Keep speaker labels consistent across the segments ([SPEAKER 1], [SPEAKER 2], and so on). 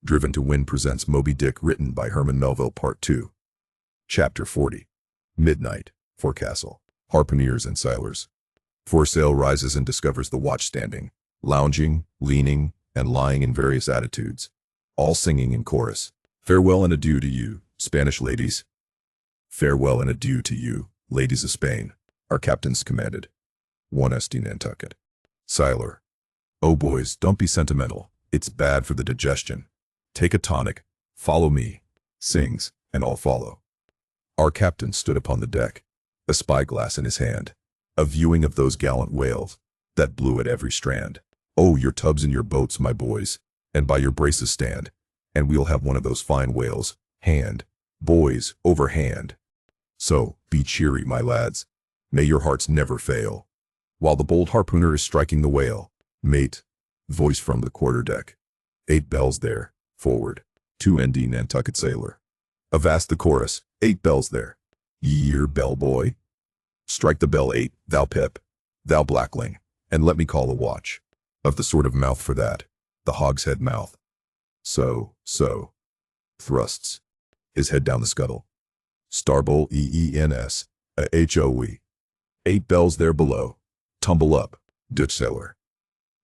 [SPEAKER 1] Driven to Win presents Moby-Dick, written by Herman Melville, Part 2. Chapter 40. Midnight, Forecastle. Harpooneers and sailors. Foresail rises and discovers the watch standing, lounging, leaning, and lying in various attitudes, all singing in chorus. Farewell and adieu to you, Spanish ladies. Farewell and adieu to you, ladies of Spain, our captains commanded. 1 St. Nantucket. Sailor. Oh boys, don't be sentimental. It's bad for the digestion. Take a tonic. Follow me. Sings, and all follow. Our captain stood upon the deck, a spyglass in his hand, a viewing of those gallant whales that blew at every strand. Oh, your tubs and your boats, my boys, and by your braces stand, and we'll have one of those fine whales, hand, boys, over hand. So, be cheery, my lads. May your hearts never fail. While the bold harpooner is striking the whale, mate, voice from the quarterdeck. 8 bells there, forward, 2 ND Nantucket sailor. Avast the chorus, 8 bells there. Year bell boy. Strike the bell 8, thou pip, thou blackling, and let me call a watch. Of the sort of mouth for that, the hogshead mouth. So. Thrusts his head down the scuttle. Starbowl EENS, HOE. 8 bells there below. Tumble up, Dutch sailor.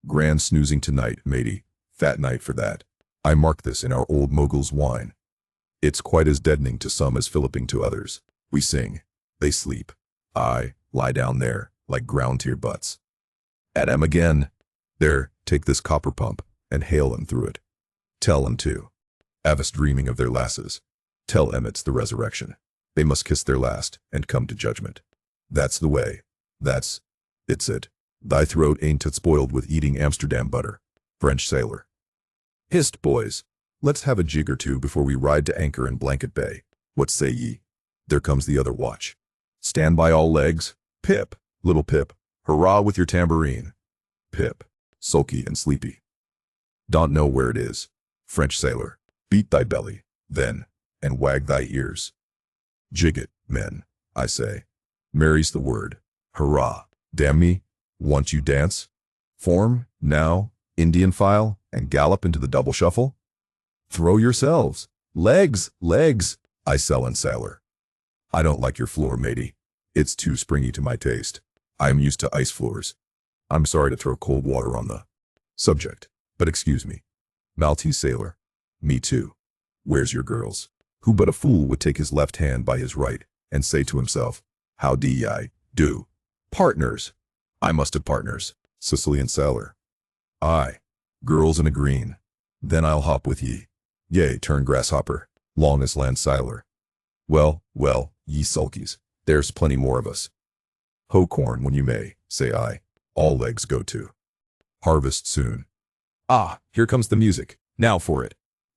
[SPEAKER 1] Grand snoozing tonight, matey. Fat night for that. I mark this in our old mogul's wine. It's quite as deadening to some as filliping to others. We sing. They sleep. I lie down there, like ground to your butts. At 'em again. There, take this copper pump, and hail 'em through it. Tell 'em too. Avast dreaming of their lasses. Tell 'em it's the resurrection. They must kiss their last, and come to judgment. That's the way. It's it. Thy throat ain't spoiled with eating Amsterdam butter. French sailor. Hist, boys. Let's have a jig or two before we ride to anchor in Blanket Bay. What say ye? There comes the other watch. Stand by all legs. Pip, little Pip, hurrah with your tambourine. Pip, sulky and sleepy. Don't know where it is. French sailor. Beat thy belly, then, and wag thy ears. Jig it, men, I say. Mary's the word. Hurrah. Damn me. Want you dance? Form, now, Indian file, and gallop into the double shuffle? Throw yourselves. Legs, I sullen sailor. I don't like your floor, matey. It's too springy to my taste. I am used to ice floors. I'm sorry to throw cold water on the subject, but excuse me. Maltese sailor. Me too. Where's your girls? Who but a fool would take his left hand by his right and say to himself, how do? Partners. I must have partners. Sicilian sailor. Aye. Girls in a green. Then I'll hop with ye. Yea, turn grasshopper. Long as land sailor. Well, ye sulkies. There's plenty more of us. Hoe corn when you may, say I. All legs go to. Harvest soon. Ah, here comes the music. Now for it.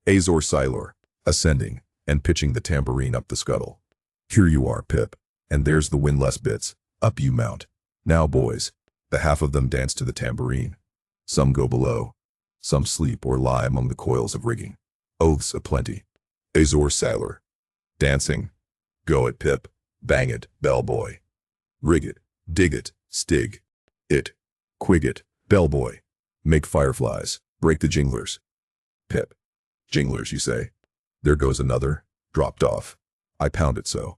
[SPEAKER 1] Azor sailor. Ascending, and pitching the tambourine up the scuttle. Here you are, Pip. And there's the windlass bits. Up you mount. Now, boys. The half of them dance to the tambourine. Some go below. Some sleep or lie among the coils of rigging. Oaths aplenty. Azor sailor. Dancing. Go it, Pip. Bang it, bellboy. Rig it, dig it, stig. It. Quig it, bellboy. Make fireflies. Break the jinglers. Pip. Jinglers, you say? There goes another. Dropped off. I pound it so.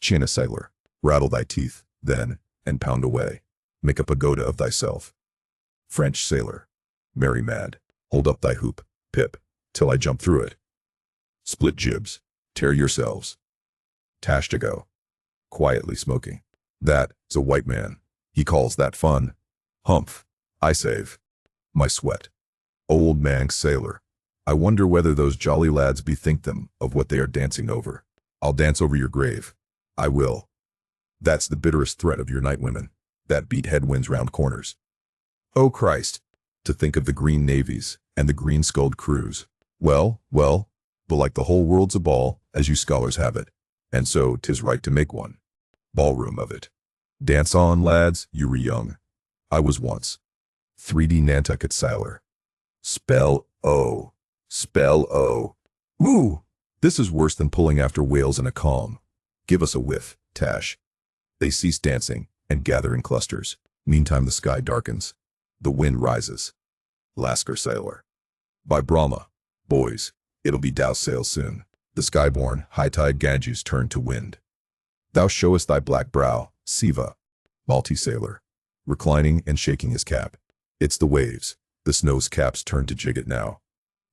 [SPEAKER 1] Chin a sailor. Rattle thy teeth, then, and pound away. Make a pagoda of thyself. French sailor. Merry mad. Hold up thy hoop, Pip, till I jump through it. Split jibs. Tear yourselves. Tash to go. Quietly smoking. That's a white man. He calls that fun. Humph. I save. My sweat. Old Manx sailor. I wonder whether those jolly lads bethink them of what they are dancing over. I'll dance over your grave. I will. That's the bitterest threat of your night women, that beat headwinds round corners. Oh Christ, to think of the green navies and the green-skulled crews. Well, but like the whole world's a ball, as you scholars have it, and so 'tis right to make one. Ballroom of it. Dance on, lads, you were young. I was once. 3D Nantucket sailor. Spell O. Ooh, this is worse than pulling after whales in a calm. Give us a whiff, Tash. They cease dancing and gather in clusters. Meantime the sky darkens. The wind rises. Lascar sailor. By Brahma, Boys, it'll be douse sail soon. The skyborn, high-tide Ganges turn to wind. Thou showest thy black brow, Siva. Maltese sailor, reclining and shaking his cap. It's the waves. The snow's caps turn to jigget now.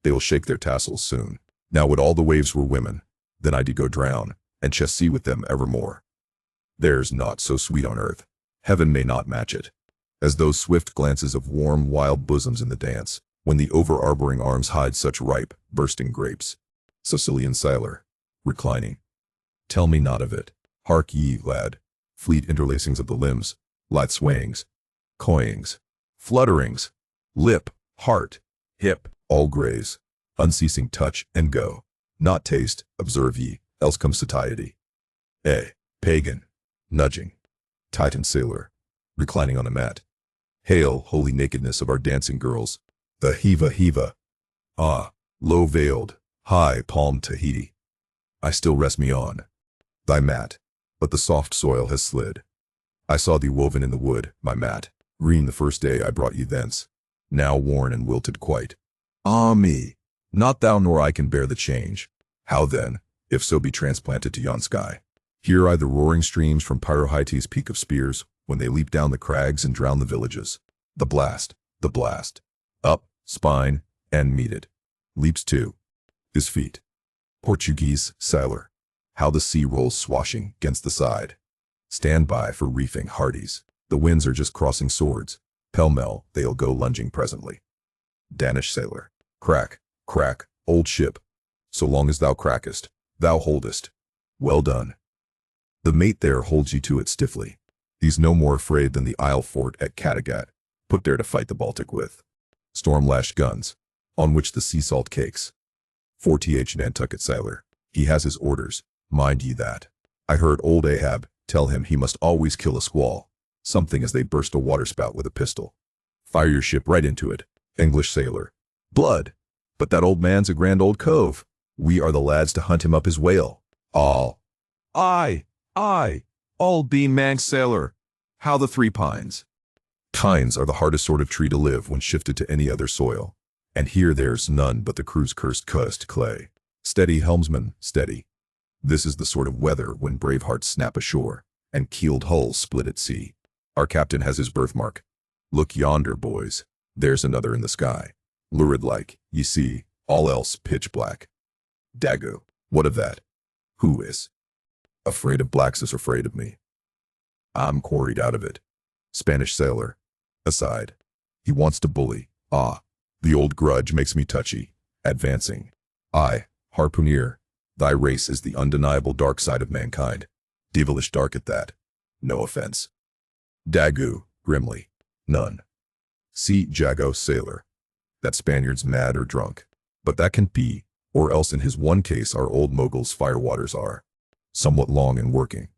[SPEAKER 1] They will shake their tassels soon. Now would all the waves were women, then I'd go drown, and chess sea with them evermore. There's naught so sweet on earth. Heaven may not match it. As those swift glances of warm, wild bosoms in the dance, when the over-arboring arms hide such ripe, bursting grapes. Sicilian sailor, reclining. Tell me not of it. Hark ye, lad. Fleet interlacings of the limbs, lithe swayings, coyings, flutterings, lip, heart, hip, all graze, unceasing touch and go. Not taste, observe ye, else comes satiety. Pagan, nudging. Titan sailor, reclining on a mat. Hail, holy nakedness of our dancing girls. The Hiva. Ah, low-veiled, high-palmed Tahiti. I still rest me on thy mat, but the soft soil has slid. I saw thee woven in the wood, my mat, green the first day I brought you thence, now worn and wilted quite. Ah me, not thou nor I can bear the change. How then, if so be transplanted to yon sky? Hear I the roaring streams from Pyrohytes' peak of spears, when they leap down the crags and drown the villages. The blast, up, spine, and meted. Leaps to his feet. Portuguese sailor, how the sea rolls swashing against the side. Stand by for reefing hearties. The winds are just crossing swords. Pell-mell, they'll go lunging presently. Danish sailor, crack, old ship. So long as thou crackest, thou holdest. Well done. The mate there holds you to it stiffly. He's no more afraid than the Isle fort at Kattegat, put there to fight the Baltic with. Storm-lashed guns, on which the sea salt cakes. 4th Nantucket sailor, he has his orders, mind ye that. I heard old Ahab tell him he must always kill a squall, something as they burst a waterspout with a pistol. Fire your ship right into it. English sailor, blood, but that old man's a grand old cove. We are the lads to hunt him up his whale. All. Aye, all beam Manx sailor. How the Three Pines. Pines are the hardest sort of tree to live when shifted to any other soil. And here there's none but the crew's cursed clay. Steady, helmsman, steady. This is the sort of weather when brave hearts snap ashore, and keeled hulls split at sea. Our captain has his birthmark. Look yonder, boys. There's another in the sky. Lurid like, ye see, all else pitch black. Dago, what of that? Who is? Afraid of blacks is afraid of me. I'm quarried out of it. Spanish sailor, aside. He wants to bully. Ah, the old grudge makes me touchy. Advancing. I, harpooner, thy race is the undeniable dark side of mankind. Devilish dark at that. No offense. Dagu, grimly. None. See, Jago, sailor. That Spaniard's mad or drunk. But that can be, or else in his one case our old mogul's firewaters are. Somewhat long and working.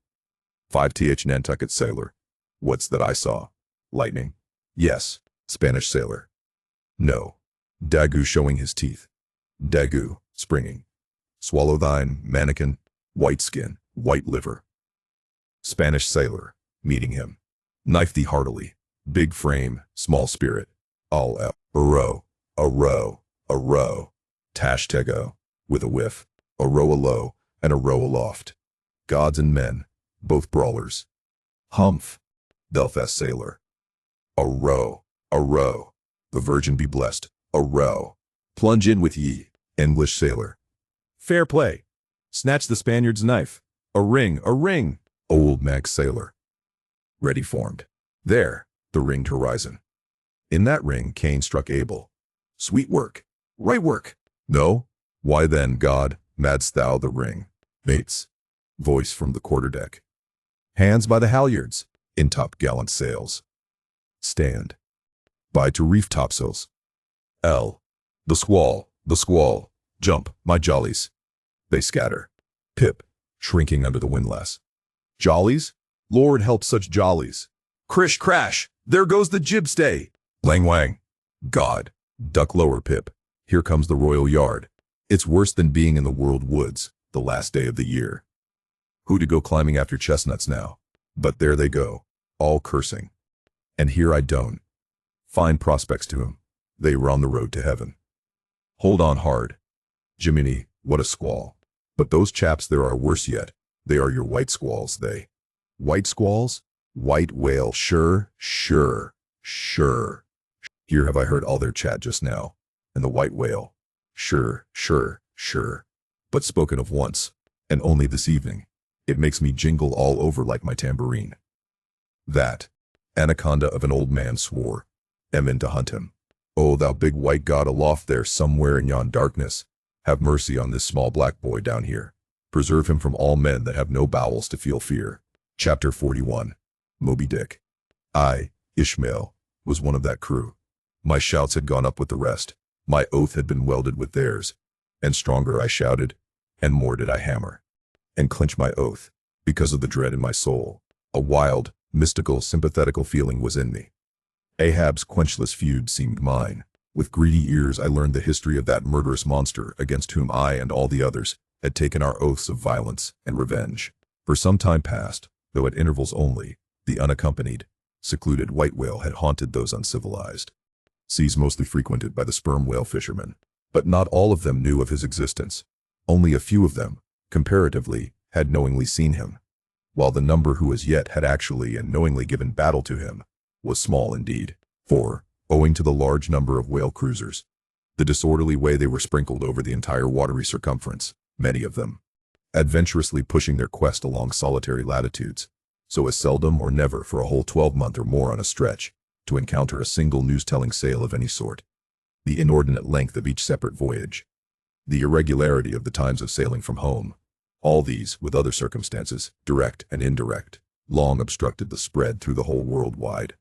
[SPEAKER 1] 5th Nantucket sailor. What's that I saw? Lightning? Yes. Spanish sailor. No. Dagu showing his teeth. Dagu, springing. Swallow thine, mannikin, white skin, white liver. Spanish sailor, meeting him. Knife thee heartily. Big frame, small spirit. All out. A row. Tash tego, with a whiff. A row alow, and a row aloft. Gods and men, both brawlers. Humph. Belfast sailor. A row. The Virgin be blessed. A row. Plunge in with ye, English sailor. Fair play. Snatch the Spaniard's knife. A ring. Old Mag sailor. Ready formed. There, the ringed horizon. In that ring Cain struck Abel. Sweet work. Right work. No? Why then, God, madst thou the ring? Mates. Voice from the quarterdeck. Hands by the halyards. In top gallant sails. Stand. By to reef topsails. L. The squall. Jump, my jollies. They scatter. Pip, shrinking under the windlass. Jollies? Lord help such jollies. Crish crash, there goes the jibstay. Lang wang. God. Duck lower, Pip. Here comes the royal yard. It's worse than being in the world woods, the last day of the year. Who to go climbing after chestnuts now? But there they go, all cursing. And here I don't. Fine prospects to him. They were on the road to heaven. Hold on hard, Jiminy, what a squall. But those chaps there are worse yet. They are your white squalls, they. White squalls? White whale, sure. Here have I heard all their chat just now. And the white whale. Sure. But spoken of once, and only this evening. It makes me jingle all over like my tambourine. That anaconda of an old man swore, Emin to hunt him. O thou big white god aloft there somewhere in yon darkness, have mercy on this small black boy down here. Preserve him from all men that have no bowels to feel fear. Chapter 41. Moby-Dick. I, Ishmael, was one of that crew. My shouts had gone up with the rest. My oath had been welded with theirs. And stronger I shouted, and more did I hammer. And clench my oath, because of the dread in my soul. A wild, mystical, sympathetical feeling was in me. Ahab's quenchless feud seemed mine. With greedy ears I learned the history of that murderous monster against whom I and all the others had taken our oaths of violence and revenge. For some time past, though at intervals only, the unaccompanied, secluded white whale had haunted those uncivilized seas mostly frequented by the sperm whale fishermen. But not all of them knew of his existence. Only a few of them, comparatively, had knowingly seen him, while the number who as yet had actually and knowingly given battle to him was small indeed. For, owing to the large number of whale cruisers, the disorderly way they were sprinkled over the entire watery circumference, many of them adventurously pushing their quest along solitary latitudes, so as seldom or never for a whole 12-month or more on a stretch to encounter a single news-telling sail of any sort. The inordinate length of each separate voyage, the irregularity of the times of sailing from home, all these, with other circumstances, direct and indirect, long obstructed the spread through the whole world-wide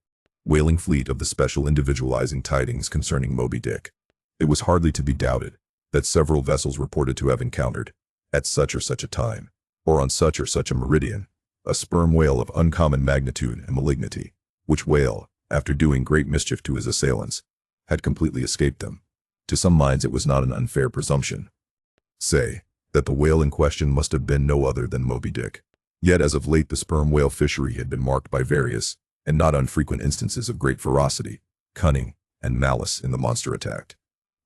[SPEAKER 1] whaling fleet of the special individualizing tidings concerning Moby-Dick. It was hardly to be doubted that several vessels reported to have encountered, at such or such a time, or on such or such a meridian, a sperm whale of uncommon magnitude and malignity, which whale, after doing great mischief to his assailants, had completely escaped them. To some minds it was not an unfair presumption, say, that the whale in question must have been no other than Moby-Dick. Yet as of late the sperm whale fishery had been marked by various, and not unfrequent instances of great ferocity, cunning, and malice in the monster attacked.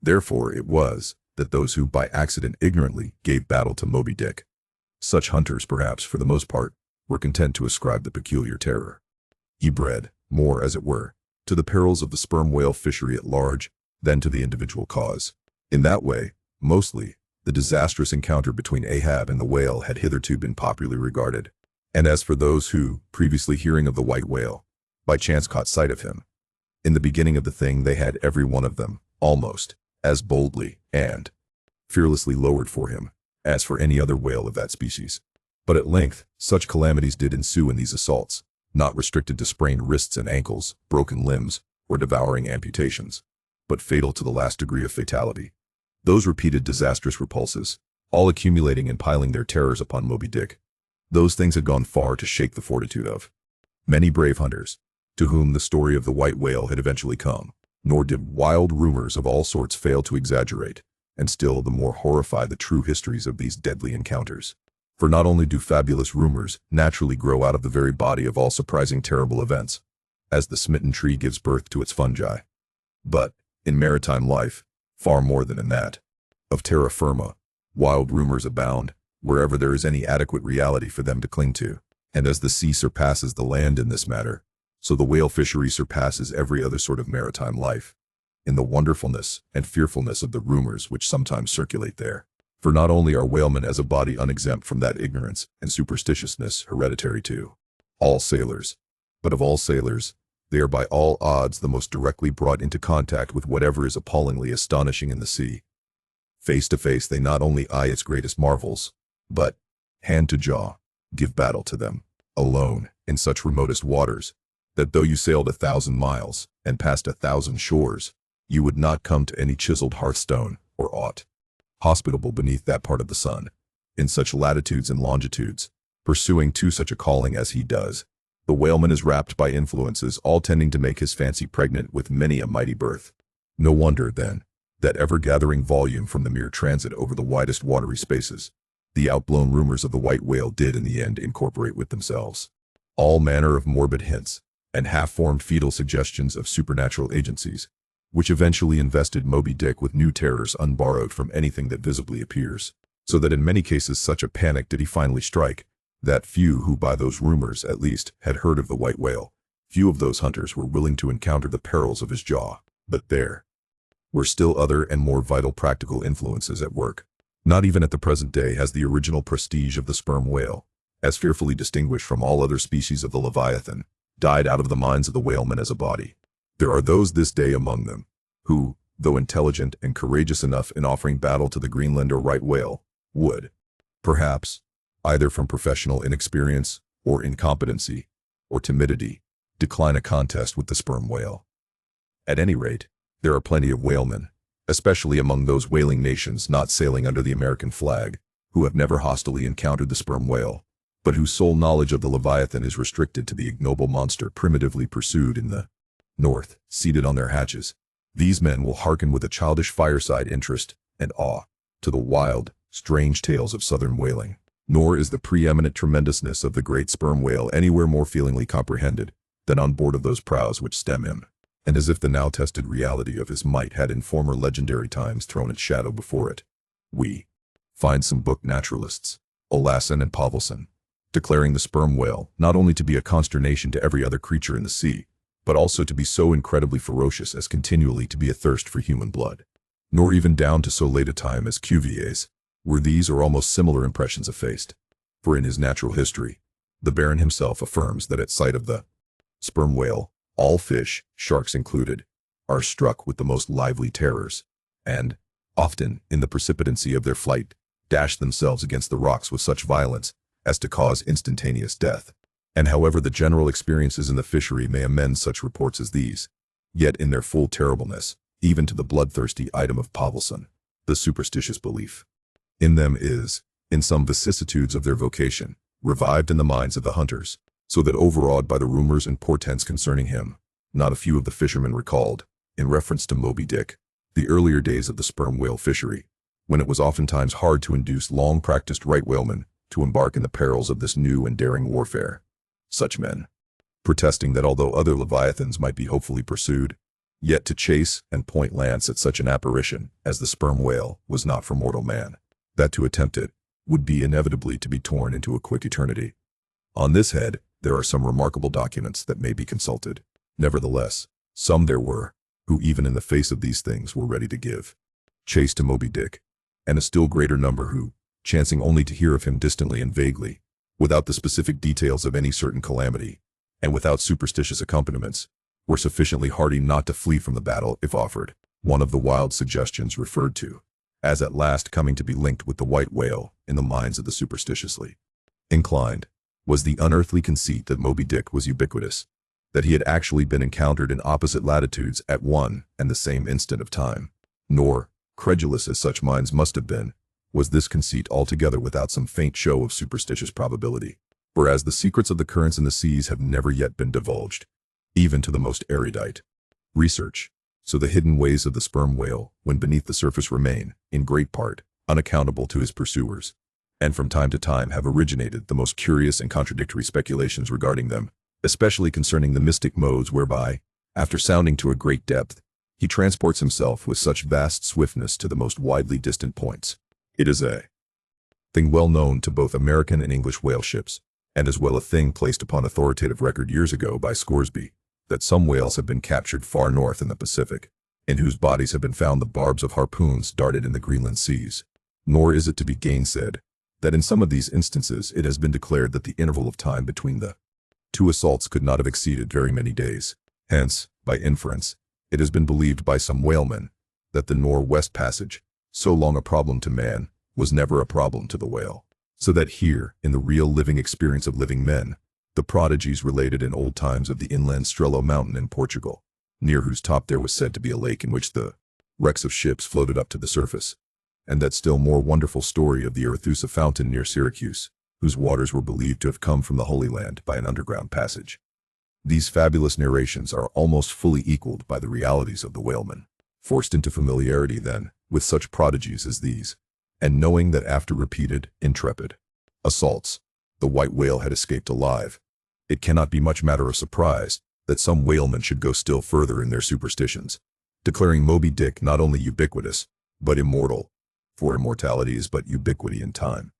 [SPEAKER 1] Therefore it was that those who by accident ignorantly gave battle to Moby-Dick, such hunters perhaps for the most part, were content to ascribe the peculiar terror he bred, more as it were, to the perils of the sperm whale fishery at large than to the individual cause. In that way, mostly, the disastrous encounter between Ahab and the whale had hitherto been popularly regarded. And as for those who, previously hearing of the white whale, by chance caught sight of him, in the beginning of the thing they had every one of them, almost, as boldly and fearlessly lowered for him, as for any other whale of that species. But at length, such calamities did ensue in these assaults, not restricted to sprained wrists and ankles, broken limbs, or devouring amputations, but fatal to the last degree of fatality. Those repeated disastrous repulses, all accumulating and piling their terrors upon Moby-Dick, those things had gone far to shake the fortitude of many brave hunters, to whom the story of the white whale had eventually come, nor did wild rumors of all sorts fail to exaggerate, and still the more horrify the true histories of these deadly encounters. For not only do fabulous rumors naturally grow out of the very body of all surprising terrible events, as the smitten tree gives birth to its fungi, but, in maritime life, far more than in that of terra firma, wild rumors abound, wherever there is any adequate reality for them to cling to. And as the sea surpasses the land in this matter, so the whale fishery surpasses every other sort of maritime life, in the wonderfulness and fearfulness of the rumors which sometimes circulate there. For not only are whalemen as a body unexempt from that ignorance and superstitiousness hereditary to all sailors, but of all sailors, they are by all odds the most directly brought into contact with whatever is appallingly astonishing in the sea. Face to face they not only eye its greatest marvels, but, hand to jaw, give battle to them, alone, in such remotest waters, that though you sailed 1,000 miles, and passed 1,000 shores, you would not come to any chiseled hearthstone, or aught hospitable beneath that part of the sun. In such latitudes and longitudes, pursuing to such a calling as he does, the whaleman is wrapped by influences all tending to make his fancy pregnant with many a mighty birth. No wonder, then, that ever-gathering volume from the mere transit over the widest watery spaces, the outblown rumors of the white whale did in the end incorporate with themselves all manner of morbid hints and half-formed fetal suggestions of supernatural agencies, which eventually invested Moby-Dick with new terrors unborrowed from anything that visibly appears. So that in many cases such a panic did he finally strike, that few who by those rumors, at least, had heard of the white whale, few of those hunters were willing to encounter the perils of his jaw. But there were still other and more vital practical influences at work. Not even at the present day has the original prestige of the sperm whale, as fearfully distinguished from all other species of the Leviathan, died out of the minds of the whalemen as a body. There are those this day among them, who, though intelligent and courageous enough in offering battle to the Greenland or right whale, would, perhaps, either from professional inexperience, or incompetency, or timidity, decline a contest with the sperm whale. At any rate, there are plenty of whalemen, especially among those whaling nations not sailing under the American flag, who have never hostilely encountered the sperm whale, but whose sole knowledge of the Leviathan is restricted to the ignoble monster primitively pursued in the north, seated on their hatches. These men will hearken with a childish fireside interest and awe to the wild, strange tales of southern whaling. Nor is the preeminent tremendousness of the great sperm whale anywhere more feelingly comprehended than on board of those prows which stem him. And as if the now tested reality of his might had in former legendary times thrown its shadow before it, we find some book naturalists, Olassen and Povelson, declaring the sperm whale not only to be a consternation to every other creature in the sea, but also to be so incredibly ferocious as continually to be athirst for human blood. Nor even down to so late a time as Cuvier's were these or almost similar impressions effaced. For in his natural history, the Baron himself affirms that at sight of the sperm whale, all fish, sharks included, are struck with the most lively terrors, and, often, in the precipitancy of their flight, dash themselves against the rocks with such violence as to cause instantaneous death. And however the general experiences in the fishery may amend such reports as these, yet in their full terribleness, even to the bloodthirsty item of Povelson, the superstitious belief in them is, in some vicissitudes of their vocation, revived in the minds of the hunters, so that overawed by the rumors and portents concerning him, not a few of the fishermen recalled, in reference to Moby-Dick, the earlier days of the sperm whale fishery, when it was oftentimes hard to induce long-practiced right whalemen to embark in the perils of this new and daring warfare. Such men, protesting that although other leviathans might be hopefully pursued, yet to chase and point lance at such an apparition as the sperm whale was not for mortal man, that to attempt it would be inevitably to be torn into a quick eternity. On this head, there are some remarkable documents that may be consulted. Nevertheless, some there were, who even in the face of these things were ready to give chase to Moby-Dick, and a still greater number who, chancing only to hear of him distantly and vaguely, without the specific details of any certain calamity, and without superstitious accompaniments, were sufficiently hardy not to flee from the battle if offered. One of the wild suggestions referred to, as at last coming to be linked with the white whale in the minds of the superstitiously inclined, was the unearthly conceit that Moby-Dick was ubiquitous, that he had actually been encountered in opposite latitudes at one and the same instant of time. Nor, credulous as such minds must have been, was this conceit altogether without some faint show of superstitious probability, whereas the secrets of the currents in the seas have never yet been divulged, even to the most erudite research. So the hidden ways of the sperm whale, when beneath the surface, remain, in great part, unaccountable to his pursuers, and from time to time have originated the most curious and contradictory speculations regarding them, especially concerning the mystic modes whereby, after sounding to a great depth, he transports himself with such vast swiftness to the most widely distant points. It is a thing well known to both American and English whale ships, and as well a thing placed upon authoritative record years ago by Scoresby, that some whales have been captured far north in the Pacific, in whose bodies have been found the barbs of harpoons darted in the Greenland seas. Nor is it to be gainsaid that in some of these instances it has been declared that the interval of time between the two assaults could not have exceeded very many days. Hence, by inference, it has been believed by some whalemen that the Northwest Passage, so long a problem to man, was never a problem to the whale. So that here, in the real living experience of living men, the prodigies related in old times of the inland Strello mountain in Portugal, near whose top there was said to be a lake in which the wrecks of ships floated up to the surface, and that still more wonderful story of the Arethusa fountain near Syracuse, whose waters were believed to have come from the Holy Land by an underground passage. These fabulous narrations are almost fully equaled by the realities of the whalemen. Forced into familiarity, then, with such prodigies as these, and knowing that after repeated, intrepid assaults, the white whale had escaped alive, it cannot be much matter of surprise that some whalemen should go still further in their superstitions, declaring Moby-Dick not only ubiquitous, but immortal, for immortality is but ubiquity in time.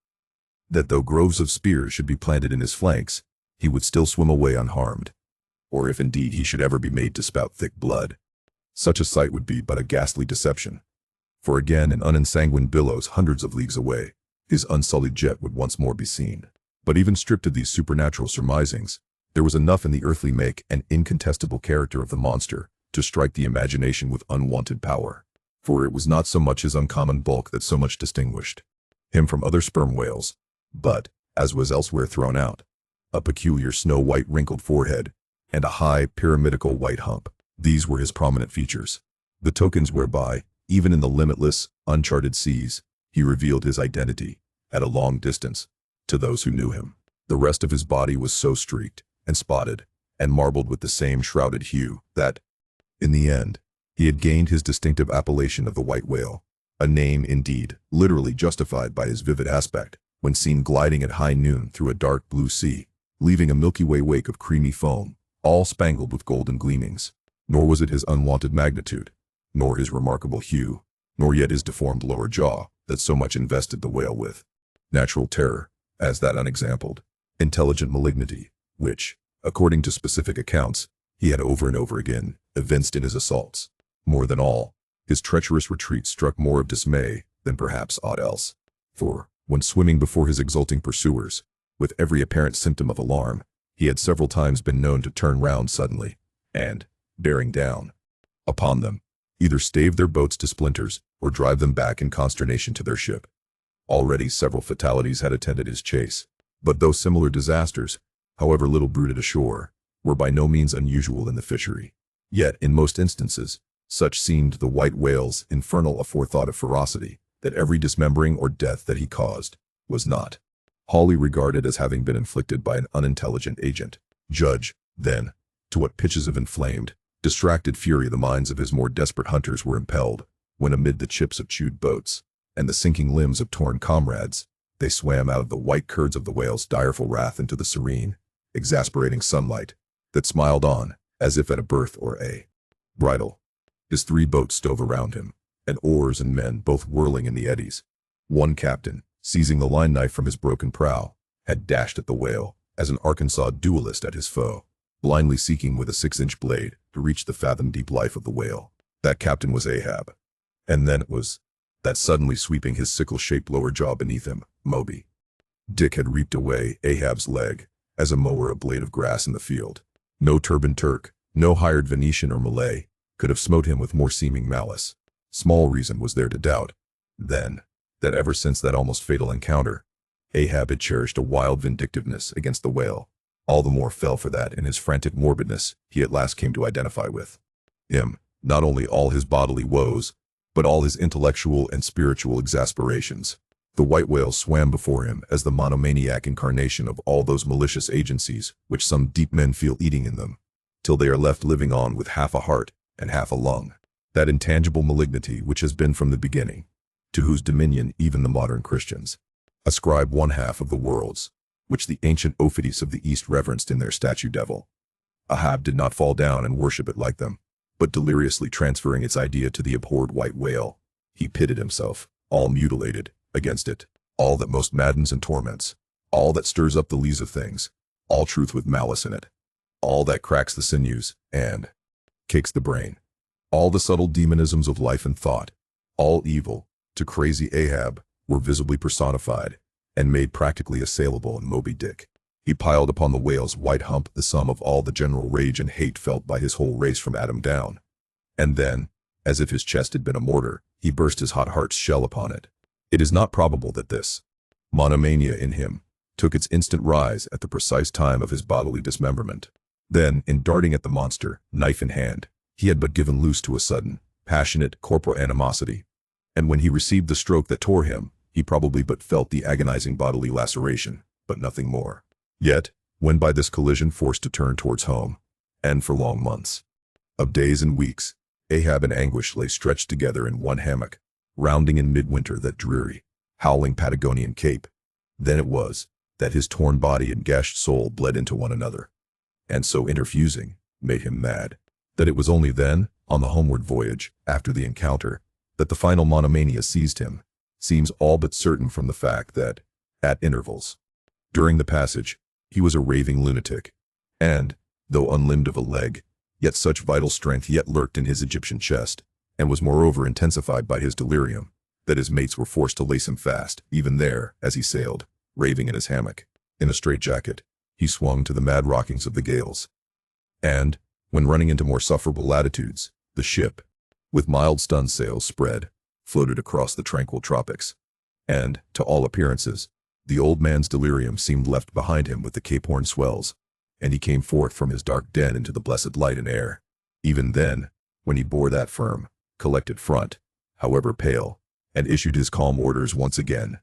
[SPEAKER 1] That though groves of spears should be planted in his flanks, he would still swim away unharmed, or if indeed he should ever be made to spout thick blood. Such a sight would be but a ghastly deception, for again in unensanguined billows hundreds of leagues away, his unsullied jet would once more be seen. But even stripped of these supernatural surmisings, there was enough in the earthly make and incontestable character of the monster to strike the imagination with unwonted power. For it was not so much his uncommon bulk that so much distinguished him from other sperm whales, but, as was elsewhere thrown out, a peculiar snow-white wrinkled forehead, and a high, pyramidical white hump. These were his prominent features, the tokens whereby, even in the limitless, uncharted seas, he revealed his identity, at a long distance, to those who knew him. The rest of his body was so streaked, and spotted, and marbled with the same shrouded hue, that, in the end, he had gained his distinctive appellation of the white whale, a name, indeed, literally justified by his vivid aspect, when seen gliding at high noon through a dark blue sea, leaving a Milky Way wake of creamy foam, all spangled with golden gleamings. Nor was it his unwonted magnitude, nor his remarkable hue, nor yet his deformed lower jaw, that so much invested the whale with natural terror, as that unexampled, intelligent malignity, which, according to specific accounts, he had over and over again evinced in his assaults. More than all, his treacherous retreat struck more of dismay than perhaps aught else. For, when swimming before his exulting pursuers, with every apparent symptom of alarm, he had several times been known to turn round suddenly, and, bearing down upon them, either stave their boats to splinters or drive them back in consternation to their ship. Already several fatalities had attended his chase, but those similar disasters, however little bruited ashore, were by no means unusual in the fishery. Yet, in most instances, such seemed the white whale's infernal aforethought of ferocity, that every dismembering or death that he caused was not wholly regarded as having been inflicted by an unintelligent agent. Judge, then, to what pitches of inflamed, distracted fury the minds of his more desperate hunters were impelled, when amid the chips of chewed boats, and the sinking limbs of torn comrades, they swam out of the white curds of the whale's direful wrath into the serene, exasperating sunlight, that smiled on, as if at a birth or a bridal. His 3 boats stove around him, and oars and men both whirling in the eddies. One captain, seizing the line knife from his broken prow, had dashed at the whale, as an Arkansas duelist at his foe, blindly seeking with a 6-inch blade to reach the fathom-deep life of the whale. That captain was Ahab. And then it was that suddenly sweeping his sickle-shaped lower jaw beneath him, Moby-Dick had reaped away Ahab's leg, as a mower a blade of grass in the field. No turbaned Turk, no hired Venetian or Malay, could have smote him with more seeming malice. Small reason was there to doubt, then, that ever since that almost fatal encounter, Ahab had cherished a wild vindictiveness against the whale. All the more fell for that in his frantic morbidness he at last came to identify with him, not only all his bodily woes, but all his intellectual and spiritual exasperations. The white whale swam before him as the monomaniac incarnation of all those malicious agencies which some deep men feel eating in them, till they are left living on with half a heart and half a lung. That intangible malignity which has been from the beginning, to whose dominion even the modern Christians ascribe one half of the worlds, which the ancient Ophites of the East reverenced in their statue devil. Ahab did not fall down and worship it like them, but deliriously transferring its idea to the abhorred white whale, he pitted himself, all mutilated, against it, all that most maddens and torments, all that stirs up the lees of things, all truth with malice in it, all that cracks the sinews, and cakes the brain, all the subtle demonisms of life and thought, all evil, to crazy Ahab, were visibly personified, and made practically assailable in Moby-Dick. He piled upon the whale's white hump the sum of all the general rage and hate felt by his whole race from Adam down. And then, as if his chest had been a mortar, he burst his hot heart's shell upon it. It is not probable that this monomania in him took its instant rise at the precise time of his bodily dismemberment. Then, in darting at the monster, knife in hand, he had but given loose to a sudden, passionate corporal animosity, and when he received the stroke that tore him, he probably but felt the agonizing bodily laceration, but nothing more. Yet, when by this collision forced to turn towards home, and for long months of days and weeks, Ahab in anguish lay stretched together in one hammock, rounding in midwinter that dreary, howling Patagonian cape, then it was that his torn body and gashed soul bled into one another, and so interfusing, made him mad, that it was only then On the homeward voyage, after the encounter, that the final monomania seized him, seems all but certain from the fact that, at intervals, during the passage, he was a raving lunatic, and, though unlimbed of a leg, yet such vital strength yet lurked in his Egyptian chest, and was moreover intensified by his delirium, that his mates were forced to lace him fast, even there, as he sailed, raving in his hammock. In a straitjacket, he swung to the mad rockings of the gales. And, when running into more sufferable latitudes, the ship, with mild stun sails spread, floated across the tranquil tropics. And, to all appearances, the old man's delirium seemed left behind him with the Cape Horn swells, and he came forth from his dark den into the blessed light and air. Even then, when he bore that firm, collected front, however pale, and issued his calm orders once again,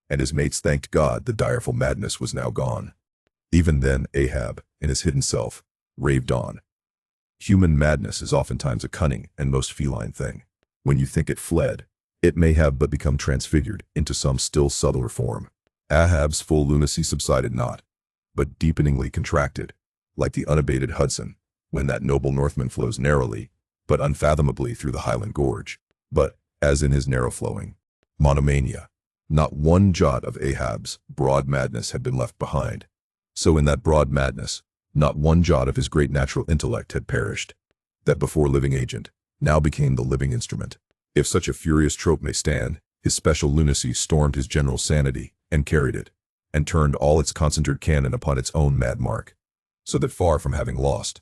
[SPEAKER 1] and his mates thanked God the direful madness was now gone. Even then Ahab, in his hidden self, raved on. Human madness is oftentimes a cunning and most feline thing. When you think it fled, it may have but become transfigured into some still subtler form. Ahab's full lunacy subsided not, but deepeningly contracted, like the unabated Hudson, when that noble Northman flows narrowly, but unfathomably through the Highland Gorge. But, as in his narrow-flowing monomania, not one jot of Ahab's broad madness had been left behind. So in that broad madness, not one jot of his great natural intellect had perished. That before living agent, now became the living instrument. If such a furious trope may stand, his special lunacy stormed his general sanity, and carried it, and turned all its concentrated cannon upon its own mad mark. So that far from having lost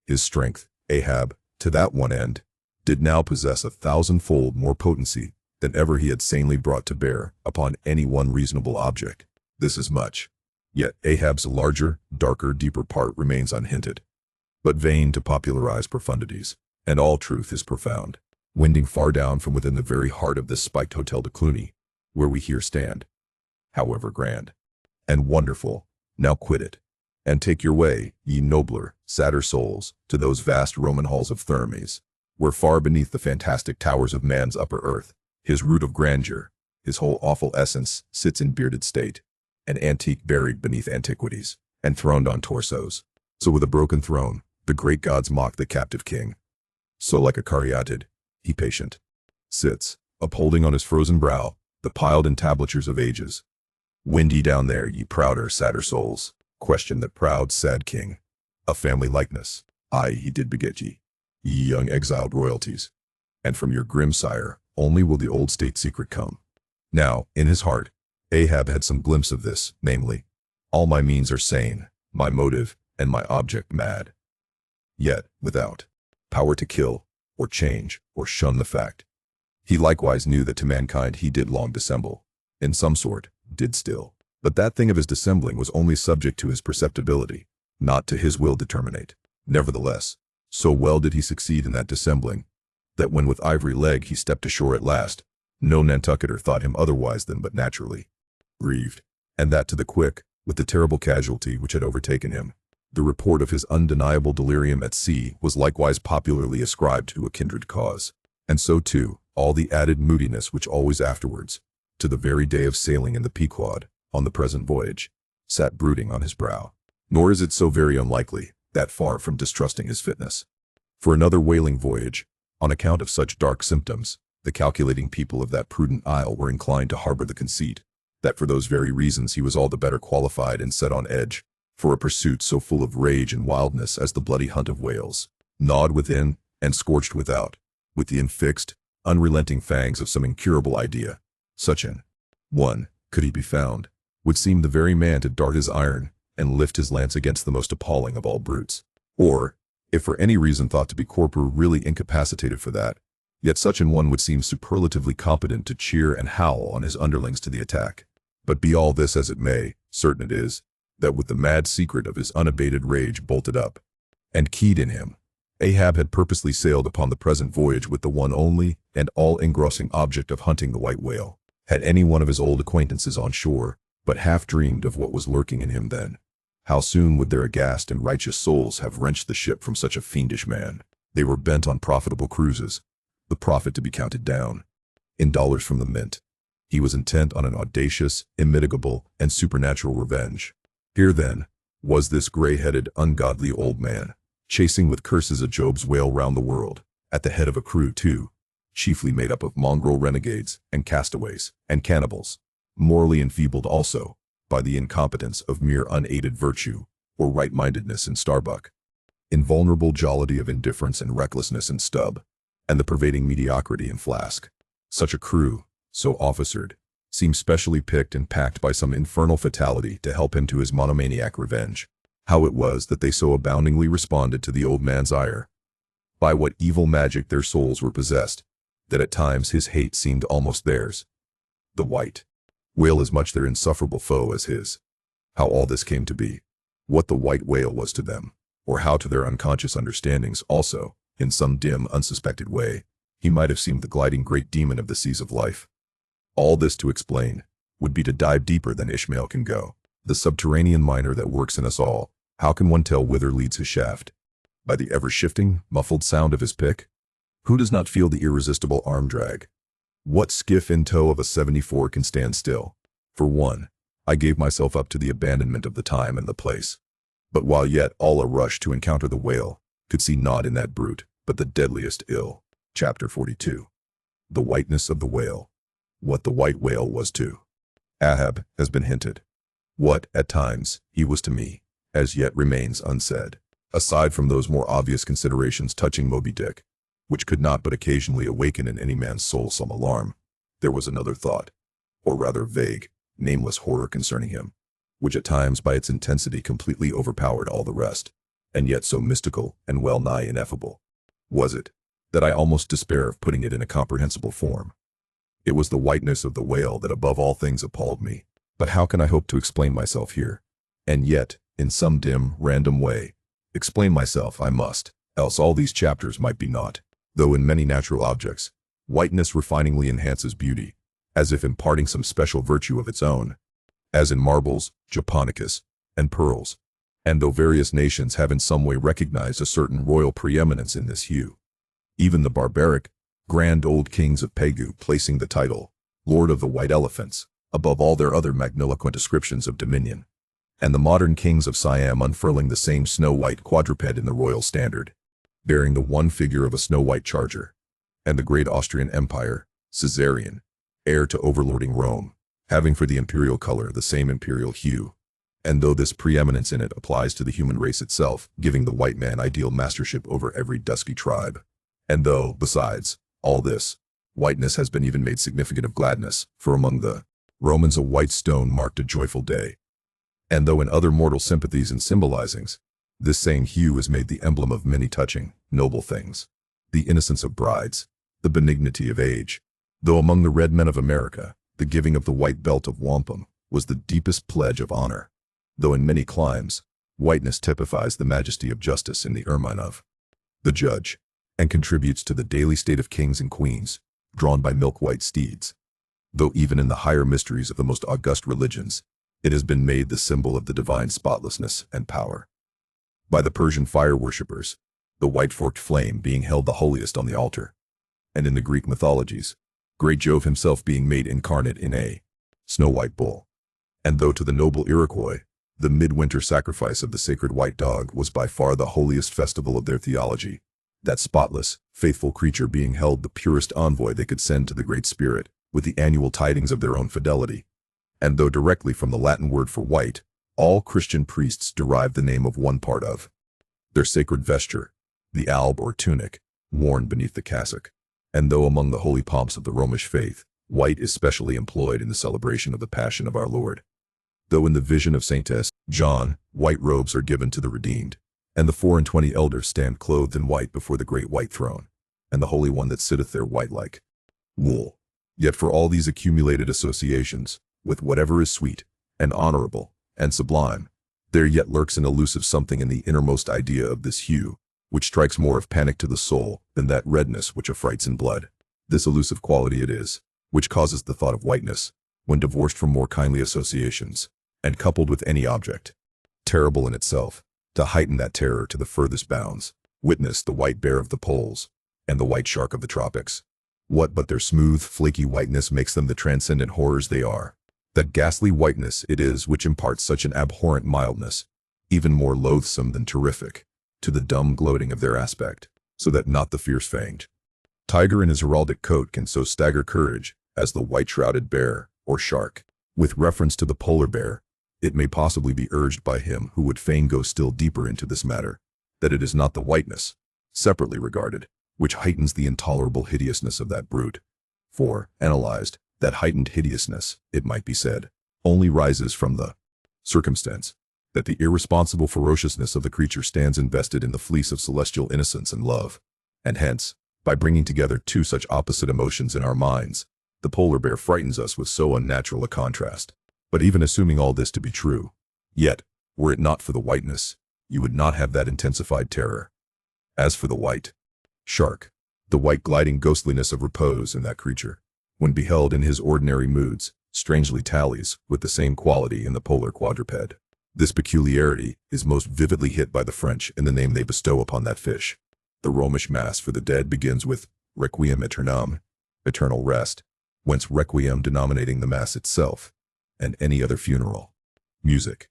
[SPEAKER 1] his strength, Ahab, to that one end, did now possess 1,000-fold more potency than ever he had sanely brought to bear upon any one reasonable object. This is much. Yet Ahab's larger, darker, deeper part remains unhinted, but vain to popularize profundities, and all truth is profound, winding far down from within the very heart of this spiked Hotel de Cluny, where we here stand. However grand and wonderful, now quit it, and take your way, ye nobler, sadder souls, to those vast Roman halls of Thermes, where far beneath the fantastic towers of man's upper earth, his root of grandeur, his whole awful essence, sits in bearded state, an antique buried beneath antiquities, and throned on torsos. So with a broken throne, the great gods mock the captive king. So like a caryatid, he patient sits, upholding on his frozen brow the piled entablatures of ages. Wind ye down there, ye prouder, sadder souls, question that proud, sad king. A family likeness, aye, he did beget ye young exiled royalties. And from your grim sire, only will the old state secret come. Now, in his heart, Ahab had some glimpse of this, namely, all my means are sane, my motive, and my object mad. Yet, without power to kill, or change, or shun the fact. He likewise knew that to mankind he did long dissemble, in some sort, did still. But that thing of his dissembling was only subject to his perceptibility, not to his will determinate. Nevertheless, so well did he succeed in that dissembling, that when with ivory leg he stepped ashore at last, no Nantucketer thought him otherwise than but naturally grieved, and that to the quick, with the terrible casualty which had overtaken him. The report of his undeniable delirium at sea was likewise popularly ascribed to a kindred cause, and so too, all the added moodiness which always afterwards, to the very day of sailing in the Pequod, on the present voyage, sat brooding on his brow. Nor is it so very unlikely, that far from distrusting his fitness for another whaling voyage, on account of such dark symptoms, the calculating people of that prudent isle were inclined to harbor the conceit, that for those very reasons he was all the better qualified and set on edge, for a pursuit so full of rage and wildness as the bloody hunt of whales, gnawed within, and scorched without, with the infixed, unrelenting fangs of some incurable idea. Such an one, could he be found, would seem the very man to dart his iron, and lift his lance against the most appalling of all brutes. Or, if for any reason thought to be corporal really incapacitated for that, yet such an one would seem superlatively competent to cheer and howl on his underlings to the attack. But be all this as it may, certain it is, that with the mad secret of his unabated rage bolted up and keyed in him, Ahab had purposely sailed upon the present voyage with the one only and all-engrossing object of hunting the white whale. Had any one of his old acquaintances on shore but half dreamed of what was lurking in him then, how soon would their aghast and righteous souls have wrenched the ship from such a fiendish man. They were bent on profitable cruises, the profit to be counted down in dollars from the mint. He was intent on an audacious, immitigable, and supernatural revenge. Here then was this gray-headed, ungodly old man, chasing with curses a Job's whale round the world, at the head of a crew too, chiefly made up of mongrel renegades and castaways and cannibals, morally enfeebled also by the incompetence of mere unaided virtue or right-mindedness in Starbuck, invulnerable jollity of indifference and recklessness in Stubb, and the pervading mediocrity in Flask. Such a crew, so officered, seemed specially picked and packed by some infernal fatality to help him to his monomaniac revenge. How it was that they so aboundingly responded to the old man's ire, by what evil magic their souls were possessed, that at times his hate seemed almost theirs. The white whale as much their insufferable foe as his. How all this came to be, what the white whale was to them, or how to their unconscious understandings also, in some dim, unsuspected way, he might have seemed the gliding great demon of the seas of life. All this to explain would be to dive deeper than Ishmael can go. The subterranean miner that works in us all, how can one tell whither leads his shaft? By the ever-shifting, muffled sound of his pick? Who does not feel the irresistible arm drag? What skiff in tow of a 74 can stand still? For one, I gave myself up to the abandonment of the time and the place. But while yet all a rush to encounter the whale, could see naught in that brute but the deadliest ill. Chapter 42. The whiteness of the whale. What the white whale was to Ahab has been hinted. What, at times, he was to me, as yet remains unsaid. Aside from those more obvious considerations touching Moby-Dick, which could not but occasionally awaken in any man's soul some alarm, there was another thought, or rather vague, nameless horror concerning him, which at times by its intensity completely overpowered all the rest, and yet so mystical and well-nigh ineffable was it, that I almost despair of putting it in a comprehensible form. It was the whiteness of the whale that above all things appalled me. But how can I hope to explain myself here? And yet, in some dim, random way, explain myself I must, else all these chapters might be naught. Though in many natural objects, whiteness refiningly enhances beauty, as if imparting some special virtue of its own, as in marbles, japonicus, and pearls. And though various nations have in some way recognized a certain royal preeminence in this hue, even the barbaric, grand old kings of Pequod placing the title, Lord of the White Elephants, above all their other magniloquent descriptions of dominion, and the modern kings of Siam unfurling the same snow-white quadruped in the royal standard, bearing the one figure of a snow-white charger, and the great Austrian Empire, Caesarian, heir to overlording Rome, having for the imperial color the same imperial hue, and though this preeminence in it applies to the human race itself, giving the white man ideal mastership over every dusky tribe, and though, besides all this, whiteness has been even made significant of gladness, for among the Romans a white stone marked a joyful day, and though in other mortal sympathies and symbolizings, this same hue is made the emblem of many touching, noble things, the innocence of brides, the benignity of age, though among the red men of America, the giving of the white belt of wampum was the deepest pledge of honor, though in many climes, whiteness typifies the majesty of justice in the ermine of the judge, and contributes to the daily state of kings and queens, drawn by milk-white steeds. Though even in the higher mysteries of the most august religions, it has been made the symbol of the divine spotlessness and power. By the Persian fire worshippers, the white forked flame being held the holiest on the altar, and in the Greek mythologies, great Jove himself being made incarnate in a snow-white bull. And though to the noble Iroquois, the midwinter sacrifice of the sacred white dog was by far the holiest festival of their theology, that spotless, faithful creature being held the purest envoy they could send to the Great Spirit, with the annual tidings of their own fidelity. And though directly from the Latin word for white, all Christian priests derive the name of one part of their sacred vesture, the alb or tunic, worn beneath the cassock. And though among the holy pomps of the Romish faith, white is specially employed in the celebration of the Passion of our Lord. Though in the vision of Saint John, white robes are given to the redeemed, and the 24 elders stand clothed in white before the great white throne, and the Holy One that sitteth there white like wool. Yet for all these accumulated associations, with whatever is sweet, and honorable, and sublime, there yet lurks an elusive something in the innermost idea of this hue, which strikes more of panic to the soul than that redness which affrights in blood. This elusive quality it is, which causes the thought of whiteness, when divorced from more kindly associations, and coupled with any object, terrible in itself, to heighten that terror to the furthest bounds. Witness the white bear of the poles, and the white shark of the tropics. What but their smooth, flaky whiteness makes them the transcendent horrors they are? That ghastly whiteness it is which imparts such an abhorrent mildness, even more loathsome than terrific, to the dumb gloating of their aspect. so that not the fierce-fanged tiger in his heraldic coat can so stagger courage as the white-shrouded bear or shark. With reference to the polar bear, it may possibly be urged by him who would fain go still deeper into this matter, that it is not the whiteness, separately regarded, which heightens the intolerable hideousness of that brute. For, analyzed, that heightened hideousness, it might be said, only rises from the circumstance that the irresponsible ferociousness of the creature stands invested in the fleece of celestial innocence and love, and hence, by bringing together two such opposite emotions in our minds, the polar bear frightens us with so unnatural a contrast. But even assuming all this to be true, yet, were it not for the whiteness, you would not have that intensified terror. As for the white shark, the white gliding ghostliness of repose in that creature, when beheld in his ordinary moods, strangely tallies with the same quality in the polar quadruped. This peculiarity is most vividly hit by the French in the name they bestow upon that fish. The Romish Mass for the dead begins with Requiem Aeternam, eternal rest, whence Requiem denominating the Mass itself, and any other funeral music.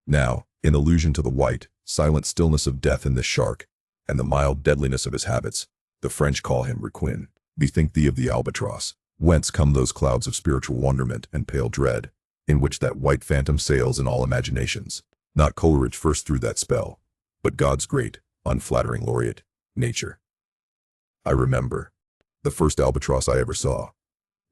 [SPEAKER 1] Now, in allusion to the white, silent stillness of death in this shark, and the mild deadliness of his habits, the French call him Requin. Bethink thee of the albatross, whence come those clouds of spiritual wonderment and pale dread, in which that white phantom sails in all imaginations. Not Coleridge first threw that spell, but God's great, unflattering laureate, nature. I remember the first albatross I ever saw.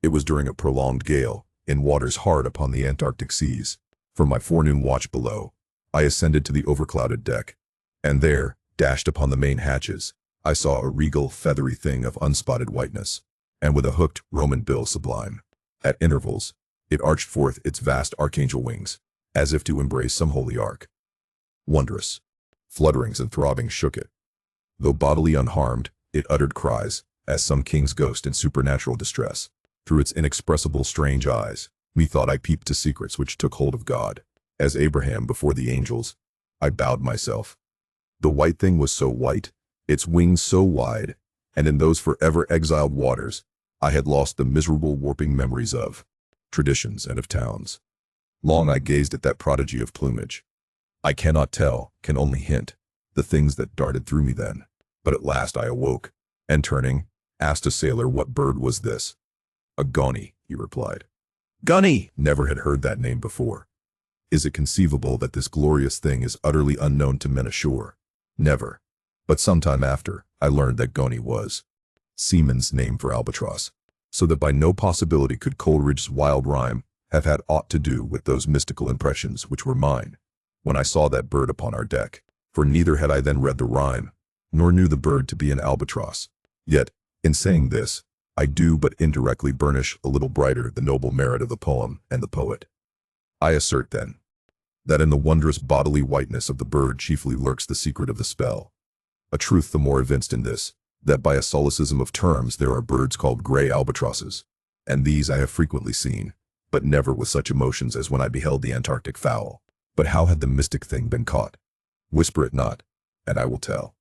[SPEAKER 1] It was during a prolonged gale, in waters hard upon the Antarctic seas. From my forenoon watch below, I ascended to the overclouded deck, and there, dashed upon the main hatches, I saw a regal, feathery thing of unspotted whiteness, and with a hooked Roman bill sublime. At intervals, it arched forth its vast archangel wings, as if to embrace some holy ark. Wondrous flutterings and throbbings shook it. Though bodily unharmed, it uttered cries, as some king's ghost in supernatural distress. Through its inexpressible strange eyes, methought I peeped to secrets which took hold of God. As Abraham before the angels, I bowed myself. The white thing was so white, its wings so wide, and in those forever exiled waters, I had lost the miserable warping memories of traditions and of towns. Long I gazed at that prodigy of plumage. I cannot tell, can only hint, the things that darted through me then. But at last I awoke, and turning, asked a sailor what bird was this. A gonny, he replied. Gunny! Never had heard that name before. Is it conceivable that this glorious thing is utterly unknown to men ashore? Never. But some time after, I learned that gonny was seaman's name for albatross, so that by no possibility could Coleridge's wild rhyme have had aught to do with those mystical impressions which were mine, when I saw that bird upon our deck. For neither had I then read the rhyme, nor knew the bird to be an albatross. Yet, in saying this, I do but indirectly burnish a little brighter the noble merit of the poem and the poet. I assert, then, that in the wondrous bodily whiteness of the bird chiefly lurks the secret of the spell. A truth the more evinced in this, that by a solecism of terms there are birds called gray albatrosses, and these I have frequently seen, but never with such emotions as when I beheld the Antarctic fowl. But how had the mystic thing been caught? Whisper it not, and I will tell.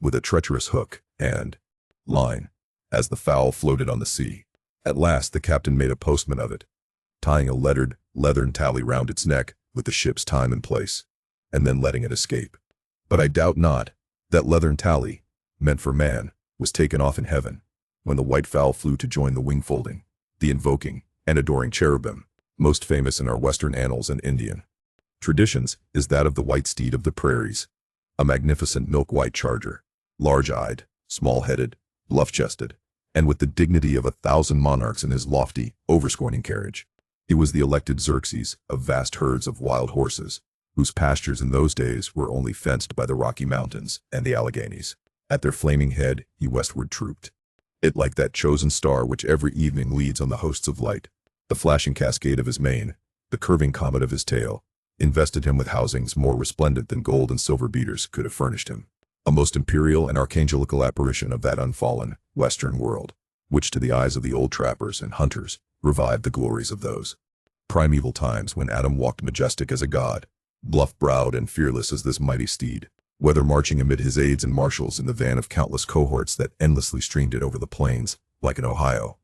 [SPEAKER 1] With a treacherous hook and line, as the fowl floated on the sea. At last the captain made a postman of it, tying a lettered, leathern tally round its neck with the ship's time and place, and then letting it escape. But I doubt not that leathern tally, meant for man, was taken off in heaven, when the white fowl flew to join the wing-folding, the invoking, and adoring cherubim, most famous in our Western annals and Indian traditions, is that of the white steed of the prairies, a magnificent milk-white charger, large-eyed, small-headed, bluff-chested, and with the dignity of 1,000 monarchs in his lofty, overscorning carriage. He was the elected Xerxes of vast herds of wild horses, whose pastures in those days were only fenced by the Rocky Mountains and the Alleghanies. At their flaming head he westward trooped, it like that chosen star which every evening leads on the hosts of light. The flashing cascade of his mane, the curving comet of his tail, invested him with housings more resplendent than gold and silver beaters could have furnished him. A most imperial and archangelical apparition of that unfallen, western world, which to the eyes of the old trappers and hunters revived the glories of those primeval times when Adam walked majestic as a god, bluff-browed and fearless as this mighty steed, whether marching amid his aides and marshals in the van of countless cohorts that endlessly streamed it over the plains, like an Ohio,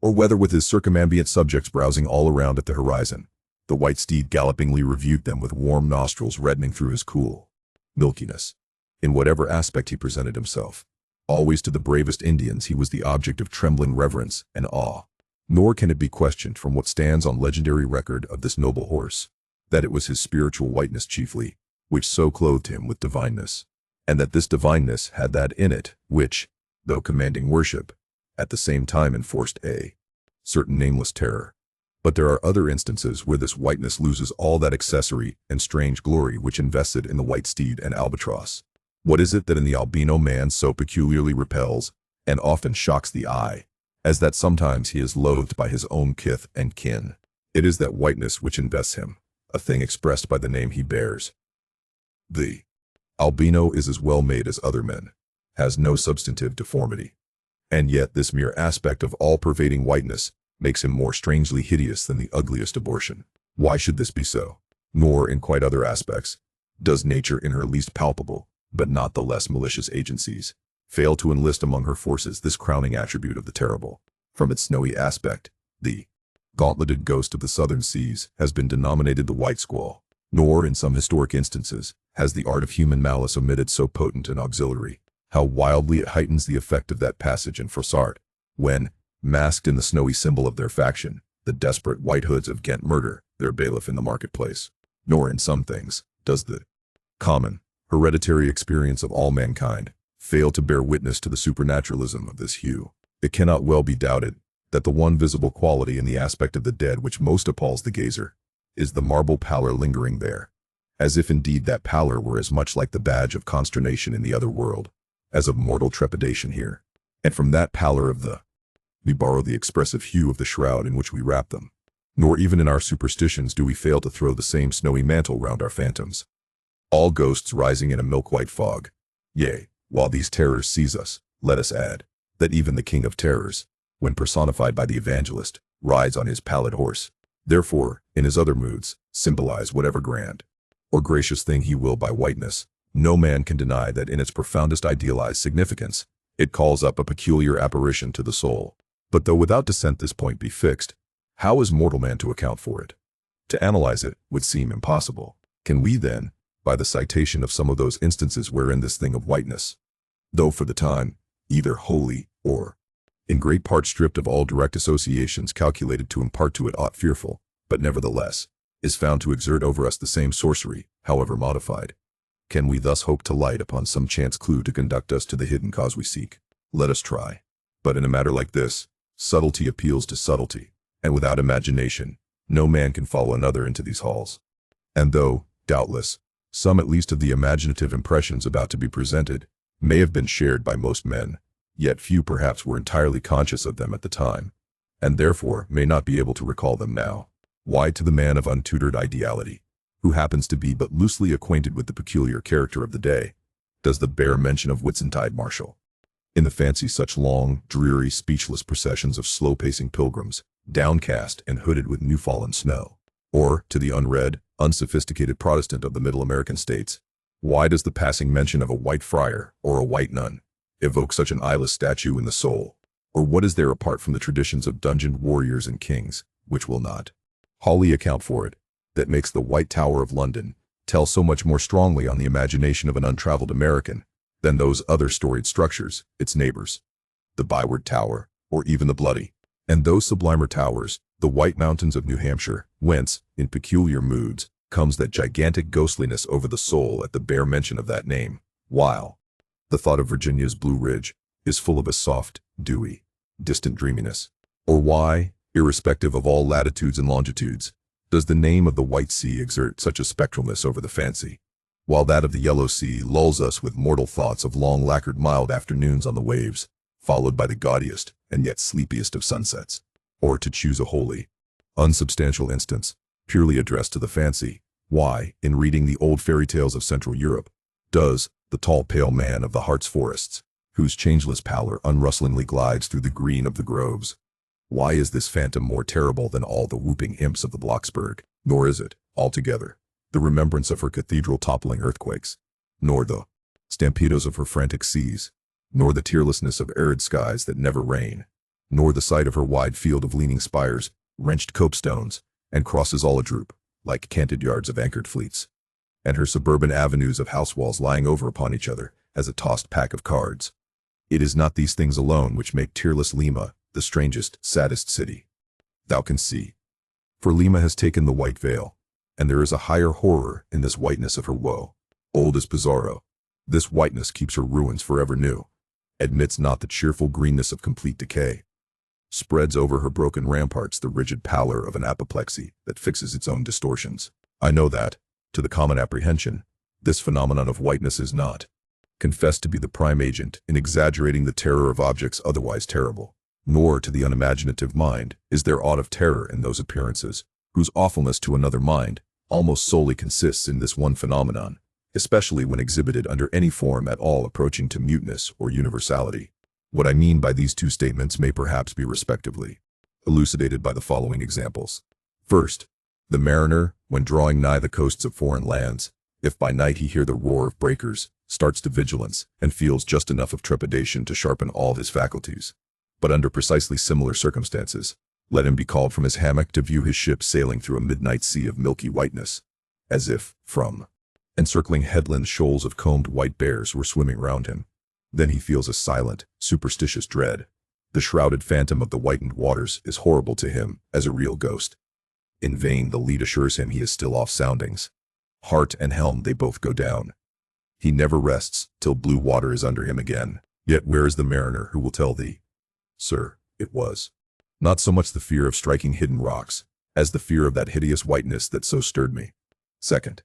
[SPEAKER 1] or whether with his circumambient subjects browsing all around at the horizon. The white steed gallopingly reviewed them with warm nostrils reddening through his cool milkiness. In whatever aspect he presented himself, Always to the bravest Indians he was the object of trembling reverence and awe. Nor can it be questioned from what stands on legendary record of this noble horse, that it was his spiritual whiteness chiefly, which so clothed him with divineness, and that this divineness had that in it, which, though commanding worship, at the same time enforced a certain nameless terror. But there are other instances where this whiteness loses all that accessory and strange glory which invested in the white steed and albatross. What is it that in the albino man so peculiarly repels, and often shocks the eye, as that sometimes he is loathed by his own kith and kin? It is that whiteness which invests him, a thing expressed by the name he bears. The albino is as well made as other men, has no substantive deformity. And yet this mere aspect of all-pervading whiteness makes him more strangely hideous than the ugliest abortion. Why should this be so? Nor, in quite other aspects, does nature in her least palpable, but not the less malicious agencies, fail to enlist among her forces this crowning attribute of the terrible. From its snowy aspect, the gauntleted ghost of the southern seas has been denominated the white squall, nor, in some historic instances, has the art of human malice omitted so potent an auxiliary. How wildly it heightens the effect of that passage in Froissart, when, masked in the snowy symbol of their faction, the desperate White Hoods of Ghent murder their bailiff in the marketplace. Nor in some things does the common, hereditary experience of all mankind fail to bear witness to the supernaturalism of this hue. It cannot well be doubted that the one visible quality in the aspect of the dead which most appalls the gazer is the marble pallor lingering there, as if indeed that pallor were as much like the badge of consternation in the other world as of mortal trepidation here. And from that pallor of we borrow the expressive hue of the shroud in which we wrap them. Nor even in our superstitions do we fail to throw the same snowy mantle round our phantoms. All ghosts rising in a milk-white fog. Yea, while these terrors seize us, let us add, that even the King of Terrors, when personified by the evangelist, rides on his pallid horse. Therefore, in his other moods, symbolize whatever grand or gracious thing he will by whiteness, no man can deny that in its profoundest idealized significance, it calls up a peculiar apparition to the soul. But though without dissent this point be fixed, how is mortal man to account for it? To analyze it would seem impossible. Can we then, by the citation of some of those instances wherein this thing of whiteness, though for the time, either wholly or in great part stripped of all direct associations calculated to impart to it aught fearful, but nevertheless, is found to exert over us the same sorcery, however modified, can we thus hope to light upon some chance clue to conduct us to the hidden cause we seek? Let us try. But in a matter like this, subtlety appeals to subtlety, and without imagination, no man can follow another into these halls. And though, doubtless, some at least of the imaginative impressions about to be presented may have been shared by most men, yet few perhaps were entirely conscious of them at the time, and therefore may not be able to recall them now. Why, to the man of untutored ideality, who happens to be but loosely acquainted with the peculiar character of the day, does the bare mention of Whitsuntide marshal in the fancy such long, dreary, speechless processions of slow-pacing pilgrims, downcast and hooded with new-fallen snow? Or, to the unread, unsophisticated Protestant of the Middle American states, why does the passing mention of a white friar or a white nun evoke such an eyeless statue in the soul? Or what is there apart from the traditions of dungeoned warriors and kings, which will not wholly account for it, that makes the White Tower of London tell so much more strongly on the imagination of an untraveled American than those other storied structures, its neighbors, the Byward Tower, or even the Bloody, and those sublimer towers, the White Mountains of New Hampshire, whence, in peculiar moods, comes that gigantic ghostliness over the soul at the bare mention of that name, while the thought of Virginia's Blue Ridge is full of a soft, dewy, distant dreaminess? Or why, irrespective of all latitudes and longitudes, does the name of the White Sea exert such a spectralness over the fancy, while that of the Yellow Sea lulls us with mortal thoughts of long lacquered mild afternoons on the waves, followed by the gaudiest and yet sleepiest of sunsets? Or, to choose a wholly unsubstantial instance, purely addressed to the fancy, why, in reading the old fairy tales of Central Europe, does the tall pale man of the Hartz forests, whose changeless pallor unrustlingly glides through the green of the groves, why is this phantom more terrible than all the whooping imps of the Blocksberg? Nor is it, altogether, the remembrance of her cathedral toppling earthquakes, nor the stampedos of her frantic seas, nor the tearlessness of arid skies that never rain, nor the sight of her wide field of leaning spires, wrenched copestones, and crosses all adroop, like canted yards of anchored fleets, and her suburban avenues of house walls lying over upon each other as a tossed pack of cards. It is not these things alone which make tearless Lima the strangest, saddest city. Thou canst see. For Lima has taken the white veil, and there is a higher horror in this whiteness of her woe. Old as Pizarro, this whiteness keeps her ruins forever new, admits not the cheerful greenness of complete decay, spreads over her broken ramparts the rigid pallor of an apoplexy that fixes its own distortions. I know that, to the common apprehension, this phenomenon of whiteness is not confessed to be the prime agent in exaggerating the terror of objects otherwise terrible, nor to the unimaginative mind is there aught of terror in those appearances, whose awfulness to another mind almost solely consists in this one phenomenon, especially when exhibited under any form at all approaching to muteness or universality. What I mean by these two statements may perhaps be respectively elucidated by the following examples. First, the mariner, when drawing nigh the coasts of foreign lands, if by night he hear the roar of breakers, starts to vigilance and feels just enough of trepidation to sharpen all his faculties. But under precisely similar circumstances, let him be called from his hammock to view his ship sailing through a midnight sea of milky whiteness, as if, from encircling headlands shoals of combed white bears were swimming round him. Then he feels a silent, superstitious dread. The shrouded phantom of the whitened waters is horrible to him as a real ghost. In vain the lead assures him he is still off soundings. Heart and helm they both go down. He never rests till blue water is under him again. Yet where is the mariner who will tell thee, Sir, it was not so much the fear of striking hidden rocks, as the fear of that hideous whiteness that so stirred me. Second,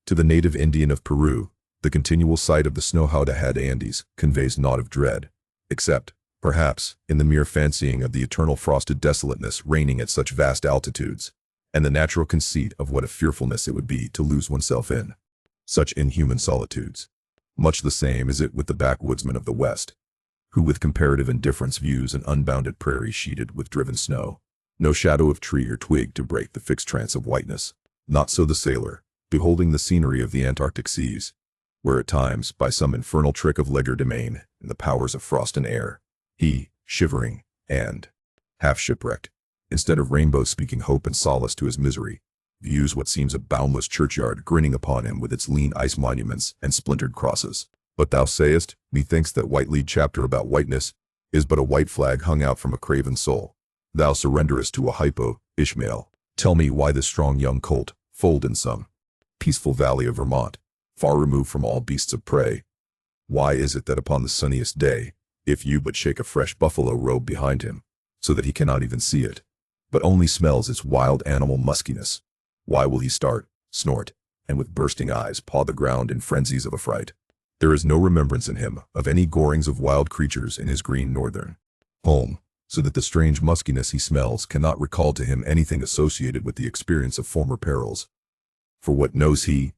[SPEAKER 1] to the native Indian of Peru, the continual sight of the snow-howed Andes conveys naught of dread, except, perhaps, in the mere fancying of the eternal frosted desolateness reigning at such vast altitudes, and the natural conceit of what a fearfulness it would be to lose oneself in such inhuman solitudes. Much the same is it with the backwoodsman of the West, who with comparative indifference views an unbounded prairie sheeted with driven snow, no shadow of tree or twig to break the fixed trance of whiteness. Not so the sailor, beholding the scenery of the Antarctic seas, where at times, by some infernal trick of legerdemain and the powers of frost and air, he, shivering, and half shipwrecked, instead of rainbows speaking hope and solace to his misery, views what seems a boundless churchyard grinning upon him with its lean ice monuments and splintered crosses. But thou sayest, methinks that white-lead chapter about whiteness is but a white flag hung out from a craven soul. Thou surrenderest to a hypo, Ishmael. Tell me why this strong young colt, foaled in some peaceful valley of Vermont, far removed from all beasts of prey, why is it that upon the sunniest day, if you but shake a fresh buffalo robe behind him, so that he cannot even see it, but only smells its wild animal muskiness, why will he start, snort, and with bursting eyes paw the ground in frenzies of affright? There is no remembrance in him of any gorings of wild creatures in his green northern home, so that the strange muskiness he smells cannot recall to him anything associated with the experience of former perils. For what knows he,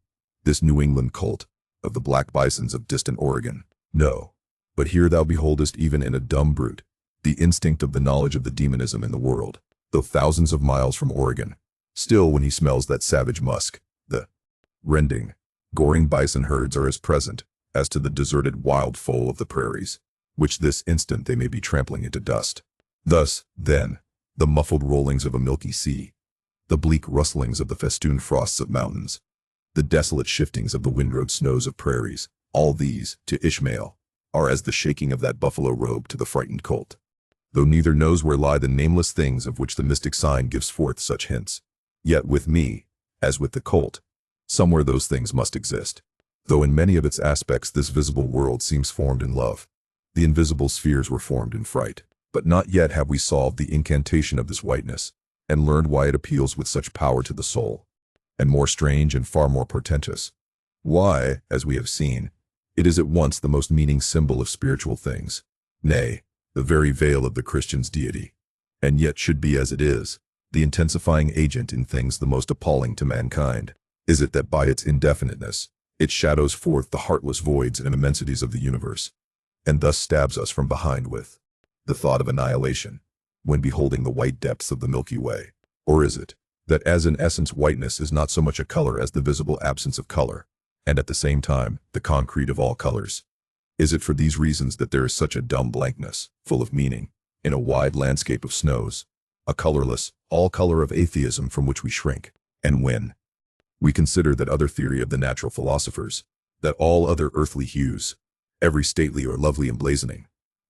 [SPEAKER 1] this New England colt, of the black bisons of distant Oregon? No. But here thou beholdest even in a dumb brute, the instinct of the knowledge of the demonism in the world, though thousands of miles from Oregon. Still when he smells that savage musk, the rending, goring bison herds are as present as to the deserted wild foal of the prairies, which this instant they may be trampling into dust. Thus, then, the muffled rollings of a milky sea, the bleak rustlings of the festooned frosts of mountains, the desolate shiftings of the windrowed snows of prairies, all these, to Ishmael, are as the shaking of that buffalo robe to the frightened colt. Though neither knows where lie the nameless things of which the mystic sign gives forth such hints, yet with me, as with the colt, somewhere those things must exist. Though in many of its aspects this visible world seems formed in love, the invisible spheres were formed in fright. But not yet have we solved the incantation of this whiteness, and learned why it appeals with such power to the soul. And more strange and far more portentous, why, as we have seen, it is at once the most meaning symbol of spiritual things, nay, the very veil of the Christian's deity, and yet should be as it is, the intensifying agent in things the most appalling to mankind. Is it that by its indefiniteness, it shadows forth the heartless voids and immensities of the universe, and thus stabs us from behind with the thought of annihilation, when beholding the white depths of the Milky Way? Or is it that as in essence whiteness is not so much a color as the visible absence of color, and at the same time the concrete of all colors? Is it for these reasons that there is such a dumb blankness, full of meaning, in a wide landscape of snows, a colorless, all color of atheism from which we shrink? And when we consider that other theory of the natural philosophers, that all other earthly hues, every stately or lovely emblazoning,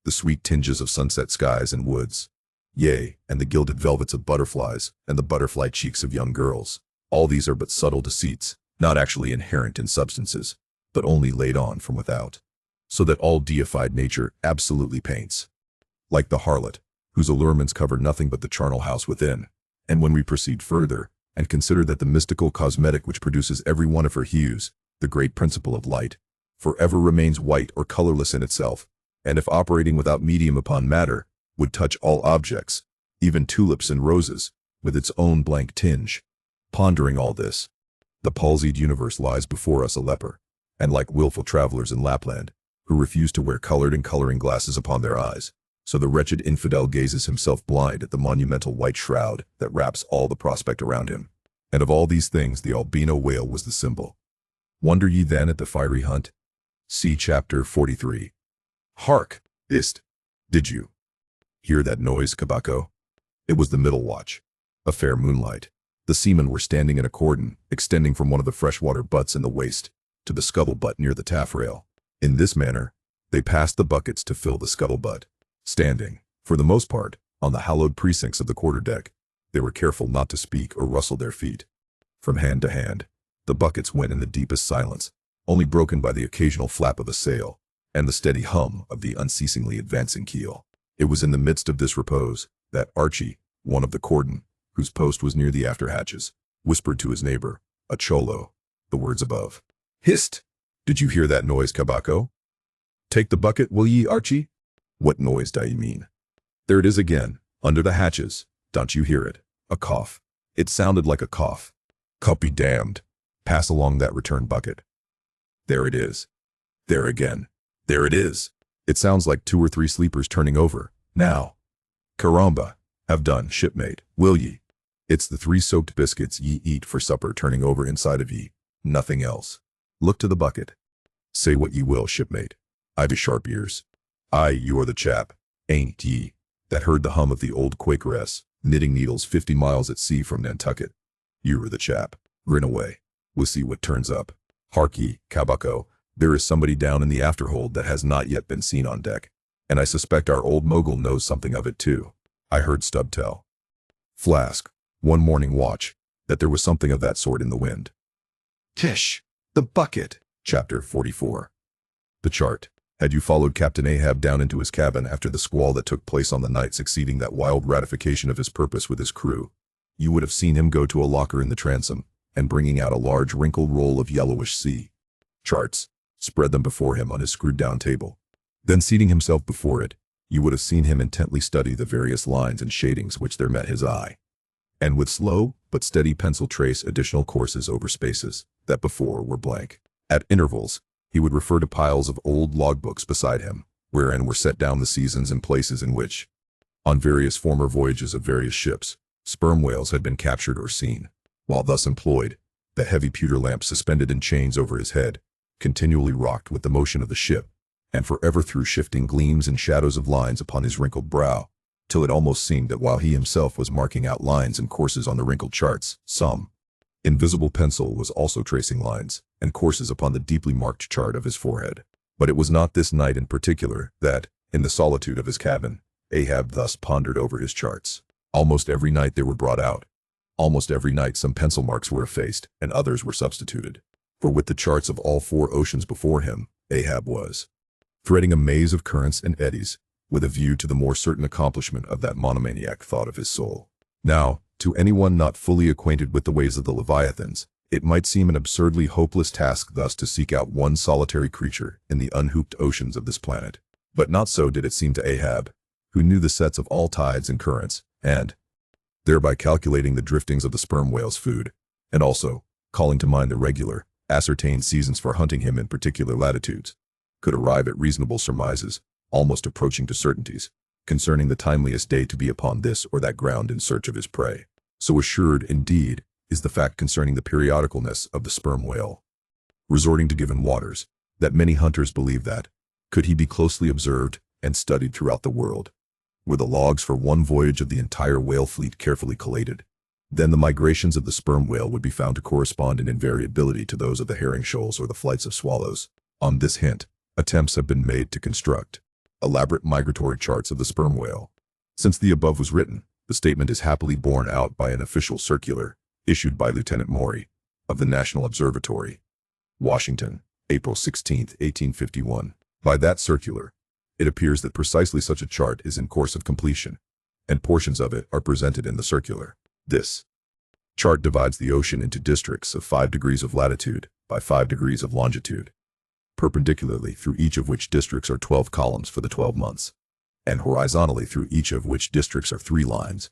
[SPEAKER 1] the sweet tinges of sunset skies and woods. Yea, and the gilded velvets of butterflies, and the butterfly cheeks of young girls. All these are but subtle deceits, not actually inherent in substances, but only laid on from without, so that all deified nature absolutely paints. Like the harlot, whose allurements cover nothing but the charnel house within. And when we proceed further, and consider that the mystical cosmetic which produces every one of her hues, the great principle of light, forever remains white or colorless in itself, and if operating without medium upon matter, would touch all objects, even tulips and roses, with its own blank tinge. Pondering all this, the palsied universe lies before us a leper, and like willful travelers in Lapland, who refuse to wear colored and coloring glasses upon their eyes, so the wretched infidel gazes himself blind at the monumental white shroud that wraps all the prospect around him. And of all these things the albino whale was the symbol. Wonder ye then at the fiery hunt? See chapter 43. Hark! Did you hear that noise, Kabako? It was the middle watch. A fair moonlight. The seamen were standing in a cordon, extending from one of the freshwater butts in the waist to the scuttle-butt near the taffrail. In this manner, they passed the buckets to fill the scuttle-butt. Standing, for the most part, on the hallowed precincts of the quarter-deck, they were careful not to speak or rustle their feet. From hand to hand, the buckets went in the deepest silence, only broken by the occasional flap of a sail and the steady hum of the unceasingly advancing keel. It was in the midst of this repose that Archie, one of the cordon, whose post was near the after-hatches, whispered to his neighbor, a cholo, the words above. Hist! Did you hear that noise, Kabako? Take the bucket, will ye, Archie? What noise do ye mean? There it is again, under the hatches. Don't you hear it? A cough. It sounded like a cough. Cup be damned. Pass along that return bucket. There it is. There again. There it is. It sounds like 2 or 3 sleepers turning over. Now. Caramba. Have done, shipmate, will ye? It's the 3 soaked biscuits ye eat for supper turning over inside of ye. Nothing else. Look to the bucket. Say what ye will, shipmate. I've a sharp ears. Aye, you are the chap, ain't ye, that heard the hum of the old Quakeress, knitting needles 50 miles at sea from Nantucket. You are the chap. Grin away. We'll see what turns up. Hark ye, Kabako, there is somebody down in the afterhold that has not yet been seen on deck, and I suspect our old mogul knows something of it too. I heard Stubb tell Flask, one morning watch, that there was something of that sort in the wind. Tish! The bucket! Chapter 44. The chart. Had you followed Captain Ahab down into his cabin after the squall that took place on the night succeeding that wild ratification of his purpose with his crew, you would have seen him go to a locker in the transom, and bringing out a large wrinkled roll of yellowish sea charts, spread them before him on his screwed-down table. Then seating himself before it, you would have seen him intently study the various lines and shadings which there met his eye, and with slow but steady pencil trace additional courses over spaces that before were blank. At intervals, he would refer to piles of old logbooks beside him, wherein were set down the seasons and places in which, on various former voyages of various ships, sperm whales had been captured or seen. While thus employed, the heavy pewter lamp suspended in chains over his head continually rocked with the motion of the ship, and forever threw shifting gleams and shadows of lines upon his wrinkled brow, till it almost seemed that while he himself was marking out lines and courses on the wrinkled charts, some invisible pencil was also tracing lines and courses upon the deeply marked chart of his forehead. But it was not this night in particular that, in the solitude of his cabin, Ahab thus pondered over his charts. Almost every night they were brought out. Almost every night some pencil marks were effaced and others were substituted. For with the charts of all 4 oceans before him, Ahab was threading a maze of currents and eddies, with a view to the more certain accomplishment of that monomaniac thought of his soul. Now, to anyone not fully acquainted with the ways of the Leviathans, it might seem an absurdly hopeless task thus to seek out one solitary creature in the unhooped oceans of this planet. But not so did it seem to Ahab, who knew the sets of all tides and currents, and, thereby calculating the driftings of the sperm whale's food, and also, calling to mind the regular, ascertained seasons for hunting him in particular latitudes, could arrive at reasonable surmises, almost approaching to certainties, concerning the timeliest day to be upon this or that ground in search of his prey. So assured, indeed, is the fact concerning the periodicalness of the sperm whale, resorting to given waters, that many hunters believe that, could he be closely observed and studied throughout the world, were the logs for one voyage of the entire whale fleet carefully collated, then the migrations of the sperm whale would be found to correspond in invariability to those of the herring shoals or the flights of swallows. On this hint, attempts have been made to construct elaborate migratory charts of the sperm whale. Since the above was written, the statement is happily borne out by an official circular issued by Lieutenant Maury of the National Observatory, Washington, April 16, 1851. By that circular, it appears that precisely such a chart is in course of completion, and portions of it are presented in the circular. This chart divides the ocean into districts of 5 degrees of latitude by 5 degrees of longitude, perpendicularly through each of which districts are 12 columns for the 12 months, and horizontally through each of which districts are 3 lines.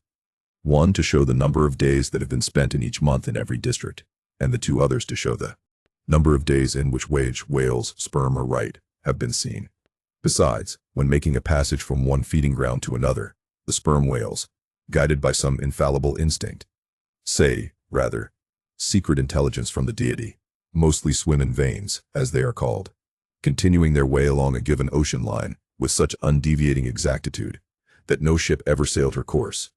[SPEAKER 1] One to show the number of days that have been spent in each month in every district, and the 2 others to show the number of days in which whales, sperm or right, have been seen. Besides, when making a passage from one feeding ground to another, the sperm whales, guided by some infallible instinct, secret intelligence from the deity, mostly swim in veins, as they are called, continuing their way along a given ocean line with such undeviating exactitude that no ship ever sailed her course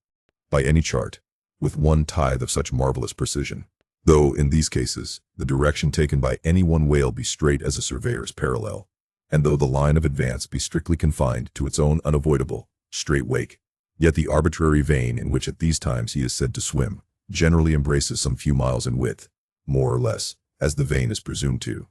[SPEAKER 1] by any chart with 1/10 of such marvelous precision, though in these cases the direction taken by any one whale be straight as a surveyor's parallel, and though the line of advance be strictly confined to its own unavoidable straight wake, yet the arbitrary vein in which at these times he is said to swim generally embraces some few miles in width, more or less, as the vein is presumed to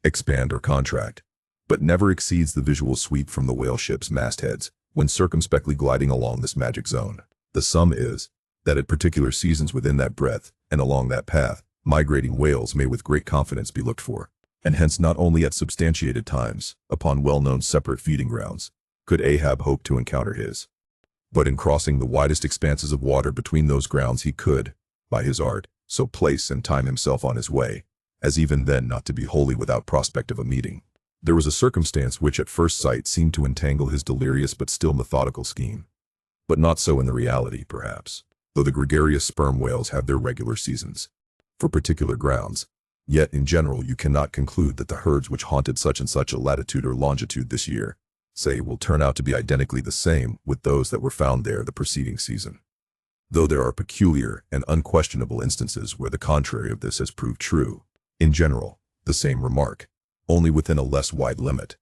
[SPEAKER 1] expand or contract, but never exceeds the visual sweep from the whale ship's mastheads when circumspectly gliding along this magic zone. The sum is, that at particular seasons within that breadth, and along that path, migrating whales may with great confidence be looked for, and hence not only at substantiated times, upon well-known separate feeding grounds, could Ahab hope to encounter his, but in crossing the widest expanses of water between those grounds he could, by his art, so place and time himself on his way, as even then not to be wholly without prospect of a meeting. There was a circumstance which at first sight seemed to entangle his delirious but still methodical scheme, but not so in the reality, perhaps, though the gregarious sperm whales have their regular seasons for particular grounds, yet in general you cannot conclude that the herds which haunted such and such a latitude or longitude this year, will turn out to be identically the same with those that were found there the preceding season, though there are peculiar and unquestionable instances where the contrary of this has proved true. In general, the same remark, only within a less wide limit,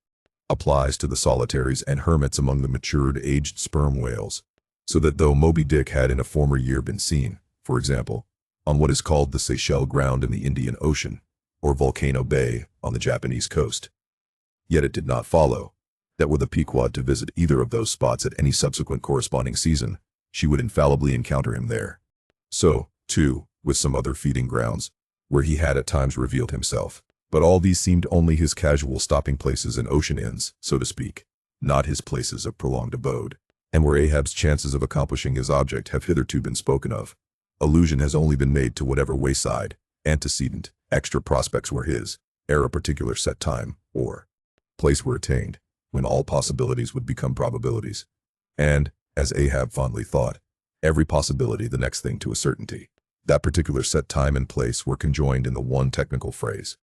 [SPEAKER 1] applies to the solitaries and hermits among the matured aged sperm whales, so that though Moby-Dick had in a former year been seen, for example, on what is called the Seychelles Ground in the Indian Ocean, or Volcano Bay on the Japanese coast, yet it did not follow that were the Pequod to visit either of those spots at any subsequent corresponding season, she would infallibly encounter him there. So, too, with some other feeding grounds, where he had at times revealed himself, but all these seemed only his casual stopping places and ocean inns, so to speak, not his places of prolonged abode, and where Ahab's chances of accomplishing his object have hitherto been spoken of, allusion has only been made to whatever wayside, antecedent, extra prospects were his, ere a particular set time, or place were attained, when all possibilities would become probabilities, and, as Ahab fondly thought, every possibility the next thing to a certainty. That particular set time and place were conjoined in the one technical phrase,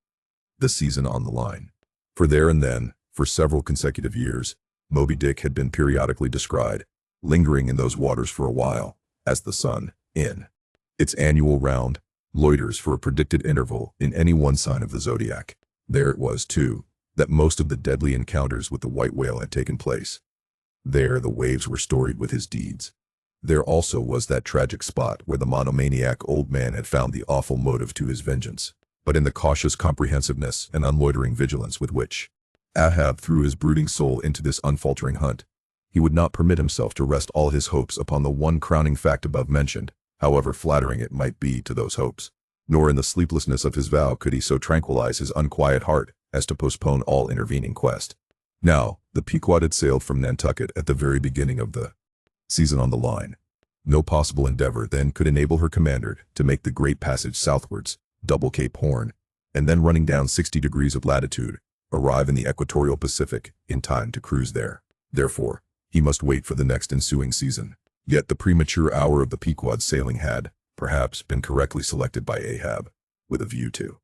[SPEAKER 1] the season on the line. For there and then, for several consecutive years, Moby-Dick had been periodically descried, lingering in those waters for a while, as the sun, in its annual round, loiters for a predicted interval in any one sign of the zodiac. There it was, too, that most of the deadly encounters with the white whale had taken place. There the waves were storied with his deeds. There also was that tragic spot where the monomaniac old man had found the awful motive to his vengeance, but in the cautious comprehensiveness and unloitering vigilance with which Ahab threw his brooding soul into this unfaltering hunt, he would not permit himself to rest all his hopes upon the one crowning fact above mentioned, however flattering it might be to those hopes, nor in the sleeplessness of his vow could he so tranquilize his unquiet heart as to postpone all intervening quest. Now, the Pequod had sailed from Nantucket at the very beginning of the season on the line. No possible endeavor then could enable her commander to make the great passage southwards, double Cape Horn, and then running down 60 degrees of latitude, arrive in the equatorial Pacific in time to cruise there. Therefore, he must wait for the next ensuing season. Yet the premature hour of the Pequod's sailing had, perhaps, been correctly selected by Ahab, with a view to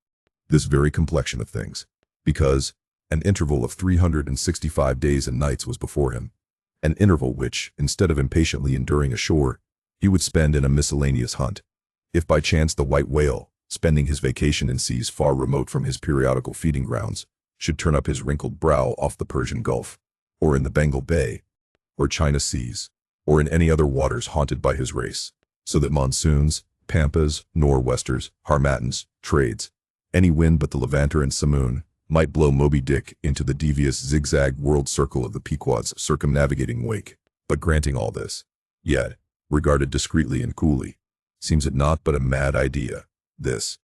[SPEAKER 1] this very complexion of things, because an interval of 365 days and nights was before him, an interval which, instead of impatiently enduring ashore, he would spend in a miscellaneous hunt. If by chance the white whale, spending his vacation in seas far remote from his periodical feeding grounds, should turn up his wrinkled brow off the Persian Gulf, or in the Bengal Bay, or China Seas, or in any other waters haunted by his race, so that monsoons, pampas, nor'westers, harmattans, trades, any wind but the Levanter and Simoon, might blow Moby-Dick into the devious zigzag world circle of the Pequod's circumnavigating wake. But granting all this, yet, regarded discreetly and coolly, seems it not but a mad idea, this,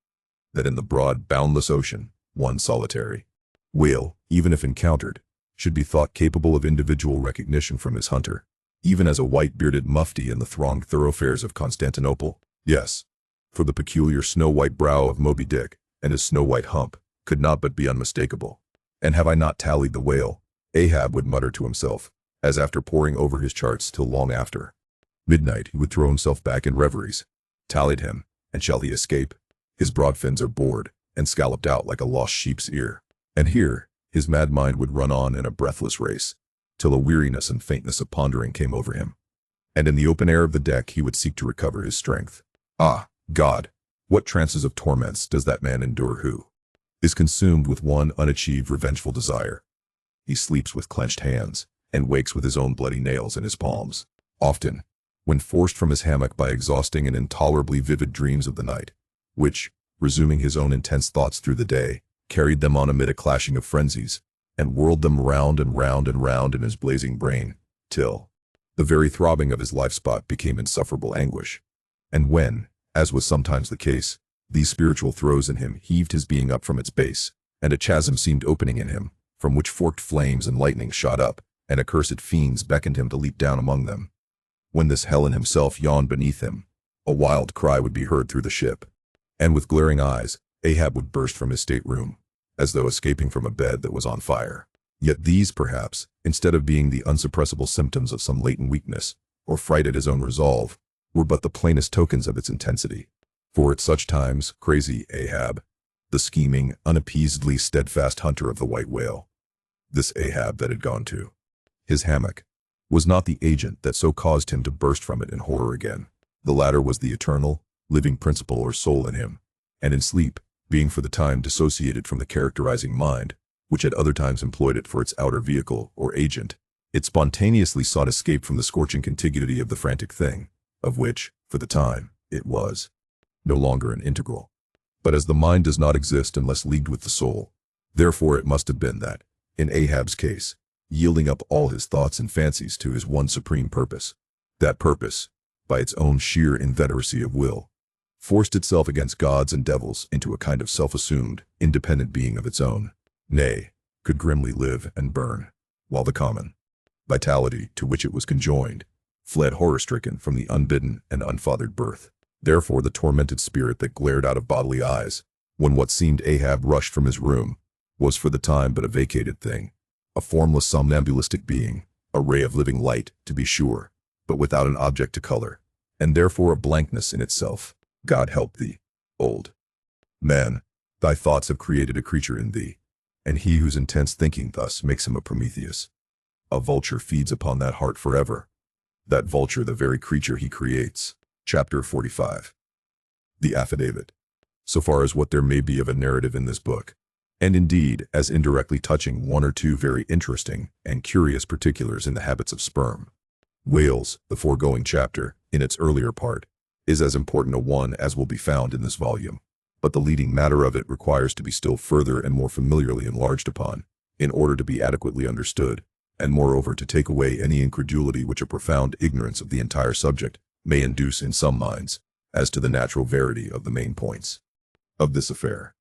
[SPEAKER 1] that in the broad, boundless ocean, one solitary whale, even if encountered, should be thought capable of individual recognition from his hunter, even as a white-bearded mufti in the thronged thoroughfares of Constantinople? Yes, for the peculiar snow-white brow of Moby-Dick, and his snow-white hump, could not but be unmistakable. And have I not tallied the whale? Ahab would mutter to himself, as after poring over his charts till long after midnight he would throw himself back in reveries. Tallied him, and shall he escape? His broad fins are bored, and scalloped out like a lost sheep's ear. And here, his mad mind would run on in a breathless race, till a weariness and faintness of pondering came over him. And in the open air of the deck he would seek to recover his strength. Ah, God! What trances of torments does that man endure who is consumed with one unachieved revengeful desire? He sleeps with clenched hands, and wakes with his own bloody nails in his palms. Often, when forced from his hammock by exhausting and intolerably vivid dreams of the night, which, resuming his own intense thoughts through the day, carried them on amid a clashing of frenzies, and whirled them round and round and round in his blazing brain, till the very throbbing of his life-spot became insufferable anguish. And when, as was sometimes the case, these spiritual throes in him heaved his being up from its base, and a chasm seemed opening in him, from which forked flames and lightning shot up, and accursed fiends beckoned him to leap down among them. When this hell in himself yawned beneath him, a wild cry would be heard through the ship, and with glaring eyes, Ahab would burst from his stateroom, as though escaping from a bed that was on fire. Yet these, perhaps, instead of being the unsuppressible symptoms of some latent weakness, or fright at his own resolve, were but the plainest tokens of its intensity. For at such times, crazy Ahab, the scheming, unappeasedly steadfast hunter of the white whale, this Ahab that had gone to his hammock, was not the agent that so caused him to burst from it in horror again. The latter was the eternal, living principle or soul in him, and in sleep, being for the time dissociated from the characterizing mind, which at other times employed it for its outer vehicle or agent, it spontaneously sought escape from the scorching contiguity of the frantic thing, of which, for the time, it was no longer an integral. But as the mind does not exist unless leagued with the soul, therefore it must have been that, in Ahab's case, yielding up all his thoughts and fancies to his one supreme purpose, that purpose, by its own sheer inveteracy of will, forced itself against gods and devils into a kind of self-assumed, independent being of its own, nay, could grimly live and burn, while the common vitality to which it was conjoined fled horror-stricken from the unbidden and unfathered birth. Therefore the tormented spirit that glared out of bodily eyes, when what seemed Ahab rushed from his room, was for the time but a vacated thing, a formless somnambulistic being, a ray of living light, to be sure, but without an object to color, and therefore a blankness in itself. God help thee, old man, thy thoughts have created a creature in thee, and he whose intense thinking thus makes him a Prometheus. A vulture feeds upon that heart forever, that vulture the very creature he creates. Chapter 45. The Affidavit. So far as what there may be of a narrative in this book, and indeed as indirectly touching one or two very interesting and curious particulars in the habits of sperm whales, the foregoing chapter, in its earlier part, is as important a one as will be found in this volume, but the leading matter of it requires to be still further and more familiarly enlarged upon, in order to be adequately understood, and moreover to take away any incredulity which a profound ignorance of the entire subject may induce in some minds, as to the natural verity of the main points of this affair.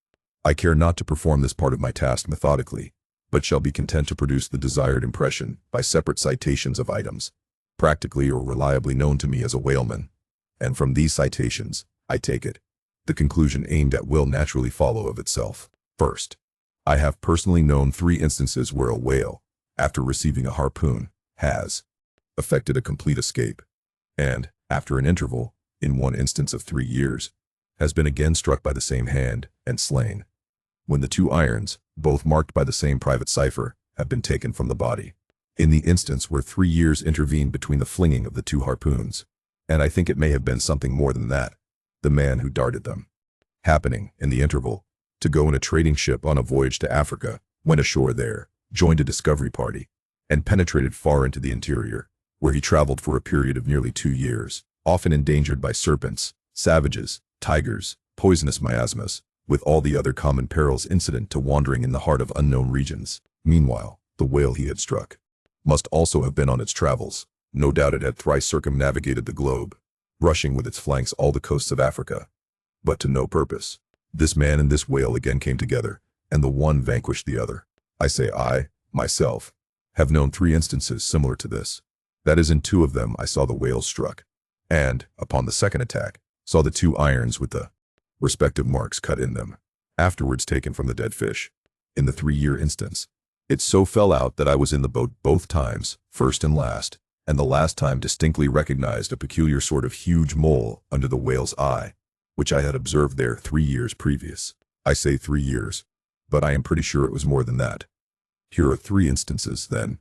[SPEAKER 1] I care not to perform this part of my task methodically, but shall be content to produce the desired impression by separate citations of items, practically or reliably known to me as a whaleman, and from these citations, I take it, the conclusion aimed at will naturally follow of itself. First, I have personally known 3 instances where a whale, after receiving a harpoon, has effected a complete escape, and, after an interval, in one instance of 3 years, has been again struck by the same hand, and slain, when the 2 irons, both marked by the same private cipher, have been taken from the body. In the instance where 3 years intervened between the flinging of the 2 harpoons, and I think it may have been something more than that, the man who darted them, happening, in the interval, to go in a trading ship on a voyage to Africa, went ashore there, joined a discovery party, and penetrated far into the interior, where he traveled for a period of nearly 2 years, often endangered by serpents, savages, tigers, poisonous miasmas, with all the other common perils incident to wandering in the heart of unknown regions. Meanwhile, the whale he had struck must also have been on its travels. No doubt it had thrice circumnavigated the globe, brushing with its flanks all the coasts of Africa, but to no purpose. This man and this whale again came together, and the one vanquished the other. I, myself, have known 3 instances similar to this. That is, in 2 of them I saw the whales struck, and, upon the second attack, saw the 2 irons with the respective marks cut in them, afterwards taken from the dead fish. In the 3-year instance, it so fell out that I was in the boat both times, first and last, and the last time distinctly recognized a peculiar sort of huge mole under the whale's eye, which I had observed there 3 years previous. I say 3 years, but I am pretty sure it was more than that. Here are 3 instances, then,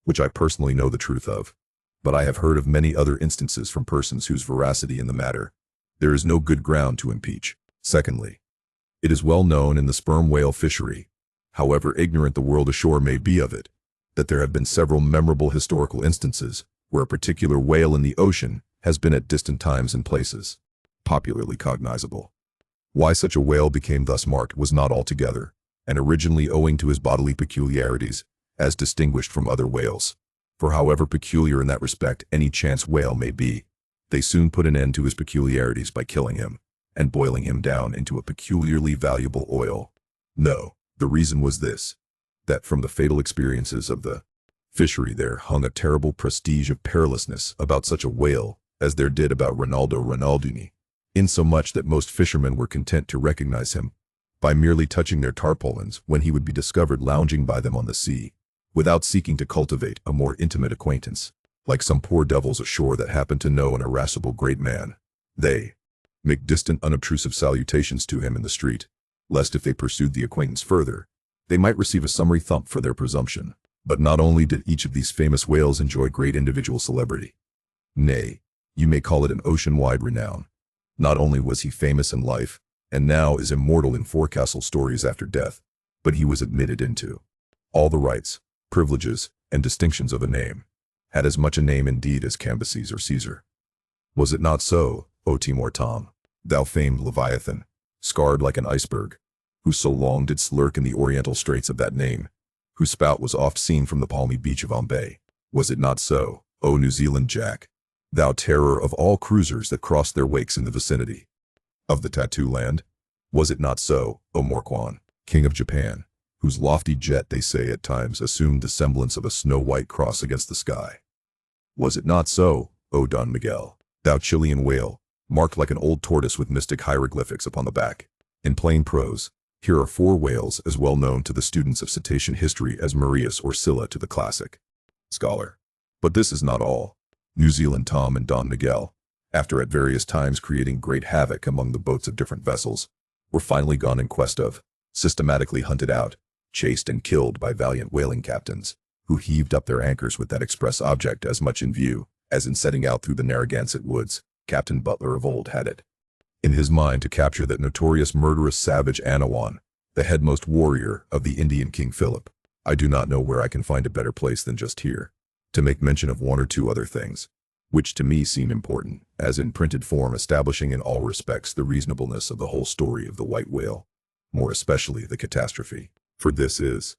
[SPEAKER 1] which I personally know the truth of, but I have heard of many other instances from persons whose veracity in the matter there is no good ground to impeach. Secondly, it is well known in the sperm whale fishery, however ignorant the world ashore may be of it, that there have been several memorable historical instances where a particular whale in the ocean has been at distant times and places popularly cognizable. Why such a whale became thus marked was not altogether, and originally owing to his bodily peculiarities, as distinguished from other whales. For however peculiar in that respect any chance whale may be, they soon put an end to his peculiarities by killing him, and boiling him down into a peculiarly valuable oil. No, the reason was this, that from the fatal experiences of the fishery there hung a terrible prestige of perilousness about such a whale, as there did about Ronaldo Ronaldini, insomuch that most fishermen were content to recognize him by merely touching their tarpaulins when he would be discovered lounging by them on the sea, without seeking to cultivate a more intimate acquaintance. Like some poor devils ashore that happen to know an irascible great man, they make distant unobtrusive salutations to him in the street, lest if they pursued the acquaintance further, they might receive a summary thump for their presumption. But not only did each of these famous whales enjoy great individual celebrity, nay, you may call it an ocean-wide renown. Not only was he famous in life, and now is immortal in forecastle stories after death, but he was admitted into all the rights, privileges, and distinctions of a name, had as much a name indeed as Cambyses or Caesar. Was it not so, O Timor Tom, thou famed Leviathan, scarred like an iceberg, who so long didst lurk in the oriental straits of that name, whose spout was oft seen from the palmy beach of Ombay? Was it not so, O New Zealand Jack, thou terror of all cruisers that crossed their wakes in the vicinity of the tattoo land? Was it not so, O Morquan, king of Japan, whose lofty jet they say at times assumed the semblance of a snow-white cross against the sky? Was it not so, O Don Miguel, thou Chilean whale, marked like an old tortoise with mystic hieroglyphics upon the back? In plain prose, here are 4 whales as well known to the students of cetacean history as Marius or Scylla to the classic scholar. But this is not all. New Zealand Tom and Don Miguel, after at various times creating great havoc among the boats of different vessels, were finally gone in quest of, systematically hunted out, chased and killed by valiant whaling captains, who heaved up their anchors with that express object as much in view, as in setting out through the Narragansett woods, Captain Butler of old had it in his mind to capture that notorious murderous savage Anawan, the headmost warrior of the Indian King Philip. I do not know where I can find a better place than just here, to make mention of 1 or 2 other things, which to me seem important, as in printed form establishing in all respects the reasonableness of the whole story of the white whale, more especially the catastrophe. For this is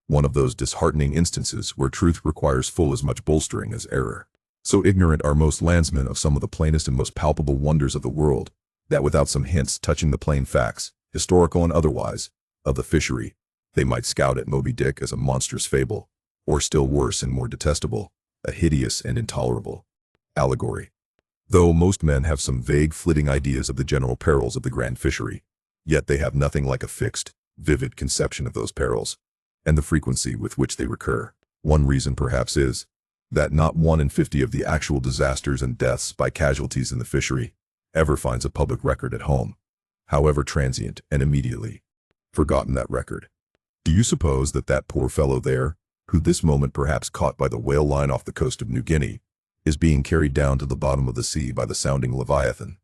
[SPEAKER 1] one of those disheartening instances where truth requires full as much bolstering as error. So ignorant are most landsmen of some of the plainest and most palpable wonders of the world, that without some hints touching the plain facts, historical and otherwise, of the fishery, they might scout at Moby-Dick as a monstrous fable, or still worse and more detestable, a hideous and intolerable allegory. Though most men have some vague flitting ideas of the general perils of the grand fishery, yet they have nothing like a fixed, vivid conception of those perils, and the frequency with which they recur. One reason perhaps is, that not 1 in 50 of the actual disasters and deaths by casualties in the fishery ever finds a public record at home, however transient and immediately forgotten that record. Do you suppose that that poor fellow there, who this moment perhaps caught by the whale line off the coast of New Guinea, is being carried down to the bottom of the sea by the sounding Leviathan?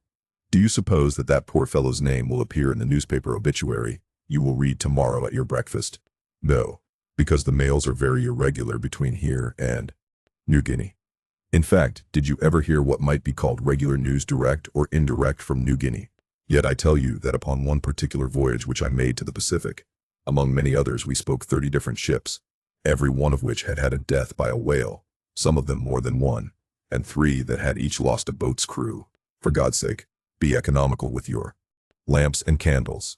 [SPEAKER 1] Do you suppose that that poor fellow's name will appear in the newspaper obituary you will read tomorrow at your breakfast? No. because the males are very irregular between here and New Guinea. In fact, did you ever hear what might be called regular news direct or indirect from New Guinea? Yet I tell you that upon one particular voyage which I made to the Pacific, among many others we spoke 30 different ships, every one of which had had a death by a whale, some of them more than one, and 3 that had each lost a boat's crew. For God's sake, be economical with your lamps and candles.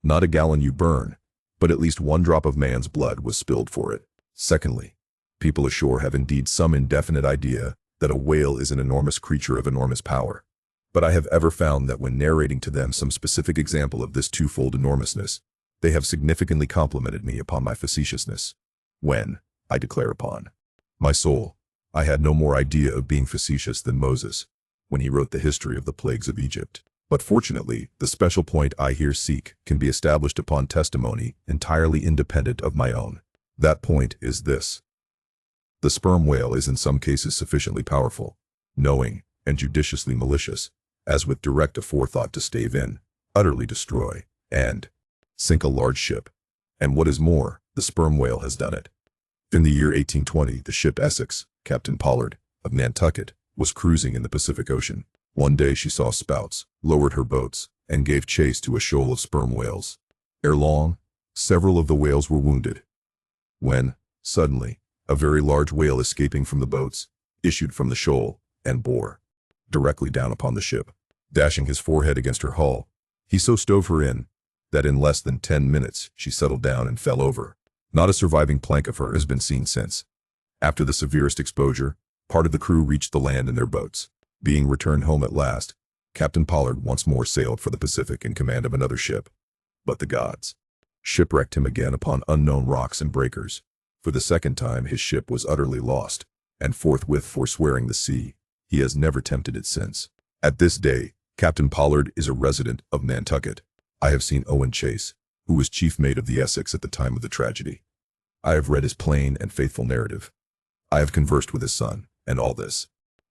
[SPEAKER 1] Not a gallon you burn, but at least 1 drop of man's blood was spilled for it. Secondly, people ashore have indeed some indefinite idea that a whale is an enormous creature of enormous power. But I have ever found that when narrating to them some specific example of this twofold enormousness, they have significantly complimented me upon my facetiousness. When, I declare upon my soul, I had no more idea of being facetious than Moses, when he wrote the history of the plagues of Egypt. But fortunately, the special point I here seek can be established upon testimony entirely independent of my own. That point is this. The sperm whale is in some cases sufficiently powerful, knowing, and judiciously malicious, as with direct aforethought to stave in, utterly destroy, and sink a large ship. And what is more, the sperm whale has done it. In the year 1820, the ship Essex, Captain Pollard, of Nantucket, was cruising in the Pacific Ocean. One day she saw spouts, lowered her boats, and gave chase to a shoal of sperm whales. Ere long, several of the whales were wounded. When, suddenly, a very large whale escaping from the boats, issued from the shoal, and bore directly down upon the ship. Dashing his forehead against her hull, he so stove her in, that in less than 10 minutes she settled down and fell over. Not a surviving plank of her has been seen since. After the severest exposure, part of the crew reached the land in their boats. Being returned home at last, Captain Pollard once more sailed for the Pacific in command of another ship. But the gods shipwrecked him again upon unknown rocks and breakers. For the second time his ship was utterly lost, and forthwith forswearing the sea, he has never tempted it since. At this day, Captain Pollard is a resident of Nantucket. I have seen Owen Chase, who was chief mate of the Essex at the time of the tragedy. I have read his plain and faithful narrative. I have conversed with his son, and all this,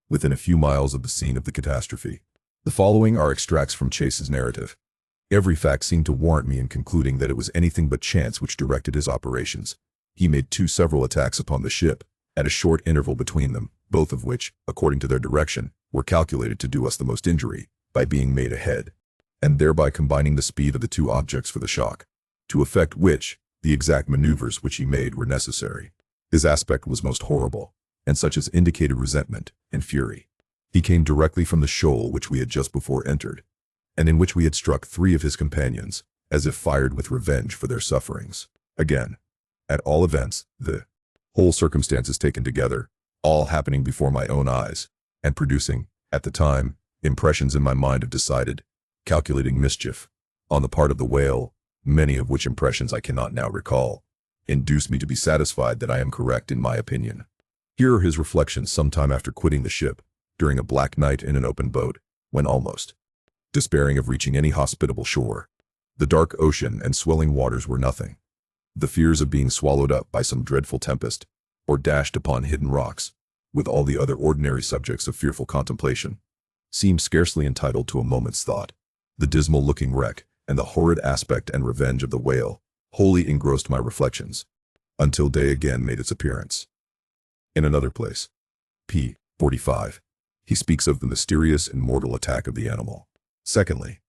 [SPEAKER 1] within a few miles of the scene of the catastrophe. The following are extracts from Chase's narrative. Every fact seemed to warrant me in concluding that it was anything but chance which directed his operations. He made 2 several attacks upon the ship, at a short interval between them, both of which, according to their direction, were calculated to do us the most injury, by being made ahead, and thereby combining the speed of the 2 objects for the shock, to effect which, the exact maneuvers which he made were necessary. His aspect was most horrible, and such as indicated resentment and fury. He came directly from the shoal which we had just before entered, and in which we had struck 3 of his companions, as if fired with revenge for their sufferings. Again, at all events, the whole circumstances taken together, all happening before my own eyes, and producing, at the time, impressions in my mind of decided, calculating mischief, on the part of the whale, many of which impressions I cannot now recall, induce me to be satisfied that I am correct in my opinion. Here are his reflections some time after quitting the ship, during a black night in an open boat, when almost despairing of reaching any hospitable shore. The dark ocean and swelling waters were nothing. The fears of being swallowed up by some dreadful tempest, or dashed upon hidden rocks, with all the other ordinary subjects of fearful contemplation, seemed scarcely entitled to a moment's thought. The dismal-looking wreck, and the horrid aspect and revenge of the whale, wholly engrossed my reflections, until day again made its appearance. In another place, p. 45, he speaks of the mysterious and mortal attack of the animal. Secondly,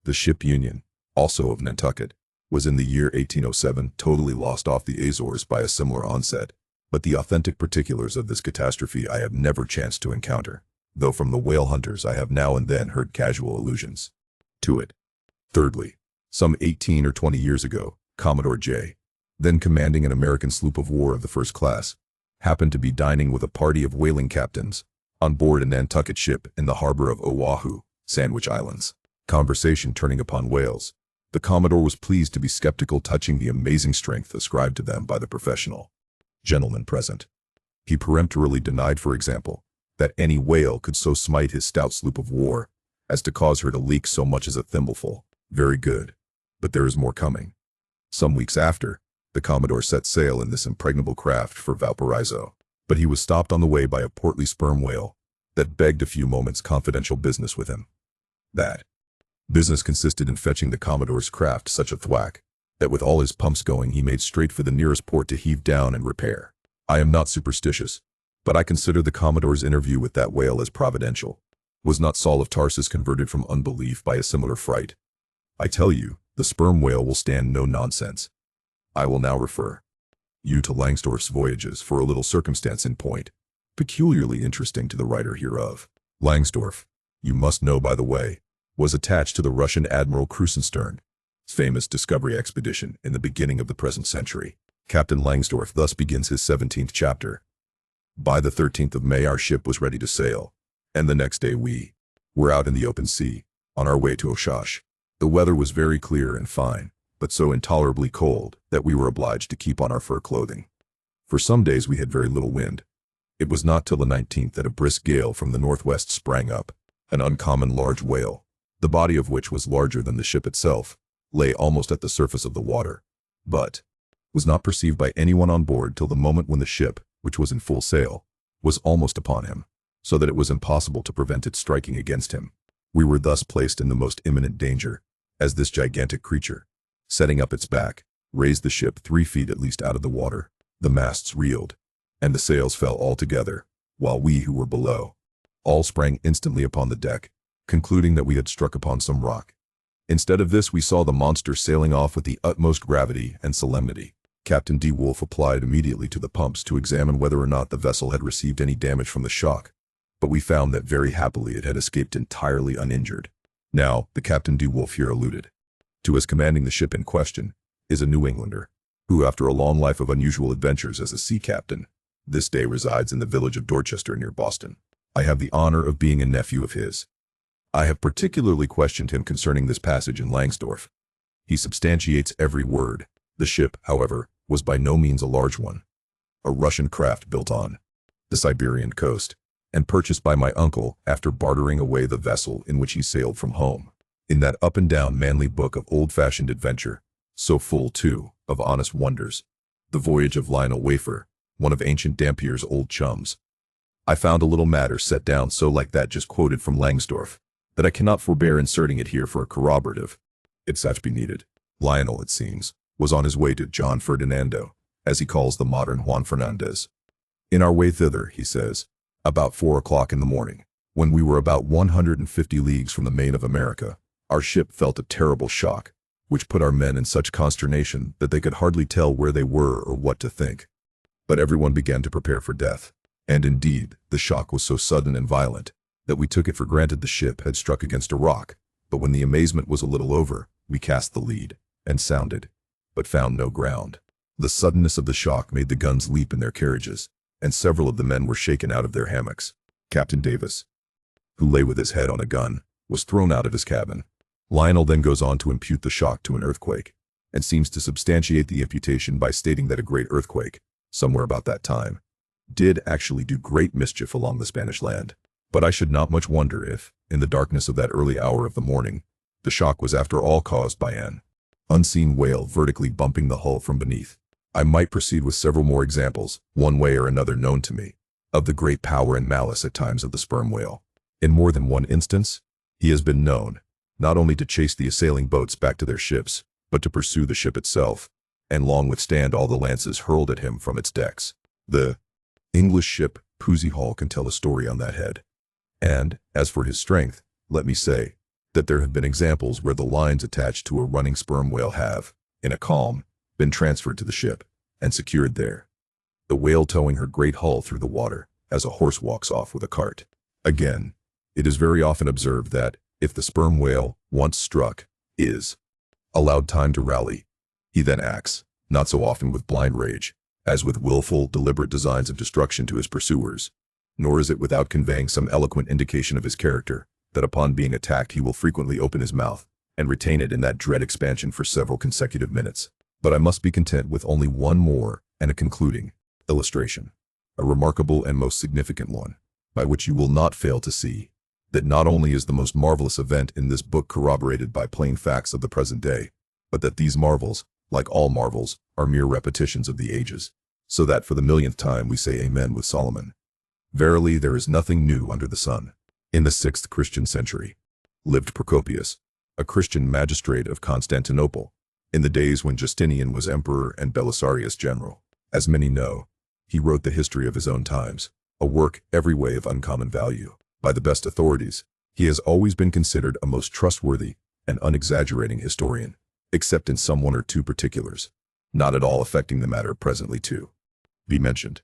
[SPEAKER 1] the ship Union, also of Nantucket, was in the year 1807 totally lost off the Azores by a similar onset, but the authentic particulars of this catastrophe I have never chanced to encounter, though from the whale hunters I have now and then heard casual allusions to it. Thirdly, some 18 or 20 years ago, Commodore J., then commanding an American sloop of war of the first class, happened to be dining with a party of whaling captains on board a Nantucket ship in the harbor of Oahu, Sandwich Islands. Conversation turning upon whales, the Commodore was pleased to be skeptical touching the amazing strength ascribed to them by the professional gentlemen present. He peremptorily denied, for example, that any whale could so smite his stout sloop of war as to cause her to leak so much as a thimbleful. Very good, but there is more coming. Some weeks after, the Commodore set sail in this impregnable craft for Valparaiso, but he was stopped on the way by a portly sperm whale that begged a few moments' confidential business with him. That business consisted in fetching the Commodore's craft such a thwack that with all his pumps going he made straight for the nearest port to heave down and repair. I am not superstitious, but I consider the Commodore's interview with that whale as providential. Was not Saul of Tarsus converted from unbelief by a similar fright? I tell you, the sperm whale will stand no nonsense. I will now refer you to Langsdorff's Voyages for a little circumstance in point, peculiarly interesting to the writer hereof. Langsdorff, you must know by the way, was attached to the Russian Admiral Krusenstern's famous discovery expedition in the beginning of the present century. Captain Langsdorff thus begins his 17th chapter. By the 13th of May our ship was ready to sail, and the next day we were out in the open sea, on our way to Oshkosh. The weather was very clear and fine, but so intolerably cold that we were obliged to keep on our fur clothing. For some days we had very little wind. It was not till the 19th that a brisk gale from the northwest sprang up. An uncommon large whale, the body of which was larger than the ship itself, lay almost at the surface of the water, but was not perceived by anyone on board till the moment when the ship, which was in full sail, was almost upon him, so that it was impossible to prevent it striking against him. We were thus placed in the most imminent danger, as this gigantic creature, setting up its back, raised the ship 3 feet at least out of the water. The masts reeled, and the sails fell altogether, while we who were below all sprang instantly upon the deck, concluding that we had struck upon some rock. Instead of this we saw the monster sailing off with the utmost gravity and solemnity. Captain D. Wolfe applied immediately to the pumps to examine whether or not the vessel had received any damage from the shock, but we found that very happily it had escaped entirely uninjured. Now, the Captain D. Wolfe here alluded to as commanding the ship in question is a New Englander, who after a long life of unusual adventures as a sea captain, this day resides in the village of Dorchester near Boston. I have the honor of being a nephew of his. I have particularly questioned him concerning this passage in Langsdorff. He substantiates every word. The ship, however, was by no means a large one. A Russian craft built on the Siberian coast, and purchased by my uncle after bartering away the vessel in which he sailed from home. In that up-and-down manly book of old-fashioned adventure, so full, too, of honest wonders, The Voyage of Lionel Wafer, one of Ancient Dampier's old chums, I found a little matter set down so like that just quoted from Langsdorff, that I cannot forbear inserting it here for a corroborative, if such be needed. Lionel, it seems, was on his way to John Ferdinando, as he calls the modern Juan Fernandez. In our way thither, he says, about 4 o'clock in the morning, when we were about 150 leagues from the main of America, our ship felt a terrible shock, which put our men in such consternation that they could hardly tell where they were or what to think. But everyone began to prepare for death, and indeed, the shock was so sudden and violent that we took it for granted the ship had struck against a rock. But when the amazement was a little over, we cast the lead and sounded, but found no ground. The suddenness of the shock made the guns leap in their carriages, and several of the men were shaken out of their hammocks. Captain Davis, who lay with his head on a gun, was thrown out of his cabin. Lionel then goes on to impute the shock to an earthquake, and seems to substantiate the imputation by stating that a great earthquake, somewhere about that time, did actually do great mischief along the Spanish land. But I should not much wonder if, in the darkness of that early hour of the morning, the shock was after all caused by an unseen whale vertically bumping the hull from beneath. I might proceed with several more examples, one way or another known to me, of the great power and malice at times of the sperm whale. In more than one instance, he has been known, not only to chase the assailing boats back to their ships, but to pursue the ship itself, and long withstand all the lances hurled at him from its decks. The English ship Pusey Hall can tell a story on that head. And, as for his strength, let me say that there have been examples where the lines attached to a running sperm whale have, in a calm, been transferred to the ship, and secured there, the whale towing her great hull through the water, as a horse walks off with a cart. Again, it is very often observed that, if the sperm whale, once struck, is allowed time to rally, he then acts, not so often with blind rage, as with willful, deliberate designs of destruction to his pursuers. Nor is it without conveying some eloquent indication of his character, that upon being attacked he will frequently open his mouth, and retain it in that dread expansion for several consecutive minutes. But I must be content with only one more, and a concluding illustration, a remarkable and most significant one, by which you will not fail to see that not only is the most marvelous event in this book corroborated by plain facts of the present day, but that these marvels, like all marvels, are mere repetitions of the ages, so that for the millionth time we say Amen with Solomon. Verily there is nothing new under the sun. In the 6th Christian century lived Procopius, a Christian magistrate of Constantinople, in the days when Justinian was emperor and Belisarius general. As many know, he wrote the history of his own times, a work every way of uncommon value. By the best authorities, he has always been considered a most trustworthy and unexaggerating historian, except in some one or two particulars, not at all affecting the matter presently to be mentioned.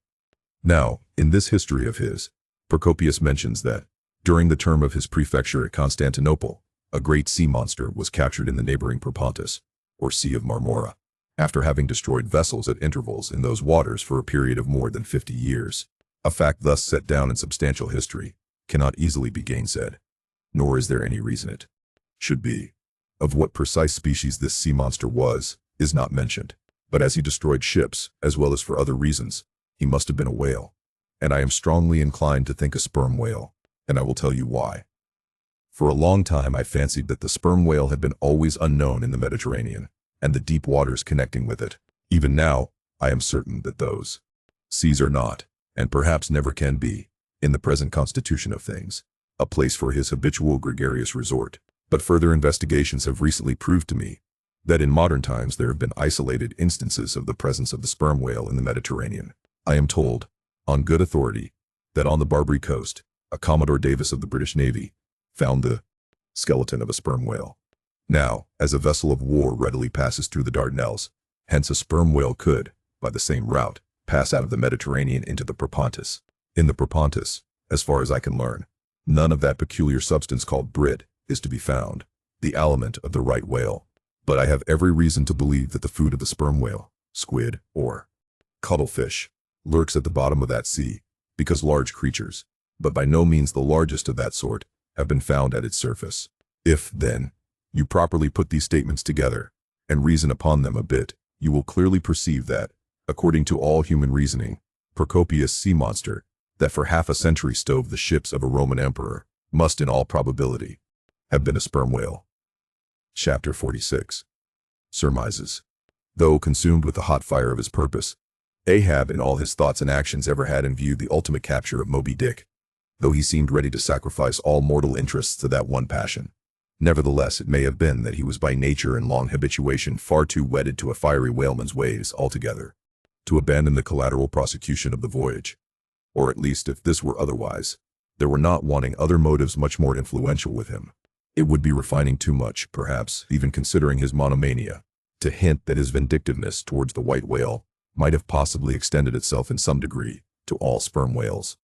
[SPEAKER 1] Now, in this history of his, Procopius mentions that, during the term of his prefecture at Constantinople, a great sea monster was captured in the neighboring Propontis, or Sea of Marmora, after having destroyed vessels at intervals in those waters for a period of more than 50 years. A fact thus set down in substantial history cannot easily be gainsaid, nor is there any reason it should be. Of what precise species this sea monster was, is not mentioned, but as he destroyed ships, as well as for other reasons, he must have been a whale, and I am strongly inclined to think a sperm whale, and I will tell you why. For a long time I fancied that the sperm whale had been always unknown in the Mediterranean, and the deep waters connecting with it. Even now, I am certain that those seas are not, and perhaps never can be, in the present constitution of things, a place for his habitual gregarious resort. But further investigations have recently proved to me that in modern times there have been isolated instances of the presence of the sperm whale in the Mediterranean. I am told, on good authority, that on the Barbary coast, a Commodore Davis of the British Navy found the skeleton of a sperm whale. Now, as a vessel of war readily passes through the Dardanelles, hence a sperm whale could, by the same route, pass out of the Mediterranean into the Propontis. In the Propontis, as far as I can learn, none of that peculiar substance called brit is to be found, the aliment of the right whale. But I have every reason to believe that the food of the sperm whale, squid, or cuttlefish, lurks at the bottom of that sea, because large creatures, but by no means the largest of that sort, have been found at its surface. If, then, you properly put these statements together, and reason upon them a bit, you will clearly perceive that, according to all human reasoning, Procopius' sea monster, that for half a century stove the ships of a Roman emperor, must in all probability have been a sperm whale. Chapter 46. Surmises. Though consumed with the hot fire of his purpose, Ahab in all his thoughts and actions ever had in view the ultimate capture of Moby-Dick, though he seemed ready to sacrifice all mortal interests to that one passion. Nevertheless, it may have been that he was by nature and long habituation far too wedded to a fiery whaleman's ways altogether to abandon the collateral prosecution of the voyage. Or at least, if this were otherwise, there were not wanting other motives much more influential with him. It would be refining too much, perhaps, even considering his monomania, to hint that his vindictiveness towards the white whale might have possibly extended itself in some degree to all sperm whales,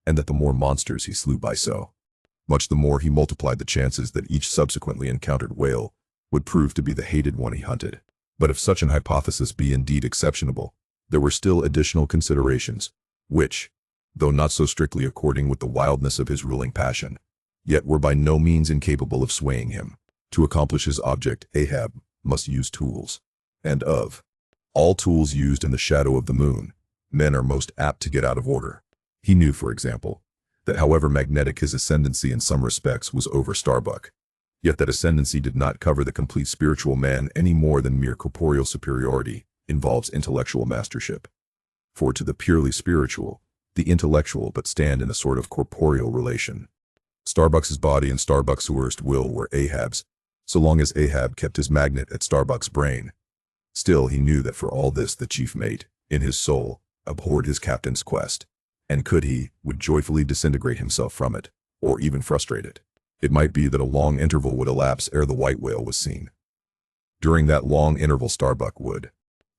[SPEAKER 1] and that the more monsters he slew by so much the more he multiplied the chances that each subsequently encountered whale would prove to be the hated one he hunted. But if such an hypothesis be indeed exceptionable, there were still additional considerations, which, though not so strictly according with the wildness of his ruling passion, yet were by no means incapable of swaying him. To accomplish his object, Ahab must use tools. And of all tools used in the shadow of the moon, men are most apt to get out of order. He knew, for example, that however magnetic his ascendancy in some respects was over Starbuck, yet that ascendancy did not cover the complete spiritual man any more than mere corporeal superiority involves intellectual mastership. For to the purely spiritual, the intellectual but stand in a sort of corporeal relation. Starbuck's body and Starbuck's worst will were Ahab's, so long as Ahab kept his magnet at Starbuck's brain. Still he knew that for all this the chief mate, in his soul, abhorred his captain's quest, and could he, would joyfully disintegrate himself from it, or even frustrate it. It might be that a long interval would elapse ere the white whale was seen. During that long interval Starbuck would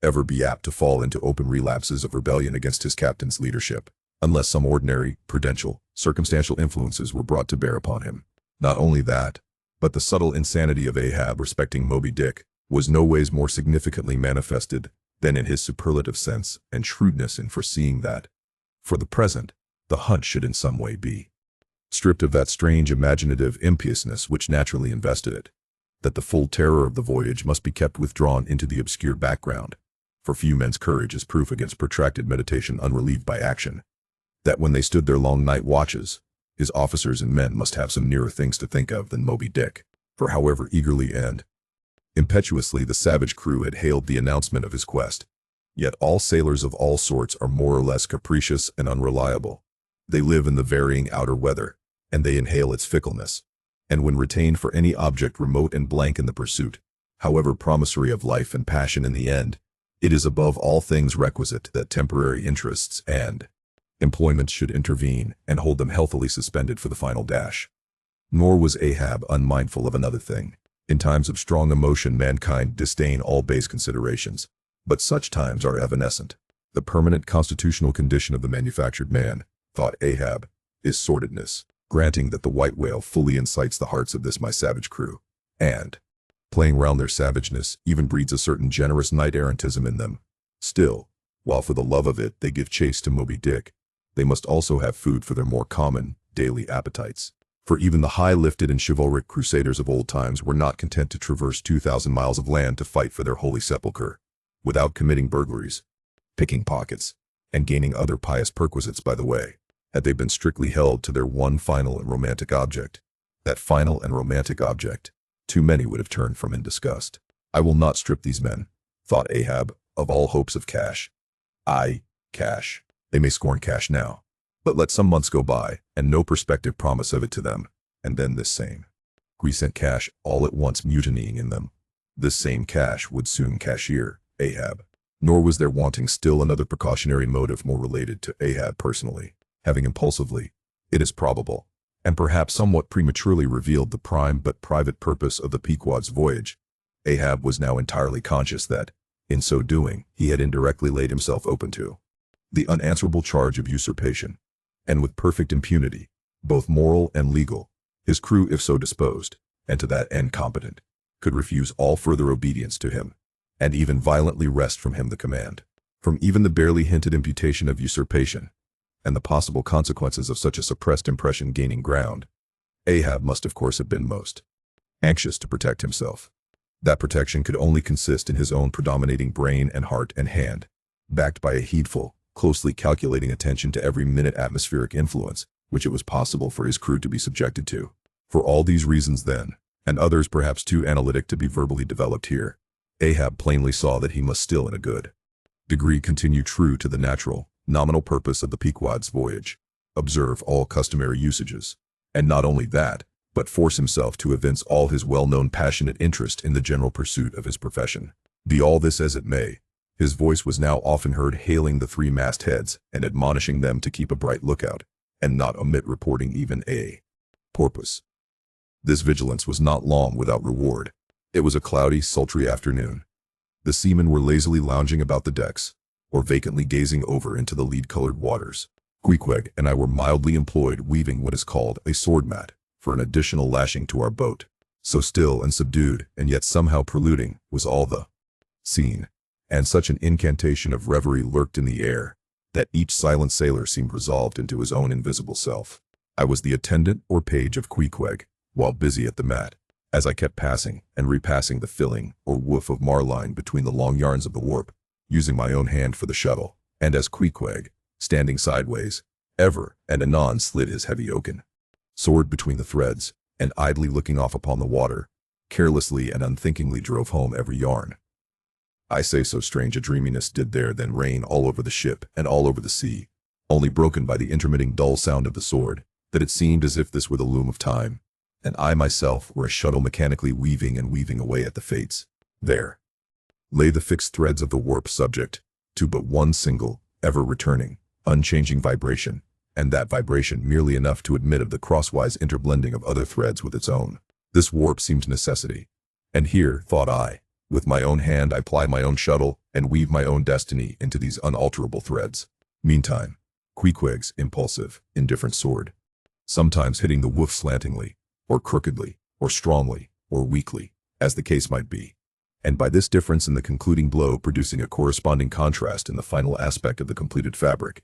[SPEAKER 1] ever be apt to fall into open relapses of rebellion against his captain's leadership, unless some ordinary, prudential, circumstantial influences were brought to bear upon him. Not only that, but the subtle insanity of Ahab respecting Moby-Dick was no ways more significantly manifested than in his superlative sense and shrewdness in foreseeing that, for the present, the hunt should in some way be stripped of that strange imaginative impiousness which naturally invested it, that the full terror of the voyage must be kept withdrawn into the obscure background, for few men's courage is proof against protracted meditation unrelieved by action, that when they stood their long night watches, his officers and men must have some nearer things to think of than Moby-Dick, for however eagerly and impetuously the savage crew had hailed the announcement of his quest, yet all sailors of all sorts are more or less capricious and unreliable. They live in the varying outer weather, and they inhale its fickleness, and when retained for any object remote and blank in the pursuit, however promissory of life and passion in the end, it is above all things requisite that temporary interests and employments should intervene and hold them healthily suspended for the final dash. Nor was Ahab unmindful of another thing. In times of strong emotion, mankind disdain all base considerations, but such times are evanescent. The permanent constitutional condition of the manufactured man, thought Ahab, is sordidness, granting that the white whale fully incites the hearts of this my savage crew, and, playing round their savageness, even breeds a certain generous knight-errantism in them. Still, while for the love of it they give chase to Moby-Dick, they must also have food for their more common, daily appetites. For even the high-lifted and chivalric crusaders of old times were not content to traverse 2,000 miles of land to fight for their holy sepulchre, without committing burglaries, picking pockets, and gaining other pious perquisites by the way. Had they been strictly held to their one final and romantic object, that final and romantic object, too many would have turned from in disgust. I will not strip these men, thought Ahab, of all hopes of cash. Cash. They may scorn cash now, but let some months go by, and no prospective promise of it to them, and then this same recent cash all at once mutinying in them. This same cash would soon cashier Ahab. Nor was there wanting still another precautionary motive more related to Ahab personally, having impulsively, it is probable, and perhaps somewhat prematurely revealed the prime but private purpose of the Pequod's voyage. Ahab was now entirely conscious that, in so doing, he had indirectly laid himself open to the unanswerable charge of usurpation, and with perfect impunity, both moral and legal, his crew, if so disposed, and to that end competent, could refuse all further obedience to him, and even violently wrest from him the command. From even the barely hinted imputation of usurpation, and the possible consequences of such a suppressed impression gaining ground, Ahab must of course have been most anxious to protect himself. That protection could only consist in his own predominating brain and heart and hand, backed by a heedful, closely calculating attention to every minute atmospheric influence which it was possible for his crew to be subjected to. For all these reasons then, and others perhaps too analytic to be verbally developed here, Ahab plainly saw that he must still in a good degree continue true to the natural, nominal purpose of the Pequod's voyage, observe all customary usages, and not only that, but force himself to evince all his well-known passionate interest in the general pursuit of his profession. Be all this as it may, his voice was now often heard hailing the three mastheads and admonishing them to keep a bright lookout, and not omit reporting even a porpoise. This vigilance was not long without reward. It was a cloudy, sultry afternoon. The seamen were lazily lounging about the decks, or vacantly gazing over into the lead-colored waters. Queequeg and I were mildly employed weaving what is called a sword mat, for an additional lashing to our boat. So still and subdued, and yet somehow preluding, was all the scene, and such an incantation of reverie lurked in the air, that each silent sailor seemed resolved into his own invisible self. I was the attendant or page of Queequeg, while busy at the mat, as I kept passing and repassing the filling or woof of marline between the long yarns of the warp, using my own hand for the shuttle, and as Queequeg, standing sideways, ever and anon slid his heavy oaken sword between the threads, and idly looking off upon the water, carelessly and unthinkingly drove home every yarn. I say so strange a dreaminess did there then reign all over the ship and all over the sea, only broken by the intermitting dull sound of the sword, that it seemed as if this were the loom of time, and I myself were a shuttle mechanically weaving and weaving away at the fates. There lay the fixed threads of the warp subject to but one single, ever-returning, unchanging vibration, and that vibration merely enough to admit of the crosswise interblending of other threads with its own. This warp seemed necessity. And here, thought I, with my own hand I ply my own shuttle and weave my own destiny into these unalterable threads. Meantime, Queequeg's impulsive, indifferent sword, sometimes hitting the woof slantingly, or crookedly, or strongly, or weakly, as the case might be, and by this difference in the concluding blow producing a corresponding contrast in the final aspect of the completed fabric.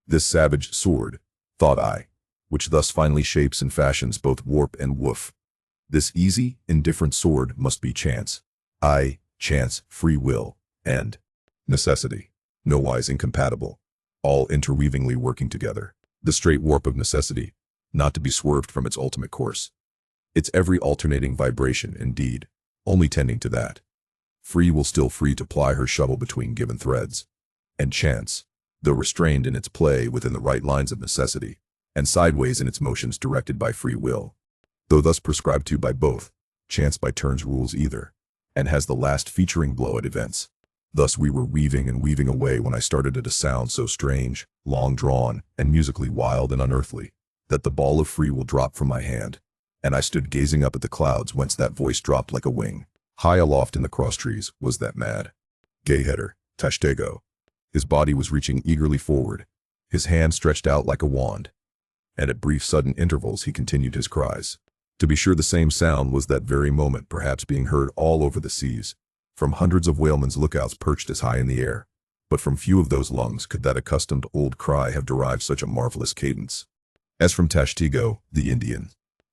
[SPEAKER 1] This savage sword, thought I, which thus finally shapes and fashions both warp and woof. This easy, indifferent sword must be chance. Chance, free will, and necessity, nowise incompatible, all interweavingly working together. The straight warp of necessity, not to be swerved from its ultimate course. Its every alternating vibration, indeed, only tending to that. Free will still free to ply her shuttle between given threads. And chance, though restrained in its play within the right lines of necessity, and sideways in its motions directed by free will, though thus prescribed to by both, chance by turns rules either. and has the last featuring blow at events. Thus we were weaving and weaving away when I started at a sound so strange, long-drawn, and musically wild and unearthly, that the ball of free will dropped from my hand, and I stood gazing up at the clouds whence that voice dropped like a wing. High aloft in the crosstrees was that mad, gay-header, Tashtego. His body was reaching eagerly forward, his hand stretched out like a wand, and at brief sudden intervals he continued his cries. To be sure, the same sound was that very moment perhaps being heard all over the seas, from hundreds of whalemen's lookouts perched as high in the air, but from few of those lungs could that accustomed old cry have derived such a marvelous cadence. As from Tashtego, the Indian,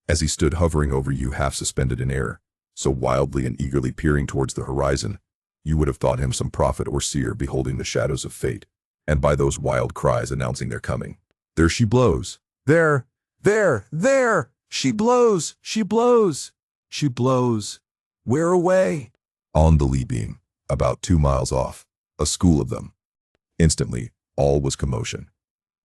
[SPEAKER 1] as he stood hovering over you half suspended in air, so wildly and eagerly peering towards the horizon, you would have thought him some prophet or seer beholding the shadows of fate, and by those wild cries announcing their coming. There she blows! There! There! She blows! She blows! She blows! Where away? On the lee beam, about 2 miles off, a school of them. Instantly, all was commotion.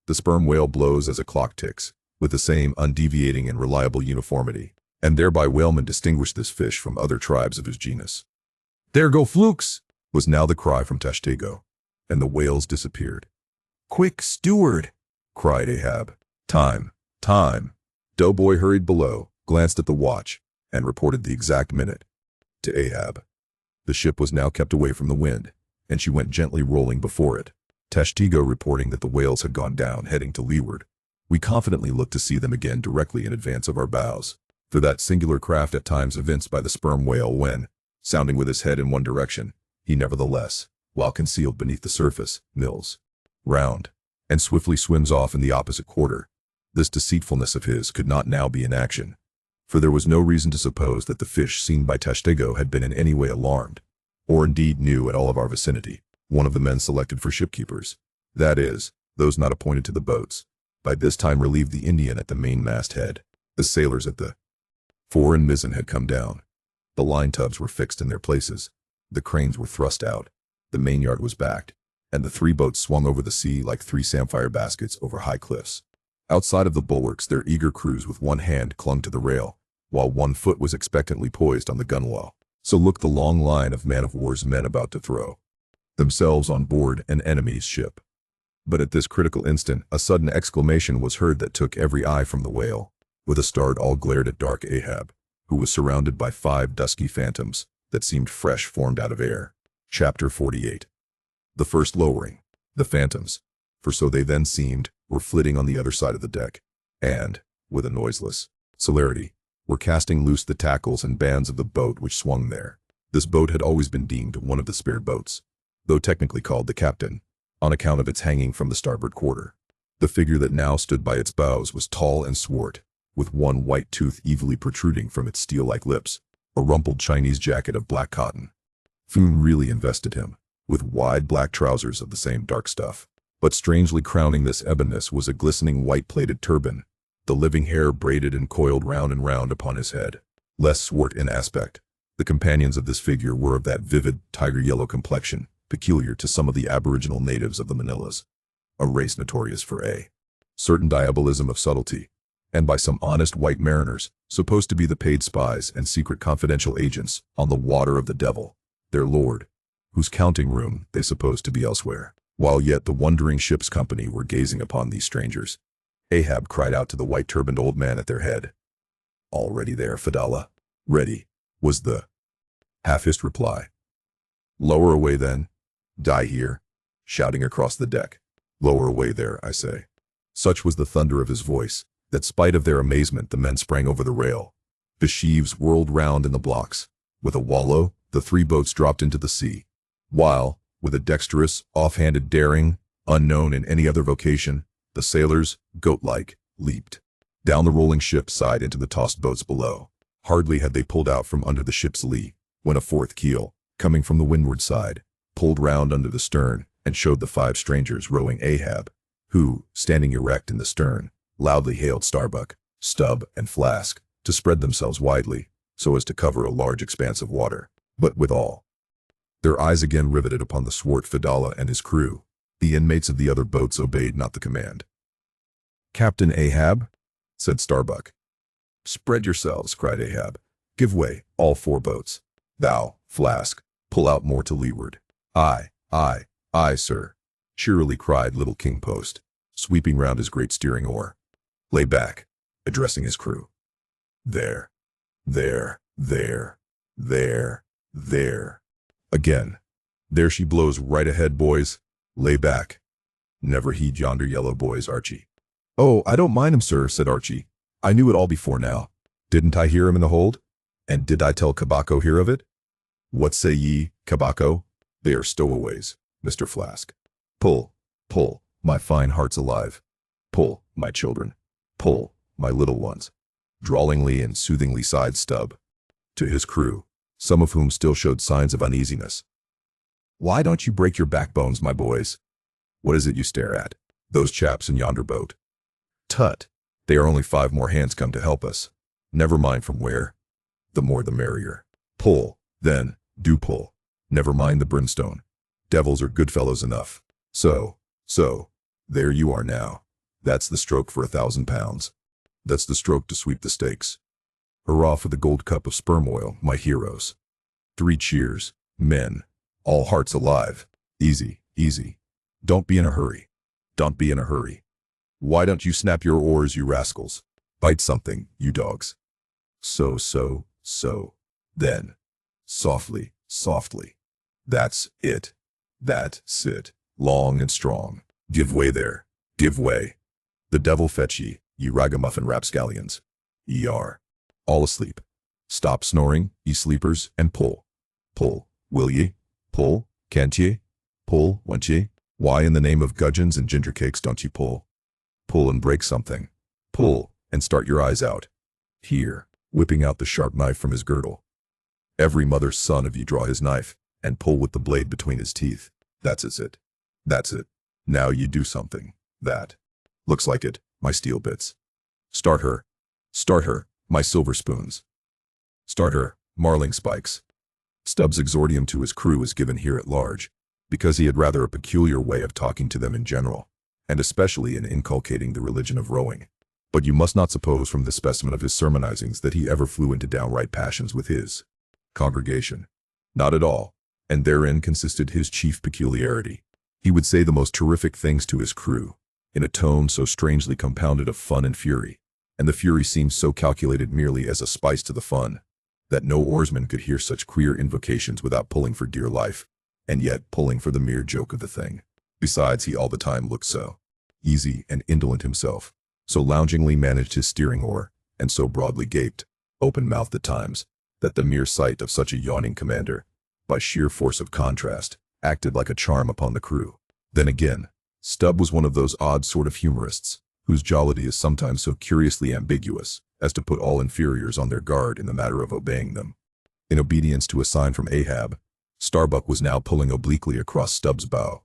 [SPEAKER 1] The sperm whale blows as a clock ticks, with the same undeviating and reliable uniformity, and thereby whalemen distinguished this fish from other tribes of his genus. There go flukes! Was now the cry from Tashtego, and the whales disappeared. Quick, steward! Cried Ahab. Time! Doughboy hurried below, glanced at the watch, and reported the exact minute. To Ahab. The ship was now kept away from the wind, and she went gently rolling before it. Tashtego reporting that the whales had gone down, heading to leeward. We confidently looked to see them again directly in advance of our bows, through that singular craft at times evinced by the sperm whale when, sounding with his head in one direction, he nevertheless, while concealed beneath the surface, mills round, and swiftly swims off in the opposite quarter. This deceitfulness of his could not now be in action, for there was no reason to suppose that the fish seen by Tashtego had been in any way alarmed, or indeed knew at all of our vicinity. One of the men selected for shipkeepers, that is, those not appointed to the boats, by this time relieved the Indian at the mainmast head. The sailors at the fore and mizzen had come down. The line tubs were fixed in their places, the cranes were thrust out, the mainyard was backed, and the 3 boats swung over the sea like 3 samphire baskets over high cliffs. Outside of the bulwarks their eager crews with one hand clung to the rail, while one foot was expectantly poised on the gunwale. So looked the long line of man-of-war's men about to throw themselves on board an enemy's ship. But at this critical instant a sudden exclamation was heard that took every eye from the whale. With a start all glared at dark Ahab, who was surrounded by 5 dusky phantoms that seemed fresh formed out of air. Chapter 48. The first lowering. The phantoms, for so they then seemed, were flitting on the other side of the deck, and, with a noiseless celerity, were casting loose the tackles and bands of the boat which swung there. This boat had always been deemed one of the spare boats, though technically called the captain, on account of its hanging from the starboard quarter. The figure that now stood by its bows was tall and swart, with one white tooth evilly protruding from its steel-like lips, a rumpled Chinese jacket of black cotton. Foon really invested him, with wide black trousers of the same dark stuff. But strangely crowning this ebonness was a glistening white-plated turban, the living hair braided and coiled round and round upon his head. Less swart in aspect, the companions of this figure were of that vivid, tiger-yellow complexion, peculiar to some of the aboriginal natives of the Manilas, a race notorious for a certain diabolism of subtlety, and by some honest white mariners, supposed to be the paid spies and secret confidential agents on the water of the devil, their lord, whose counting room they supposed to be elsewhere. While yet the wondering ship's company were gazing upon these strangers, Ahab cried out to the white-turbaned old man at their head. "All ready there, Fedallah?" "Ready," was the half-hissed reply. "Lower away then. Die here," shouting across the deck. "Lower away there, I say." Such was the thunder of his voice, that spite of their amazement the men sprang over the rail. The sheaves whirled round in the blocks. With a wallow, the 3 boats dropped into the sea, while, with a dexterous, off-handed daring, unknown in any other vocation, the sailors, goat-like, leaped down the rolling ship's side into the tossed boats below. Hardly had they pulled out from under the ship's lee, when a 4th keel, coming from the windward side, pulled round under the stern and showed the 5 strangers rowing Ahab, who, standing erect in the stern, loudly hailed Starbuck, Stubb, and Flask to spread themselves widely, so as to cover a large expanse of water. But withal, their eyes again riveted upon the swart Fedallah and his crew, the inmates of the other boats obeyed not the command. "Captain Ahab," said Starbuck. "Spread yourselves," cried Ahab. "Give way, all 4 boats." Thou, Flask, pull out more to leeward. Aye, sir, cheerily cried little King Post, sweeping round his great steering oar. Lay back, addressing his crew. There. Again. There she blows right ahead, boys. Lay back. Never heed yonder yellow boys, Archie. Oh, I don't mind him, sir, said Archie. I knew it all before now. Didn't I hear him in the hold? And did I tell Cabaco hear of it? What say ye, Cabaco? They are stowaways, Mr. Flask. Pull, my fine hearts alive. Pull, my children. Pull, my little ones. Drawlingly and soothingly sighed Stubb. To his crew, some of whom still showed signs of uneasiness. Why don't you break your backbones, my boys? What is it you stare at? Those chaps in yonder boat. Tut, they are only 5 more hands come to help us. Never mind from where. The more the merrier. Pull, then, do pull. Never mind the brimstone. Devils are good fellows enough. So, there you are now. That's the stroke for 1,000 pounds. That's the stroke to sweep the stakes. Hurrah for the gold cup of sperm oil, my heroes. 3 cheers, men. All hearts alive. Easy. Don't be in a hurry. Why don't you snap your oars, you rascals? Bite something, you dogs. So. Then. Softly. That's it. Long and strong. Give way there. Give way. The devil fetch ye, ragamuffin rapscallions. Ye are. All asleep. Stop snoring, ye sleepers, and pull. Pull, will ye? Pull, can't ye? Pull, won't ye? Why in the name of gudgeons and ginger cakes don't you pull? Pull and break something. Pull, and start your eyes out. Here, whipping out the sharp knife from his girdle. Every mother's son of you draw his knife, and pull with the blade between his teeth. That's it. Now you do something. That. Looks like it, my steel bits. Start her, my silver spoons. Start her, marling spikes. Stubb's exordium to his crew is given here at large, because he had rather a peculiar way of talking to them in general, and especially in inculcating the religion of rowing. But you must not suppose from this specimen of his sermonizings that he ever flew into downright passions with his congregation. Not at all, and therein consisted his chief peculiarity. He would say the most terrific things to his crew, in a tone so strangely compounded of fun and fury, and the fury seemed so calculated merely as a spice to the fun, that no oarsman could hear such queer invocations without pulling for dear life, and yet pulling for the mere joke of the thing. Besides, he all the time looked so easy and indolent himself, so loungingly managed his steering oar, and so broadly gaped, open-mouthed at times, that the mere sight of such a yawning commander, by sheer force of contrast, acted like a charm upon the crew. Then again, Stubb was one of those odd sort of humorists, whose jollity is sometimes so curiously ambiguous as to put all inferiors on their guard in the matter of obeying them. In obedience to a sign from Ahab, Starbuck was now pulling obliquely across Stubb's bow,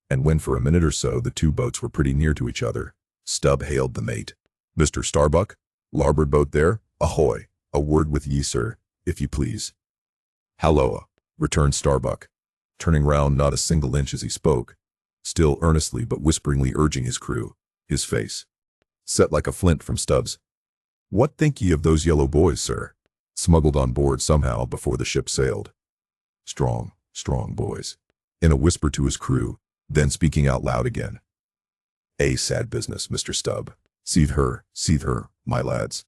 [SPEAKER 1] and when for a minute or so the 2 boats were pretty near to each other, Stubb hailed the mate. "Mr. Starbuck, larboard boat there, ahoy, a word with ye, sir, if you please." "Halloa," returned Starbuck, turning round not a single inch as he spoke, still earnestly but whisperingly urging his crew, his face set like a flint from Stubb's. "What think ye of those yellow boys, sir? Smuggled on board somehow before the ship sailed. Strong boys," in a whisper to his crew, then speaking out loud again. "A sad business, Mr. Stubb. Seethe her, my lads.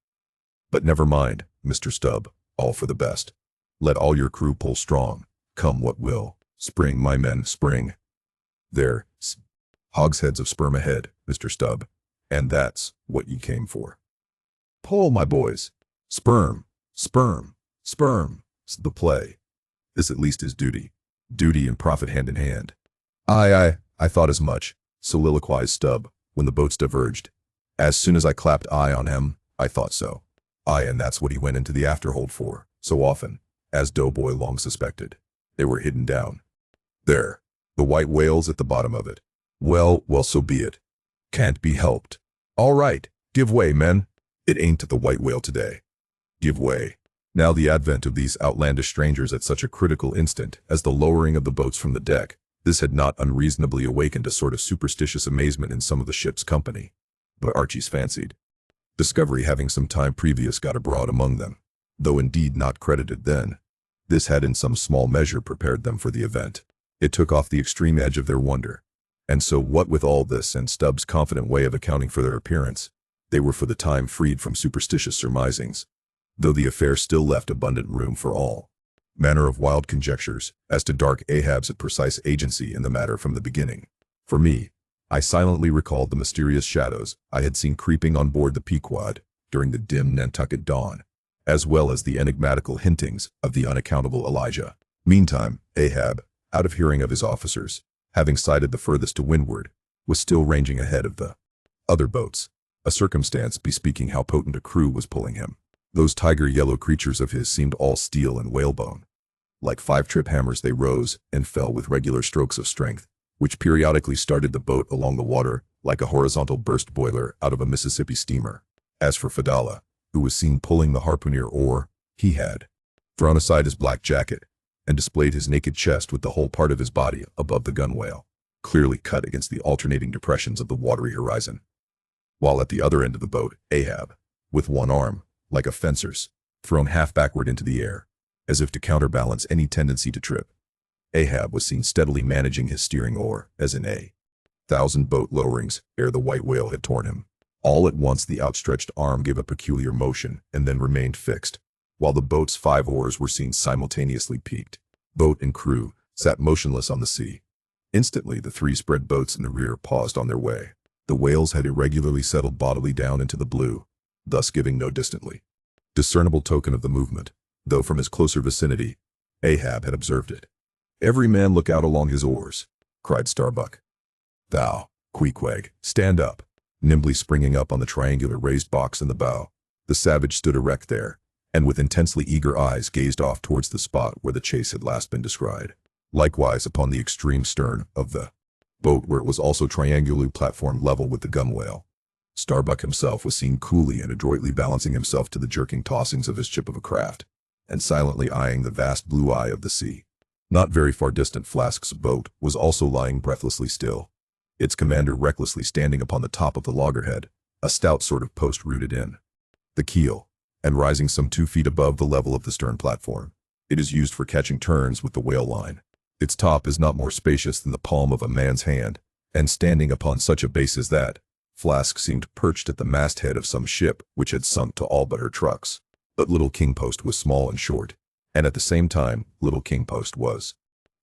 [SPEAKER 1] But never mind, Mr. Stubb, all for the best. Let all your crew pull strong, come what will. Spring, my men, spring. There, hogsheads of sperm ahead, Mr. Stubb, and that's what ye came for. Pull, my boys. Sperm, the play. This at least is duty and profit hand in hand." I thought as much," soliloquized Stubb, when the boats diverged. "As soon as I clapped eye on him, I thought so. And that's what he went into the afterhold for, so often, as Doughboy long suspected. They were hidden down there, the white whales at the bottom of it. Well, so be it. Can't be helped. All right, give way, men. It ain't the white whale today. Give way." Now the advent of these outlandish strangers at such a critical instant as the lowering of the boats from the deck, this had not unreasonably awakened a sort of superstitious amazement in some of the ship's company. But Archie's fancied discovery having some time previous got abroad among them, though indeed not credited then, This had in some small measure prepared them for the event. It took off the extreme edge of their wonder. And so what with all this and Stubbs' confident way of accounting for their appearance, they were for the time freed from superstitious surmisings, though the affair still left abundant room for all manner of wild conjectures as to dark Ahab's precise agency in the matter from the beginning. For me, I silently recalled the mysterious shadows I had seen creeping on board the Pequod during the dim Nantucket dawn, as well as the enigmatical hintings of the unaccountable Elijah. Meantime, Ahab, out of hearing of his officers, having sighted the furthest to windward, was still ranging ahead of the other boats, a circumstance bespeaking how potent a crew was pulling him. Those tiger-yellow creatures of his seemed all steel and whalebone. Like 5-trip hammers they rose and fell with regular strokes of strength, which periodically started the boat along the water like a horizontal burst boiler out of a Mississippi steamer. As for Fadalla, who was seen pulling the harpooner oar, he had thrown aside his black jacket and displayed his naked chest with the whole part of his body above the gunwale, clearly cut against the alternating depressions of the watery horizon. While at the other end of the boat, Ahab, with one arm, like a fencer's, thrown half backward into the air, as if to counterbalance any tendency to trip, Ahab was seen steadily managing his steering oar, as in 1,000 boat lowerings ere the white whale had torn him. All at once the outstretched arm gave a peculiar motion and then remained fixed, while the boat's 5 oars were seen simultaneously peaked. Boat and crew sat motionless on the sea. Instantly the 3 spread boats in the rear paused on their way. The whales had irregularly settled bodily down into the blue, thus giving no distantly discernible token of the movement, though from his closer vicinity, Ahab had observed it. "Every man look out along his oars," cried Starbuck. "Thou, Queequeg, stand up." Nimbly springing up on the triangular raised box in the bow, the savage stood erect there, and with intensely eager eyes gazed off towards the spot where the chase had last been descried. Likewise upon the extreme stern of the boat, where it was also triangularly platformed level with the gunwale, Starbuck himself was seen coolly and adroitly balancing himself to the jerking tossings of his chip of a craft, and silently eyeing the vast blue eye of the sea. Not very far distant, Flask's boat was also lying breathlessly still, its commander recklessly standing upon the top of the loggerhead, a stout sort of post rooted in the keel, and rising some 2 feet above the level of the stern platform. It is used for catching turns with the whale line. Its top is not more spacious than the palm of a man's hand, and standing upon such a base as that, Flask seemed perched at the masthead of some ship which had sunk to all but her trucks. But Little King Post was small and short, and at the same time, Little King Post was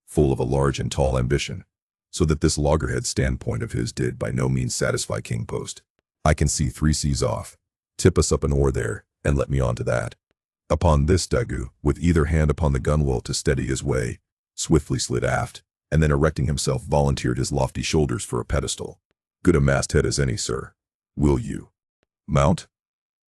[SPEAKER 1] full of a large and tall ambition, so that this loggerhead standpoint of his did by no means satisfy King Post. "I can see 3 seas off. Tip us up an oar there, and let me on to that." Upon this, Daggoo, with either hand upon the gunwale to steady his way, swiftly slid aft, and then erecting himself volunteered his lofty shoulders for a pedestal. "Good a masthead as any, sir. Will you mount?"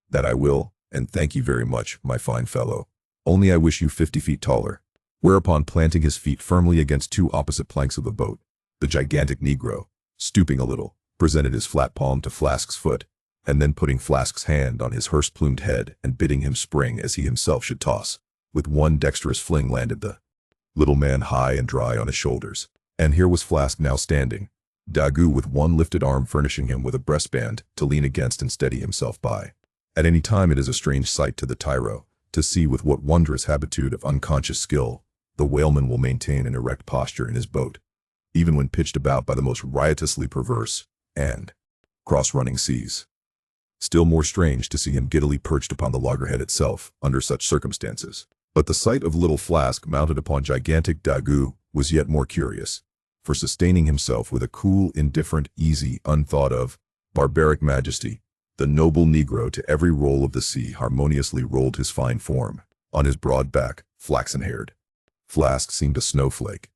[SPEAKER 1] "That I will, and thank you very much, my fine fellow. Only I wish you 50 feet taller." Whereupon, planting his feet firmly against 2 opposite planks of the boat, the gigantic Negro, stooping a little, presented his flat palm to Flask's foot, and then putting Flask's hand on his hearse-plumed head and bidding him spring as he himself should toss, with one dexterous fling landed the little man high and dry on his shoulders. And here was Flask now standing, Daggoo with one lifted arm furnishing him with a breastband to lean against and steady himself by. At any time it is a strange sight to the tyro to see with what wondrous habitude of unconscious skill the whaleman will maintain an erect posture in his boat, even when pitched about by the most riotously perverse and cross-running seas. Still more strange to see him giddily perched upon the loggerhead itself under such circumstances. But the sight of little Flask mounted upon gigantic Daggoo was yet more curious, for sustaining himself with a cool, indifferent, easy, unthought of, barbaric majesty, the noble Negro to every roll of the sea harmoniously rolled his fine form. On his broad back, flaxen-haired, Flask seemed a snowflake.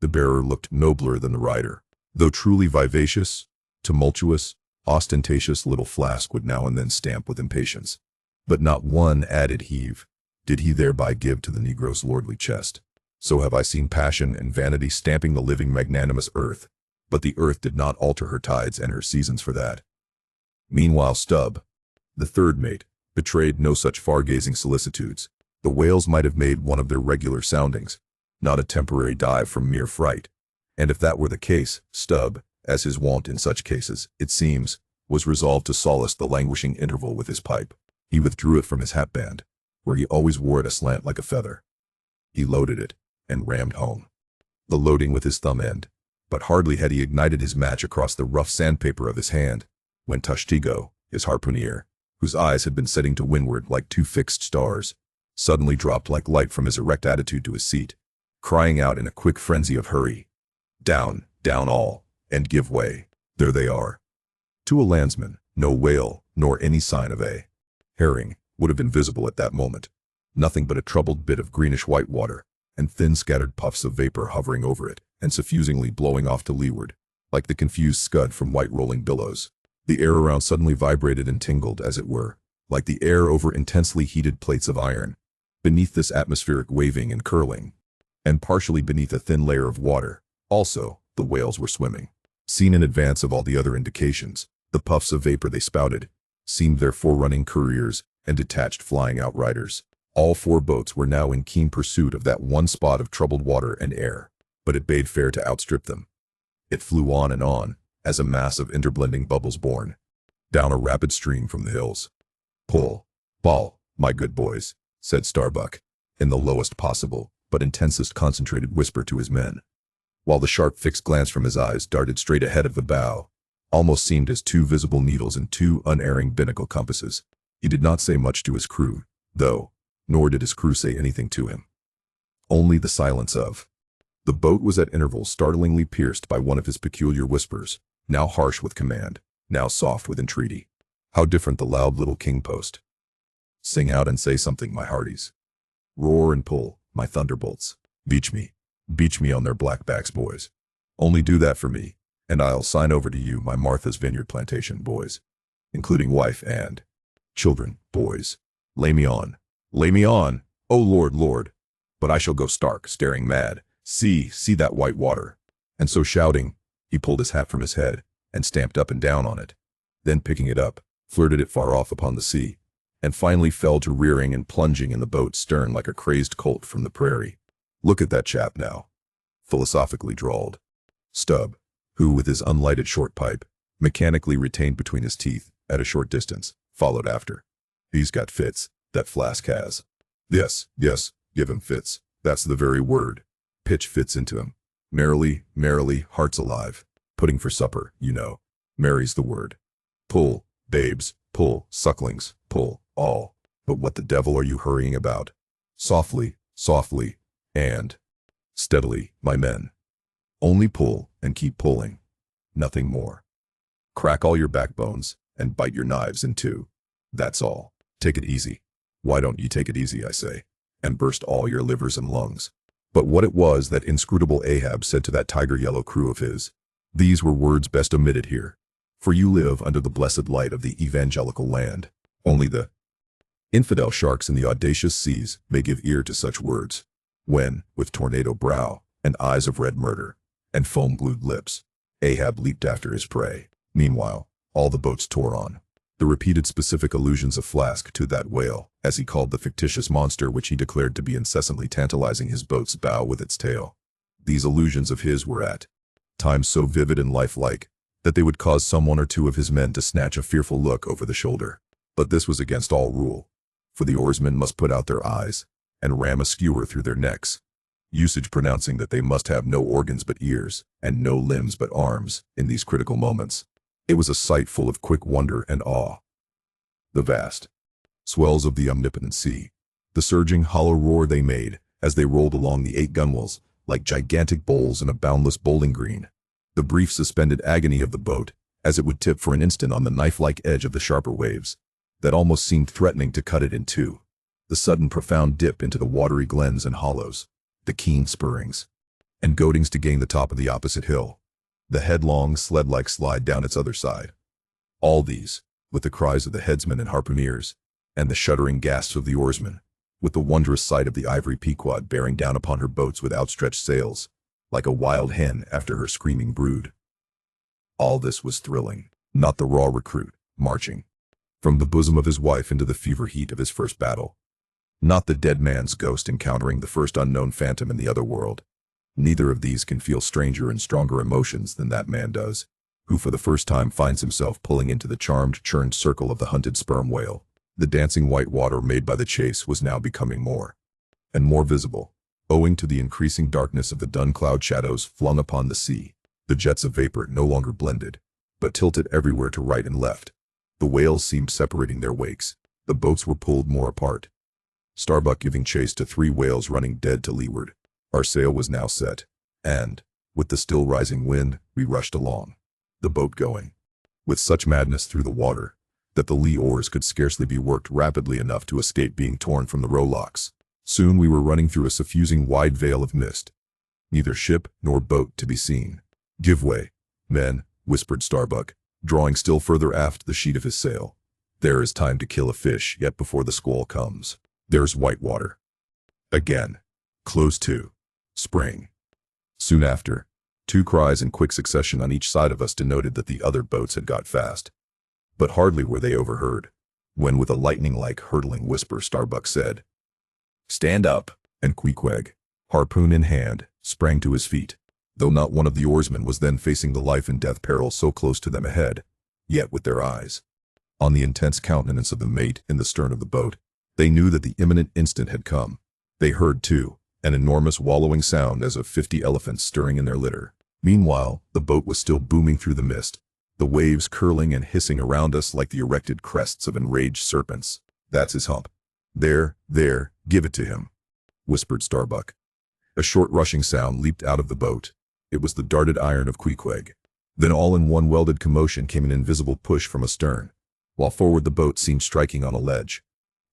[SPEAKER 1] The bearer looked nobler than the rider. Though truly vivacious, tumultuous, ostentatious, little Flask would now and then stamp with impatience. But not one added heave did he thereby give to the Negro's lordly chest. So have I seen passion and vanity stamping the living magnanimous earth, but the earth did not alter her tides and her seasons for that. Meanwhile Stubb, the third mate, betrayed no such far-gazing solicitudes. The whales might have made one of their regular soundings, not a temporary dive from mere fright. And if that were the case, Stubb, as his wont in such cases, it seems, was resolved to solace the languishing interval with his pipe. He withdrew it from his hatband, where he always wore it aslant like a feather. He loaded it and rammed home the loading with his thumb end. But hardly had he ignited his match across the rough sandpaper of his hand, when Tushtigo, his harpooner, whose eyes had been setting to windward like two fixed stars, suddenly dropped like light from his erect attitude to his seat, crying out in a quick frenzy of hurry, "Down, down all, and give way." There they are. To a landsman, no whale, nor any sign of a herring, would have been visible at that moment. Nothing but a troubled bit of greenish-white water, and thin scattered puffs of vapor hovering over it, and suffusingly blowing off to leeward, like the confused scud from white rolling billows. The air around suddenly vibrated and tingled, as it were, like the air over intensely heated plates of iron, beneath this atmospheric waving and curling. And partially beneath a thin layer of water, also, the whales were swimming. Seen in advance of all the other indications, the puffs of vapor they spouted seemed their forerunning couriers and detached flying outriders. All four boats were now in keen pursuit of that one spot of troubled water and air, but it bade fair to outstrip them. It flew on, as a mass of interblending bubbles borne down a rapid stream from the hills. "Pull, ball, my good boys," said Starbuck, in the lowest possible but intensest concentrated whisper to his men, while the sharp fixed glance from his eyes darted straight ahead of the bow, almost seemed as two visible needles in two unerring binnacle compasses. He did not say much to his crew, though, nor did his crew say anything to him. Only the silence of the boat was at intervals startlingly pierced by one of his peculiar whispers, now harsh with command, now soft with entreaty. How different the loud little king post. "Sing out and say something, my hearties. Roar and pull, my thunderbolts. Beach me on their black backs, boys. Only do that for me, and I'll sign over to you my Martha's Vineyard plantation, boys, including wife and children, boys. Lay me on, oh Lord, but I shall go stark, staring mad. See that white water." And so shouting, he pulled his hat from his head and stamped up and down on it. Then picking it up, flirted it far off upon the sea, and finally fell to rearing and plunging in the boat's stern like a crazed colt from the prairie. "Look at that chap now," philosophically drawled Stubb, who with his unlighted short pipe, mechanically retained between his teeth, at a short distance, followed after. "He's got fits, that flask has." Yes, give him fits, that's the very word. Pitch fits into him. Merrily, hearts alive. Pudding for supper, you know. Merry's the word. Pull, babes, pull, sucklings, pull, all. But what the devil are you hurrying about? Softly, and steadily, my men. Only pull and keep pulling. Nothing more. Crack all your backbones and bite your knives in two. That's all. Take it easy. Why don't you take it easy, I say, and burst all your livers and lungs? But what it was that inscrutable Ahab said to that tiger-yellow crew of his, these were words best omitted here, for you live under the blessed light of the evangelical land. Only the infidel sharks in the audacious seas may give ear to such words, when, with tornado brow, and eyes of red murder, and foam-glued lips, Ahab leaped after his prey. Meanwhile, all the boats tore on. The repeated specific allusions of Flask to that whale, as he called the fictitious monster which he declared to be incessantly tantalizing his boat's bow with its tail. These allusions of his were at times so vivid and lifelike that they would cause some one or two of his men to snatch a fearful look over the shoulder. But this was against all rule, for the oarsmen must put out their eyes and ram a skewer through their necks, usage pronouncing that they must have no organs but ears and no limbs but arms in these critical moments. It was a sight full of quick wonder and awe. The vast swells of the omnipotent sea, the surging hollow roar they made as they rolled along the 8 gunwales like gigantic bowls in a boundless bowling green, the brief suspended agony of the boat as it would tip for an instant on the knife-like edge of the sharper waves that almost seemed threatening to cut it in two, the sudden profound dip into the watery glens and hollows, the keen spurrings and goadings to gain the top of the opposite hill, the headlong sled-like slide down its other side. All these, with the cries of the headsmen and harpooneers, and the shuddering gasps of the oarsmen, with the wondrous sight of the ivory Pequod bearing down upon her boats with outstretched sails, like a wild hen after her screaming brood. All this was thrilling, not the raw recruit, marching from the bosom of his wife into the fever heat of his first battle, not the dead man's ghost encountering the first unknown phantom in the other world. Neither of these can feel stranger and stronger emotions than that man does, who for the first time finds himself pulling into the charmed, churned circle of the hunted sperm whale. The dancing white water made by the chase was now becoming more and more visible, Owing to the increasing darkness of the dun cloud shadows flung upon the sea, the jets of vapor no longer blended, but tilted everywhere to right and left. The whales seemed separating their wakes. The boats were pulled more apart. Starbuck giving chase to 3 whales running dead to leeward. Our sail was now set, and, with the still rising wind, we rushed along, the boat going with such madness through the water that the lee oars could scarcely be worked rapidly enough to escape being torn from the rowlocks. Soon we were running through a suffusing wide veil of mist. Neither ship nor boat to be seen. "Give way, men," whispered Starbuck, drawing still further aft the sheet of his sail. "There is time to kill a fish yet before the squall comes. There's white water." Again. Close to. Spring. Soon after, 2 cries in quick succession on each side of us denoted that the other boats had got fast. But hardly were they overheard, when with a lightning-like hurtling whisper Starbuck said, "Stand up," and Queequeg, harpoon in hand, sprang to his feet. Though not one of the oarsmen was then facing the life and death peril so close to them ahead, yet with their eyes on the intense countenance of the mate in the stern of the boat, they knew that the imminent instant had come. They heard, too, an enormous wallowing sound as of 50 elephants stirring in their litter. Meanwhile, the boat was still booming through the mist, the waves curling and hissing around us like the erected crests of enraged serpents. "That's his hump. There, give it to him," whispered Starbuck. A short rushing sound leaped out of the boat. It was the darted iron of Queequeg. Then all in one welded commotion came an invisible push from astern, while forward the boat seemed striking on a ledge.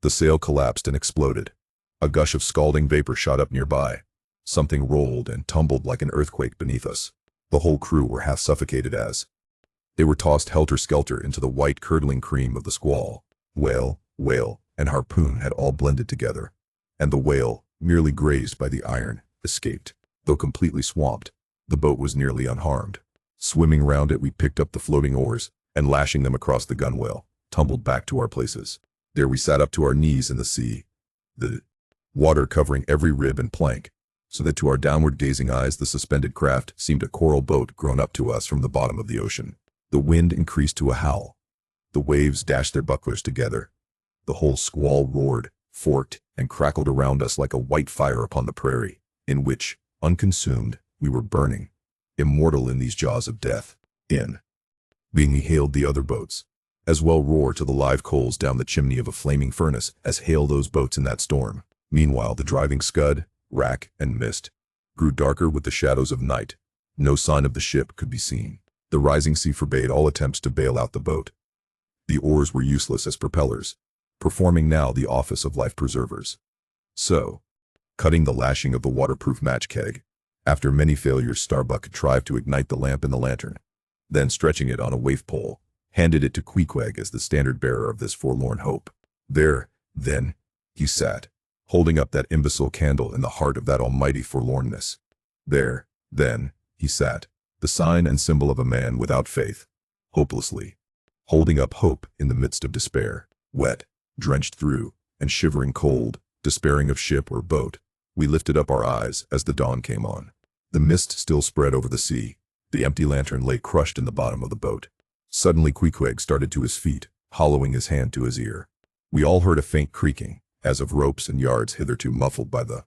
[SPEAKER 1] The sail collapsed and exploded. A gush of scalding vapor shot up nearby. Something rolled and tumbled like an earthquake beneath us. The whole crew were half suffocated as they were tossed helter-skelter into the white curdling cream of the squall. Whale, and harpoon had all blended together, and the whale, merely grazed by the iron, escaped. Though completely swamped, the boat was nearly unharmed. Swimming round it, we picked up the floating oars, and lashing them across the gunwale, tumbled back to our places. There we sat up to our knees in the sea, the water covering every rib and plank, so that to our downward-gazing eyes the suspended craft seemed a coral boat grown up to us from the bottom of the ocean. The wind increased to a howl. The waves dashed their bucklers together. The whole squall roared, forked, and crackled around us like a white fire upon the prairie, in which, unconsumed, we were burning, immortal in these jaws of death. Being hailed the other boats, as well roar to the live coals down the chimney of a flaming furnace as hail those boats in that storm. Meanwhile the driving scud, rack, and mist grew darker with the shadows of night. No sign of the ship could be seen. The rising sea forbade all attempts to bail out the boat. The oars were useless as propellers, performing now the office of life preservers. So, cutting the lashing of the waterproof match keg, after many failures Starbuck contrived to ignite the lamp in the lantern. Then stretching it on a waif pole, handed it to Queequeg as the standard bearer of this forlorn hope. There, then, he sat, holding up that imbecile candle in the heart of that almighty forlornness. There, then, he sat, the sign and symbol of a man without faith, hopelessly holding up hope in the midst of despair. Wet, drenched through, and shivering cold, despairing of ship or boat, we lifted up our eyes as the dawn came on. The mist still spread over the sea. The empty lantern lay crushed in the bottom of the boat. Suddenly Queequeg started to his feet, hollowing his hand to his ear. We all heard a faint creaking, as of ropes and yards hitherto muffled by the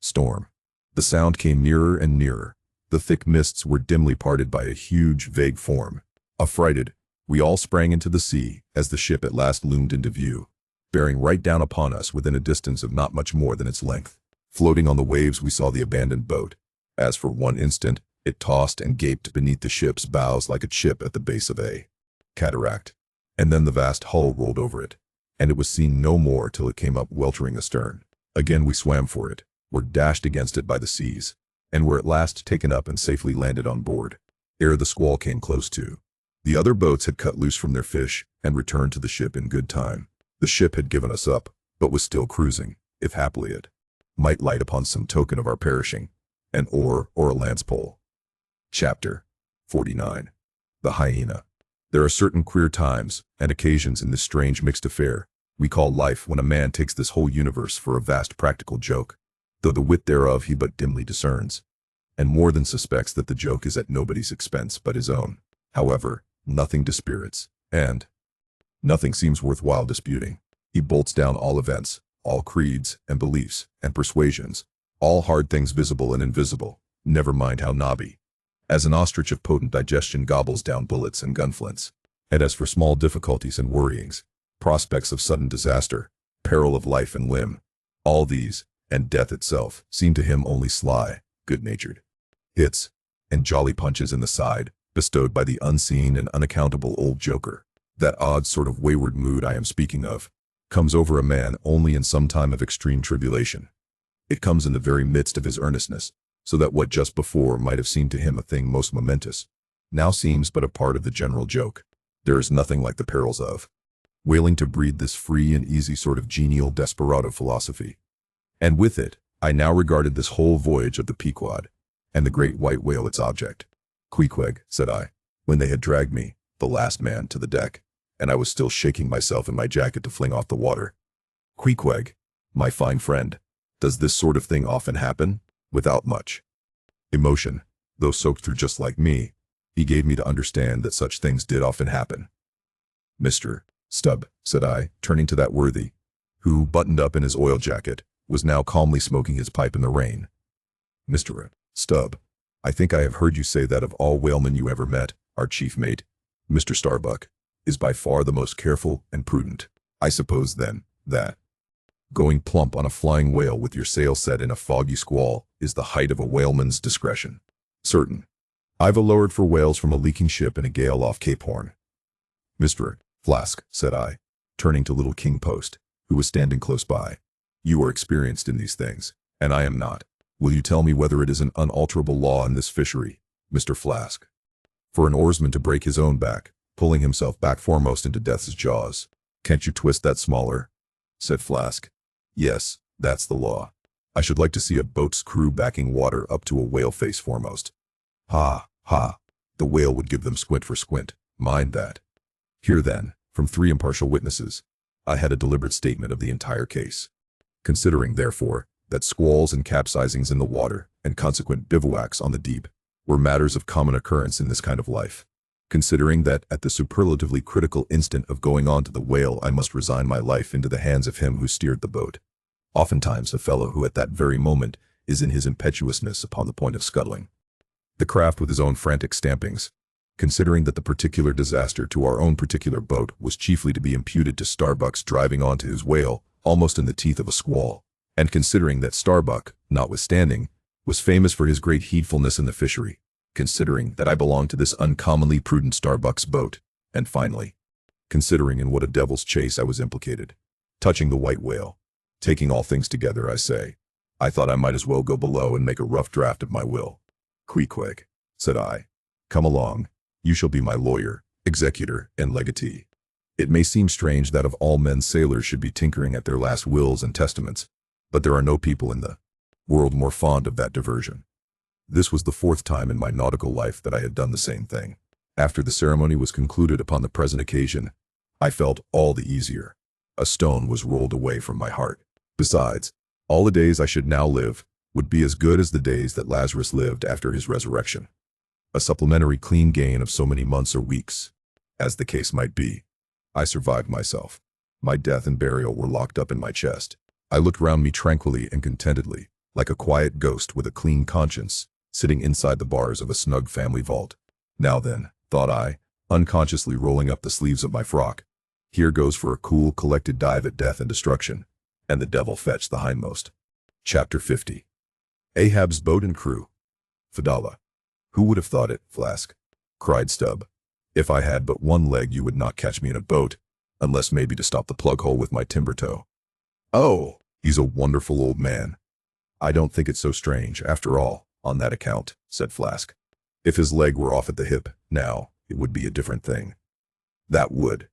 [SPEAKER 1] storm. The sound came nearer and nearer. The thick mists were dimly parted by a huge, vague form. Affrighted, we all sprang into the sea as the ship at last loomed into view, bearing right down upon us within a distance of not much more than its length. Floating on the waves we saw the abandoned boat, as for one instant it tossed and gaped beneath the ship's bows like a chip at the base of a cataract. And then the vast hull rolled over it, and it was seen no more till it came up weltering astern. Again we swam for it, were dashed against it by the seas, and were at last taken up and safely landed on board, ere the squall came close to. The other boats had cut loose from their fish and returned to the ship in good time. The ship had given us up, but was still cruising, if haply it might light upon some token of our perishing, an oar or a lance pole. Chapter 49. The Hyena. There are certain queer times and occasions in this strange mixed affair we call life when a man takes this whole universe for a vast practical joke, though the wit thereof he but dimly discerns, and more than suspects that the joke is at nobody's expense but his own. However, nothing dispirits, and nothing seems worthwhile disputing. He bolts down all events, all creeds and beliefs and persuasions, All hard things visible and invisible, never mind how knobby. As an ostrich of potent digestion gobbles down bullets and gunflints. And as for small difficulties and worryings, prospects of sudden disaster, peril of life and limb, all these, and death itself, seem to him only sly, good-natured hits, and jolly punches in the side, bestowed by the unseen and unaccountable old joker. That odd sort of wayward mood I am speaking of, comes over a man only in some time of extreme tribulation. It comes in the very midst of his earnestness, so that what just before might have seemed to him a thing most momentous, now seems but a part of the general joke. There is nothing like the perils of whaling to breed this free and easy sort of genial desperado philosophy. And with it, I now regarded this whole voyage of the Pequod, and the great white whale its object. "Queequeg," said I, when they had dragged me, the last man, to the deck, and I was still shaking myself in my jacket to fling off the water. "Queequeg, my fine friend, does this sort of thing often happen?" Without much emotion, though soaked through just like me, he gave me to understand that such things did often happen. "Mr. Stubb," said I, turning to that worthy, who, buttoned up in his oil jacket, was now calmly smoking his pipe in the rain. "Mr. Stubb, I think I have heard you say that of all whalemen you ever met, our chief mate, Mr. Starbuck, is by far the most careful and prudent. I suppose, then, that going plump on a flying whale with your sail set in a foggy squall is the height of a whaleman's discretion." "Certain. I've lowered for whales from a leaking ship in a gale off Cape Horn." "Mr. Flask," said I, turning to little King Post, who was standing close by, "you are experienced in these things, and I am not. Will you tell me whether it is an unalterable law in this fishery, Mr. Flask, for an oarsman to break his own back, pulling himself back foremost into death's jaws?" "Can't you twist that smaller?" said Flask. "Yes, that's the law. I should like to see a boat's crew backing water up to a whale face foremost. Ha, ha, the whale would give them squint for squint, mind that." Here then, from 3 impartial witnesses, I had a deliberate statement of the entire case. Considering, therefore, that squalls and capsizings in the water, and consequent bivouacs on the deep, were matters of common occurrence in this kind of life. Considering that at the superlatively critical instant of going on to the whale I must resign my life into the hands of him who steered the boat. Oftentimes a fellow who at that very moment is in his impetuousness upon the point of scuttling the craft with his own frantic stampings. Considering that the particular disaster to our own particular boat was chiefly to be imputed to Starbuck's driving on to his whale, almost in the teeth of a squall, and considering that Starbuck, notwithstanding, was famous for his great heedfulness in the fishery, considering that I belonged to this uncommonly prudent Starbuck's boat, and finally, considering in what a devil's chase I was implicated, touching the white whale, taking all things together, I say, I thought I might as well go below and make a rough draft of my will. "Queequeg," said I, "come along. You shall be my lawyer, executor, and legatee." It may seem strange that of all men sailors should be tinkering at their last wills and testaments, but there are no people in the world more fond of that diversion. This was the 4th time in my nautical life that I had done the same thing. After the ceremony was concluded upon the present occasion, I felt all the easier. A stone was rolled away from my heart. Besides, all the days I should now live would be as good as the days that Lazarus lived after his resurrection. A supplementary clean gain of so many months or weeks, as the case might be. I survived myself. My death and burial were locked up in my chest. I looked round me tranquilly and contentedly, like a quiet ghost with a clean conscience, sitting inside the bars of a snug family vault. Now then, thought I, unconsciously rolling up the sleeves of my frock, here goes for a cool, collected dive at death and destruction, and the devil fetch the hindmost. Chapter 50. Ahab's Boat and Crew. Fadalla. "Who would have thought it, Flask?" cried Stubb. "If I had but one leg you would not catch me in a boat, unless maybe to stop the plug hole with my timber toe." "Oh, he's a wonderful old man. I don't think it so strange, after all, on that account," said Flask. "If his leg were off at the hip, now, it would be a different thing. That would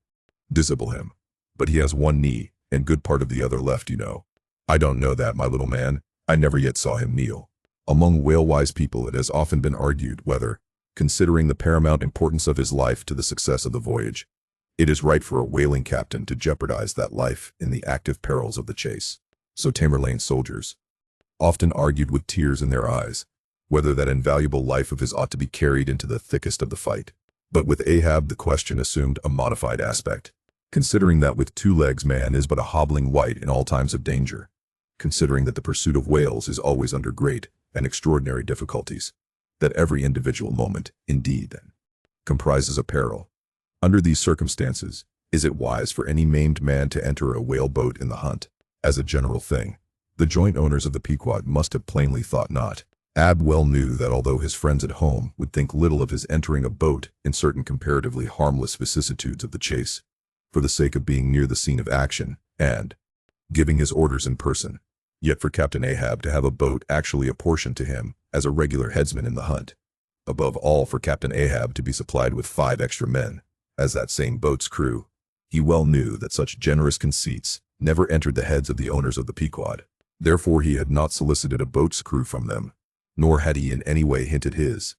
[SPEAKER 1] disable him. But he has one knee, and good part of the other left, you know." "I don't know that, my little man. I never yet saw him kneel." Among whale-wise people it has often been argued whether, considering the paramount importance of his life to the success of the voyage, it is right for a whaling captain to jeopardize that life in the active perils of the chase. So Tamerlane's soldiers often argued with tears in their eyes whether that invaluable life of his ought to be carried into the thickest of the fight. But with Ahab the question assumed a modified aspect, considering that with 2 legs man is but a hobbling wight in all times of danger. considering that the pursuit of whales is always under great and extraordinary difficulties, that every individual moment, indeed, then, comprises a peril. Under these circumstances, is it wise for any maimed man to enter a whale boat in the hunt? As a general thing, the joint owners of the Pequod must have plainly thought not. Ahab well knew that although his friends at home would think little of his entering a boat in certain comparatively harmless vicissitudes of the chase, for the sake of being near the scene of action and giving his orders in person, yet for Captain Ahab to have a boat actually apportioned to him as a regular headsman in the hunt, above all for Captain Ahab to be supplied with 5 extra men as that same boat's crew, he well knew that such generous conceits never entered the heads of the owners of the Pequod. Therefore he had not solicited a boat's crew from them, nor had he in any way hinted his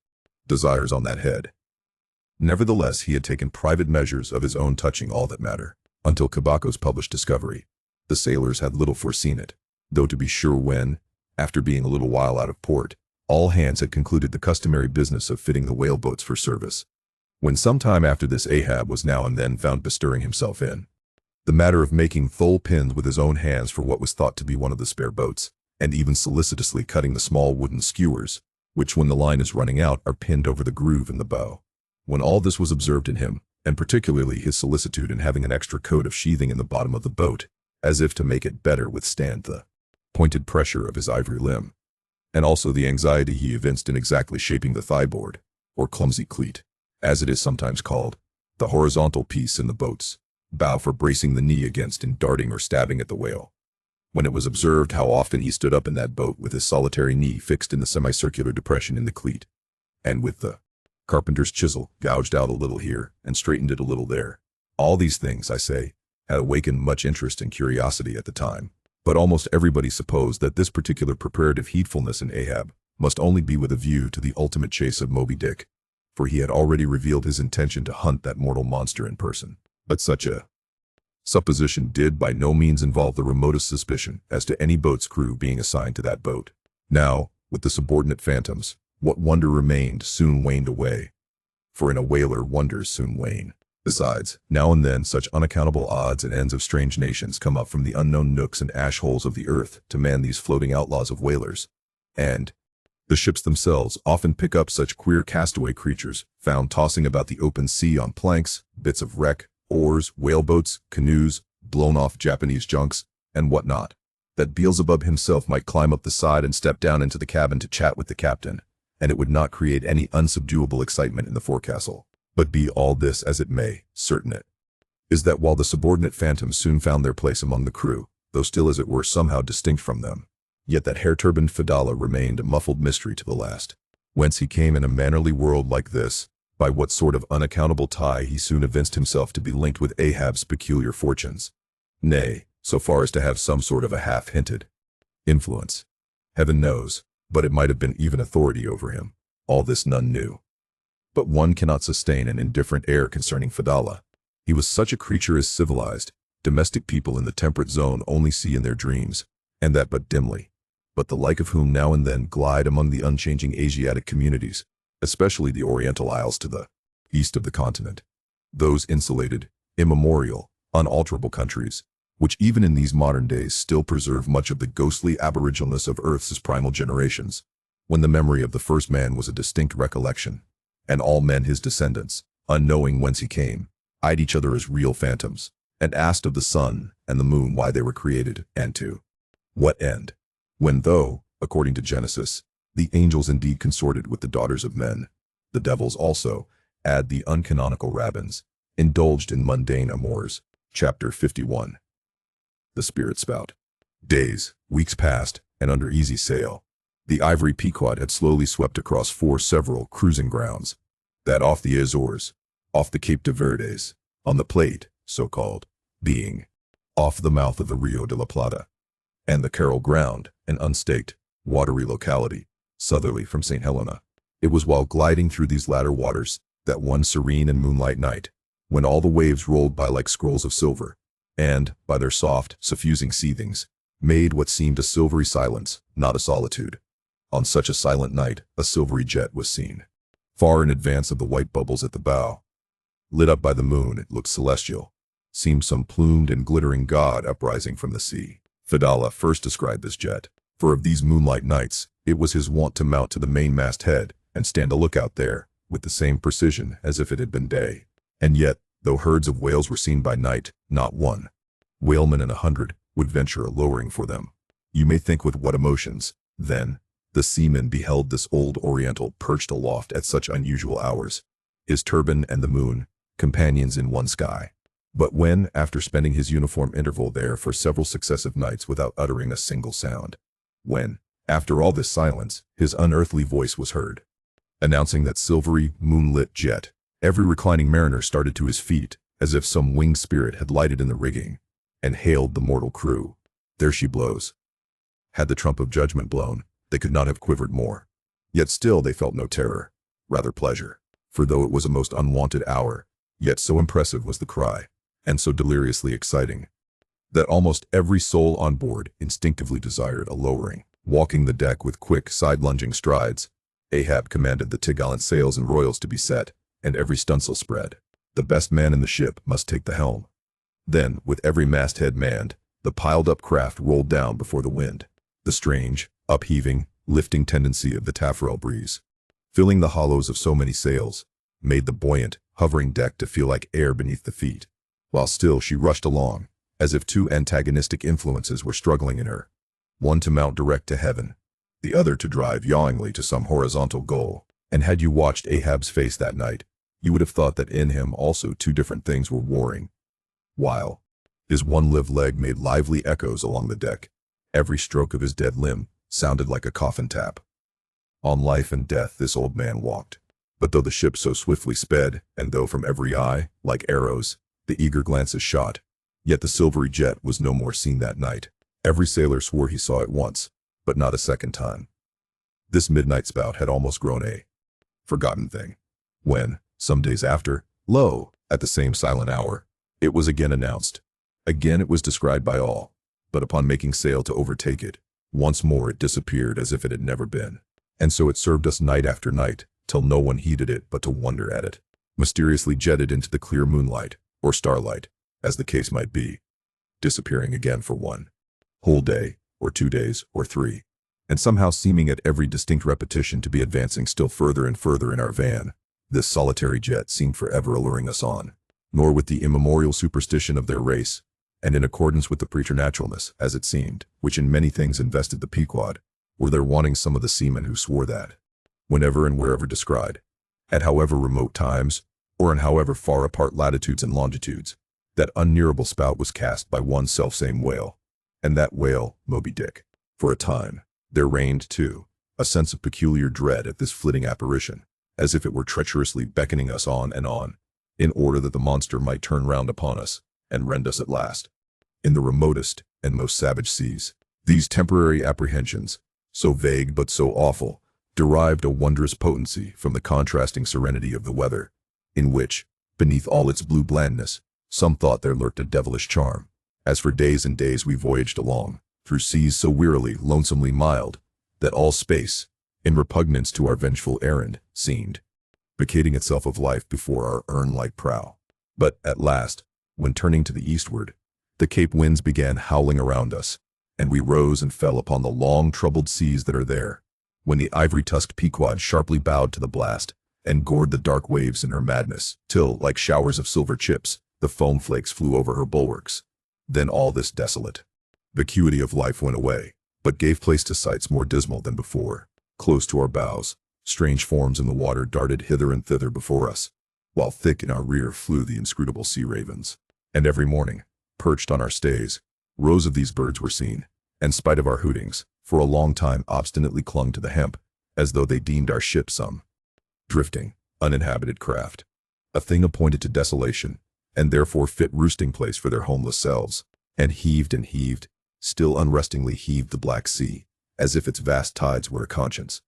[SPEAKER 1] desires on that head. Nevertheless, he had taken private measures of his own touching all that matter. Until Cabaco's published discovery, the sailors had little foreseen it, though to be sure when, after being a little while out of port, all hands had concluded the customary business of fitting the whale boats for service. When some time after this Ahab was now and then found bestirring himself in the matter of making thole pins with his own hands for what was thought to be one of the spare boats, and even solicitously cutting the small wooden skewers, which when the line is running out are pinned over the groove in the bow. When all this was observed in him, and particularly his solicitude in having an extra coat of sheathing in the bottom of the boat, as if to make it better withstand the pointed pressure of his ivory limb, and also the anxiety he evinced in exactly shaping the thigh-board, or clumsy cleat, as it is sometimes called, the horizontal piece in the boat's bow for bracing the knee against in darting or stabbing at the whale. When it was observed how often he stood up in that boat with his solitary knee fixed in the semicircular depression in the cleat, and with the carpenter's chisel gouged out a little here and straightened it a little there, all these things, I say, had awakened much interest and curiosity at the time. But almost everybody supposed that this particular preparative heedfulness in Ahab must only be with a view to the ultimate chase of Moby-Dick, for he had already revealed his intention to hunt that mortal monster in person. But such a supposition did by no means involve the remotest suspicion as to any boat's crew being assigned to that boat. Now, with the subordinate phantoms, what wonder remained soon waned away, for in a whaler wonders soon wane. Besides, now and then such unaccountable odds and ends of strange nations come up from the unknown nooks and ash-holes of the earth to man these floating outlaws of whalers, and the ships themselves often pick up such queer castaway creatures found tossing about the open sea on planks, bits of wreck, oars, whaleboats, canoes, blown-off Japanese junks, and what not, that Beelzebub himself might climb up the side and step down into the cabin to chat with the captain, and it would not create any unsubduable excitement in the forecastle. But be all this as it may, certain it is that while the subordinate phantoms soon found their place among the crew, though still as it were somehow distinct from them, yet that hair-turbaned Fedallah remained a muffled mystery to the last. Whence he came in a mannerly world like this, by what sort of unaccountable tie he soon evinced himself to be linked with Ahab's peculiar fortunes, nay, so far as to have some sort of a half-hinted influence. Heaven knows, but it might have been even authority over him. All this none knew. But one cannot sustain an indifferent air concerning Fedallah. He was such a creature as civilized, domestic people in the temperate zone only see in their dreams, and that but dimly, but the like of whom now and then glide among the unchanging Asiatic communities, especially the Oriental Isles to the east of the continent, those insulated, immemorial, unalterable countries, which even in these modern days still preserve much of the ghostly aboriginalness of Earth's primal generations, when the memory of the first man was a distinct recollection, and all men his descendants, unknowing whence he came, eyed each other as real phantoms, and asked of the sun and the moon why they were created, and to what end, when though, according to Genesis, the angels indeed consorted with the daughters of men, the devils also, add the uncanonical rabbins, indulged in mundane amours. Chapter 51. The Spirit Spout. Days, weeks passed, and under easy sail, the ivory Pequod had slowly swept across 4 several cruising grounds, that off the Azores, off the Cape de Verdes, on the Plate, so-called, being off the mouth of the Rio de la Plata, and the Carroll Ground, an unstaked, watery locality, southerly from St. Helena. It was while gliding through these latter waters, that one serene and moonlight night, when all the waves rolled by like scrolls of silver, and, by their soft, suffusing seethings, made what seemed a silvery silence, not a solitude. On such a silent night, a silvery jet was seen, far in advance of the white bubbles at the bow. Lit up by the moon, it looked celestial, seemed some plumed and glittering god uprising from the sea. Fadala first described this jet. For of these moonlight nights, it was his wont to mount to the mainmast head and stand a lookout there, with the same precision as if it had been day. And yet, though herds of whales were seen by night, not one whaleman in 100 would venture a lowering for them. You may think with what emotions, then, the seaman beheld this old Oriental perched aloft at such unusual hours, his turban and the moon, companions in one sky. But when, after spending his uniform interval there for several successive nights without uttering a single sound, when, after all this silence, his unearthly voice was heard, announcing that silvery, moonlit jet, every reclining mariner started to his feet, as if some winged spirit had lighted in the rigging, and hailed the mortal crew. There she blows. Had the trump of judgment blown, they could not have quivered more. Yet still they felt no terror, rather pleasure. For though it was a most unwonted hour, yet so impressive was the cry, and so deliriously exciting, that almost every soul on board instinctively desired a lowering. Walking the deck with quick, side-lunging strides, Ahab commanded the topgallant sails and royals to be set, and every stunsail spread. The best man in the ship must take the helm. Then, with every masthead manned, the piled-up craft rolled down before the wind. The strange, upheaving, lifting tendency of the taffrail breeze, filling the hollows of so many sails, made the buoyant, hovering deck to feel like air beneath the feet, while still she rushed along, as if two antagonistic influences were struggling in her, one to mount direct to heaven, the other to drive yawingly to some horizontal goal. And had you watched Ahab's face that night, you would have thought that in him also two different things were warring, while his one-lived leg made lively echoes along the deck. Every stroke of his dead limb sounded like a coffin tap. On life and death this old man walked. But though the ship so swiftly sped, and though from every eye, like arrows, the eager glances shot, yet the silvery jet was no more seen that night. Every sailor swore he saw it once, but not a second time. This midnight spout had almost grown a forgotten thing, when, some days after, lo, at the same silent hour, it was again announced. Again it was described by all, but upon making sail to overtake it, once more it disappeared as if it had never been. And so it served us night after night, till no one heeded it but to wonder at it, mysteriously jetted into the clear moonlight, or starlight, as the case might be, disappearing again for one whole day, or 2 days, or 3, and somehow seeming at every distinct repetition to be advancing still further and further in our van. This solitary jet seemed forever alluring us on, nor with the immemorial superstition of their race, and in accordance with the preternaturalness, as it seemed, which in many things invested the Pequod, were there wanting some of the seamen who swore that, whenever and wherever descried, at however remote times, or in however far apart latitudes and longitudes, that unnearable spout was cast by one selfsame whale, and that whale, Moby-Dick. For a time, there reigned, too, a sense of peculiar dread at this flitting apparition, as if it were treacherously beckoning us on, in order that the monster might turn round upon us, and rend us at last. In the remotest and most savage seas, these temporary apprehensions, so vague but so awful, derived a wondrous potency from the contrasting serenity of the weather, in which, beneath all its blue blandness, some thought there lurked a devilish charm. As for days and days we voyaged along, through seas so wearily, lonesomely mild, that all space, in repugnance to our vengeful errand, seemed vacating itself of life before our urn-like prow. But, at last, when turning to the eastward, the Cape winds began howling around us, and we rose and fell upon the long troubled seas that are there, when the ivory-tusked Pequod sharply bowed to the blast, and gored the dark waves in her madness, till, like showers of silver chips, the foam flakes flew over her bulwarks. Then all this desolate vacuity of life went away, but gave place to sights more dismal than before. Close to our bows, strange forms in the water darted hither and thither before us, while thick in our rear flew the inscrutable sea ravens. And every morning, perched on our stays, rows of these birds were seen, and spite of our hootings, for a long time obstinately clung to the hemp, as though they deemed our ship some drifting, uninhabited craft, a thing appointed to desolation, and therefore fit roosting place for their homeless selves, and heaved, still unrestingly heaved the black sea, as if its vast tides were a conscience,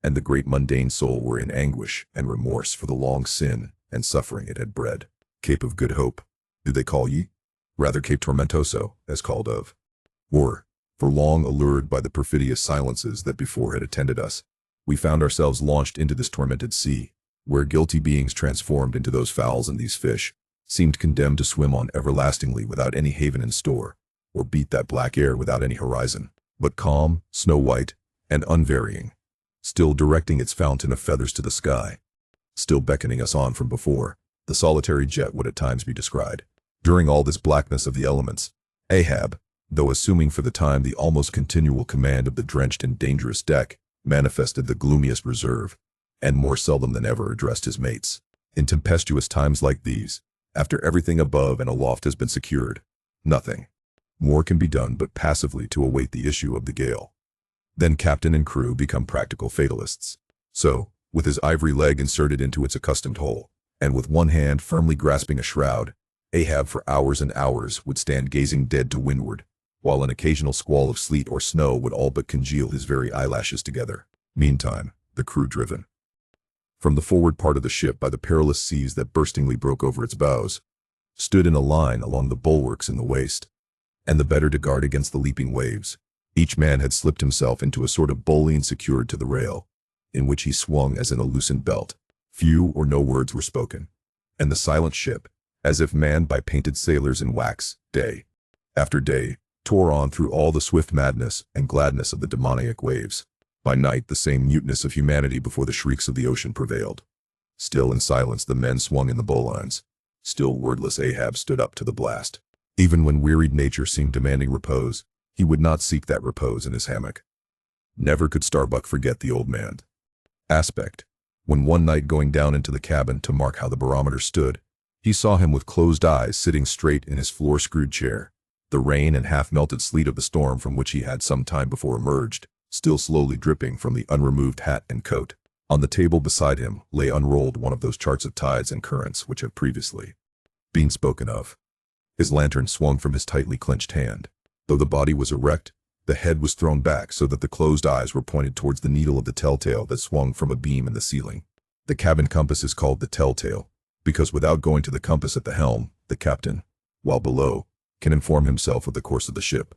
[SPEAKER 1] and the great mundane soul were in anguish and remorse for the long sin and suffering it had bred. Cape of Good Hope, do they call ye? Rather Cape Tormentoso, as called of. Or, for long allured by the perfidious silences that before had attended us, we found ourselves launched into this tormented sea, where guilty beings transformed into those fowls and these fish, seemed condemned to swim on everlastingly without any haven in store, or beat that black air without any horizon, but calm, snow-white, and unvarying, still directing its fountain of feathers to the sky, still beckoning us on from before. The solitary jet would at times be descried. During all this blackness of the elements, Ahab, though assuming for the time the almost continual command of the drenched and dangerous deck, manifested the gloomiest reserve, and more seldom than ever addressed his mates. In tempestuous times like these, after everything above and aloft has been secured, nothing more can be done but passively to await the issue of the gale. Then captain and crew become practical fatalists. So, with his ivory leg inserted into its accustomed hole, and with one hand firmly grasping a shroud, Ahab for hours and hours would stand gazing dead to windward, while an occasional squall of sleet or snow would all but congeal his very eyelashes together. Meantime, the crew, driven from the forward part of the ship by the perilous seas that burstingly broke over its bows, stood in a line along the bulwarks in the waist, and the better to guard against the leaping waves, each man had slipped himself into a sort of bowline secured to the rail, in which he swung as in a loosened belt. Few or no words were spoken, and the silent ship, as if manned by painted sailors in wax, day after day, tore on through all the swift madness and gladness of the demoniac waves. By night the same muteness of humanity before the shrieks of the ocean prevailed. Still in silence the men swung in the bowlines. Still wordless Ahab stood up to the blast. Even when wearied nature seemed demanding repose, he would not seek that repose in his hammock. Never could Starbuck forget the old man's aspect, when one night going down into the cabin to mark how the barometer stood, he saw him with closed eyes sitting straight in his floor-screwed chair, the rain and half-melted sleet of the storm from which he had some time before emerged, still slowly dripping from the unremoved hat and coat. On the table beside him lay unrolled one of those charts of tides and currents which have previously been spoken of. His lantern swung from his tightly clenched hand. Though the body was erect, the head was thrown back so that the closed eyes were pointed towards the needle of the telltale that swung from a beam in the ceiling. The cabin compass is called the telltale, because without going to the compass at the helm, the captain, while below, can inform himself of the course of the ship.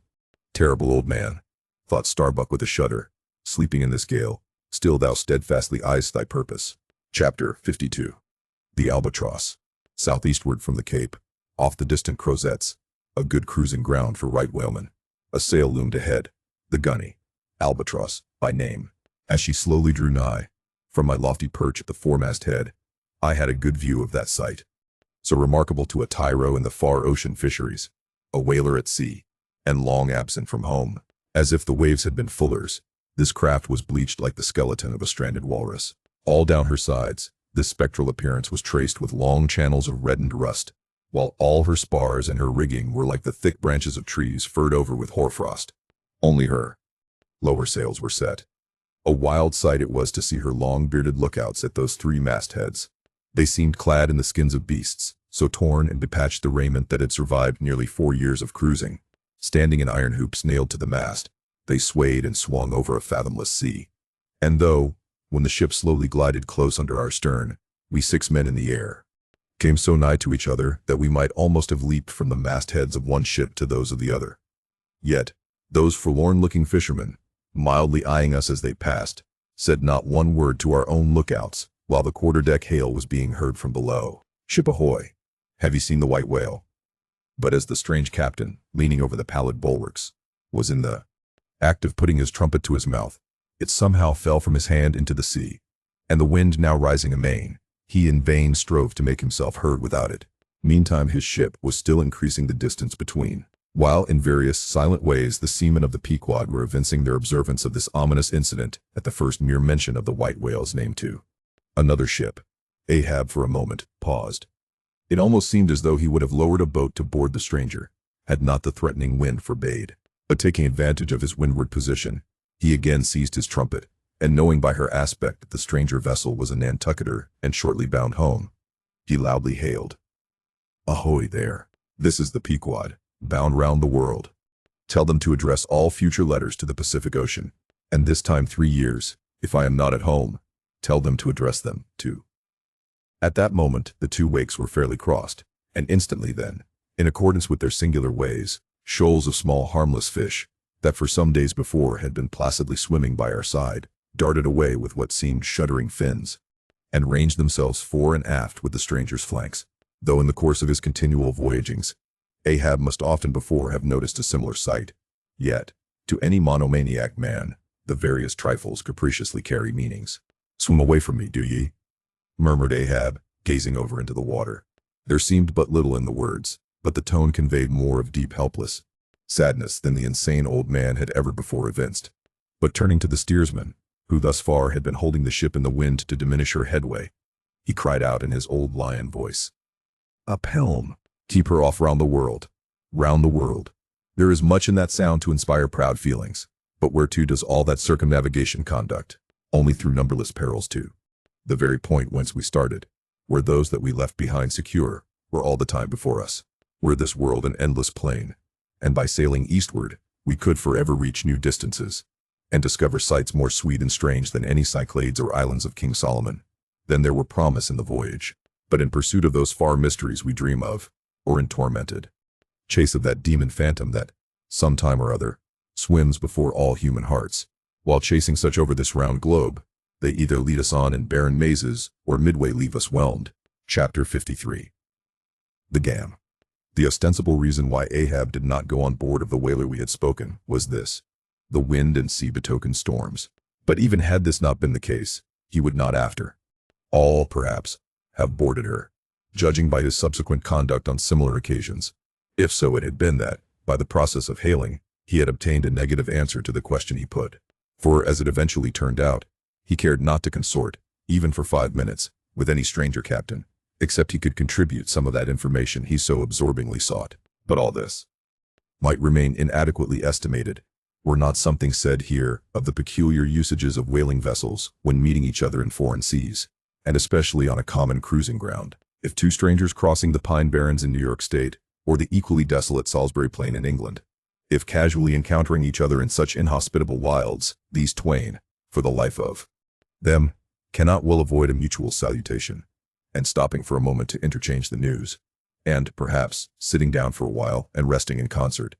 [SPEAKER 1] Terrible old man, thought Starbuck with a shudder, sleeping in this gale, still thou steadfastly eyest thy purpose. Chapter 52. The Albatross. Southeastward from the Cape, off the distant Crozettes, a good cruising ground for right whalemen, a sail loomed ahead, the gunny Albatross by name. As she slowly drew nigh, from my lofty perch at the foremast head, I had a good view of that sight, so remarkable to a tyro in the far ocean fisheries, a whaler at sea, and long absent from home. As if the waves had been fullers, this craft was bleached like the skeleton of a stranded walrus. All down her sides, this spectral appearance was traced with long channels of reddened rust, while all her spars and her rigging were like the thick branches of trees furred over with hoarfrost. Only her lower sails were set. A wild sight it was to see her long-bearded lookouts at those three mastheads. They seemed clad in the skins of beasts, so torn and bepatched the raiment that had survived nearly 4 years of cruising. Standing in iron hoops nailed to the mast, they swayed and swung over a fathomless sea. And though, when the ship slowly glided close under our stern, we 6 men in the air came so nigh to each other that we might almost have leaped from the mastheads of one ship to those of the other. Yet, those forlorn-looking fishermen, mildly eyeing us as they passed, said not one word to our own lookouts, while the quarter-deck hail was being heard from below. "Ship ahoy! Have you seen the white whale?" But as the strange captain, leaning over the pallid bulwarks, was in the act of putting his trumpet to his mouth, it somehow fell from his hand into the sea, and the wind now rising amain, he in vain strove to make himself heard without it. Meantime his ship was still increasing the distance between, while in various silent ways the seamen of the Pequod were evincing their observance of this ominous incident at the first mere mention of the white whale's name to another ship. Ahab for a moment paused. It almost seemed as though he would have lowered a boat to board the stranger, had not the threatening wind forbade. But taking advantage of his windward position, he again seized his trumpet, and knowing by her aspect that the stranger vessel was a Nantucketer and shortly bound home, he loudly hailed, "Ahoy there! This is the Pequod, bound round the world. Tell them to address all future letters to the Pacific Ocean, and this time 3 years, if I am not at home, tell them to address them to." At that moment the two wakes were fairly crossed, and instantly then, in accordance with their singular ways, shoals of small harmless fish, that for some days before had been placidly swimming by our side, darted away with what seemed shuddering fins, and ranged themselves fore and aft with the stranger's flanks. Though in the course of his continual voyagings, Ahab must often before have noticed a similar sight. Yet, to any monomaniac man, the various trifles capriciously carry meanings. "Swim away from me, do ye?" murmured Ahab, gazing over into the water. There seemed but little in the words, but the tone conveyed more of deep helpless sadness than the insane old man had ever before evinced. But turning to the steersman, who thus far had been holding the ship in the wind to diminish her headway, he cried out in his old lion voice, "Up helm! Keep her off round the world! Round the world!" There is much in that sound to inspire proud feelings, but whereto does all that circumnavigation conduct? Only through numberless perils to the very point whence we started, where those that we left behind secure were all the time before us, were this world an endless plain, and by sailing eastward, we could forever reach new distances, and discover sights more sweet and strange than any Cyclades or islands of King Solomon. Then there were promise in the voyage, but in pursuit of those far mysteries we dream of, or in tormented chase of that demon phantom that, sometime or other, swims before all human hearts, while chasing such over this round globe, they either lead us on in barren mazes, or midway leave us whelmed. Chapter 53. The Gam. The ostensible reason why Ahab did not go on board of the whaler we had spoken was this: the wind and sea betokened storms. But even had this not been the case, he would not after all, perhaps, have boarded her, judging by his subsequent conduct on similar occasions. If so it had been that, by the process of hailing, he had obtained a negative answer to the question he put. For, as it eventually turned out, he cared not to consort, even for 5 minutes, with any stranger captain, except he could contribute some of that information he so absorbingly sought. But all this might remain inadequately estimated, were not something said here of the peculiar usages of whaling vessels when meeting each other in foreign seas, and especially on a common cruising ground. If two strangers crossing the Pine Barrens in New York State, or the equally desolate Salisbury Plain in England, if casually encountering each other in such inhospitable wilds, these twain, for the life of them, cannot well avoid a mutual salutation, and stopping for a moment to interchange the news, and, perhaps, sitting down for a while and resting in concert,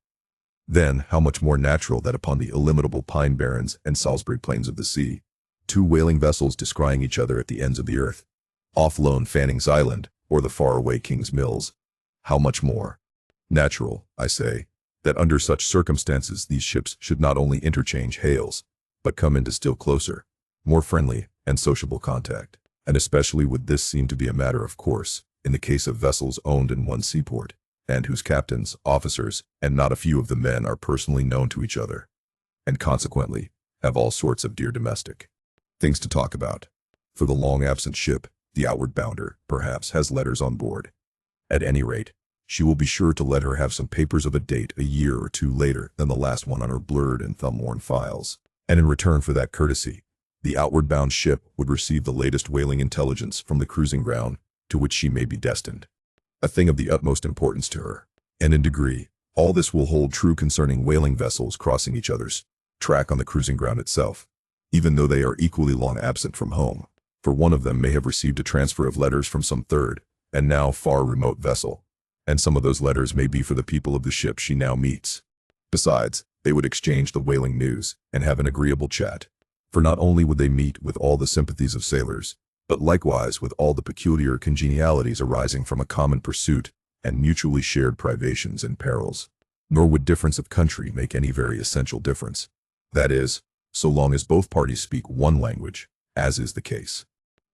[SPEAKER 1] then how much more natural that upon the illimitable Pine Barrens and Salisbury Plains of the sea, two whaling vessels descrying each other at the ends of the earth, off lone Fanning's Island, or the faraway King's Mills, how much more natural, I say, that under such circumstances these ships should not only interchange hails, but come into still closer, more friendly and sociable contact. And especially would this seem to be a matter of course in the case of vessels owned in one seaport, and whose captains, officers, and not a few of the men are personally known to each other, and consequently have all sorts of dear domestic things to talk about. For the long-absent ship, the outward bounder, perhaps, has letters on board. At any rate, she will be sure to let her have some papers of a date a year or two later than the last one on her blurred and thumb-worn files, and in return for that courtesy, the outward-bound ship would receive the latest whaling intelligence from the cruising ground to which she may be destined, a thing of the utmost importance to her. And in degree, all this will hold true concerning whaling vessels crossing each other's track on the cruising ground itself, even though they are equally long absent from home, for one of them may have received a transfer of letters from some third, and now far remote vessel, and some of those letters may be for the people of the ship she now meets. Besides, they would exchange the whaling news, and have an agreeable chat, for not only would they meet with all the sympathies of sailors, but likewise with all the peculiar congenialities arising from a common pursuit, and mutually shared privations and perils. Nor would difference of country make any very essential difference. That is, so long as both parties speak one language, as is the case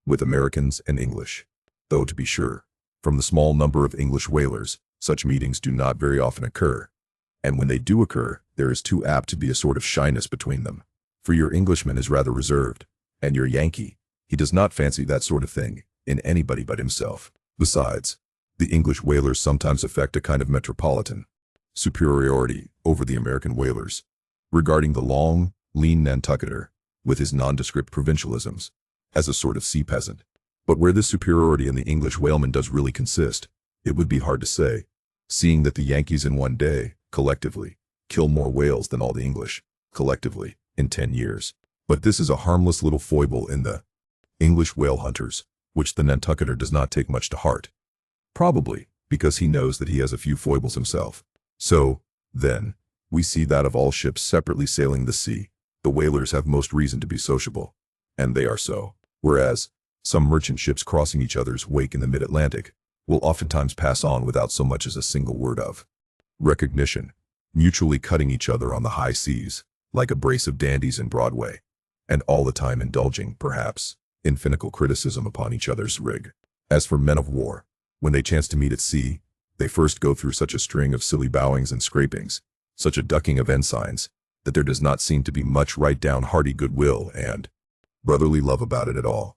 [SPEAKER 1] with Americans and English. Though, to be sure, from the small number of English whalers, such meetings do not very often occur, and when they do occur, there is too apt to be a sort of shyness between them, for your Englishman is rather reserved, and your Yankee, he does not fancy that sort of thing in anybody but himself. Besides, the English whalers sometimes affect a kind of metropolitan superiority over the American whalers, regarding the long, lean Nantucketer, with his nondescript provincialisms, as a sort of sea peasant. But where this superiority in the English whaleman does really consist, it would be hard to say, seeing that the Yankees in one day, collectively, kill more whales than all the English, collectively, in 10 years. But this is a harmless little foible in the English whale hunters, which the Nantucketer does not take much to heart. Probably, because he knows that he has a few foibles himself. So, then, we see that of all ships separately sailing the sea, the whalers have most reason to be sociable, and they are so, whereas some merchant ships crossing each other's wake in the mid-Atlantic will oftentimes pass on without so much as a single word of recognition, mutually cutting each other on the high seas, like a brace of dandies in Broadway, and all the time indulging, perhaps, in finical criticism upon each other's rig. As for men of war, when they chance to meet at sea, they first go through such a string of silly bowings and scrapings, such a ducking of ensigns, that there does not seem to be much right down hearty goodwill and brotherly love about it at all.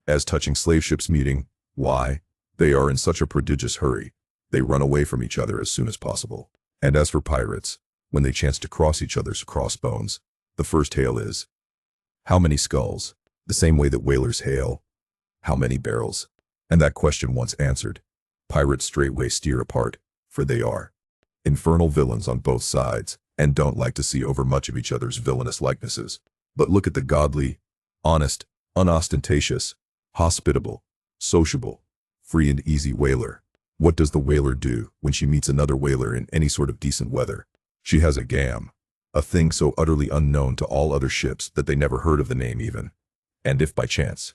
[SPEAKER 1] As touching slave ships meeting, why, they are in such a prodigious hurry, they run away from each other as soon as possible. And as for pirates, when they chance to cross each other's crossbones, the first hail is, "How many skulls?" The same way that whalers hail, "How many barrels?" And that question once answered, pirates straightway steer apart, for they are infernal villains on both sides, and don't like to see over much of each other's villainous likenesses. But look at the godly, honest, unostentatious, hospitable, sociable, free and easy whaler. What does the whaler do when she meets another whaler in any sort of decent weather? She has a gam, a thing so utterly unknown to all other ships that they never heard of the name even. And if by chance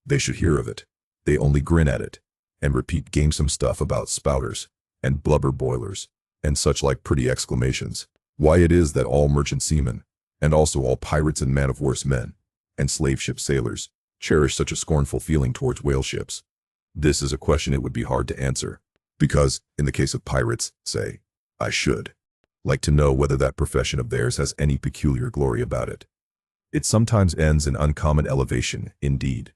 [SPEAKER 1] they should hear of it, they only grin at it, and repeat gamesome stuff about spouters, and blubber boilers, and such like pretty exclamations. Why it is that all merchant seamen, and also all pirates and man-of-war's men, and slave ship sailors, cherish such a scornful feeling towards whale ships. This is a question it would be hard to answer, because, in the case of pirates, say, I should like to know whether that profession of theirs has any peculiar glory about it. It sometimes ends in uncommon elevation, indeed,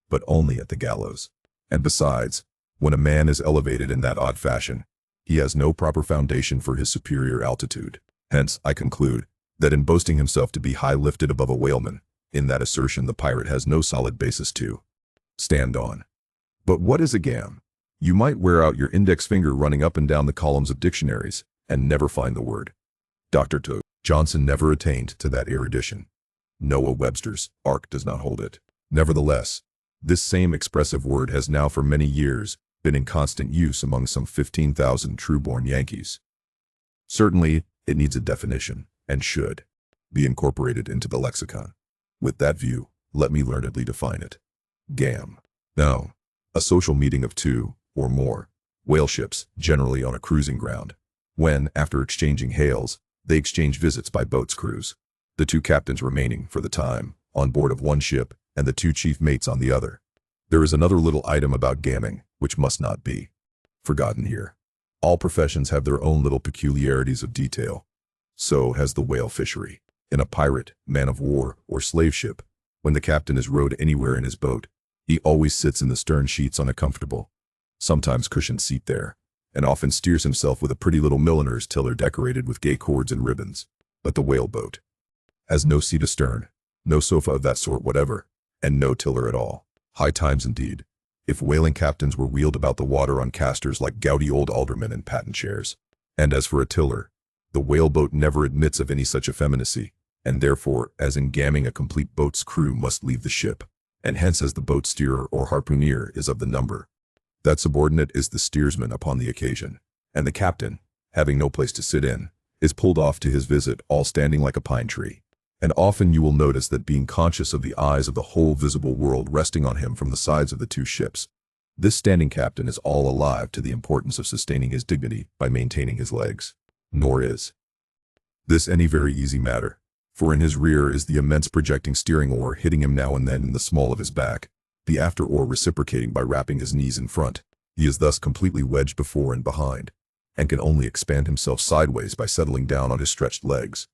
[SPEAKER 1] but only at the gallows. And besides, when a man is elevated in that odd fashion, he has no proper foundation for his superior altitude. Hence, I conclude, that in boasting himself to be high lifted above a whaleman, in that assertion the pirate has no solid basis to stand on. But what is a gam? You might wear out your index finger running up and down the columns of dictionaries, and never find the word. Dr. Johnson never attained to that erudition. Noah Webster's Ark does not hold it. Nevertheless, this same expressive word has now for many years been in constant use among some 15,000 true-born Yankees. Certainly, it needs a definition, and should be incorporated into the lexicon. With that view, let me learnedly define it. Gam. Now, a social meeting of two, or more, whale ships, generally on a cruising ground, when, after exchanging hails, they exchange visits by boat's crews, the two captains remaining, for the time, on board of one ship, and the two chief mates on the other. There is another little item about gamming, which must not be forgotten here. All professions have their own little peculiarities of detail. So has the whale fishery. In a pirate, man-of-war, or slave ship, when the captain is rowed anywhere in his boat, he always sits in the stern sheets on a comfortable, sometimes cushioned seat there, and often steers himself with a pretty little milliner's tiller decorated with gay cords and ribbons. But the whale boat has no seat astern, no sofa of that sort whatever, and no tiller at all. High times indeed, if whaling captains were wheeled about the water on casters like gouty old aldermen in patent chairs. And as for a tiller, the whaleboat never admits of any such effeminacy, and therefore, as in gamming, a complete boat's crew must leave the ship, and hence as the boat steerer or harpooneer is of the number, that subordinate is the steersman upon the occasion, and the captain, having no place to sit in, is pulled off to his visit all standing like a pine tree. And often you will notice that being conscious of the eyes of the whole visible world resting on him from the sides of the two ships, this standing captain is all alive to the importance of sustaining his dignity by maintaining his legs. Nor is this any very easy matter, for in his rear is the immense projecting steering oar hitting him now and then in the small of his back, the after oar reciprocating by wrapping his knees in front. He is thus completely wedged before and behind, and can only expand himself sideways by settling down on his stretched legs.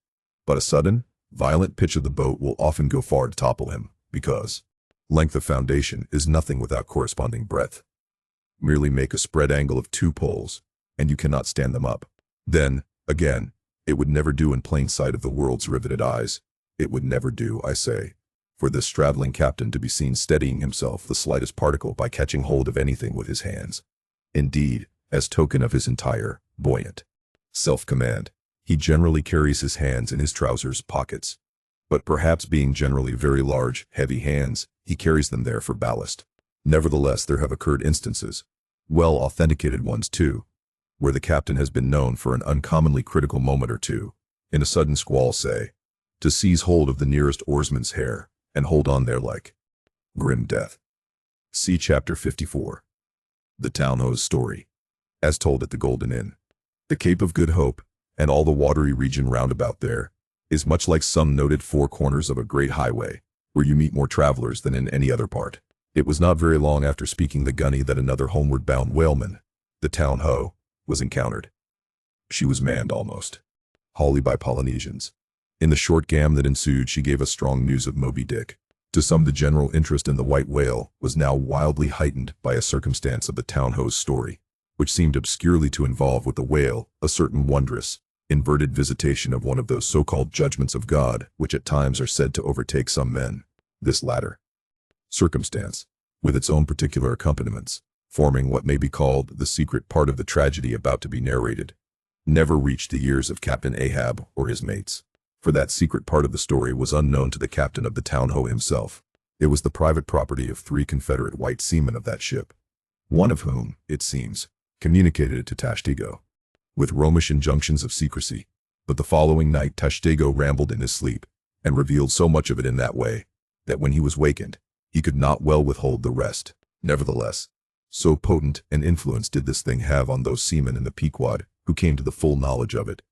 [SPEAKER 1] But a sudden, violent pitch of the boat will often go far to topple him, because length of foundation is nothing without corresponding breadth. Merely make a spread angle of two poles, and you cannot stand them up. Then, again, it would never do in plain sight of the world's riveted eyes. It would never do, I say, for this straddling captain to be seen steadying himself the slightest particle by catching hold of anything with his hands. Indeed, as token of his entire, buoyant self-command, he generally carries his hands in his trousers pockets. But perhaps being generally very large, heavy hands, he carries them there for ballast. Nevertheless, there have occurred instances, well authenticated ones too, where the captain has been known for an uncommonly critical moment or two, in a sudden squall say, to seize hold of the nearest oarsman's hair, and hold on there like grim death. See Chapter 54. The Town Hose Story, as told at the Golden Inn. The Cape of Good Hope, and all the watery region round about there, is much like some noted four corners of a great highway, where you meet more travelers than in any other part. It was not very long after speaking the gunny that another homeward-bound whaleman, the Town Ho, was encountered. She was manned almost wholly by Polynesians. In the short gam that ensued, she gave us strong news of Moby-Dick. To some, the general interest in the white whale was now wildly heightened by a circumstance of the Town Ho's story, which seemed obscurely to involve with the whale a certain wondrous, inverted visitation of one of those so-called judgments of God which at times are said to overtake some men. This latter circumstance, with its own particular accompaniments, forming what may be called the secret part of the tragedy about to be narrated, never reached the ears of Captain Ahab or his mates. For that secret part of the story was unknown to the captain of the Town Ho himself. It was the private property of 3 Confederate white seamen of that ship, one of whom, it seems, communicated it to Tashtego, with Romish injunctions of secrecy. But the following night Tashtego rambled in his sleep, and revealed so much of it in that way, that when he was wakened, he could not well withhold the rest. Nevertheless, so potent an influence did this thing have on those seamen in the Pequod who came to the full knowledge of it,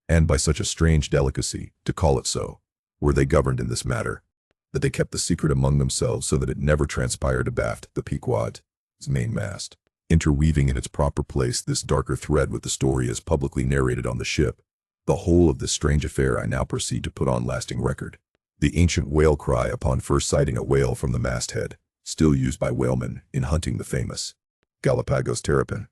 [SPEAKER 1] and by such a strange delicacy, to call it so, were they governed in this matter, that they kept the secret among themselves so that it never transpired abaft the Pequod's mainmast, interweaving in its proper place this darker thread with the story as publicly narrated on the ship. The whole of this strange affair I now proceed to put on lasting record. The ancient whale cry upon first sighting a whale from the masthead, still used by whalemen in hunting the famous Galapagos terrapin.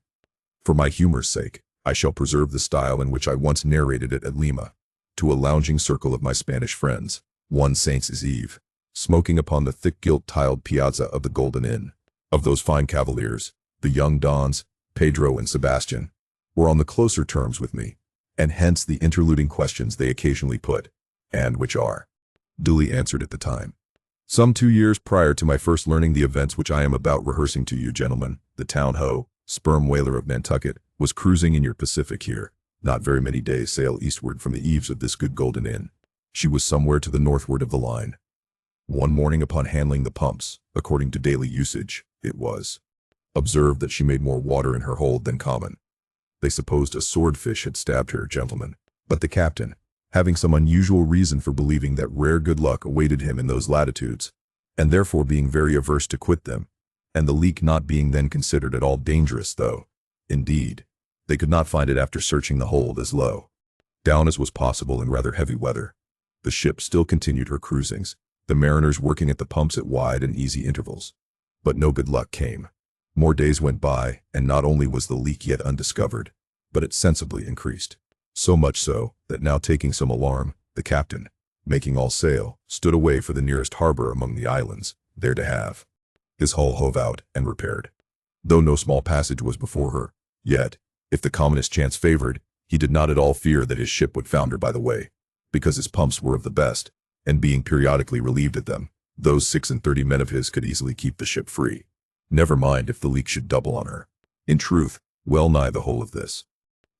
[SPEAKER 1] For my humor's sake, I shall preserve the style in which I once narrated it at Lima, to a lounging circle of my Spanish friends, one Saint's Eve, smoking upon the thick gilt-tiled piazza of the Golden Inn. Of those fine cavaliers, the young Dons, Pedro and Sebastian, were on the closer terms with me, and hence the interluding questions they occasionally put, and which are duly answered at the time. Some 2 years prior to my first learning the events which I am about rehearsing to you, gentlemen, the Town Ho, sperm whaler of Nantucket, was cruising in your Pacific here, not very many days' sail eastward from the eaves of this good Golden Inn. She was somewhere to the northward of the line. One morning upon handling the pumps, according to daily usage, it was observed that she made more water in her hold than common. They supposed a swordfish had stabbed her, gentlemen, but the captain, having some unusual reason for believing that rare good luck awaited him in those latitudes, and therefore being very averse to quit them, and the leak not being then considered at all dangerous, though, indeed, they could not find it after searching the hold as low down as was possible in rather heavy weather, the ship still continued her cruisings, the mariners working at the pumps at wide and easy intervals. But no good luck came. More days went by, and not only was the leak yet undiscovered, but it sensibly increased. So much so, that now taking some alarm, the captain, making all sail, stood away for the nearest harbor among the islands, there to have his hull hove out and repaired. Though no small passage was before her, yet, if the commonest chance favored, he did not at all fear that his ship would founder by the way, because his pumps were of the best, and being periodically relieved at them, those 36 men of his could easily keep the ship free. Never mind if the leak should double on her. In truth, well nigh the whole of this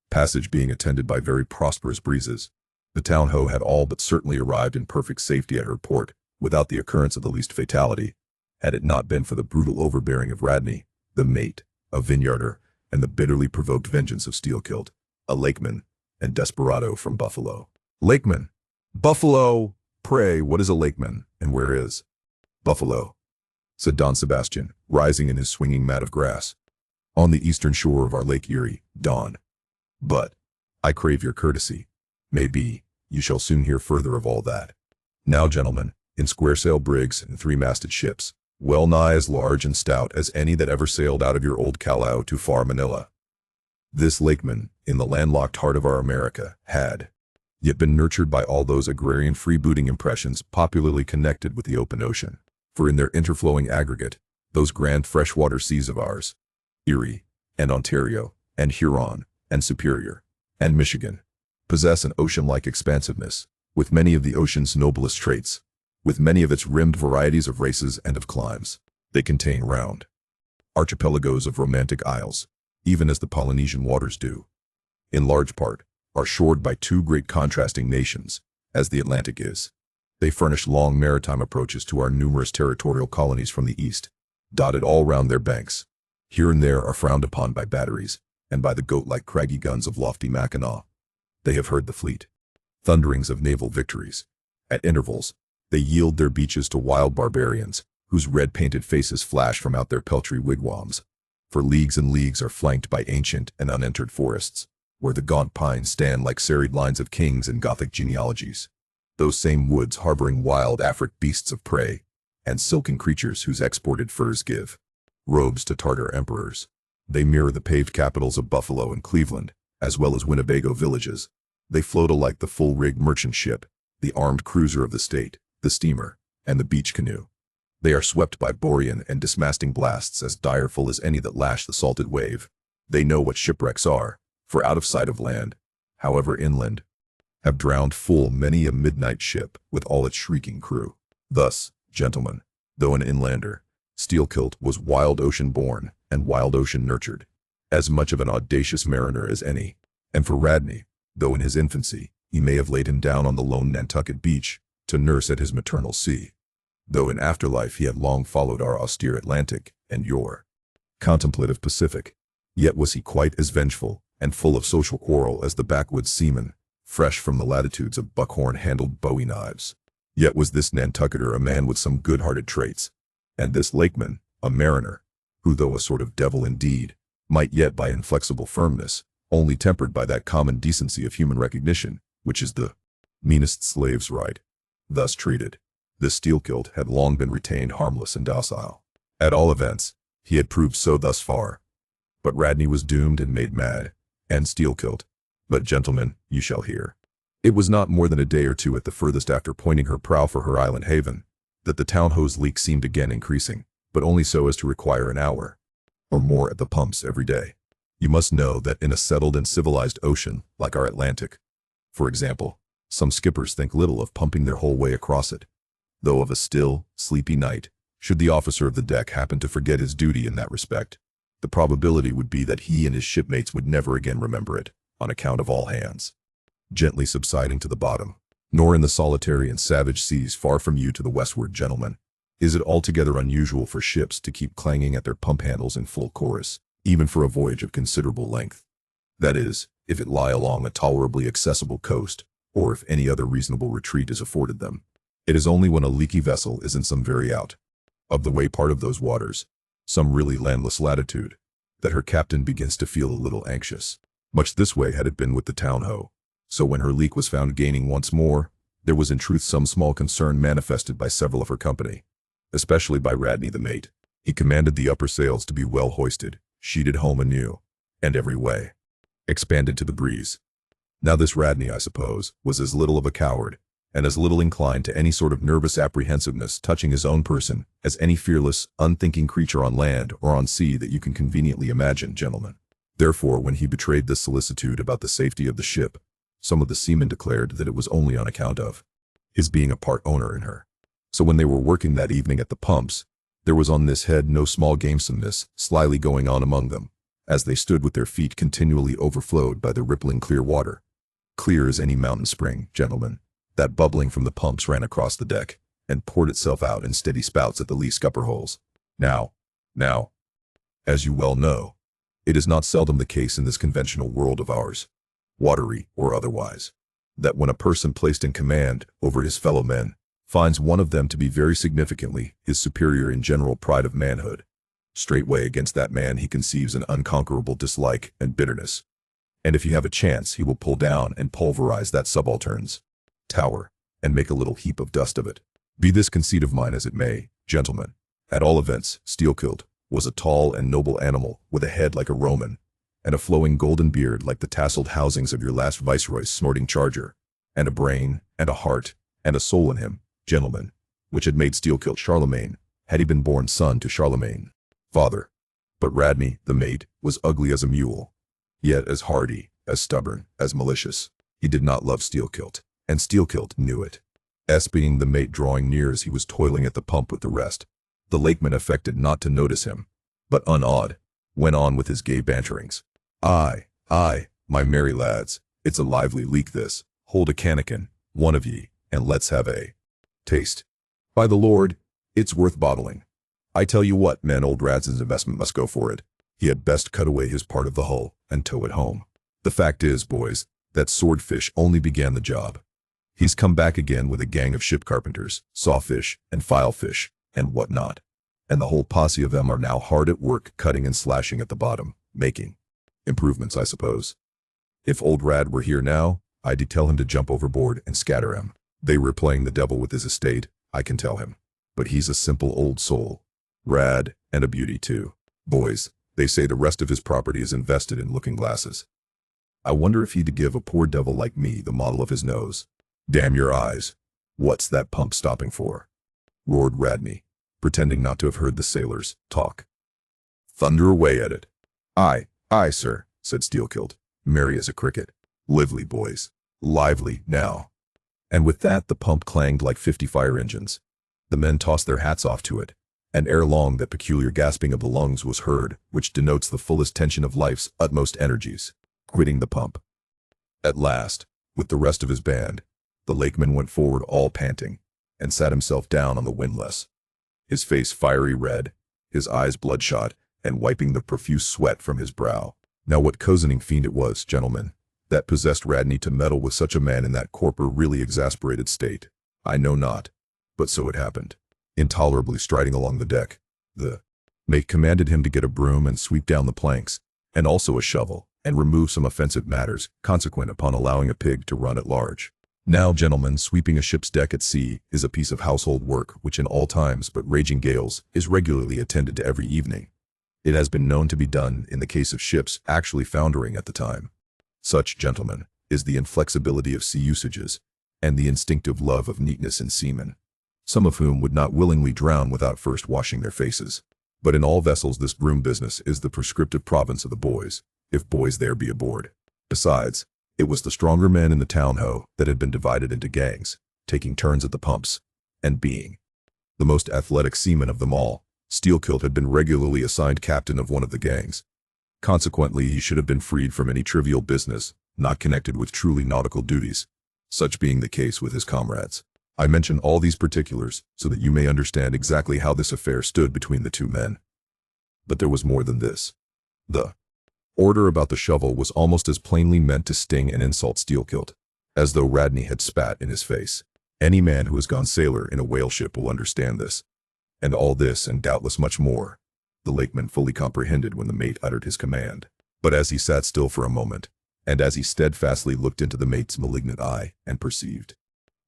[SPEAKER 1] passage being attended by very prosperous breezes, the Town Ho had all but certainly arrived in perfect safety at her port, without the occurrence of the least fatality, had it not been for the brutal overbearing of Radney, the mate, a vineyarder, and the bitterly provoked vengeance of Steelkilt, a lakeman, and desperado from Buffalo. Lakeman! Buffalo! Pray, what is a lakeman, and where is Buffalo? Said Don Sebastian, rising in his swinging mat of grass. On the eastern shore of our Lake Erie, Don. But, I crave your courtesy. May be, you shall soon hear further of all that. Now, gentlemen, in square-sail brigs and 3-masted ships, well nigh as large and stout as any that ever sailed out of your old Callao to far Manila, this lakeman, in the landlocked heart of our America, had yet been nurtured by all those agrarian freebooting impressions popularly connected with the open ocean. For in their interflowing aggregate, those grand freshwater seas of ours, Erie, and Ontario, and Huron, and Superior, and Michigan, possess an ocean-like expansiveness, with many of the ocean's noblest traits, with many of its rimmed varieties of races and of climes. They contain round archipelagos of romantic isles, even as the Polynesian waters do. In large part, are shored by 2 great contrasting nations, as the Atlantic is. They furnish long maritime approaches to our numerous territorial colonies from the east, dotted all round their banks. Here and there are frowned upon by batteries, and by the goat-like craggy guns of lofty Mackinaw. They have heard the fleet thunderings of naval victories. At intervals, they yield their beaches to wild barbarians, whose red-painted faces flash from out their peltry wigwams. For leagues and leagues are flanked by ancient and unentered forests, where the gaunt pines stand like serried lines of kings and Gothic genealogies. Those same woods harboring wild Afric beasts of prey, and silken creatures whose exported furs give robes to Tartar emperors. They mirror the paved capitals of Buffalo and Cleveland, as well as Winnebago villages. They float alike the full-rigged merchant ship, the armed cruiser of the state, the steamer, and the beach canoe. They are swept by borean and dismasting blasts as direful as any that lash the salted wave. They know what shipwrecks are, for out of sight of land, however inland, have drowned full many a midnight ship with all its shrieking crew. Thus, gentlemen, though an inlander, Steelkilt was wild ocean born and wild ocean nurtured, as much of an audacious mariner as any. And for Radney, though in his infancy, he may have laid him down on the lone Nantucket beach to nurse at his maternal sea, though in afterlife he had long followed our austere Atlantic and your contemplative Pacific, yet was he quite as vengeful and full of social quarrel as the backwoods seaman, fresh from the latitudes of buckhorn-handled bowie knives. Yet was this Nantucketer a man with some good-hearted traits, and this Lakeman a mariner, who though a sort of devil indeed, might yet by inflexible firmness, only tempered by that common decency of human recognition, which is the meanest slave's right. Thus treated, this Steelkilt had long been retained harmless and docile. At all events, he had proved so thus far. But Radney was doomed and made mad, and Steelkilt. But gentlemen, you shall hear. It was not more than a day or two at the furthest after pointing her prow for her island haven, that the town hose leak seemed again increasing, but only so as to require an hour or more at the pumps every day. You must know that in a settled and civilized ocean, like our Atlantic, for example, some skippers think little of pumping their whole way across it, though of a still, sleepy night, should the officer of the deck happen to forget his duty in that respect, the probability would be that he and his shipmates would never again remember it, on account of all hands gently subsiding to the bottom. Nor in the solitary and savage seas far from you to the westward, gentlemen, is it altogether unusual for ships to keep clanging at their pump handles in full chorus, even for a voyage of considerable length. That is, if it lie along a tolerably accessible coast, or if any other reasonable retreat is afforded them. It is only when a leaky vessel is in some very out of the way part of those waters, some really landless latitude, that her captain begins to feel a little anxious. Much this way had it been with the town-ho. So when her leak was found gaining once more, there was in truth some small concern manifested by several of her company, especially by Radney the mate. He commanded the upper sails to be well hoisted, sheeted home anew, and every way expanded to the breeze. Now this Radney, I suppose, was as little of a coward, and as little inclined to any sort of nervous apprehensiveness touching his own person as any fearless, unthinking creature on land or on sea that you can conveniently imagine, gentlemen. Therefore, when he betrayed this solicitude about the safety of the ship, some of the seamen declared that it was only on account of his being a part owner in her. So when they were working that evening at the pumps, there was on this head no small gamesomeness slyly going on among them, as they stood with their feet continually overflowed by the rippling clear water. Clear as any mountain spring, gentlemen, that bubbling from the pumps ran across the deck, and poured itself out in steady spouts at the lee scupper holes. Now, as you well know, it is not seldom the case in this conventional world of ours, watery or otherwise, that when a person placed in command over his fellow men finds one of them to be very significantly his superior in general pride of manhood, straightway against that man he conceives an unconquerable dislike and bitterness, and if he have a chance he will pull down and pulverize that subaltern's tower, and make a little heap of dust of it. Be this conceit of mine as it may, gentlemen, at all events, Steelkilt was a tall and noble animal with a head like a Roman, and a flowing golden beard like the tasseled housings of your last viceroy's snorting charger, and a brain, and a heart, and a soul in him, gentlemen, which had made Steelkilt Charlemagne, had he been born son to Charlemagne, father. But Radney, the mate, was ugly as a mule, yet as hardy, as stubborn, as malicious. He did not love Steelkilt, and Steelkilt knew it. Being the mate drawing near as he was toiling at the pump with the rest, the Lakeman affected not to notice him, but unawed, went on with his gay banterings. Aye, my merry lads, it's a lively leak this. Hold a cannikin, one of ye, and let's have a taste. By the Lord, it's worth bottling. I tell you what, men, old Radson's investment must go for it. He had best cut away his part of the hull and tow it home. The fact is, boys, that swordfish only began the job. He's come back again with a gang of ship carpenters, sawfish, and filefish, and whatnot. And the whole posse of them are now hard at work cutting and slashing at the bottom, making improvements, I suppose. If old Rad were here now, I'd tell him to jump overboard and scatter him. They were playing the devil with his estate, I can tell him. But he's a simple old soul. Rad, and a beauty too. Boys, they say the rest of his property is invested in looking glasses. I wonder if he'd give a poor devil like me the model of his nose. Damn your eyes. What's that pump stopping for? Roared Radney, pretending not to have heard the sailors talk. Thunder away at it. Aye, aye, sir, said Steelkilt, merry as a cricket. Lively, boys. Lively, now. And with that the pump clanged like 50 fire engines. The men tossed their hats off to it, and ere long that peculiar gasping of the lungs was heard, which denotes the fullest tension of life's utmost energies, quitting the pump. At last, with the rest of his band, the lakeman went forward all panting, and sat himself down on the windlass, his face fiery red, his eyes bloodshot, and wiping the profuse sweat from his brow. Now what cozening fiend it was, gentlemen, that possessed Radney to meddle with such a man in that corpor really exasperated state, I know not, but so it happened. Intolerably striding along the deck, the mate commanded him to get a broom and sweep down the planks, and also a shovel, and remove some offensive matters consequent upon allowing a pig to run at large. Now, gentlemen, sweeping a ship's deck at sea is a piece of household work which in all times but raging gales is regularly attended to every evening. It has been known to be done in the case of ships actually foundering at the time. Such, gentlemen, is the inflexibility of sea usages, and the instinctive love of neatness in seamen, some of whom would not willingly drown without first washing their faces. But in all vessels this broom business is the prescriptive province of the boys, if boys there be aboard. Besides, it was the stronger men in the town-ho that had been divided into gangs, taking turns at the pumps, and being the most athletic seaman of them all, Steelkilt had been regularly assigned captain of one of the gangs. Consequently, he should have been freed from any trivial business, not connected with truly nautical duties, such being the case with his comrades. I mention all these particulars so that you may understand exactly how this affair stood between the two men. But there was more than this. The order about the shovel was almost as plainly meant to sting and insult Steelkilt, as though Radney had spat in his face. Any man who has gone sailor in a whale ship will understand this. And all this, and doubtless much more, the lakeman fully comprehended when the mate uttered his command. But as he sat still for a moment, and as he steadfastly looked into the mate's malignant eye, and perceived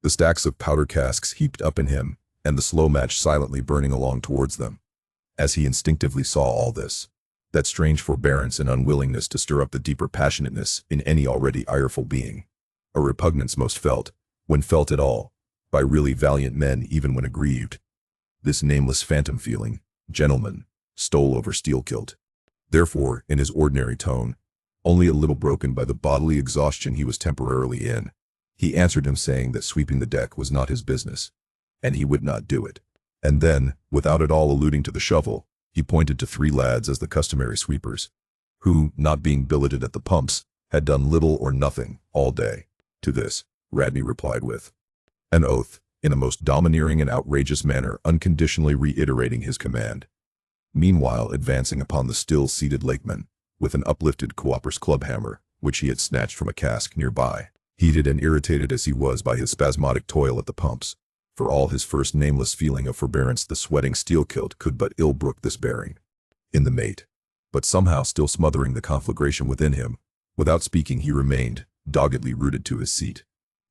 [SPEAKER 1] the stacks of powder casks heaped up in him, and the slow match silently burning along towards them, as he instinctively saw all this, that strange forbearance and unwillingness to stir up the deeper passionateness in any already ireful being, a repugnance most felt, when felt at all, by really valiant men even when aggrieved. This nameless phantom feeling, gentlemen, stole over Steelkilt. Therefore, in his ordinary tone, only a little broken by the bodily exhaustion he was temporarily in, he answered him saying that sweeping the deck was not his business, and he would not do it. And then, without at all alluding to the shovel, he pointed to 3 lads as the customary sweepers, who, not being billeted at the pumps, had done little or nothing all day. To this, Radney replied with an oath, in a most domineering and outrageous manner, unconditionally reiterating his command. Meanwhile advancing upon the still-seated lakeman, with an uplifted Quapper's club hammer, which he had snatched from a cask nearby, heated and irritated as he was by his spasmodic toil at the pumps. For all his first nameless feeling of forbearance, the sweating Steelkilt could but ill brook this bearing in the mate. But somehow still smothering the conflagration within him, without speaking he remained, doggedly rooted to his seat,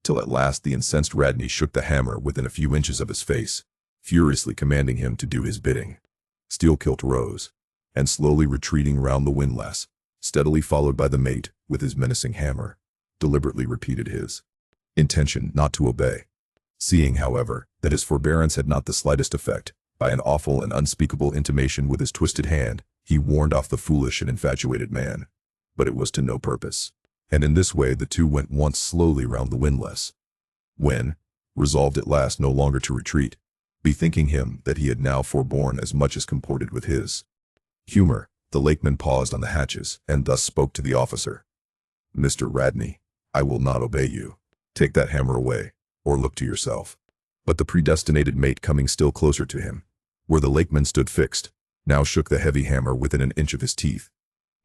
[SPEAKER 1] till at last the incensed Radney shook the hammer within a few inches of his face, furiously commanding him to do his bidding. Steelkilt rose, and slowly retreating round the windlass, steadily followed by the mate, with his menacing hammer, deliberately repeated his intention not to obey. Seeing, however, that his forbearance had not the slightest effect, by an awful and unspeakable intimation with his twisted hand, he warned off the foolish and infatuated man. But it was to no purpose, and in this way the two went once slowly round the windlass, when, resolved at last no longer to retreat, bethinking him that he had now forborne as much as comported with his humor, the lakeman paused on the hatches, and thus spoke to the officer. "Mr. Radney, I will not obey you. Take that hammer away, or look to yourself." But the predestinated mate coming still closer to him, where the lakeman stood fixed, now shook the heavy hammer within an inch of his teeth,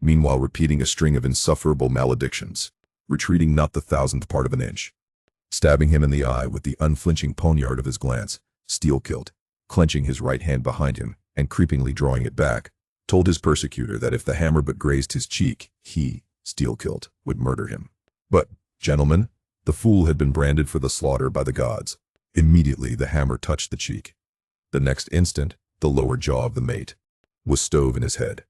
[SPEAKER 1] meanwhile repeating a string of insufferable maledictions, retreating not the thousandth part of an inch. Stabbing him in the eye with the unflinching poniard of his glance, Steelkilt, clenching his right hand behind him and creepingly drawing it back, told his persecutor that if the hammer but grazed his cheek, he, Steelkilt, would murder him. But, gentlemen, the fool had been branded for the slaughter by the gods. Immediately the hammer touched the cheek. The next instant, the lower jaw of the mate was stove in his head.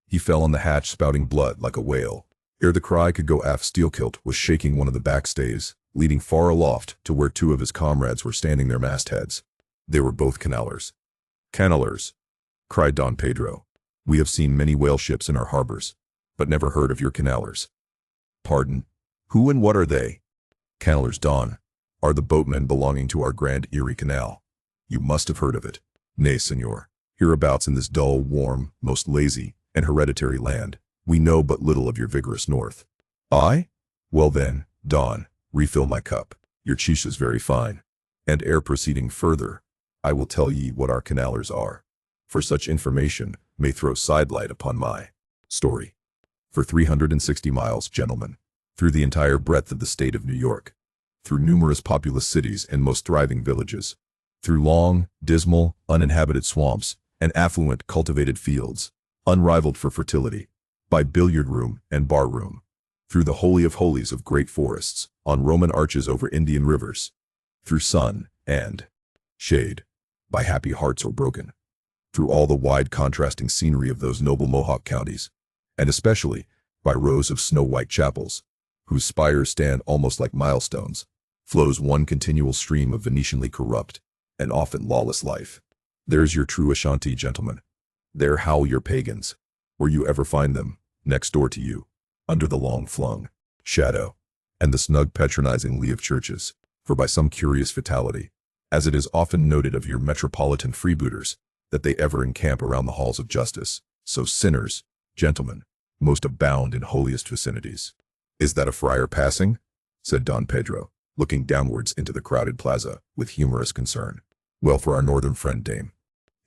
[SPEAKER 1] He fell on the hatch spouting blood like a whale. Ere the cry could go aft, Steelkilt was shaking one of the backstays, leading far aloft to where two of his comrades were standing their mastheads. They were both canalers. "Canalers," cried Don Pedro. "We have seen many whale ships in our harbors, but never heard of your canalers." "Pardon? Who and what are they?" "Canalers, Don, are the boatmen belonging to our Grand Erie Canal. You must have heard of it." "Nay, senor. Hereabouts in this dull, warm, most lazy, and hereditary land, we know but little of your vigorous north." "I? Well then, Don, refill my cup. Your cheese is very fine. And ere proceeding further, I will tell ye what our canalers are, for such information may throw sidelight upon my story. For 360 miles, gentlemen, through the entire breadth of the state of New York, through numerous populous cities and most thriving villages, through long, dismal, uninhabited swamps and affluent, cultivated fields, unrivaled for fertility, by billiard room and bar room, through the holy of holies of great forests, on Roman arches over Indian rivers, through sun and shade, by happy hearts or broken, through all the wide contrasting scenery of those noble Mohawk counties, and especially by rows of snow-white chapels, whose spires stand almost like milestones, flows one continual stream of Venetianly corrupt and often lawless life. There's your true Ashanti, gentlemen. There howl your pagans, where you ever find them, next door to you, under the long-flung shadow, and the snug patronizing lee of churches, for by some curious fatality, as it is often noted of your metropolitan freebooters, that they ever encamp around the halls of justice, so sinners, gentlemen, most abound in holiest vicinities." "Is that a friar passing?" said Don Pedro, looking downwards into the crowded plaza with humorous concern. "Well for our northern friend, Dame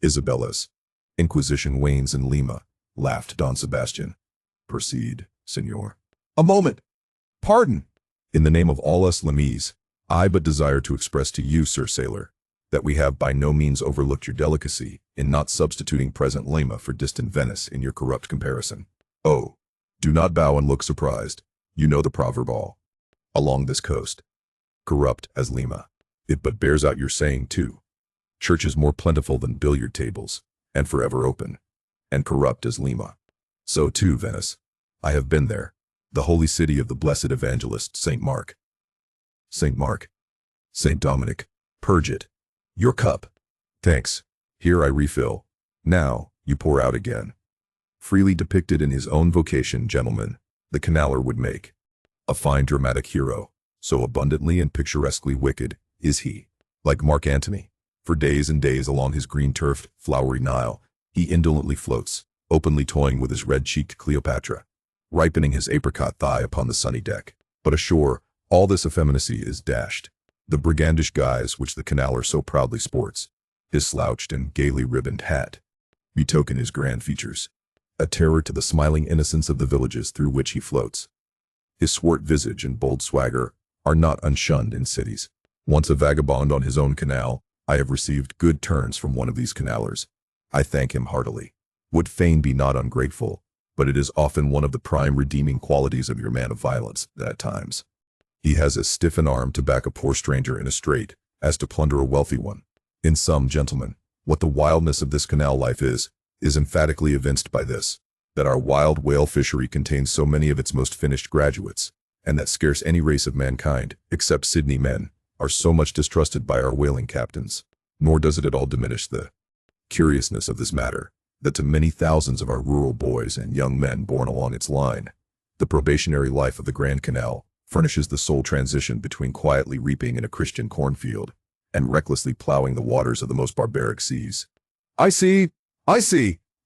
[SPEAKER 1] Isabella's Inquisition wanes in Lima," laughed Don Sebastian. "Proceed, senor." "A moment. Pardon. In the name of all us Limese, I but desire to express to you, Sir Sailor, that we have by no means overlooked your delicacy in not substituting present Lima for distant Venice in your corrupt comparison. Oh, do not bow and look surprised. You know the proverb all along this coast, corrupt as Lima. It but bears out your saying too. Churches more plentiful than billiard tables, and forever open, and corrupt as Lima. So too Venice. I have been there, the holy city of the blessed evangelist St. Mark. St. Mark. St. Dominic. Purge it. Your cup. Thanks. Here I refill. Now, you pour out again. Freely depicted in his own vocation, gentlemen, the canaler would make a fine dramatic hero, so abundantly and picturesquely wicked is he. Like Mark Antony, for days and days along his green-turfed, flowery Nile, he indolently floats, openly toying with his red-cheeked Cleopatra, ripening his apricot thigh upon the sunny deck. But ashore, all this effeminacy is dashed. The brigandish guise which the canaler so proudly sports, his slouched and gaily ribboned hat, betoken his grand features, a terror to the smiling innocence of the villages through which he floats. His swart visage and bold swagger are not unshunned in cities. Once a vagabond on his own canal, I have received good turns from one of these canalers. I thank him heartily. Would fain be not ungrateful, but it is often one of the prime redeeming qualities of your man of violence that at times he has as stiff an arm to back a poor stranger in a strait as to plunder a wealthy one. In sum, gentlemen, what the wildness of this canal life is emphatically evinced by this, that our wild whale fishery contains so many of its most finished graduates, and that scarce any race of mankind, except Sydney men, are so much distrusted by our whaling captains. Nor does it at all diminish the curiousness of this matter, that to many thousands of our rural boys and young men born along its line, the probationary life of the Grand Canal furnishes the sole transition between quietly reaping in a Christian cornfield and recklessly plowing the waters of the most barbaric seas. I see!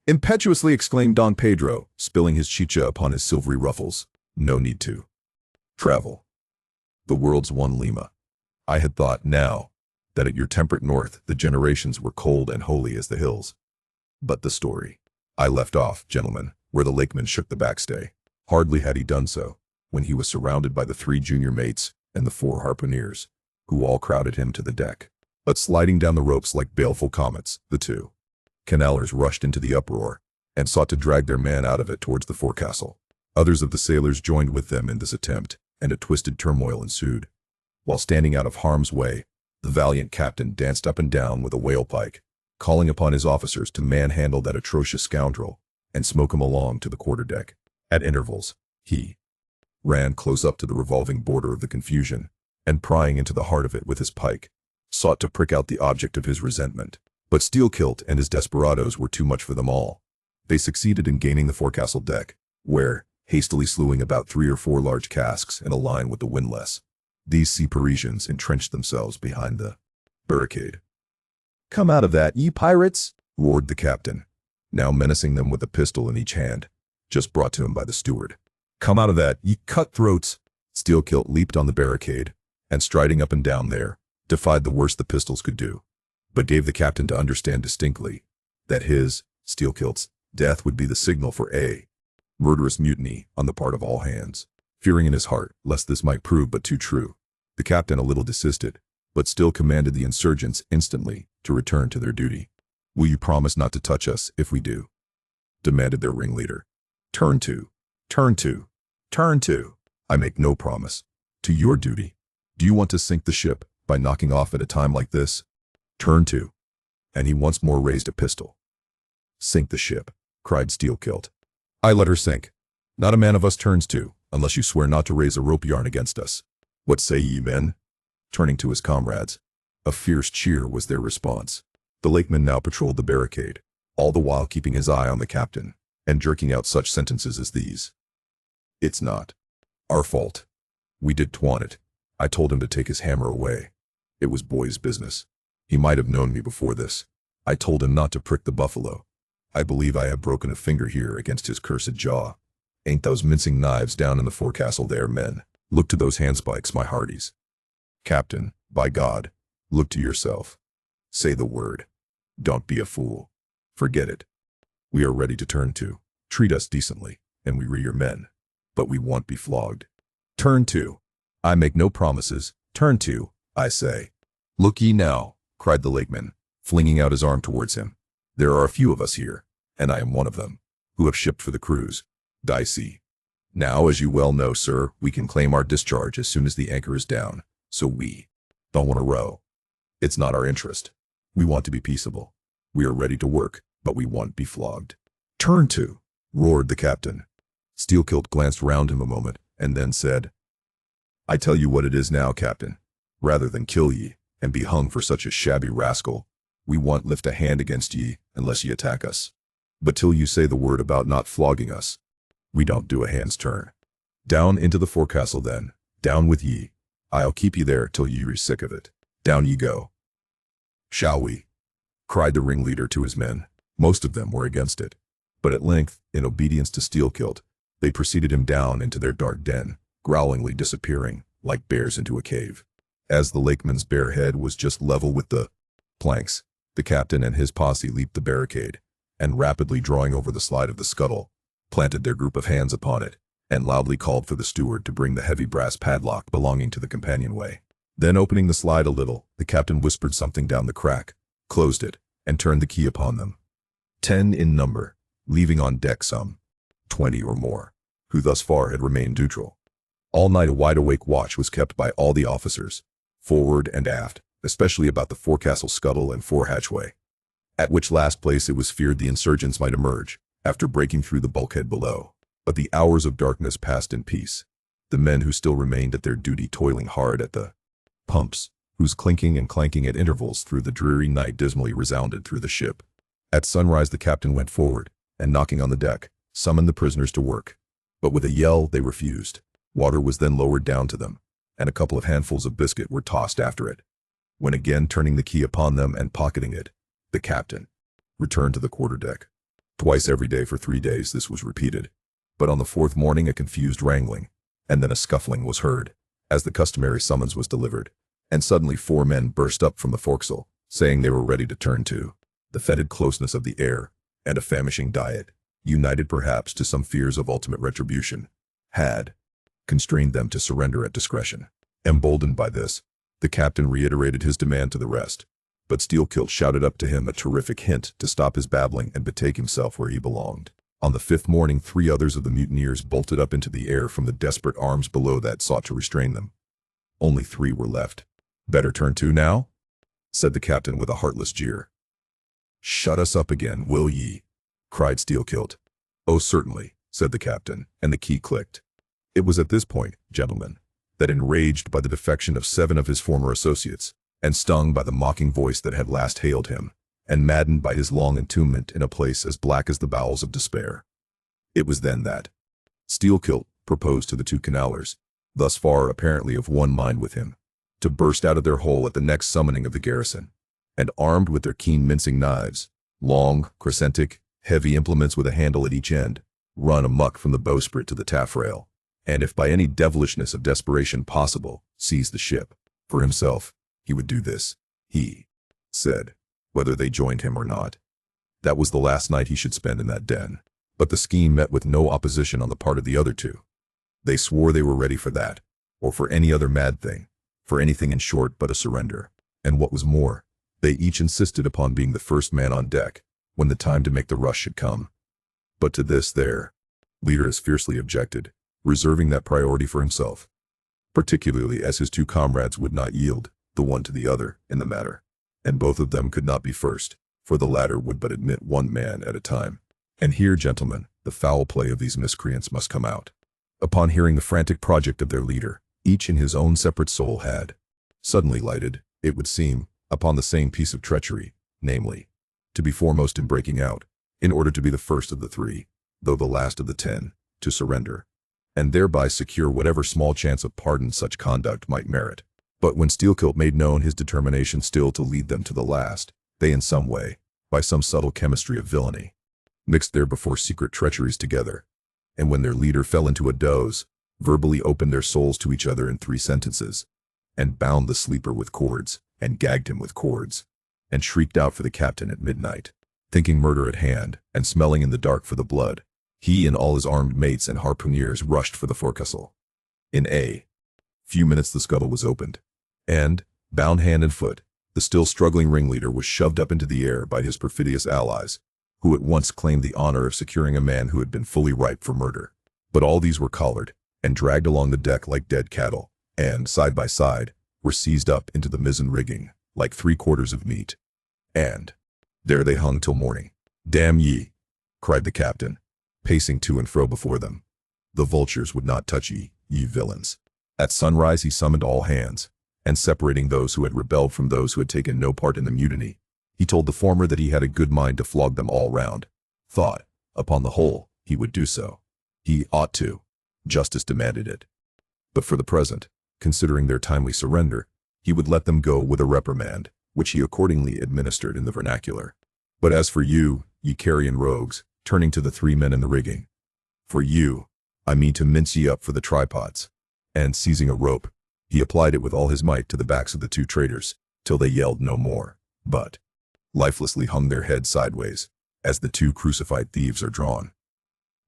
[SPEAKER 1] Impetuously exclaimed Don Pedro, spilling his chicha upon his silvery ruffles. No need to travel the world's one Lima. I had thought now that at your temperate north the generations were cold and holy as the hills. But the story. I left off, gentlemen, where the lakeman shook the backstay. Hardly had he done so, when he was surrounded by the 3 junior mates and the 4 harpooneers, who all crowded him to the deck. But sliding down the ropes like baleful comets, the 2 canallers rushed into the uproar and sought to drag their man out of it towards the forecastle. Others of the sailors joined with them in this attempt, and a twisted turmoil ensued. While standing out of harm's way, the valiant captain danced up and down with a whale pike, calling upon his officers to manhandle that atrocious scoundrel and smoke him along to the quarterdeck. At intervals, he ran close up to the revolving border of the confusion, and prying into the heart of it with his pike, sought to prick out the object of his resentment. But Steelkilt and his desperadoes were too much for them all. They succeeded in gaining the forecastle deck, where, hastily slewing about 3 or 4 large casks in a line with the windlass, these sea Parisians entrenched themselves behind the barricade. "Come out of that, ye pirates!" roared the captain, now menacing them with a pistol in each hand, just brought to him by the steward. "Come out of that, ye cutthroats!" Steelkilt leaped on the barricade, and striding up and down there, defied the worst the pistols could do, but gave the captain to understand distinctly that his, Steelkilt's, death would be the signal for a murderous mutiny on the part of all hands. Fearing in his heart lest this might prove but too true, the captain a little desisted, but still commanded the insurgents instantly to return to their duty. "Will you promise not to touch us if we do?" demanded their ringleader. Turn to. "I make no promise. To your duty. Do you want to sink the ship by knocking off at a time like this? Turn to." And he once more raised a pistol. "Sink the ship," cried Steelkilt. "I let her sink. Not a man of us turns to, unless you swear not to raise a rope yarn against us. What say ye, men?" Turning to his comrades. A fierce cheer was their response. The lakeman now patrolled the barricade, all the while keeping his eye on the captain, and jerking out such sentences as these. "It's not our fault. We did twan it. I told him to take his hammer away. It was boy's business. He might have known me before this. I told him not to prick the buffalo. I believe I have broken a finger here against his cursed jaw. Ain't those mincing knives down in the forecastle there, men? Look to those handspikes, my hearties. Captain, by God, look to yourself. Say the word. Don't be a fool. Forget it. We are ready to turn to. Treat us decently, and we re your men. But we won't be flogged. Turn to. I make no promises. Turn to, I say." "Look ye now," cried the lakeman, flinging out his arm towards him. "There are a few of us here, and I am one of them, who have shipped for the cruise. Dicey. Now, as you well know, sir, we can claim our discharge as soon as the anchor is down, so we don't want to row. It's not our interest. We want to be peaceable. We are ready to work, but we won't be flogged." "Turn to," roared the captain. Steelkilt glanced round him a moment, and then said, "I tell you what it is now, captain. Rather than kill ye, and be hung for such a shabby rascal, we won't lift a hand against ye unless ye attack us. But till you say the word about not flogging us, we don't do a hand's turn. Down into the forecastle then, down with ye. I'll keep ye there till ye are sick of it. Down ye go." "Shall we?" cried the ringleader to his men. Most of them were against it, but at length, in obedience to Steelkilt, they preceded him down into their dark den, growlingly disappearing, like bears into a cave. As the lakeman's bare head was just level with the planks, the captain and his posse leaped the barricade, and rapidly drawing over the slide of the scuttle, planted their group of hands upon it, and loudly called for the steward to bring the heavy brass padlock belonging to the companionway. Then opening the slide a little, the captain whispered something down the crack, closed it, and turned the key upon them. 10 in number, leaving on deck some 20 or more, who thus far had remained neutral. All night a wide-awake watch was kept by all the officers, forward and aft, especially about the forecastle scuttle and fore-hatchway, at which last place it was feared the insurgents might emerge, after breaking through the bulkhead below. But the hours of darkness passed in peace, the men who still remained at their duty toiling hard at the pumps, whose clinking and clanking at intervals through the dreary night dismally resounded through the ship. At sunrise the captain went forward, and knocking on the deck, summoned the prisoners to work. But with a yell they refused. Water was then lowered down to them, and a couple of handfuls of biscuit were tossed after it. When again turning the key upon them and pocketing it, the captain returned to the quarterdeck. Twice every day for 3 days this was repeated. But on the 4th morning a confused wrangling, and then a scuffling was heard, as the customary summons was delivered, and suddenly 4 men burst up from the forecastle, saying they were ready to turn to. The fetid closeness of the air, and a famishing diet, united perhaps to some fears of ultimate retribution, had constrained them to surrender at discretion. Emboldened by this, the captain reiterated his demand to the rest, but Steelkilt shouted up to him a terrific hint to stop his babbling and betake himself where he belonged. On the fifth morning, 3 others of the mutineers bolted up into the air from the desperate arms below that sought to restrain them. Only 3 were left. "Better turn to now?" said the captain with a heartless jeer. "Shut us up again, will ye?" cried Steelkilt. "Oh, certainly," said the captain, and the key clicked. It was at this point, gentlemen, that enraged by the defection of 7 of his former associates, and stung by the mocking voice that had last hailed him, and maddened by his long entombment in a place as black as the bowels of despair, it was then that Steelkilt proposed to the 2 canallers, thus far apparently of one mind with him, to burst out of their hole at the next summoning of the garrison, and armed with their keen mincing knives, long, crescentic, heavy implements with a handle at each end, run amuck from the bowsprit to the taffrail, and if by any devilishness of desperation possible, seize the ship. For himself, he would do this, he said, whether they joined him or not. That was the last night he should spend in that den. But the scheme met with no opposition on the part of the other 2. They swore they were ready for that, or for any other mad thing, for anything in short but a surrender. And what was more, they each insisted upon being the first man on deck, when the time to make the rush should come. But to this their leader as fiercely objected, reserving that priority for himself, particularly as his 2 comrades would not yield, the one to the other, in the matter, and both of them could not be first, for the latter would but admit 1 man at a time. And here, gentlemen, the foul play of these miscreants must come out. Upon hearing the frantic project of their leader, each in his own separate soul had suddenly lighted, it would seem, upon the same piece of treachery, namely, to be foremost in breaking out, in order to be the first of the 3, though the last of the 10, to surrender, and thereby secure whatever small chance of pardon such conduct might merit. But when Steelkilt made known his determination still to lead them to the last, they in some way, by some subtle chemistry of villainy, mixed their before secret treacheries together, and when their leader fell into a doze, verbally opened their souls to each other in 3 sentences, and bound the sleeper with cords, and gagged him with cords, and shrieked out for the captain at midnight, thinking murder at hand, and smelling in the dark for the blood, he and all his armed mates and harpooneers rushed for the forecastle. In a few minutes the scuttle was opened, and, bound hand and foot, the still struggling ringleader was shoved up into the air by his perfidious allies, who at once claimed the honor of securing a man who had been fully ripe for murder. But all these were collared, and dragged along the deck like dead cattle, and, side by side, were seized up into the mizzen rigging, like 3/4 of meat. And there they hung till morning. "Damn ye," cried the captain, pacing to and fro before them. "The vultures would not touch ye, ye villains." At sunrise he summoned all hands, and separating those who had rebelled from those who had taken no part in the mutiny, he told the former that he had a good mind to flog them all round. Thought, upon the whole, he would do so. He ought to. Justice demanded it. But for the present, considering their timely surrender, he would let them go with a reprimand, which he accordingly administered in the vernacular. "But as for you, ye carrion rogues," turning to the 3 men in the rigging, "for you, I mean to mince ye up for the tripods." And seizing a rope, he applied it with all his might to the backs of the 2 traitors, till they yelled no more, but lifelessly hung their heads sideways, as the 2 crucified thieves are drawn.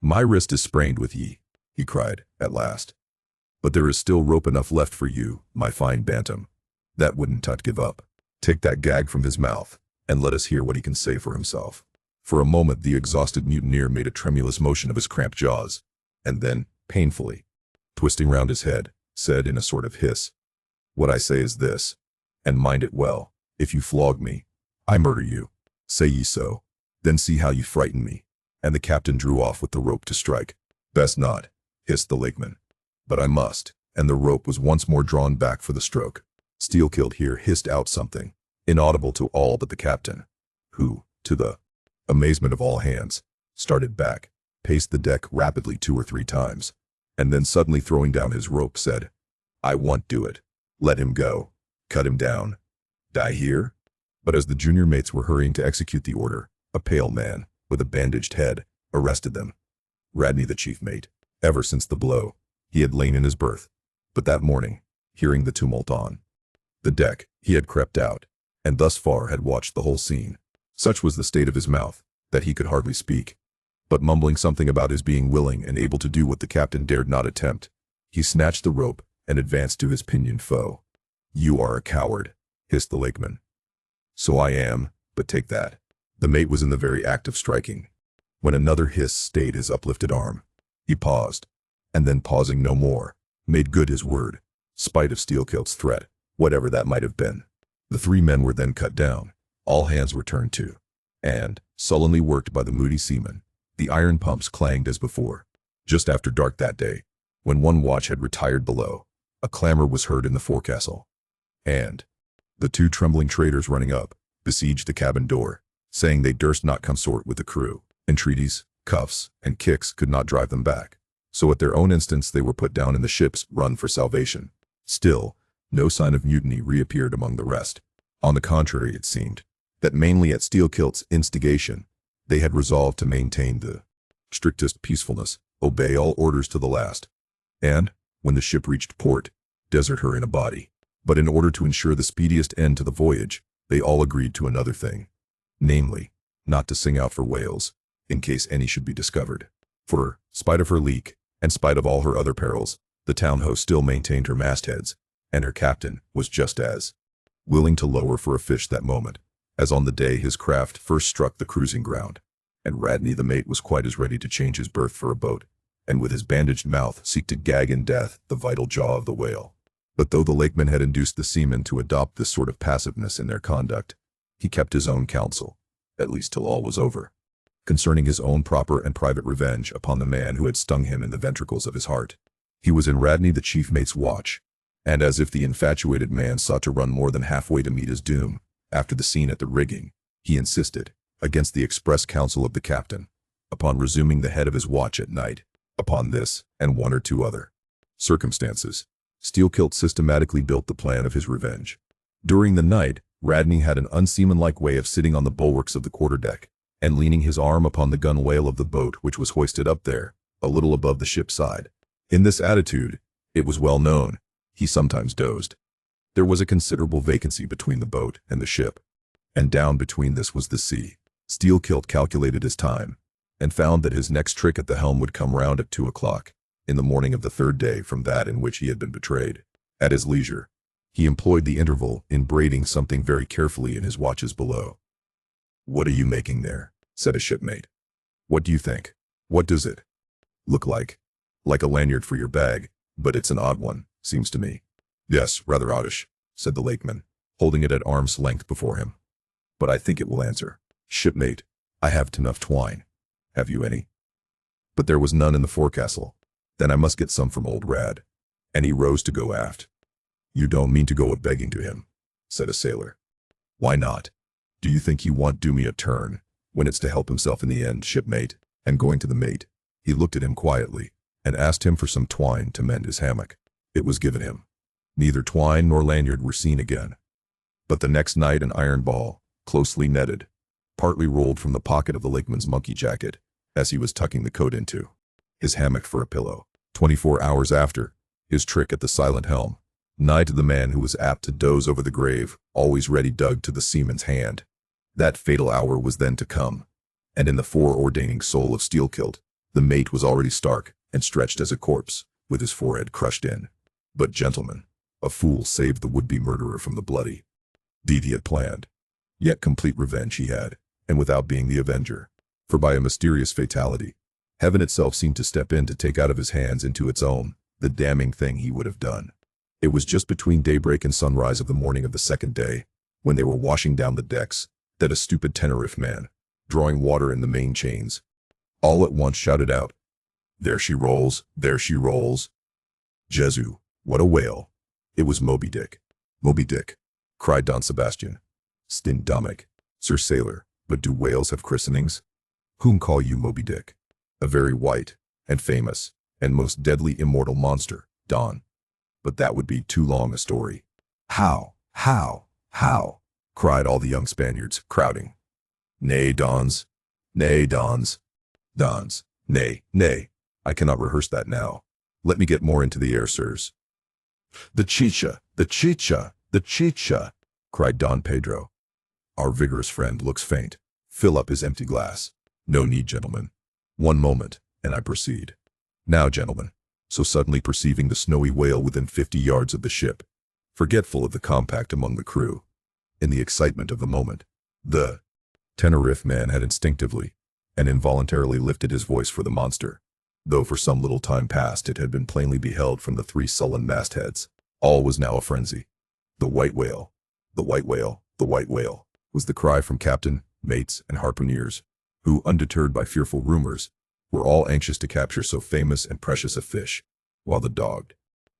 [SPEAKER 1] "My wrist is sprained with ye," he cried, at last. "But there is still rope enough left for you, my fine bantam. That wouldn't Tut give up. Take that gag from his mouth, and let us hear what he can say for himself." For a moment the exhausted mutineer made a tremulous motion of his cramped jaws, and then, painfully, twisting round his head, said in a sort of hiss, "What I say is this, and mind it well, if you flog me, I murder you. Say ye so, then see how you frighten me." And the captain drew off with the rope to strike. "Best not," hissed the lakeman. "But I must," and the rope was once more drawn back for the stroke. Steelkilt here hissed out something, inaudible to all but the captain, who, to the amazement of all hands, started back, paced the deck rapidly 2 or 3 times, and then suddenly throwing down his rope said, "I won't do it. Let him go. Cut him down. Die here?" But as the junior mates were hurrying to execute the order, a pale man, with a bandaged head, arrested them. Radney, the chief mate. Ever since the blow, he had lain in his berth, but that morning, hearing the tumult on the deck, he had crept out, and thus far had watched the whole scene. Such was the state of his mouth, that he could hardly speak. But mumbling something about his being willing and able to do what the captain dared not attempt, he snatched the rope and advanced to his pinioned foe. "You are a coward," hissed the lakeman. "So I am, but take that." The mate was in the very act of striking, when another hiss stayed his uplifted arm. He paused, and then pausing no more, made good his word, spite of Steelkilt's threat, whatever that might have been. The three men were then cut down, all hands were turned to, and, sullenly worked by the moody seamen, the iron pumps clanged as before. Just after dark that day, when one watch had retired below, a clamor was heard in the forecastle, and the two trembling traders running up, besieged the cabin door, saying they durst not consort with the crew. Entreaties, cuffs, and kicks could not drive them back, so at their own instance they were put down in the ship's run for salvation. Still, no sign of mutiny reappeared among the rest. On the contrary, it seemed that mainly at Steelkilt's instigation, they had resolved to maintain the strictest peacefulness, obey all orders to the last, and, when the ship reached port, desert her in a body. But in order to ensure the speediest end to the voyage, they all agreed to another thing, namely, not to sing out for whales, in case any should be discovered. For, spite of her leak, and spite of all her other perils, the town host still maintained her mastheads, and her captain was just as willing to lower for a fish that moment, as on the day his craft first struck the cruising ground. And Radney the mate was quite as ready to change his berth for a boat, and with his bandaged mouth seek to gag in death the vital jaw of the whale. But though the lakeman had induced the seamen to adopt this sort of passiveness in their conduct, he kept his own counsel, at least till all was over, concerning his own proper and private revenge upon the man who had stung him in the ventricles of his heart. He was in Radney the chief mate's watch, and as if the infatuated man sought to run more than halfway to meet his doom, after the scene at the rigging, he insisted, against the express counsel of the captain, upon resuming the head of his watch at night. Upon this, and one or two other circumstances, Steelkilt systematically built the plan of his revenge. During the night, Radney had an unseamanlike way of sitting on the bulwarks of the quarterdeck, and leaning his arm upon the gunwale of the boat which was hoisted up there, a little above the ship's side. In this attitude, it was well known, he sometimes dozed. There was a considerable vacancy between the boat and the ship, and down between this was the sea. Steelkilt calculated his time, and found that his next trick at the helm would come round at 2 o'clock, in the morning of the third day from that in which he had been betrayed. At his leisure, he employed the interval in braiding something very carefully in his watches below. "What are you making there?" said a shipmate. "What do you think? What does it look like?" "Like a lanyard for your bag, but it's an odd one, seems to me." "Yes, rather oddish," said the lakeman, holding it at arm's length before him. "But I think it will answer." "Shipmate, I have enough twine. Have you any?" But there was none in the forecastle. "Then I must get some from old Rad." And he rose to go aft. "You don't mean to go a-begging to him?" said a sailor. "Why not? Do you think he won't do me a turn, when it's to help himself in the end, shipmate?" And going to the mate, he looked at him quietly, and asked him for some twine to mend his hammock. It was given him. Neither twine nor lanyard were seen again. But the next night an iron ball, closely netted, partly rolled from the pocket of the lakeman's monkey jacket, as he was tucking the coat into his hammock for a pillow. 24 hours after, his trick at the silent helm, nigh to the man who was apt to doze over the grave, always ready dug to the seaman's hand. That fatal hour was then to come, and in the foreordaining soul of Steelkilt, the mate was already stark and stretched as a corpse, with his forehead crushed in. But gentlemen, a fool saved the would-be murderer from the bloody deed he had planned. Yet complete revenge he had, and without being the avenger. For by a mysterious fatality, heaven itself seemed to step in to take out of his hands into its own the damning thing he would have done. It was just between daybreak and sunrise of the morning of the second day, when they were washing down the decks, that a stupid Tenerife man, drawing water in the main chains, all at once shouted out, "There she rolls, there she rolls." Jesu, what a whale! It was Moby-Dick. "Moby-Dick," cried Don Sebastian. "Stin Dominic, Sir Sailor, but do whales have christenings? Whom call you Moby-Dick?" "A very white, and famous, and most deadly immortal monster, Don. But that would be too long a story." How?" cried all the young Spaniards, crowding. "Nay, Dons. Nay, Dons. Dons. Nay, I cannot rehearse that now. Let me get more into the air, sirs." "The chicha, the chicha, the chicha," cried Don Pedro. "Our vigorous friend looks faint. Fill up his empty glass." No need, gentlemen. One moment, and I proceed. Now, gentlemen. So suddenly perceiving the snowy whale within 50 yards of the ship, forgetful of the compact among the crew, in the excitement of the moment, the Tenerife man had instinctively and involuntarily lifted his voice for the monster, though for some little time past it had been plainly beheld from the 3 sullen mastheads. All was now a frenzy. The white whale, the white whale, the white whale, was the cry from captain, mates, and harpooneers, who, undeterred by fearful rumors, were all anxious to capture so famous and precious a fish, while the dogged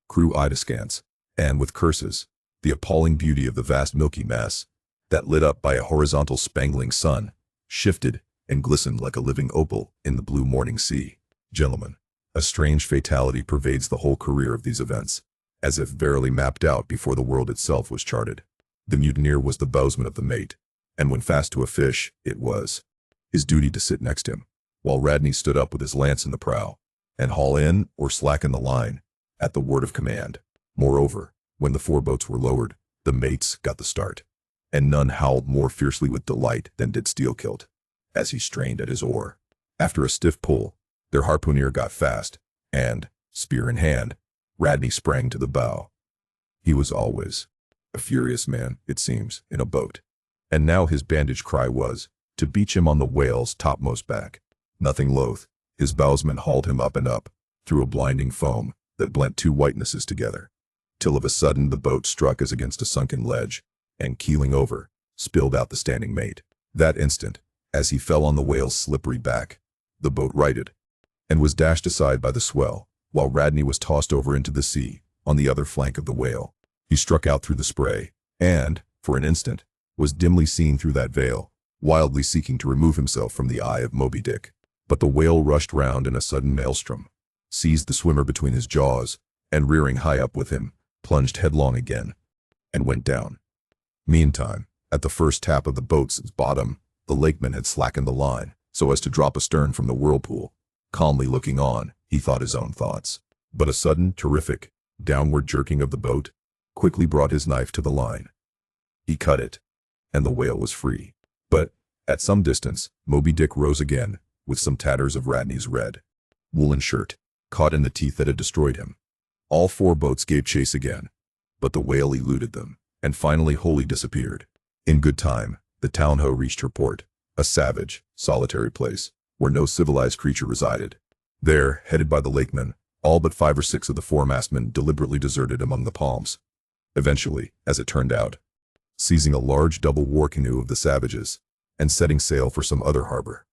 [SPEAKER 1] crew eyed askance, and with curses, the appalling beauty of the vast milky mass, that lit up by a horizontal spangling sun, shifted and glistened like a living opal in the blue morning sea. Gentlemen, a strange fatality pervades the whole career of these events, as if verily mapped out before the world itself was charted. The mutineer was the bowsman of the mate, and when fast to a fish, it was his duty to sit next him, while Radney stood up with his lance in the prow, and haul in or slacken the line, at the word of command. Moreover, when the 4 boats were lowered, the mates got the start, and none howled more fiercely with delight than did Steelkilt, as he strained at his oar. After a stiff pull, their harpooner got fast, and, spear in hand, Radney sprang to the bow. He was always a furious man, it seems, in a boat, and now his bandaged cry was to beach him on the whale's topmost back. Nothing loath, his bowsman hauled him up and up, through a blinding foam that blent 2 whitenesses together, till of a sudden the boat struck as against a sunken ledge, and keeling over, spilled out the standing mate. That instant, as he fell on the whale's slippery back, the boat righted, and was dashed aside by the swell, while Radney was tossed over into the sea, on the other flank of the whale. He struck out through the spray, and, for an instant, was dimly seen through that veil, wildly seeking to remove himself from the eye of Moby-Dick. But the whale rushed round in a sudden maelstrom, seized the swimmer between his jaws, and rearing high up with him, plunged headlong again, and went down. Meantime, at the first tap of the boat's bottom, the lakeman had slackened the line, so as to drop astern from the whirlpool. Calmly looking on, he thought his own thoughts. But a sudden, terrific, downward jerking of the boat quickly brought his knife to the line. He cut it, and the whale was free. But, at some distance, Moby-Dick rose again, with some tatters of Radney's red woolen shirt, caught in the teeth that had destroyed him. All 4 boats gave chase again, but the whale eluded them, and finally wholly disappeared. In good time, the town-ho reached her port, a savage, solitary place, where no civilized creature resided. There, headed by the lakeman, all but 5 or 6 of the foremastmen deliberately deserted among the palms. Eventually, as it turned out, seizing a large double war canoe of the savages, and setting sail for some other harbor.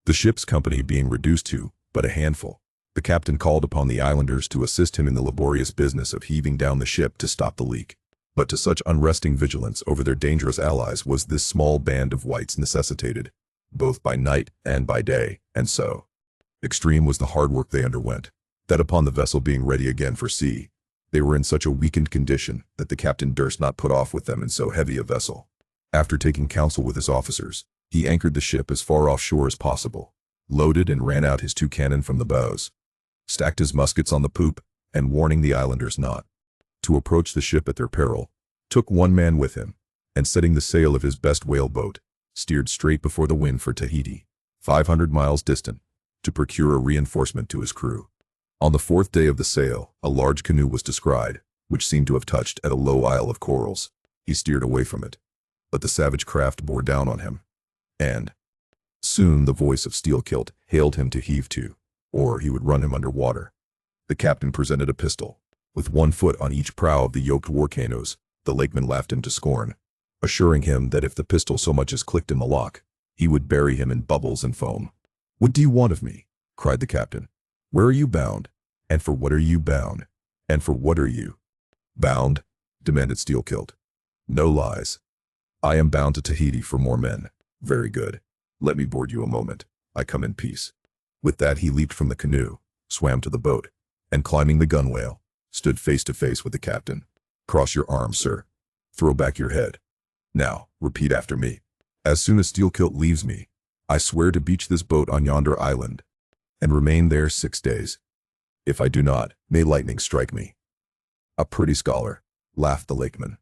[SPEAKER 1] The ship's company being reduced to but a handful, the captain called upon the islanders to assist him in the laborious business of heaving down the ship to stop the leak. But to such unresting vigilance over their dangerous allies was this small band of whites necessitated, both by night and by day, and so extreme was the hard work they underwent, that upon the vessel being ready again for sea, they were in such a weakened condition that the captain durst not put off with them in so heavy a vessel. After taking counsel with his officers, he anchored the ship as far offshore as possible, loaded and ran out his 2 cannon from the bows, stacked his muskets on the poop, and warning the islanders not to approach the ship at their peril, took 1 man with him, and setting the sail of his best whale-boat, steered straight before the wind for Tahiti, 500 miles distant, to procure a reinforcement to his crew. On the 4th day of the sail, a large canoe was descried, which seemed to have touched at a low isle of corals. He steered away from it, but the savage craft bore down on him, and soon the voice of Steelkilt hailed him to heave to, or he would run him under water. The captain presented a pistol. With 1 foot on each prow of the yoked war canoes, the lakeman laughed him to scorn, assuring him that if the pistol so much as clicked in the lock, he would bury him in bubbles and foam. "What do you want of me?" cried the captain. "Where are you bound? And for what are you bound? And for what are you bound?" demanded Steelkilt. "No lies. I am bound to Tahiti for more men." "Very good. Let me board you a moment. I come in peace." With that he leaped from the canoe, swam to the boat, and climbing the gunwale, stood face to face with the captain. "Cross your arms, sir. Throw back your head. Now, repeat after me. As soon as Steelkilt leaves me, I swear to beach this boat on yonder island, and remain there 6 days. If I do not, may lightning strike me." "A pretty scholar," laughed the lakeman.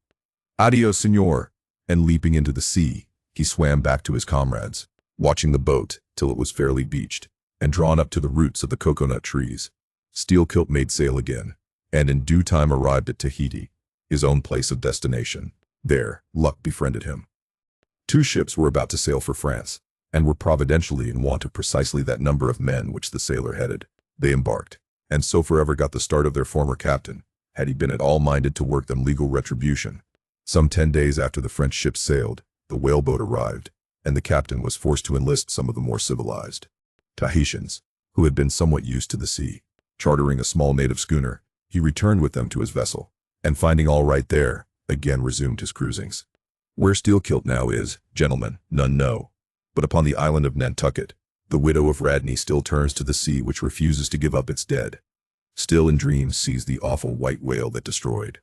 [SPEAKER 1] "Adios, senor," and leaping into the sea, he swam back to his comrades. watching the boat till it was fairly beached and drawn up to the roots of the coconut trees. Steelkilt made sail again, and in due time arrived at Tahiti, his own place of destination. There, luck befriended him. 2 ships were about to sail for France, and were providentially in want of precisely that number of men which the sailor headed. They embarked, and so forever got the start of their former captain, had he been at all minded to work them legal retribution. Some 10 days after the French ships sailed, the whaleboat arrived, and the captain was forced to enlist some of the more civilized Tahitians, who had been somewhat used to the sea. Chartering a small native schooner, he returned with them to his vessel, and finding all right there, again resumed his cruisings. Where Steelkilt now is, gentlemen, none know. But upon the island of Nantucket, the widow of Radney still turns to the sea which refuses to give up its dead. Still in dreams sees the awful white whale that destroyed.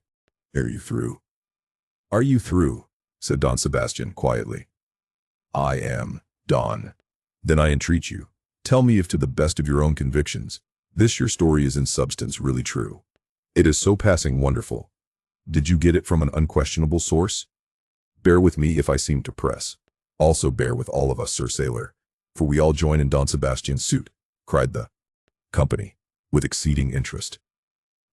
[SPEAKER 1] Are you through? Are you through? Said Don Sebastian quietly. I am, Don. Then I entreat you, tell me if to the best of your own convictions, this your story is in substance really true. It is so passing wonderful. Did you get it from an unquestionable source? Bear with me if I seem to press. Also bear with all of us, Sir Sailor, for we all join in Don Sebastian's suit, cried the company, with exceeding interest.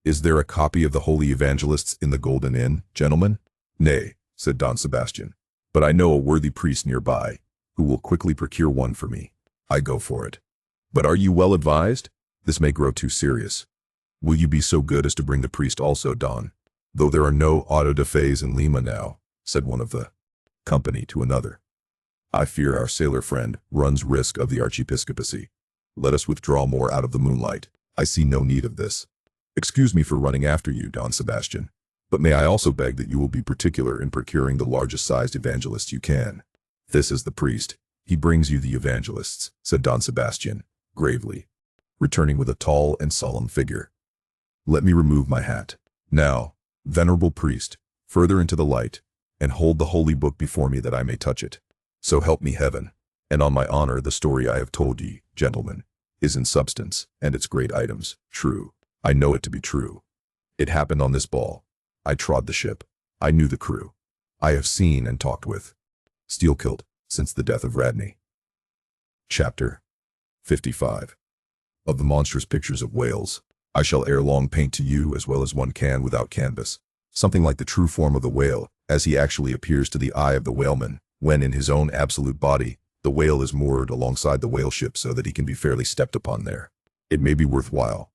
[SPEAKER 1] Is there a copy of the Holy Evangelists in the Golden Inn, gentlemen? Nay, said Don Sebastian, but I know a worthy priest nearby, who will quickly procure one for me. I go for it. But are you well advised? This may grow too serious. Will you be so good as to bring the priest also, Don? Though there are no auto de fes in Lima now, said one of the company to another. I fear our sailor friend runs risk of the archiepiscopacy. Let us withdraw more out of the moonlight. I see no need of this. Excuse me for running after you, Don Sebastian, but may I also beg that you will be particular in procuring the largest sized evangelist you can. This is the priest. He brings you the evangelists, said Don Sebastian, gravely, returning with a tall and solemn figure. Let me remove my hat. Now, venerable priest, further into the light, and hold the holy book before me that I may touch it. So help me heaven, and on my honor the story I have told ye, gentlemen, is in substance, and its great items, true. I know it to be true. It happened on this ball. I trod the ship. I knew the crew. I have seen and talked with Steelkilt since the death of Radney. Chapter 55. Of the monstrous pictures of whales, I shall ere long paint to you as well as one can without canvas, something like the true form of the whale, as he actually appears to the eye of the whaleman, when in his own absolute body, the whale is moored alongside the whale ship so that he can be fairly stepped upon there. It may be worthwhile,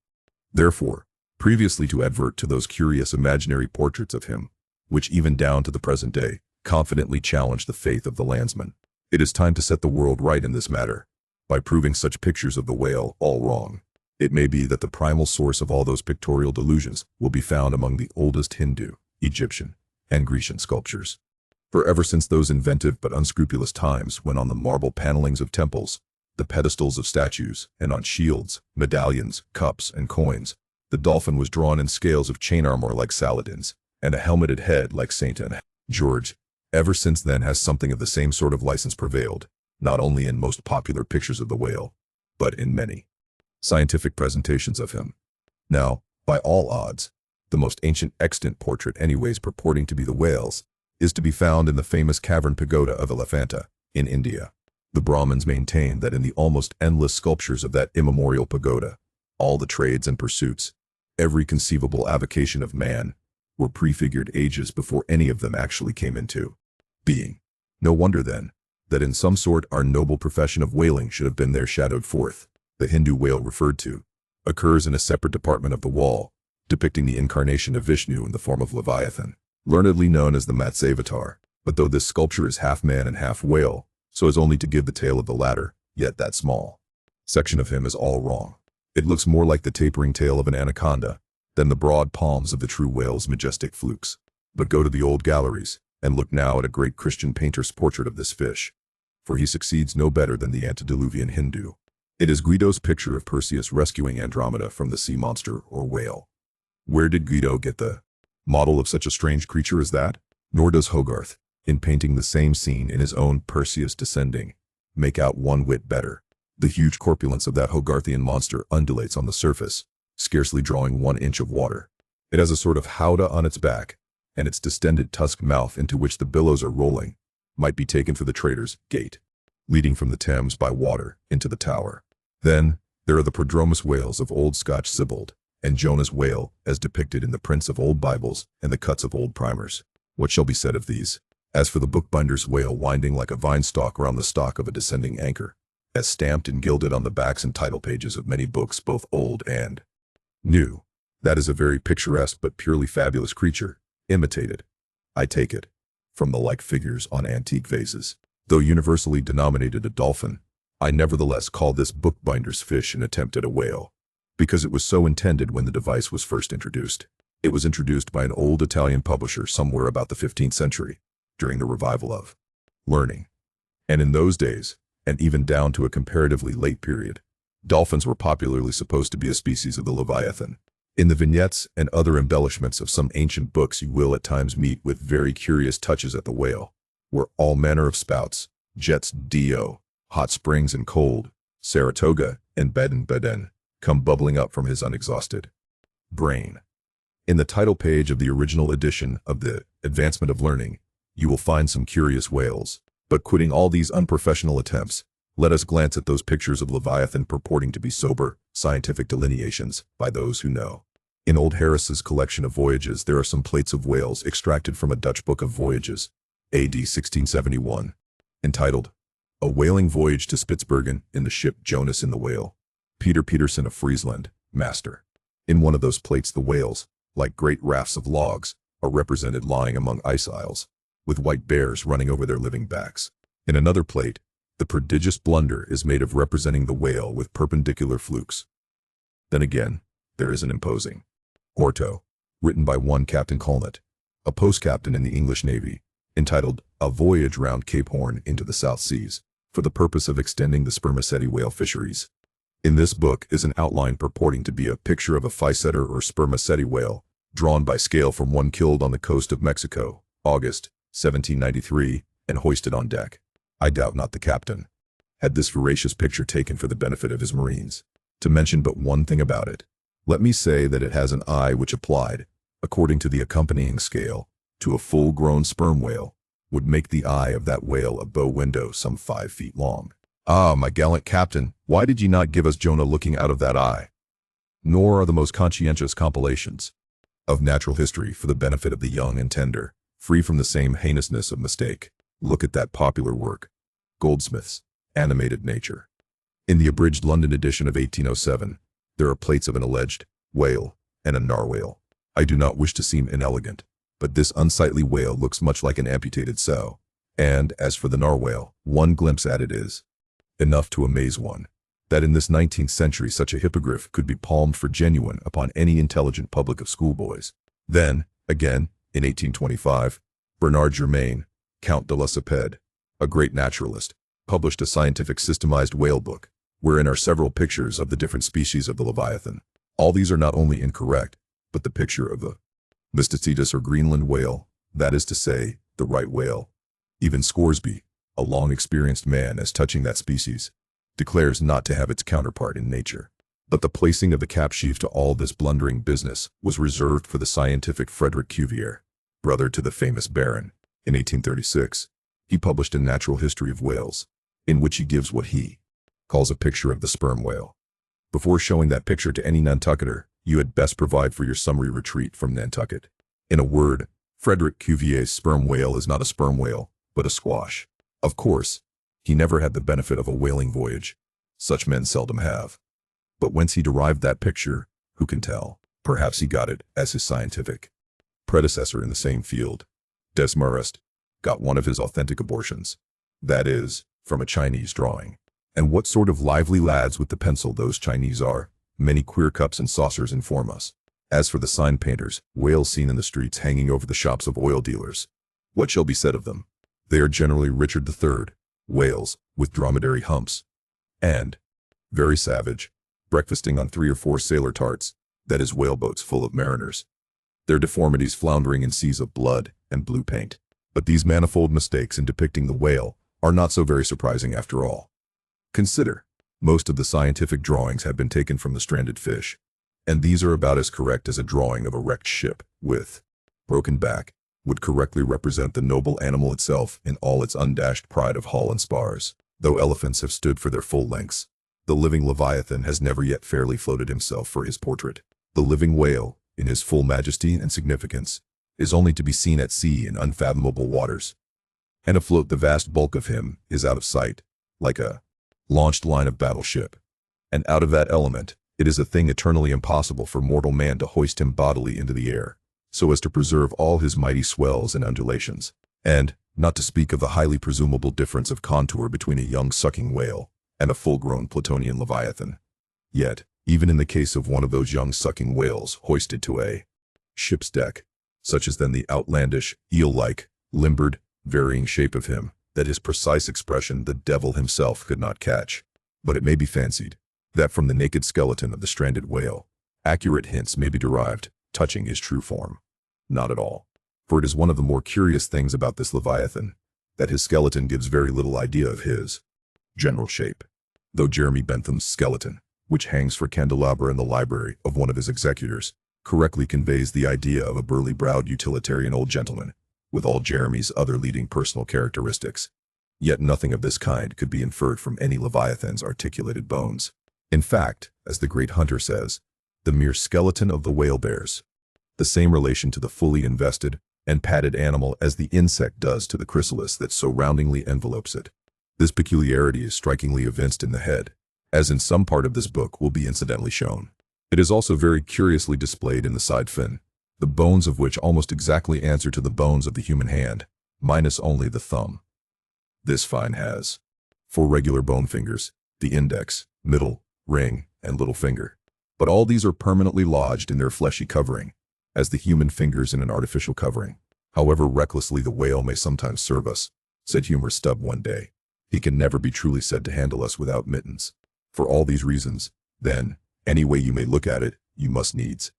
[SPEAKER 1] therefore, previously to advert to those curious imaginary portraits of him, which even down to the present day, confidently challenge the faith of the landsman. It is time to set the world right in this matter, by proving such pictures of the whale all wrong. It may be that the primal source of all those pictorial delusions will be found among the oldest Hindu, Egyptian, and Grecian sculptures. For ever since those inventive but unscrupulous times when on the marble panelings of temples, the pedestals of statues, and on shields, medallions, cups, and coins, the dolphin was drawn in scales of chain armor like Saladin's, and a helmeted head like Saint and George. Ever since then has something of the same sort of license prevailed, not only in most popular pictures of the whale, but in many scientific presentations of him. Now, by all odds, the most ancient extant portrait anyways purporting to be the whale's, is to be found in the famous cavern pagoda of Elephanta, in India. The Brahmins maintain that in the almost endless sculptures of that immemorial pagoda, all the trades and pursuits, every conceivable avocation of man, were prefigured ages before any of them actually came into being. No wonder then, that in some sort our noble profession of whaling should have been there shadowed forth. The Hindu whale referred to occurs in a separate department of the wall, depicting the incarnation of Vishnu in the form of Leviathan, learnedly known as the Matsavatar. But though this sculpture is half man and half whale, so as only to give the tail of the latter, yet that small section of him is all wrong. It looks more like the tapering tail of an anaconda than the broad palms of the true whale's majestic flukes. But go to the old galleries, and look now at a great Christian painter's portrait of this fish, for he succeeds no better than the antediluvian Hindu. It is Guido's picture of Perseus rescuing Andromeda from the sea monster or whale. Where did Guido get the model of such a strange creature as that? Nor does Hogarth, in painting the same scene in his own Perseus Descending, make out one whit better. The huge corpulence of that Hogarthian monster undulates on the surface, scarcely drawing 1 inch of water. It has a sort of howdah on its back, and its distended tusked mouth into which the billows are rolling might be taken for the trader's gate. leading from the Thames by water into the Tower. Then, there are the prodromus whales of Old Scotch Sibbald, and Jonah's whale, as depicted in the prints of old Bibles and the cuts of old primers. What shall be said of these? As for the bookbinder's whale winding like a vine stalk around the stalk of a descending anchor, as stamped and gilded on the backs and title pages of many books both old and new, that is a very picturesque but purely fabulous creature, imitated, I take it, from the like figures on antique vases. Though universally denominated a dolphin, I nevertheless call this bookbinder's fish an attempt at a whale, because it was so intended when the device was first introduced. It was introduced by an old Italian publisher somewhere about the 15th century, during the revival of learning. And in those days, and even down to a comparatively late period, dolphins were popularly supposed to be a species of the Leviathan. In the vignettes and other embellishments of some ancient books you will at times meet with very curious touches at the whale, where all manner of spouts, jets do, hot springs and cold, Saratoga and Baden-Baden, come bubbling up from his unexhausted brain. In the title page of the original edition of the Advancement of Learning, you will find some curious whales. But quitting all these unprofessional attempts, let us glance at those pictures of Leviathan purporting to be sober, scientific delineations by those who know. In old Harris's collection of voyages there are some plates of whales extracted from a Dutch book of voyages, AD 1671, entitled, A Whaling Voyage to Spitzbergen in the Ship Jonas in the Whale. Peter Peterson of Friesland, Master. In one of those plates the whales, like great rafts of logs, are represented lying among ice isles, with white bears running over their living backs. In another plate, the prodigious blunder is made of representing the whale with perpendicular flukes. Then again, there is an imposing orto, written by one Captain Colnett, a post-captain in the English Navy, entitled A Voyage Round Cape Horn into the South Seas, for the purpose of extending the spermaceti whale fisheries. In this book is an outline purporting to be a picture of a physeter or spermaceti whale, drawn by scale from one killed on the coast of Mexico, August 1793, and hoisted on deck. I doubt not the captain had this voracious picture taken for the benefit of his marines. To mention but one thing about it, let me say that it has an eye which applied, according to the accompanying scale, to a full-grown sperm whale, would make the eye of that whale a bow window some 5 feet long. Ah, my gallant captain, why did ye not give us Jonah looking out of that eye? Nor are the most conscientious compilations of natural history for the benefit of the young and tender, free from the same heinousness of mistake. Look at that popular work, Goldsmith's Animated Nature. In the abridged London edition of 1807, there are plates of an alleged whale and a narwhale. I do not wish to seem inelegant, but this unsightly whale looks much like an amputated sow, and as for the narwhale, one glimpse at it is enough to amaze one. That in this 19th century such a hippogriff could be palmed for genuine upon any intelligent public of schoolboys. Then, again, in 1825, Bernard Germain, Count de Lacépède, a great naturalist, published a scientific systemized whale book, wherein are several pictures of the different species of the Leviathan. All these are not only incorrect, but the picture of the Mysticetus or Greenland whale, that is to say, the right whale. Even Scoresby, a long-experienced man as touching that species, declares not to have its counterpart in nature. But the placing of the capsheaf to all this blundering business was reserved for the scientific Frederick Cuvier, brother to the famous Baron. In 1836, he published a natural history of whales, in which he gives what he calls a picture of the sperm whale. Before showing that picture to any Nantucketer, you had best provide for your summary retreat from Nantucket. In a word, Frederick Cuvier's sperm whale is not a sperm whale, but a squash. Of course, he never had the benefit of a whaling voyage. Such men seldom have. But whence he derived that picture, who can tell? Perhaps he got it, as his scientific predecessor in the same field, Desmarest, got one of his authentic abortions. That is, from a Chinese drawing. And what sort of lively lads with the pencil those Chinese are, many queer cups and saucers inform us. As for the sign painters, whales seen in the streets hanging over the shops of oil dealers, what shall be said of them? They are generally Richard III, whales, with dromedary humps, and, very savage, breakfasting on 3 or 4 sailor tarts, that is whaleboats full of mariners. Their deformities floundering in seas of blood and blue paint. But these manifold mistakes in depicting the whale are not so very surprising after all. Consider, most of the scientific drawings have been taken from the stranded fish, and these are about as correct as a drawing of a wrecked ship, with broken back, would correctly represent the noble animal itself in all its undashed pride of hull and spars. Though elephants have stood for their full lengths, the living Leviathan has never yet fairly floated himself for his portrait. The living whale, in his full majesty and significance, is only to be seen at sea in unfathomable waters. And afloat the vast bulk of him is out of sight, like a launched line of battleship. And out of that element, it is a thing eternally impossible for mortal man to hoist him bodily into the air, so as to preserve all his mighty swells and undulations. And, not to speak of the highly presumable difference of contour between a young sucking whale and a full-grown Platonian Leviathan. Yet, even in the case of one of those young sucking whales hoisted to a ship's deck, such as then the outlandish, eel-like, limbered, varying shape of him, that his precise expression the devil himself could not catch. But it may be fancied that from the naked skeleton of the stranded whale, accurate hints may be derived touching his true form. Not at all. For it is one of the more curious things about this Leviathan, that his skeleton gives very little idea of his general shape. Though Jeremy Bentham's skeleton, which hangs for candelabra in the library of one of his executors, correctly conveys the idea of a burly-browed utilitarian old gentleman, with all Jeremy's other leading personal characteristics. Yet nothing of this kind could be inferred from any Leviathan's articulated bones. In fact, as the great Hunter says, the mere skeleton of the whale bears the same relation to the fully invested and padded animal as the insect does to the chrysalis that so roundingly envelopes it. This peculiarity is strikingly evinced in the head, as in some part of this book will be incidentally shown. It is also very curiously displayed in the side fin, the bones of which almost exactly answer to the bones of the human hand, minus only the thumb. This fin has 4 regular bone fingers, the index, middle, ring, and little finger. But all these are permanently lodged in their fleshy covering, as the human fingers in an artificial covering. However recklessly the whale may sometimes serve us, said Humor Stubb one day, he can never be truly said to handle us without mittens. For all these reasons, then, any way you may look at it, you must needs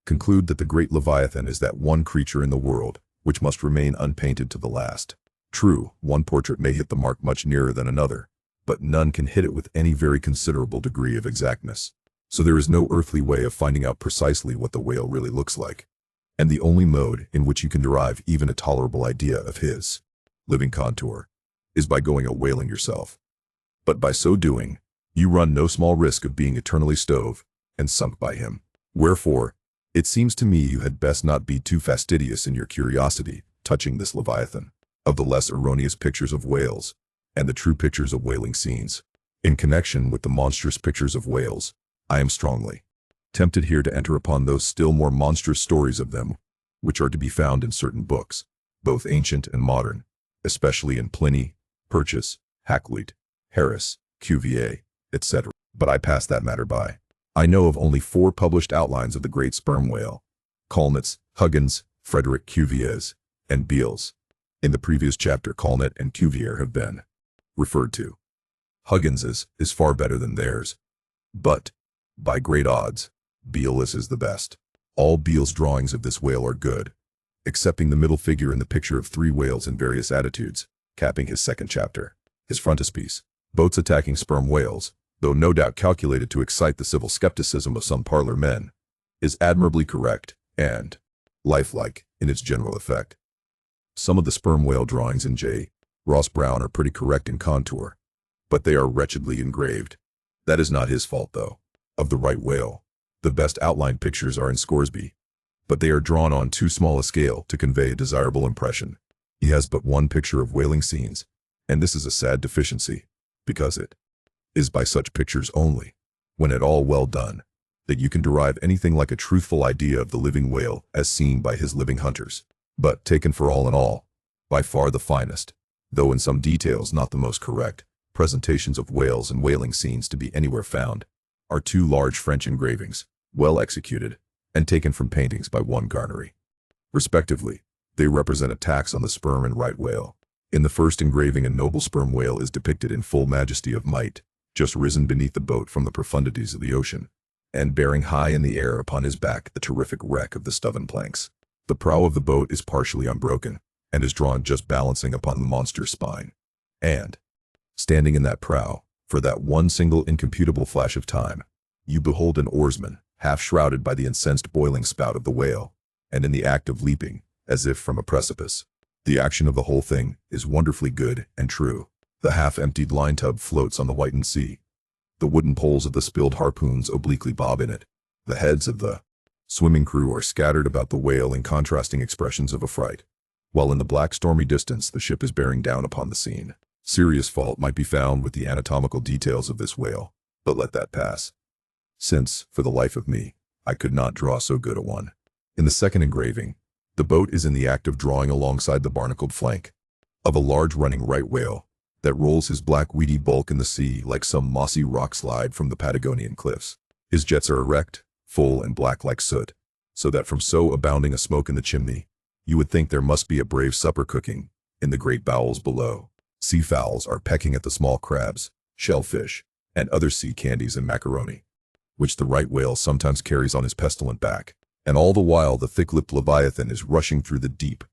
[SPEAKER 1] conclude that the great Leviathan is that one creature in the world which must remain unpainted to the last. True, one portrait may hit the mark much nearer than another, but none can hit it with any very considerable degree of exactness. So there is no earthly way of finding out precisely what the whale really looks like. And the only mode in which you can derive even a tolerable idea of his living contour is by going a whaling yourself. But by so doing, you run no small risk of being eternally stove and sunk by him. Wherefore, it seems to me you had best not be too fastidious in your curiosity touching this Leviathan, of the less erroneous pictures of whales and the true pictures of whaling scenes. In connection with the monstrous pictures of whales, I am strongly tempted here to enter upon those still more monstrous stories of them, which are to be found in certain books, both ancient and modern, especially in Pliny, Purchas, Hakluyt, Harris, Cuvier, etc. But I pass that matter by. I know of only 4 published outlines of the great sperm whale: Colnett's, Huggins, Frederick Cuvier's, and Beale's. In the previous chapter, Colnett and Cuvier have been referred to. Huggins's is far better than theirs, but, by great odds, Beale's is the best. All Beale's drawings of this whale are good, excepting the middle figure in the picture of 3 whales in various attitudes, capping his second chapter. His frontispiece, boats attacking sperm whales, though no doubt calculated to excite the civil skepticism of some parlor men, is admirably correct and lifelike in its general effect. Some of the sperm whale drawings in J. Ross Brown are pretty correct in contour, but they are wretchedly engraved. That is not his fault, though. Of the right whale, the best outline pictures are in Scoresby, but they are drawn on too small a scale to convey a desirable impression. He has but one picture of whaling scenes, and this is a sad deficiency, because it is by such pictures only, when at all well done, that you can derive anything like a truthful idea of the living whale as seen by his living hunters. But taken for all in all, by far the finest, though in some details not the most correct, presentations of whales and whaling scenes to be anywhere found, are 2 large French engravings, well executed, and taken from paintings by one Garnery. Respectively, they represent attacks on the sperm and right whale. In the first engraving, a noble sperm whale is depicted in full majesty of might, just risen beneath the boat from the profundities of the ocean, and bearing high in the air upon his back the terrific wreck of the Stubborn planks. The prow of the boat is partially unbroken, and is drawn just balancing upon the monster's spine. And, standing in that prow, for that one single incomputable flash of time, you behold an oarsman, half shrouded by the incensed boiling spout of the whale, and in the act of leaping, as if from a precipice. The action of the whole thing is wonderfully good and true. The half-emptied line tub floats on the whitened sea. The wooden poles of the spilled harpoons obliquely bob in it. The heads of the swimming crew are scattered about the whale in contrasting expressions of affright, while in the black stormy distance the ship is bearing down upon the scene. Serious fault might be found with the anatomical details of this whale, but let that pass, since, for the life of me, I could not draw so good a one. In the second engraving, the boat is in the act of drawing alongside the barnacled flank of a large running right whale that rolls his black weedy bulk in the sea like some mossy rock slide from the Patagonian cliffs. His jets are erect, full and black like soot, so that from so abounding a smoke in the chimney, you would think there must be a brave supper cooking in the great bowels below. Seafowls are pecking at the small crabs, shellfish, and other sea candies and macaroni, which the right whale sometimes carries on his pestilent back. And all the while the thick-lipped leviathan is rushing through the deep,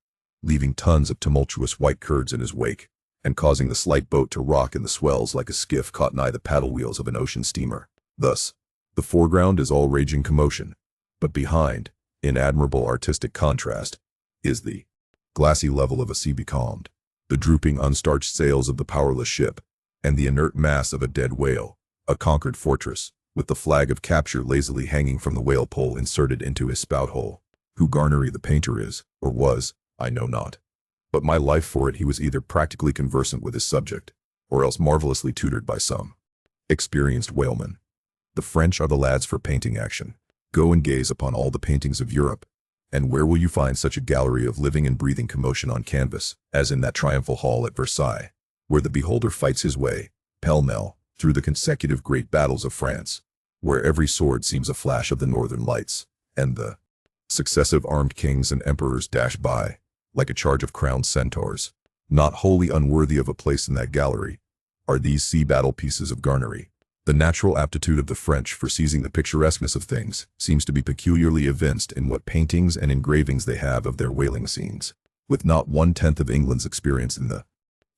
[SPEAKER 1] leaving tons of tumultuous white curds in his wake, and causing the slight boat to rock in the swells like a skiff caught nigh the paddle wheels of an ocean steamer. Thus, the foreground is all raging commotion, but behind, in admirable artistic contrast, is the glassy level of a sea becalmed, the drooping unstarched sails of the powerless ship, and the inert mass of a dead whale, a conquered fortress, with the flag of capture lazily hanging from the whale pole inserted into his spout hole. Who Garnery the painter is, or was, I know not. But my life for it he was either practically conversant with his subject, or else marvelously tutored by some experienced whaleman. The French are the lads for painting action. Go and gaze upon all the paintings of Europe, and where will you find such a gallery of living and breathing commotion on canvas, as in that triumphal hall at Versailles, where the beholder fights his way, pell-mell, through the consecutive great battles of France, where every sword seems a flash of the northern lights, and the successive armed kings and emperors dash by, like a charge of crowned centaurs. Not wholly unworthy of a place in that gallery are these sea battle pieces of Garnery. The natural aptitude of the French for seizing the picturesqueness of things seems to be peculiarly evinced in what paintings and engravings they have of their whaling scenes. With not 1/10 of England's experience in the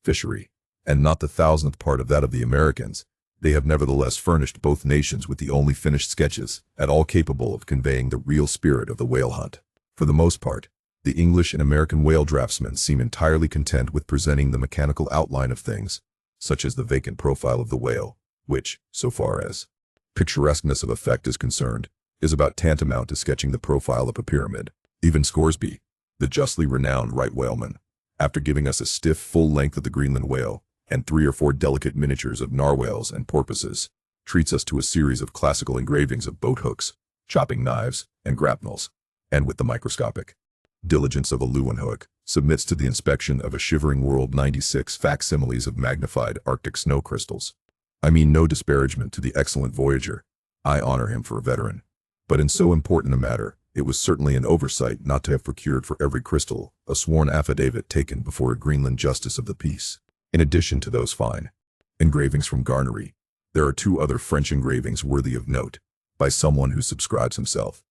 [SPEAKER 1] fishery, and not the 1,000th part of that of the Americans, they have nevertheless furnished both nations with the only finished sketches at all capable of conveying the real spirit of the whale hunt. For the most part, the English and American whale draftsmen seem entirely content with presenting the mechanical outline of things, such as the vacant profile of the whale, which, so far as picturesqueness of effect is concerned, is about tantamount to sketching the profile of a pyramid. Even Scoresby, the justly renowned right whaleman, after giving us a stiff full length of the Greenland whale, and 3 or 4 delicate miniatures of narwhals and porpoises, treats us to a series of classical engravings of boat hooks, chopping knives, and grapnels, and with the microscopic diligence of a Leeuwenhoek, submits to the inspection of a shivering world 96 facsimiles of magnified Arctic snow crystals. I mean no disparagement to the excellent voyager. I honor him for a veteran. But in so important a matter, it was certainly an oversight not to have procured for every crystal a sworn affidavit taken before a Greenland justice of the peace. In addition to those fine engravings from Garnery, there are 2 other French engravings worthy of note, by someone who subscribes himself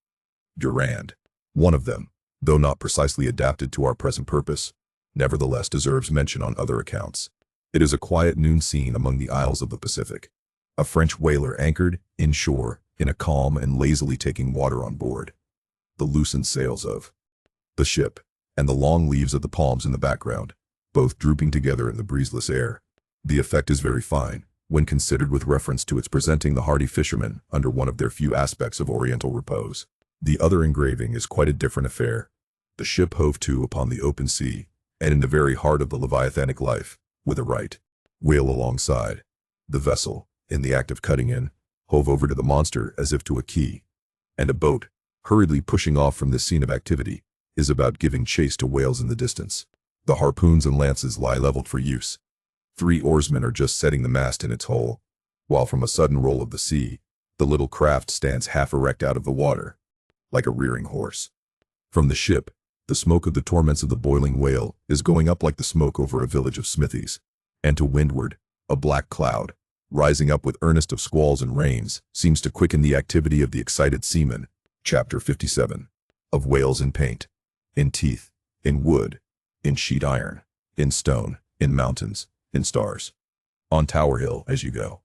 [SPEAKER 1] Durand. One of them, though not precisely adapted to our present purpose, nevertheless deserves mention on other accounts. It is a quiet noon scene among the isles of the Pacific. A French whaler anchored inshore in a calm and lazily taking water on board. The loosened sails of the ship, and the long leaves of the palms in the background, both drooping together in the breezeless air. The effect is very fine, when considered with reference to its presenting the hardy fishermen under one of their few aspects of oriental repose. The other engraving is quite a different affair. The ship hove to upon the open sea, and in the very heart of the leviathanic life, with a right whale alongside. The vessel, in the act of cutting in, hove over to the monster as if to a key, and a boat, hurriedly pushing off from this scene of activity, is about giving chase to whales in the distance. The harpoons and lances lie leveled for use. 3 oarsmen are just setting the mast in its hole, while from a sudden roll of the sea, the little craft stands half erect out of the water, like a rearing horse. From the ship, the smoke of the torments of the boiling whale is going up like the smoke over a village of smithies, and to windward, a black cloud, rising up with earnest of squalls and rains, seems to quicken the activity of the excited seaman. Chapter 57. Of whales in paint, in teeth, in wood, in sheet iron, in stone, in mountains, in stars. On Tower Hill as you go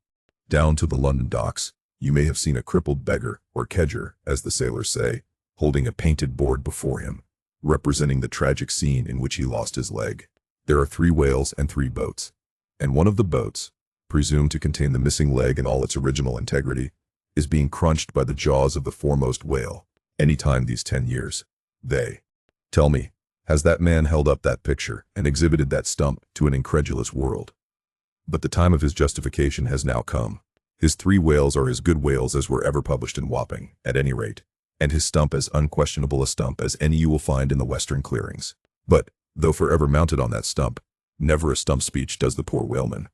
[SPEAKER 1] down to the London docks, you may have seen a crippled beggar, or kedger, as the sailors say, holding a painted board before him, representing the tragic scene in which he lost his leg. There are 3 whales and 3 boats. and one of the boats, presumed to contain the missing leg in all its original integrity, is being crunched by the jaws of the foremost whale. Anytime these 10 years. Tell me, has that man held up that picture and exhibited that stump to an incredulous world? But the time of his justification has now come. His 3 whales are as good whales as were ever published in Wapping, at any rate, and his stump as unquestionable a stump as any you will find in the western clearings. But, though forever mounted on that stump, never a stump speech does the poor whaleman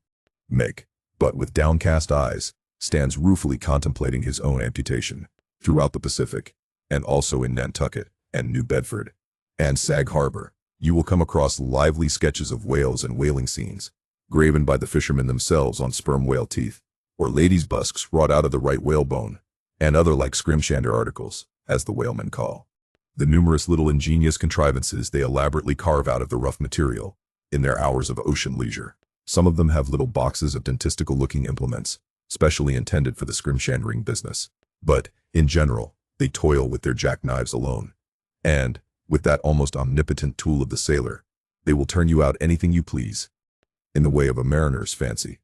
[SPEAKER 1] make, but with downcast eyes, stands ruefully contemplating his own amputation. Throughout the Pacific, and also in Nantucket, and New Bedford, and Sag Harbor, you will come across lively sketches of whales and whaling scenes, graven by the fishermen themselves on sperm whale teeth, or ladies' busks wrought out of the right whalebone, and other like scrimshander articles, as the whalemen call the numerous little ingenious contrivances they elaborately carve out of the rough material, in their hours of ocean leisure. Some of them have little boxes of dentistical-looking implements, specially intended for the scrimshandering business. But, in general, they toil with their jackknives alone. And, with that almost omnipotent tool of the sailor, they will turn you out anything you please. In the way of a mariner's fancy,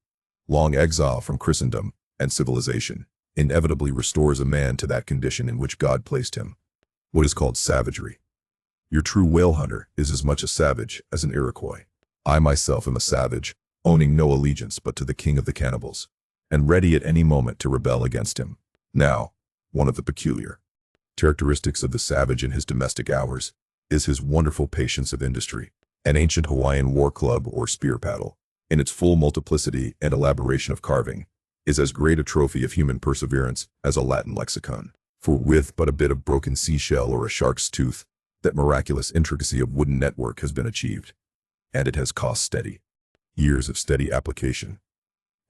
[SPEAKER 1] long exile from Christendom and civilization inevitably restores a man to that condition in which God placed him. What is called savagery. Your true whale hunter is as much a savage as an Iroquois. I myself am a savage, owning no allegiance but to the king of the cannibals, and ready at any moment to rebel against him. Now, one of the peculiar characteristics of the savage in his domestic hours is his wonderful patience of industry. An ancient Hawaiian war club or spear paddle, in its full multiplicity and elaboration of carving, is as great a trophy of human perseverance as a Latin lexicon. For with but a bit of broken seashell or a shark's tooth, that miraculous intricacy of wooden network has been achieved, and it has cost steady years of steady application.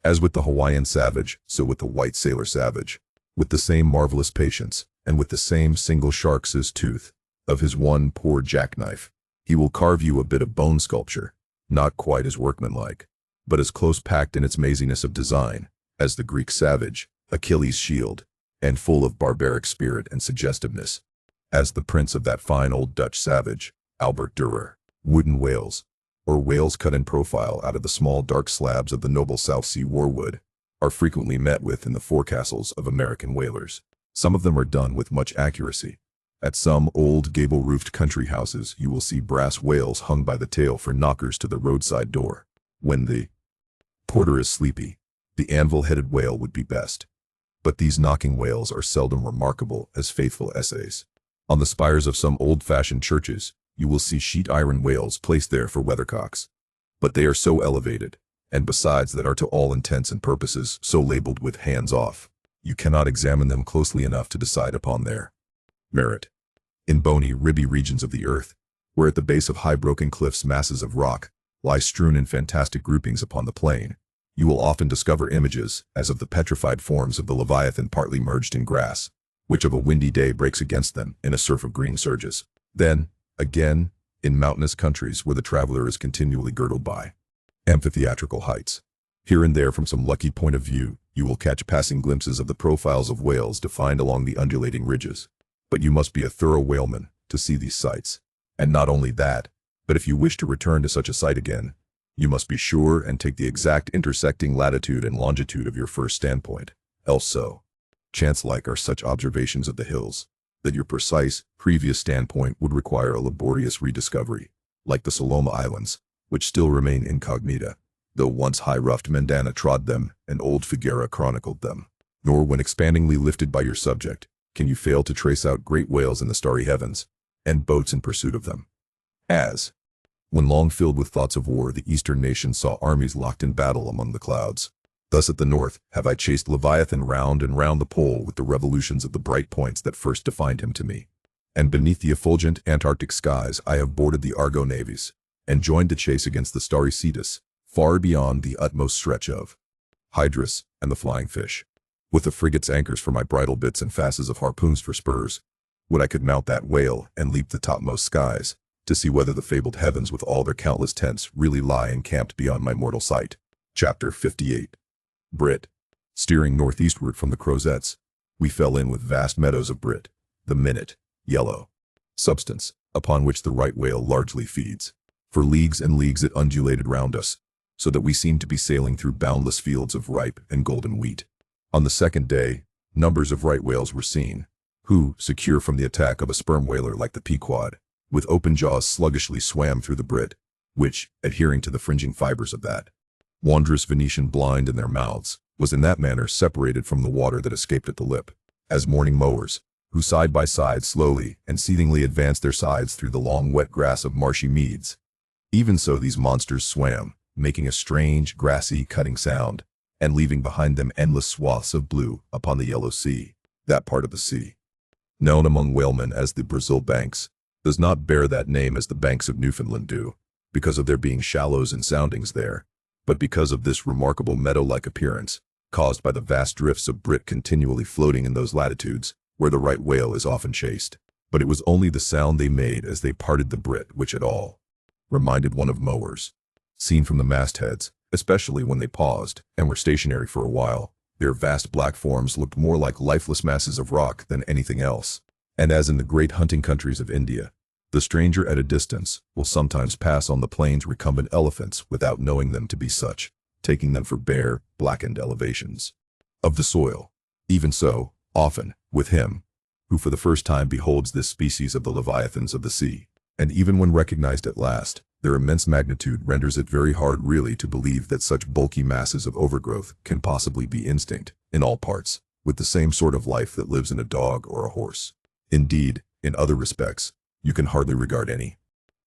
[SPEAKER 1] As with the Hawaiian savage, so with the white sailor savage, with the same marvelous patience, and with the same single shark's tooth of his one poor jackknife, he will carve you a bit of bone sculpture, not quite as workmanlike, but as close-packed in its maziness of design as the Greek savage, Achilles' shield, and full of barbaric spirit and suggestiveness, as the prince of that fine old Dutch savage, Albert Dürer. Wooden whales, or whales cut in profile out of the small dark slabs of the noble South Sea warwood, are frequently met with in the forecastles of American whalers. Some of them are done with much accuracy. At some old gable-roofed country houses you will see brass whales hung by the tail for knockers to the roadside door. When the porter is sleepy, the anvil-headed whale would be best. But these knocking whales are seldom remarkable as faithful essays. On the spires of some old-fashioned churches, you will see sheet iron whales placed there for weathercocks. But they are so elevated, and besides that are to all intents and purposes so labeled with hands off, you cannot examine them closely enough to decide upon their merit. In bony, ribby regions of the earth, where at the base of high broken cliffs masses of rock lie strewn in fantastic groupings upon the plain, you will often discover images as of the petrified forms of the Leviathan partly merged in grass, which of a windy day breaks against them in a surf of green surges. Then, again, in mountainous countries where the traveler is continually girdled by amphitheatrical heights, here and there from some lucky point of view, you will catch passing glimpses of the profiles of whales defined along the undulating ridges. But you must be a thorough whaleman to see these sights. And not only that, but if you wish to return to such a sight again, you must be sure and take the exact intersecting latitude and longitude of your first standpoint. Else so chance-like are such observations of the hills, that your precise, previous standpoint would require a laborious rediscovery, like the Soloma Islands, which still remain incognita, though once high-ruffed Mendana trod them and old Figuera chronicled them. Nor when expandingly lifted by your subject, can you fail to trace out great whales in the starry heavens, and boats in pursuit of them. As, when long filled with thoughts of war, the eastern nations saw armies locked in battle among the clouds. Thus at the north have I chased Leviathan round and round the pole with the revolutions of the bright points that first defined him to me. And beneath the effulgent Antarctic skies I have boarded the Argo navies, and joined the chase against the starry Cetus, far beyond the utmost stretch of Hydrus and the flying fish. With the frigate's anchors for my bridle bits and fasces of harpoons for spurs, would I could mount that whale and leap the topmost skies, to see whether the fabled heavens with all their countless tents really lie encamped beyond my mortal sight. Chapter 58. Brit. Steering northeastward from the Crozettes, we fell in with vast meadows of brit, the minute, yellow substance, upon which the right whale largely feeds. For leagues and leagues it undulated round us, so that we seem to be sailing through boundless fields of ripe and golden wheat. On the second day, numbers of right whales were seen, who, secure from the attack of a sperm whaler like the Pequod, with open jaws sluggishly swam through the brit, which, adhering to the fringing fibers of that wondrous Venetian blind in their mouths, was in that manner separated from the water that escaped at the lip, as morning mowers, who side by side slowly and seethingly advanced their sides through the long wet grass of marshy meads. Even so these monsters swam, making a strange, grassy, cutting sound, and leaving behind them endless swaths of blue upon the yellow sea. That part of the sea, known among whalemen as the Brazil Banks, does not bear that name as the banks of Newfoundland do, because of there being shallows and soundings there, but because of this remarkable meadow-like appearance, caused by the vast drifts of brit continually floating in those latitudes, where the right whale is often chased. But it was only the sound they made as they parted the brit which at all reminded one of mowers. Seen from the mastheads, especially when they paused and were stationary for a while, their vast black forms looked more like lifeless masses of rock than anything else. And as in the great hunting countries of India, the stranger at a distance will sometimes pass on the plains recumbent elephants without knowing them to be such, taking them for bare, blackened elevations of the soil. Even so, often, with him, who for the first time beholds this species of the leviathans of the sea, and even when recognized at last, their immense magnitude renders it very hard really to believe that such bulky masses of overgrowth can possibly be instinct, in all parts, with the same sort of life that lives in a dog or a horse. Indeed, in other respects, you can hardly regard any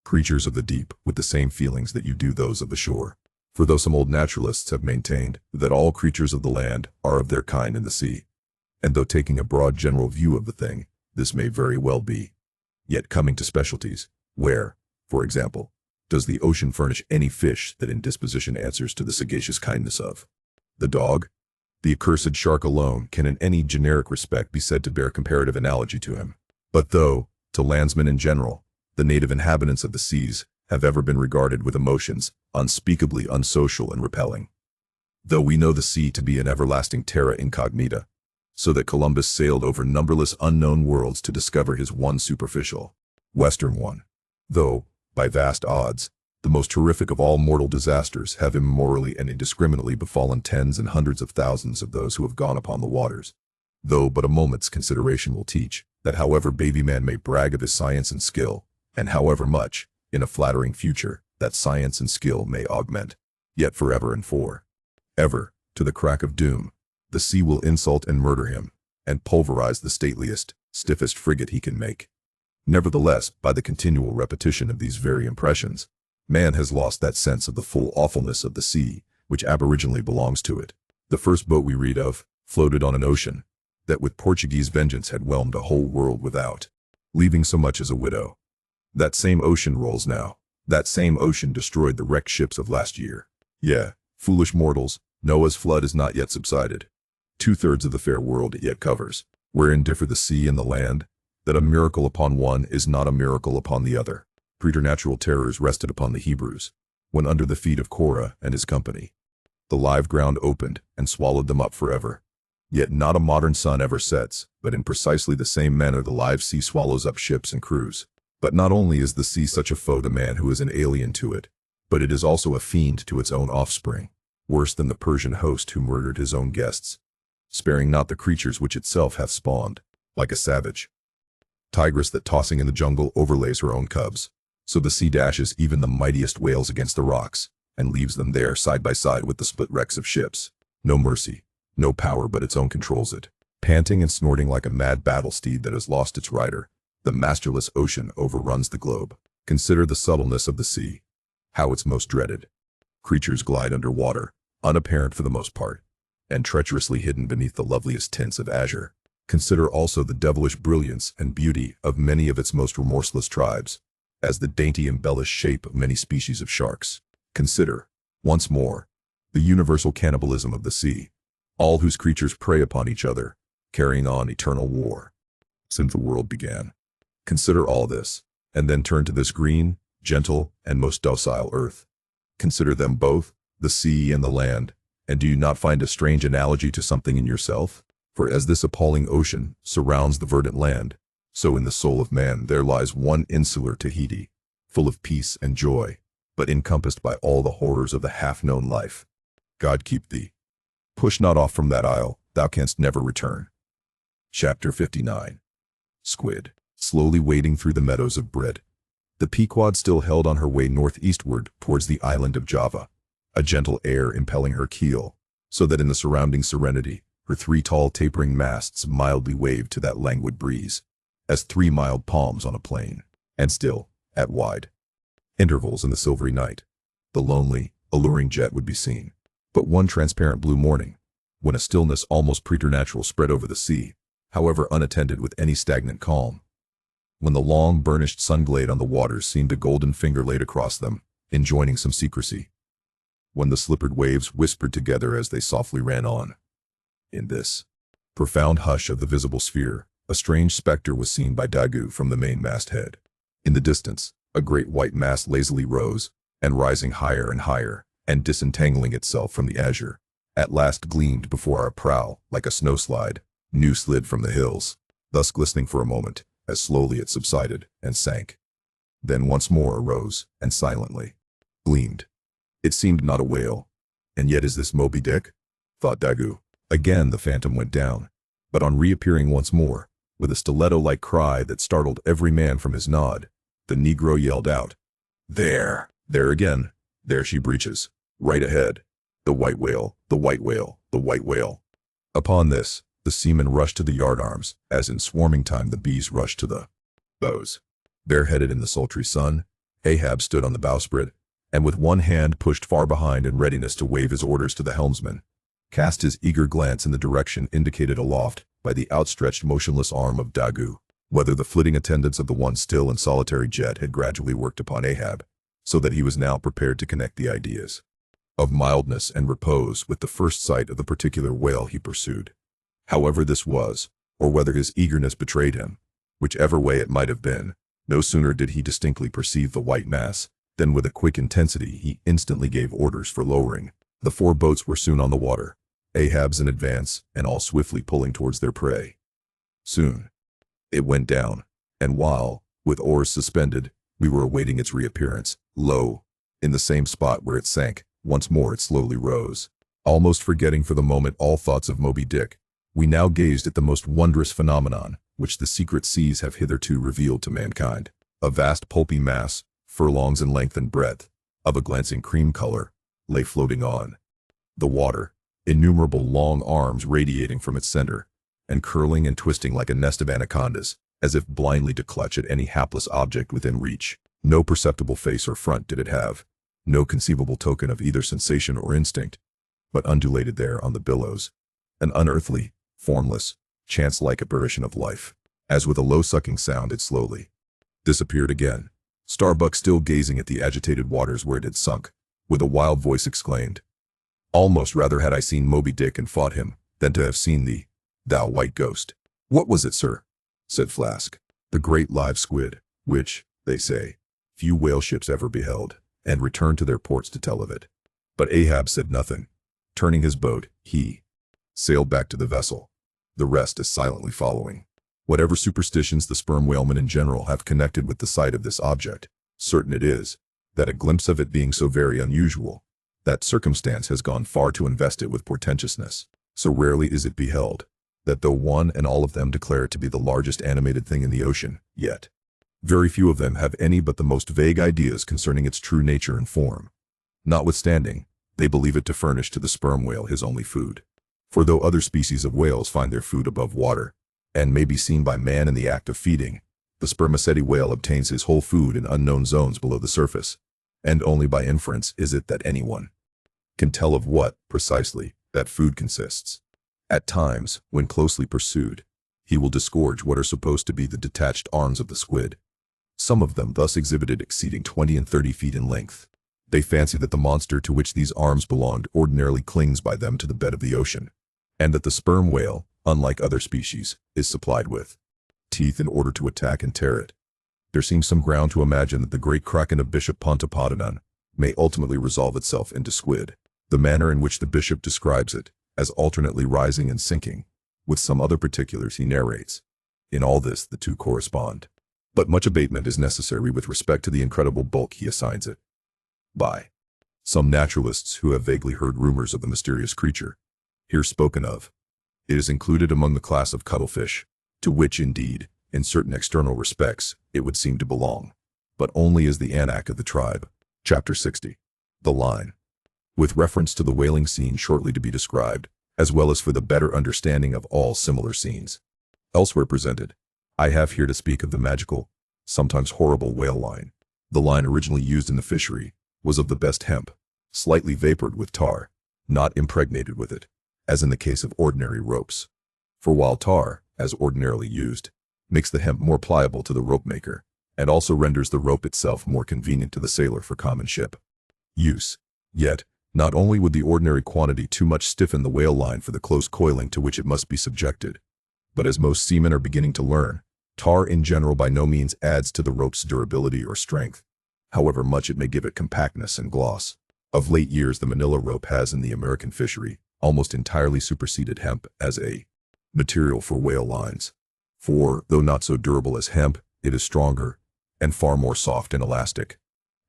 [SPEAKER 1] creatures of the deep with the same feelings that you do those of the shore. For though some old naturalists have maintained that all creatures of the land are of their kind in the sea, and though taking a broad general view of the thing, this may very well be, yet coming to specialties, where, for example, does the ocean furnish any fish that in disposition answers to the sagacious kindness of the dog? The accursed shark alone can in any generic respect be said to bear comparative analogy to him. But though, to landsmen in general, the native inhabitants of the seas have ever been regarded with emotions unspeakably unsocial and repelling, though we know the sea to be an everlasting terra incognita, so that Columbus sailed over numberless unknown worlds to discover his one superficial, western one, though, by vast odds, the most terrific of all mortal disasters have immemorially and indiscriminately befallen tens and hundreds of thousands of those who have gone upon the waters. Though but a moment's consideration will teach that however baby man may brag of his science and skill, and however much, in a flattering future, that science and skill may augment, yet forever and for ever, to the crack of doom, the sea will insult and murder him, and pulverize the stateliest, stiffest frigate he can make. Nevertheless, by the continual repetition of these very impressions, man has lost that sense of the full awfulness of the sea, which aboriginally belongs to it. The first boat we read of floated on an ocean that with Portuguese vengeance had whelmed a whole world without leaving so much as a widow. That same ocean rolls now. That same ocean destroyed the wrecked ships of last year. Yeah, foolish mortals, Noah's flood is not yet subsided. 2/3 of the fair world it yet covers, wherein differ the sea and the land, that a miracle upon one is not a miracle upon the other. Preternatural terrors rested upon the Hebrews, when under the feet of Korah and his company, the live ground opened and swallowed them up forever. Yet not a modern sun ever sets, but in precisely the same manner the live sea swallows up ships and crews. But not only is the sea such a foe to man who is an alien to it, but it is also a fiend to its own offspring, worse than the Persian host who murdered his own guests, sparing not the creatures which itself hath spawned, like a savage tigress that tossing in the jungle overlays her own cubs. So the sea dashes even the mightiest whales against the rocks, and leaves them there side by side with the split wrecks of ships. No mercy, no power but its own controls it. Panting and snorting like a mad battle steed that has lost its rider, the masterless ocean overruns the globe. Consider the subtleness of the sea, how its most dreaded creatures glide under water, unapparent for the most part, and treacherously hidden beneath the loveliest tints of azure. Consider also the devilish brilliance and beauty of many of its most remorseless tribes, as the dainty embellished shape of many species of sharks. Consider, once more, the universal cannibalism of the sea, all whose creatures prey upon each other, carrying on eternal war since the world began. Consider all this, and then turn to this green, gentle, and most docile earth. Consider them both, the sea and the land, and do you not find a strange analogy to something in yourself? For as this appalling ocean surrounds the verdant land, so in the soul of man there lies one insular Tahiti, full of peace and joy, but encompassed by all the horrors of the half-known life. God keep thee. Push not off from that isle, thou canst never return. Chapter 59. Squid. Slowly wading through the meadows of bread, the Pequod still held on her way northeastward towards the island of Java, a gentle air impelling her keel, so that in the surrounding serenity, her 3 tall tapering masts mildly waved to that languid breeze, as 3 mild palms on a plain. And still, at wide intervals in the silvery night, the lonely, alluring jet would be seen. But one transparent blue morning, when a stillness almost preternatural spread over the sea, however unattended with any stagnant calm, when the long burnished sunglade on the waters seemed a golden finger laid across them, enjoining some secrecy, when the slippered waves whispered together as they softly ran on. In this profound hush of the visible sphere, a strange specter was seen by Daggoo from the main masthead. In the distance, a great white mass lazily rose, and rising higher and higher, and disentangling itself from the azure, at last gleamed before our prow like a snowslide, new slid from the hills, thus glistening for a moment, as slowly it subsided and sank. Then once more arose, and silently gleamed. It seemed not a whale. And yet is this Moby-Dick? Thought Daggoo. Again the phantom went down, but on reappearing once more, with a stiletto-like cry that startled every man from his nod, the Negro yelled out, "There! There again! There she breaches! Right ahead! The white whale! The white whale! The white whale!" Upon this, the seamen rushed to the yardarms, as in swarming time the bees rushed to the bows. Bareheaded in the sultry sun, Ahab stood on the bowsprit, and with one hand pushed far behind in readiness to wave his orders to the helmsman, cast his eager glance in the direction indicated aloft by the outstretched motionless arm of Daggoo, whether the flitting attendants of the once still and solitary jet had gradually worked upon Ahab, so that he was now prepared to connect the ideas of mildness and repose with the first sight of the particular whale he pursued. However this was, or whether his eagerness betrayed him, whichever way it might have been, no sooner did he distinctly perceive the white mass, than with a quick intensity he instantly gave orders for lowering. The 4 boats were soon on the water, Ahab's in advance, and all swiftly pulling towards their prey. Soon it went down, and while, with oars suspended, we were awaiting its reappearance, lo, in the same spot where it sank, once more it slowly rose. Almost forgetting for the moment all thoughts of Moby-Dick, we now gazed at the most wondrous phenomenon which the secret seas have hitherto revealed to mankind. A vast pulpy mass, furlongs in length and breadth, of a glancing cream color, lay floating on the water, innumerable long arms radiating from its center, and curling and twisting like a nest of anacondas, as if blindly to clutch at any hapless object within reach. No perceptible face or front did it have, no conceivable token of either sensation or instinct, but undulated there on the billows, an unearthly, formless, chance-like apparition of life. As with a low sucking sound it slowly disappeared again. Starbuck, still gazing at the agitated waters where it had sunk, with a wild voice exclaimed, "Almost rather had I seen Moby-Dick and fought him, than to have seen thee, thou white ghost." "What was it, sir?" said Flask. "The great live squid, which, they say, few whale ships ever beheld, and returned to their ports to tell of it." But Ahab said nothing. Turning his boat, he sailed back to the vessel, the rest as silently following. Whatever superstitions the sperm whalemen in general have connected with the sight of this object, certain it is, that a glimpse of it being so very unusual, that circumstance has gone far to invest it with portentousness. So rarely is it beheld, that though one and all of them declare it to be the largest animated thing in the ocean, yet very few of them have any but the most vague ideas concerning its true nature and form. Notwithstanding, they believe it to furnish to the sperm whale his only food. For though other species of whales find their food above water, and may be seen by man in the act of feeding, the spermaceti whale obtains his whole food in unknown zones below the surface, and only by inference is it that anyone can tell of what, precisely, that food consists. At times, when closely pursued, he will disgorge what are supposed to be the detached arms of the squid, some of them thus exhibited exceeding 20 and 30 feet in length. They fancy that the monster to which these arms belonged ordinarily clings by them to the bed of the ocean, and that the sperm whale, unlike other species, is supplied with teeth in order to attack and tear it. There seems some ground to imagine that the great kraken of Bishop Pontoppodonan may ultimately resolve itself into squid. The manner in which the bishop describes it, as alternately rising and sinking, with some other particulars he narrates. In all this the two correspond. But much abatement is necessary with respect to the incredible bulk he assigns it. by some naturalists who have vaguely heard rumors of the mysterious creature here spoken of. It is included among the class of cuttlefish, to which indeed, in certain external respects, it would seem to belong, but only as the anak of the tribe. Chapter 60. The Line. With reference to the whaling scene shortly to be described, as well as for the better understanding of all similar scenes elsewhere presented, I have here to speak of the magical, sometimes horrible whale line. The line originally used in the fishery was of the best hemp, slightly vapored with tar, not impregnated with it, as in the case of ordinary ropes. For while tar, as ordinarily used, makes the hemp more pliable to the rope maker, and also renders the rope itself more convenient to the sailor for common ship use. Yet, not only would the ordinary quantity too much stiffen the whale line for the close coiling to which it must be subjected, but as most seamen are beginning to learn, tar in general by no means adds to the rope's durability or strength, however much it may give it compactness and gloss. Of late years, the manila rope has in the American fishery almost entirely superseded hemp as a material for whale lines. For, though not so durable as hemp, it is stronger and far more soft and elastic.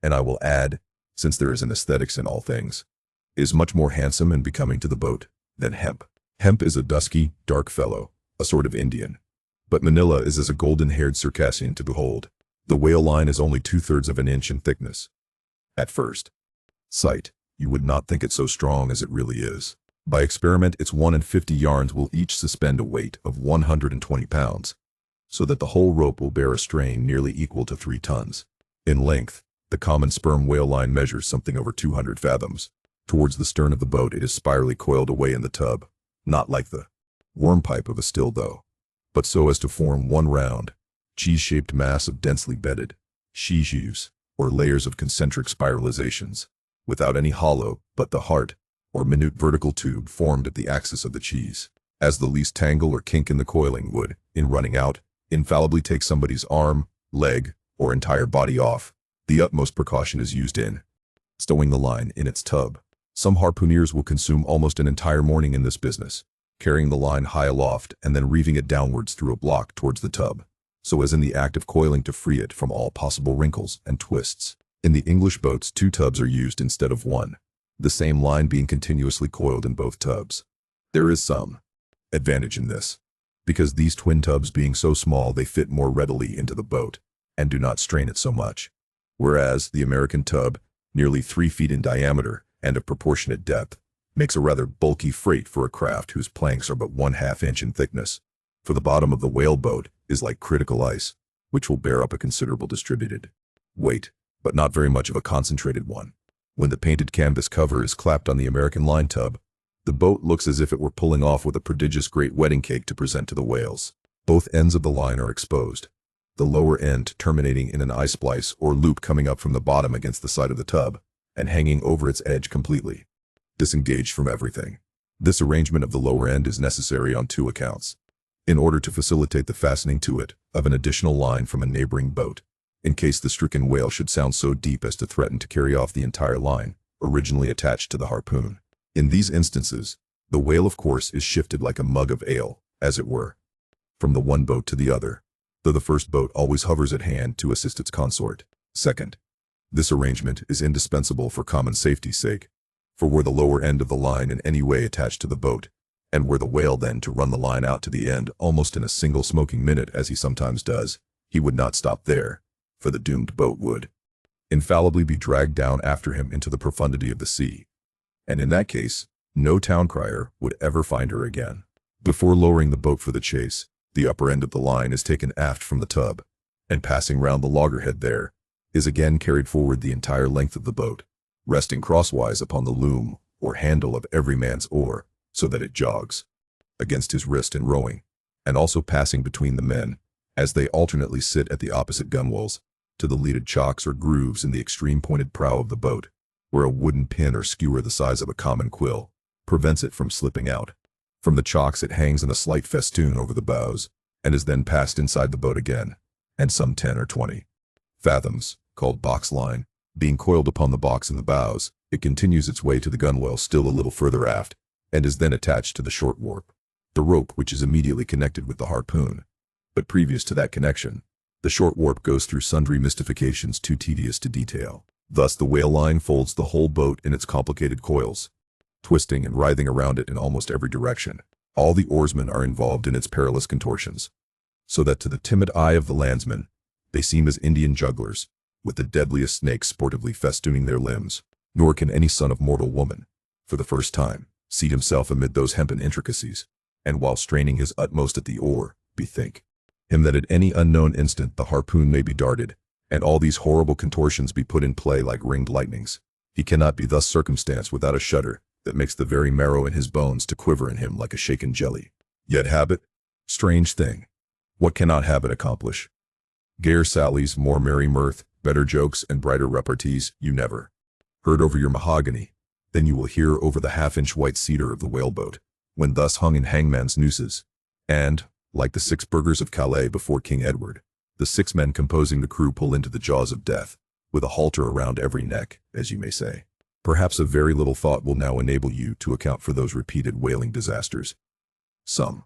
[SPEAKER 1] And I will add, since there is an aesthetics in all things, is much more handsome and becoming to the boat than hemp. Hemp is a dusky, dark fellow, a sort of Indian. But manila is as a golden-haired Circassian to behold. The whale line is only 2/3 of an inch in thickness. At first sight, you would not think it so strong as it really is. By experiment, its 1 in 50 yarns will each suspend a weight of 120 pounds, so that the whole rope will bear a strain nearly equal to 3 tons. In length, the common sperm whale line measures something over 200 fathoms. Towards the stern of the boat it is spirally coiled away in the tub, not like the worm pipe of a still though, but so as to form one round, cheese-shaped mass of densely bedded sheaves, or layers of concentric spiralizations, without any hollow but the heart, or minute vertical tube formed at the axis of the cheese. As the least tangle or kink in the coiling would, in running out, infallibly take somebody's arm, leg, or entire body off, the utmost precaution is used in stowing the line in its tub. Some harpooneers will consume almost an entire morning in this business, carrying the line high aloft and then reeving it downwards through a block towards the tub, so as in the act of coiling to free it from all possible wrinkles and twists. In the English boats 2 tubs are used instead of 1, the same line being continuously coiled in both tubs. There is some advantage in this, because these twin tubs being so small they fit more readily into the boat, and do not strain it so much, whereas the American tub, nearly 3 feet in diameter and of proportionate depth, makes a rather bulky freight for a craft whose planks are but 1/2 inch in thickness. For the bottom of the whale boat is like critical ice, which will bear up a considerable distributed weight, but not very much of a concentrated one. When the painted canvas cover is clapped on the American line tub, the boat looks as if it were pulling off with a prodigious great wedding cake to present to the whales. Both ends of the line are exposed, the lower end terminating in an eye splice or loop coming up from the bottom against the side of the tub, and hanging over its edge completely disengaged from everything. This arrangement of the lower end is necessary on 2 accounts. In order to facilitate the fastening to it of an additional line from a neighboring boat, in case the stricken whale should sound so deep as to threaten to carry off the entire line, originally attached to the harpoon. In these instances, the whale of course is shifted like a mug of ale, as it were, from the one boat to the other, though the first boat always hovers at hand to assist its consort. Second, this arrangement is indispensable for common safety's sake, for were the lower end of the line in any way attached to the boat, and were the whale then to run the line out to the end almost in a single smoking minute as he sometimes does, he would not stop there, for the doomed boat would infallibly be dragged down after him into the profundity of the sea, and in that case, no town crier would ever find her again. Before lowering the boat for the chase, the upper end of the line is taken aft from the tub, and passing round the loggerhead there, is again carried forward the entire length of the boat, resting crosswise upon the loom or handle of every man's oar, so that it jogs against his wrist in rowing, and also passing between the men, as they alternately sit at the opposite gunwales, to the leaded chocks or grooves in the extreme pointed prow of the boat, where a wooden pin or skewer the size of a common quill prevents it from slipping out. From the chocks it hangs in a slight festoon over the bows, and is then passed inside the boat again, and some 10 or 20 fathoms, called box line, being coiled upon the box in the bows, it continues its way to the gunwale still a little further aft, and is then attached to the short warp, the rope which is immediately connected with the harpoon. But previous to that connection, the short warp goes through sundry mystifications too tedious to detail. Thus the whale line folds the whole boat in its complicated coils, twisting and writhing around it in almost every direction. All the oarsmen are involved in its perilous contortions, so that to the timid eye of the landsman, they seem as Indian jugglers, with the deadliest snakes sportively festooning their limbs. Nor can any son of mortal woman, for the first time, seat himself amid those hempen intricacies, and while straining his utmost at the oar, bethink him that at any unknown instant the harpoon may be darted, and all these horrible contortions be put in play like ringed lightnings. He cannot be thus circumstanced without a shudder that makes the very marrow in his bones to quiver in him like a shaken jelly. Yet habit, strange thing, what cannot habit accomplish? Gayer sallies, more merry mirth, better jokes, and brighter repartees you never heard over your mahogany than you will hear over the half-inch white cedar of the whaleboat, when thus hung in hangman's nooses. And, like the 6 burghers of Calais before King Edward, the 6 men composing the crew pull into the jaws of death, with a halter around every neck, as you may say. Perhaps a very little thought will now enable you to account for those repeated whaling disasters, some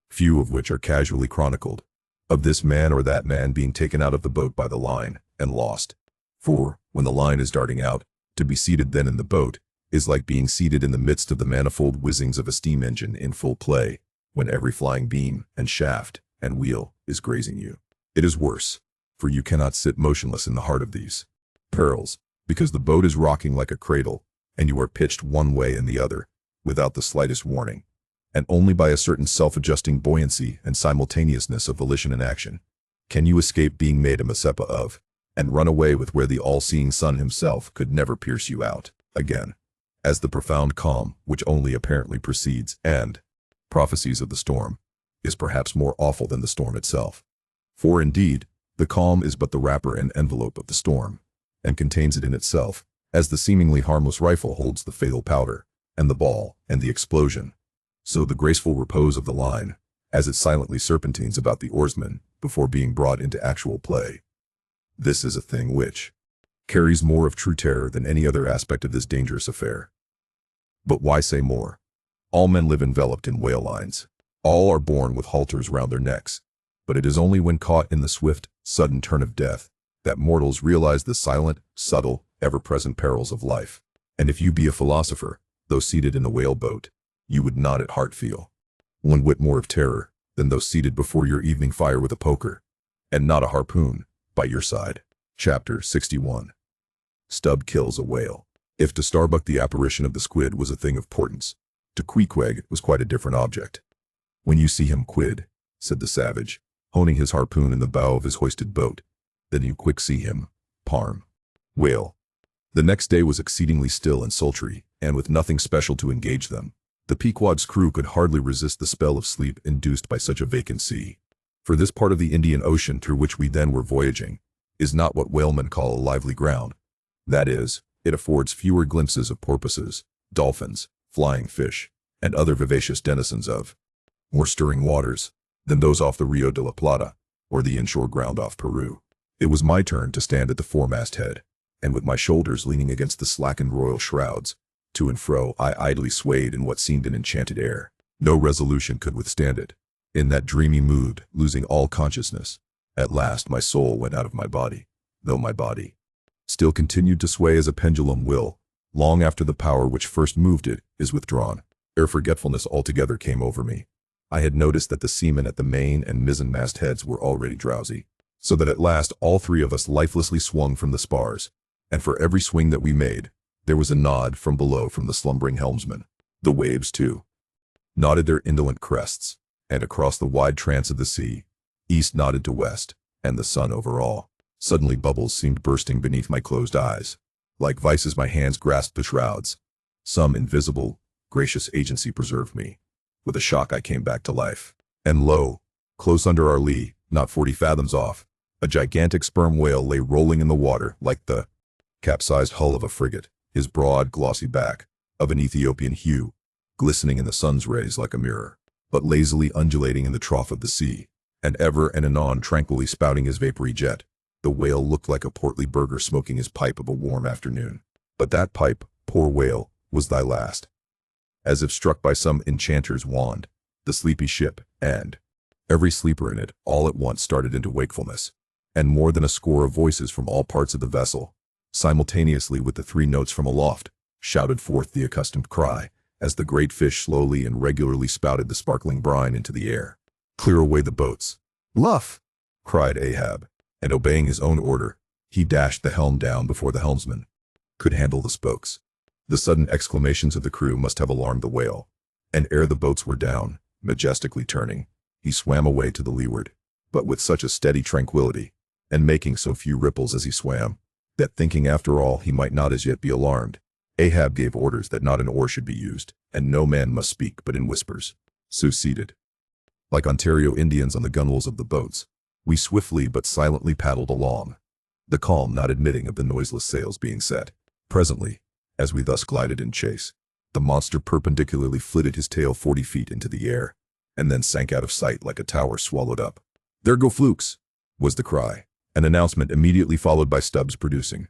[SPEAKER 1] few of which are casually chronicled, of this man or that man being taken out of the boat by the line, and lost. For, when the line is darting out, to be seated then in the boat, is like being seated in the midst of the manifold whizzings of a steam engine in full play, when every flying beam, and shaft, and wheel, is grazing you. It is worse, for you cannot sit motionless in the heart of these perils, because the boat is rocking like a cradle, and you are pitched one way and the other, without the slightest warning, and only by a certain self-adjusting buoyancy and simultaneousness of volition and action, can you escape being made a Mazeppa of, and run away with where the all-seeing sun himself could never pierce you out again, as the profound calm, which only apparently precedes and prophesies of the storm, is perhaps more awful than the storm itself. For indeed, the calm is but the wrapper and envelope of the storm, and contains it in itself, as the seemingly harmless rifle holds the fatal powder, and the ball, and the explosion. So the graceful repose of the line, as it silently serpentines about the oarsmen before being brought into actual play. This is a thing which carries more of true terror than any other aspect of this dangerous affair. But why say more? All men live enveloped in whale lines. All are born with halters round their necks. But it is only when caught in the swift, sudden turn of death, that mortals realize the silent, subtle, ever-present perils of life. And if you be a philosopher, though seated in a whaleboat, you would not at heart feel one whit more of terror than though seated before your evening fire with a poker, and not a harpoon, by your side. Chapter 61. Stubb kills a whale. If to Starbuck the apparition of the squid was a thing of importance, to Queequeg it was quite a different object. When you see him, quid, said the savage, honing his harpoon in the bow of his hoisted boat, then you quick see him, parm. Whale. The next day was exceedingly still and sultry, and with nothing special to engage them, the Pequod's crew could hardly resist the spell of sleep induced by such a vacant sea. For this part of the Indian Ocean through which we then were voyaging, is not what whalemen call a lively ground. That is, it affords fewer glimpses of porpoises, dolphins, flying fish, and other vivacious denizens of more stirring waters than those off the Rio de la Plata, or the inshore ground off Peru. It was my turn to stand at the foremast head, and with my shoulders leaning against the slackened royal shrouds, to and fro I idly swayed in what seemed an enchanted air. No resolution could withstand it. In that dreamy mood, losing all consciousness, at last my soul went out of my body, though my body still continued to sway as a pendulum will, long after the power which first moved it is withdrawn. Ere forgetfulness altogether came over me, I had noticed that the seamen at the main and mizzenmast heads were already drowsy, so that at last all 3 of us lifelessly swung from the spars, and for every swing that we made, there was a nod from below from the slumbering helmsman. The waves, too, nodded their indolent crests, and across the wide trance of the sea, east nodded to west, and the sun over all. Suddenly bubbles seemed bursting beneath my closed eyes. Like vices my hands grasped the shrouds. Some invisible, gracious agency preserved me. With a shock I came back to life. And lo, close under our lee, not 40 fathoms off, a gigantic sperm whale lay rolling in the water like the capsized hull of a frigate, his broad, glossy back, of an Ethiopian hue, glistening in the sun's rays like a mirror, but lazily undulating in the trough of the sea, and ever and anon tranquilly spouting his vapory jet. The whale looked like a portly burgher smoking his pipe of a warm afternoon. But that pipe, poor whale, was thy last. As if struck by some enchanter's wand, the sleepy ship, and every sleeper in it, all at once started into wakefulness, and more than a score of voices from all parts of the vessel, Simultaneously with the 3 notes from aloft, shouted forth the accustomed cry, as the great fish slowly and regularly spouted the sparkling brine into the air. "Clear away the boats." "Luff!" cried Ahab, and obeying his own order, he dashed the helm down before the helmsman could handle the spokes. The sudden exclamations of the crew must have alarmed the whale, and ere the boats were down, majestically turning, he swam away to the leeward, but with such a steady tranquility, and making so few ripples as he swam, that thinking after all he might not as yet be alarmed, Ahab gave orders that not an oar should be used, and no man must speak but in whispers. So seated, like Ontario Indians on the gunwales of the boats, we swiftly but silently paddled along, the calm not admitting of the noiseless sails being set. Presently, as we thus glided in chase, the monster perpendicularly flitted his tail 40 feet into the air, and then sank out of sight like a tower swallowed up. "There go flukes!" was the cry, an announcement immediately followed by Stubbs producing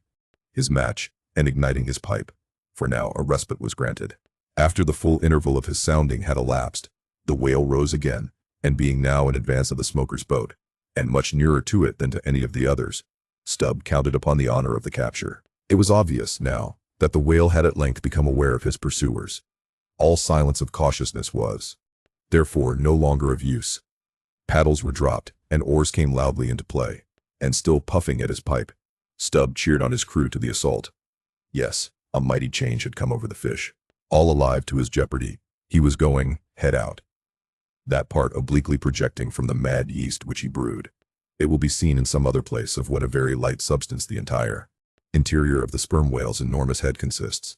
[SPEAKER 1] his match and igniting his pipe, for now a respite was granted. After the full interval of his sounding had elapsed, the whale rose again, and being now in advance of the smoker's boat, and much nearer to it than to any of the others, Stubb counted upon the honor of the capture. It was obvious, now, that the whale had at length become aware of his pursuers. All silence of cautiousness was, therefore, no longer of use. Paddles were dropped, and oars came loudly into play, and still puffing at his pipe, Stubb cheered on his crew to the assault. Yes, a mighty change had come over the fish. All alive to his jeopardy, he was going, head out, that part obliquely projecting from the mad yeast which he brewed. It will be seen in some other place of what a very light substance the entire interior of the sperm whale's enormous head consists.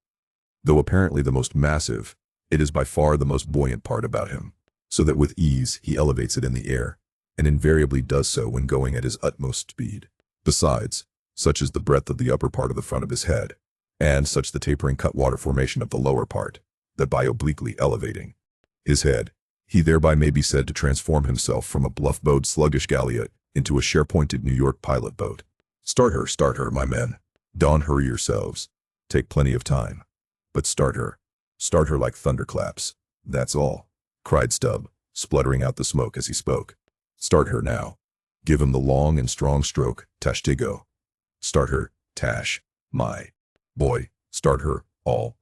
[SPEAKER 1] Though apparently the most massive, it is by far the most buoyant part about him, so that with ease he elevates it in the air, and invariably does so when going at his utmost speed. Besides, such is the breadth of the upper part of the front of his head, and such the tapering cutwater formation of the lower part, that by obliquely elevating his head, he thereby may be said to transform himself from a bluff-bowed sluggish galliot into a share-pointed New York pilot boat. Start her, my men. Don't hurry yourselves. Take plenty of time. But start her like thunderclaps. That's all," cried Stubb, spluttering out the smoke as he spoke. "Start her now. Give him the long and strong stroke, Tashtigo. Start her, Tash, my boy, start her, all.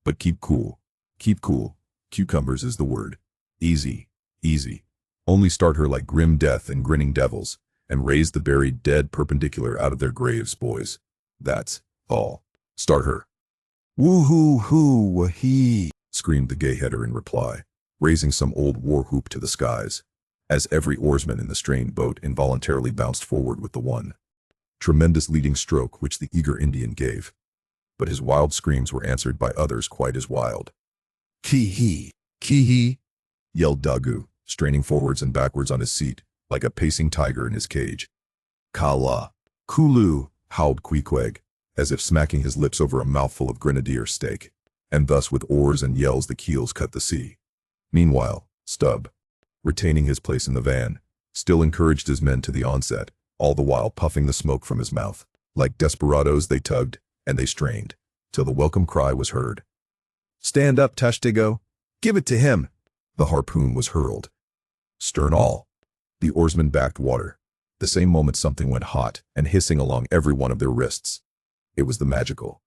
[SPEAKER 1] But keep cool. Keep cool. Cucumbers is the word. Easy, easy. Only start her like grim death and grinning devils, and raise the buried dead perpendicular out of their graves, boys. That's all. Start her." "Woo-hoo-hoo-wah-hee," screamed the gay-header in reply, raising some old war whoop to the skies, as every oarsman in the strained boat involuntarily bounced forward with the one tremendous leading stroke which the eager Indian gave. But his wild screams were answered by others quite as wild. "Kee-hee! Kee-hee!" yelled Dagu, straining forwards and backwards on his seat, like a pacing tiger in his cage. "Kala! Kulu!" howled Queequeg, as if smacking his lips over a mouthful of grenadier steak. And thus with oars and yells the keels cut the sea. Meanwhile, Stubb, retaining his place in the van, still encouraged his men to the onset, all the while puffing the smoke from his mouth. Like desperadoes they tugged, and they strained, till the welcome cry was heard. "Stand up, Tashtigo! Give it to him!" The harpoon was hurled. Stern all. The oarsmen backed water. The same moment something went hot and hissing along every one of their wrists. It was the magical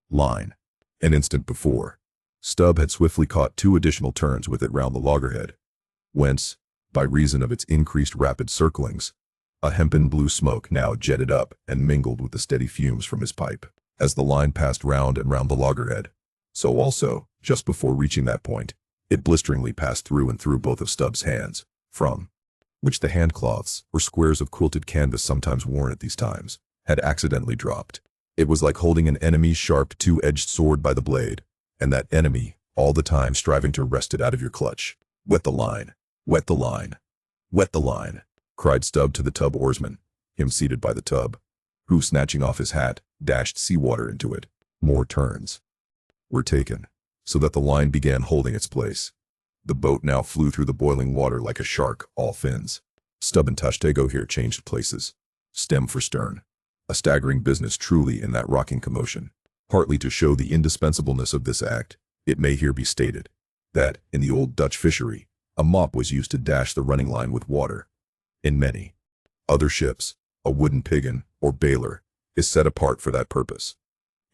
[SPEAKER 1] line. An instant before, Stubb had swiftly caught 2 additional turns with it round the loggerhead, whence, by reason of its increased rapid circlings, a hempen blue smoke now jetted up and mingled with the steady fumes from his pipe. As the line passed round and round the loggerhead, so also, just before reaching that point, it blisteringly passed through and through both of Stubb's hands, from which the handcloths, or squares of quilted canvas sometimes worn at these times, had accidentally dropped. It was like holding an enemy's sharp 2-edged sword by the blade, and that enemy, all the time striving to wrest it out of your clutch. "Wet the line! Wet the line! Wet the line!" cried Stubb to the tub oarsman, him seated by the tub, who, snatching off his hat, dashed seawater into it. More turns were taken, so that the line began holding its place. The boat now flew through the boiling water like a shark, all fins. Stubb and Tashtego here changed places, stem for stern. A staggering business truly in that rocking commotion. Partly to show the indispensableness of this act, it may here be stated that, in the old Dutch fishery, a mop was used to dash the running line with water. In many other ships, a wooden piggin, or baler, is set apart for that purpose.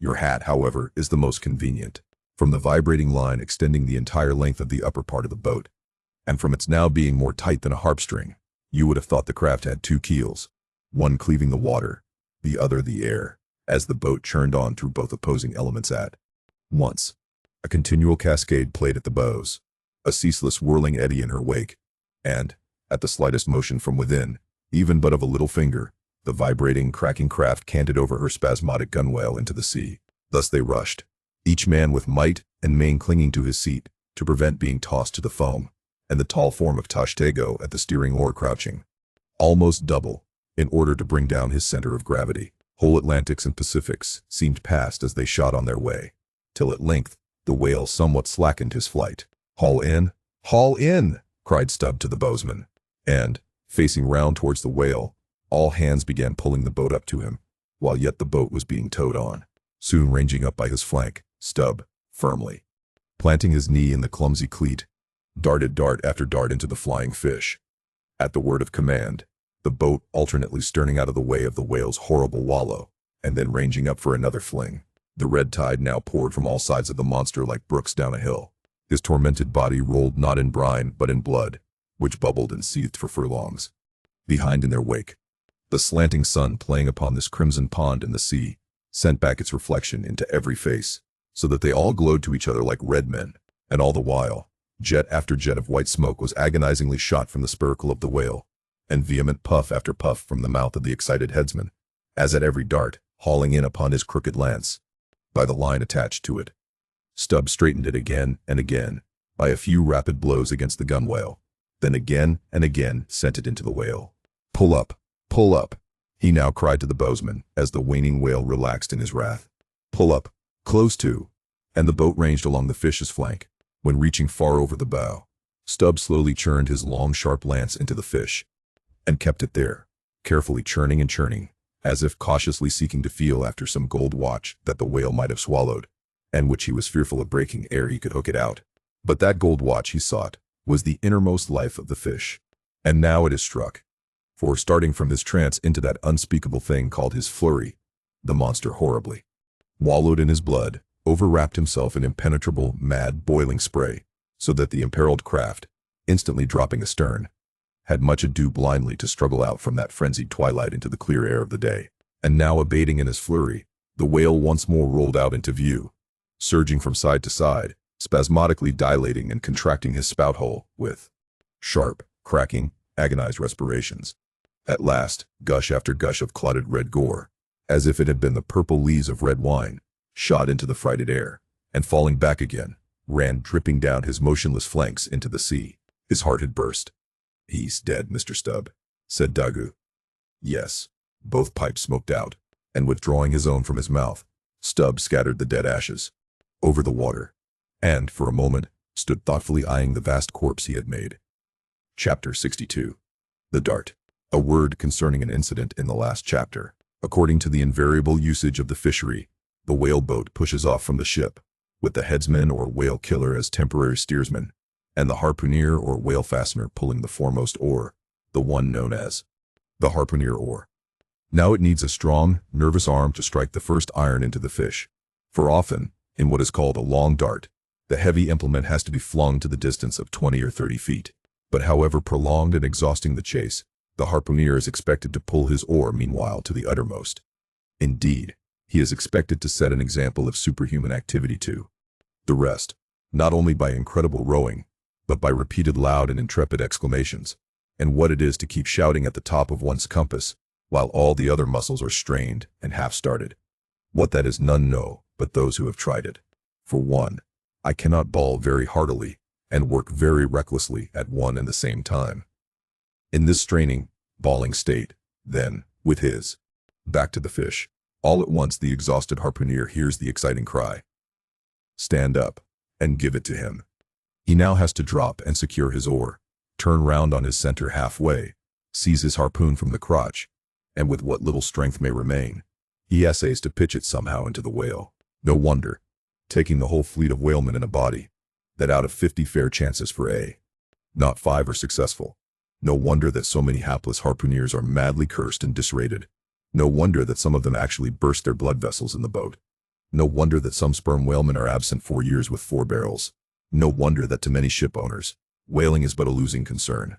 [SPEAKER 1] Your hat, however, is the most convenient. From the vibrating line extending the entire length of the upper part of the boat, and from its now being more tight than a harp string, you would have thought the craft had two keels, one cleaving the water, the other the air, as the boat churned on through both opposing elements at once. A continual cascade played at the bows, a ceaseless whirling eddy in her wake, and, at the slightest motion from within, even but of a little finger, the vibrating, cracking craft canted over her spasmodic gunwale into the sea. Thus they rushed, each man with might and main clinging to his seat to prevent being tossed to the foam, and the tall form of Tashtego at the steering oar crouching almost double in order to bring down his center of gravity. Whole Atlantics and Pacifics seemed past as they shot on their way, till at length the whale somewhat slackened his flight. "Haul in! Haul in!" cried Stubb to the bowsman, and, facing round towards the whale, all hands began pulling the boat up to him, while yet the boat was being towed on. Soon ranging up by his flank, Stubb, firmly planting his knee in the clumsy cleat, darted dart after dart into the flying fish. At the word of command, the boat alternately sterning out of the way of the whale's horrible wallow, and then ranging up for another fling. The red tide now poured from all sides of the monster like brooks down a hill. His tormented body rolled not in brine but in blood, which bubbled and seethed for furlongs behind in their wake. The slanting sun playing upon this crimson pond in the sea sent back its reflection into every face, so that they all glowed to each other like red men, and all the while, jet after jet of white smoke was agonizingly shot from the spiracle of the whale, and vehement puff after puff from the mouth of the excited headsman, as at every dart, hauling in upon his crooked lance, by the line attached to it. Stubb straightened it again and again, by a few rapid blows against the gunwale, then again and again sent it into the whale. "Pull up! Pull up!" he now cried to the bowsman, as the waning whale relaxed in his wrath. "Pull up! Close to!" And the boat ranged along the fish's flank. When reaching far over the bow, Stubb slowly churned his long sharp lance into the fish, and kept it there, carefully churning and churning, as if cautiously seeking to feel after some gold watch that the whale might have swallowed, and which he was fearful of breaking ere he could hook it out. But that gold watch he sought was the innermost life of the fish, and now it is struck. For starting from his trance into that unspeakable thing called his flurry, the monster horribly wallowed in his blood, overwrapped himself in impenetrable, mad, boiling spray, so that the imperiled craft, instantly dropping astern, had much ado blindly to struggle out from that frenzied twilight into the clear air of the day. And now abating in his flurry, the whale once more rolled out into view, surging from side to side, spasmodically dilating and contracting his spout hole, with sharp, cracking, agonized respirations. At last, gush after gush of clotted red gore, as if it had been the purple lees of red wine, shot into the frighted air, and falling back again, ran dripping down his motionless flanks into the sea. His heart had burst. "He's dead, Mr. Stubb," said Daggoo. Yes. Both pipes smoked out, and withdrawing his own from his mouth, Stubb scattered the dead ashes over the water, and, for a moment, stood thoughtfully eyeing the vast corpse he had made. Chapter 62. The Dart. A word concerning an incident in the last chapter. According to the invariable usage of the fishery, the whale boat pushes off from the ship, with the headsman or whale killer as temporary steersman, and the harpooner or whale fastener pulling the foremost oar, the one known as the harpooner oar. Now it needs a strong, nervous arm to strike the first iron into the fish, for often, in what is called a long dart, the heavy implement has to be flung to the distance of 20 or 30 feet. But however prolonged and exhausting the chase, the harpooner is expected to pull his oar meanwhile to the uttermost. Indeed, he is expected to set an example of superhuman activity to the rest, not only by incredible rowing, but by repeated loud and intrepid exclamations, and what it is to keep shouting at the top of one's compass, while all the other muscles are strained and half-started. What that is none know but those who have tried it. For one, I cannot bawl very heartily and work very recklessly at one and the same time. In this straining, bawling state, then, with his back to the fish, all at once the exhausted harpooner hears the exciting cry, "Stand up, and give it to him." He now has to drop and secure his oar, turn round on his center halfway, seize his harpoon from the crotch, and with what little strength may remain, he essays to pitch it somehow into the whale. No wonder, taking the whole fleet of whalemen in a body, that out of 50 fair chances for not 5 are successful. No wonder that so many hapless harpooneers are madly cursed and disrated. No wonder that some of them actually burst their blood vessels in the boat. No wonder that some sperm whalemen are absent 4 years with 4 barrels. No wonder that to many ship owners, whaling is but a losing concern.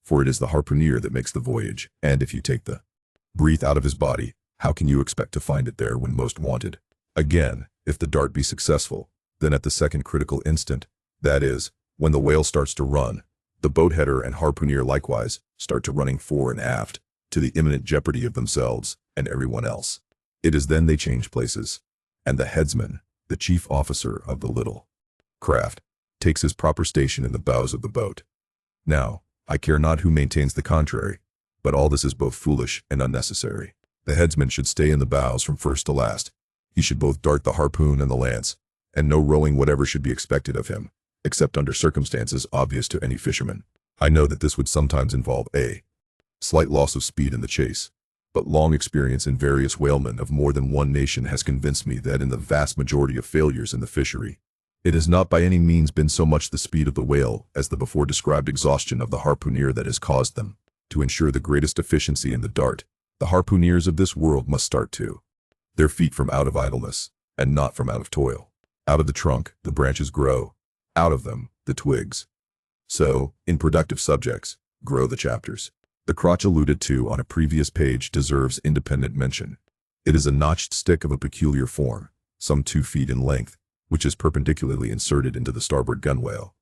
[SPEAKER 1] For it is the harpooner that makes the voyage, and if you take the breath out of his body, how can you expect to find it there when most wanted? Again, if the dart be successful, then at the second critical instant, that is, when the whale starts to run, the boat header and harpooner likewise start to running fore and aft, to the imminent jeopardy of themselves and everyone else. It is then they change places, and the headsman, the chief officer of the little craft, takes his proper station in the bows of the boat. Now, I care not who maintains the contrary, but all this is both foolish and unnecessary. The headsman should stay in the bows from first to last. He should both dart the harpoon and the lance, and no rowing whatever should be expected of him, except under circumstances obvious to any fisherman. I know that this would sometimes involve a slight loss of speed in the chase, but long experience in various whalemen of more than one nation has convinced me that in the vast majority of failures in the fishery, it has not by any means been so much the speed of the whale as the before described exhaustion of the harpooner that has caused them. To ensure the greatest efficiency in the dart, the harpooners of this world must start too. Their feet from out of idleness, and not from out of toil. Out of the trunk, the branches grow. Out of them, the twigs. So, in productive subjects, grow the chapters. The crotch alluded to on a previous page deserves independent mention. It is a notched stick of a peculiar form, some 2 feet in length, which is perpendicularly inserted into the starboard gunwale,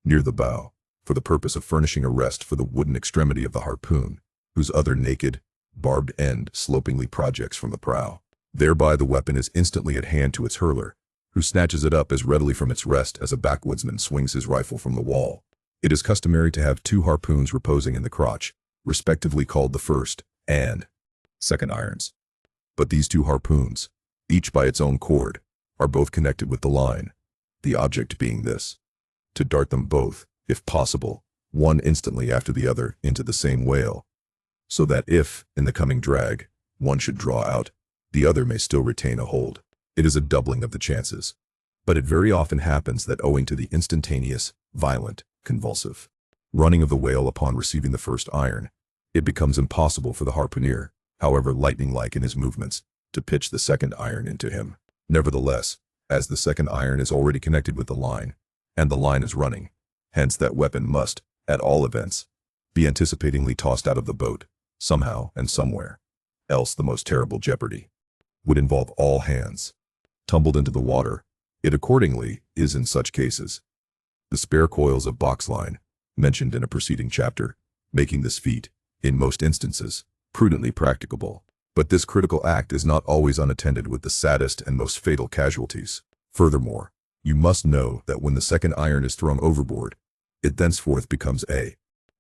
[SPEAKER 1] near the bow, for the purpose of furnishing a rest for the wooden extremity of the harpoon, whose other naked, barbed end slopingly projects from the prow. Thereby the weapon is instantly at hand to its hurler, who snatches it up as readily from its rest as a backwoodsman swings his rifle from the wall. It is customary to have 2 harpoons reposing in the crotch, respectively called the first and second irons. But these 2 harpoons, each by its own cord, are both connected with the line, the object being this: to dart them both, if possible, one instantly after the other into the same whale, so that if, in the coming drag, one should draw out, the other may still retain a hold. It is a doubling of the chances. But it very often happens that owing to the instantaneous, violent, convulsive running of the whale upon receiving the first iron, it becomes impossible for the harpooner, however lightning-like in his movements, to pitch the second iron into him. Nevertheless, as the second iron is already connected with the line, and the line is running, hence that weapon must, at all events, be anticipatingly tossed out of the boat, somehow and somewhere. Else the most terrible jeopardy would involve all hands tumbled into the water. It accordingly is in such cases. The spare coils of box line, mentioned in a preceding chapter, making this feat, in most instances, prudently practicable. But this critical act is not always unattended with the saddest and most fatal casualties. Furthermore, you must know that when the second iron is thrown overboard, it thenceforth becomes a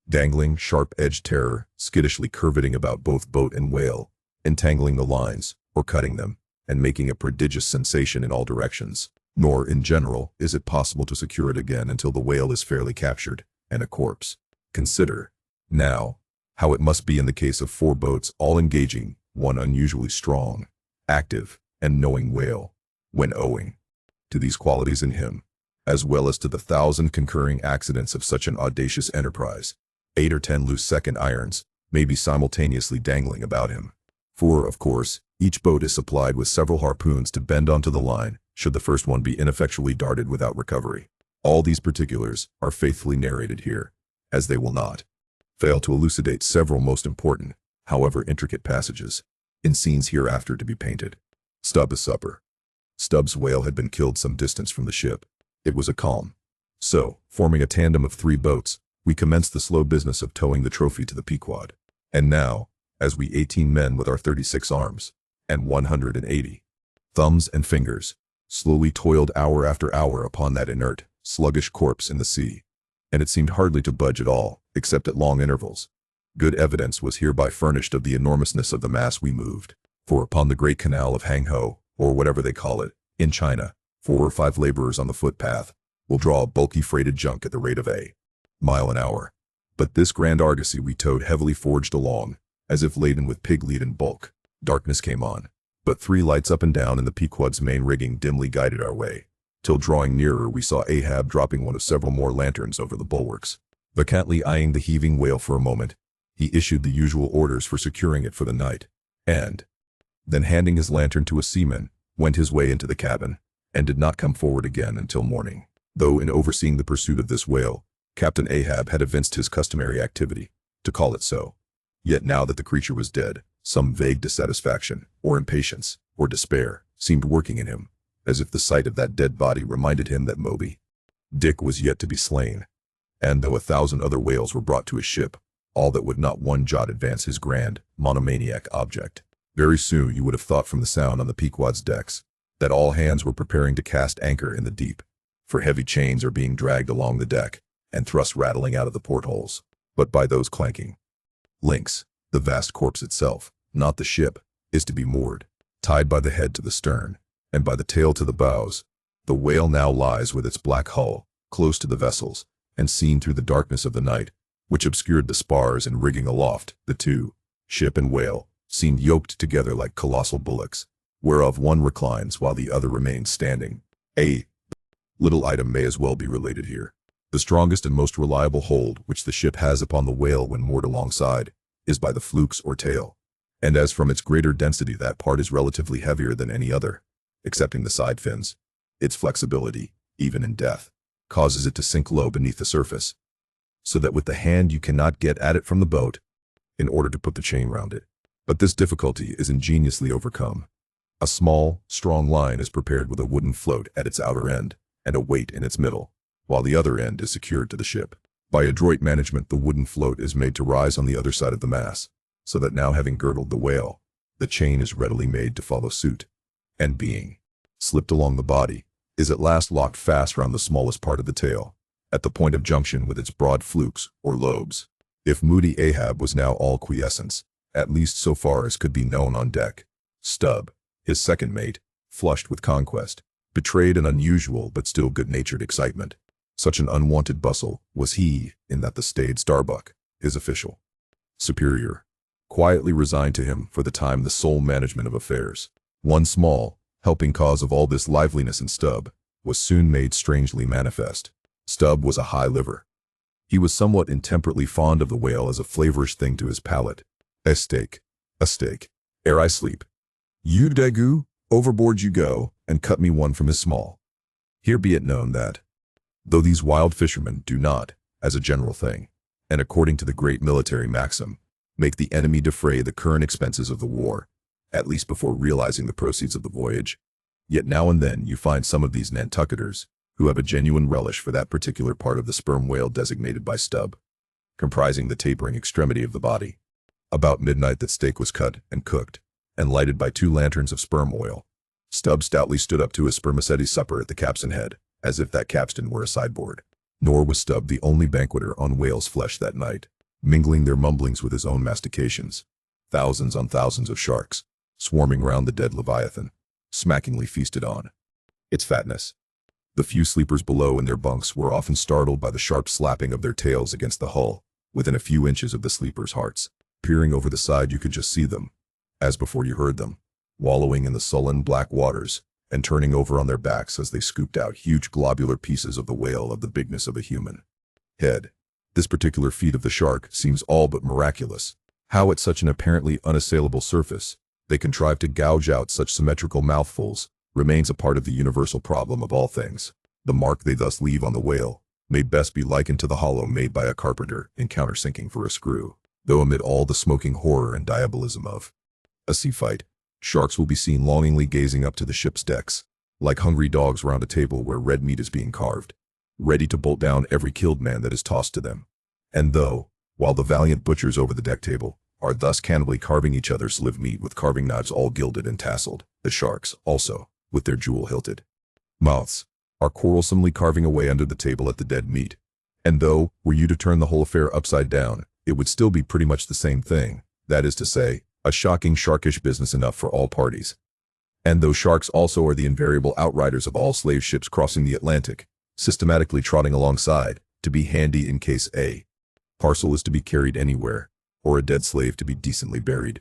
[SPEAKER 1] dangling, sharp-edged terror, skittishly curveting about both boat and whale, entangling the lines, or cutting them, and making a prodigious sensation in all directions. Nor, in general, is it possible to secure it again until the whale is fairly captured, and a corpse. Consider, now, how it must be in the case of 4 boats all engaging one unusually strong, active, and knowing whale, when owing to these qualities in him, as well as to the 1,000 concurring accidents of such an audacious enterprise, 8 or 10 loose second irons may be simultaneously dangling about him. For, of course, each boat is supplied with several harpoons to bend onto the line, should the first one be ineffectually darted without recovery. All these particulars are faithfully narrated here, as they will not fail to elucidate several most important, however intricate passages, in scenes hereafter to be painted. Stubb is supper. Stubb's whale had been killed some distance from the ship. It was a calm. So, forming a tandem of 3 boats, we commenced the slow business of towing the trophy to the Pequod. And now, as we 18 men with our 36 arms, and 180 thumbs and fingers, slowly toiled hour after hour upon that inert, sluggish corpse in the sea, and it seemed hardly to budge at all, except at long intervals. Good evidence was hereby furnished of the enormousness of the mass we moved, for upon the great canal of Hangho, or whatever they call it, in China, 4 or 5 laborers on the footpath will draw a bulky freighted junk at the rate of a mile an hour. But this grand argosy we towed heavily forged along, as if laden with pig lead and bulk. Darkness came on, but 3 lights up and down in the Pequod's main rigging dimly guided our way, till drawing nearer we saw Ahab dropping one of several more lanterns over the bulwarks. Vacantly eyeing the heaving whale for a moment, he issued the usual orders for securing it for the night, and then handing his lantern to a seaman, went his way into the cabin, and did not come forward again until morning. Though in overseeing the pursuit of this whale, Captain Ahab had evinced his customary activity, to call it so. Yet now that the creature was dead, some vague dissatisfaction, or impatience, or despair, seemed working in him, as if the sight of that dead body reminded him that Moby-Dick was yet to be slain. And though 1,000 other whales were brought to his ship, all that would not one jot advance his grand, monomaniac object. Very soon you would have thought from the sound on the Pequod's decks that all hands were preparing to cast anchor in the deep, for heavy chains are being dragged along the deck and thrust rattling out of the portholes. But by those clanking links, the vast corpse itself, not the ship, is to be moored, tied by the head to the stern, and by the tail to the bows. The whale now lies with its black hull, close to the vessels, and seen through the darkness of the night, which obscured the spars and rigging aloft, the two, ship and whale, seemed yoked together like colossal bullocks, whereof one reclines while the other remains standing. A little item may as well be related here. The strongest and most reliable hold which the ship has upon the whale when moored alongside is by the flukes or tail, and as from its greater density that part is relatively heavier than any other, excepting the side fins, its flexibility, even in death, causes it to sink low beneath the surface, so that with the hand you cannot get at it from the boat in order to put the chain round it. But this difficulty is ingeniously overcome. A small, strong line is prepared with a wooden float at its outer end and a weight in its middle, while the other end is secured to the ship. By adroit management, the wooden float is made to rise on the other side of the mass, so that now having girdled the whale, the chain is readily made to follow suit, and being slipped along the body, is at last locked fast round the smallest part of the tail, at the point of junction with its broad flukes or lobes. If moody Ahab was now all quiescence, at least so far as could be known on deck, Stubb, his second mate, flushed with conquest, betrayed an unusual but still good-natured excitement. Such an unwonted bustle was he in that the staid Starbuck, his official superior, quietly resigned to him for the time the sole management of affairs. One small, helping cause of all this liveliness in Stubb was soon made strangely manifest. Stubb was a high liver. He was somewhat intemperately fond of the whale as a flavorish thing to his palate. A steak, ere I sleep. You Dagu, overboard you go, and cut me one from his small. Here be it known that, though these wild fishermen do not, as a general thing, and according to the great military maxim, make the enemy defray the current expenses of the war, at least before realizing the proceeds of the voyage, yet now and then you find some of these Nantucketers who have a genuine relish for that particular part of the sperm whale designated by Stubb, comprising the tapering extremity of the body. About midnight that steak was cut and cooked, and lighted by 2 lanterns of sperm oil. Stubb stoutly stood up to his spermaceti supper at the capstan head, as if that capstan were a sideboard. Nor was Stubb the only banqueter on whale's flesh that night, mingling their mumblings with his own mastications. Thousands on thousands of sharks, swarming round the dead Leviathan, smackingly feasted on its fatness. The few sleepers below in their bunks were often startled by the sharp slapping of their tails against the hull, within a few inches of the sleepers' hearts. Peering over the side you could just see them, as before you heard them, wallowing in the sullen black waters, and turning over on their backs as they scooped out huge globular pieces of the whale of the bigness of a human head. This particular feat of the shark seems all but miraculous. How at such an apparently unassailable surface they contrive to gouge out such symmetrical mouthfuls remains a part of the universal problem of all things. The mark they thus leave on the whale may best be likened to the hollow made by a carpenter in countersinking for a screw. Though amid all the smoking horror and diabolism of a sea fight, sharks will be seen longingly gazing up to the ship's decks, like hungry dogs round a table where red meat is being carved, ready to bolt down every killed man that is tossed to them. And though, while the valiant butchers over the deck table are thus cannibally carving each other's live meat with carving knives all gilded and tasseled, the sharks, also, with their jewel-hilted mouths, are quarrelsomely carving away under the table at the dead meat. And though, were you to turn the whole affair upside down, it would still be pretty much the same thing, that is to say, a shocking sharkish business enough for all parties. And though sharks also are the invariable outriders of all slave ships crossing the Atlantic, systematically trotting alongside, to be handy in case a parcel is to be carried anywhere, or a dead slave to be decently buried.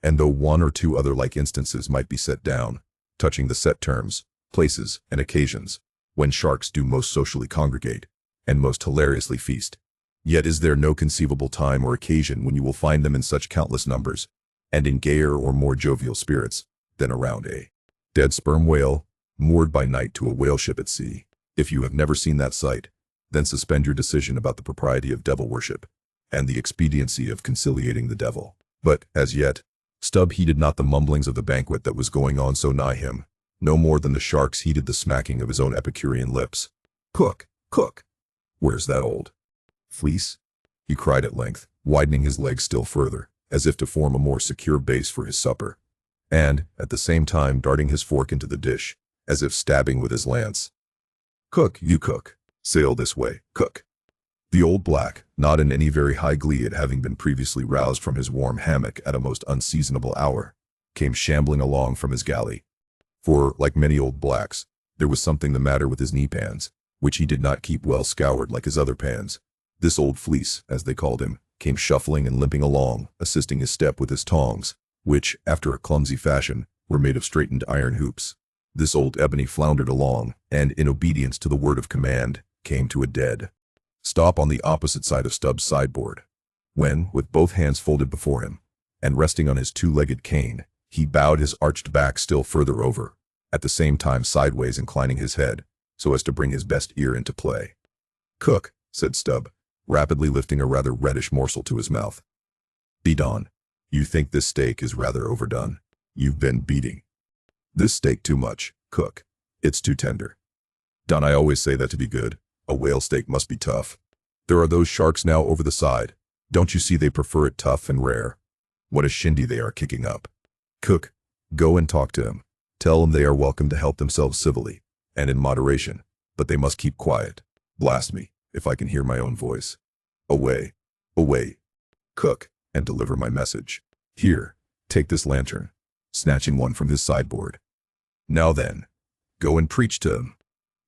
[SPEAKER 1] And though 1 or 2 other like instances might be set down, touching the set terms, places, and occasions, when sharks do most socially congregate, and most hilariously feast, yet is there no conceivable time or occasion when you will find them in such countless numbers, and in gayer or more jovial spirits, than around a Dead sperm whale, moored by night to a whale ship at sea. If you have never seen that sight, then suspend your decision about the propriety of devil worship and the expediency of conciliating the devil. But, as yet, Stubb heeded not the mumblings of the banquet that was going on so nigh him, no more than the sharks heeded the smacking of his own Epicurean lips. "Cook, cook! Where's that old fleece?" he cried at length, widening his legs still further, as if to form a more secure base for his supper, and, at the same time darting his fork into the dish, as if stabbing with his lance. "Cook, you cook. Sail this way, cook." The old black, not in any very high glee at having been previously roused from his warm hammock at a most unseasonable hour, came shambling along from his galley. For, like many old blacks, there was something the matter with his knee-pans, which he did not keep well scoured like his other pans. This old fleece, as they called him, came shuffling and limping along, assisting his step with his tongs, which, after a clumsy fashion, were made of straightened iron hoops. This old ebony floundered along, and, in obedience to the word of command, came to a dead stop on the opposite side of Stubb's sideboard, when, with both hands folded before him, and resting on his two-legged cane, he bowed his arched back still further over, at the same time sideways inclining his head, so as to bring his best ear into play. "Cook," said Stubb, rapidly lifting a rather reddish morsel to his mouth. "Be done. You think this steak is rather overdone. You've been beating this steak too much, cook. It's too tender. Don't I always say that to be good? A whale steak must be tough. There are those sharks now over the side. Don't you see they prefer it tough and rare? What a shindy they are kicking up. Cook, go and talk to them. Tell them they are welcome to help themselves civilly, and in moderation, but they must keep quiet. Blast me, if I can hear my own voice. Away, away. Cook, and deliver my message. Here, take this lantern," snatching one from his sideboard. "Now then, go and preach to them."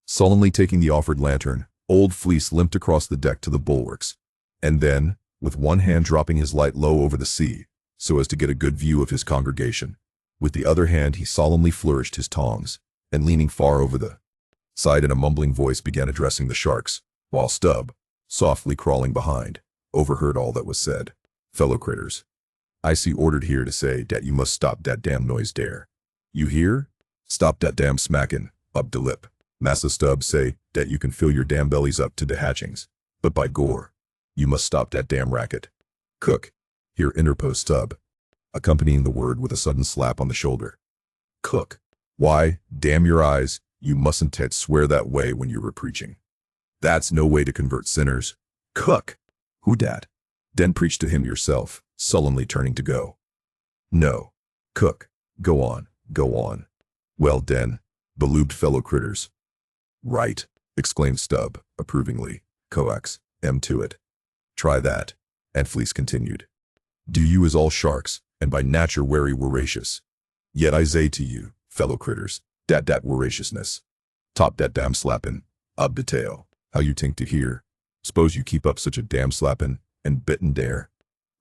[SPEAKER 1] Sullenly taking the offered lantern, old Fleece limped across the deck to the bulwarks, and then, with one hand dropping his light low over the sea, so as to get a good view of his congregation, with the other hand he solemnly flourished his tongs, and leaning far over the side in a mumbling voice began addressing the sharks, while Stubb, softly crawling behind, overheard all that was said. "Fellow critters, I see ordered here to say dat you must stop dat damn noise dere. You hear? Stop dat damn smackin' up de lip. Massa Stubb say dat you can fill your damn bellies up to de hatchings, but by gore, you must stop dat damn racket. Cook," here interposed Stubb, accompanying the word with a sudden slap on the shoulder. "Cook. Why, damn your eyes, you mustn't swear that way when you were preaching. That's no way to convert sinners. Cook. Who dat? Den preach to him yourself," sullenly turning to go. "No. Cook, go on, go on." "Well den, beloobed fellow critters." "Right," exclaimed Stubb, approvingly. "Coax, to it. Try that." And Fleece continued. "Do you is all sharks, and by nature wery voracious. Yet I say to you, fellow critters, dat voraciousness. Top dat damn slappin', up de tail. How you tink to hear? S'pose you keep up such a damn slappin', and bitten dare."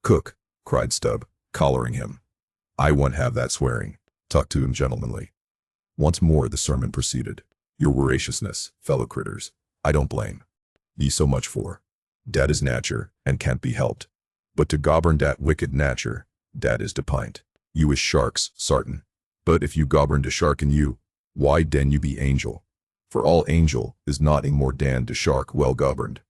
[SPEAKER 1] "Cook," cried Stubb, collaring him. "I won't have that swearing. Talk to him gentlemanly." Once more the sermon proceeded. "Your voraciousness, fellow critters, I don't blame ye so much for. Dat is nature, and can't be helped. But to govern dat wicked nature, dat is de pint. You is sharks, sartin. But if you govern de shark in you, why den you be angel. For all angel is nothing more dan de shark well governed.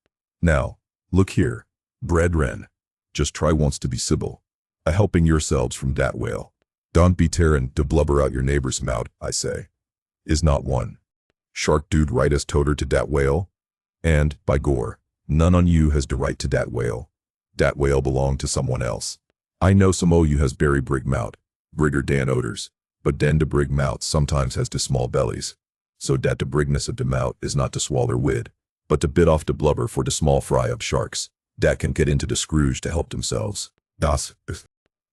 [SPEAKER 1] Now, look here, brethren, just try once to be civil, a helping yourselves from dat whale. Don't be tearin' to blubber out your neighbor's mouth, I say. Is not one shark dude right as toter to dat whale? And, by gore, none on you has de right to dat whale. Dat whale belong to someone else. I know some o' you has berry brig mout, brigger dan oders, but den de brig mout sometimes has de small bellies. So dat de brigness of de mout is not to swaller wid, but to bit off de blubber for de small fry of sharks, dat can get into de scrooge to help themselves. Das.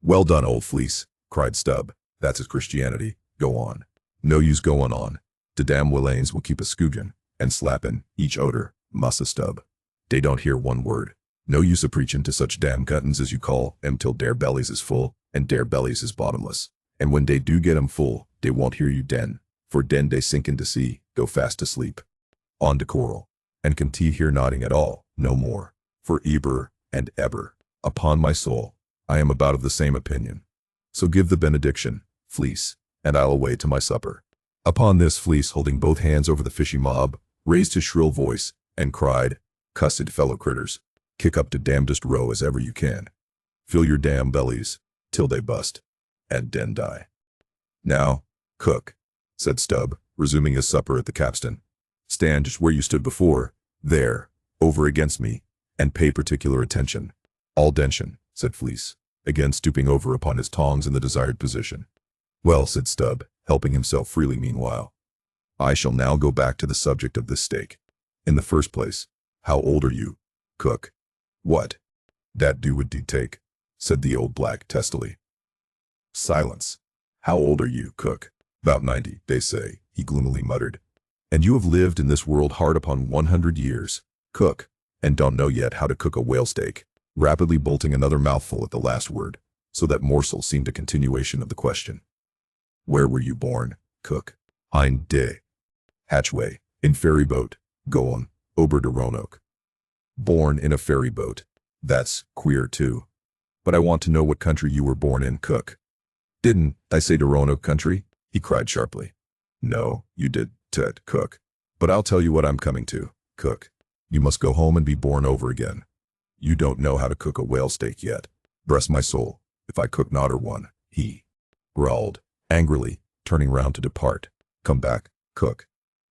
[SPEAKER 1] Well done, old Fleece, cried Stubb. That's his Christianity. Go on. No use going on. De damn Willains will keep a scoogin' and slappin' each odor, Massa Stubb. Dey don't hear one word. No use a preachin' to such damn cuttins as you call em till dere bellies is full, and dere bellies is bottomless. And when dey do get em full, dey won't hear you den, for den dey sink into sea, go fast to sleep. On de coral. And can tea hear nodding at all, no more. For eber and eber, upon my soul, I am about of the same opinion. So give the benediction, Fleece, and I'll away to my supper. Upon this, Fleece, holding both hands over the fishy mob, raised his shrill voice and cried, "Cussed fellow critters, kick up to damnedest row as ever you can. Fill your damn bellies till they bust, and den die." "Now, cook," said Stubb, resuming his supper at the capstan. "Stand just where you stood before, there, over against me, and pay particular attention." "All dention," said Fleece, again stooping over upon his tongs in the desired position. "Well," said Stubb, helping himself freely meanwhile, "I shall now go back to the subject of this steak. In the first place, how old are you, cook?" "What? Dat do would take," said the old black testily. Silence. "How old are you, cook?" "'Bout 90, they say," he gloomily muttered. "And you have lived in this world hard upon 100 years, cook, and don't know yet how to cook a whale steak," rapidly bolting another mouthful at the last word, so that morsel seemed a continuation of the question. "Where were you born, cook?" "Hind day. Hatchway, in ferry boat, goin', ober to Roanoke." "Born in a ferry boat. That's queer too. But I want to know what country you were born in, cook." "Didn't I say to Roanoke country?" he cried sharply. "No, you did, Ted, cook. But I'll tell you what I'm coming to, cook. You must go home and be born over again. You don't know how to cook a whale steak yet. Bless my soul, if I cook not or one," he growled, angrily, turning round to depart. "Come back, cook.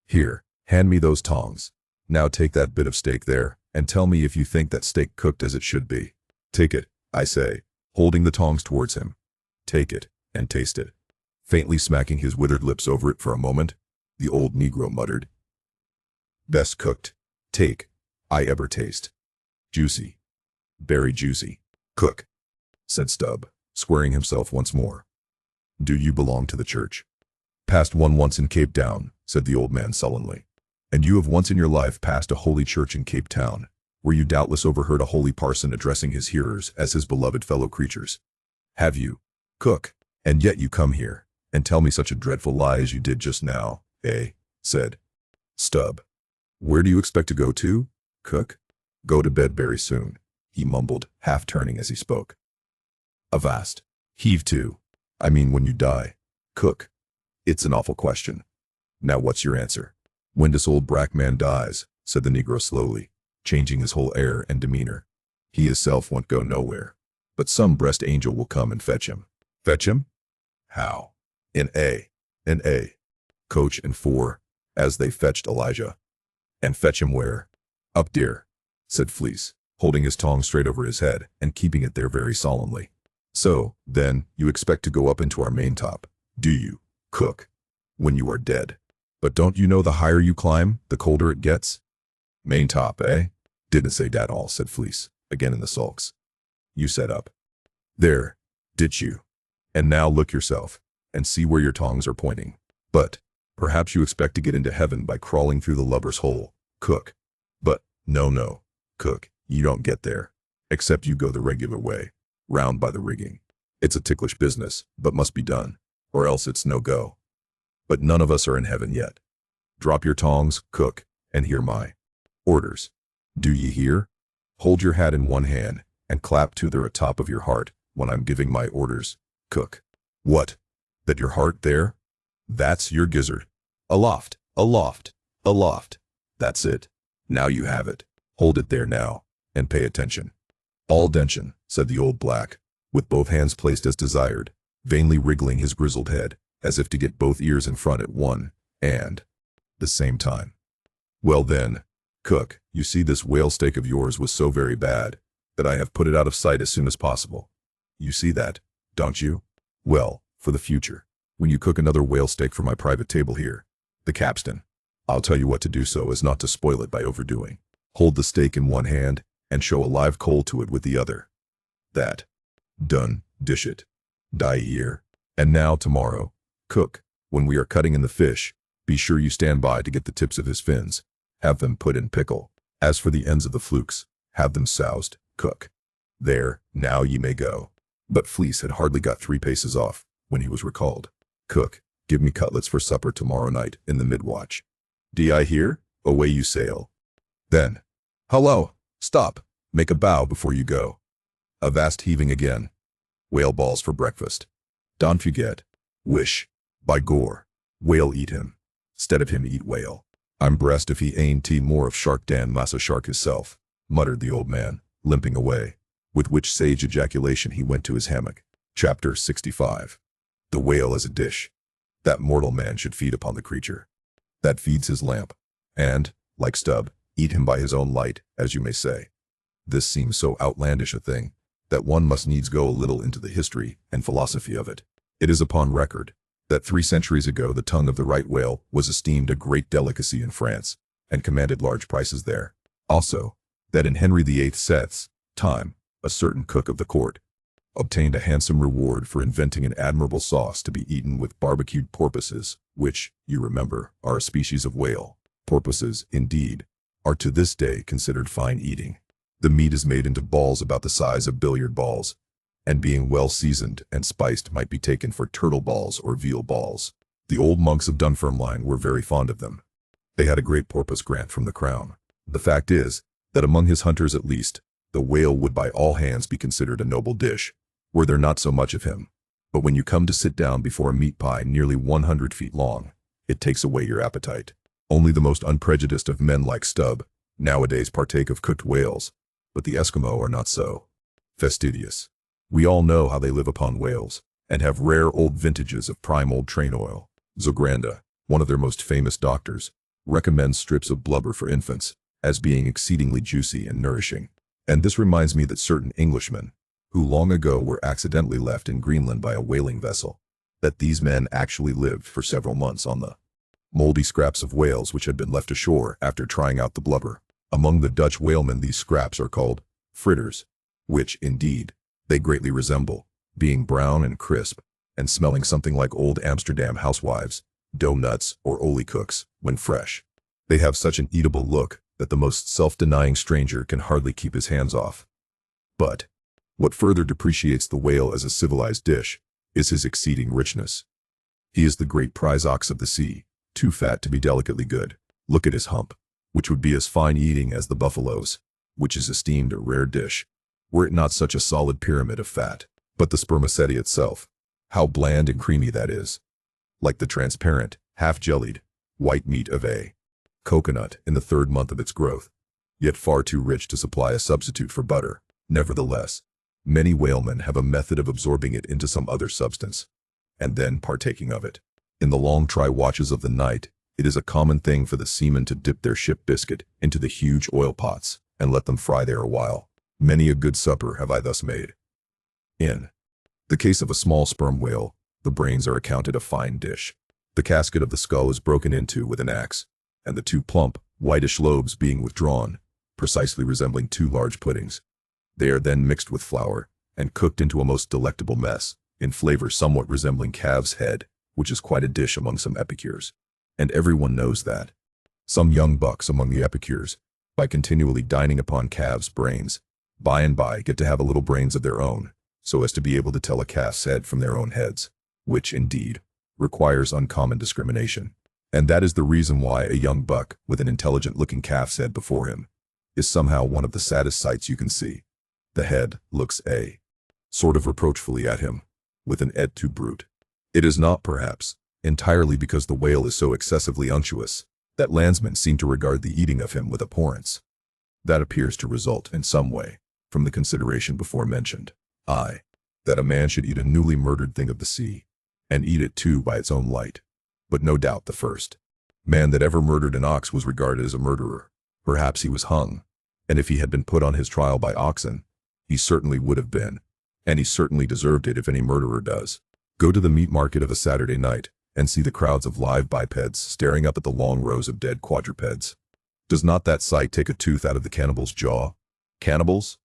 [SPEAKER 1] Here, hand me those tongs. Now take that bit of steak there, and tell me if you think that steak cooked as it should be. Take it, I say," holding the tongs towards him. "Take it, and taste it." Faintly smacking his withered lips over it for a moment, the old Negro muttered, "Best cooked take I ever taste. Juicy. Very juicy, cook," said Stubb, squaring himself once more. "Do you belong to the church?" "Passed one once in Cape Town," said the old man sullenly. "And you have once in your life passed a holy church in Cape Town, where you doubtless overheard a holy parson addressing his hearers as his beloved fellow creatures. Have you, cook? And yet you come here, and tell me such a dreadful lie as you did just now, eh?" said Stubb. "Where do you expect to go to, cook?" "Go to bed very soon," he mumbled, half turning as he spoke. "Avast. Heave to. I mean when you die, cook. It's an awful question. Now what's your answer?" "When this old brack man dies," said the Negro slowly, changing his whole air and demeanor, "he hisself won't go nowhere, but some breast angel will come and fetch him." "Fetch him? How?" In a coach and four, as they fetched Elijah." "And fetch him where?" "Up there," said Fleece, holding his tongs straight over his head and keeping it there very solemnly. "So, then, you expect to go up into our main top, do you, cook, when you are dead? But don't you know the higher you climb, the colder it gets?" "Main top, eh? Didn't say dat all," said Fleece, again in the sulks. "You set up there, did you? And now look yourself, and see where your tongs are pointing. But perhaps you expect to get into heaven by crawling through the lubber's hole, cook. But no, cook, you don't get there, except you go the regular way, round by the rigging. It's a ticklish business, but must be done, or else it's no go. But none of us are in heaven yet. Drop your tongs, cook, and hear my orders. Do ye hear? Hold your hat in one hand, and clap to the atop of your heart when I'm giving my orders, cook." "What? That your heart there? That's your gizzard. Aloft, aloft, aloft. That's it. Now you have it. Hold it there now, and pay attention." "All dention," said the old black, with both hands placed as desired, vainly wriggling his grizzled head, as if to get both ears in front at one and the same time. "Well then, cook, you see this whale steak of yours was so very bad, that I have put it out of sight as soon as possible. You see that, don't you? Well, for the future, when you cook another whale steak for my private table here, the capstan, I'll tell you what to do so as not to spoil it by overdoing. Hold the steak in one hand, and show a live coal to it with the other. That. Done, dish it. Die ear. And now tomorrow, cook, when we are cutting in the fish, be sure you stand by to get the tips of his fins. Have them put in pickle. As for the ends of the flukes, have them soused, cook. There, now ye may go." But Fleece had hardly got 3 paces off, when he was recalled. "Cook, give me cutlets for supper tomorrow night in the mid-watch. D'ye I hear? Away you sail." Then, "Hullo, stop, make a bow before you go." A vast heaving again. "Whale balls for breakfast. Don't forget. Wish, by gore, Whale eat him. 'Stead of him eat whale. I'm breast if he ain't more of shark dan massa shark hisself, muttered the old man, limping away, with which sage ejaculation he went to his hammock. Chapter 65. The whale as a dish. That mortal man should feed upon the creature that feeds his lamp, and, like Stubb, eat him by his own light, as you may say. This seems so outlandish a thing, that one must needs go a little into the history and philosophy of it. It is upon record that 3 centuries ago the tongue of the right whale was esteemed a great delicacy in France, and commanded large prices there. Also, that in Henry VIII's time, a certain cook of the court obtained a handsome reward for inventing an admirable sauce to be eaten with barbecued porpoises, which, you remember, are a species of whale. Porpoises, indeed, are to this day considered fine eating. The meat is made into balls about the size of billiard balls, and being well seasoned and spiced might be taken for turtle balls or veal balls. The old monks of Dunfermline were very fond of them. They had a great porpoise grant from the crown. The fact is, that among his hunters at least, the whale would by all hands be considered a noble dish, were there not so much of him. But when you come to sit down before a meat pie nearly 100 feet long, it takes away your appetite. Only the most unprejudiced of men like Stubb nowadays partake of cooked whales, but the Eskimo are not so fastidious. We all know how they live upon whales, and have rare old vintages of prime old train oil. Zogranda, one of their most famous doctors, recommends strips of blubber for infants, as being exceedingly juicy and nourishing. And this reminds me that certain Englishmen, who long ago were accidentally left in Greenland by a whaling vessel, that these men actually lived for several months on the moldy scraps of whales which had been left ashore after trying out the blubber. Among the Dutch whalemen these scraps are called fritters, which, indeed, they greatly resemble, being brown and crisp, and smelling something like old Amsterdam housewives, dough nuts, or olie cooks, when fresh. They have such an eatable look that the most self-denying stranger can hardly keep his hands off. But what further depreciates the whale as a civilized dish is his exceeding richness. He is the great prize ox of the sea, too fat to be delicately good. Look at his hump, which would be as fine eating as the buffalo's, which is esteemed a rare dish, were it not such a solid pyramid of fat. But the spermaceti itself, how bland and creamy that is, like the transparent, half-jellied, white meat of a coconut in the 3rd month of its growth, yet far too rich to supply a substitute for butter. Nevertheless, many whalemen have a method of absorbing it into some other substance, and then partaking of it. In the long try watches of the night, it is a common thing for the seamen to dip their ship biscuit into the huge oil pots, and let them fry there a while. Many a good supper have I thus made. In the case of a small sperm whale, the brains are accounted a fine dish. The casket of the skull is broken into with an axe, and the 2 plump, whitish lobes being withdrawn, precisely resembling 2 large puddings. They are then mixed with flour, and cooked into a most delectable mess, in flavor somewhat resembling calf's head, which is quite a dish among some epicures. And everyone knows that some young bucks among the epicures, by continually dining upon calves' brains, by and by get to have a little brains of their own, so as to be able to tell a calf's head from their own heads, which, indeed, requires uncommon discrimination. And that is the reason why a young buck with an intelligent-looking calf's head before him is somehow one of the saddest sights you can see. The head looks a sort of reproachfully at him, with an et tu brute. It is not, perhaps, entirely because the whale is so excessively unctuous, that landsmen seem to regard the eating of him with abhorrence. That appears to result, in some way, from the consideration before mentioned, that a man should eat a newly murdered thing of the sea, and eat it too by its own light. But no doubt the first man that ever murdered an ox was regarded as a murderer. Perhaps he was hung, and if he had been put on his trial by oxen, he certainly would have been, and he certainly deserved it if any murderer does. Go to the meat market of a Saturday night, and see the crowds of live bipeds staring up at the long rows of dead quadrupeds. Does not that sight take a tooth out of the cannibal's jaw? Cannibals?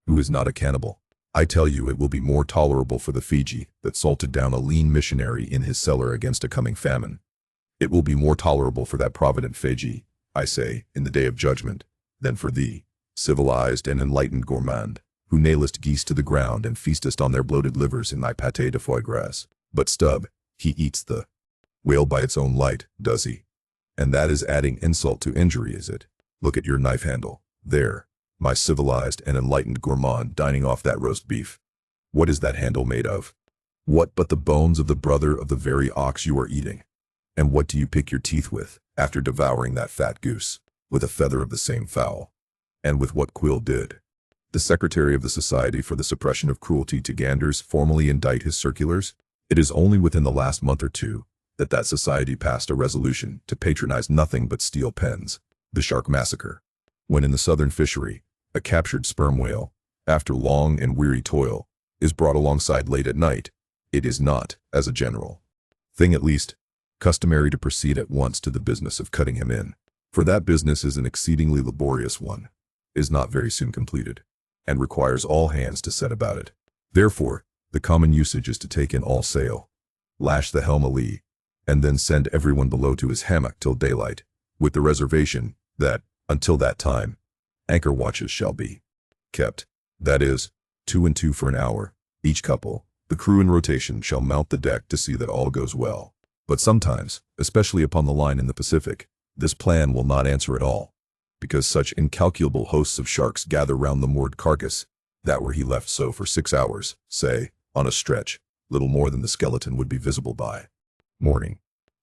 [SPEAKER 1] Who is not a cannibal? I tell you it will be more tolerable for the Fiji that salted down a lean missionary in his cellar against a coming famine. It will be more tolerable for that provident Fiji, I say, in the day of judgment, than for thee, civilized and enlightened gourmand, who nailest geese to the ground and feastest on their bloated livers in thy pâté de foie gras. But Stubb, he eats the whale by its own light, does he? And that is adding insult to injury, is it? Look at your knife handle, there, my civilized and enlightened gourmand dining off that roast beef. What is that handle made of? What but the bones of the brother of the very ox you are eating? And what do you pick your teeth with after devouring that fat goose? With a feather of the same fowl. And with what Quill did. The secretary of the Society for the Suppression of Cruelty to Ganders formally indict his circulars. It is only within the last month or two that society passed a resolution to patronize nothing but steel pens. The shark massacre. When in the southern fishery, a captured sperm whale, after long and weary toil, is brought alongside late at night, it is not, as a general thing at least, customary to proceed at once to the business of cutting him in. For that business is an exceedingly laborious one, is not very soon completed, and requires all hands to set about it. Therefore, the common usage is to take in all sail, lash the helm a lee, and then send everyone below to his hammock till daylight, with the reservation that, until that time, anchor watches shall be kept. That is, 2 and 2 for an hour, each couple. The crew in rotation shall mount the deck to see that all goes well. But sometimes, especially upon the line in the Pacific, this plan will not answer at all, because such incalculable hosts of sharks gather round the moored carcass, that were he left so for 6 hours, say, on a stretch, little more than the skeleton would be visible by morning.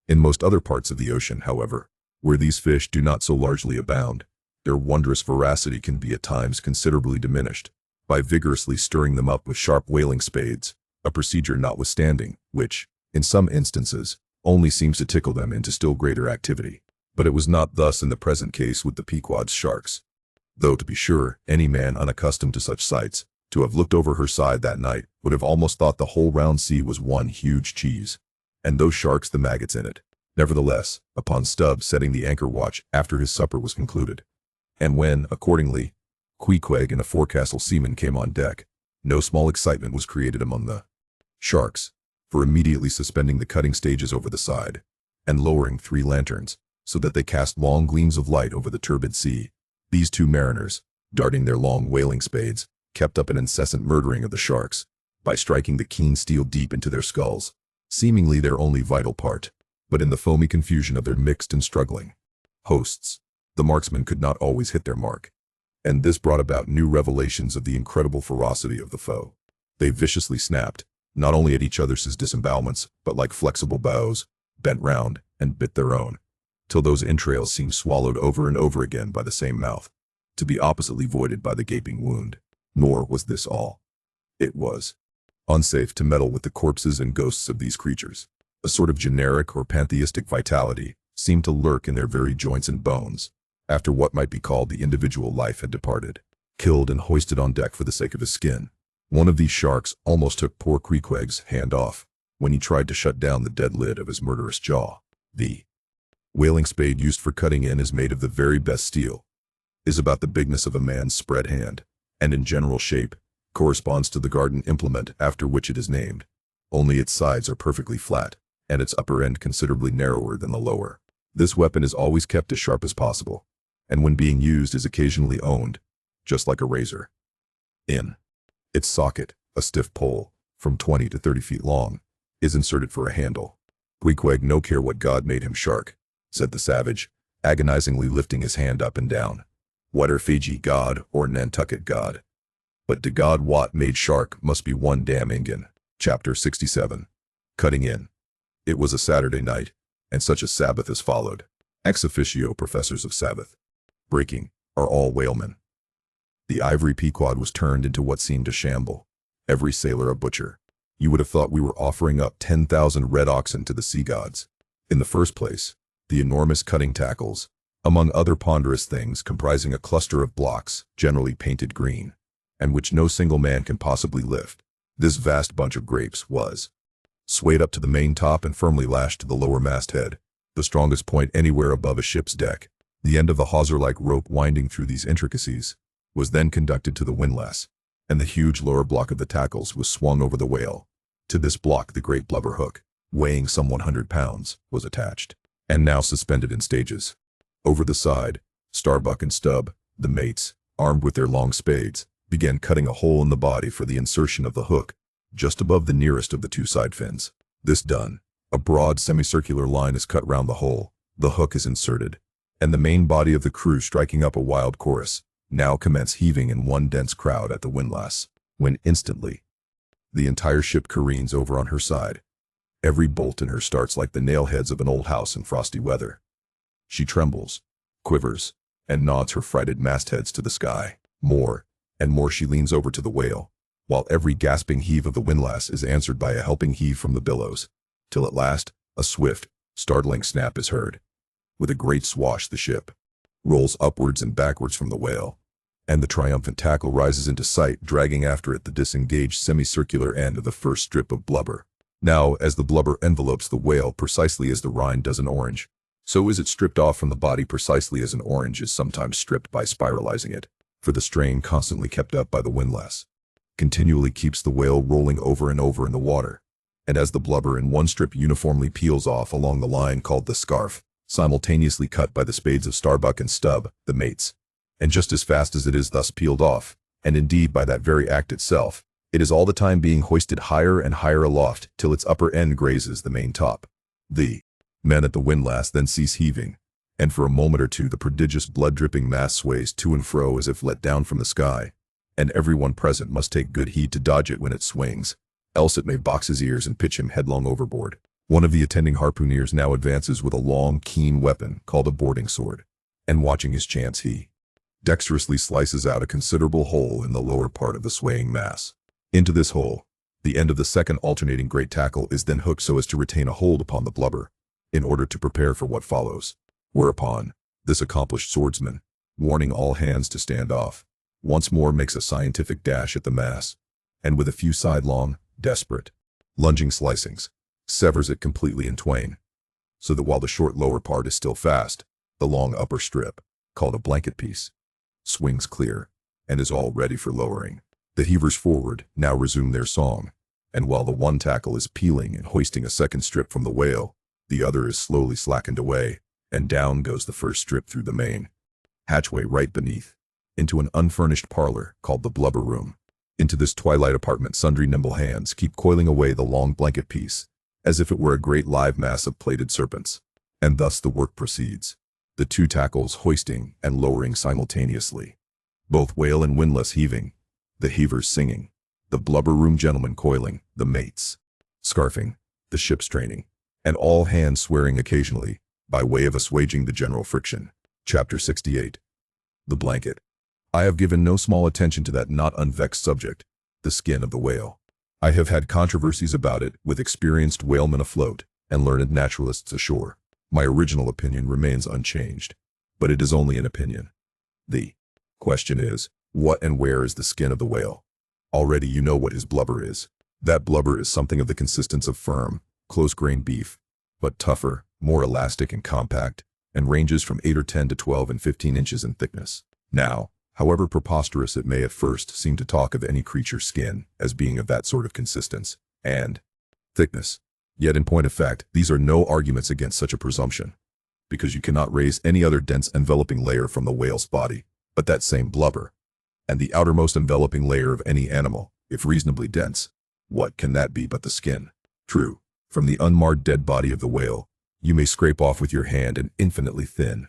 [SPEAKER 1] In most other parts of the ocean, however, where these fish do not so largely abound, their wondrous voracity can be at times considerably diminished, by vigorously stirring them up with sharp whaling spades, a procedure notwithstanding, which, in some instances, only seems to tickle them into still greater activity. But it was not thus in the present case with the Pequod's sharks. Though, to be sure, any man unaccustomed to such sights, to have looked over her side that night, would have almost thought the whole round sea was one huge cheese, and those sharks the maggots in it. Nevertheless, upon Stubb setting the anchor watch after his supper was concluded, and when, accordingly, Queequeg and a forecastle seaman came on deck, no small excitement was created among the sharks, for immediately suspending the cutting stages over the side, and lowering 3 lanterns, so that they cast long gleams of light over the turbid sea, these 2 mariners, darting their long whaling spades, kept up an incessant murdering of the sharks, by striking the keen steel deep into their skulls, seemingly their only vital part. But in the foamy confusion of their mixed and struggling hosts, the marksmen could not always hit their mark, and this brought about new revelations of the incredible ferocity of the foe. They viciously snapped, not only at each other's disembowelments, but like flexible bows, bent round, and bit their own, till those entrails seemed swallowed over and over again by the same mouth, to be oppositely voided by the gaping wound. Nor was this all. It was unsafe to meddle with the corpses and ghosts of these creatures. A sort of generic or pantheistic vitality seemed to lurk in their very joints and bones, after what might be called the individual life had departed, killed and hoisted on deck for the sake of his skin. One of these sharks almost took poor Queequeg's hand off, when he tried to shut down the dead lid of his murderous jaw. The whaling spade used for cutting in is made of the very best steel, is about the bigness of a man's spread hand, and in general shape, corresponds to the garden implement after which it is named, only its sides are perfectly flat, and its upper end considerably narrower than the lower. This weapon is always kept as sharp as possible, and when being used is occasionally owned, just like a razor. In its socket, a stiff pole, from 20 to 30 feet long, is inserted for a handle. Queequeg no care what god made him shark, said the savage, agonizingly lifting his hand up and down. Whatever Fiji god or Nantucket god. But de god what made shark must be one damn Ingun. Chapter 67. Cutting in. It was a Saturday night, and such a Sabbath as followed. Ex officio professors of Sabbath breaking are all whalemen. The ivory Pequod was turned into what seemed a shamble. Every sailor a butcher. You would have thought we were offering up 10,000 red oxen to the sea gods. In the first place, the enormous cutting tackles, among other ponderous things comprising a cluster of blocks, generally painted green, and which no single man can possibly lift. This vast bunch of grapes was swayed up to the main top and firmly lashed to the lower masthead, the strongest point anywhere above a ship's deck. The end of the hawser-like rope winding through these intricacies was then conducted to the windlass, and the huge lower block of the tackles was swung over the whale. To this block the great blubber hook, weighing some 100 pounds, was attached, and now suspended in stages. Over the side, Starbuck and Stubb, the mates, armed with their long spades, began cutting a hole in the body for the insertion of the hook, just above the nearest of the 2 side fins. This done, a broad semicircular line is cut round the hole, the hook is inserted, and the main body of the crew, striking up a wild chorus, now commence heaving in one dense crowd at the windlass, when instantly the entire ship careens over on her side, Every bolt in her starts like the nail heads of an old house in frosty weather. She trembles, quivers, and nods her frighted mastheads to the sky. More and more she leans over to the whale, while every gasping heave of the windlass is answered by a helping heave from the billows, till at last, a swift, startling snap is heard. With a great swash the ship rolls upwards and backwards from the whale, and the triumphant tackle rises into sight, dragging after it the disengaged semicircular end of the first strip of blubber. Now, as the blubber envelopes the whale precisely as the rind does an orange, so is it stripped off from the body precisely as an orange is sometimes stripped by spiralizing it, for the strain constantly kept up by the windlass continually keeps the whale rolling over and over in the water, and as the blubber in one strip uniformly peels off along the line called the scarf, simultaneously cut by the spades of Starbuck and Stubb, the mates, and just as fast as it is thus peeled off, and indeed by that very act itself, it is all the time being hoisted higher and higher aloft till its upper end grazes the main top. The men at the windlass then cease heaving, and for a moment or two the prodigious blood-dripping mass sways to and fro as if let down from the sky, and everyone present must take good heed to dodge it when it swings, else it may box his ears and pitch him headlong overboard. One of the attending harpooneers now advances with a long, keen weapon called a boarding sword, and watching his chance he dexterously slices out a considerable hole in the lower part of the swaying mass. Into this hole, the end of the second alternating great tackle is then hooked so as to retain a hold upon the blubber, in order to prepare for what follows. Whereupon, this accomplished swordsman, warning all hands to stand off, once more makes a scientific dash at the mass, and with a few sidelong, desperate, lunging slicings, severs it completely in twain, so that while the short lower part is still fast, the long upper strip, called a blanket piece, swings clear, and is all ready for lowering. The heavers forward now resume their song, and while the one tackle is peeling and hoisting a second strip from the whale, the other is slowly slackened away, and down goes the first strip through the main hatchway right beneath, into an unfurnished parlor called the blubber room. Into this twilight apartment sundry nimble hands keep coiling away the long blanket piece, as if it were a great live mass of plaited serpents. And thus the work proceeds, the two tackles hoisting and lowering simultaneously, both whale and windlass heaving, the heavers singing, the blubber room gentlemen coiling, the mates scarfing, the ship straining, and all hands swearing occasionally, by way of assuaging the general friction. Chapter 68. The blanket. I have given no small attention to that not unvexed subject, the skin of the whale. I have had controversies about it with experienced whalemen afloat and learned naturalists ashore. My original opinion remains unchanged, but it is only an opinion. The question is, what and where is the skin of the whale? Already you know what his blubber is. That blubber is something of the consistence of firm, close-grained beef, but tougher, more elastic and compact, and ranges from 8 or 10 to 12 and 15 inches in thickness. Now, however preposterous it may at first seem to talk of any creature's skin as being of that sort of consistence and thickness, yet in point of fact, these are no arguments against such a presumption, because you cannot raise any other dense enveloping layer from the whale's body, but that same blubber, and the outermost enveloping layer of any animal, if reasonably dense, what can that be but the skin? True, from the unmarred dead body of the whale, you may scrape off with your hand an infinitely thin,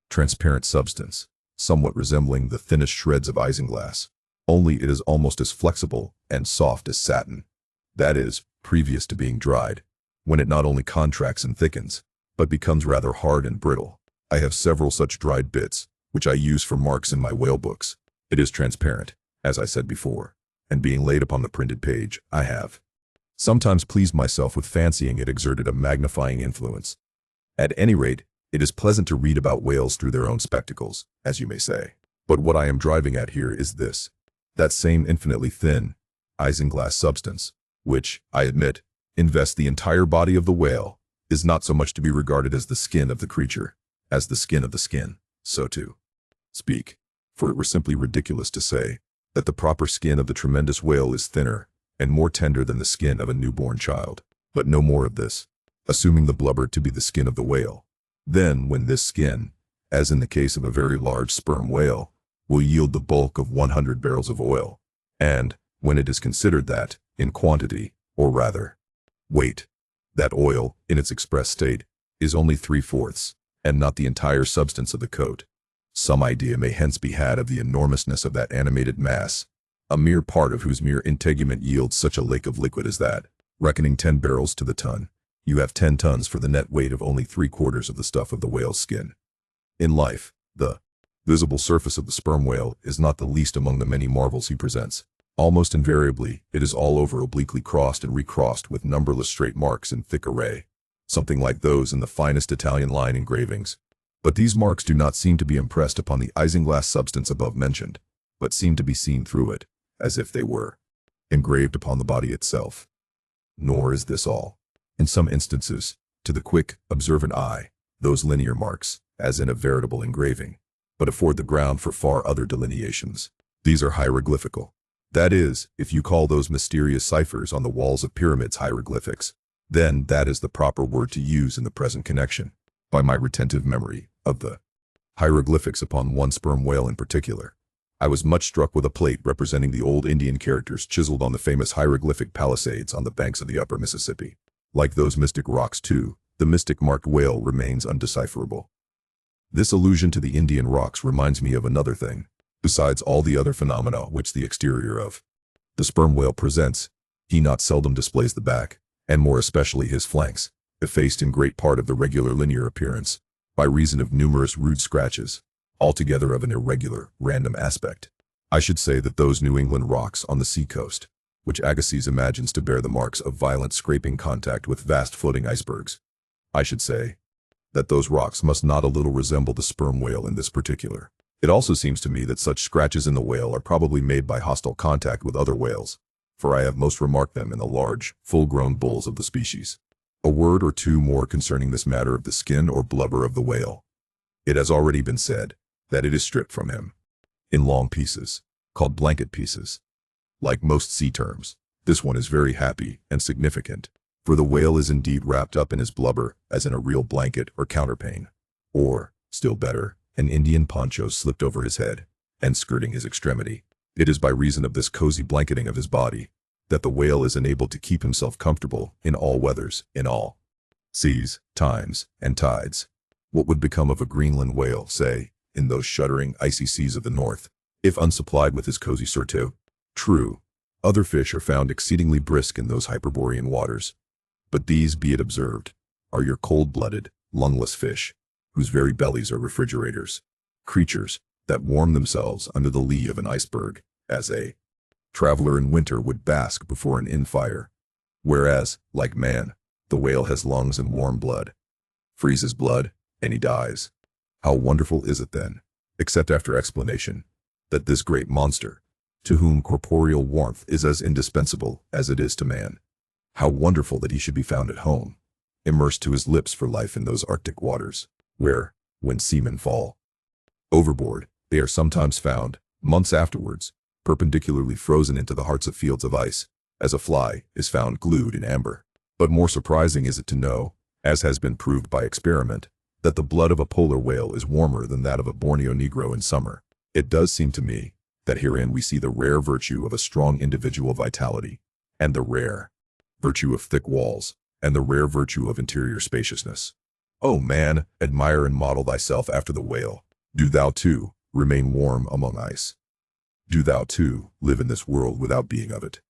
[SPEAKER 1] transparent substance, somewhat resembling the thinnest shreds of isinglass, only it is almost as flexible and soft as satin. That is, previous to being dried, when it not only contracts and thickens, but becomes rather hard and brittle. I have several such dried bits, which I use for marks in my whale books. It is transparent, as I said before, and being laid upon the printed page, I have sometimes pleased myself with fancying it exerted a magnifying influence. At any rate, it is pleasant to read about whales through their own spectacles, as you may say. But what I am driving at here is this: that same infinitely thin, isinglass substance, which, I admit, invests the entire body of the whale, is not so much to be regarded as the skin of the creature, as the skin of the skin, so to speak. For it were simply ridiculous to say that the proper skin of the tremendous whale is thinner and more tender than the skin of a newborn child. But no more of this. Assuming the blubber to be the skin of the whale, then when this skin, as in the case of a very large sperm whale, will yield the bulk of 100 barrels of oil, and when it is considered that, in quantity, or rather, weight, that oil, in its express state, is only 3/4, and not the entire substance of the coat, some idea may hence be had of the enormousness of that animated mass, a mere part of whose mere integument yields such a lake of liquid as that, reckoning 10 barrels to the ton, You have 10 tons for the net weight of only 3/4 of the stuff of the whale's skin. In life, the visible surface of the sperm whale is not the least among the many marvels he presents. Almost invariably, it is all over obliquely crossed and recrossed with numberless straight marks in thick array, something like those in the finest Italian line engravings. But these marks do not seem to be impressed upon the isinglass substance above mentioned, but seem to be seen through it, as if they were engraved upon the body itself. Nor is this all. In some instances, to the quick, observant eye, those linear marks, as in a veritable engraving, but afford the ground for far other delineations. These are hieroglyphical. That is, if you call those mysterious ciphers on the walls of pyramids hieroglyphics, then that is the proper word to use in the present connection. By my retentive memory of the hieroglyphics upon one sperm whale in particular, I was much struck with a plate representing the old Indian characters chiseled on the famous hieroglyphic palisades on the banks of the upper Mississippi. Like those mystic rocks too, the mystic marked whale remains undecipherable. This allusion to the Indian rocks reminds me of another thing, besides all the other phenomena which the exterior of the sperm whale presents. He not seldom displays the back, and more especially his flanks, effaced in great part of the regular linear appearance, by reason of numerous rude scratches, altogether of an irregular, random aspect. I should say that those New England rocks on the sea-coast, which Agassiz imagines to bear the marks of violent scraping contact with vast floating icebergs, I should say that those rocks must not a little resemble the sperm whale in this particular. It also seems to me that such scratches in the whale are probably made by hostile contact with other whales, for I have most remarked them in the large, full-grown bulls of the species. A word or two more concerning this matter of the skin or blubber of the whale. It has already been said that it is stripped from him in long pieces, called blanket pieces. Like most sea terms, this one is very happy and significant, for the whale is indeed wrapped up in his blubber as in a real blanket or counterpane, or, still better, an Indian poncho slipped over his head and skirting his extremity. It is by reason of this cozy blanketing of his body that the whale is enabled to keep himself comfortable in all weathers, in all seas, times, and tides. What would become of a Greenland whale, say, in those shuddering, icy seas of the north, if unsupplied with his cozy surtout? True, other fish are found exceedingly brisk in those Hyperborean waters, but these, be it observed, are your cold-blooded, lungless fish, whose very bellies are refrigerators, creatures that warm themselves under the lee of an iceberg, as a traveler in winter would bask before an inn fire, whereas, like man, the whale has lungs and warm blood. Freeze his blood, and he dies. How wonderful is it then, except after explanation, that this great monster, to whom corporeal warmth is as indispensable as it is to man, how wonderful that he should be found at home, immersed to his lips for life in those Arctic waters, where, when seamen fall overboard, they are sometimes found, months afterwards, perpendicularly frozen into the hearts of fields of ice, as a fly is found glued in amber. But more surprising is it to know, as has been proved by experiment, that the blood of a polar whale is warmer than that of a Borneo Negro in summer. It does seem to me that herein we see the rare virtue of a strong individual vitality, and the rare virtue of thick walls, and the rare virtue of interior spaciousness. O man, admire and model thyself after the whale. Do thou too remain warm among ice. Do thou too live in this world without being of it.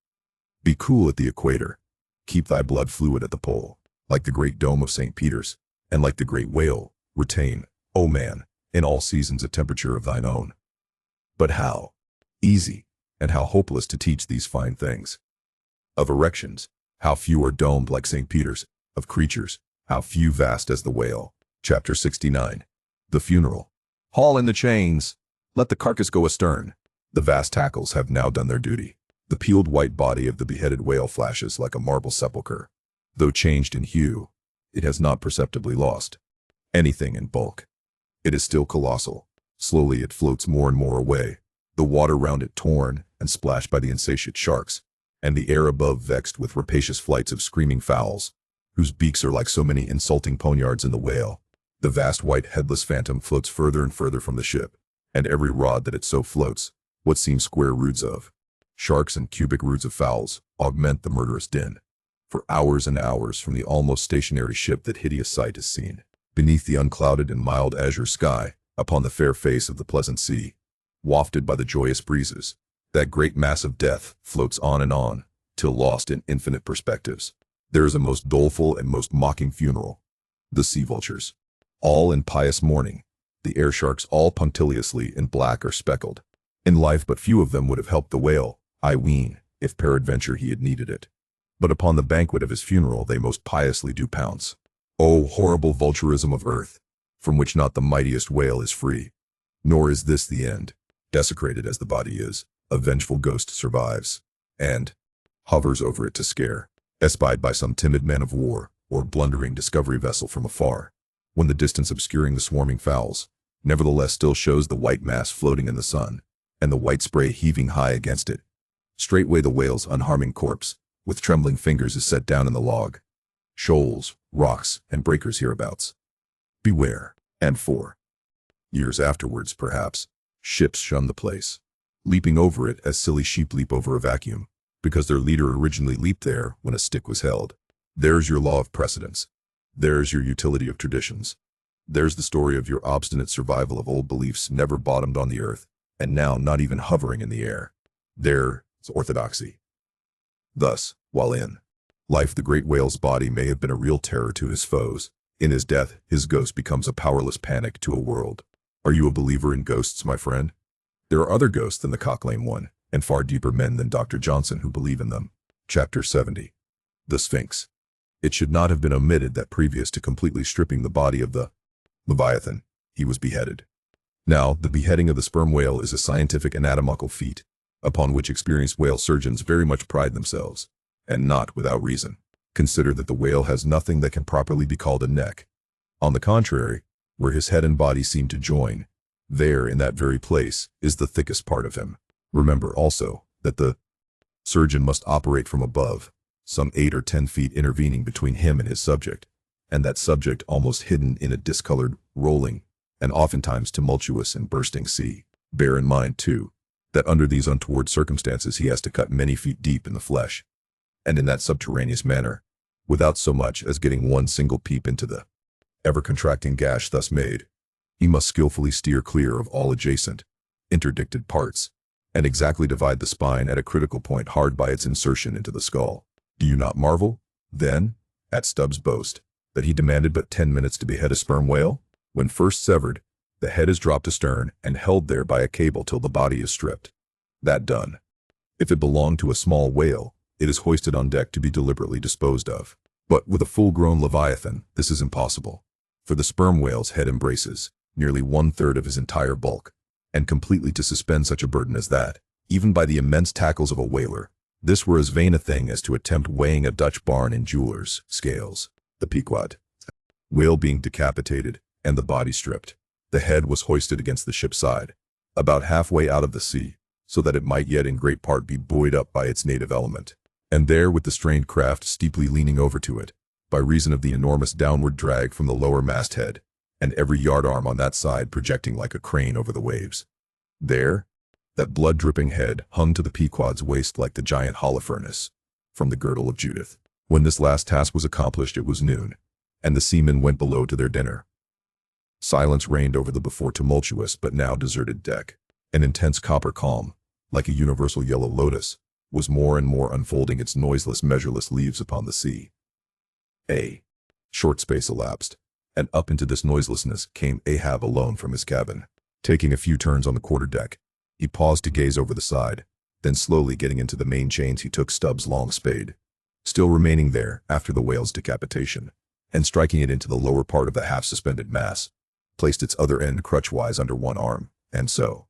[SPEAKER 1] Be cool at the equator. Keep thy blood fluid at the pole, like the great dome of St. Peter's, and like the great whale, retain, O man, in all seasons a temperature of thine own. But how easy and how hopeless to teach these fine things. Of erections, how few are domed like St. Peter's. Of creatures, how few vast as the whale. Chapter 69. The funeral. Haul in the chains. Let the carcass go astern. The vast tackles have now done their duty. The peeled white body of the beheaded whale flashes like a marble sepulchre. Though changed in hue, it has not perceptibly lost anything in bulk. It is still colossal. Slowly it floats more and more away, the water round it torn and splashed by the insatiate sharks, and the air above vexed with rapacious flights of screaming fowls, whose beaks are like so many insulting poniards in the whale. The vast white headless phantom floats further and further from the ship, and every rod that it so floats, what seem square roods of sharks and cubic roods of fowls, augment the murderous din. For hours and hours from the almost stationary ship that hideous sight is seen, beneath the unclouded and mild azure sky, upon the fair face of the pleasant sea, wafted by the joyous breezes. That great mass of death floats on and on, till lost in infinite perspectives. There is a most doleful and most mocking funeral. The sea vultures, all in pious mourning, the air sharks all punctiliously in black or speckled. In life but few of them would have helped the whale, I ween, if peradventure he had needed it. But upon the banquet of his funeral they most piously do pounce. O horrible vulturism of earth, from which not the mightiest whale is free. Nor is this the end. Desecrated as the body is, a vengeful ghost survives, and hovers over it to scare, espied by some timid man of war, or blundering discovery vessel from afar, when the distance obscuring the swarming fowls, nevertheless still shows the white mass floating in the sun, and the white spray heaving high against it. Straightway the whale's unharming corpse, with trembling fingers is set down in the log. Shoals, rocks, and breakers hereabouts. Beware, and 4 years afterwards, perhaps, ships shun the place, leaping over it as silly sheep leap over a vacuum, because their leader originally leaped there when a stick was held. There's your law of precedence. There's your utility of traditions. There's the story of your obstinate survival of old beliefs never bottomed on the earth, and now not even hovering in the air. There's orthodoxy. Thus, while in life the great whale's body may have been a real terror to his foes, in his death his ghost becomes a powerless panic to a world. Are you a believer in ghosts, my friend? There are other ghosts than the Cock-Lane one, and far deeper men than Dr. Johnson who believe in them. Chapter 70. The Sphinx. It should not have been omitted that previous to completely stripping the body of the Leviathan, he was beheaded. Now, the beheading of the sperm whale is a scientific anatomical feat, upon which experienced whale surgeons very much pride themselves, and not without reason. Consider that the whale has nothing that can properly be called a neck. On the contrary, where his head and body seem to join, there in that very place is the thickest part of him. Remember also that the surgeon must operate from above, some 8 or 10 feet intervening between him and his subject, and that subject almost hidden in a discolored, rolling, and oftentimes tumultuous and bursting sea. Bear in mind, too, that under these untoward circumstances he has to cut many feet deep in the flesh, and in that subterraneous manner, without so much as getting one single peep into the ever-contracting gash thus made. He must skillfully steer clear of all adjacent, interdicted parts, and exactly divide the spine at a critical point hard by its insertion into the skull. Do you not marvel, then, at Stubbs' boast, that he demanded but 10 minutes to behead a sperm whale? When first severed, the head is dropped astern and held there by a cable till the body is stripped. That done, if it belonged to a small whale, it is hoisted on deck to be deliberately disposed of. But with a full-grown Leviathan, this is impossible, for the sperm whale's head embraces nearly 1/3 of his entire bulk, and completely to suspend such a burden as that, even by the immense tackles of a whaler, this were as vain a thing as to attempt weighing a Dutch barn in jewelers' scales. The Pequod whale being decapitated, and the body stripped, the head was hoisted against the ship's side, about halfway out of the sea, so that it might yet in great part be buoyed up by its native element. And there, with the strained craft steeply leaning over to it, by reason of the enormous downward drag from the lower masthead, and every yardarm on that side projecting like a crane over the waves. There, that blood-dripping head hung to the Pequod's waist like the giant Holofernes, from the girdle of Judith. When this last task was accomplished, it was noon, and the seamen went below to their dinner. Silence reigned over the before tumultuous but now deserted deck. An intense copper calm, like a universal yellow lotus, was more and more unfolding its noiseless, measureless leaves upon the sea. A short space elapsed, and up into this noiselessness came Ahab alone from his cabin. Taking a few turns on the quarterdeck, he paused to gaze over the side, then slowly getting into the main chains he took Stubbs' long spade, still remaining there after the whale's decapitation, and striking it into the lower part of the half-suspended mass, placed its other end crutchwise under one arm, and so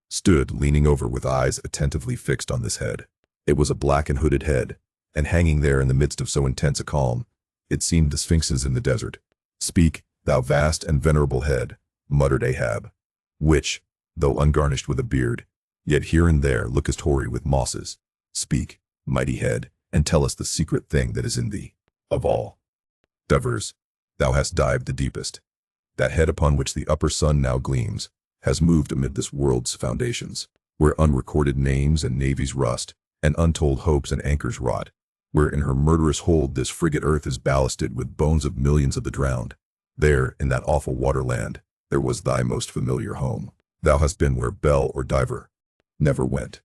[SPEAKER 1] stood leaning over with eyes attentively fixed on this head. It was a black and hooded head, and hanging there in the midst of so intense a calm, it seemed the sphinxes in the desert. "Speak, thou vast and venerable head," muttered Ahab, "which, though ungarnished with a beard, yet here and there lookest hoary with mosses. Speak, mighty head, and tell us the secret thing that is in thee. Of all divers, thou hast dived the deepest. That head upon which the upper sun now gleams has moved amid this world's foundations, where unrecorded names and navies rust, and untold hopes and anchors rot, where in her murderous hold this frigate earth is ballasted with bones of millions of the drowned. There, in that awful waterland, there was thy most familiar home. Thou hast been where bell or diver never went.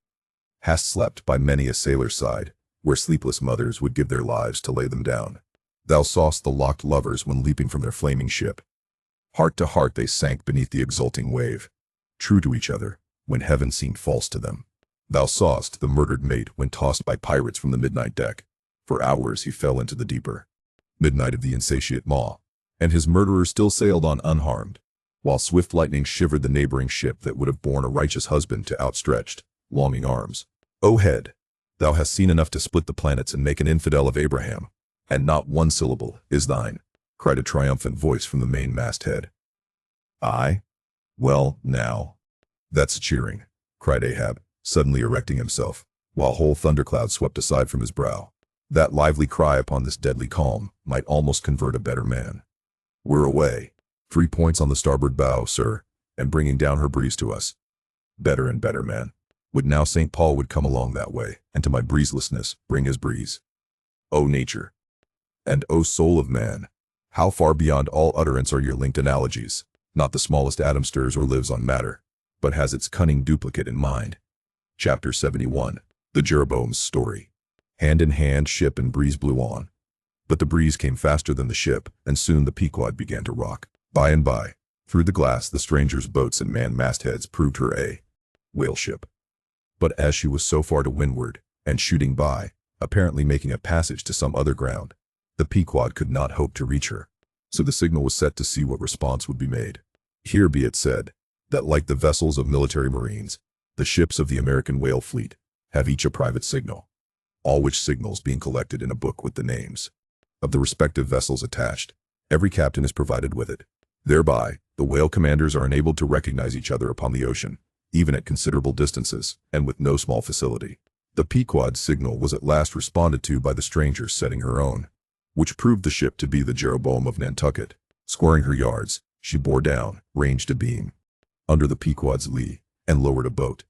[SPEAKER 1] Hast slept by many a sailor's side, where sleepless mothers would give their lives to lay them down. Thou saw'st the locked lovers when leaping from their flaming ship. Heart to heart they sank beneath the exulting wave, true to each other, when heaven seemed false to them. Thou saw'st the murdered mate when tossed by pirates from the midnight deck. For hours he fell into the deeper midnight of the insatiate maw, and his murderer still sailed on unharmed, while swift lightning shivered the neighboring ship that would have borne a righteous husband to outstretched, longing arms. O head, thou hast seen enough to split the planets and make an infidel of Abraham, and not one syllable is thine, cried a triumphant voice from the main masthead. Aye? Well, now. That's cheering, cried Ahab, suddenly erecting himself, while whole thunderclouds swept aside from his brow. That lively cry upon this deadly calm might almost convert a better man. We're away. 3 points on the starboard bow, sir, and bringing down her breeze to us. Better and better, man. Would now St. Paul would come along that way, and to my breezelessness bring his breeze. O nature, and O soul of man, how far beyond all utterance are your linked analogies. Not the smallest atom stirs or lives on matter, but has its cunning duplicate in mind. Chapter 71. The Jeroboam's Story. Hand in hand ship and breeze blew on. But the breeze came faster than the ship, and soon the Pequod began to rock. By and by, through the glass the stranger's boats and manned mastheads proved her a whale ship. But as she was so far to windward, and shooting by, apparently making a passage to some other ground, the Pequod could not hope to reach her. So the signal was set to see what response would be made. Here be it said, that like the vessels of military marines, the ships of the American whale fleet have each a private signal, all which signals being collected in a book with the names of the respective vessels attached. Every captain is provided with it. Thereby, the whale commanders are enabled to recognize each other upon the ocean, even at considerable distances, and with no small facility. The Pequod's signal was at last responded to by the stranger setting her own, which proved the ship to be the Jeroboam of Nantucket. Squaring her yards, she bore down, ranged abeam, under the Pequod's lee, and lowered a boat.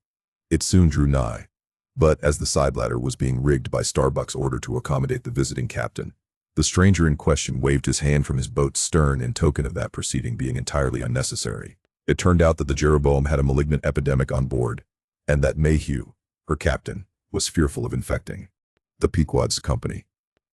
[SPEAKER 1] It soon drew nigh, but as the side ladder was being rigged by Starbuck's order to accommodate the visiting captain, the stranger in question waved his hand from his boat's stern in token of that proceeding being entirely unnecessary. It turned out that the Jeroboam had a malignant epidemic on board, and that Mayhew, her captain, was fearful of infecting the Pequod's company.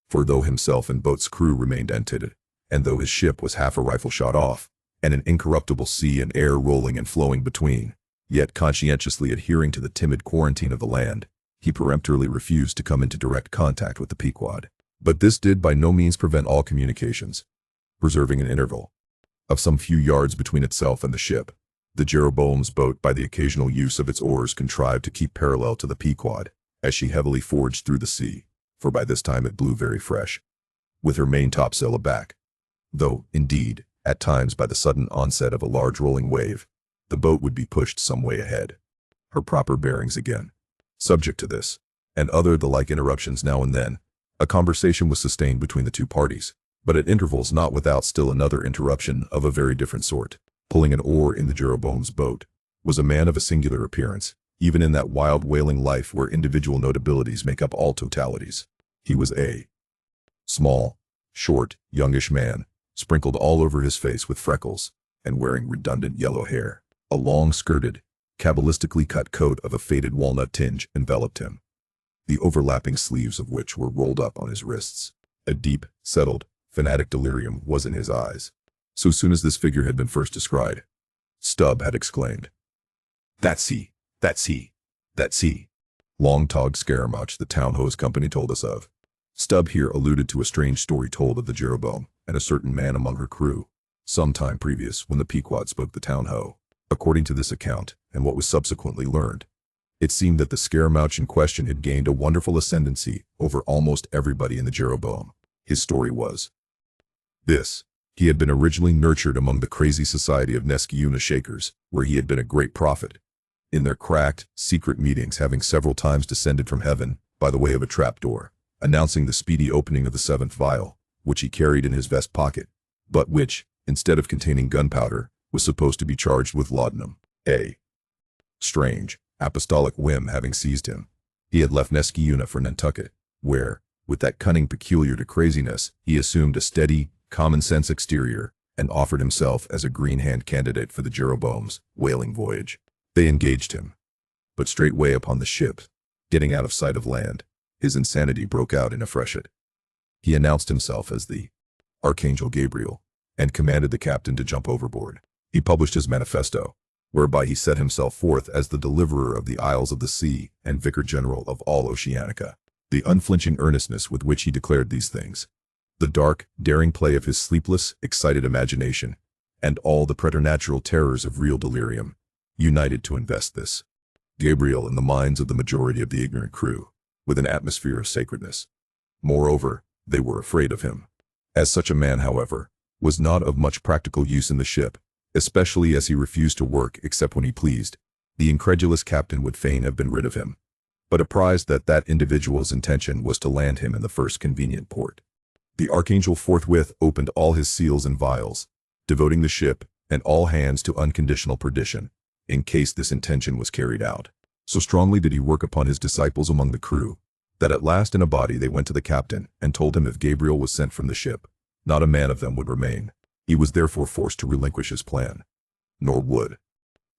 [SPEAKER 1] For though himself and boat's crew remained untinted, and though his ship was half a rifle shot off, and an incorruptible sea and air rolling and flowing between, yet conscientiously adhering to the timid quarantine of the land, he peremptorily refused to come into direct contact with the Pequod. But this did by no means prevent all communications. Preserving an interval of some few yards between itself and the ship, the Jeroboam's boat by the occasional use of its oars contrived to keep parallel to the Pequod, as she heavily forged through the sea, for by this time it blew very fresh, with her main topsail aback, though, indeed, at times by the sudden onset of a large rolling wave, the boat would be pushed some way ahead, her proper bearings again. Subject to this, and other the like interruptions now and then, a conversation was sustained between the two parties, but at intervals not without still another interruption of a very different sort. Pulling an oar in the Jeroboam's boat was a man of a singular appearance, even in that wild whaling life where individual notabilities make up all totalities. He was a small, short, youngish man, sprinkled all over his face with freckles, and wearing redundant yellow hair. A long-skirted, cabalistically cut coat of a faded walnut tinge enveloped him, the overlapping sleeves of which were rolled up on his wrists. A deep, settled, fanatic delirium was in his eyes. So soon as this figure had been first descried, Stubb had exclaimed, "That's he! That's he! That's he!" Long-togged Scaramouch the town hose company told us of. Stubb here alluded to a strange story told of the Jeroboam and a certain man among her crew, some time previous when the Pequod spoke the town ho. According to this account, and what was subsequently learned, it seemed that the Scaramouch in question had gained a wonderful ascendancy over almost everybody in the Jeroboam. His story was this: he had been originally nurtured among the crazy society of Nesciuna Shakers, where he had been a great prophet, in their cracked, secret meetings having several times descended from heaven, by the way of a trapdoor, announcing the speedy opening of the 7th vial, which he carried in his vest pocket, but which, instead of containing gunpowder, was supposed to be charged with laudanum. A strange, apostolic whim having seized him, he had left Nesciuna for Nantucket, where, with that cunning peculiar to craziness, he assumed a steady, common-sense exterior, and offered himself as a green-hand candidate for the Jeroboam's whaling voyage. They engaged him, but straightway upon the ship, getting out of sight of land, his insanity broke out in a freshet. He announced himself as the Archangel Gabriel and commanded the captain to jump overboard. He published his manifesto, whereby he set himself forth as the deliverer of the isles of the sea and vicar general of all Oceanica. The unflinching earnestness with which he declared these things, the dark, daring play of his sleepless, excited imagination, and all the preternatural terrors of real delirium, united to invest this Gabriel in the minds of the majority of the ignorant crew with an atmosphere of sacredness. Moreover, they were afraid of him. As such a man, however, was not of much practical use in the ship, especially as he refused to work except when he pleased. The incredulous captain would fain have been rid of him, but apprised that that individual's intention was to land him in the first convenient port. The Archangel forthwith opened all his seals and vials, devoting the ship and all hands to unconditional perdition, in case this intention was carried out. So strongly did he work upon his disciples among the crew, that at last in a body they went to the captain and told him if Gabriel was sent from the ship, not a man of them would remain. He was therefore forced to relinquish his plan. Nor would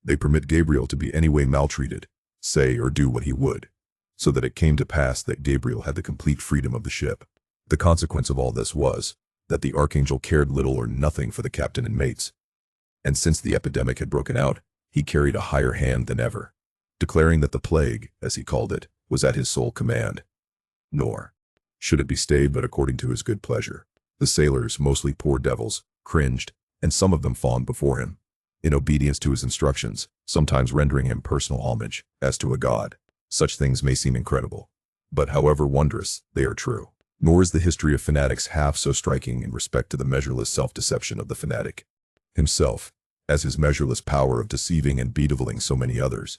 [SPEAKER 1] they permit Gabriel to be any way maltreated, say or do what he would, so that it came to pass that Gabriel had the complete freedom of the ship. The consequence of all this was that the Archangel cared little or nothing for the captain and mates, and since the epidemic had broken out, he carried a higher hand than ever, declaring that the plague, as he called it, was at his sole command. Nor should it be stayed but according to his good pleasure. The sailors, mostly poor devils, cringed, and some of them fawned before him, in obedience to his instructions, sometimes rendering him personal homage, as to a god. Such things may seem incredible, but however wondrous, they are true. Nor is the history of fanatics half so striking in respect to the measureless self-deception of the fanatic himself, as his measureless power of deceiving and bedeviling so many others.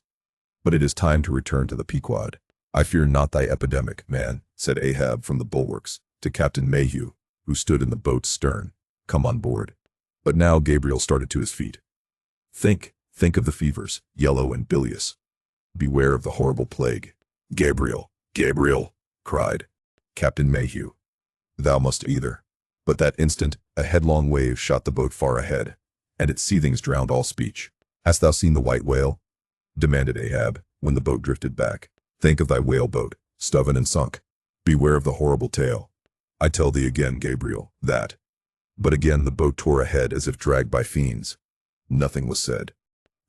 [SPEAKER 1] But it is time to return to the Pequod. I fear not thy epidemic, man, said Ahab from the bulwarks to Captain Mayhew, who stood in the boat's stern. Come on board. But now Gabriel started to his feet. Think of the fevers, yellow and bilious. Beware of the horrible plague. Gabriel, cried Captain Mayhew. Thou must either. But that instant, a headlong wave shot the boat far ahead, and its seethings drowned all speech. Hast thou seen the white whale? Demanded Ahab, when the boat drifted back. Think of thy whaleboat, stubborn and sunk. Beware of the horrible tale. I tell thee again, Gabriel, that. But again the boat tore ahead as if dragged by fiends. Nothing was said.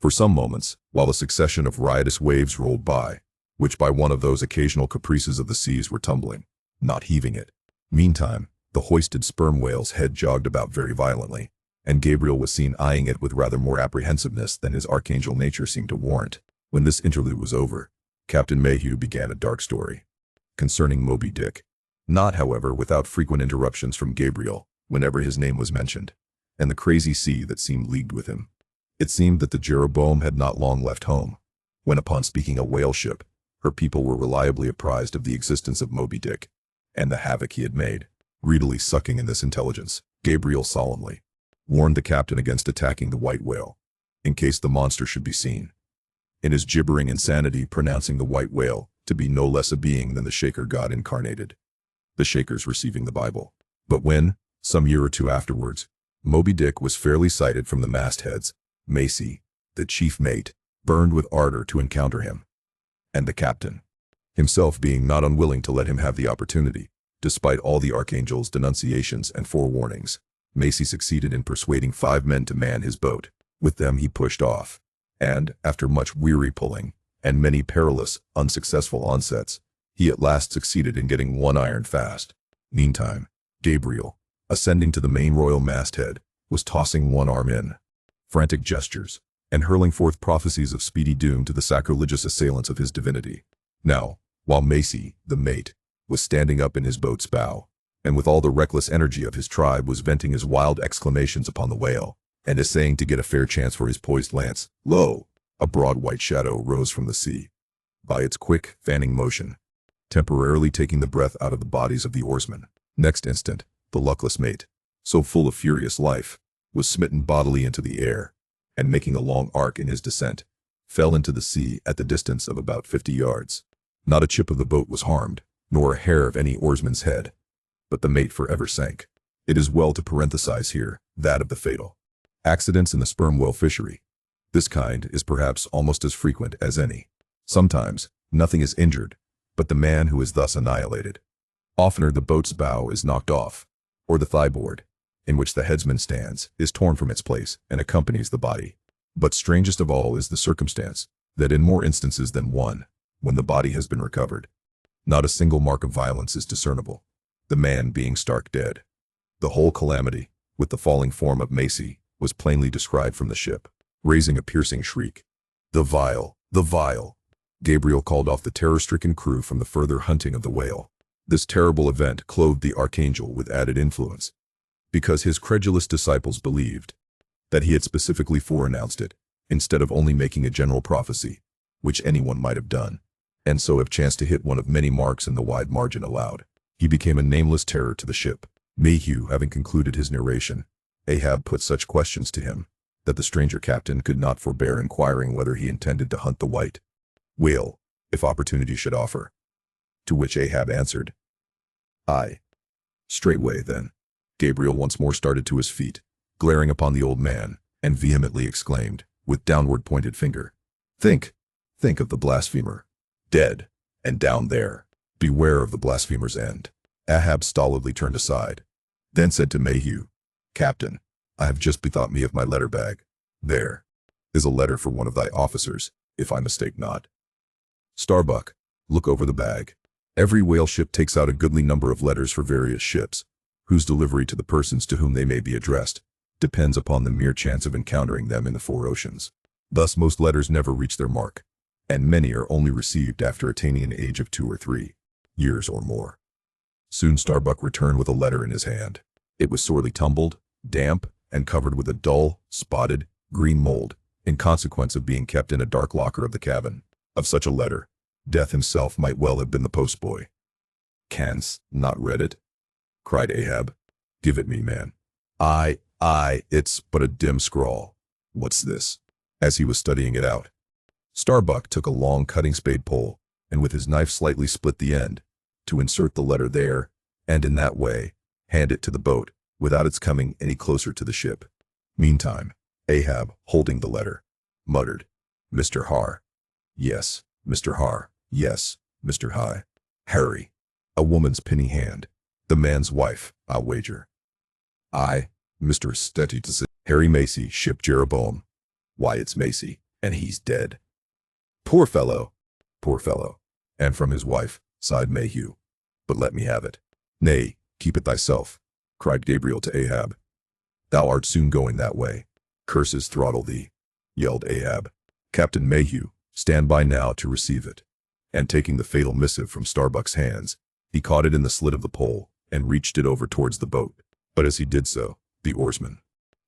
[SPEAKER 1] For some moments, while a succession of riotous waves rolled by, which by one of those occasional caprices of the seas were tumbling, not heaving it. Meantime, the hoisted sperm whale's head jogged about very violently, and Gabriel was seen eyeing it with rather more apprehensiveness than his archangel nature seemed to warrant. When this interlude was over, Captain Mayhew began a dark story concerning Moby-Dick, not, however, without frequent interruptions from Gabriel whenever his name was mentioned, and the crazy sea that seemed leagued with him. It seemed that the Jeroboam had not long left home, when upon speaking a whale ship, her people were reliably apprised of the existence of Moby-Dick, and the havoc he had made. Greedily sucking in this intelligence, Gabriel solemnly warned the captain against attacking the white whale, in case the monster should be seen, in his gibbering insanity pronouncing the white whale to be no less a being than the Shaker God incarnated, the Shakers receiving the Bible. But when, some year or two afterwards, Moby-Dick was fairly sighted from the mastheads, Macy, the chief mate, burned with ardor to encounter him, and the captain, himself being not unwilling to let him have the opportunity, despite all the Archangel's denunciations and forewarnings, Macy succeeded in persuading 5 men to man his boat. With them he pushed off, and, after much weary pulling, and many perilous, unsuccessful onsets, he at last succeeded in getting one iron fast. Meantime, Gabriel, ascending to the main royal masthead, was tossing one arm in frantic gestures, and hurling forth prophecies of speedy doom to the sacrilegious assailants of his divinity. Now, while Macy, the mate, was standing up in his boat's bow, and with all the reckless energy of his tribe was venting his wild exclamations upon the whale, and essaying to get a fair chance for his poised lance, lo! A broad white shadow rose from the sea, by its quick, fanning motion, temporarily taking the breath out of the bodies of the oarsmen. Next instant, the luckless mate, so full of furious life, was smitten bodily into the air, and making a long arc in his descent, fell into the sea at the distance of about 50 yards. Not a chip of the boat was harmed, nor a hair of any oarsman's head, but the mate forever sank. It is well to parenthesize here that of the fatal accidents in the sperm whale fishery. This kind is perhaps almost as frequent as any. Sometimes, nothing is injured, but the man who is thus annihilated. Oftener the boat's bow is knocked off, or the thigh-board, in which the headsman stands, is torn from its place and accompanies the body. But strangest of all is the circumstance that in more instances than one, when the body has been recovered, not a single mark of violence is discernible, the man being stark dead. The whole calamity, with the falling form of Macy, was plainly described from the ship. Raising a piercing shriek, "The vile! The vile!" Gabriel called off the terror-stricken crew from the further hunting of the whale. This terrible event clothed the archangel with added influence, because his credulous disciples believed that he had specifically foreannounced it, instead of only making a general prophecy, which anyone might have done, and so have chanced to hit one of many marks in the wide margin allowed. He became a nameless terror to the ship. Mayhew having concluded his narration, Ahab put such questions to him that the stranger captain could not forbear inquiring whether he intended to hunt the white whale, if opportunity should offer. To which Ahab answered, "Aye." Straightway, then, Gabriel once more started to his feet, glaring upon the old man, and vehemently exclaimed, with downward pointed finger, think of the blasphemer, dead, and down there. Beware of the blasphemer's end." Ahab stolidly turned aside, then said to Mayhew, "Captain, I have just bethought me of my letter bag. There is a letter for one of thy officers, if I mistake not. Starbuck, look over the bag." Every whale ship takes out a goodly number of letters for various ships, whose delivery to the persons to whom they may be addressed depends upon the mere chance of encountering them in the four oceans. Thus most letters never reach their mark, and many are only received after attaining an age of 2 or 3 years or more. Soon Starbuck returned with a letter in his hand. It was sorely tumbled, damp, and covered with a dull, spotted, green mold, in consequence of being kept in a dark locker of the cabin. Of such a letter, Death himself might well have been the postboy. "Canst not read it?" cried Ahab. "Give it me, man." Aye, it's but a dim scrawl. What's this?" As he was studying it out, Starbuck took a long cutting spade pole, and with his knife slightly split the end, to insert the letter there, and in that way, hand it to the boat, without its coming any closer to the ship. Meantime, Ahab, holding the letter, muttered, "Mr. Har. Yes, Mr. Har. Yes, Mr. High. Harry. A woman's penny hand. The man's wife, I'll wager. Aye, Mr. Steady to say. Harry Macy, ship Jeroboam. Why, it's Macy, and he's dead." Poor fellow. Poor fellow. And from his wife, sighed Mayhew. "But let me have it." "Nay, keep it thyself," cried Gabriel to Ahab. "Thou art soon going that way." "Curses throttle thee," yelled Ahab. "Captain Mayhew, stand by now to receive it." And taking the fatal missive from Starbuck's hands, he caught it in the slit of the pole and reached it over towards the boat. But as he did so, the oarsman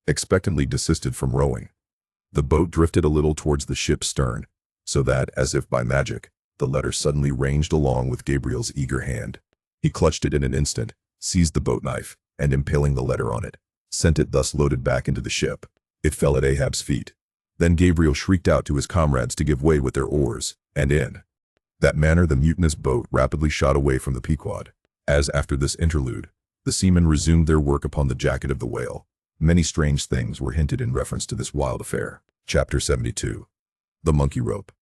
[SPEAKER 1] expectantly desisted from rowing. The boat drifted a little towards the ship's stern, so that, as if by magic, the letter suddenly ranged along with Gabriel's eager hand. He clutched it in an instant, seized the boat knife, and impaling the letter on it, sent it thus loaded back into the ship. It fell at Ahab's feet. Then Gabriel shrieked out to his comrades to give way with their oars, and in that manner the mutinous boat rapidly shot away from the Pequod. As after this interlude, the seamen resumed their work upon the jacket of the whale, many strange things were hinted in reference to this wild affair. Chapter 72. The Monkey Rope.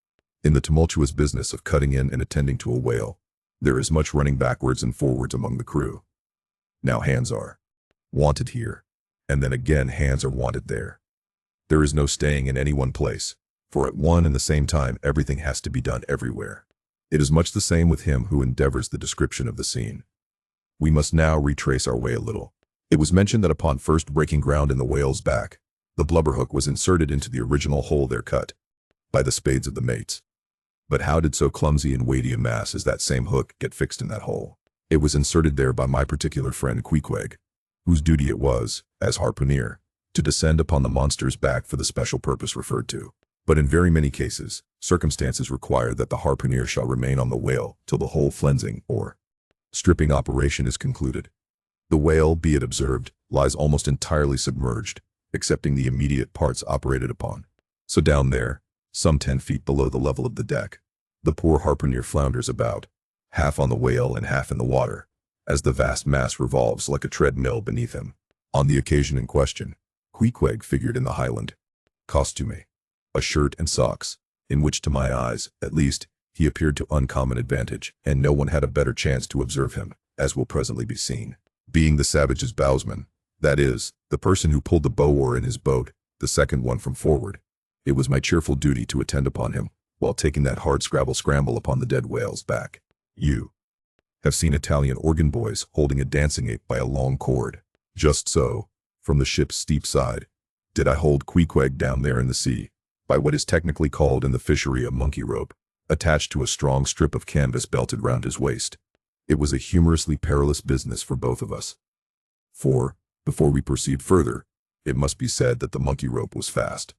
[SPEAKER 1] In the tumultuous business of cutting in and attending to a whale, there is much running backwards and forwards among the crew. Now hands are wanted here, and then again hands are wanted there. There is no staying in any one place, for at one and the same time everything has to be done everywhere. It is much the same with him who endeavors the description of the scene. We must now retrace our way a little. It was mentioned that upon first breaking ground in the whale's back, the blubber hook was inserted into the original hole there cut by the spades of the mates. But how did so clumsy and weighty a mass as that same hook get fixed in that hole? It was inserted there by my particular friend Queequeg, whose duty it was, as harpooner, to descend upon the monster's back for the special purpose referred to. But in very many cases, circumstances require that the harpooner shall remain on the whale till the whole flensing or stripping operation is concluded. The whale, be it observed, lies almost entirely submerged, excepting the immediate parts operated upon. So down there, some 10 feet below the level of the deck, the poor harpooner flounders about, half on the whale and half in the water, as the vast mass revolves like a treadmill beneath him. On the occasion in question, Queequeg figured in the Highland costume, a shirt and socks, in which to my eyes, at least, He appeared to uncommon advantage, and no one had a better chance to observe him, as will presently be seen. Being the savage's bowsman, that is, the person who pulled the bow oar in his boat, the second one from forward, it was my cheerful duty to attend upon him, while taking that hard scramble upon the dead whale's back. You have seen Italian organ boys holding a dancing ape by a long cord. Just so, from the ship's steep side, did I hold Queequeg down there in the sea, by what is technically called in the fishery a monkey rope, attached to a strong strip of canvas belted round his waist. It was a humorously perilous business for both of us. For, before we proceed further, it must be said that the monkey rope was fast,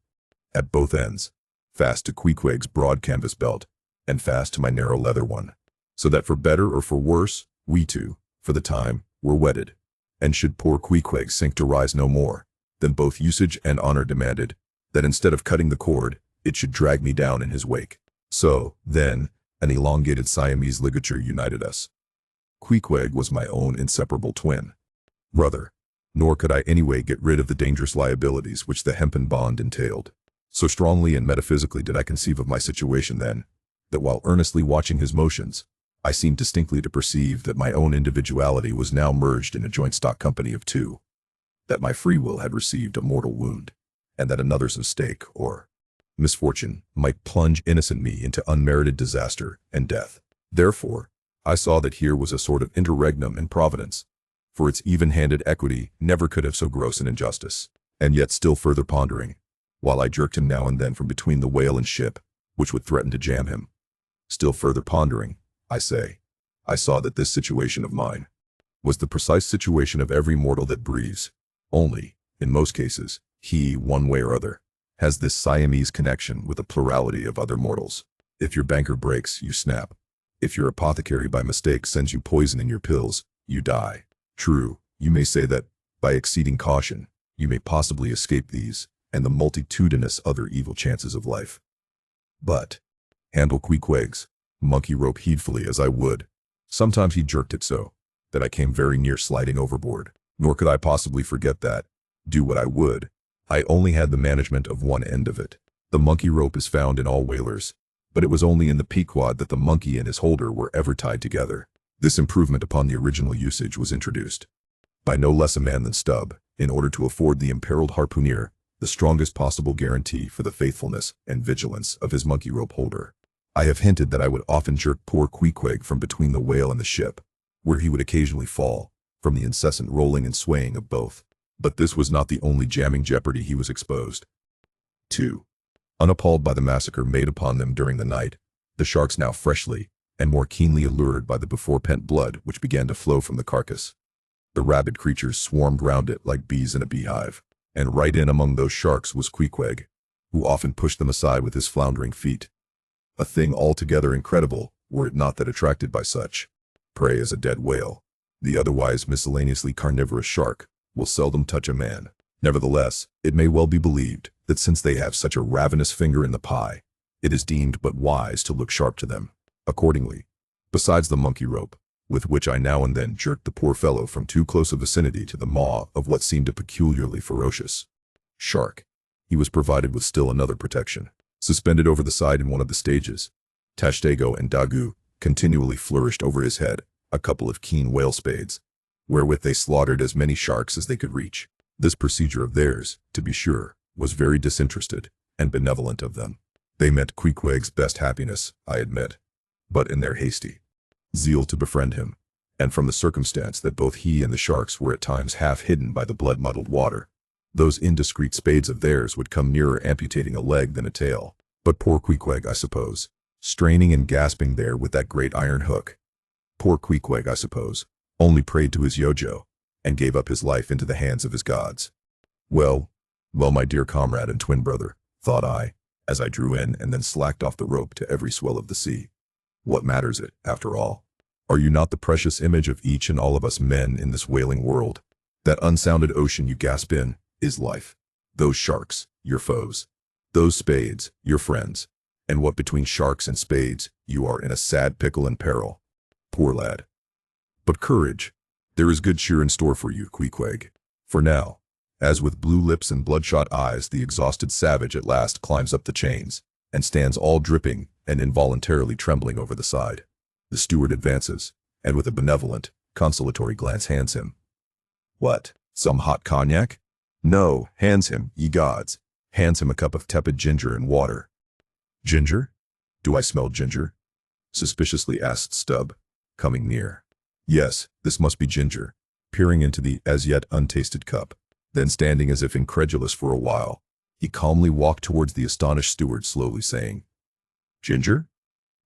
[SPEAKER 1] at both ends, fast to Queequeg's broad canvas belt, and fast to my narrow leather one, so that for better or for worse, we two, for the time, were wedded. And should poor Queequeg sink to rise no more, then both usage and honor demanded that instead of cutting the cord, it should drag me down in his wake. So, then, an elongated Siamese ligature united us. Queequeg was my own inseparable twin brother, nor could I anyway get rid of the dangerous liabilities which the hempen bond entailed. So strongly and metaphysically did I conceive of my situation then, that while earnestly watching his motions, I seemed distinctly to perceive that my own individuality was now merged in a joint stock company of two, that my free will had received a mortal wound, and that another's mistake or misfortune might plunge innocent me into unmerited disaster and death. Therefore, I saw that here was a sort of interregnum in Providence, for its even-handed equity never could have so gross an injustice. And yet still further pondering, while I jerked him now and then from between the whale and ship, which would threaten to jam him, still further pondering, I say, I saw that this situation of mine was the precise situation of every mortal that breathes, only, in most cases, he, one way or other, has this Siamese connection with a plurality of other mortals. If your banker breaks, you snap. If your apothecary by mistake sends you poison in your pills, you die. True, you may say that, by exceeding caution, you may possibly escape these, and the multitudinous other evil chances of life. But, handle Queequeg's monkey rope heedfully as I would, sometimes he jerked it so, that I came very near sliding overboard. Nor could I possibly forget that, do what I would, I only had the management of one end of it. The monkey rope is found in all whalers, but it was only in the Pequod that the monkey and his holder were ever tied together. This improvement upon the original usage was introduced by no less a man than Stubb, in order to afford the imperiled harpooner the strongest possible guarantee for the faithfulness and vigilance of his monkey rope holder. I have hinted that I would often jerk poor Queequeg from between the whale and the ship, where he would occasionally fall, from the incessant rolling and swaying of both. But this was not the only jamming jeopardy he was exposed to. Unappalled by the massacre made upon them during the night, the sharks now freshly and more keenly allured by the before-pent blood which began to flow from the carcass, the rabid creatures swarmed round it like bees in a beehive, and right in among those sharks was Queequeg, who often pushed them aside with his floundering feet. A thing altogether incredible, were it not that attracted by such prey as a dead whale, the otherwise miscellaneously carnivorous shark will seldom touch a man. Nevertheless, it may well be believed that since they have such a ravenous finger in the pie, it is deemed but wise to look sharp to them. Accordingly, besides the monkey rope, with which I now and then jerked the poor fellow from too close a vicinity to the maw of what seemed a peculiarly ferocious shark, he was provided with still another protection. Suspended over the side in one of the stages, Tashtego and Dagu continually flourished over his head a couple of keen whale spades, wherewith they slaughtered as many sharks as they could reach. This procedure of theirs, to be sure, was very disinterested and benevolent of them. They meant Queequeg's best happiness, I admit, but in their hasty zeal to befriend him, and from the circumstance that both he and the sharks were at times half hidden by the blood-muddled water, those indiscreet spades of theirs would come nearer amputating a leg than a tail. But poor Queequeg, I suppose, straining and gasping there with that great iron hook, poor Queequeg, I suppose, only prayed to his yojo, and gave up his life into the hands of his gods. Well, my dear comrade and twin brother, thought I, as I drew in and then slacked off the rope to every swell of the sea. What matters it, after all? Are you not the precious image of each and all of us men in this wailing world? That unsounded ocean you gasp in is life. Those sharks, your foes. Those spades, your friends. And what between sharks and spades, you are in a sad pickle and peril. Poor lad. But courage. There is good cheer in store for you, Queequeg. For now, as with blue lips and bloodshot eyes the exhausted savage at last climbs up the chains, and stands all dripping and involuntarily trembling over the side. The steward advances, and with a benevolent, consolatory glance hands him. What? Some hot cognac? No, hands him, ye gods. Hands him a cup of tepid ginger and water. Ginger? Do I smell ginger? Suspiciously asked Stubb, coming near. Yes, this must be ginger, peering into the as yet untasted cup. Then standing as if incredulous for a while, he calmly walked towards the astonished steward, slowly saying, Ginger?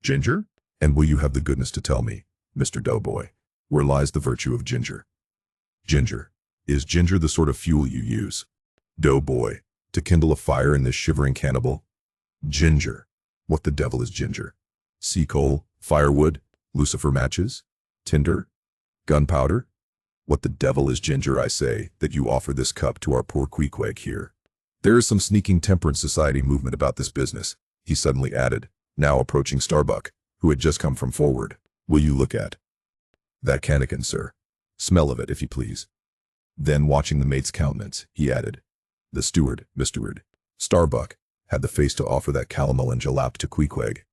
[SPEAKER 1] Ginger? And will you have the goodness to tell me, Mr. Doughboy, where lies the virtue of ginger? Ginger. Is ginger the sort of fuel you use, Doughboy, to kindle a fire in this shivering cannibal? Ginger. What the devil is ginger? Sea coal, firewood, lucifer matches, tinder, gunpowder? What the devil is ginger, I say, that you offer this cup to our poor Queequeg here? There is some sneaking temperance society movement about this business, he suddenly added, now approaching Starbuck, who had just come from forward. Will you look at that cannikin, sir? Smell of it, if you please. Then, watching the mate's countenance, he added, the steward, Mr. Starbuck, had the face to offer that calomel and jalap to Queequeg.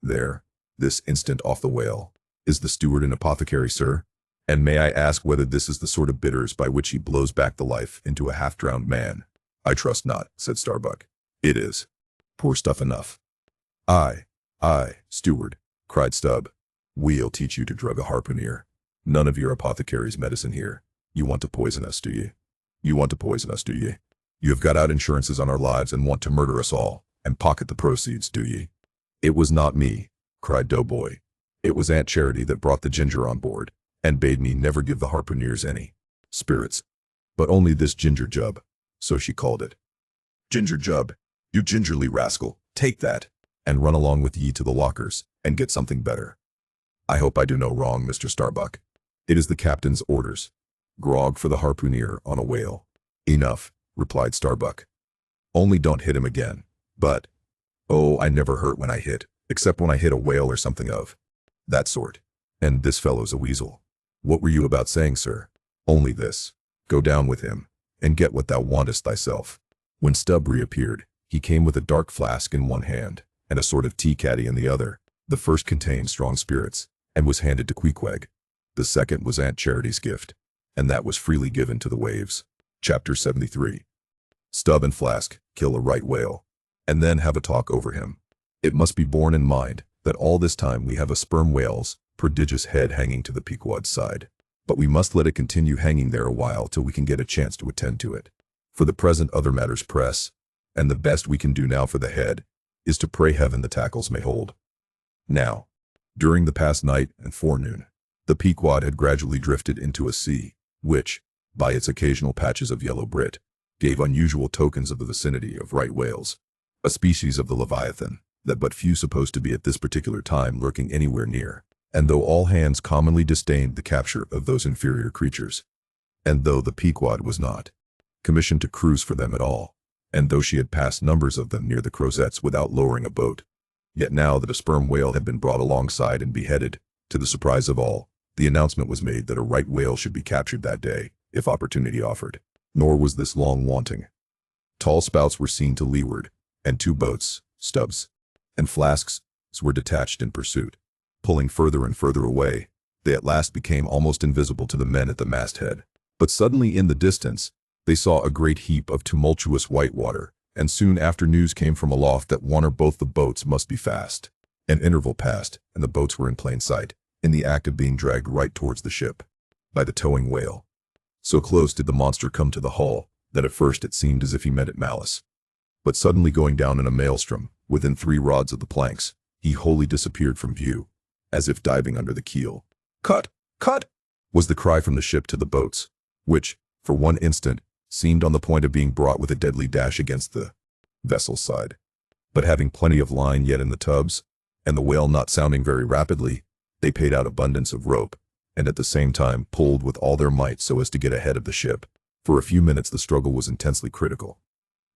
[SPEAKER 1] There, this instant off the whale. Is the steward an apothecary, sir? And may I ask whether this is the sort of bitters by which he blows back the life into a half-drowned man? I trust not, said Starbuck. It is. Poor stuff enough. Aye, steward, cried Stubb. We'll teach you to drug a harpooner. None of your apothecary's medicine here. You want to poison us, do ye? You want to poison us, do ye? You have got out insurances on our lives and want to murder us all, and pocket the proceeds, do ye? It was not me, cried Doughboy. It was Aunt Charity that brought the ginger on board, and bade me never give the harpooneers any spirits, but only this ginger jub, so she called it. Ginger jub, you gingerly rascal, take that, and run along with ye to the lockers, and get something better. I hope I do no wrong, Mr. Starbuck. It is the captain's orders. Grog for the harpooner on a whale. Enough, replied Starbuck. Only don't hit him again. But, oh, I never hurt when I hit, except when I hit a whale or something of that sort. And this fellow's a weasel. What were you about saying, sir? Only this. Go down with him, and get what thou wantest thyself. When Stubb reappeared, he came with a dark flask in one hand, and a sort of tea caddy in the other. The first contained strong spirits, and was handed to Queequeg. The second was Aunt Charity's gift, and that was freely given to the waves. Chapter 73. Stubb and Flask kill a right whale, and then have a talk over him. It must be borne in mind that all this time we have a sperm whale's prodigious head hanging to the Pequod's side. But we must let it continue hanging there a while till we can get a chance to attend to it. For the present other matters press, and the best we can do now for the head is to pray heaven the tackles may hold. Now, during the past night and forenoon, the Pequod had gradually drifted into a sea, which, by its occasional patches of yellow brit, gave unusual tokens of the vicinity of right whales, a species of the Leviathan, that but few supposed to be at this particular time lurking anywhere near. And though all hands commonly disdained the capture of those inferior creatures, and though the Pequod was not commissioned to cruise for them at all, and though she had passed numbers of them near the Crozettes without lowering a boat, yet now that a sperm whale had been brought alongside and beheaded, to the surprise of all, the announcement was made that a right whale should be captured that day, if opportunity offered. Nor was this long wanting. Tall spouts were seen to leeward, and 2 boats, Stubbs and Flasks, were detached in pursuit. Pulling further and further away, they at last became almost invisible to the men at the masthead. But suddenly in the distance, they saw a great heap of tumultuous white water, and soon after news came from aloft that one or both the boats must be fast. An interval passed, and the boats were in plain sight, in the act of being dragged right towards the ship by the towing whale. So close did the monster come to the hull, that at first it seemed as if he meant it malice. But suddenly going down in a maelstrom, within 3 rods of the planks, he wholly disappeared from view, as if diving under the keel. Cut! Cut! Was the cry from the ship to the boats, which, for one instant, seemed on the point of being brought with a deadly dash against the vessel's side. But having plenty of line yet in the tubs, and the whale not sounding very rapidly, they paid out abundance of rope, and at the same time pulled with all their might so as to get ahead of the ship. For a few minutes the struggle was intensely critical.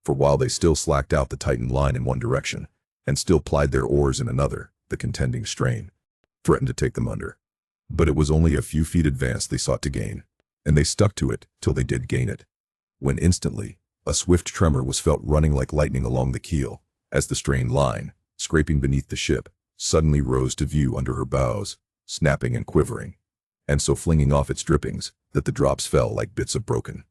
[SPEAKER 1] For while they still slacked out the tightened line in one direction, and still plied their oars in another, the contending strain threatened to take them under. But it was only a few feet advance they sought to gain, and they stuck to it till they did gain it, when instantly a swift tremor was felt running like lightning along the keel, as the strained line, scraping beneath the ship, suddenly rose to view under her bows, snapping and quivering, and so flinging off its drippings that the drops fell like bits of broken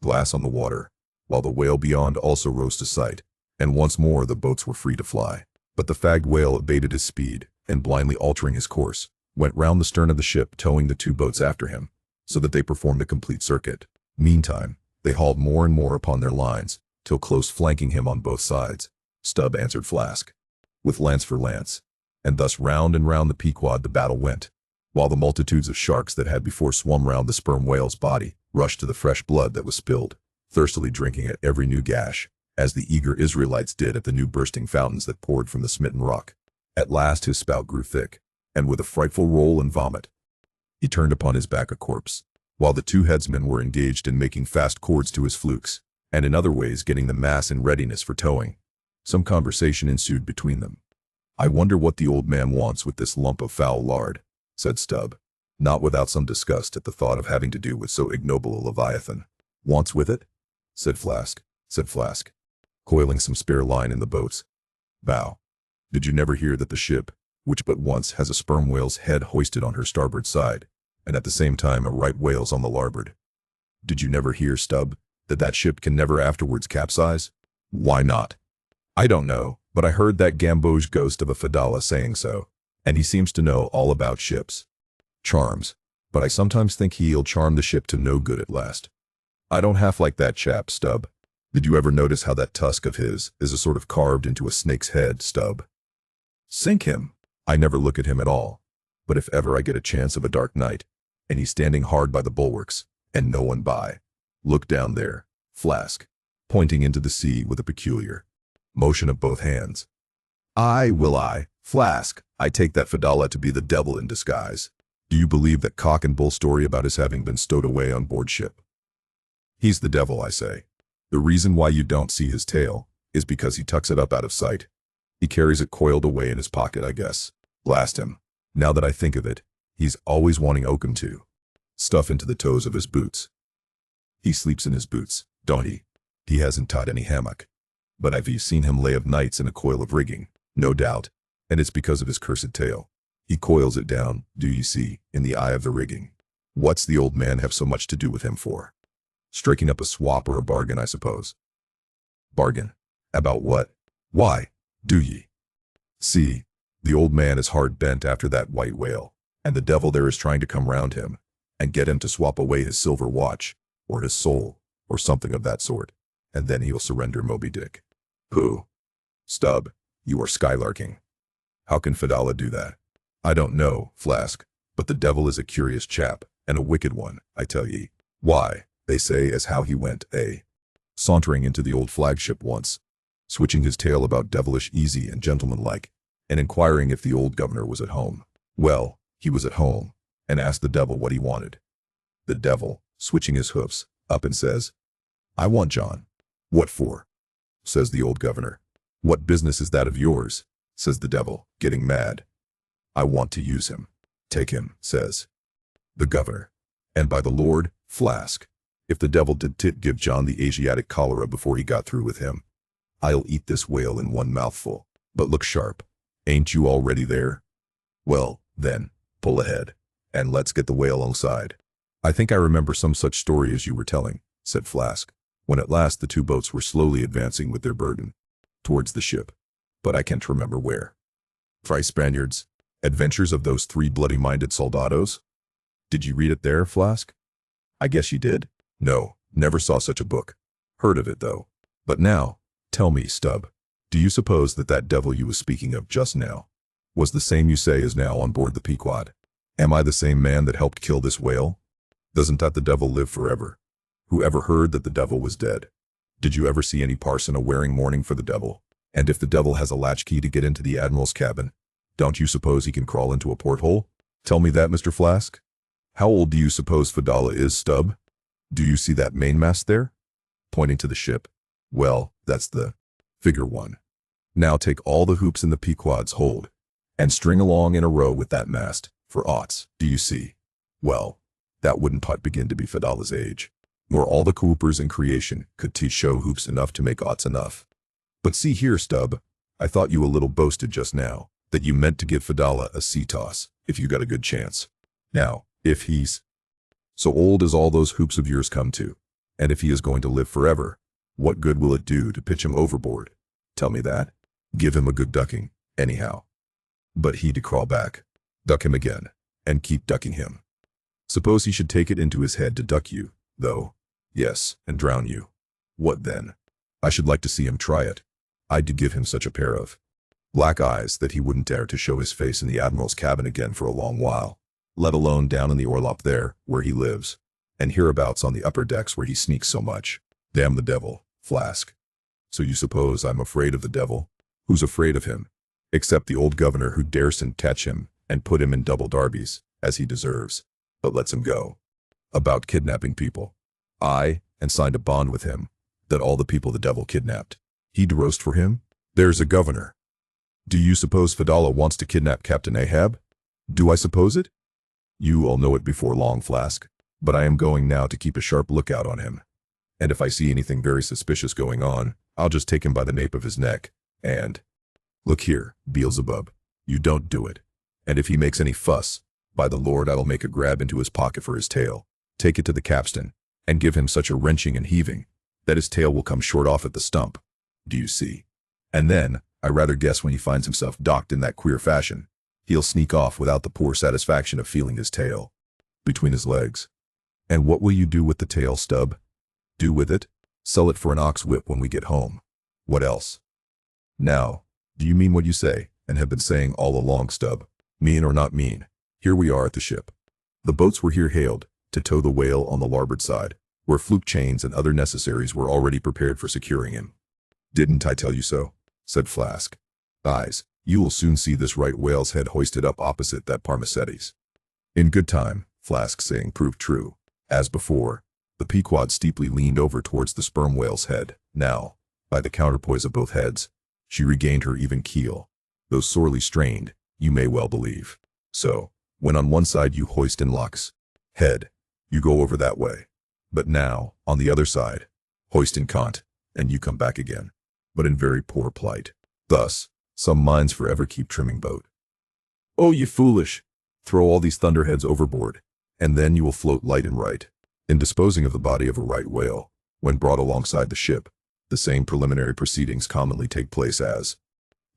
[SPEAKER 1] glass on the water, while the whale beyond also rose to sight, and once more the boats were free to fly. But the fagged whale abated his speed, and blindly altering his course, went round the stern of the ship, towing the two boats after him, so that they performed a complete circuit. Meantime, they hauled more and more upon their lines, till close flanking him on both sides, Stubb answered Flask with lance for lance, and thus round and round the Pequod the battle went, while the multitudes of sharks that had before swum round the sperm whale's body rushed to the fresh blood that was spilled, thirstily drinking at every new gash, as the eager Israelites did at the new bursting fountains that poured from the smitten rock. At last his spout grew thick, and with a frightful roll and vomit, he turned upon his back a corpse, while the two headsmen were engaged in making fast cords to his flukes, and in other ways getting the mass in readiness for towing. Some conversation ensued between them. "I wonder what the old man wants with this lump of foul lard," said Stubb, not without some disgust at the thought of having to do with so ignoble a leviathan. "Wants with it?" said Flask, coiling some spare line in the boats bow. "Did you never hear that the ship, which but once has a sperm whale's head hoisted on her starboard side, and at the same time a right whale's on the larboard? Did you never hear, Stubb, that ship can never afterwards capsize?" "Why not?" "I don't know, but I heard that gamboge ghost of a Fedallah saying so, and he seems to know all about ships. Charms, but I sometimes think he'll charm the ship to no good at last. I don't half like that chap, Stubb. Did you ever notice how that tusk of his is a sort of carved into a snake's head, Stubb? Sink him. I never look at him at all, but if ever I get a chance of a dark night, and he's standing hard by the bulwarks, and no one by, look down there, Flask, pointing into the sea with a peculiar motion of both hands. Flask, I take that Fedallah to be the devil in disguise. Do you believe that cock and bull story about his having been stowed away on board ship? He's the devil, I say. The reason why you don't see his tail is because he tucks it up out of sight. He carries it coiled away in his pocket, I guess. Blast him. Now that I think of it, he's always wanting oakum to stuff into the toes of his boots. He sleeps in his boots, don't he? He hasn't tied any hammock. But have you seen him lay of nights in a coil of rigging? No doubt. And it's because of his cursed tail. He coils it down, do you see, in the eye of the rigging. What's the old man have so much to do with him for? Striking up a swap or a bargain, I suppose. Bargain? About what? Why, do ye see, the old man is hard bent after that white whale, and the devil there is trying to come round him, and get him to swap away his silver watch, or his soul, or something of that sort, and then he'll surrender Moby-Dick. Pooh. Stubb, you are skylarking. How can Fedallah do that? I don't know, Flask, but the devil is a curious chap, and a wicked one, I tell ye. Why, they say as how he went, sauntering into the old flagship once, switching his tail about devilish easy and gentlemanlike, and inquiring if the old governor was at home. Well, he was at home, and asked the devil what he wanted. The devil, switching his hoofs, up and says, I want John. What for? Says the old governor. What business is that of yours? Says the devil, getting mad. I want to use him. Take him, says the governor. And by the Lord, Flask, if the devil did give John the Asiatic cholera before he got through with him, I'll eat this whale in one mouthful. But look sharp. Ain't you already there? Well, then, pull ahead, and let's get the whale alongside. I think I remember some such story as you were telling, said Flask, when at last the two boats were slowly advancing with their burden towards the ship. But I can't remember where. 3 Spaniards. Adventures of those 3 bloody-minded soldados? Did you read it there, Flask? I guess you did. No, never saw such a book. Heard of it, though. But now, tell me, Stubb, do you suppose that devil you was speaking of just now was the same you say is now on board the Pequod? Am I the same man that helped kill this whale? Doesn't that the devil live forever? Who ever heard that the devil was dead? Did you ever see any parson a-wearing mourning for the devil? And if the devil has a latchkey to get into the admiral's cabin, don't you suppose he can crawl into a porthole? Tell me that, Mr. Flask. How old do you suppose Fedallah is, Stubb? Do you see that mainmast there? Pointing to the ship. Well, that's the figure 1. Now take all the hoops in the Pequod's hold, and string along in a row with that mast, for aughts, do you see? Well, that wouldn't begin to be Fedallah's age, nor all the coopers in creation could teach show hoops enough to make aughts enough. But see here, Stubb, I thought you a little boasted just now, that you meant to give Fedallah a sea toss, if you got a good chance. Now, if he's so old as all those hoops of yours come to, and if he is going to live forever, what good will it do to pitch him overboard? Tell me that. Give him a good ducking, anyhow. But he to crawl back. Duck him again, and keep ducking him. Suppose he should take it into his head to duck you, though. Yes, and drown you. What then? I should like to see him try it. I'd give him such a pair of black eyes that he wouldn't dare to show his face in the admiral's cabin again for a long while, let alone down in the orlop there, where he lives, and hereabouts on the upper decks where he sneaks so much. Damn the devil, Flask. So you suppose I'm afraid of the devil? Who's afraid of him? Except the old governor who daresn't catch him and put him in double darbies, as he deserves, but lets him go. About kidnapping people. Aye, and signed a bond with him, that all the people the devil kidnapped, he'd roast for him? There's a governor. Do you suppose Fedallah wants to kidnap Captain Ahab? Do I suppose it? You all know it before long, Flask, but I am going now to keep a sharp lookout on him. And if I see anything very suspicious going on, I'll just take him by the nape of his neck, and... Look here, Beelzebub, you don't do it. And if he makes any fuss, by the Lord I'll make a grab into his pocket for his tail, take it to the capstan, and give him such a wrenching and heaving, that his tail will come short off at the stump. Do you see? And then, I rather guess when he finds himself docked in that queer fashion, he'll sneak off without the poor satisfaction of feeling his tail between his legs. And what will you do with the tail, Stub? Do with it? Sell it for an ox whip when we get home. What else? Now, do you mean what you say, and have been saying all along, Stub? Mean or not mean, here we are at the ship. The boats were here hailed, to tow the whale on the larboard side, where fluke chains and other necessaries were already prepared for securing him. Didn't I tell you so? Said Flask. Eyes, you will soon see this right whale's head hoisted up opposite that Parmacetes. In good time, Flask saying proved true. As before, the Pequod steeply leaned over towards the sperm whale's head. Now, by the counterpoise of both heads, she regained her even keel, though sorely strained, you may well believe. So, when on one side you hoist in Locke's head, you go over that way. But now, on the other side, hoist in Kant, and you come back again, but in very poor plight. Thus, some minds forever keep trimming boat. Oh, ye foolish! Throw all these thunderheads overboard, and then you will float light and right. In disposing of the body of a right whale, when brought alongside the ship, the same preliminary proceedings commonly take place as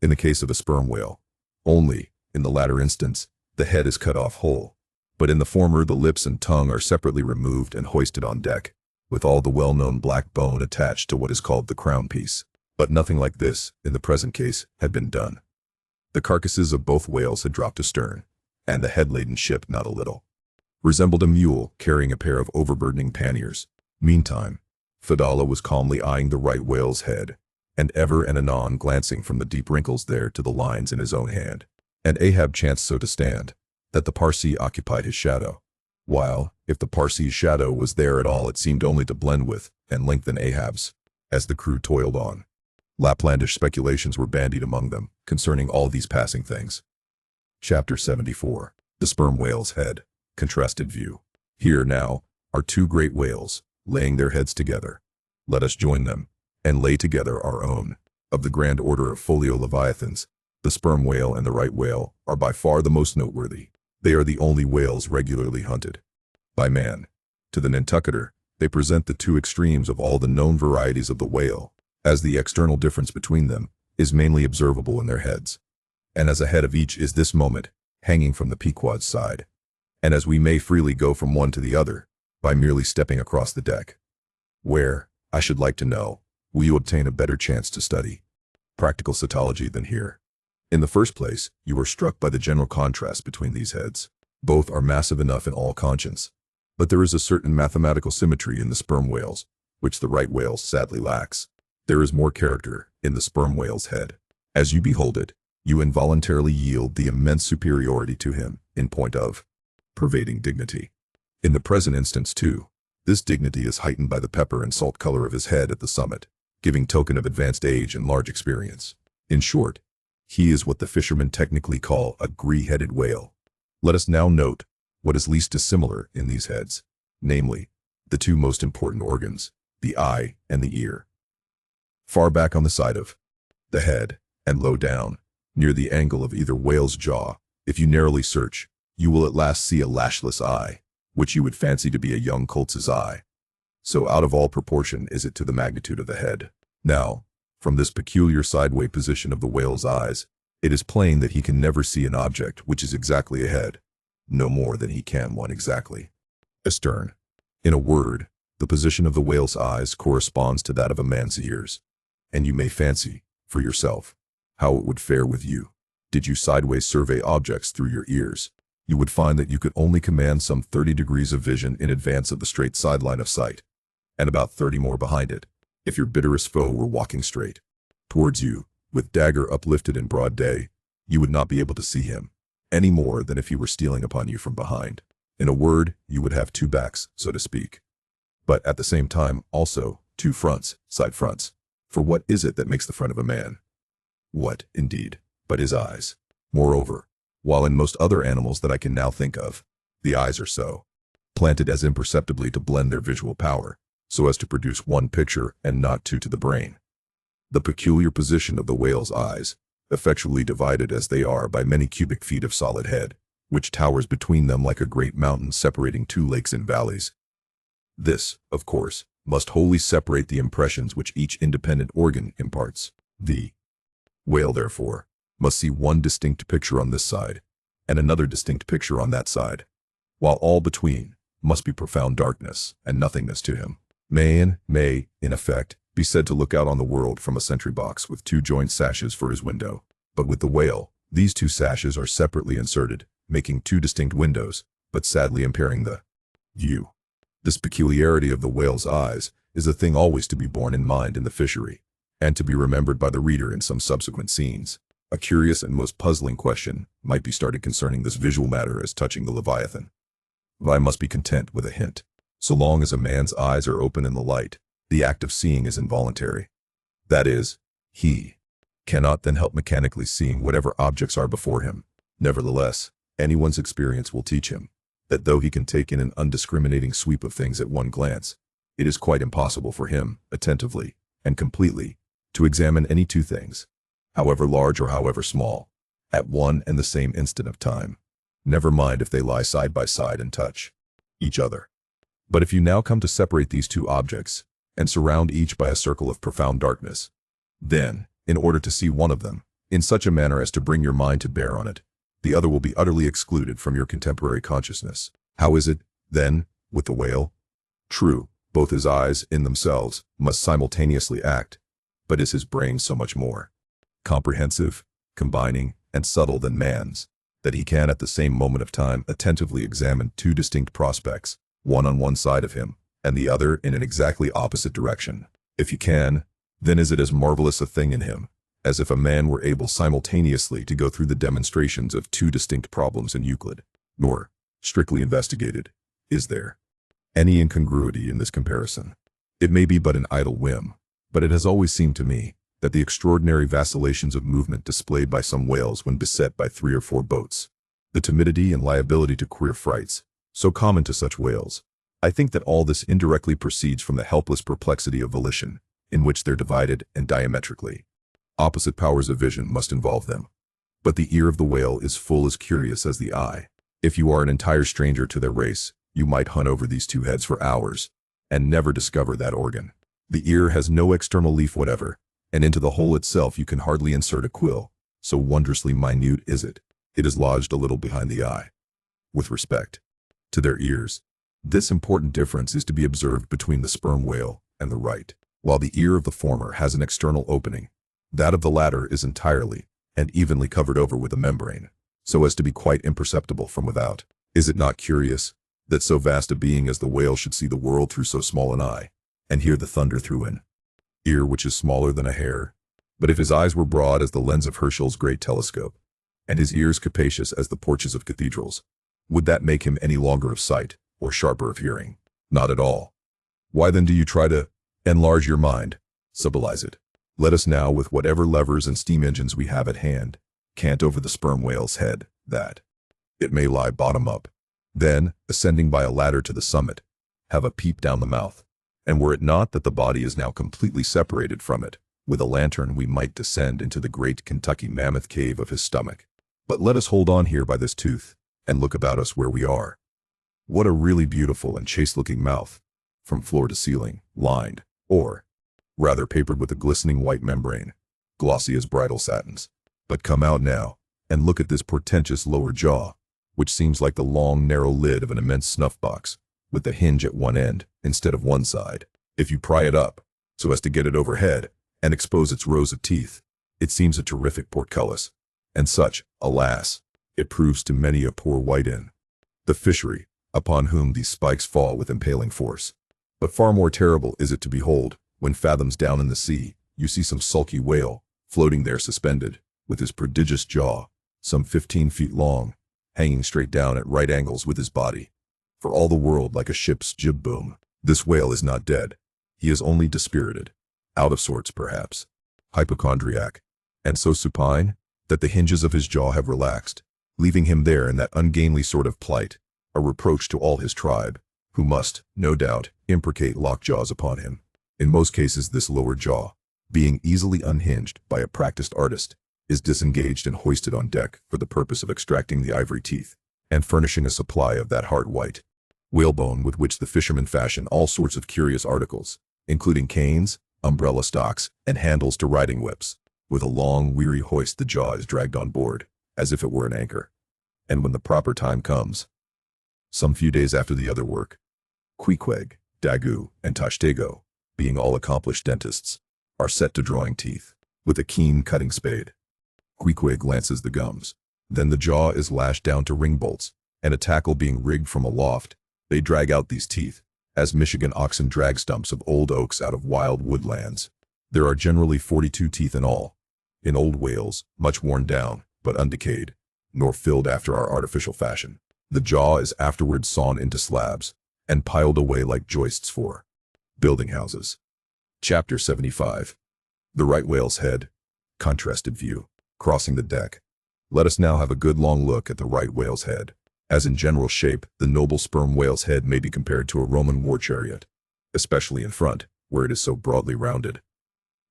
[SPEAKER 1] in the case of a sperm whale. Only, in the latter instance, the head is cut off whole, but in the former the lips and tongue are separately removed and hoisted on deck, with all the well-known black bone attached to what is called the crown piece. But nothing like this, in the present case, had been done. The carcasses of both whales had dropped astern, and the head-laden ship not a little resembled a mule carrying a pair of overburdening panniers. Meantime, Fedallah was calmly eyeing the right whale's head, and ever and anon glancing from the deep wrinkles there to the lines in his own hand. And Ahab chanced so to stand, that the Parsee occupied his shadow, while, if the Parsee's shadow was there at all, it seemed only to blend with and lengthen Ahab's, as the crew toiled on. Laplandish speculations were bandied among them concerning all these passing things. Chapter 74. The Sperm Whale's Head. Contrasted View. Here, now, are two great whales, laying their heads together. Let us join them, and lay together our own. Of the grand order of folio leviathans, the sperm whale and the right whale are by far the most noteworthy. They are the only whales regularly hunted by man. To the Nantucketer, they present the two extremes of all the known varieties of the whale, as the external difference between them is mainly observable in their heads, and as a head of each is this moment hanging from the Pequod's side, and as we may freely go from one to the other by merely stepping across the deck. Where, I should like to know, will you obtain a better chance to study practical cetology than here? In the first place, you are struck by the general contrast between these heads. Both are massive enough in all conscience, but there is a certain mathematical symmetry in the sperm whales, which the right whale sadly lacks. There is more character in the sperm whale's head. As you behold it, you involuntarily yield the immense superiority to him in point of pervading dignity. In the present instance, too, this dignity is heightened by the pepper and salt color of his head at the summit, giving token of advanced age and large experience. In short, he is what the fishermen technically call a grey-headed whale. Let us now note what is least dissimilar in these heads, namely, the two most important organs, the eye and the ear. Far back on the side of the head, And low down, near the angle of either whale's jaw, if you narrowly search, you will at last see a lashless eye, which you would fancy to be a young colt's eye. So out of all proportion is it to the magnitude of the head. Now, from this peculiar sideway position of the whale's eyes, it is plain that he can never see an object which is exactly ahead, no more than he can one exactly astern. In a word, the position of the whale's eyes corresponds to that of a man's ears, and you may fancy, for yourself, how it would fare with you. Did you sideways survey objects through your ears, you would find that you could only command some 30 degrees of vision in advance of the straight sideline of sight, and about 30 more behind it, if your bitterest foe were walking straight towards you, with dagger uplifted in broad day. You would not be able to see him, any more than if he were stealing upon you from behind. In a word, you would have two backs, so to speak, but at the same time also two fronts, side fronts. For what is it that makes the front of a man? What, indeed, but his eyes? Moreover, while in most other animals that I can now think of, the eyes are so planted as imperceptibly to blend their visual power, so as to produce one picture and not two to the brain. The peculiar position of the whale's eyes, effectually divided as they are by many cubic feet of solid head, which towers between them like a great mountain separating two lakes and valleys. This, of course, must wholly separate the impressions which each independent organ imparts. The whale, therefore, must see one distinct picture on this side, and another distinct picture on that side, while all between must be profound darkness and nothingness to him. Man may, in effect, be said to look out on the world from a sentry box with two joint sashes for his window, but with the whale, these two sashes are separately inserted, making two distinct windows, but sadly impairing the view. This peculiarity of the whale's eyes is a thing always to be borne in mind in the fishery, and to be remembered by the reader in some subsequent scenes. A curious and most puzzling question might be started concerning this visual matter as touching the Leviathan. But I must be content with a hint. So long as a man's eyes are open in the light, the act of seeing is involuntary. That is, he cannot then help mechanically seeing whatever objects are before him. Nevertheless, anyone's experience will teach him that though he can take in an undiscriminating sweep of things at one glance, it is quite impossible for him, attentively and completely, to examine any two things, however large or however small, at one and the same instant of time. Never mind if they lie side by side and touch each other. But if you now come to separate these two objects, and surround each by a circle of profound darkness, then, in order to see one of them, in such a manner as to bring your mind to bear on it, the other will be utterly excluded from your contemporary consciousness. How is it, then, with the whale? True, both his eyes, in themselves, must simultaneously act, but is his brain so much more comprehensive, combining, and subtle than man's, that he can at the same moment of time attentively examine two distinct prospects, one on one side of him, and the other in an exactly opposite direction. If he can, then is it as marvelous a thing in him, as if a man were able simultaneously to go through the demonstrations of two distinct problems in Euclid. Nor, strictly investigated, is there any incongruity in this comparison. It may be but an idle whim, but it has always seemed to me that the extraordinary vacillations of movement displayed by some whales when beset by 3 or 4 boats, the timidity and liability to queer frights, so common to such whales, I think that all this indirectly proceeds from the helpless perplexity of volition, in which they're divided and diametrically opposite powers of vision must involve them. But the ear of the whale is full as curious as the eye. If you are an entire stranger to their race, you might hunt over these two heads for hours, and never discover that organ. The ear has no external leaf whatever, and into the hole itself you can hardly insert a quill, so wondrously minute is it. It is lodged a little behind the eye. With respect to their ears, this important difference is to be observed between the sperm whale and the right. While the ear of the former has an external opening, that of the latter is entirely and evenly covered over with a membrane, so as to be quite imperceptible from without. Is it not curious that so vast a being as the whale should see the world through so small an eye, and hear the thunder through an ear which is smaller than a hair? But if his eyes were broad as the lens of Herschel's great telescope, and his ears capacious as the porches of cathedrals, would that make him any longer of sight, or sharper of hearing? Not at all. Why then do you try to enlarge your mind, subtilize it? Let us now, with whatever levers and steam engines we have at hand, cant over the sperm whale's head, that it may lie bottom up. Then, ascending by a ladder to the summit, have a peep down the mouth. And were it not that the body is now completely separated from it, With a lantern we might descend into the great Kentucky mammoth cave of his stomach. But let us hold on here by this tooth, and look about us where we are. What a really beautiful and chaste-looking mouth, from floor to ceiling, lined, or rather papered with a glistening white membrane, glossy as bridal satins. But come out now, and look at this portentous lower jaw, which seems like the long, narrow lid of an immense snuff box, with the hinge at one end instead of one side. If you pry it up, so as to get it overhead, and expose its rows of teeth, it seems a terrific portcullis. And such, alas, it proves to many a poor white-in the fishery, upon whom these spikes fall with impaling force. But far more terrible is it to behold, when fathoms down in the sea, you see some sulky whale, floating there suspended, with his prodigious jaw, some 15 feet long, hanging straight down at right angles with his body, for all the world like a ship's jib boom. This whale is not dead. He is only dispirited, out of sorts perhaps, hypochondriac, and so supine, that the hinges of his jaw have relaxed, leaving him there in that ungainly sort of plight, a reproach to all his tribe, who must, no doubt, imprecate lockjaws upon him. In most cases this lower jaw, being easily unhinged by a practiced artist, is disengaged and hoisted on deck for the purpose of extracting the ivory teeth, and furnishing a supply of that hard white whalebone with which the fishermen fashion all sorts of curious articles, including canes, umbrella stocks, and handles to riding whips. With a long, weary hoist the jaw is dragged on board, as if it were an anchor. And when the proper time comes, some few days after the other work, Queequeg, Daggoo, and Tashtego, being all accomplished dentists, are set to drawing teeth, with a keen cutting spade. Queequeg lances the gums. Then the jaw is lashed down to ring bolts, and a tackle being rigged from aloft, they drag out these teeth, as Michigan oxen drag stumps of old oaks out of wild woodlands. There are generally 42 teeth in all. In old whales, much worn down, but undecayed, nor filled after our artificial fashion. The jaw is afterwards sawn into slabs, and piled away like joists for building houses. Chapter 75. The right whale's head. Contrasted view. Crossing the deck. Let us now have a good long look at the right whale's head. As in general shape, the noble sperm whale's head may be compared to a Roman war chariot, especially in front, where it is so broadly rounded.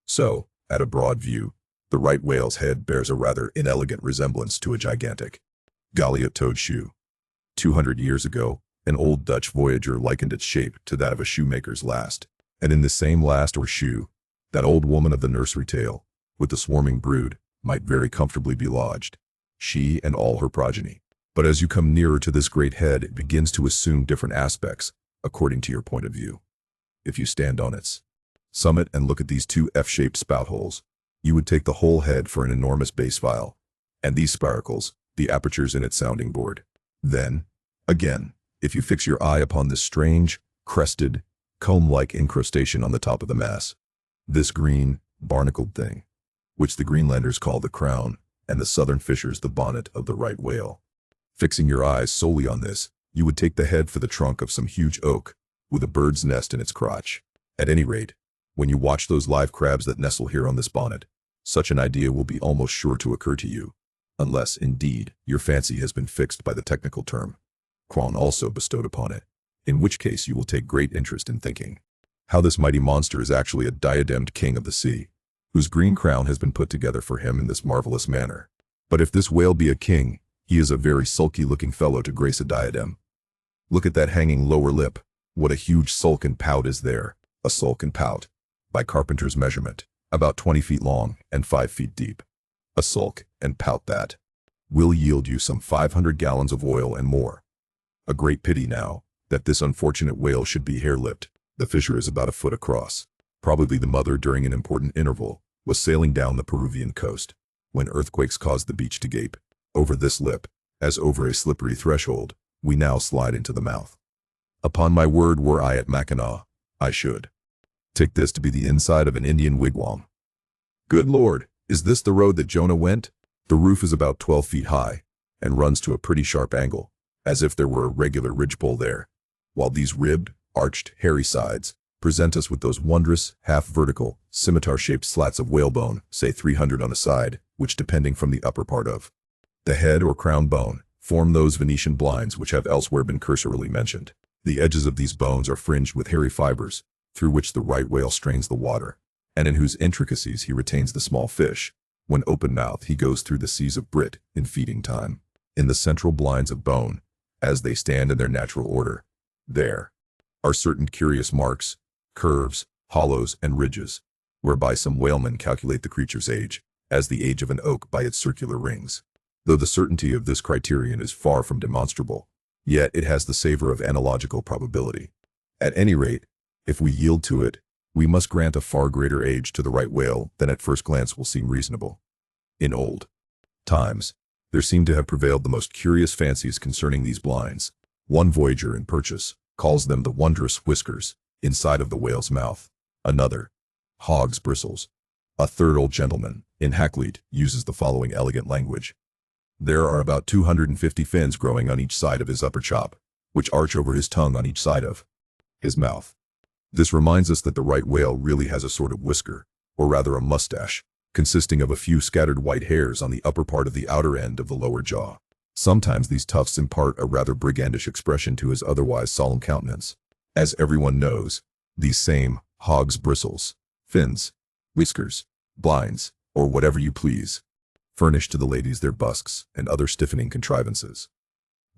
[SPEAKER 1] So, at a broad view, the right whale's head bears a rather inelegant resemblance to a gigantic galliot-toed shoe. 200 years ago, an old Dutch voyager likened its shape to that of a shoemaker's last, and in the same last or shoe, that old woman of the nursery tale, with the swarming brood, might very comfortably be lodged, she and all her progeny. But as you come nearer to this great head, it begins to assume different aspects, according to your point of view. If you stand on its summit and look at these two F-shaped spout holes, you would take the whole head for an enormous bass viol, and these spiracles, the apertures in its sounding board. Then, again, if you fix your eye upon this strange, crested, comb-like incrustation on the top of the mass, this green, barnacled thing, which the Greenlanders call the crown, and the southern fishers the bonnet of the right whale. Fixing your eyes solely on this, you would take the head for the trunk of some huge oak, with a bird's nest in its crotch. At any rate, when you watch those live crabs that nestle here on this bonnet, such an idea will be almost sure to occur to you, unless, indeed, your fancy has been fixed by the technical term, crown also bestowed upon it, in which case you will take great interest in thinking how this mighty monster is actually a diademed king of the sea, whose green crown has been put together for him in this marvelous manner. But if this whale be a king, he is a very sulky-looking fellow to grace a diadem. Look at that hanging lower lip. What a huge sulk and pout is there. A sulk and pout, by carpenter's measurement, about 20 feet long and 5 feet deep. A sulk and pout that will yield you some 500 gallons of oil and more. A great pity now, that this unfortunate whale should be hair-lipped. The fissure is about a foot across. Probably the mother, during an important interval, was sailing down the Peruvian coast, when earthquakes caused the beach to gape. Over this lip, as over a slippery threshold, we now slide into the mouth. Upon my word, were I at Mackinac, I should take this to be the inside of an Indian wigwam. Good Lord, is this the road that Jonah went? The roof is about 12 feet high, and runs to a pretty sharp angle, as if there were a regular ridgepole there, while these ribbed, arched, hairy sides present us with those wondrous, half-vertical, scimitar-shaped slats of whalebone, say 300 on a side, which, depending from the upper part of the head or crown bone, form those Venetian blinds which have elsewhere been cursorily mentioned. The edges of these bones are fringed with hairy fibers, through which the right whale strains the water, and in whose intricacies he retains the small fish. When open-mouthed, he goes through the seas of brit in feeding time. In the central blinds of bone, as they stand in their natural order, there are certain curious marks, curves, hollows, and ridges, whereby some whalemen calculate the creature's age, as the age of an oak by its circular rings. Though the certainty of this criterion is far from demonstrable, yet it has the savor of analogical probability. At any rate, if we yield to it, we must grant a far greater age to the right whale than at first glance will seem reasonable. In old times, there seem to have prevailed the most curious fancies concerning these blinds. One voyager in Purchas calls them the wondrous whiskers inside of the whale's mouth. Another, hog's bristles. A third old gentleman, in Hakluyt, uses the following elegant language. There are about 250 fins growing on each side of his upper chop, which arch over his tongue on each side of his mouth. This reminds us that the right whale really has a sort of whisker, or rather a mustache, consisting of a few scattered white hairs on the upper part of the outer end of the lower jaw. Sometimes these tufts impart a rather brigandish expression to his otherwise solemn countenance. As everyone knows, these same hog's bristles, fins, whiskers, blinds, or whatever you please, furnish to the ladies their busks and other stiffening contrivances.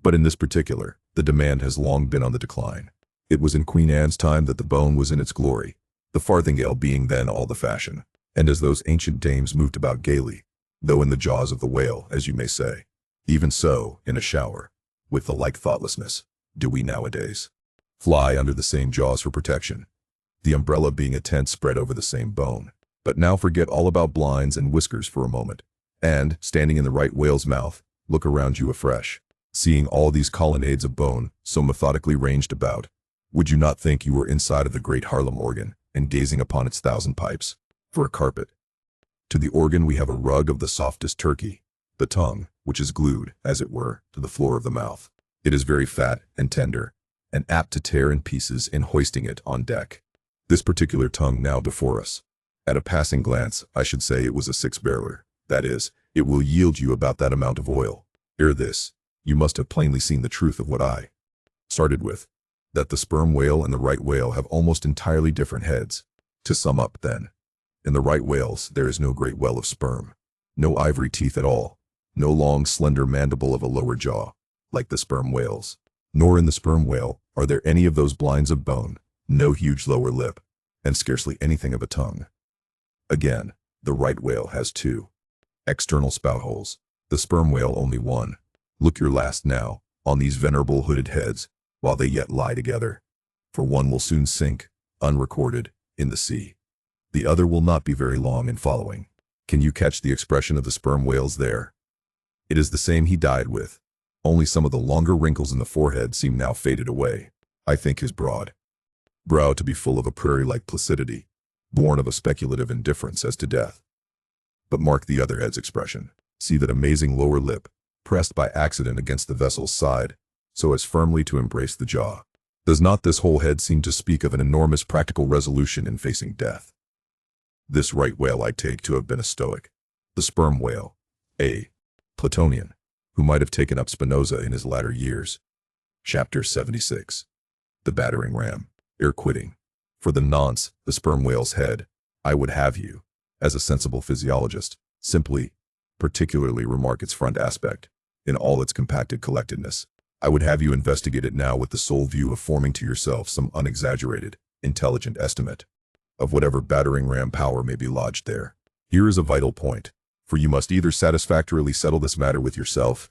[SPEAKER 1] But in this particular, the demand has long been on the decline. It was in Queen Anne's time that the bone was in its glory, the farthingale being then all the fashion. And as those ancient dames moved about gaily, though in the jaws of the whale, as you may say, even so, in a shower, with the like thoughtlessness, do we nowadays fly under the same jaws for protection, the umbrella being a tent spread over the same bone. But now forget all about blinds and whiskers for a moment, and, standing in the right whale's mouth, look around you afresh. Seeing all these colonnades of bone so methodically ranged about, would you not think you were inside of the great Harlem organ, and gazing upon its 1,000 pipes? For a carpet to the organ we have a rug of the softest Turkey, the tongue, which is glued, as it were, to the floor of the mouth. It is very fat and tender, and apt to tear in pieces in hoisting it on deck. This particular tongue now before us, at a passing glance, I should say it was a 6-barreler. That is, it will yield you about that amount of oil. Ere this, you must have plainly seen the truth of what I started with, that the sperm whale and the right whale have almost entirely different heads. To sum up, then, in the right whales there is no great well of sperm, no ivory teeth at all, no long slender mandible of a lower jaw, like the sperm whales. Nor in the sperm whale are there any of those blinds of bone, no huge lower lip, and scarcely anything of a tongue. Again, the right whale has 2 external spout holes, the sperm whale only 1. Look your last now on these venerable hooded heads, while they yet lie together, for one will soon sink, unrecorded, in the sea. The other will not be very long in following. Can you catch the expression of the sperm whales there? It is the same he died with, only some of the longer wrinkles in the forehead seem now faded away. I think his broad brow to be full of a prairie-like placidity, born of a speculative indifference as to death. But mark the other head's expression. See that amazing lower lip, pressed by accident against the vessel's side, so as firmly to embrace the jaw. Does not this whole head seem to speak of an enormous practical resolution in facing death? This right whale I take to have been a Stoic. The sperm whale, a Platonian, who might have taken up Spinoza in his latter years. Chapter 76. The battering ram. Ere quitting, for the nonce, the sperm whale's head, I would have you, as a sensible physiologist, simply, particularly remark its front aspect, in all its compacted collectedness. I would have you investigate it now with the sole view of forming to yourself some unexaggerated, intelligent estimate of whatever battering ram power may be lodged there. Here is a vital point, for you must either satisfactorily settle this matter with yourself,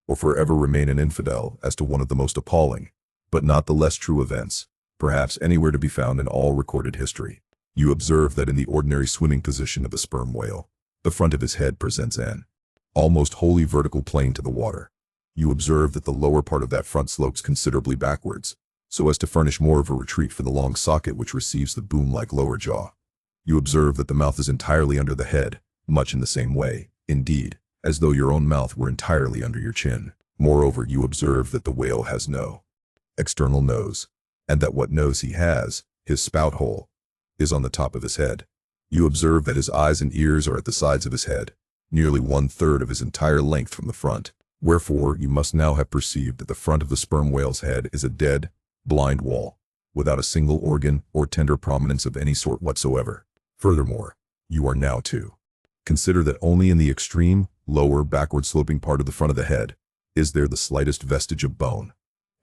[SPEAKER 1] or forever remain an infidel as to one of the most appalling, but not the less true events, perhaps anywhere to be found in all recorded history. You observe that in the ordinary swimming position of the sperm whale, the front of his head presents an almost wholly vertical plane to the water. You observe that the lower part of that front slopes considerably backwards, so as to furnish more of a retreat for the long socket which receives the boom-like lower jaw. You observe that the mouth is entirely under the head, much in the same way, indeed, as though your own mouth were entirely under your chin. Moreover, you observe that the whale has no external nose, and that what nose he has, his spout hole, is on the top of his head. You observe that his eyes and ears are at the sides of his head, nearly 1/3 of his entire length from the front. Wherefore, you must now have perceived that the front of the sperm whale's head is a dead, blind wall, without a single organ or tender prominence of any sort whatsoever. Furthermore, you are now too. Consider that only in the extreme, lower, backward-sloping part of the front of the head is there the slightest vestige of bone.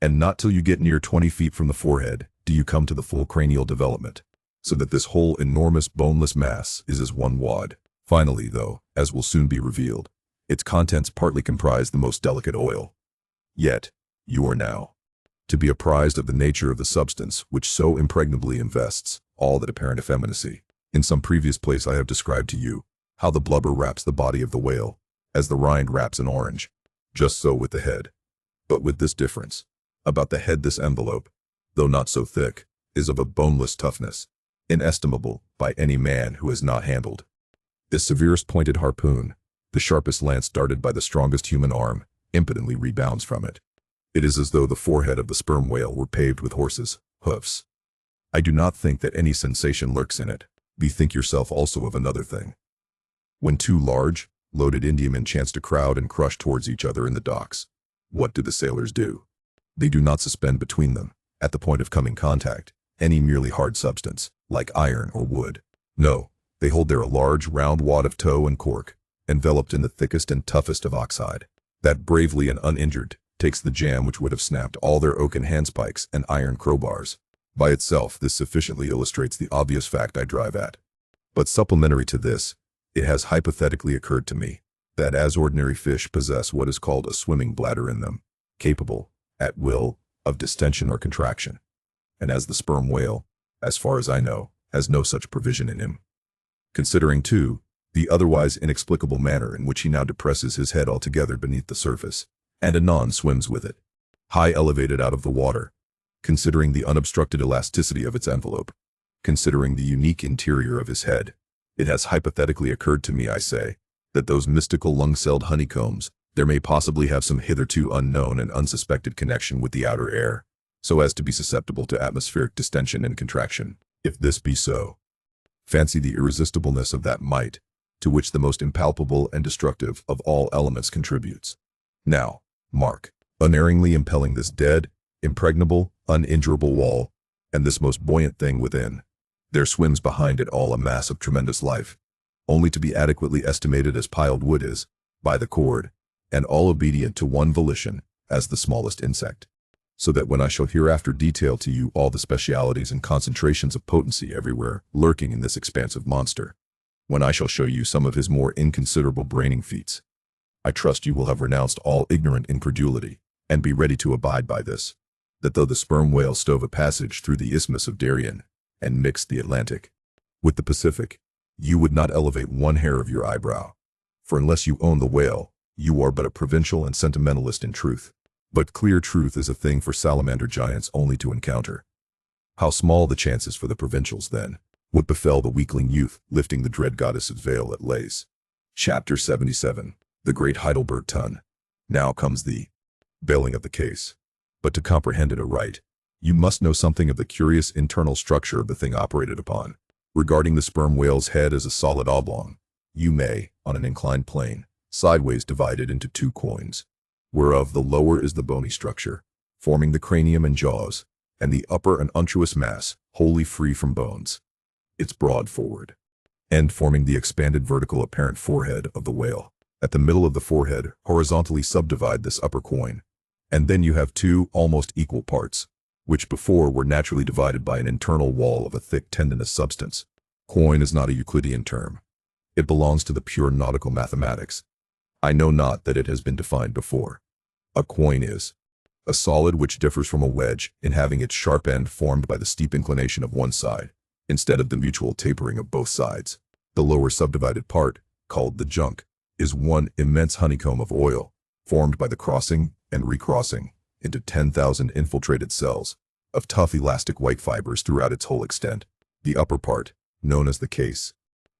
[SPEAKER 1] And not till you get near 20 feet from the forehead do you come to the full cranial development, so that this whole enormous boneless mass is as one wad. Finally, though, as will soon be revealed, its contents partly comprise the most delicate oil. Yet, you are now to be apprised of the nature of the substance which so impregnably invests all that apparent effeminacy. In some previous place I have described to you how the blubber wraps the body of the whale, as the rind wraps an orange. Just so with the head. But with this difference. About the head this envelope, though not so thick, is of a boneless toughness, inestimable by any man who has not handled the severest pointed harpoon. The sharpest lance darted by the strongest human arm impotently rebounds from it. It is as though the forehead of the sperm whale were paved with horses' hoofs. I do not think that any sensation lurks in it. Bethink yourself also of another thing. When two large, loaded Indiamen chance to crowd and crush towards each other in the docks, what do the sailors do? They do not suspend between them, at the point of coming contact, any merely hard substance, like iron or wood. No, they hold there a large round wad of tow and cork, enveloped in the thickest and toughest of oxide, that bravely and uninjured takes the jam which would have snapped all their oaken handspikes and iron crowbars. By itself this sufficiently illustrates the obvious fact I drive at. But supplementary to this, it has hypothetically occurred to me that as ordinary fish possess what is called a swimming bladder in them, capable, at will, of distension or contraction, and as the sperm whale, as far as I know, has no such provision in him. Considering, too, the otherwise inexplicable manner in which he now depresses his head altogether beneath the surface, and anon swims with it, high elevated out of the water, considering the unobstructed elasticity of its envelope, considering the unique interior of his head, it has hypothetically occurred to me, I say, that those mystical lung-celled honeycombs there may possibly have some hitherto unknown and unsuspected connection with the outer air, so as to be susceptible to atmospheric distension and contraction. If this be so, fancy the irresistibleness of that might, to which the most impalpable and destructive of all elements contributes. Now, mark, unerringly impelling this dead, impregnable, uninjurable wall, and this most buoyant thing within, there swims behind it all a mass of tremendous life, only to be adequately estimated as piled wood is, by the cord, and all obedient to one volition, as the smallest insect. So that when I shall hereafter detail to you all the specialities and concentrations of potency everywhere lurking in this expansive monster, when I shall show you some of his more inconsiderable braining feats, I trust you will have renounced all ignorant incredulity, and be ready to abide by this, that though the sperm whale stove a passage through the Isthmus of Darien, and mixed the Atlantic with the Pacific, you would not elevate one hair of your eyebrow. For unless you own the whale, you are but a provincial and sentimentalist in truth. But clear truth is a thing for salamander giants only to encounter. How small the chances for the provincials, then, what befell the weakling youth lifting the dread goddess's veil at Lays. Chapter 77. The Great Heidelberg Tun. Now comes the bailing of the case. But to comprehend it aright, you must know something of the curious internal structure of the thing operated upon. Regarding the sperm whale's head as a solid oblong, you may, on an inclined plane, sideways divide it into two coins, whereof the lower is the bony structure, forming the cranium and jaws, and the upper an unctuous mass, wholly free from bones, its broad forward end forming the expanded vertical apparent forehead of the whale. At the middle of the forehead, horizontally subdivide this upper coin, and then you have two almost equal parts, which before were naturally divided by an internal wall of a thick tendinous substance. Coin is not a Euclidean term. It belongs to the pure nautical mathematics. I know not that it has been defined before. A coin is a solid which differs from a wedge in having its sharp end formed by the steep inclination of one side, instead of the mutual tapering of both sides. The lower subdivided part, called the junk, is one immense honeycomb of oil, formed by the crossing and recrossing into 10,000 infiltrated cells of tough elastic white fibers throughout its whole extent. The upper part, known as the case,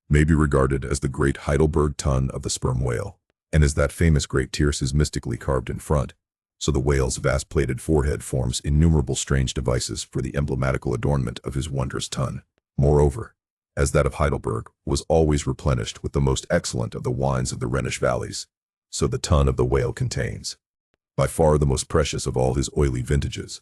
[SPEAKER 1] may be regarded as the great Heidelberg tun of the sperm whale, and as that famous great tierce is mystically carved in front, so the whale's vast plated forehead forms innumerable strange devices for the emblematical adornment of his wondrous tun. Moreover, as that of Heidelberg was always replenished with the most excellent of the wines of the Rhenish valleys, so the tun of the whale contains, by far the most precious of all his oily vintages,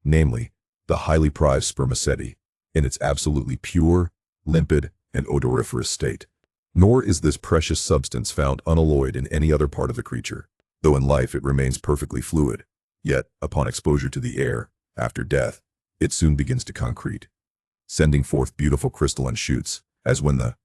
[SPEAKER 1] namely, the highly prized spermaceti, in its absolutely pure, limpid, and odoriferous state. Nor is this precious substance found unalloyed in any other part of the creature, though in life it remains perfectly fluid. Yet, upon exposure to the air, after death, it soon begins to concrete, sending forth beautiful crystalline shoots, as when the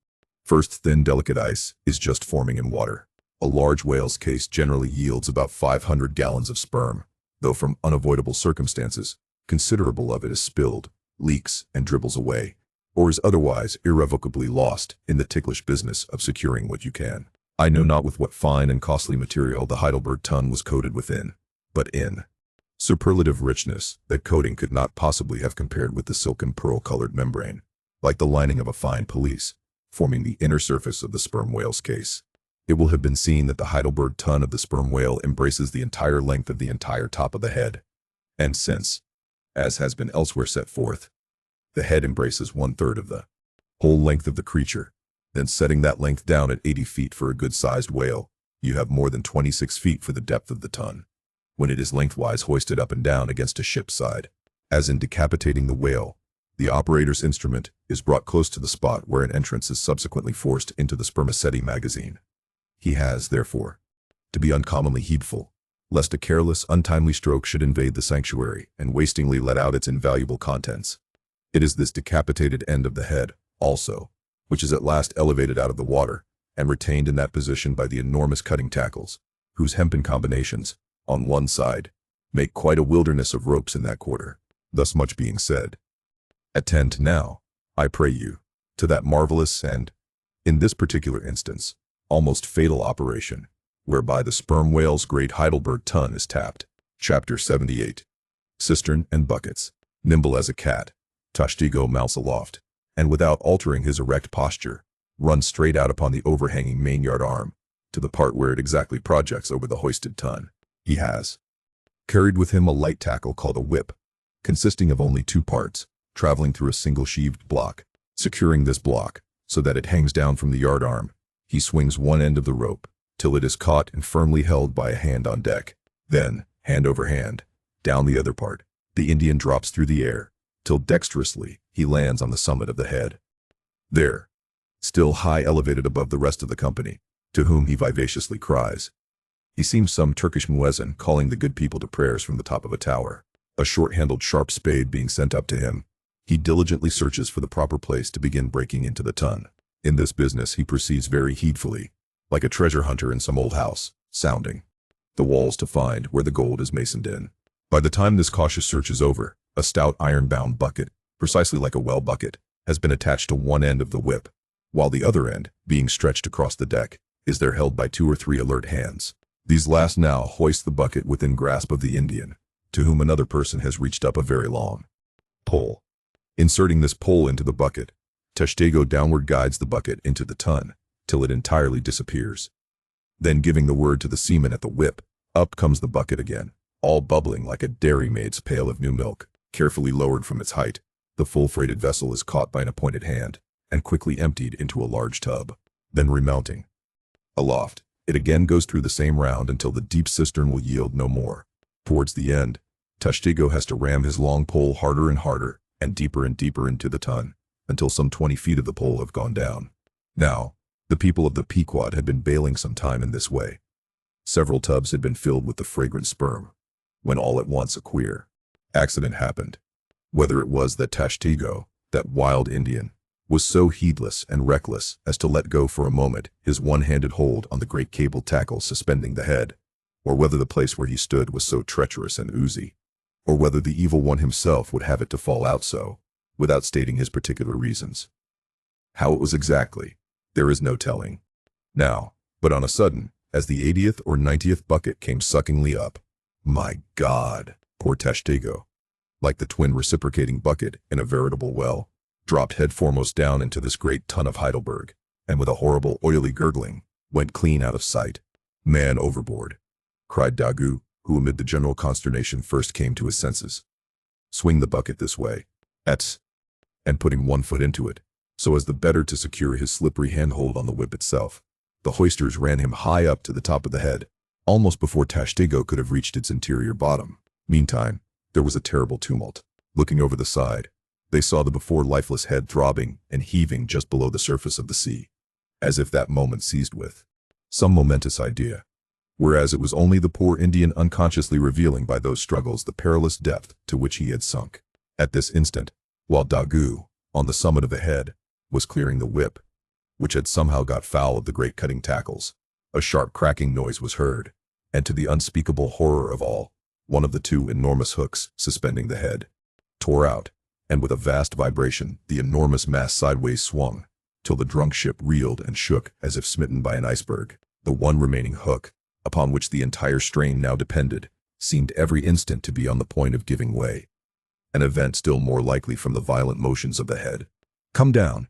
[SPEAKER 1] first thin delicate ice is just forming in water. A large whale's case generally yields about 500 gallons of sperm, though from unavoidable circumstances, considerable of it is spilled, leaks, and dribbles away, or is otherwise irrevocably lost in the ticklish business of securing what you can. I know not with what fine and costly material the Heidelberg tun was coated within, but in superlative richness that coating could not possibly have compared with the silken pearl-colored membrane, like the lining of a fine pelisse, forming the inner surface of the sperm whale's case. It will have been seen that the Heidelberg tun of the sperm whale embraces the entire length of the entire top of the head, and since, as has been elsewhere set forth, the head embraces 1/3 of the whole length of the creature, then setting that length down at 80 feet for a good-sized whale, you have more than 26 feet for the depth of the tun, when it is lengthwise hoisted up and down against a ship's side. As in decapitating the whale, the operator's instrument is brought close to the spot where an entrance is subsequently forced into the spermaceti magazine. He has, therefore, to be uncommonly heedful, lest a careless, untimely stroke should invade the sanctuary and wastingly let out its invaluable contents. It is this decapitated end of the head, also, which is at last elevated out of the water and retained in that position by the enormous cutting tackles, whose hempen combinations, on one side, make quite a wilderness of ropes in that quarter. Thus much being said, attend now, I pray you, to that marvelous and, in this particular instance, almost fatal operation, whereby the sperm whale's great Heidelberg tun is tapped. Chapter 78. Cistern and buckets. Nimble as a cat, Tashtego mounts aloft, and without altering his erect posture, runs straight out upon the overhanging mainyard arm, to the part where it exactly projects over the hoisted tun. He has carried with him a light tackle called a whip, consisting of only 2 parts, traveling through a single sheaved block. Securing this block, so that it hangs down from the yard arm, he swings one end of the rope, till it is caught and firmly held by a hand on deck. Then, hand over hand, down the other part, the Indian drops through the air, till dexterously he lands on the summit of the head. There, still high elevated above the rest of the company, to whom he vivaciously cries. He seems some Turkish muezzin calling the good people to prayers from the top of a tower. A short-handled sharp spade being sent up to him, he diligently searches for the proper place to begin breaking into the tun. In this business he proceeds very heedfully, like a treasure hunter in some old house, sounding the walls to find where the gold is masoned in. By the time this cautious search is over, a stout iron-bound bucket, precisely like a well bucket, has been attached to one end of the whip, while the other end, being stretched across the deck, is there held by 2 or 3 alert hands. These last now hoist the bucket within grasp of the Indian, to whom another person has reached up a very long pole. Inserting this pole into the bucket, Tashtego downward guides the bucket into the tun, till it entirely disappears. Then giving the word to the seaman at the whip, up comes the bucket again, all bubbling like a dairymaid's pail of new milk. Carefully lowered from its height, the full-freighted vessel is caught by an appointed hand, and quickly emptied into a large tub. Then remounting aloft, it again goes through the same round until the deep cistern will yield no more. Towards the end, Tashtego has to ram his long pole harder and harder, and deeper into the tun, until some 20 feet of the pole have gone down. Now, the people of the Pequod had been bailing some time in this way. Several tubs had been filled with the fragrant sperm, when all at once a queer accident happened. Whether it was that Tashtego, that wild Indian, was so heedless and reckless as to let go for a moment his one-handed hold on the great cable tackle suspending the head, or whether the place where he stood was so treacherous and oozy, or whether the evil one himself would have it to fall out so, without stating his particular reasons. How it was exactly, there is no telling. Now, but on a sudden, as the 80th or 90th bucket came suckingly up, my God, poor Tashtego, like the twin reciprocating bucket in a veritable well, dropped head foremost down into this great tun of Heidelberg, and with a horrible oily gurgling, went clean out of sight. Man overboard, cried Dagu, who amid the general consternation first came to his senses. Swing the bucket this way, and putting one foot into it, so as the better to secure his slippery handhold on the whip itself, the hoisters ran him high up to the top of the head, almost before Tashtego could have reached its interior bottom. Meantime, there was a terrible tumult. Looking over the side, They saw the before lifeless head throbbing and heaving just below the surface of the sea, as if that moment seized with some momentous idea, whereas it was only the poor Indian unconsciously revealing by those struggles the perilous depth to which he had sunk. At this instant, while Daggoo, on the summit of the head, was clearing the whip, which had somehow got foul of the great cutting tackles, a sharp cracking noise was heard, and to the unspeakable horror of all, one of the two enormous hooks suspending the head tore out, and with a vast vibration the enormous mass sideways swung, till the drunk ship reeled and shook as if smitten by an iceberg. The one remaining hook, upon which the entire strain now depended, seemed every instant to be on the point of giving way, an event still more likely from the violent motions of the head. Come down,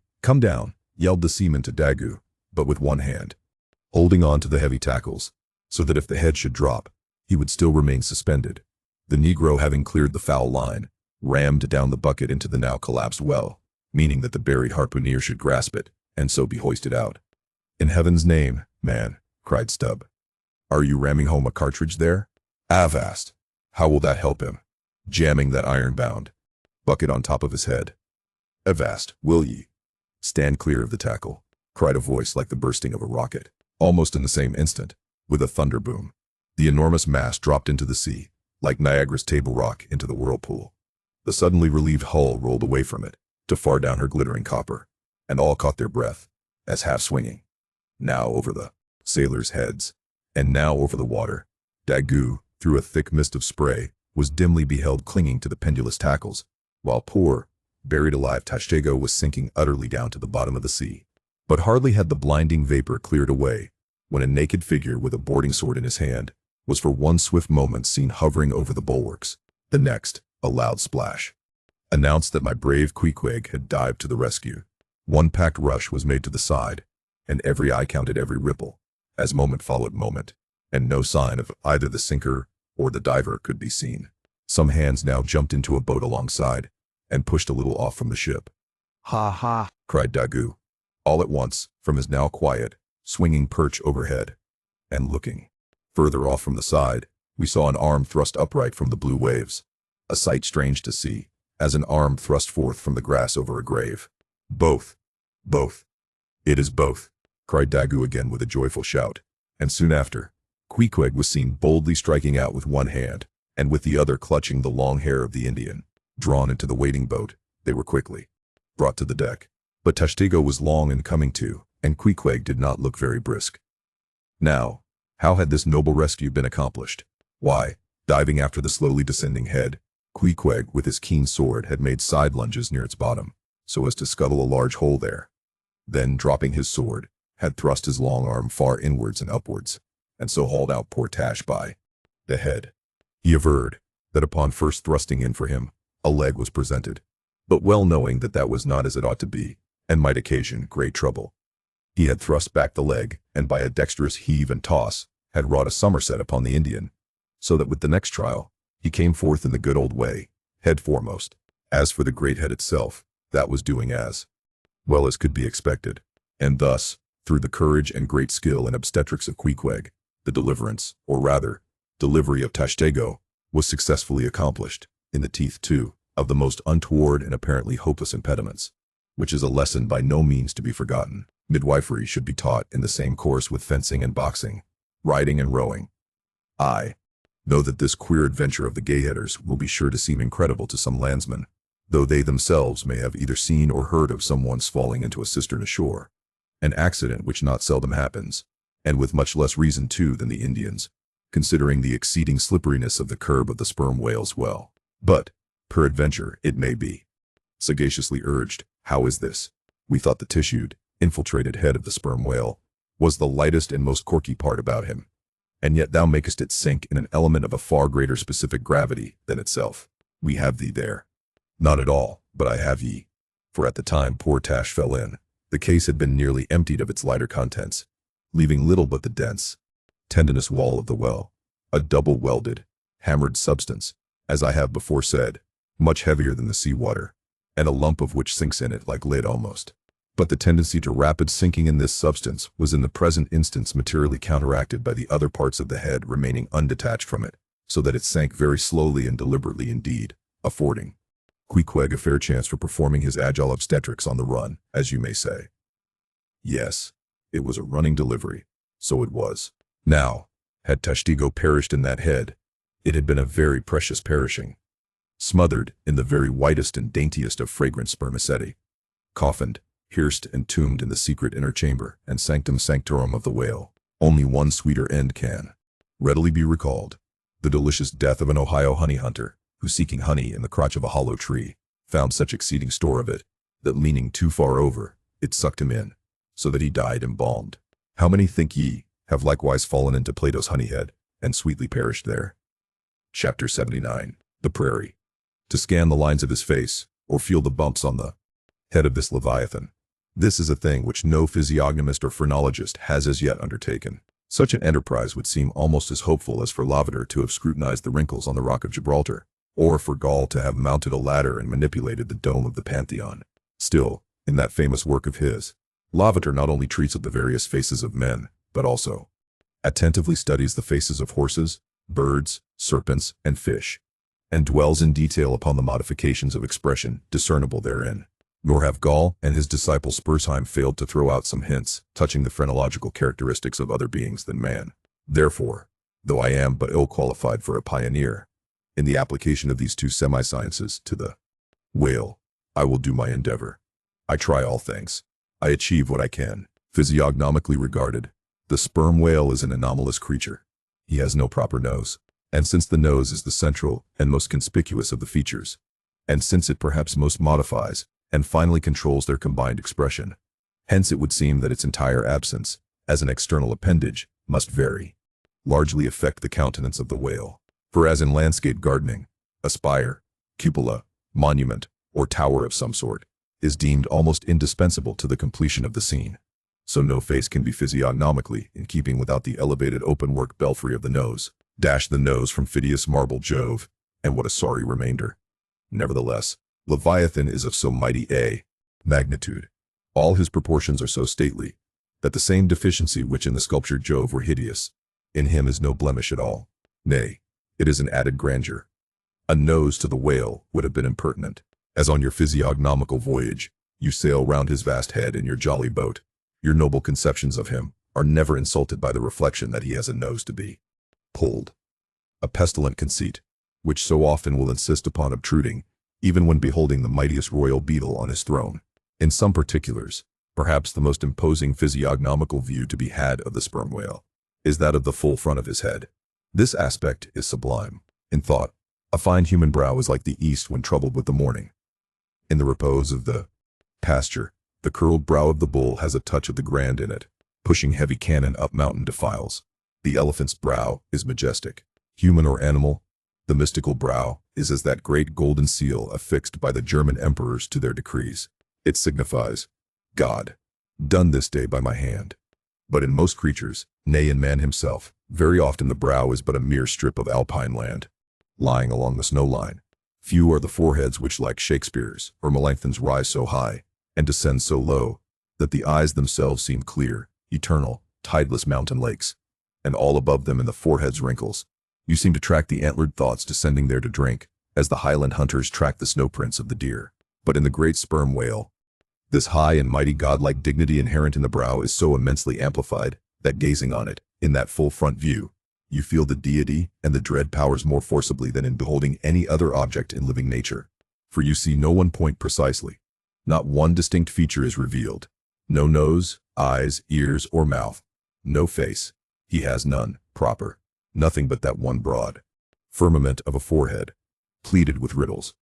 [SPEAKER 1] yelled the seaman to Daggoo, but with one hand holding on to the heavy tackles, so that if the head should drop, he would still remain suspended. The Negro, having cleared the foul line, rammed down the bucket into the now collapsed well, meaning that the buried harpooneer should grasp it, and so be hoisted out. In heaven's name, man, cried Stubb, are you ramming home a cartridge there? Avast! How will that help him? Jamming that iron-bound bucket on top of his head. Avast, will ye? Stand clear of the tackle, cried a voice like the bursting of a rocket. Almost in the same instant, with a thunder boom, the enormous mass dropped into the sea, like Niagara's Table Rock into the whirlpool. The suddenly relieved hull rolled away from it, to far down her glittering copper, and all caught their breath, as half swinging, now over the sailors' heads, and now over the water, Daggoo, through a thick mist of spray, was dimly beheld clinging to the pendulous tackles, while poor, buried alive Tashtego was sinking utterly down to the bottom of the sea. But hardly had the blinding vapor cleared away, when a naked figure with a boarding sword in his hand was for one swift moment seen hovering over the bulwarks. The next, a loud splash announced that my brave Queequeg had dived to the rescue. One packed rush was made to the side, and every eye counted every ripple, as moment followed moment, and no sign of either the sinker or the diver could be seen. Some hands now jumped into a boat alongside, and pushed a little off from the ship.
[SPEAKER 2] Ha ha,
[SPEAKER 1] cried Daggoo, all at once, from his now quiet, swinging perch overhead, and looking further off from the side, we saw an arm thrust upright from the blue waves, a sight strange to see, as an arm thrust forth from the grass over a grave. Both. It is both, cried Daggoo again with a joyful shout, and soon after, Queequeg was seen boldly striking out with one hand, and with the other clutching the long hair of the Indian. Drawn into the waiting boat, they were quickly brought to the deck. But Tashtego was long in coming to, and Queequeg did not look very brisk. Now, how had this noble rescue been accomplished? Why, diving after the slowly descending head, Queequeg with his keen sword had made side lunges near its bottom, so as to scuttle a large hole there. Then, dropping his sword, had thrust his long arm far inwards and upwards, and so hauled out poor Tash by the head. He averred that upon first thrusting in for him, a leg was presented, but well knowing that that was not as it ought to be, and might occasion great trouble, he had thrust back the leg, and by a dexterous heave and toss, had wrought a somerset upon the Indian, so that with the next trial, he came forth in the good old way, head foremost. As for the great head itself, that was doing as well as could be expected, and thus, through the courage and great skill and obstetrics of Queequeg, the deliverance, or rather, delivery of Tashtego, was successfully accomplished, in the teeth, too, of the most untoward and apparently hopeless impediments, which is a lesson by no means to be forgotten. Midwifery should be taught in the same course with fencing and boxing, riding and rowing. I know that this queer adventure of the gayheaders will be sure to seem incredible to some landsmen, though they themselves may have either seen or heard of someone's falling into a cistern ashore, an accident which not seldom happens, and with much less reason too than the Indians, considering the exceeding slipperiness of the curb of the sperm whale's well. But, peradventure, it may be sagaciously urged, how is this? We thought the tissued, infiltrated head of the sperm whale was the lightest and most corky part about him, and yet thou makest it sink in an element of a far greater specific gravity than itself. We have thee there. Not at all, but I have ye. For at the time poor Tash fell in, the case had been nearly emptied of its lighter contents, leaving little but the dense, tendinous wall of the well, a double-welded, hammered substance, as I have before said, much heavier than the sea water, and a lump of which sinks in it like lead almost. But the tendency to rapid sinking in this substance was in the present instance materially counteracted by the other parts of the head remaining undetached from it, so that it sank very slowly and deliberately indeed, affording Queequeg a fair chance for performing his agile obstetrics on the run, as you may say. Yes, it was a running delivery, so it was. Now, had Tashtigo perished in that head, it had been a very precious perishing. Smothered in the very whitest and daintiest of fragrant spermaceti. Coffined, pierced and tombed in the secret inner chamber and sanctum sanctorum of the whale. Only one sweeter end can readily be recalled. The delicious death of an Ohio honey hunter, who seeking honey in the crotch of a hollow tree, found such exceeding store of it, that leaning too far over, it sucked him in, so that he died embalmed. How many, think ye, have likewise fallen into Plato's honey head, and sweetly perished there? Chapter 79. The Prairie. To scan the lines of his face, or feel the bumps on the head of this Leviathan. This is a thing which no physiognomist or phrenologist has as yet undertaken. Such an enterprise would seem almost as hopeful as for Lavater to have scrutinized the wrinkles on the rock of Gibraltar, or for Gaul to have mounted a ladder and manipulated the dome of the Pantheon. Still, in that famous work of his, Lavater not only treats of the various faces of men, but also attentively studies the faces of horses, birds, serpents, and fish, and dwells in detail upon the modifications of expression discernible therein. Nor have Gaul and his disciple Spurzheim failed to throw out some hints touching the phrenological characteristics of other beings than man. Therefore, though I am but ill qualified for a pioneer in the application of these two semi-sciences to the whale, I will do my endeavor. I try all things. I achieve what I can. Physiognomically regarded, the sperm whale is an anomalous creature. He has no proper nose. And since the nose is the central and most conspicuous of the features, and since it perhaps most modifies and finally controls their combined expression, hence it would seem that its entire absence, as an external appendage, must very largely affect the countenance of the whale. For as in landscape gardening, a spire, cupola, monument, or tower of some sort, is deemed almost indispensable to the completion of the scene, so no face can be physiognomically in keeping without the elevated open-work belfry of the nose. Dash the nose from Phidias marble Jove, and what a sorry remainder. Nevertheless, Leviathan is of so mighty a magnitude, all his proportions are so stately, that the same deficiency which in the sculptured Jove were hideous, in him is no blemish at all. Nay, it is an added grandeur. A nose to the whale would have been impertinent, as on your physiognomical voyage, you sail round his vast head in your jolly boat. Your noble conceptions of him are never insulted by the reflection that he has a nose to be pulled. A pestilent conceit, which so often will insist upon obtruding, even when beholding the mightiest royal beetle on his throne. In some particulars, perhaps the most imposing physiognomical view to be had of the sperm whale is that of the full front of his head. This aspect is sublime. In thought, a fine human brow is like the east when troubled with the morning. In the repose of the pasture, the curled brow of the bull has a touch of the grand in it, pushing heavy cannon up mountain defiles. The elephant's brow is majestic. Human or animal, the mystical brow is as that great golden seal affixed by the German emperors to their decrees. It signifies, God, done this day by my hand. But in most creatures, nay in man himself, very often the brow is but a mere strip of alpine land, lying along the snow line. Few are the foreheads which, like Shakespeare's or Melanchthon's, rise so high and descend so low that the eyes themselves seem clear, eternal, tideless mountain lakes. And all above them in the forehead's wrinkles, you seem to track the antlered thoughts descending there to drink, as the highland hunters track the snow prints of the deer. But in the great sperm whale, this high and mighty godlike dignity inherent in the brow is so immensely amplified, that gazing on it, in that full front view, you feel the deity and the dread powers more forcibly than in beholding any other object in living nature. For you see no one point precisely. Not one distinct feature is revealed. No nose, eyes, ears, or mouth. No face. He has none, proper, nothing but that one broad firmament of a forehead, pleated with riddles,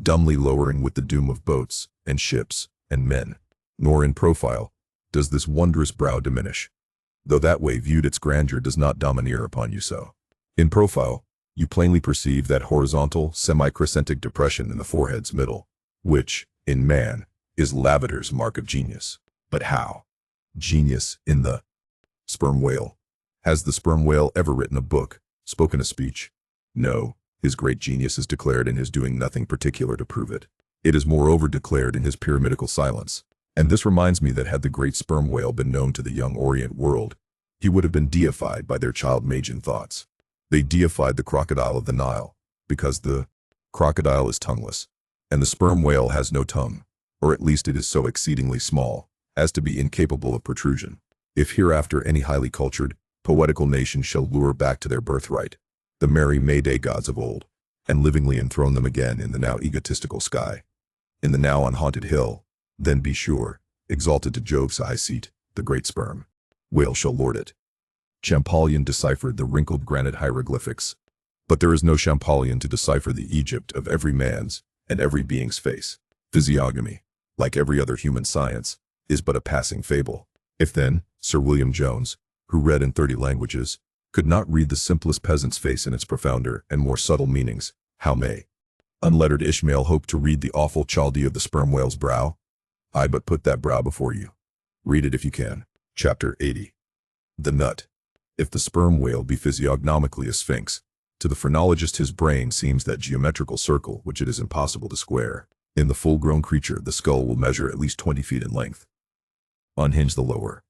[SPEAKER 1] dumbly lowering with the doom of boats, and ships, and men. Nor in profile does this wondrous brow diminish, though that way viewed its grandeur does not domineer upon you so. In profile, you plainly perceive that horizontal, semi-crescentic depression in the forehead's middle, which, in man, is Lavater's mark of genius. But how? Genius in the sperm whale. Has the sperm whale ever written a book, spoken a speech? No, his great genius is declared in his doing nothing particular to prove it. It is moreover declared in his pyramidical silence. And this reminds me that had the great sperm whale been known to the young Orient world, he would have been deified by their child Magian thoughts. They deified the crocodile of the Nile, because the crocodile is tongueless, And the sperm whale has no tongue, or at least it is so exceedingly small, as to be incapable of protrusion. If hereafter any highly cultured, poetical nation shall lure back to their birthright the merry May-Day gods of old, and livingly enthrone them again in the now egotistical sky, in the now unhaunted hill, then be sure, exalted to Jove's high seat, the great sperm whale shall lord it. Champollion deciphered the wrinkled granite hieroglyphics, but there is no Champollion to decipher the Egypt of every man's and every being's face. Physiognomy, like every other human science, is but a passing fable. If then, Sir William Jones, who read in 30 languages, could not read the simplest peasant's face in its profounder and more subtle meanings, how may unlettered Ishmael hope to read the awful Chaldee of the sperm whale's brow? I but put that brow before you. Read it if you can. Chapter 80. The Nut. If the sperm whale be physiognomically a sphinx, to the phrenologist his brain seems that geometrical circle which it is impossible to square. In the full-grown creature the skull will measure at least 20 feet in length. Unhinge the lower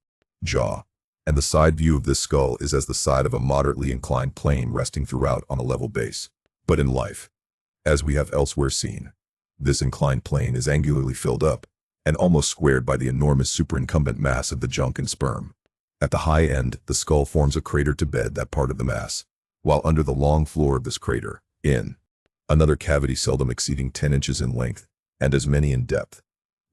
[SPEAKER 1] jaw, and the side view of this skull is as the side of a moderately inclined plane resting throughout on a level base. But in life, as we have elsewhere seen, this inclined plane is angularly filled up, and almost squared by the enormous superincumbent mass of the junk and sperm. At the high end, the skull forms a crater to bed that part of the mass, while under the long floor of this crater, in another cavity seldom exceeding 10 inches in length, and as many in depth,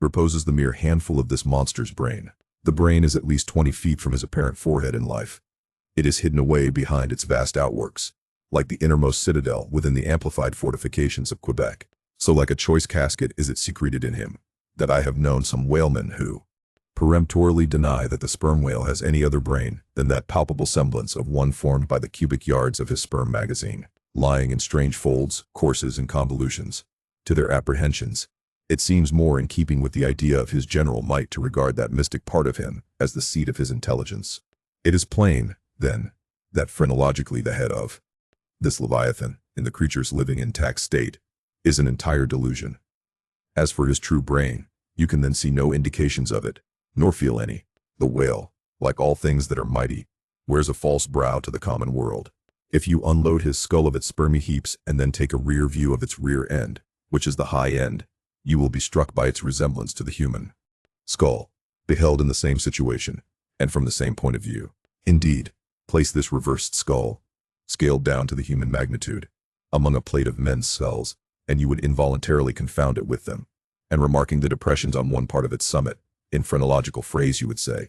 [SPEAKER 1] reposes the mere handful of this monster's brain. The brain is at least 20 feet from his apparent forehead in life. It is hidden away behind its vast outworks, like the innermost citadel within the amplified fortifications of Quebec. So like a choice casket is it secreted in him, that I have known some whalemen who peremptorily deny that the sperm whale has any other brain than that palpable semblance of one formed by the cubic yards of his sperm magazine, lying in strange folds, courses, and convolutions. To their apprehensions, it seems more in keeping with the idea of his general might to regard that mystic part of him as the seat of his intelligence. It is plain, then, that phrenologically the head of this Leviathan, in the creature's living intact state, is an entire delusion. As for his true brain, you can then see no indications of it, nor feel any. The whale, like all things that are mighty, wears a false brow to the common world. If you unload his skull of its spermy heaps and then take a rear view of its rear end, which is the high end, you will be struck by its resemblance to the human skull, beheld in the same situation, and from the same point of view. Indeed, place this reversed skull, scaled down to the human magnitude, among a plate of men's skulls, and you would involuntarily confound it with them, and remarking the depressions on one part of its summit, in phrenological phrase you would say,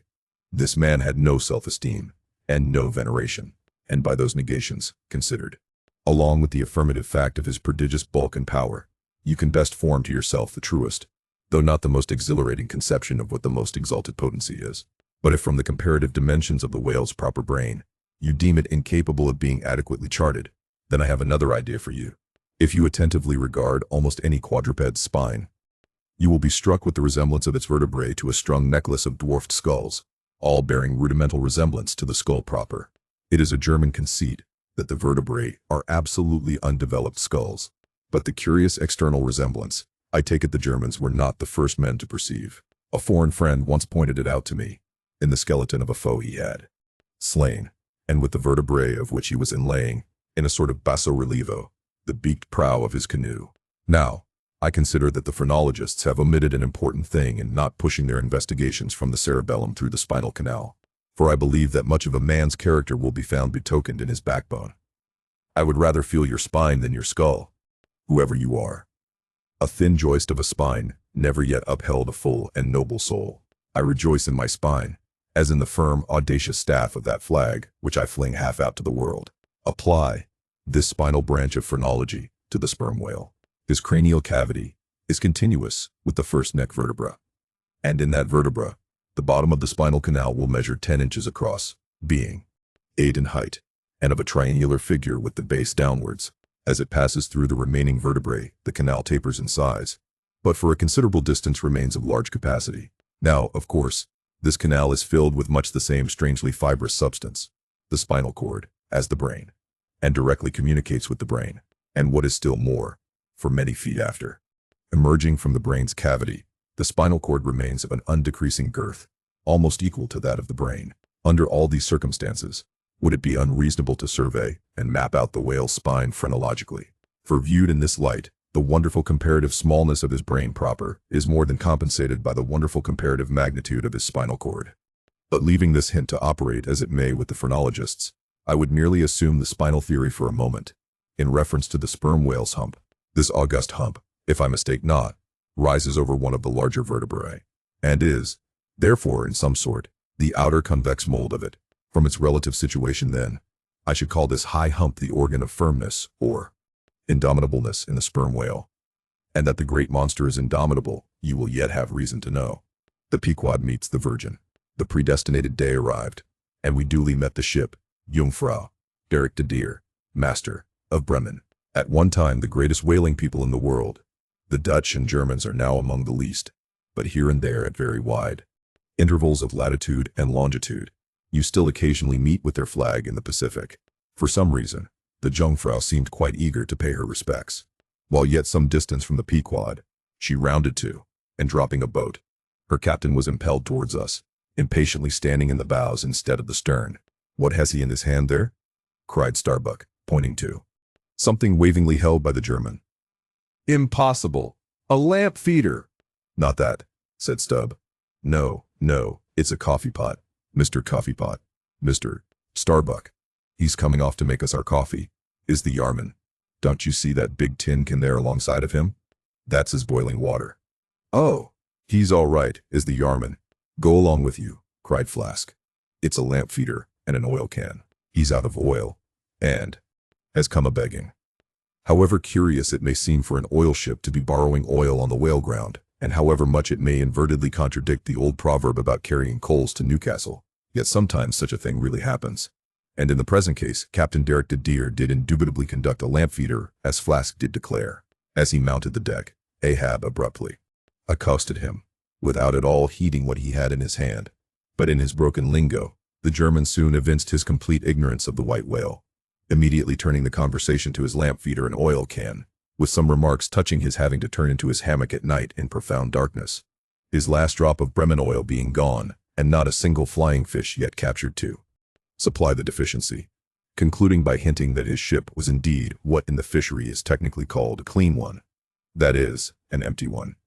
[SPEAKER 1] this man had no self-esteem, and no veneration, and by those negations, considered, along with the affirmative fact of his prodigious bulk and power, you can best form to yourself the truest, though not the most exhilarating conception of what the most exalted potency is. But if from the comparative dimensions of the whale's proper brain, you deem it incapable of being adequately charted, then I have another idea for you. If you attentively regard almost any quadruped's spine, you will be struck with the resemblance of its vertebrae to a strung necklace of dwarfed skulls, all bearing rudimental resemblance to the skull proper. It is a German conceit that the vertebrae are absolutely undeveloped skulls. But the curious external resemblance, I take it the Germans were not the first men to perceive. A foreign friend once pointed it out to me, in the skeleton of a foe he had slain, and with the vertebrae of which he was inlaying, in a sort of basso relievo, the beaked prow of his canoe. Now, I consider that the phrenologists have omitted an important thing in not pushing their investigations from the cerebellum through the spinal canal, for I believe that much of a man's character will be found betokened in his backbone. I would rather feel your spine than your skull, whoever you are. A thin joist of a spine never yet upheld a full and noble soul. I rejoice in my spine, as in the firm, audacious staff of that flag which I fling half out to the world. Apply this spinal branch of phrenology to the sperm whale. His cranial cavity is continuous with the first neck vertebra, and in that vertebra, the bottom of the spinal canal will measure 10 inches across, being 8 in height, and of a triangular figure with the base downwards. As it passes through the remaining vertebrae, the canal tapers in size, but for a considerable distance remains of large capacity. Now, of course, this canal is filled with much the same strangely fibrous substance, the spinal cord, as the brain, and directly communicates with the brain, and what is still more, for many feet after. Emerging from the brain's cavity, the spinal cord remains of an undecreasing girth, almost equal to that of the brain. Under all these circumstances, would it be unreasonable to survey and map out the whale's spine phrenologically? For viewed in this light, The wonderful comparative smallness of his brain proper is more than compensated by the wonderful comparative magnitude of his spinal cord. But leaving this hint to operate as it may with the phrenologists, I would merely assume the spinal theory for a moment, in reference to the sperm whale's hump. This august hump, if I mistake not, rises over one of the larger vertebrae, and is, therefore in some sort, the outer convex mold of it. From its relative situation then, I should call this high hump the organ of firmness, or indomitableness in the sperm whale. And that the great monster is indomitable, you will yet have reason to know. The Pequod meets the Virgin. The predestinated day arrived, and we duly met the ship, Jungfrau, Derek de Deer, master, of Bremen. At one time the greatest whaling people in the world. The Dutch and Germans are now among the least, but here and there at very wide intervals of latitude and longitude, you still occasionally meet with their flag in the Pacific. For some reason, the Jungfrau seemed quite eager to pay her respects. While yet some distance from the Pequod, she rounded to, and dropping a boat, her captain was impelled towards us, impatiently standing in the bows instead of the stern. "What has he in his hand there?" cried Starbuck, pointing to something wavingly held by the German. "Impossible! A lamp feeder!" "Not that," said Stubb. No, it's a coffee pot, Mr. Coffee Pot. Mr. Starbuck. He's coming off to make us our coffee, is the yarman. Don't you see that big tin can there alongside of him? That's his boiling water." "Oh, he's all right," is the yarman. "Go along with you," cried Flask. "It's a lamp feeder and an oil can. He's out of oil, and has come a-begging." However curious it may seem for an oil ship to be borrowing oil on the whale ground, and however much it may invertedly contradict the old proverb about carrying coals to Newcastle, yet sometimes such a thing really happens. And in the present case, Captain Derek de Deer did indubitably conduct a lamp feeder, as Flask did declare. As he mounted the deck, Ahab abruptly accosted him, without at all heeding what he had in his hand. But in his broken lingo, the German soon evinced his complete ignorance of the white whale, immediately turning the conversation to his lamp feeder and oil can, with some remarks touching his having to turn into his hammock at night in profound darkness, his last drop of Bremen oil being gone, and not a single flying fish yet captured to supply the deficiency, concluding by hinting that his ship was indeed what in the fishery is technically called a clean one, that is, an empty one,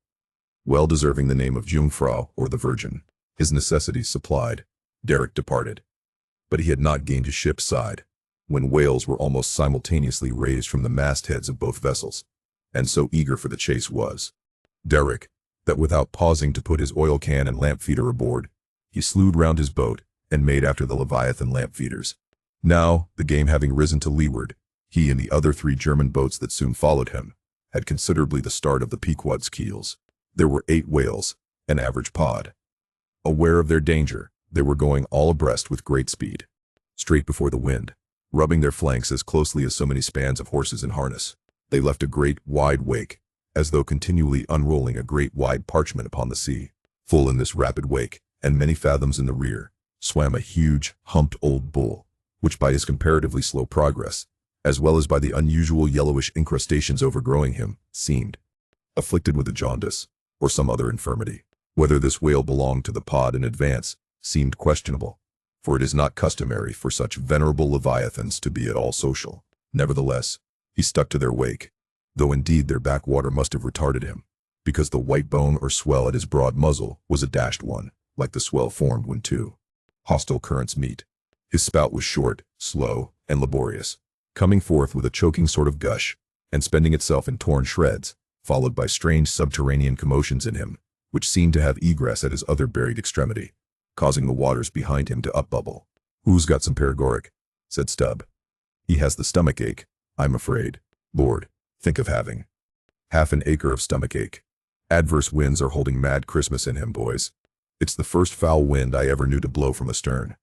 [SPEAKER 1] well deserving the name of Jungfrau or the Virgin. His necessities supplied, Derek departed. But he had not gained his ship's side, when whales were almost simultaneously raised from the mastheads of both vessels, and so eager for the chase was Derek, that without pausing to put his oil can and lamp feeder aboard, he slewed round his boat, and made after the Leviathan lamp feeders. Now, the game having risen to leeward, he and the other 3 German boats that soon followed him, had considerably the start of the Pequod's keels. There were 8 whales, an average pod. Aware of their danger, they were going all abreast with great speed, straight before the wind, rubbing their flanks as closely as so many spans of horses in harness. They left a great wide wake, as though continually unrolling a great wide parchment upon the sea. Full in this rapid wake, and many fathoms in the rear, swam a huge, humped old bull, which by his comparatively slow progress, as well as by the unusual yellowish incrustations overgrowing him, seemed afflicted with a jaundice, or some other infirmity. Whether this whale belonged to the pod in advance seemed questionable, for it is not customary for such venerable leviathans to be at all social. Nevertheless, he stuck to their wake, though indeed their backwater must have retarded him, because the white bone or swell at his broad muzzle was a dashed one, like the swell formed when 2 hostile currents meet. His spout was short, slow, and laborious, coming forth with a choking sort of gush, and spending itself in torn shreds, followed by strange subterranean commotions in him, which seemed to have egress at his other buried extremity, causing the waters behind him to upbubble. "Who's got some paregoric?" said Stubb. "He has the stomach ache, I'm afraid. Lord, think of having half an acre of stomach ache. Adverse winds are holding mad Christmas in him, boys. It's the first foul wind I ever knew to blow from astern.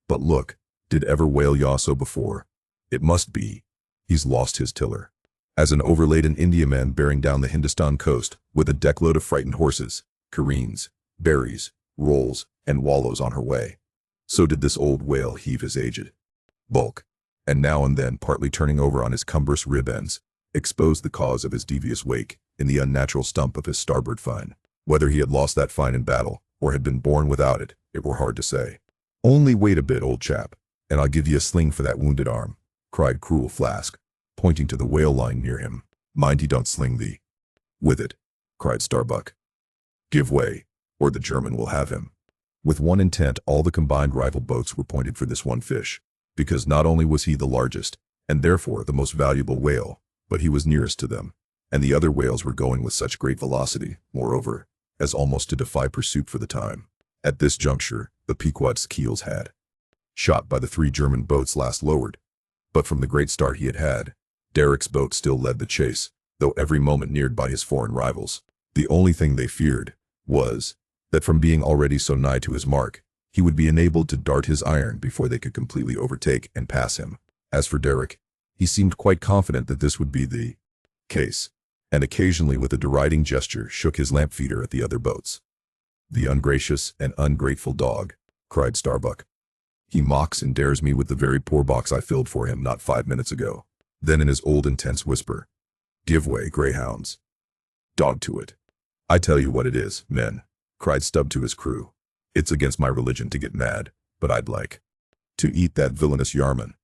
[SPEAKER 1] But look, did ever whale yaw so before? It must be. He's lost his tiller." As an overladen Indiaman bearing down the Hindustan coast with a deckload of frightened horses, careens, berries, rolls, and wallows on her way, so did this old whale heave his aged bulk, and now and then partly turning over on his cumbrous rib ends, exposed the cause of his devious wake in the unnatural stump of his starboard fine. Whether he had lost that fine in battle, or had been born without it, it were hard to say. "Only wait a bit, old chap, and I'll give ye a sling for that wounded arm," cried cruel Flask, pointing to the whale line near him. "Mind he don't sling thee." With it, cried Starbuck. Give way, or the German will have him. With one intent, all the combined rival boats were pointed for this one fish, because not only was he the largest, and therefore the most valuable whale, but he was nearest to them, and the other whales were going with such great velocity, moreover, as almost to defy pursuit for the time. At this juncture, the Pequod's keels had, shot by the 3 German boats last lowered, but from the great start he had had, Derek's boat still led the chase, though every moment neared by his foreign rivals. The only thing they feared was that from being already so nigh to his mark, he would be enabled to dart his iron before they could completely overtake and pass him. As for Derek, he seemed quite confident that this would be the case, and occasionally with a deriding gesture shook his lamp feeder at the other boats. "The ungracious and ungrateful dog," cried Starbuck. "He mocks and dares me with the very poor box I filled for him not 5 minutes ago." Then in his old intense whisper, "Give way, greyhounds. Dog to it. I tell you what it is, men," cried Stubb to his crew. "It's against my religion to get mad, but I'd like to eat that villainous Yarman.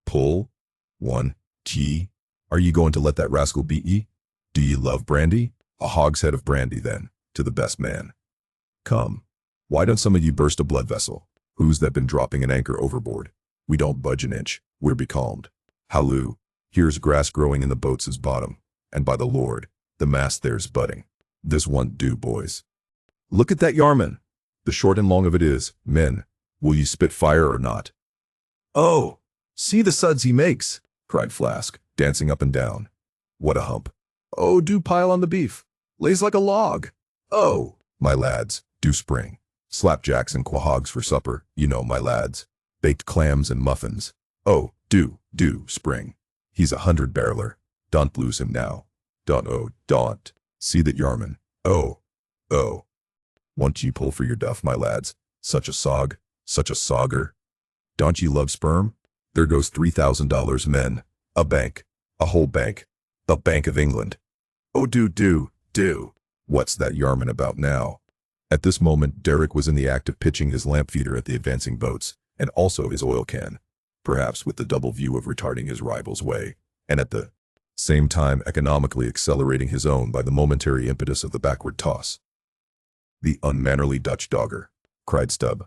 [SPEAKER 1] Pull. 1. T. Are ye going to let that rascal beat ye? Do ye love brandy? A hogshead of brandy, then, to the best man. Come. Why don't some of you burst a blood vessel? Who's that been dropping an anchor overboard? We don't budge an inch. We're becalmed. Halloo. Here's grass growing in the boat's bottom, and by the Lord, the mast there's budding. This won't do, boys. Look at that Yarman. The short and long of it is, men, will ye spit fire or not?" "Oh, see the suds he makes," cried Flask, dancing up and down. "What a hump. Oh, do pile on the beef. Lays like a log. Oh, my lads, do spring. Slapjacks and quahogs for supper, you know, my lads. Baked clams and muffins. Oh, do spring. He's a 100-barreler. Don't lose him now. Don't. See that Yarman. Oh. Won't ye pull for your duff, my lads? Such a sogger. Don't ye love sperm? There goes $3,000, men. A bank. A whole bank. The Bank of England. Oh, do. What's that Yarman about now?" At this moment, Derek was in the act of pitching his lamp feeder at the advancing boats, and also his oil can, perhaps with the double view of retarding his rival's way, and at the same time economically accelerating his own by the momentary impetus of the backward toss. "The unmannerly Dutch dogger," cried Stubb.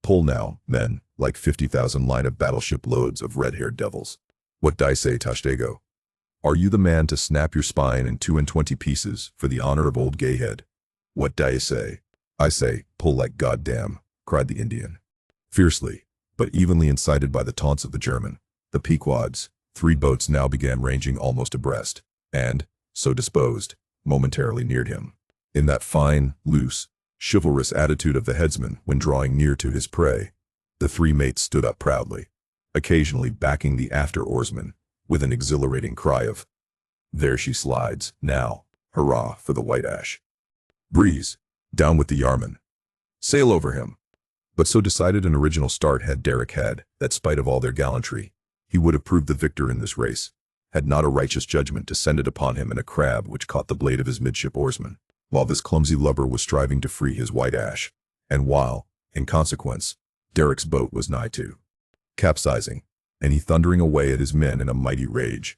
[SPEAKER 1] "Pull now, men, like 50,000 line of battleship loads of red-haired devils. What d'ye say, Tashtego? Are you the man to snap your spine in 22 pieces for the honor of old Gayhead? What d'ye say?" "I say, pull like goddamn," cried the Indian. Fiercely, but evenly incited by the taunts of the German, the Pequod's 3 boats now began ranging almost abreast, and, so disposed, momentarily neared him. In that fine, loose, chivalrous attitude of the headsman when drawing near to his prey, the 3 mates stood up proudly, occasionally backing the after oarsman, with an exhilarating cry of, "There she slides, now, hurrah for the white ash. Breeze, down with the Yarman. Sail over him." But so decided an original start had Derek had, that spite of all their gallantry, he would have proved the victor in this race, had not a righteous judgment descended upon him in a crab which caught the blade of his midship oarsman, while this clumsy lubber was striving to free his white ash, and while, in consequence, Derek's boat was nigh to capsizing, and he thundering away at his men in a mighty rage.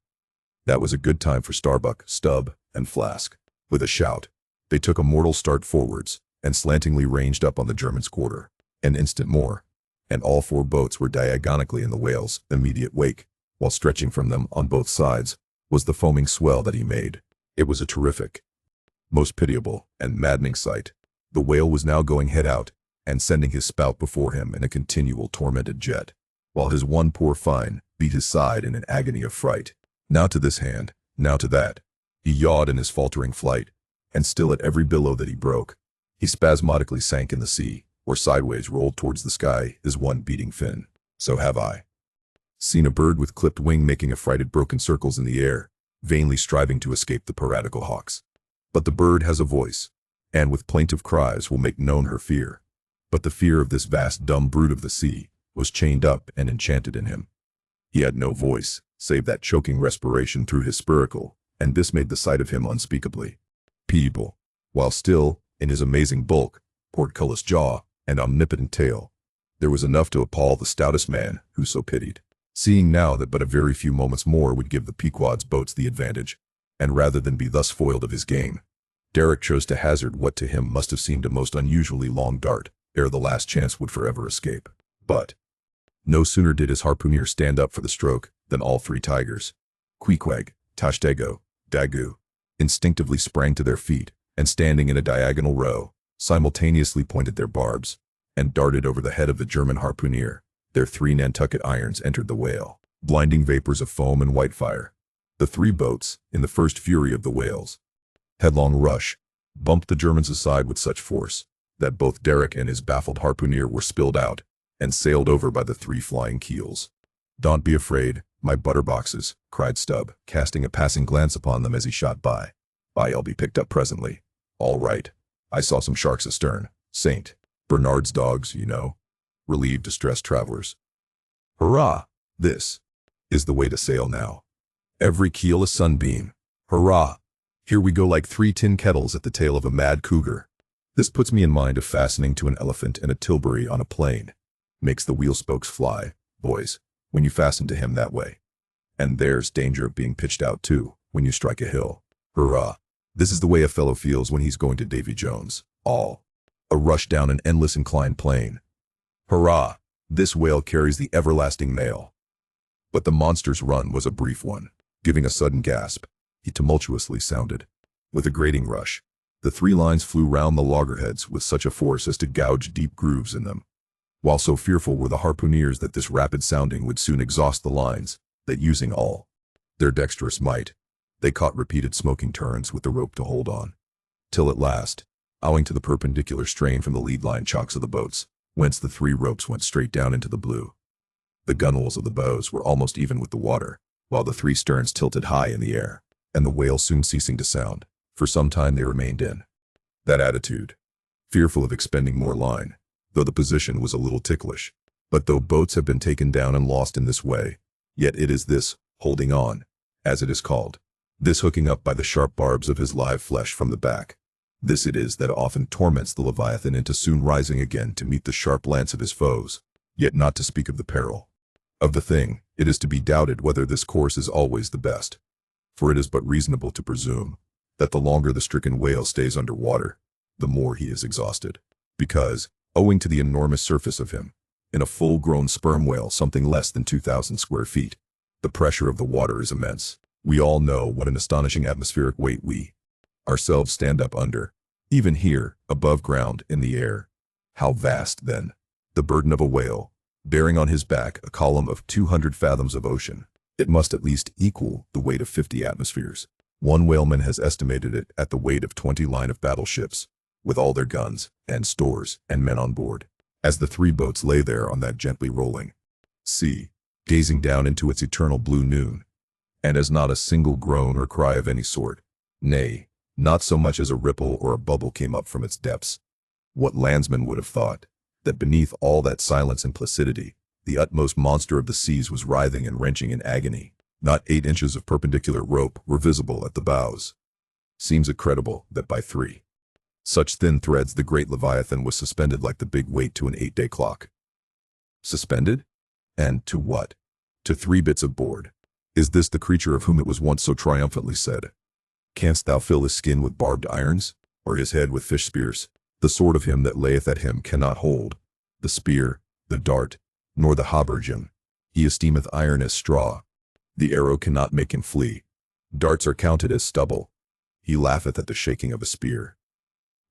[SPEAKER 1] That was a good time for Starbuck, Stubb, and Flask. With a shout, they took a mortal start forwards, and slantingly ranged up on the German's quarter. An instant more, and all 4 boats were diagonically in the whale's immediate wake, while stretching from them on both sides was the foaming swell that he made. It was a terrific, most pitiable, and maddening sight. The whale was now going head out, and sending his spout before him in a continual tormented jet, while his one poor fine beat his side in an agony of fright. Now to this hand, now to that, he yawed in his faltering flight, and still at every billow that he broke, he spasmodically sank in the sea, or sideways rolled towards the sky his one beating fin. So have I seen a bird with clipped wing making affrighted broken circles in the air, vainly striving to escape the piratical hawks. But the bird has a voice, and with plaintive cries will make known her fear. But the fear of this vast dumb brute of the sea was chained up and enchanted in him. He had no voice, save that choking respiration through his spiracle, and this made the sight of him unspeakably pitiable, while still, in his amazing bulk, portcullis jaw, and omnipotent tail, there was enough to appall the stoutest man who so pitied. Seeing now that but a very few moments more would give the Pequod's boats the advantage, and rather than be thus foiled of his game, Derek chose to hazard what to him must have seemed a most unusually long dart, ere the last chance would forever escape. But no sooner did his harpooner stand up for the stroke than all three tigers, Queequeg, Tashtego, Dagu, instinctively sprang to their feet, and standing in a diagonal row, simultaneously pointed their barbs, and darted over the head of the German harpooner. Their three Nantucket irons entered the whale, blinding vapors of foam and white fire. The three boats, in the first fury of the whale's headlong rush, bumped the Germans aside with such force that both Derek and his baffled harpooner were spilled out and sailed over by the three flying keels. "Don't be afraid, my butterboxes," cried Stubb, casting a passing glance upon them as he shot by. "I'll be picked up presently. All right. I saw some sharks astern. St. Bernard's dogs, you know," relieved distressed travelers. "Hurrah! This is the way to sail now. Every keel a sunbeam. Hurrah! Here we go like three tin kettles at the tail of a mad cougar. This puts me in mind of fastening to an elephant in a tilbury on a plane. Makes the wheel spokes fly, boys, when you fasten to him that way. And there's danger of being pitched out too, when you strike a hill. Hurrah! This is the way a fellow feels when he's going to Davy Jones. All a rush down an endless inclined plane. Hurrah! This whale carries the everlasting mail." But the monster's run was a brief one. Giving a sudden gasp, he tumultuously sounded. With a grating rush, the three lines flew round the loggerheads with such a force as to gouge deep grooves in them. While so fearful were the harpooneers that this rapid sounding would soon exhaust the lines, that using all their dexterous might, they caught repeated smoking turns with the rope to hold on. Till at last, owing to the perpendicular strain from the lead line chocks of the boats, whence the three ropes went straight down into the blue, the gunwales of the bows were almost even with the water, while the three sterns tilted high in the air, and the whale soon ceasing to sound, for some time they remained in that attitude, fearful of expending more line, though the position was a little ticklish. But though boats have been taken down and lost in this way, yet it is this holding on, as it is called, this hooking up by the sharp barbs of his live flesh from the back, this it is that often torments the Leviathan into soon rising again to meet the sharp lance of his foes. Yet not to speak of the peril of the thing, it is to be doubted whether this course is always the best. For it is but reasonable to presume that the longer the stricken whale stays under water, the more he is exhausted. Because, owing to the enormous surface of him, in a full-grown sperm whale something less than 2,000 square feet, the pressure of the water is immense. We all know what an astonishing atmospheric weight we ourselves stand up under, even here, above ground, in the air. How vast, then, the burden of a whale, bearing on his back a column of 200 fathoms of ocean. It must at least equal the weight of 50 atmospheres. One whaleman has estimated it at the weight of 20 line of battleships, with all their guns, and stores, and men on board. As the three boats lay there on that gently rolling sea, gazing down into its eternal blue noon, and as not a single groan or cry of any sort, nay, not so much as a ripple or a bubble came up from its depths, what landsman would have thought that beneath all that silence and placidity, the utmost monster of the seas was writhing and wrenching in agony? Not 8 inches of perpendicular rope were visible at the bows. Seems incredible that by 3 such thin threads the great Leviathan was suspended like the big weight to an 8-day clock. Suspended? And to what? To 3 bits of board. Is this the creature of whom it was once so triumphantly said, "Canst thou fill his skin with barbed irons, or his head with fish spears? The sword of him that layeth at him cannot hold the spear, the dart, nor the habergeon. He esteemeth iron as straw. The arrow cannot make him flee. Darts are counted as stubble. He laugheth at the shaking of a spear."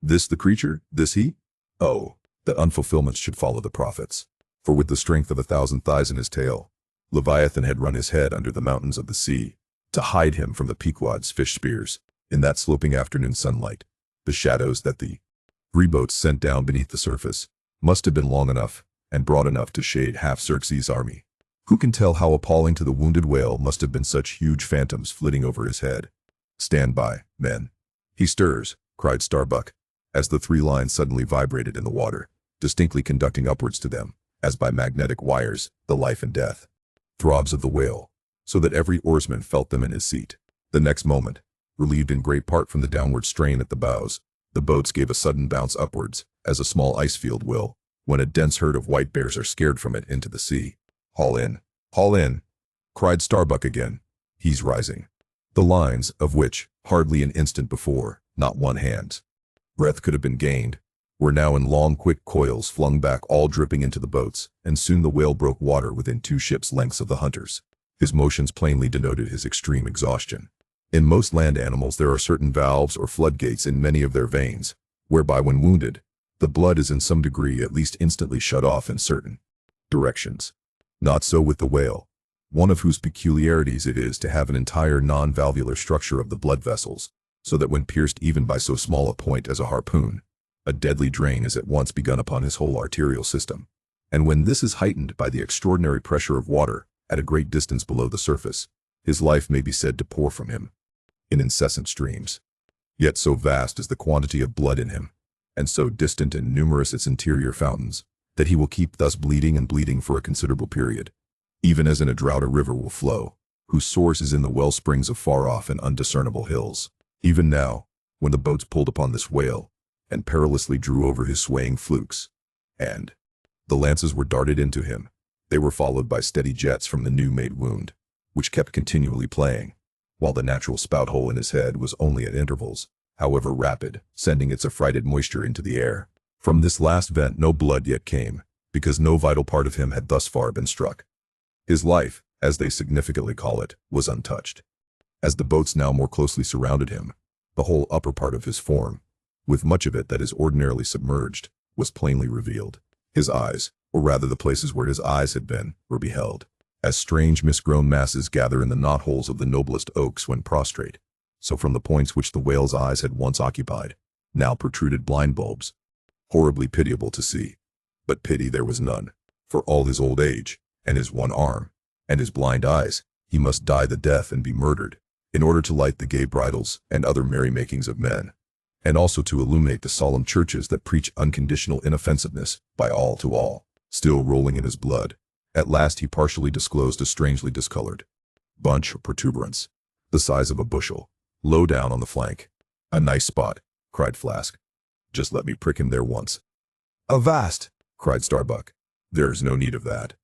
[SPEAKER 1] This the creature, this he? Oh, that unfulfillments should follow the prophets. For with the strength of 1,000 thighs in his tail, Leviathan had run his head under the mountains of the sea, to hide him from the Pequod's fish spears. In that sloping afternoon sunlight, the shadows that the 3 boats sent down beneath the surface must have been long enough and broad enough to shade half Xerxes' army. Who can tell how appalling to the wounded whale must have been such huge phantoms flitting over his head? "Stand by, men. He stirs," cried Starbuck, as the 3 lines suddenly vibrated in the water, distinctly conducting upwards to them, as by magnetic wires, the life and death throbs of the whale, so that every oarsman felt them in his seat. The next moment, relieved in great part from the downward strain at the bows, the boats gave a sudden bounce upwards, as a small ice field will, when a dense herd of white bears are scared from it into the sea. Haul in, cried Starbuck again. "He's rising. the lines of which, hardly an instant before, not one hand's breath could have been gained, were now in long quick coils flung back, all dripping into the boats, and soon the whale broke water within 2 ships' lengths of the hunters. His motions plainly denoted his extreme exhaustion. In most land animals there are certain valves or floodgates in many of their veins, whereby when wounded, the blood is in some degree at least instantly shut off in certain directions. Not so with the whale, one of whose peculiarities it is to have an entire non-valvular structure of the blood vessels, so that when pierced even by so small a point as a harpoon, a deadly drain is at once begun upon his whole arterial system. And when this is heightened by the extraordinary pressure of water at a great distance below the surface, his life may be said to pour from him in incessant streams. Yet so vast is the quantity of blood in him, and so distant and numerous its interior fountains, that he will keep thus bleeding and bleeding for a considerable period, even as in a drought a river will flow, whose source is in the well springs of far-off and undiscernible hills. Even now, when the boats pulled upon this whale, and perilously drew over his swaying flukes, and the lances were darted into him, they were followed by steady jets from the new-made wound, which kept continually playing, while the natural spout-hole in his head was only at intervals, however rapid, sending its affrighted moisture into the air. From this last vent no blood yet came, because no vital part of him had thus far been struck. His life, as they significantly call it, was untouched. As the boats now more closely surrounded him, the whole upper part of his form, with much of it that is ordinarily submerged, was plainly revealed. His eyes, or rather the places where his eyes had been, were beheld, as strange misgrown masses gather in the knotholes of the noblest oaks when prostrate, so from the points which the whale's eyes had once occupied, now protruded blind bulbs, horribly pitiable to see. But pity there was none. For all his old age, and his one arm, and his blind eyes, he must die the death and be murdered, in order to light the gay bridals and other merrymakings of men, and also to illuminate the solemn churches that preach unconditional inoffensiveness by all to all. Still rolling in his blood, at last he partially disclosed a strangely discolored bunch or protuberance, the size of a bushel, low down on the flank. "A nice spot," cried Flask. "Just let me prick him there once." "Avast!" cried Starbuck. "There's no need of that."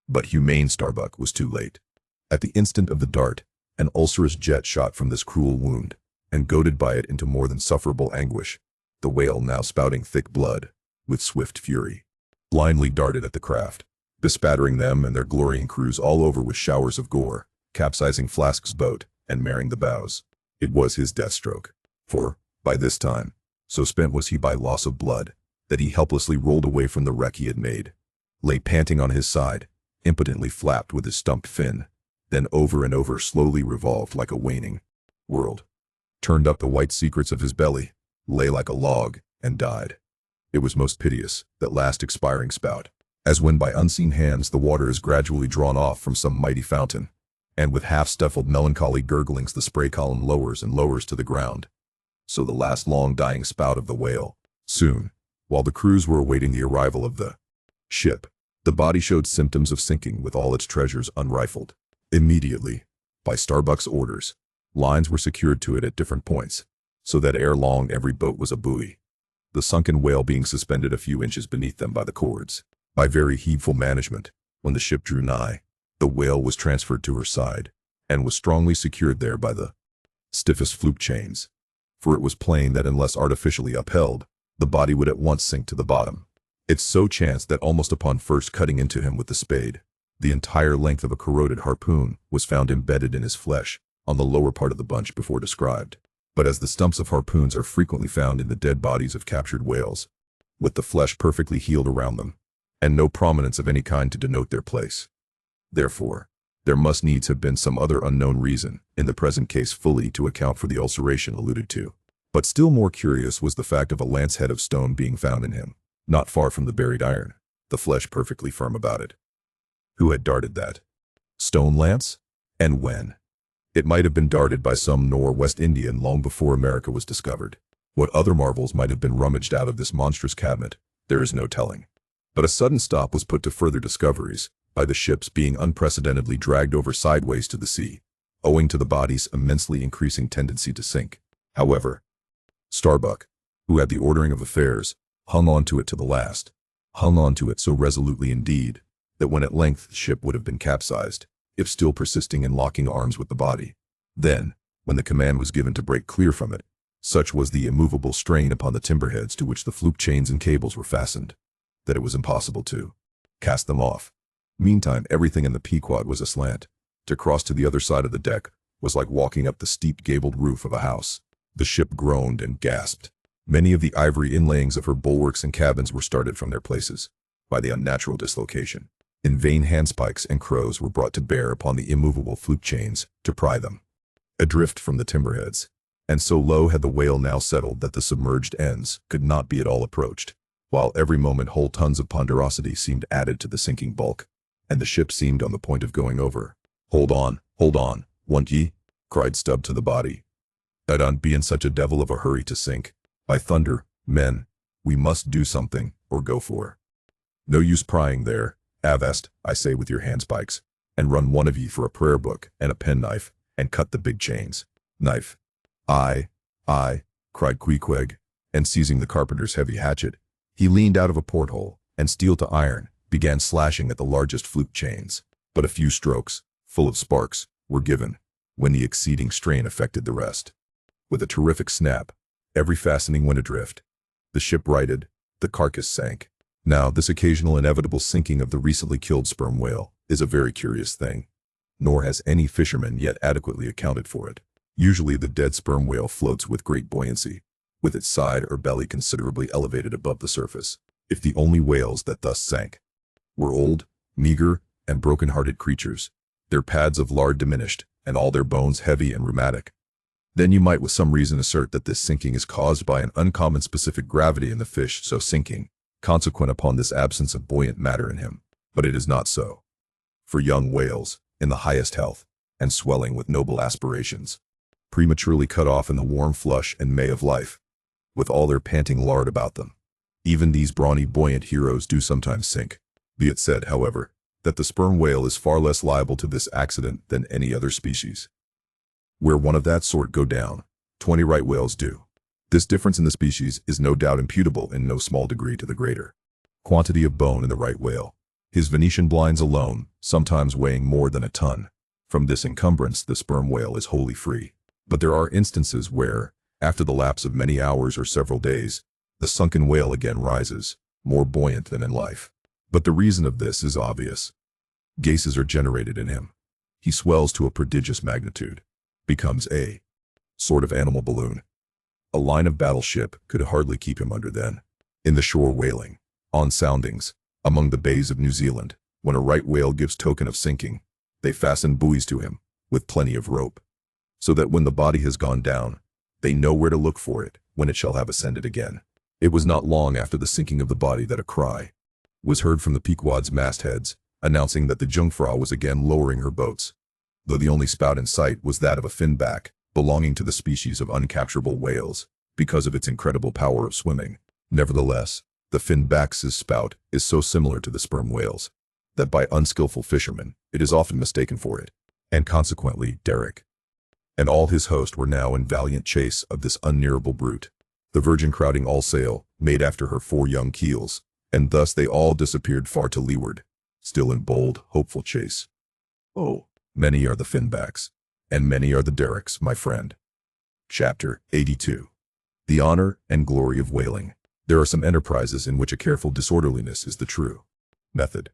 [SPEAKER 1] But humane Starbuck was too late. At the instant of the dart, an ulcerous jet shot from this cruel wound, and goaded by it into more than sufferable anguish, the whale, now spouting thick blood, with swift fury, blindly darted at the craft, bespattering them and their glorying crews all over with showers of gore, capsizing Flask's boat, and marring the bows. It was his death stroke, for, by this time, so spent was he by loss of blood, that he helplessly rolled away from the wreck he had made, lay panting on his side, impotently flapped with his stumped fin, then over and over slowly revolved like a waning world, turned up the white secrets of his belly, lay like a log, and died. It was most piteous, that last expiring spout, as when by unseen hands the water is gradually drawn off from some mighty fountain, and with half-stifled melancholy gurglings the spray column lowers and lowers to the ground. So the last long dying spout of the whale. Soon, while the crews were awaiting the arrival of the ship, the body showed symptoms of sinking with all its treasures unrifled. Immediately, by Starbuck's orders, lines were secured to it at different points, so that ere long every boat was a buoy, the sunken whale being suspended a few inches beneath them by the cords. By very heedful management, when the ship drew nigh, the whale was transferred to her side, and was strongly secured there by the stiffest fluke chains, for it was plain that unless artificially upheld, the body would at once sink to the bottom. It so chanced that almost upon first cutting into him with the spade, the entire length of a corroded harpoon was found embedded in his flesh, on the lower part of the bunch before described. But as the stumps of harpoons are frequently found in the dead bodies of captured whales, with the flesh perfectly healed around them, and no prominence of any kind to denote their place, therefore, there must needs have been some other unknown reason, in the present case fully to account for the ulceration alluded to. But still more curious was the fact of a lance head of stone being found in him, not far from the buried iron, the flesh perfectly firm about it. Who had darted that stone lance? And when? It might have been darted by some Nor-West Indian long before America was discovered. What other marvels might have been rummaged out of this monstrous cabinet, there is no telling. But a sudden stop was put to further discoveries, by the ships being unprecedentedly dragged over sideways to the sea, owing to the body's immensely increasing tendency to sink. However, Starbuck, who had the ordering of affairs, hung on to it to the last, hung on to it so resolutely indeed, that when at length the ship would have been capsized, if still persisting in locking arms with the body, then, when the command was given to break clear from it. Such was the immovable strain upon the timberheads to which the fluke chains and cables were fastened, that it was impossible to cast them off. Meantime, everything in the Pequod was aslant. To cross to the other side of the deck was like walking up the steep gabled roof of a house. The ship groaned and gasped. Many of the ivory inlayings of her bulwarks and cabins were started from their places by the unnatural dislocation. In vain handspikes and crows were brought to bear upon the immovable fluke chains to pry them adrift from the timberheads, and so low had the whale now settled that the submerged ends could not be at all approached, while every moment whole tons of ponderosity seemed added to the sinking bulk, and the ship seemed on the point of going over. Hold on, won't ye?" cried Stubb to the body. "I don't be in such a devil of a hurry to sink. By thunder, men, we must do something, or go for. No use prying there. Avast, I say, with your handspikes, and run one of ye for a prayer book and a penknife, and cut the big chains." "Knife." Aye, cried Queequeg, and seizing the carpenter's heavy hatchet, he leaned out of a porthole, and steel to iron, began slashing at the largest fluke chains. But a few strokes, full of sparks, were given, when the exceeding strain affected the rest. With a terrific snap, every fastening went adrift. The ship righted, the carcass sank. Now, this occasional inevitable sinking of the recently killed sperm whale is a very curious thing, nor has any fisherman yet adequately accounted for it. Usually the dead sperm whale floats with great buoyancy, with its side or belly considerably elevated above the surface. If the only whales that thus sank were old, meager, and broken-hearted creatures, their pads of lard diminished, and all their bones heavy and rheumatic, then you might with some reason assert that this sinking is caused by an uncommon specific gravity in the fish so sinking, consequent upon this absence of buoyant matter in him. But it is not so. For young whales, in the highest health, and swelling with noble aspirations, prematurely cut off in the warm flush and May of life, with all their panting lard about them, even these brawny buoyant heroes do sometimes sink. Be it said, however, that the sperm whale is far less liable to this accident than any other species. Where one of that sort go down, 20 right whales do. This difference in the species is no doubt imputable in no small degree to the greater quantity of bone in the right whale, his Venetian blinds alone sometimes weighing more than a ton. From this encumbrance the sperm whale is wholly free. But there are instances where, after the lapse of many hours or several days, the sunken whale again rises, more buoyant than in life. But the reason of this is obvious. Gases are generated in him. He swells to a prodigious magnitude, becomes a sort of animal balloon. A line of battle ship could hardly keep him under then. In the shore whaling, on soundings, among the bays of New Zealand, when a right whale gives token of sinking, they fasten buoys to him, with plenty of rope, so that when the body has gone down, they know where to look for it when it shall have ascended again. It was not long after the sinking of the body that a cry was heard from the Pequod's mastheads, announcing that the Jungfrau was again lowering her boats, though the only spout in sight was that of a finback, belonging to the species of uncapturable whales, because of its incredible power of swimming. Nevertheless, the finback's spout is so similar to the sperm whale's, that by unskillful fishermen it is often mistaken for it, and consequently Derrick and all his host were now in valiant chase of this unnearable brute, the Virgin crowding all sail, made after her 4 young keels, and thus they all disappeared far to leeward, still in bold, hopeful chase. Oh, many are the finbacks, and many are the derricks, my friend. Chapter 82. The Honor and Glory of Whaling. There are some enterprises in which a careful disorderliness is the true method.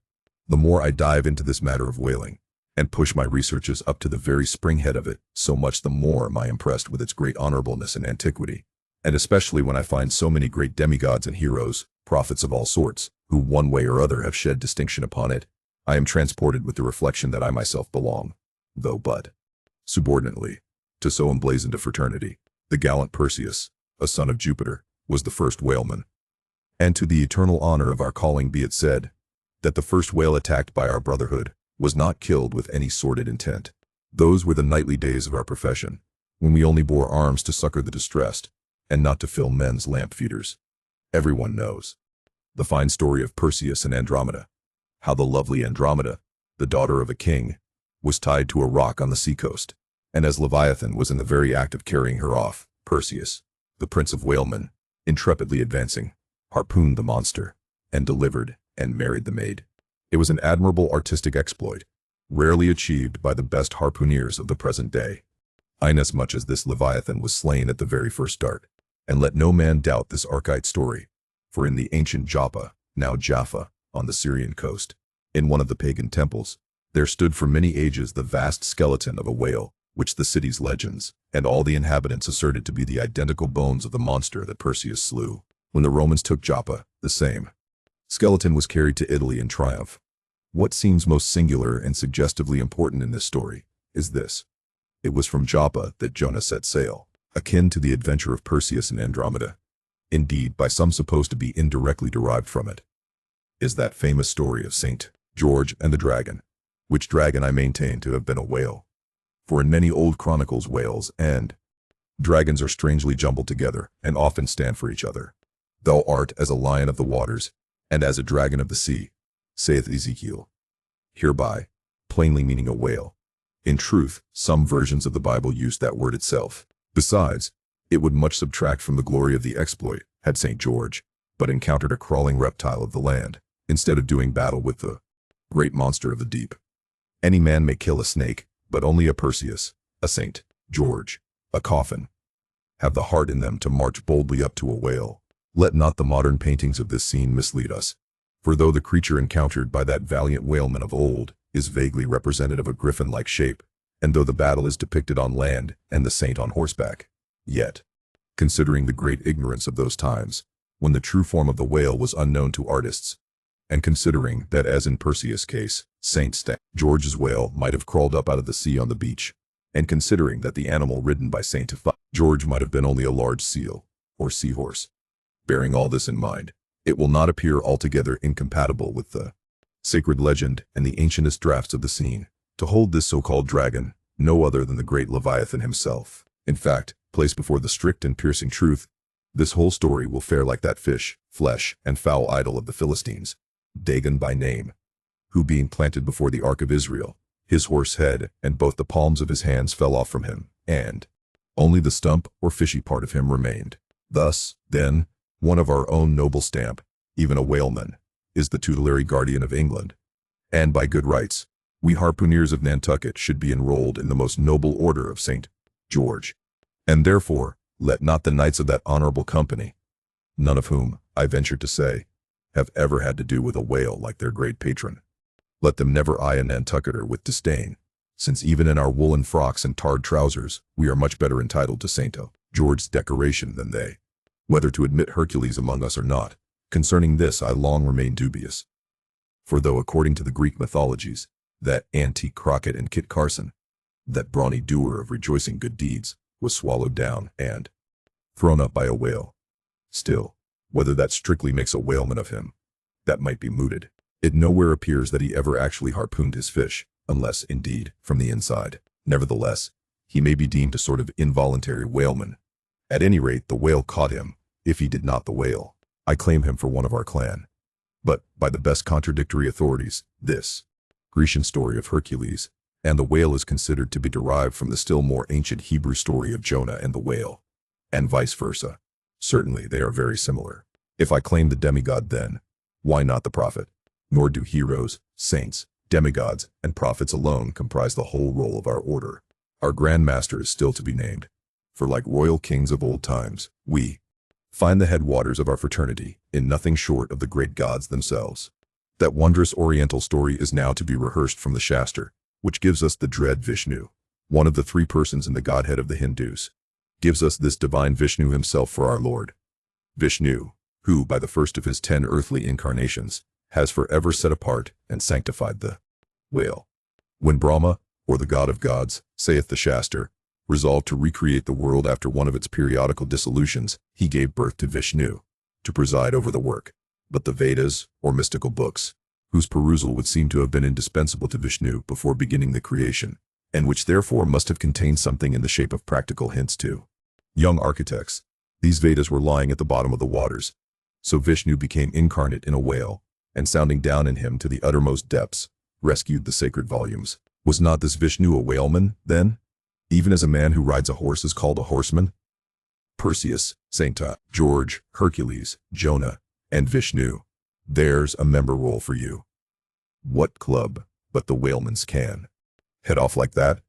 [SPEAKER 1] The more I dive into this matter of whaling, and push my researches up to the very spring-head of it, so much the more am I impressed with its great honorableness and antiquity, and especially when I find so many great demigods and heroes, prophets of all sorts, who one way or other have shed distinction upon it, I am transported with the reflection that I myself belong, though but subordinately, to so emblazoned a fraternity. The gallant Perseus, a son of Jupiter, was the first whaleman. And to the eternal honor of our calling be it said, that the first whale attacked by our brotherhood was not killed with any sordid intent. Those were the nightly days of our profession, when we only bore arms to succor the distressed, and not to fill men's lamp feeders. Everyone knows the fine story of Perseus and Andromeda, how the lovely Andromeda, the daughter of a king, was tied to a rock on the seacoast, and as Leviathan was in the very act of carrying her off, Perseus, the prince of whalemen, intrepidly advancing, harpooned the monster, and delivered and married the maid. It was an admirable artistic exploit, rarely achieved by the best harpooneers of the present day. inasmuch as this Leviathan was slain at the very first start. And let no man doubt this archite story, for in the ancient Joppa, now Jaffa, on the Syrian coast, in one of the pagan temples, there stood for many ages the vast skeleton of a whale, which the city's legends and all the inhabitants asserted to be the identical bones of the monster that Perseus slew. When the Romans took Joppa, the same skeleton was carried to Italy in triumph. What seems most singular and suggestively important in this story is this. It was from Joppa that Jonah set sail, akin to the adventure of Perseus and Andromeda. Indeed, by some supposed to be indirectly derived from it, is that famous story of St. George and the dragon, which dragon I maintain to have been a whale. For in many old chronicles whales and dragons are strangely jumbled together and often stand for each other. Thou art as a lion of the waters, and as a dragon of the sea, saith Ezekiel. Hereby, plainly meaning a whale. In truth, some versions of the Bible use that word itself. Besides, it would much subtract from the glory of the exploit had St. George but encountered a crawling reptile of the land, instead of doing battle with the great monster of the deep. Any man may kill a snake, but only a Perseus, a St. George, a coffin, have the heart in them to march boldly up to a whale. Let not the modern paintings of this scene mislead us, for though the creature encountered by that valiant whaleman of old is vaguely representative of a griffin-like shape, and though the battle is depicted on land and the saint on horseback, yet, considering the great ignorance of those times, when the true form of the whale was unknown to artists, and considering that as in Perseus' case, St. George's whale might have crawled up out of the sea on the beach, and considering that the animal ridden by St. George might have been only a large seal, or seahorse. Bearing all this in mind, it will not appear altogether incompatible with the sacred legend and the ancientest drafts of the scene, to hold this so-called dragon no other than the great Leviathan himself. In fact, placed before the strict and piercing truth, this whole story will fare like that fish, flesh, and fowl idol of the Philistines, Dagon by name, who being planted before the ark of Israel, his horse head and both the palms of his hands fell off from him, and only the stump or fishy part of him remained. Thus, then, one of our own noble stamp, even a whaleman, is the tutelary guardian of England. And by good rights, we harpooneers of Nantucket should be enrolled in the most noble order of St. George. And therefore, let not the knights of that honorable company, none of whom, I venture to say, have ever had to do with a whale like their great patron, let them never eye a Nantucketer with disdain, since even in our woolen frocks and tarred trousers, we are much better entitled to St. George's decoration than they. Whether to admit Hercules among us or not, concerning this I long remain dubious. For though according to the Greek mythologies, that antique Crockett and Kit Carson, that brawny doer of rejoicing good deeds, was swallowed down and thrown up by a whale, still, whether that strictly makes a whaleman of him, that might be mooted. It nowhere appears that he ever actually harpooned his fish, unless, indeed, from the inside. Nevertheless, he may be deemed a sort of involuntary whaleman. At any rate, the whale caught him, if he did not the whale. I claim him for one of our clan. But, by the best contradictory authorities, this Grecian story of Hercules and the whale is considered to be derived from the still more ancient Hebrew story of Jonah and the whale, and vice versa. Certainly they are very similar. If I claim the demigod then, why not the prophet? Nor do heroes, saints, demigods, and prophets alone comprise the whole roll of our order. Our Grand Master is still to be named, for like royal kings of old times, we find the headwaters of our fraternity in nothing short of the great gods themselves. That wondrous oriental story is now to be rehearsed from the Shastra, which gives us the dread Vishnu, one of the three persons in the Godhead of the Hindus, gives us this divine Vishnu himself for our Lord. Vishnu, who, by the first of his 10 earthly incarnations, has forever set apart and sanctified the whale. When Brahma, or the god of gods, saith the Shastra, resolved to recreate the world after one of its periodical dissolutions, he gave birth to Vishnu, to preside over the work. But the Vedas, or mystical books, whose perusal would seem to have been indispensable to Vishnu before beginning the creation, and which therefore must have contained something in the shape of practical hints to young architects, these Vedas were lying at the bottom of the waters. So Vishnu became incarnate in a whale, and sounding down in him to the uttermost depths, rescued the sacred volumes. Was not this Vishnu a whaleman, then? Even as a man who rides a horse is called a horseman? Perseus, St. George, Hercules, Jonah, and Vishnu. There's a member roll for you. What club but the whaleman's can head off like that?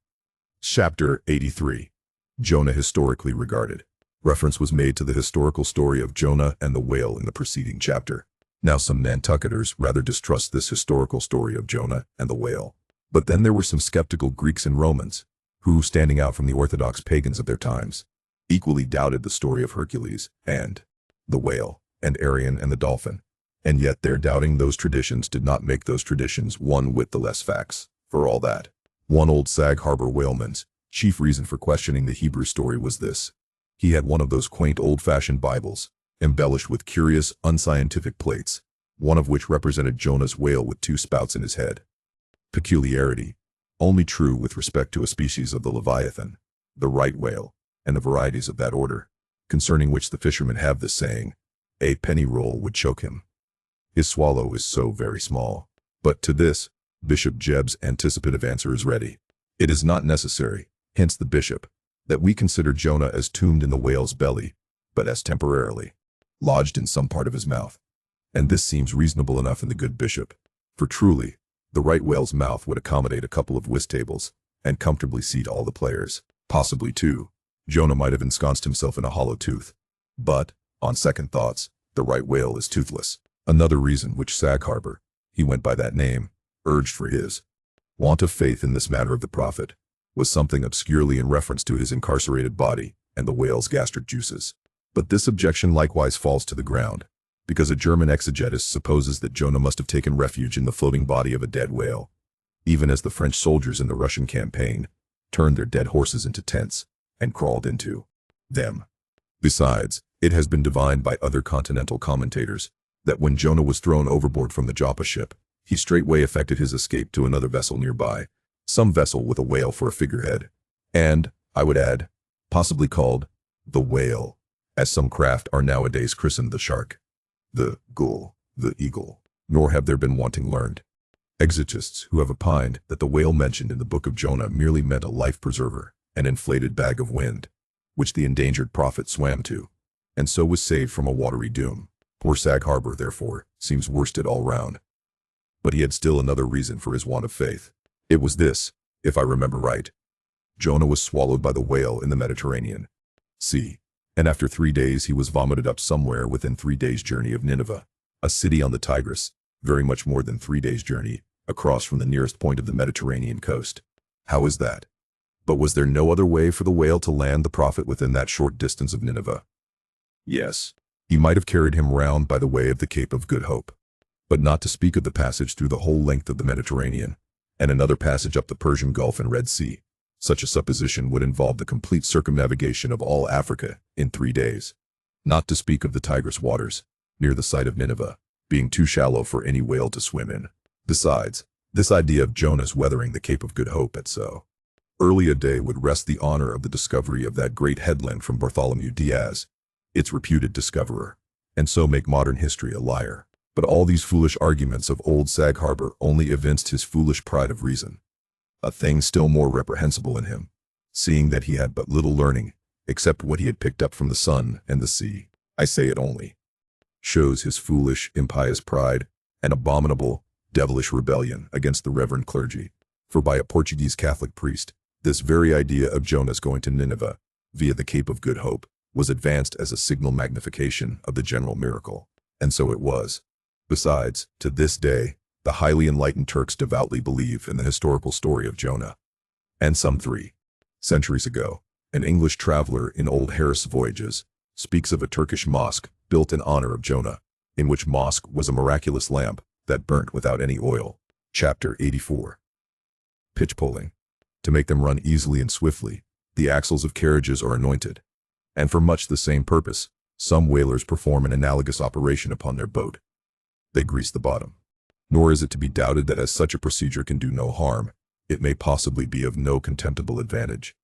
[SPEAKER 1] Chapter 83. Jonah historically regarded. Reference was made to the historical story of Jonah and the whale in the preceding chapter. Now some Nantucketers rather distrust this historical story of Jonah and the whale. But then there were some skeptical Greeks and Romans, who, standing out from the orthodox pagans of their times, equally doubted the story of Hercules and the whale and Arion and the dolphin. And yet their doubting those traditions did not make those traditions one whit the less facts, for all that. One old Sag Harbor whaleman's chief reason for questioning the Hebrew story was this. He had one of those quaint old-fashioned Bibles, embellished with curious, unscientific plates, one of which represented Jonah's whale with two spouts in his head. Peculiarity, only true with respect to a species of the Leviathan, the right whale, and the varieties of that order, concerning which the fishermen have this saying, a penny roll would choke him. His swallow is so very small. But to this, Bishop Jebb's anticipative answer is ready. It is not necessary, hence the bishop, that we consider Jonah as tombed in the whale's belly, but as temporarily lodged in some part of his mouth. And this seems reasonable enough in the good bishop, for truly, the right whale's mouth would accommodate a couple of whist tables, and comfortably seat all the players. Possibly, too, Jonah might have ensconced himself in a hollow tooth. But, on second thoughts, the right whale is toothless. Another reason which Sag Harbor, he went by that name, urged for his want of faith in this matter of the prophet, was something obscurely in reference to his incarcerated body and the whale's gastric juices. But this objection likewise falls to the ground, because a German exegetist supposes that Jonah must have taken refuge in the floating body of a dead whale, even as the French soldiers in the Russian campaign turned their dead horses into tents and crawled into them. Besides, it has been divined by other continental commentators that when Jonah was thrown overboard from the Joppa ship, he straightway effected his escape to another vessel nearby, some vessel with a whale for a figurehead, and, I would add, possibly called the whale, as some craft are nowadays christened the shark, the gull, the eagle, nor have there been wanting learned exegetists who have opined that the whale mentioned in the book of Jonah merely meant a life preserver, an inflated bag of wind, which the endangered prophet swam to, and so was saved from a watery doom. Poor Sag Harbor, therefore, seems worsted all round. But he had still another reason for his want of faith. It was this, if I remember right. Jonah was swallowed by the whale in the Mediterranean Sea, and after 3 days he was vomited up somewhere within 3 days' journey of Nineveh, a city on the Tigris, very much more than 3 days' journey, across from the nearest point of the Mediterranean coast. How is that? But was there no other way for the whale to land the prophet within that short distance of Nineveh? Yes. He might have carried him round by the way of the Cape of Good Hope. But not to speak of the passage through the whole length of the Mediterranean, and another passage up the Persian Gulf and Red Sea. Such a supposition would involve the complete circumnavigation of all Africa in 3 days. Not to speak of the Tigris waters, near the site of Nineveh, being too shallow for any whale to swim in. Besides, this idea of Jonah's weathering the Cape of Good Hope at so early a day would wrest the honor of the discovery of that great headland from Bartholomew Diaz, its reputed discoverer, and so make modern history a liar. But all these foolish arguments of old Sag Harbor only evinced his foolish pride of reason, a thing still more reprehensible in him, seeing that he had but little learning, except what he had picked up from the sun and the sea. I say it only shows his foolish, impious pride, and abominable, devilish rebellion against the reverend clergy. For by a Portuguese Catholic priest, this very idea of Jonah's going to Nineveh, via the Cape of Good Hope, was advanced as a signal magnification of the general miracle. And so it was. Besides, to this day, the highly enlightened Turks devoutly believe in the historical story of Jonah. And some 3 centuries ago, an English traveler in old Harris' Voyages speaks of a Turkish mosque built in honor of Jonah, in which mosque was a miraculous lamp that burnt without any oil. Chapter 84. Pitch poling. To make them run easily and swiftly, the axles of carriages are anointed. And for much the same purpose, some whalers perform an analogous operation upon their boat. They grease the bottom. Nor is it to be doubted that as such a procedure can do no harm, it may possibly be of no contemptible advantage.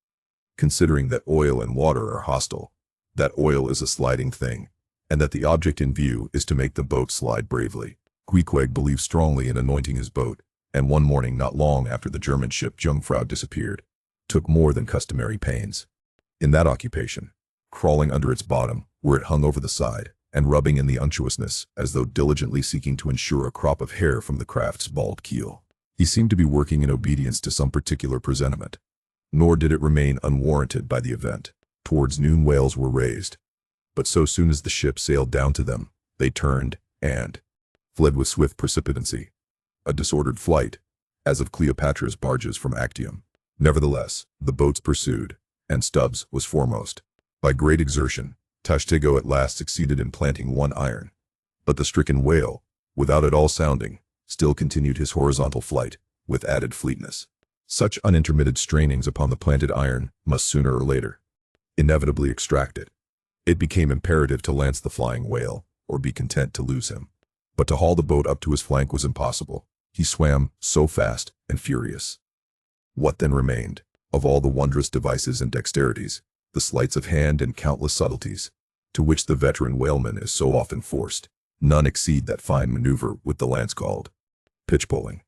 [SPEAKER 1] Considering that oil and water are hostile, that oil is a sliding thing, and that the object in view is to make the boat slide bravely. Queequeg believed strongly in anointing his boat, and one morning not long after the German ship Jungfrau disappeared, took more than customary pains in that occupation, crawling under its bottom, where it hung over the side, and rubbing in the unctuousness as though diligently seeking to ensure a crop of hair from the craft's bald keel. He seemed to be working in obedience to some particular presentiment. Nor did it remain unwarranted by the event. Towards noon whales were raised. But so soon as the ship sailed down to them, they turned and fled with swift precipitancy. A disordered flight, as of Cleopatra's barges from Actium. Nevertheless, the boats pursued, and Stubbs was foremost. By great exertion, Tashtego at last succeeded in planting one iron. But the stricken whale, without at all sounding, still continued his horizontal flight, with added fleetness. Such unintermitted strainings upon the planted iron must sooner or later inevitably extract it. It became imperative to lance the flying whale, or be content to lose him. But to haul the boat up to his flank was impossible. He swam so fast and furious. What then remained? Of all the wondrous devices and dexterities, the sleights of hand and countless subtleties, to which the veteran whaleman is so often forced, none exceed that fine maneuver with the lance called pitch-poling.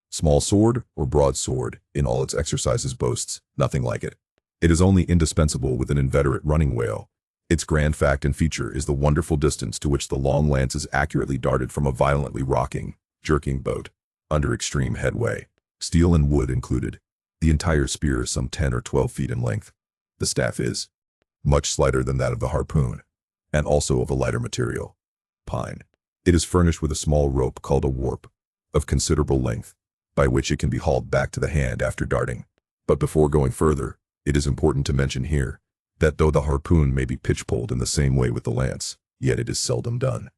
[SPEAKER 1] Small sword or broadsword, in all its exercises boasts nothing like it. It is only indispensable with an inveterate running whale. Its grand fact and feature is the wonderful distance to which the long lance is accurately darted from a violently rocking, jerking boat, under extreme headway, steel and wood included. The entire spear is some 10 or 12 feet in length. The staff is much slighter than that of the harpoon, and also of a lighter material, pine. It is furnished with a small rope called a warp, of considerable length, by which it can be hauled back to the hand after darting. But before going further, it is important to mention here that though the harpoon may be pitch-poled in the same way with the lance, yet it is seldom done,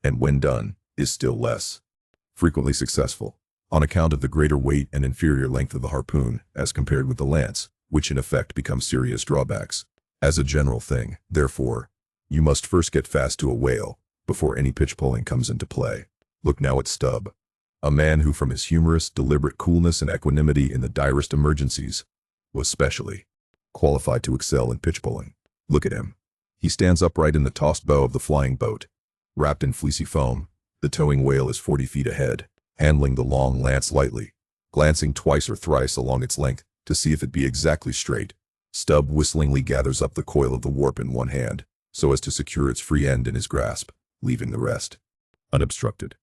[SPEAKER 1] and when done, is still less frequently successful, on account of the greater weight and inferior length of the harpoon as compared with the lance, which in effect become serious drawbacks. As a general thing, therefore, you must first get fast to a whale before any pitch-poling comes into play. Look now at Stubb, a man who from his humorous, deliberate coolness and equanimity in the direst emergencies was specially qualified to excel in pitch-poling. Look at him. He stands upright in the tossed bow of the flying boat. Wrapped in fleecy foam, the towing whale is 40 feet ahead, handling the long lance lightly, glancing twice or thrice along its length to see if it be exactly straight. Stubb whistlingly gathers up the coil of the warp in one hand, so as to secure its free end in his grasp, leaving the rest unobstructed.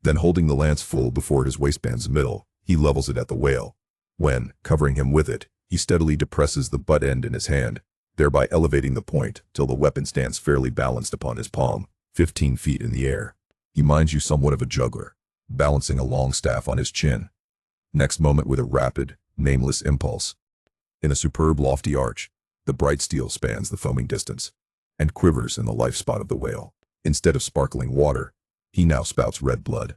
[SPEAKER 1] Then holding the lance full before his waistband's middle, he levels it at the whale, when, covering him with it, he steadily depresses the butt end in his hand, thereby elevating the point till the weapon stands fairly balanced upon his palm, 15 feet in the air. He minds you somewhat of a juggler, balancing a long staff on his chin. Next moment, with a rapid, nameless impulse, in a superb lofty arch, the bright steel spans the foaming distance, and quivers in the life spot of the whale. Instead of sparkling water, he now spouts red blood.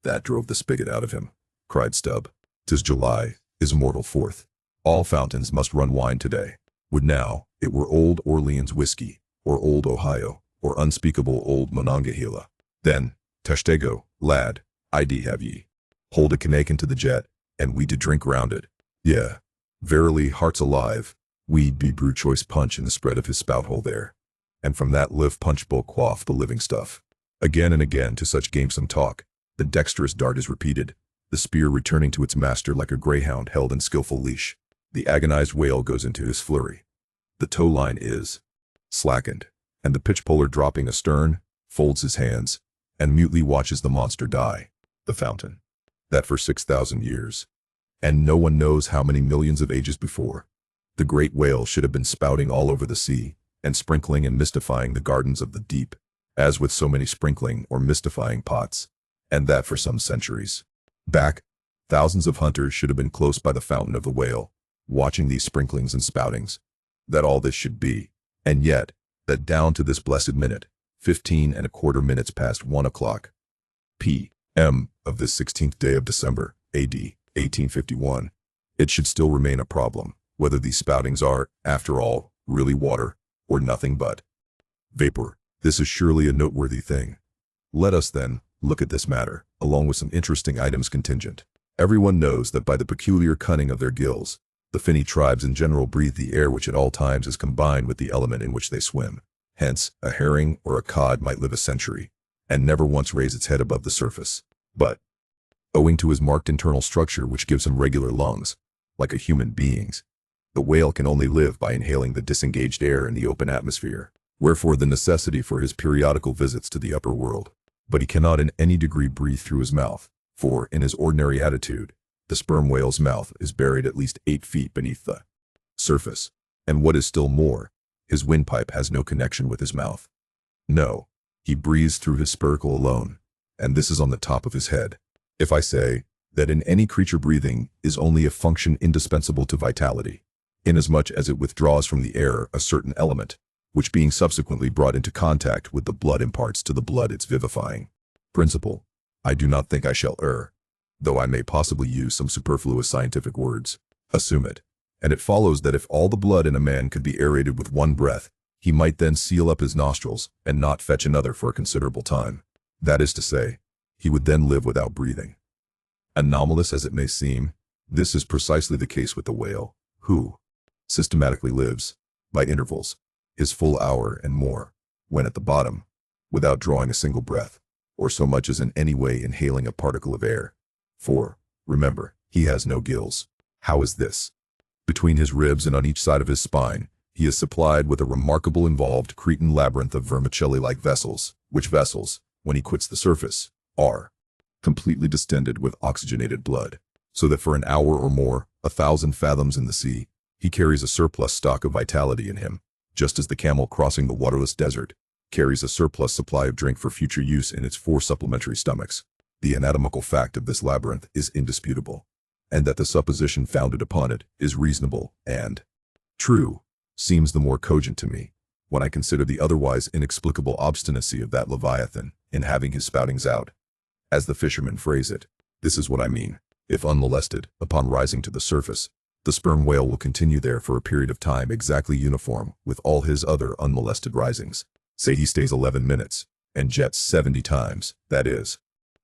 [SPEAKER 1] That drove the spigot out of him, cried Stubb. 'Tis July, is immortal 4th. All fountains must run wine today. Would now it were old Orleans whiskey, or old Ohio, or unspeakable old Monongahela. Then, Tashtego, lad, ID have ye. Hold a canakin to the jet, and we to drink round it. Yeah, verily, hearts alive, we'd be brew choice punch in the spread of his spout hole there. And from that live punch bowl quaff the living stuff. Again and again to such gamesome talk, the dexterous dart is repeated, the spear returning to its master like a greyhound held in skillful leash. The agonized whale goes into his flurry. The tow line is slackened, and the pitch-poler dropping astern, folds his hands, and mutely watches the monster die. The fountain, that for 6,000 years, and no one knows how many millions of ages before, the great whale should have been spouting all over the sea, and sprinkling and mystifying the gardens of the deep, as with so many sprinkling or mystifying pots, and that for some centuries back, thousands of hunters should have been close by the fountain of the whale, watching these sprinklings and spoutings. That all this should be, and yet, that down to this blessed minute, 15¼ minutes past 1 o'clock p.m. of this 16th day of December, A.D. 1851, it should still remain a problem, whether these spoutings are, after all, really water, or nothing but vapor. This is surely a noteworthy thing. Let us, then, look at this matter, along with some interesting items contingent. Everyone knows that by the peculiar cunning of their gills, the finny tribes in general breathe the air which at all times is combined with the element in which they swim. Hence, a herring or a cod might live a century, and never once raise its head above the surface. But, owing to his marked internal structure which gives him regular lungs, like a human being's, the whale can only live by inhaling the disengaged air in the open atmosphere. Wherefore the necessity for his periodical visits to the upper world. But he cannot in any degree breathe through his mouth, for, in his ordinary attitude, The sperm whale's mouth is buried at least 8 feet beneath the surface. And what is still more, his windpipe has no connection with his mouth. No, he breathes through his spiracle alone, and this is on the top of his head. If I say that in any creature breathing is only a function indispensable to vitality, inasmuch as it withdraws from the air a certain element, which being subsequently brought into contact with the blood imparts to the blood its vivifying principle, I do not think I shall err, though I may possibly use some superfluous scientific words. Assume it, and it follows that if all the blood in a man could be aerated with one breath, he might then seal up his nostrils and not fetch another for a considerable time. That is to say, he would then live without breathing. Anomalous as it may seem, this is precisely the case with the whale, who systematically lives, by intervals, his full hour and more, when at the bottom, without drawing a single breath, or so much as in any way inhaling a particle of air. For, remember, he has no gills. How is this? Between his ribs and on each side of his spine, he is supplied with a remarkable involved Cretan labyrinth of vermicelli-like vessels, which vessels, when he quits the surface, are completely distended with oxygenated blood, so that for an hour or more, 1,000 fathoms in the sea, he carries a surplus stock of vitality in him, just as the camel crossing the waterless desert carries a surplus supply of drink for future use in its 4 supplementary stomachs. The anatomical fact of this labyrinth is indisputable, and that the supposition founded upon it is reasonable and true seems the more cogent to me when I consider the otherwise inexplicable obstinacy of that Leviathan in having his spoutings out. As the fishermen phrase it, this is what I mean. If unmolested, upon rising to the surface, the sperm whale will continue there for a period of time exactly uniform with all his other unmolested risings. Say he stays 11 minutes, and jets 70 times, that is,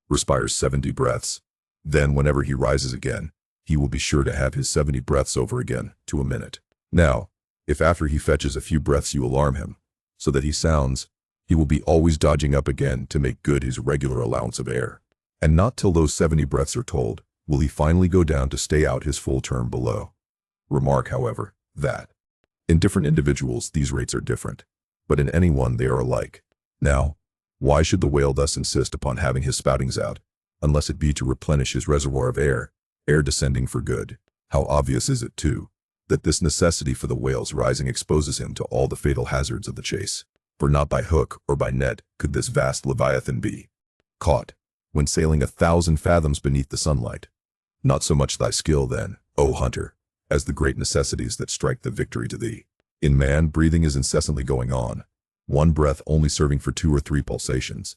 [SPEAKER 1] respires 70 breaths. Then whenever he rises again, he will be sure to have his 70 breaths over again, to a minute. Now, if after he fetches a few breaths you alarm him, so that he sounds, he will be always dodging up again to make good his regular allowance of air. And not till those 70 breaths are told, will he finally go down to stay out his full term below. Remark, however, that in different individuals these rates are different, but in any one they are alike. Now, why should the whale thus insist upon having his spoutings out, unless it be to replenish his reservoir of air descending for good? How obvious is it, too, that this necessity for the whale's rising exposes him to all the fatal hazards of the chase, for not by hook or by net could this vast Leviathan be caught, when sailing 1,000 fathoms beneath the sunlight. Not so much thy skill then, O hunter, as the great necessities that strike the victory to thee. In man, breathing is incessantly going on, one breath only serving for 2 or 3 pulsations,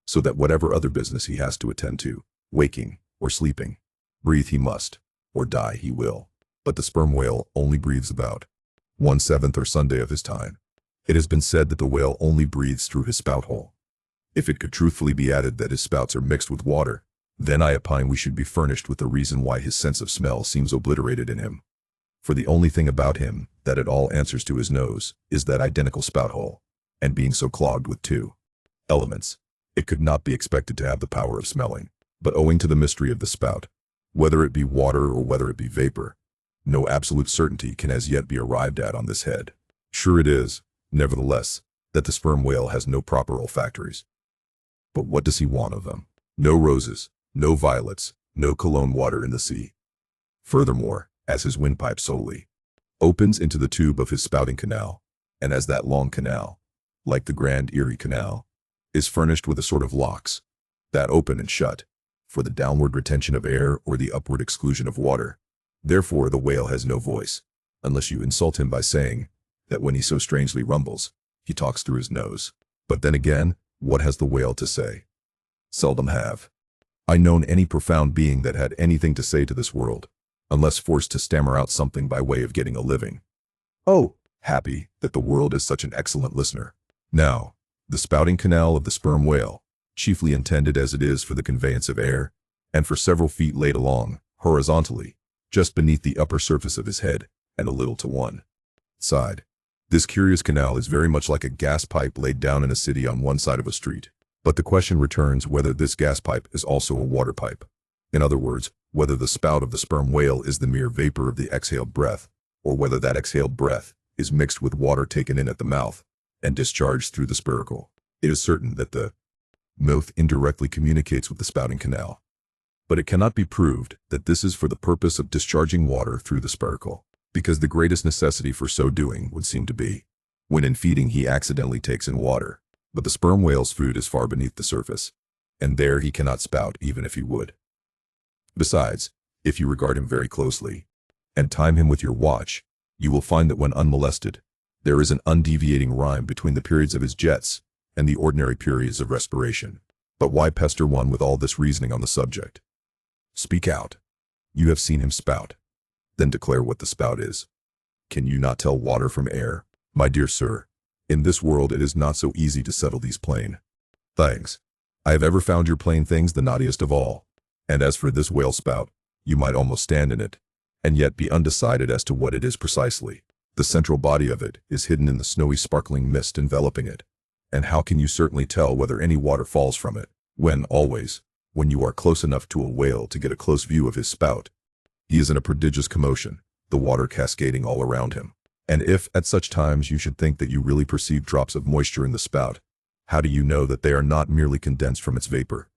[SPEAKER 1] so that whatever other business he has to attend to, waking or sleeping, breathe he must, or die he will. But the sperm whale only breathes about 1/7 or Sunday of his time. It has been said that the whale only breathes through his spout hole. If it could truthfully be added that his spouts are mixed with water, then I opine we should be furnished with the reason why his sense of smell seems obliterated in him. For the only thing about him that at all answers to his nose is that identical spout hole, and being so clogged with 2 elements, it could not be expected to have the power of smelling. But owing to the mystery of the spout, whether it be water or whether it be vapor, no absolute certainty can as yet be arrived at on this head. Sure it is, nevertheless, that the sperm whale has no proper olfactories. But what does he want of them? No roses, no violets, no cologne water in the sea. Furthermore, as his windpipe solely opens into the tube of his spouting canal, and as that long canal, like the Grand Erie Canal, is furnished with a sort of locks that open and shut for the downward retention of air or the upward exclusion of water, therefore the whale has no voice, unless you insult him by saying that when he so strangely rumbles, he talks through his nose. But then again, what has the whale to say? Seldom have I known any profound being that had anything to say to this world, unless forced to stammer out something by way of getting a living. Oh, happy that the world is such an excellent listener. Now, the spouting canal of the sperm whale, chiefly intended as it is for the conveyance of air, and for several feet laid along, horizontally, just beneath the upper surface of his head, and a little to one side. This curious canal is very much like a gas pipe laid down in a city on one side of a street. But the question returns whether this gas pipe is also a water pipe. In other words, whether the spout of the sperm whale is the mere vapor of the exhaled breath, or whether that exhaled breath is mixed with water taken in at the mouth and discharged through the spiracle. It is certain that the mouth indirectly communicates with the spouting canal. But it cannot be proved that this is for the purpose of discharging water through the spiracle, because the greatest necessity for so doing would seem to be when in feeding he accidentally takes in water. But the sperm whale's food is far beneath the surface, and there he cannot spout even if he would. Besides, if you regard him very closely, and time him with your watch, you will find that when unmolested, there is an undeviating rhyme between the periods of his jets and the ordinary periods of respiration. But why pester one with all this reasoning on the subject? Speak out. You have seen him spout. Then declare what the spout is. Can you not tell water from air? My dear sir, in this world it is not so easy to settle these plain things. I have ever found your plain things the knottiest of all. And as for this whale spout, you might almost stand in it, and yet be undecided as to what it is precisely. The central body of it is hidden in the snowy sparkling mist enveloping it. And how can you certainly tell whether any water falls from it, when always, when you are close enough to a whale to get a close view of his spout, he is in a prodigious commotion, the water cascading all around him. And if, at such times, you should think that you really perceive drops of moisture in the spout, how do you know that they are not merely condensed from its vapor?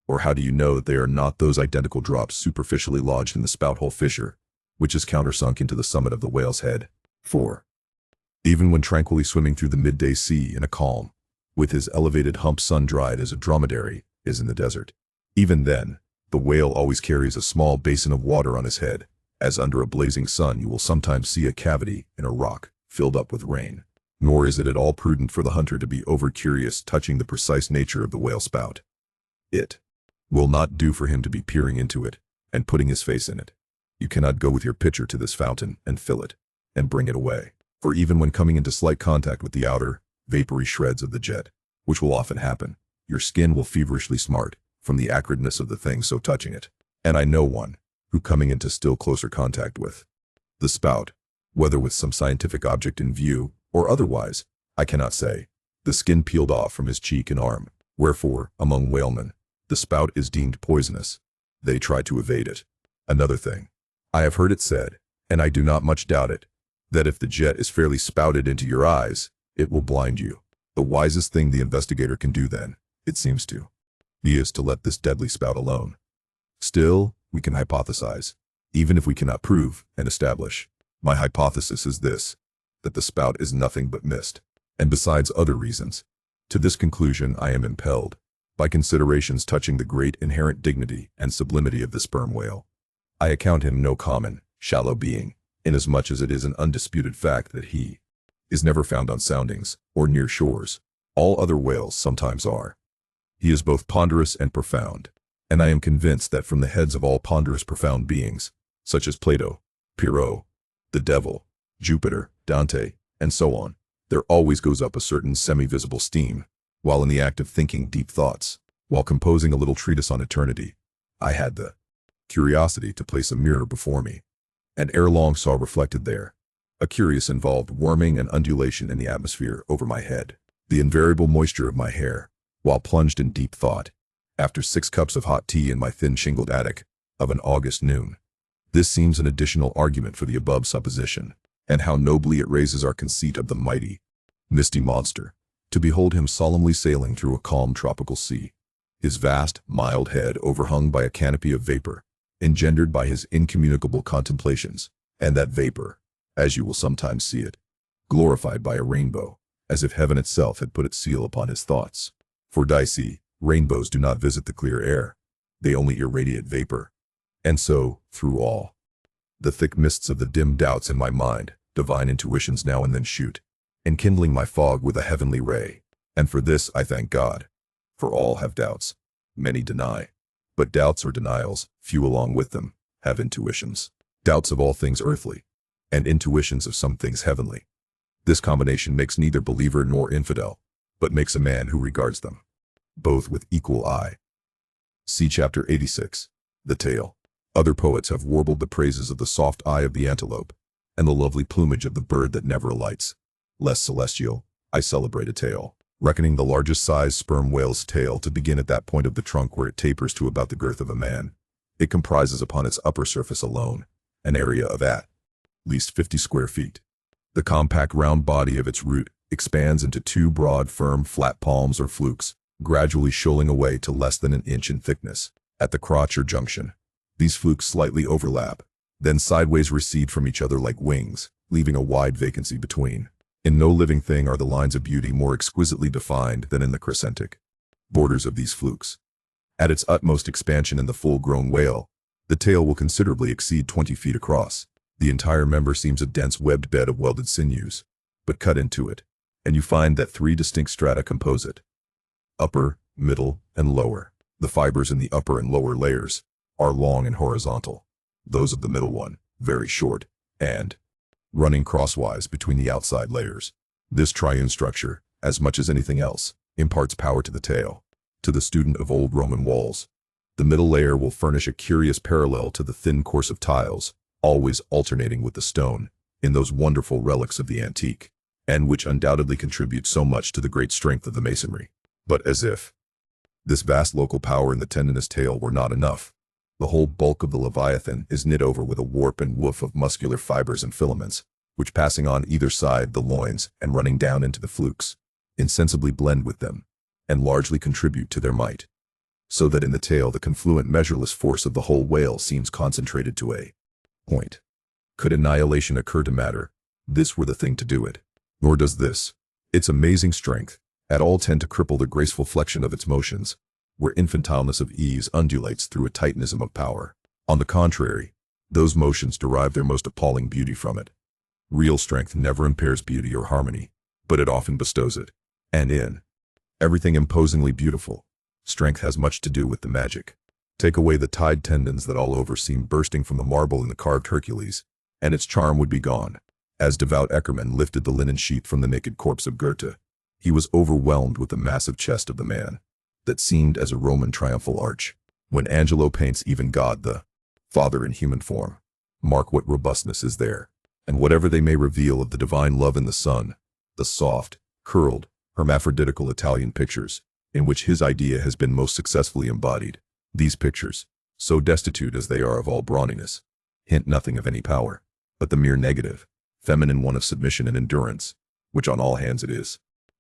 [SPEAKER 1] Or how do you know that they are not those identical drops superficially lodged in the spout hole fissure, which is countersunk into the summit of the whale's head? 4. Even when tranquilly swimming through the midday sea in a calm, with his elevated hump sun-dried as a dromedary is in the desert, even then, the whale always carries a small basin of water on his head, as under a blazing sun you will sometimes see a cavity in a rock filled up with rain. Nor is it at all prudent for the hunter to be over-curious touching the precise nature of the whale spout. It will not do for him to be peering into it and putting his face in it. You cannot go with your pitcher to this fountain and fill it and bring it away, for even when coming into slight contact with the outer, vapory shreds of the jet, which will often happen, your skin will feverishly smart from the acridness of the thing so touching it. And I know one who, coming into still closer contact with the spout, whether with some scientific object in view or otherwise, I cannot say, the skin peeled off from his cheek and arm. Wherefore, among whalemen, the spout is deemed poisonous. They try to evade it. Another thing, I have heard it said, and I do not much doubt it, that if the jet is fairly spouted into your eyes, it will blind you. The wisest thing the investigator can do then, it seems to be, is to let this deadly spout alone. Still, we can hypothesize, even if we cannot prove and establish. My hypothesis is this, that the spout is nothing but mist, and besides other reasons. To this conclusion I am impelled by considerations touching the great inherent dignity and sublimity of the sperm whale. I account him no common, shallow being, inasmuch as it is an undisputed fact that he is never found on soundings or near shores. All other whales sometimes are. He is both ponderous and profound, and I am convinced that from the heads of all ponderous profound beings, such as Plato, Pyrrho, the devil, Jupiter, Dante, and so on, there always goes up a certain semi-visible steam, while in the act of thinking deep thoughts, while composing a little treatise on eternity, I had the curiosity to place a mirror before me, and ere long saw reflected there a curious involved warming and undulation in the atmosphere over my head, the invariable moisture of my hair, while plunged in deep thought, after 6 cups of hot tea in my thin shingled attic of an August noon. This seems an additional argument for the above supposition, and how nobly it raises our conceit of the mighty, misty monster, to behold him solemnly sailing through a calm tropical sea, his vast, mild head overhung by a canopy of vapor, engendered by his incommunicable contemplations, and that vapor, as you will sometimes see it, glorified by a rainbow, as if heaven itself had put its seal upon his thoughts. For dicey, rainbows do not visit the clear air, they only irradiate vapor. And so, through all the thick mists of the dim doubts in my mind, divine intuitions now and then shoot, enkindling my fog with a heavenly ray. And for this I thank God. For all have doubts, many deny. But doubts or denials, few along with them, have intuitions. Doubts of all things earthly, and intuitions of some things heavenly. This combination makes neither believer nor infidel, but makes a man who regards them both with equal eye. See chapter 86, The Tale. Other poets have warbled the praises of the soft eye of the antelope, and the lovely plumage of the bird that never alights. Less celestial, I celebrate a tale, reckoning the largest size sperm whale's tail to begin at that point of the trunk where it tapers to about the girth of a man. It comprises upon its upper surface alone an area of at least 50 square feet. The compact round body of its root expands into 2 broad, firm, flat palms or flukes, gradually shoaling away to less than an inch in thickness. At the crotch or junction, these flukes slightly overlap, then sideways recede from each other like wings, leaving a wide vacancy between. In no living thing are the lines of beauty more exquisitely defined than in the crescentic borders of these flukes. At its utmost expansion in the full-grown whale, the tail will considerably exceed 20 feet across. The entire member seems a dense webbed bed of welded sinews, but cut into it, and you find that 3 distinct strata compose it: upper, middle, and lower. The fibers in the upper and lower layers are long and horizontal, those of the middle one very short and running crosswise between the outside layers. This triune structure, as much as anything else, imparts power to the tail. To the student of old Roman walls, the middle layer will furnish a curious parallel to the thin course of tiles, always alternating with the stone, in those wonderful relics of the antique, and which undoubtedly contribute so much to the great strength of the masonry. But as if this vast local power in the tendinous tail were not enough, the whole bulk of the Leviathan is knit over with a warp and woof of muscular fibers and filaments, which, passing on either side the loins and running down into the flukes, insensibly blend with them, and largely contribute to their might, so that in the tail the confluent measureless force of the whole whale seems concentrated to a point. Could annihilation occur to matter, this were the thing to do it. Nor does this, its amazing strength, at all tend to cripple the graceful flexion of its motions, where infantileness of ease undulates through a titanism of power. On the contrary, those motions derive their most appalling beauty from it. Real strength never impairs beauty or harmony, but it often bestows it. And in everything imposingly beautiful, strength has much to do with the magic. Take away the tied tendons that all over seem bursting from the marble in the carved Hercules, and its charm would be gone. As devout Eckermann lifted the linen sheath from the naked corpse of Goethe, he was overwhelmed with the massive chest of the man, that seemed as a Roman triumphal arch. When Angelo paints even God the Father in human form, mark what robustness is there, and whatever they may reveal of the divine love in the Son, the soft, curled, hermaphroditical Italian pictures, in which his idea has been most successfully embodied, these pictures, so destitute as they are of all brawniness, hint nothing of any power, but the mere negative, feminine one of submission and endurance, which on all hands it is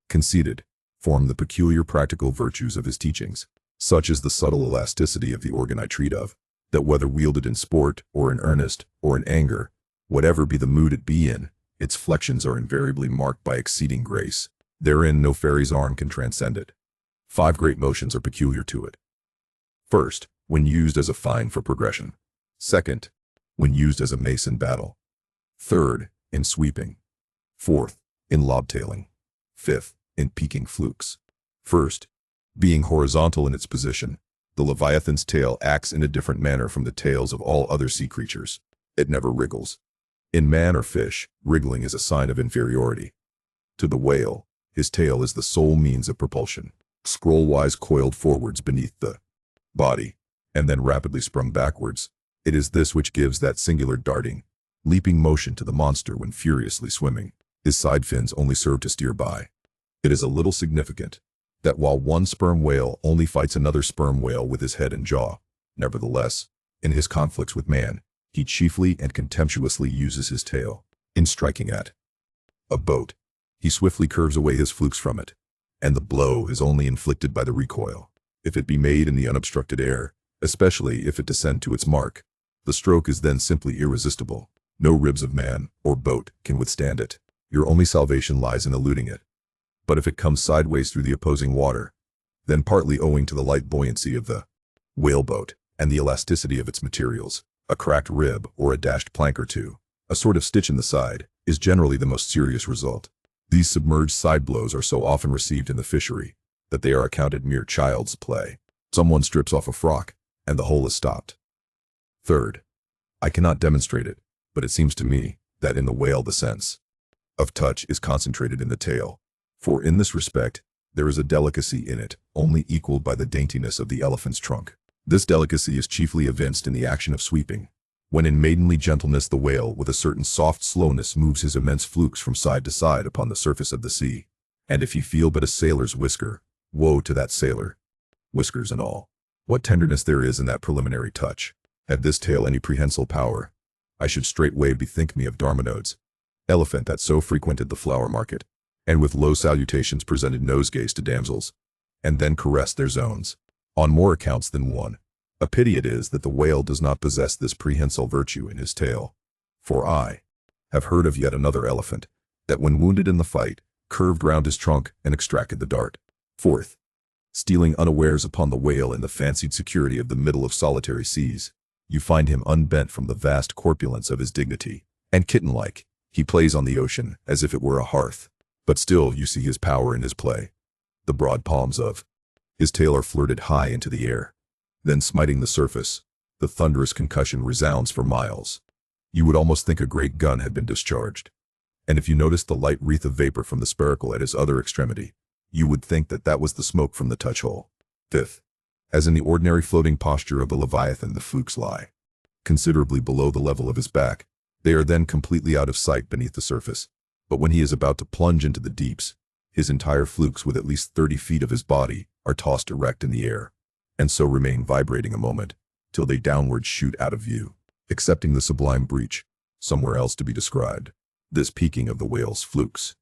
[SPEAKER 1] conceded, form the peculiar practical virtues of his teachings. Such is the subtle elasticity of the organ I treat of, that whether wielded in sport, or in earnest, or in anger, whatever be the mood it be in, its flexions are invariably marked by exceeding grace. Therein no fairy's arm can transcend it. 5 great motions are peculiar to it. First, when used as a fine for progression. Second, when used as a mace in battle. Third, in sweeping. Fourth, in lobtailing. Fifth, in peaking flukes. First, being horizontal in its position, the Leviathan's tail acts in a different manner from the tails of all other sea creatures. It never wriggles. In man or fish, wriggling is a sign of inferiority. To the whale, his tail is the sole means of propulsion, scroll-wise coiled forwards beneath the body, and then rapidly sprung backwards. It is this which gives that singular darting, leaping motion to the monster when furiously swimming. His side fins only serve to steer by. It is a little significant that while one sperm whale only fights another sperm whale with his head and jaw, nevertheless, in his conflicts with man, he chiefly and contemptuously uses his tail. In striking at a boat, he swiftly curves away his flukes from it, and the blow is only inflicted by the recoil. If it be made in the unobstructed air, especially if it descend to its mark, the stroke is then simply irresistible. No ribs of man or boat can withstand it. Your only salvation lies in eluding it. But if it comes sideways through the opposing water, then partly owing to the light buoyancy of the whaleboat and the elasticity of its materials, a cracked rib or a dashed plank or two, a sort of stitch in the side, is generally the most serious result. These submerged side blows are so often received in the fishery that they are accounted mere child's play. Someone strips off a frock, and the whole is stopped. Third, I cannot demonstrate it, but it seems to me that in the whale the sense of touch is concentrated in the tail, for in this respect there is a delicacy in it only equaled by the daintiness of the elephant's trunk. This delicacy is chiefly evinced in the action of sweeping, when in maidenly gentleness the whale with a certain soft slowness moves his immense flukes from side to side upon the surface of the sea. And if he feel but a sailor's whisker, woe to that sailor, whiskers and all. What tenderness there is in that preliminary touch. Had this tail any prehensile power, I should straightway bethink me of Darminodes, elephant that so frequented the flower market, and with low salutations presented nosegays to damsels, and then caressed their zones, on more accounts than one, A pity it is that the whale does not possess this prehensile virtue in his tail. For I have heard of yet another elephant, that when wounded in the fight, curved round his trunk and extracted the dart. Fourth, stealing unawares upon the whale in the fancied security of the middle of solitary seas, you find him unbent from the vast corpulence of his dignity, and kitten-like, he plays on the ocean as if it were a hearth. But still you see his power in his play. The broad palms of his tail are flirted high into the air. Then smiting the surface, the thunderous concussion resounds for miles. You would almost think a great gun had been discharged. And if you noticed the light wreath of vapor from the spiracle at his other extremity, you would think that that was the smoke from the touch-hole. Fifth, as in the ordinary floating posture of the Leviathan, the flukes lie considerably below the level of his back. They are then completely out of sight beneath the surface. But when he is about to plunge into the deeps, his entire flukes with at least 30 feet of his body are tossed erect in the air, and so remain vibrating a moment, till they downward shoot out of view, excepting the sublime breach, somewhere else to be described. This peaking of the whale's flukes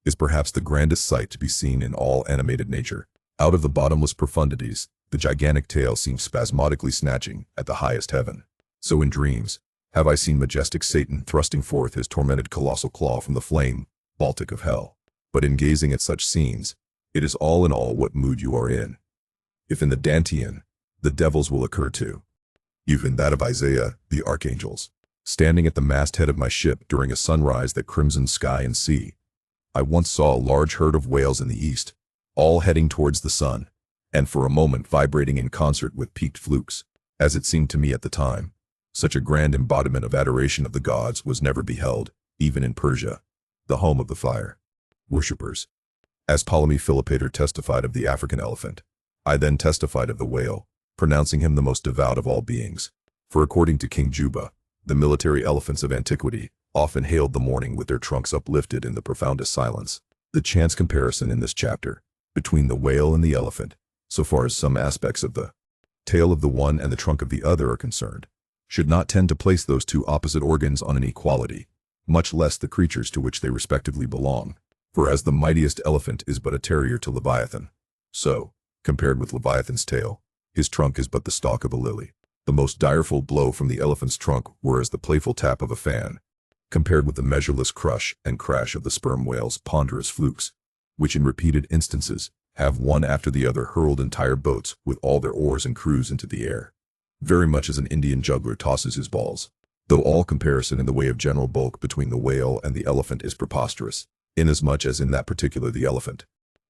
[SPEAKER 1] is perhaps the grandest sight to be seen in all animated nature. Out of the bottomless profundities, the gigantic tail seems spasmodically snatching at the highest heaven. So in dreams have I seen majestic Satan thrusting forth his tormented colossal claw from the flame Baltic of hell. But in gazing at such scenes, it is all in all what mood you are in. If in the Dantean, the devils will occur too. Even that of Isaiah, the archangels. Standing at the masthead of my ship during a sunrise that crimsoned sky and sea, I once saw a large herd of whales in the east, all heading towards the sun, and for a moment vibrating in concert with peaked flukes. As it seemed to me at the time, such a grand embodiment of adoration of the gods was never beheld, even in Persia, the home of the fire worshippers. As Ptolemy Philopater testified of the African elephant, I then testified of the whale, pronouncing him the most devout of all beings. For according to King Juba, the military elephants of antiquity often hailed the morning with their trunks uplifted in the profoundest silence. The chance comparison in this chapter between the whale and the elephant, so far as some aspects of the tail of the one and the trunk of the other are concerned, should not tend to place those two opposite organs on an equality, much less the creatures to which they respectively belong. For as the mightiest elephant is but a terrier to Leviathan, so, compared with Leviathan's tail, his trunk is but the stalk of a lily. The most direful blow from the elephant's trunk were as the playful tap of a fan, compared with the measureless crush and crash of the sperm whale's ponderous flukes, which in repeated instances have one after the other hurled entire boats with all their oars and crews into the air, very much as an Indian juggler tosses his balls. Though all comparison in the way of general bulk between the whale and the elephant is preposterous, inasmuch as in that particular the elephant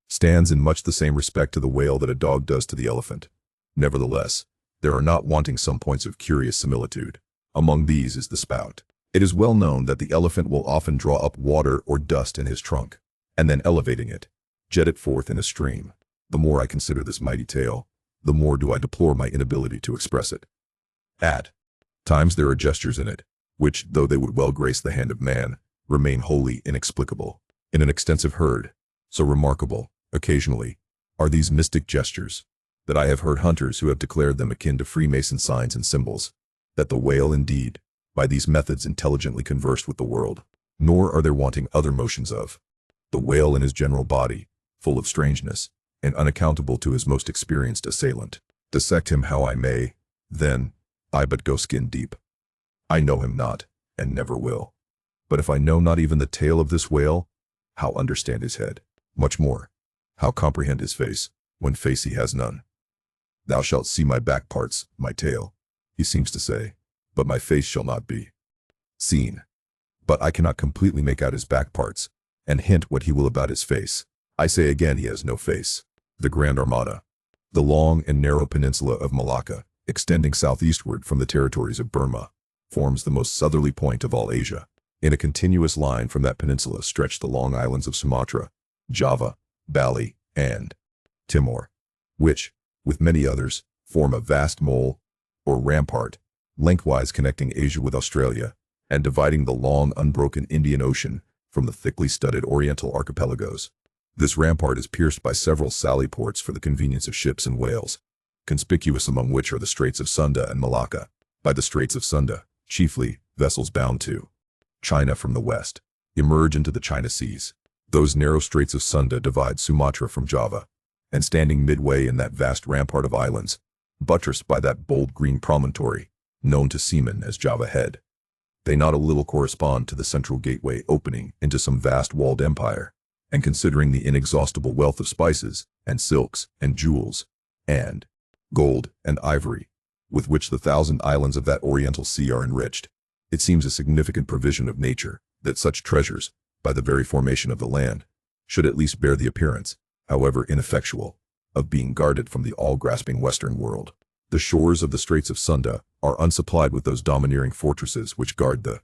[SPEAKER 1] stands in much the same respect to the whale that a dog does to the elephant. Nevertheless, there are not wanting some points of curious similitude. Among these is the spout. It is well known that the elephant will often draw up water or dust in his trunk, and then elevating it, jet it forth in a stream. The more I consider this mighty tail, the more do I deplore my inability to express it. At times there are gestures in it, which, though they would well grace the hand of man, remain wholly inexplicable. In an extensive herd, so remarkable, occasionally, are these mystic gestures, that I have heard hunters who have declared them akin to Freemason signs and symbols, that the whale indeed, by these methods intelligently conversed with the world. Nor are there wanting other motions of the whale in his general body, full of strangeness, and unaccountable to his most experienced assailant. Dissect him how I may, then, I but go skin deep. I know him not, and never will. But if I know not even the tail of this whale, how understand his head? Much more, how comprehend his face, when face he has none? Thou shalt see my back parts, my tail, he seems to say, but my face shall not be seen. But I cannot completely make out his back parts, and hint what he will about his face. I say again he has no face. The Grand Armada, the long and narrow peninsula of Malacca, extending southeastward from the territories of Burma, forms the most southerly point of all Asia. In a continuous line from that peninsula stretch the long islands of Sumatra, Java, Bali, and Timor, which, with many others, form a vast mole, or rampart, lengthwise connecting Asia with Australia, and dividing the long unbroken Indian Ocean from the thickly studded Oriental archipelagos. This rampart is pierced by several sally ports for the convenience of ships and whales, conspicuous among which are the Straits of Sunda and Malacca. By the Straits of Sunda, chiefly, vessels bound to China from the west emerge into the China Seas. Those narrow Straits of Sunda divide Sumatra from Java, and standing midway in that vast rampart of islands, buttressed by that bold green promontory, known to seamen as Java Head. They not a little correspond to the central gateway opening into some vast walled empire, and considering the inexhaustible wealth of spices, and silks, and jewels, and gold, and ivory, with which the 1,000 islands of that oriental sea are enriched, it seems a significant provision of nature that such treasures, by the very formation of the land, should at least bear the appearance, however ineffectual, of being guarded from the all-grasping Western world. The shores of the Straits of Sunda are unsupplied with those domineering fortresses which guard the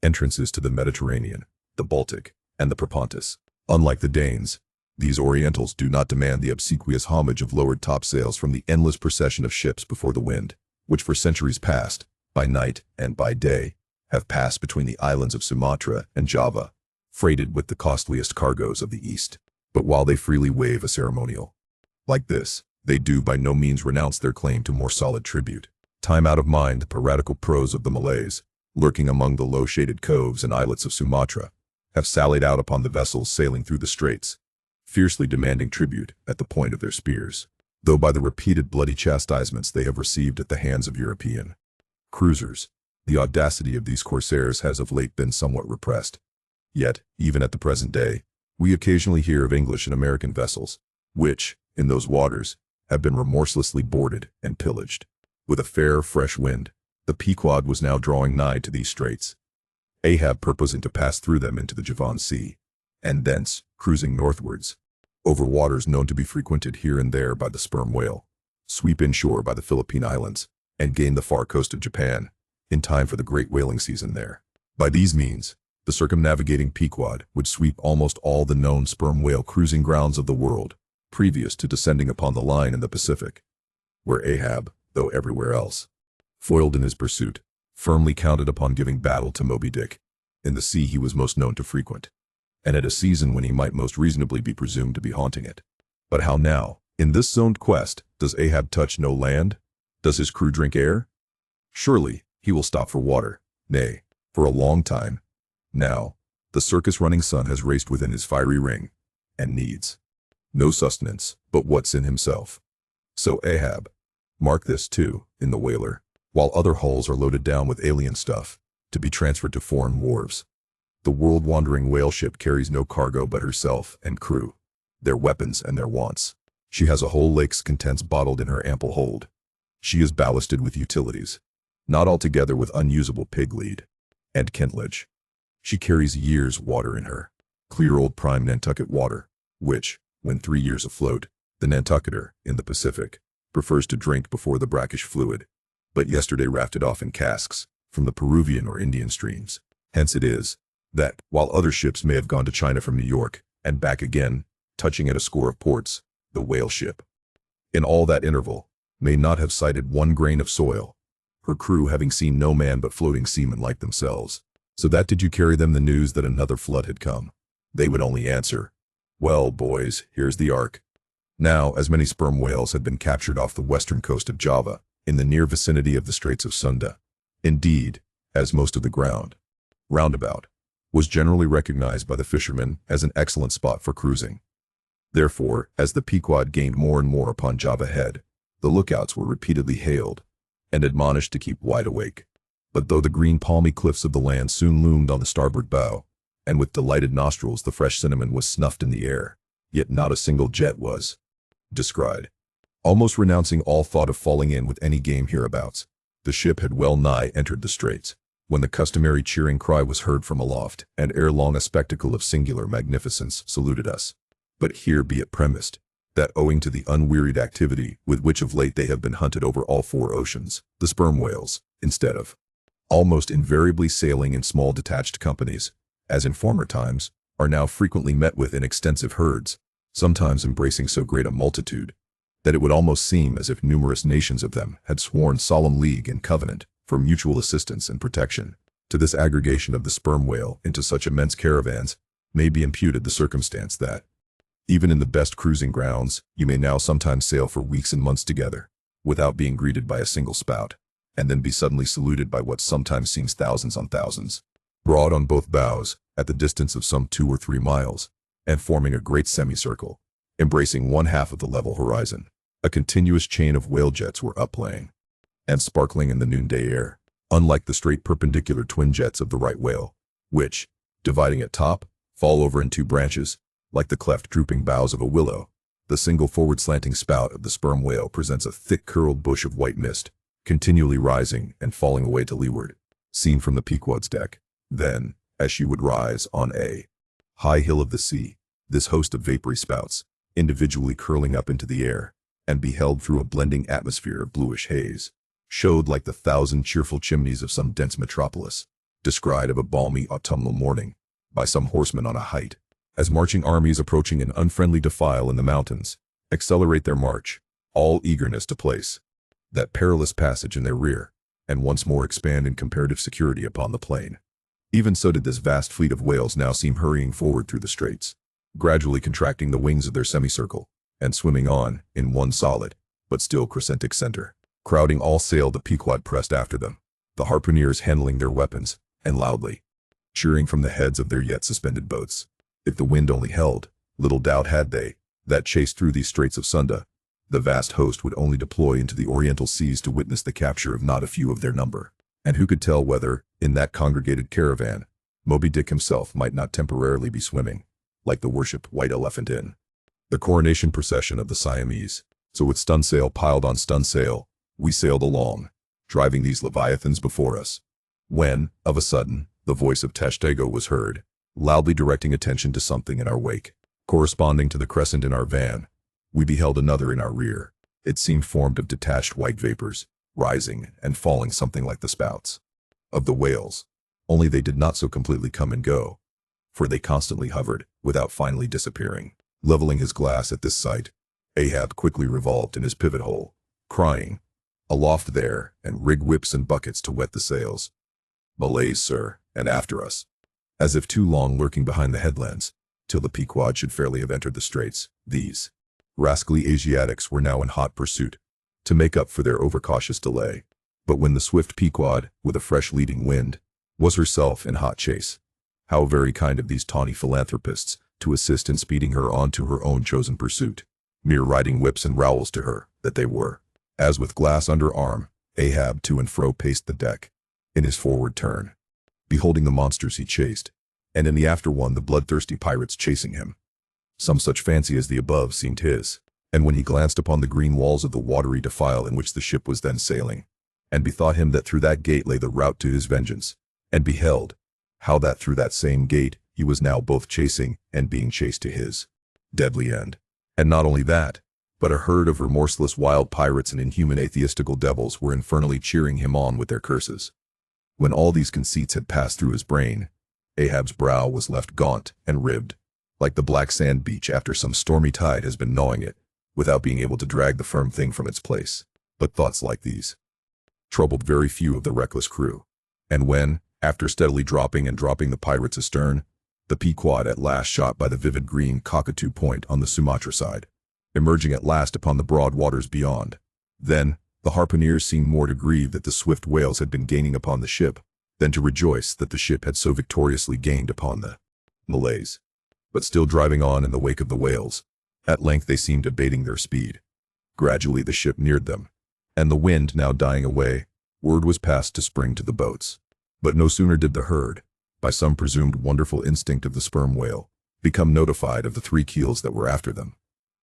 [SPEAKER 1] entrances to the Mediterranean, the Baltic, and the Propontis. Unlike the Danes, these Orientals do not demand the obsequious homage of lowered topsails from the endless procession of ships before the wind, which for centuries past, by night and by day, have passed between the islands of Sumatra and Java, freighted with the costliest cargoes of the East. But while they freely waive a ceremonial like this, they do by no means renounce their claim to more solid tribute. Time out of mind, the piratical prose of the Malays, lurking among the low-shaded coves and islets of Sumatra, have sallied out upon the vessels sailing through the straits, fiercely demanding tribute at the point of their spears, though by the repeated bloody chastisements they have received at the hands of European cruisers, the audacity of these corsairs has of late been somewhat repressed. Yet, even at the present day, we occasionally hear of English and American vessels, which, in those waters, have been remorselessly boarded and pillaged. With a fair, fresh wind, the Pequod was now drawing nigh to these straits, Ahab purposing to pass through them into the Javan Sea, and thence, cruising northwards, over waters known to be frequented here and there by the sperm whale, sweep inshore by the Philippine Islands, and gain the far coast of Japan, in time for the great whaling season there. By these means, the circumnavigating Pequod would sweep almost all the known sperm whale cruising grounds of the world, previous to descending upon the line in the Pacific, where Ahab, though everywhere else, foiled in his pursuit, firmly counted upon giving battle to Moby-Dick. In the sea he was most known to frequent, and at a season when he might most reasonably be presumed to be haunting it. But how now? In this zoned quest, does Ahab touch no land? Does his crew drink air? Surely, he will stop for water. Nay, for a long time. Now, the circus-running sun has raced within his fiery ring, and needs no sustenance but what's in himself. So Ahab, mark this too, in the whaler, while other hulls are loaded down with alien stuff, to be transferred to foreign wharves, the world-wandering whale ship carries no cargo but herself and crew, their weapons and their wants. She has a whole lake's contents bottled in her ample hold. She is ballasted with utilities, not altogether with unusable pig lead and kindlage. She carries years' water in her, clear old prime Nantucket water, which, when 3 years afloat, the Nantucketer, in the Pacific, prefers to drink before the brackish fluid, but yesterday rafted off in casks from the Peruvian or Indian streams. Hence it is that, while other ships may have gone to China from New York and back again, touching at a score of ports, the whale ship, in all that interval, may not have sighted one grain of soil, her crew having seen no man but floating seamen like themselves. So that did you carry them the news that another flood had come, they would only answer, "Well, boys, here's the ark." Now, as many sperm whales had been captured off the western coast of Java, in the near vicinity of the Straits of Sunda, indeed, as most of the ground roundabout was generally recognized by the fishermen as an excellent spot for cruising. Therefore, as the Pequod gained more and more upon Java Head, the lookouts were repeatedly hailed and admonished to keep wide awake. But though the green palmy cliffs of the land soon loomed on the starboard bow, and with delighted nostrils the fresh cinnamon was snuffed in the air, yet not a single jet was descried. Almost renouncing all thought of falling in with any game hereabouts, the ship had well nigh entered the straits, when the customary cheering cry was heard from aloft, and ere long a spectacle of singular magnificence saluted us. But here be it premised, that owing to the unwearied activity with which of late they have been hunted over all 4 oceans, the sperm whales, instead of almost invariably sailing in small detached companies, as in former times, are now frequently met with in extensive herds, sometimes embracing so great a multitude, that it would almost seem as if numerous nations of them had sworn solemn league and covenant for mutual assistance and protection. To this aggregation of the sperm whale into such immense caravans may be imputed the circumstance that, even in the best cruising grounds, you may now sometimes sail for weeks and months together, without being greeted by a single spout, and then be suddenly saluted by what sometimes seems thousands on thousands, broad on both bows, at the distance of some 2 or 3 miles, and forming a great semicircle, embracing one half of the level horizon. A continuous chain of whale jets were upplaying and sparkling in the noonday air, unlike the straight perpendicular twin jets of the right whale, which, dividing at top, fall over in two branches, like the cleft drooping boughs of a willow. The single forward slanting spout of the sperm whale presents a thick curled bush of white mist, continually rising and falling away to leeward, seen from the Pequod's deck. Then, as she would rise on a high hill of the sea, this host of vapory spouts, individually curling up into the air, and beheld through a blending atmosphere of bluish haze, showed like the 1,000 cheerful chimneys of some dense metropolis, descried of a balmy autumnal morning, by some horseman on a height, as marching armies approaching an unfriendly defile in the mountains, accelerate their march, all eagerness to place that perilous passage in their rear, and once more expand in comparative security upon the plain. Even so did this vast fleet of whales now seem hurrying forward through the straits, gradually contracting the wings of their semicircle, and swimming on, in one solid, but still crescentic center. Crowding all sail, the Pequod pressed after them, the harpooneers handling their weapons, and loudly cheering from the heads of their yet suspended boats. If the wind only held, little doubt had they, that chased through these straits of Sunda, the vast host would only deploy into the oriental seas to witness the capture of not a few of their number. And who could tell whether, in that congregated caravan, Moby-Dick himself might not temporarily be swimming, like the worshipped white elephant in the coronation procession of the Siamese. So with stun sail piled on stun sail, we sailed along, driving these leviathans before us, when, of a sudden, the voice of Tashtego was heard, loudly directing attention to something in our wake. Corresponding to the crescent in our van, we beheld another in our rear. It seemed formed of detached white vapors, rising and falling something like the spouts of the whales, only they did not so completely come and go, for they constantly hovered, without finally disappearing. Leveling his glass at this sight, Ahab quickly revolved in his pivot hole, crying, "Aloft there, and rig whips and buckets to wet the sails. Malays, sir, and after us." As if too long lurking behind the headlands, till the Pequod should fairly have entered the straits, these rascally Asiatics were now in hot pursuit, to make up for their overcautious delay. But when the swift Pequod, with a fresh leading wind, was herself in hot chase, how very kind of these tawny philanthropists to assist in speeding her on to her own chosen pursuit. Mere riding whips and rowels to her, that they were. As with glass under arm, Ahab to and fro paced the deck, in his forward turn, beholding the monsters he chased, and in the after one the bloodthirsty pirates chasing him. Some such fancy as the above seemed his, and when he glanced upon the green walls of the watery defile in which the ship was then sailing, and bethought him that through that gate lay the route to his vengeance, and beheld how that through that same gate he was now both chasing and being chased to his deadly end. And not only that, but a herd of remorseless wild pirates and inhuman atheistical devils were infernally cheering him on with their curses. When all these conceits had passed through his brain, Ahab's brow was left gaunt and ribbed, like the black sand beach after some stormy tide has been gnawing it, without being able to drag the firm thing from its place. But thoughts like these troubled very few of the reckless crew. And when, after steadily dropping the pirates astern, the Pequod at last shot by the vivid green Cockatoo Point on the Sumatra side, emerging at last upon the broad waters beyond, then the harpooneers seemed more to grieve that the swift whales had been gaining upon the ship, than to rejoice that the ship had so victoriously gained upon the Malays. But still driving on in the wake of the whales, at length they seemed abating their speed. Gradually the ship neared them, and the wind now dying away, word was passed to spring to the boats. But no sooner did the herd, by some presumed wonderful instinct of the sperm whale, become notified of the 3 keels that were after them,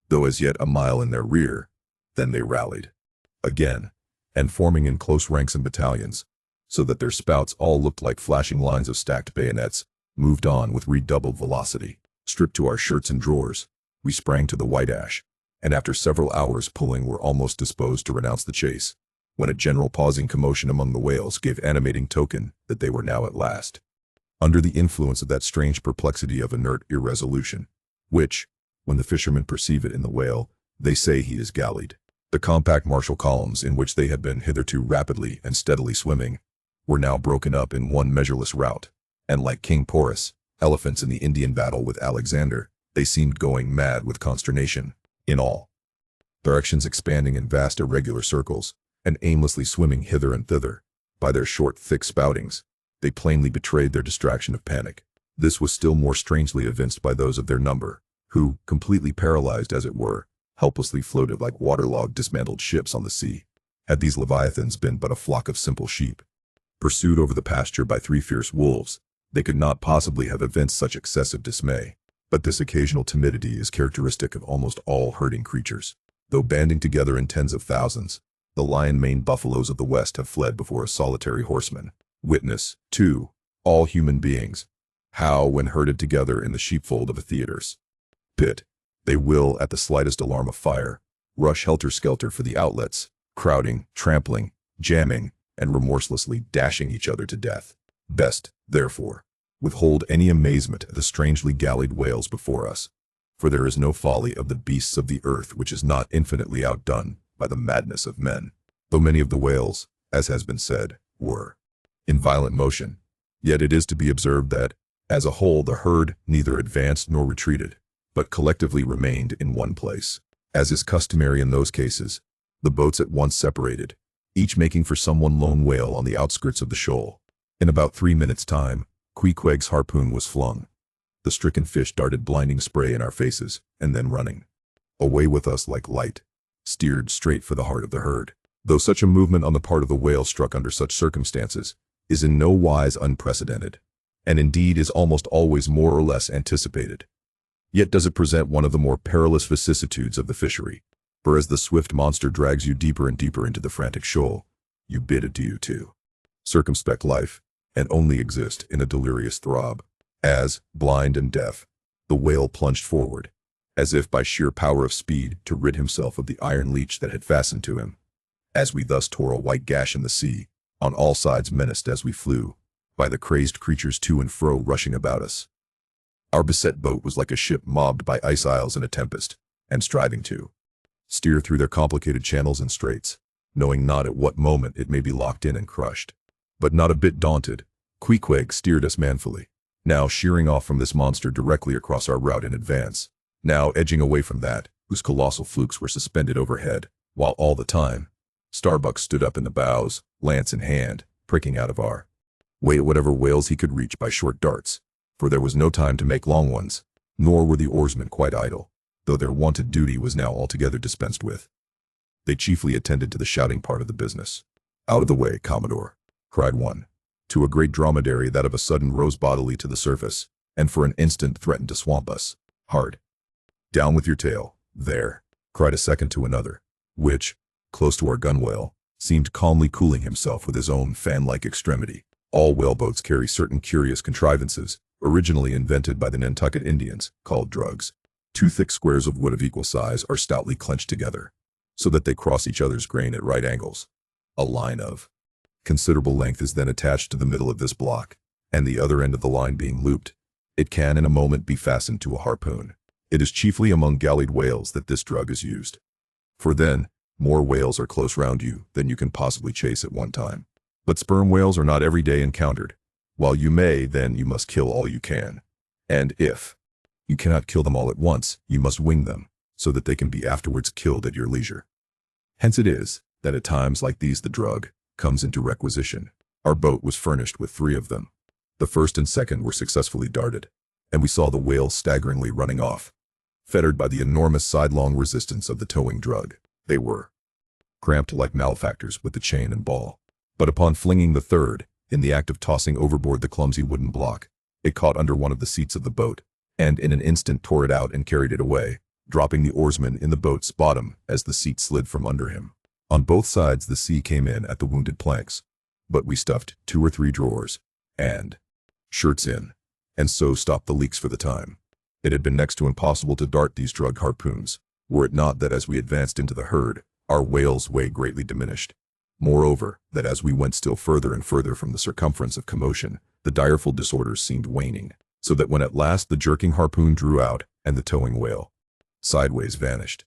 [SPEAKER 1] though as yet a mile in their rear, than they rallied again, and forming in close ranks and battalions, so that their spouts all looked like flashing lines of stacked bayonets, moved on with redoubled velocity. Stripped to our shirts and drawers, we sprang to the white ash, and after several hours pulling were almost disposed to renounce the chase, when a general pausing commotion among the whales gave animating token that they were now at last under the influence of that strange perplexity of inert irresolution, which, when the fishermen perceive it in the whale, they say he is gallied. The compact martial columns in which they had been hitherto rapidly and steadily swimming, were now broken up in one measureless rout, and like King Porus, elephants in the Indian battle with Alexander, they seemed going mad with consternation, in all directions expanding in vast irregular circles, and aimlessly swimming hither and thither. By their short, thick spoutings, they plainly betrayed their distraction of panic. This was still more strangely evinced by those of their number, who, completely paralyzed as it were, helplessly floated like waterlogged dismantled ships on the sea. Had these leviathans been but a flock of simple sheep, pursued over the pasture by 3 fierce wolves, they could not possibly have evinced such excessive dismay. But this occasional timidity is characteristic of almost all herding creatures. Though banding together in tens of thousands, the lion-maned buffaloes of the West have fled before a solitary horseman. Witness, too, all human beings, how, when herded together in the sheepfold of a theater's pit, they will, at the slightest alarm of fire, rush helter-skelter for the outlets, crowding, trampling, jamming, and remorselessly dashing each other to death. Best, therefore, withhold any amazement at the strangely gallied whales before us, for there is no folly of the beasts of the earth which is not infinitely outdone by the madness of men. Though many of the whales, as has been said, were in violent motion, yet it is to be observed that, as a whole, the herd neither advanced nor retreated, but collectively remained in one place. As is customary in those cases, the boats at once separated, each making for some one lone whale on the outskirts of the shoal. In about 3 minutes' time, Queequeg's harpoon was flung. The stricken fish darted blinding spray in our faces, and then running away with us like light, steered straight for the heart of the herd. Though such a movement on the part of the whale struck under such circumstances is in no wise unprecedented, and indeed is almost always more or less anticipated, yet does it present one of the more perilous vicissitudes of the fishery. For as the swift monster drags you deeper and deeper into the frantic shoal, you bid adieu to circumspect life, and only exist in a delirious throb. As, blind and deaf, the whale plunged forward, as if by sheer power of speed to rid himself of the iron leech that had fastened to him. As we thus tore a white gash in the sea, on all sides menaced as we flew, by the crazed creatures to and fro rushing about us, our beset boat was like a ship mobbed by ice isles in a tempest, and striving to steer through their complicated channels and straits, knowing not at what moment it may be locked in and crushed. But not a bit daunted, Queequeg steered us manfully, now sheering off from this monster directly across our route in advance, now edging away from that, whose colossal flukes were suspended overhead, while all the time, Starbuck stood up in the bows, lance in hand, pricking out of our way at whatever whales he could reach by short darts, for there was no time to make long ones, nor were the oarsmen quite idle, though their wonted duty was now altogether dispensed with. They chiefly attended to the shouting part of the business. "Out of the way, Commodore," cried one, to a great dromedary that of a sudden rose bodily to the surface, and for an instant threatened to swamp us hard. "Down with your tail, there," cried a second to another, which, close to our gunwale, seemed calmly cooling himself with his own fan-like extremity. All whaleboats carry certain curious contrivances, originally invented by the Nantucket Indians, called drugs. 2 thick squares of wood of equal size are stoutly clenched together, so that they cross each other's grain at right angles. A line of considerable length is then attached to the middle of this block, and the other end of the line being looped, it can in a moment be fastened to a harpoon. It is chiefly among gallied whales that this drug is used, for then, more whales are close round you than you can possibly chase at one time. But sperm whales are not every day encountered. While you may, then you must kill all you can. And if you cannot kill them all at once, you must wing them, so that they can be afterwards killed at your leisure. Hence it is, that at times like these the drug comes into requisition. Our boat was furnished with 3 of them. The first and second were successfully darted, and we saw the whale staggeringly running off, fettered by the enormous sidelong resistance of the towing drug. They were cramped like malefactors with the chain and ball. But upon flinging the third, in the act of tossing overboard the clumsy wooden block, it caught under one of the seats of the boat, and in an instant tore it out and carried it away, dropping the oarsman in the boat's bottom as the seat slid from under him. On both sides the sea came in at the wounded planks, but we stuffed 2 or 3 drawers, and shirts in, and so stopped the leaks for the time. It had been next to impossible to dart these drug harpoons, were it not that as we advanced into the herd, our whale's way greatly diminished. Moreover, that as we went still further and further from the circumference of commotion, the direful disorders seemed waning, so that when at last the jerking harpoon drew out, and the towing whale sideways vanished,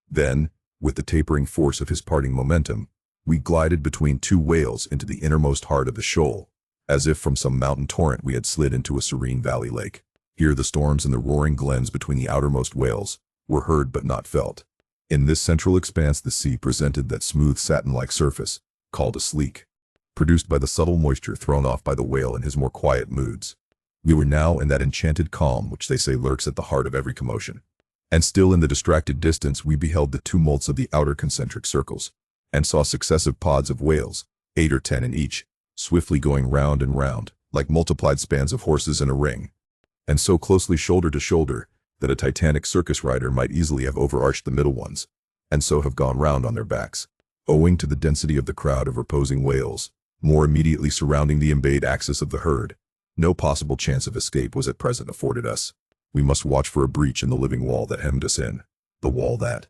[SPEAKER 1] then, with the tapering force of his parting momentum, we glided between 2 whales into the innermost heart of the shoal, as if from some mountain torrent we had slid into a serene valley lake. Here the storms and the roaring glens between the outermost whales were heard but not felt. In this central expanse the sea presented that smooth satin-like surface, called a sleek, produced by the subtle moisture thrown off by the whale in his more quiet moods. We were now in that enchanted calm which they say lurks at the heart of every commotion. And still in the distracted distance we beheld the tumults of the outer concentric circles, and saw successive pods of whales, 8 or 10 in each, swiftly going round and round, like multiplied spans of horses in a ring, and so closely shoulder to shoulder that a titanic circus rider might easily have overarched the middle ones, and so have gone round on their backs. Owing to the density of the crowd of reposing whales, more immediately surrounding the embayed axis of the herd, no possible chance of escape was at present afforded us. We must watch for a breach in the living wall that hemmed us in, the wall that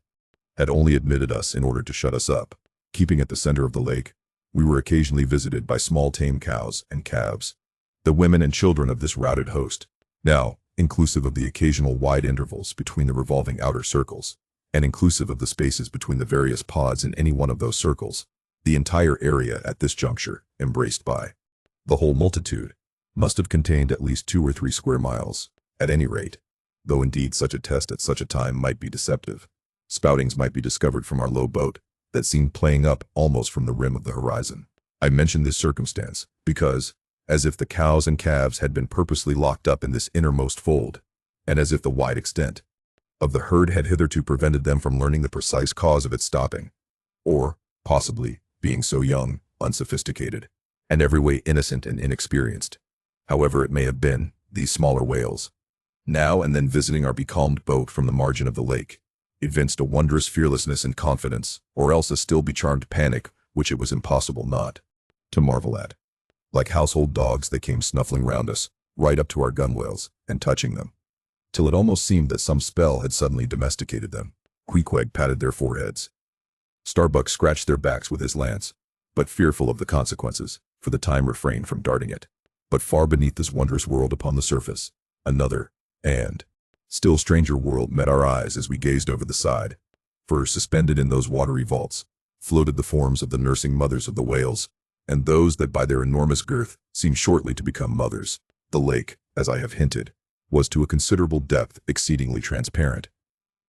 [SPEAKER 1] had only admitted us in order to shut us up. Keeping at the center of the lake, we were occasionally visited by small tame cows and calves, the women and children of this routed host. Now, inclusive of the occasional wide intervals between the revolving outer circles, and inclusive of the spaces between the various pods in any one of those circles, the entire area at this juncture, embraced by the whole multitude, must have contained at least 2 or 3 square miles, at any rate, though indeed such a test at such a time might be deceptive. Spoutings might be discovered from our low boat, that seemed playing up almost from the rim of the horizon. I mention this circumstance, because, as if the cows and calves had been purposely locked up in this innermost fold, and as if the wide extent of the herd had hitherto prevented them from learning the precise cause of its stopping, or, possibly, being so young, unsophisticated, and every way innocent and inexperienced, however it may have been, these smaller whales, now and then visiting our becalmed boat from the margin of the lake, evinced a wondrous fearlessness and confidence, or else a still becharmed panic which it was impossible not to marvel at. Like household dogs they came snuffling round us, right up to our gunwales, and touching them, till it almost seemed that some spell had suddenly domesticated them. Queequeg patted their foreheads. Starbuck scratched their backs with his lance, but fearful of the consequences, for the time refrained from darting it. But far beneath this wondrous world upon the surface, another, and still stranger world met our eyes as we gazed over the side. For suspended in those watery vaults, floated the forms of the nursing mothers of the whales, and those that by their enormous girth seemed shortly to become mothers. The lake, as I have hinted, was to a considerable depth exceedingly transparent,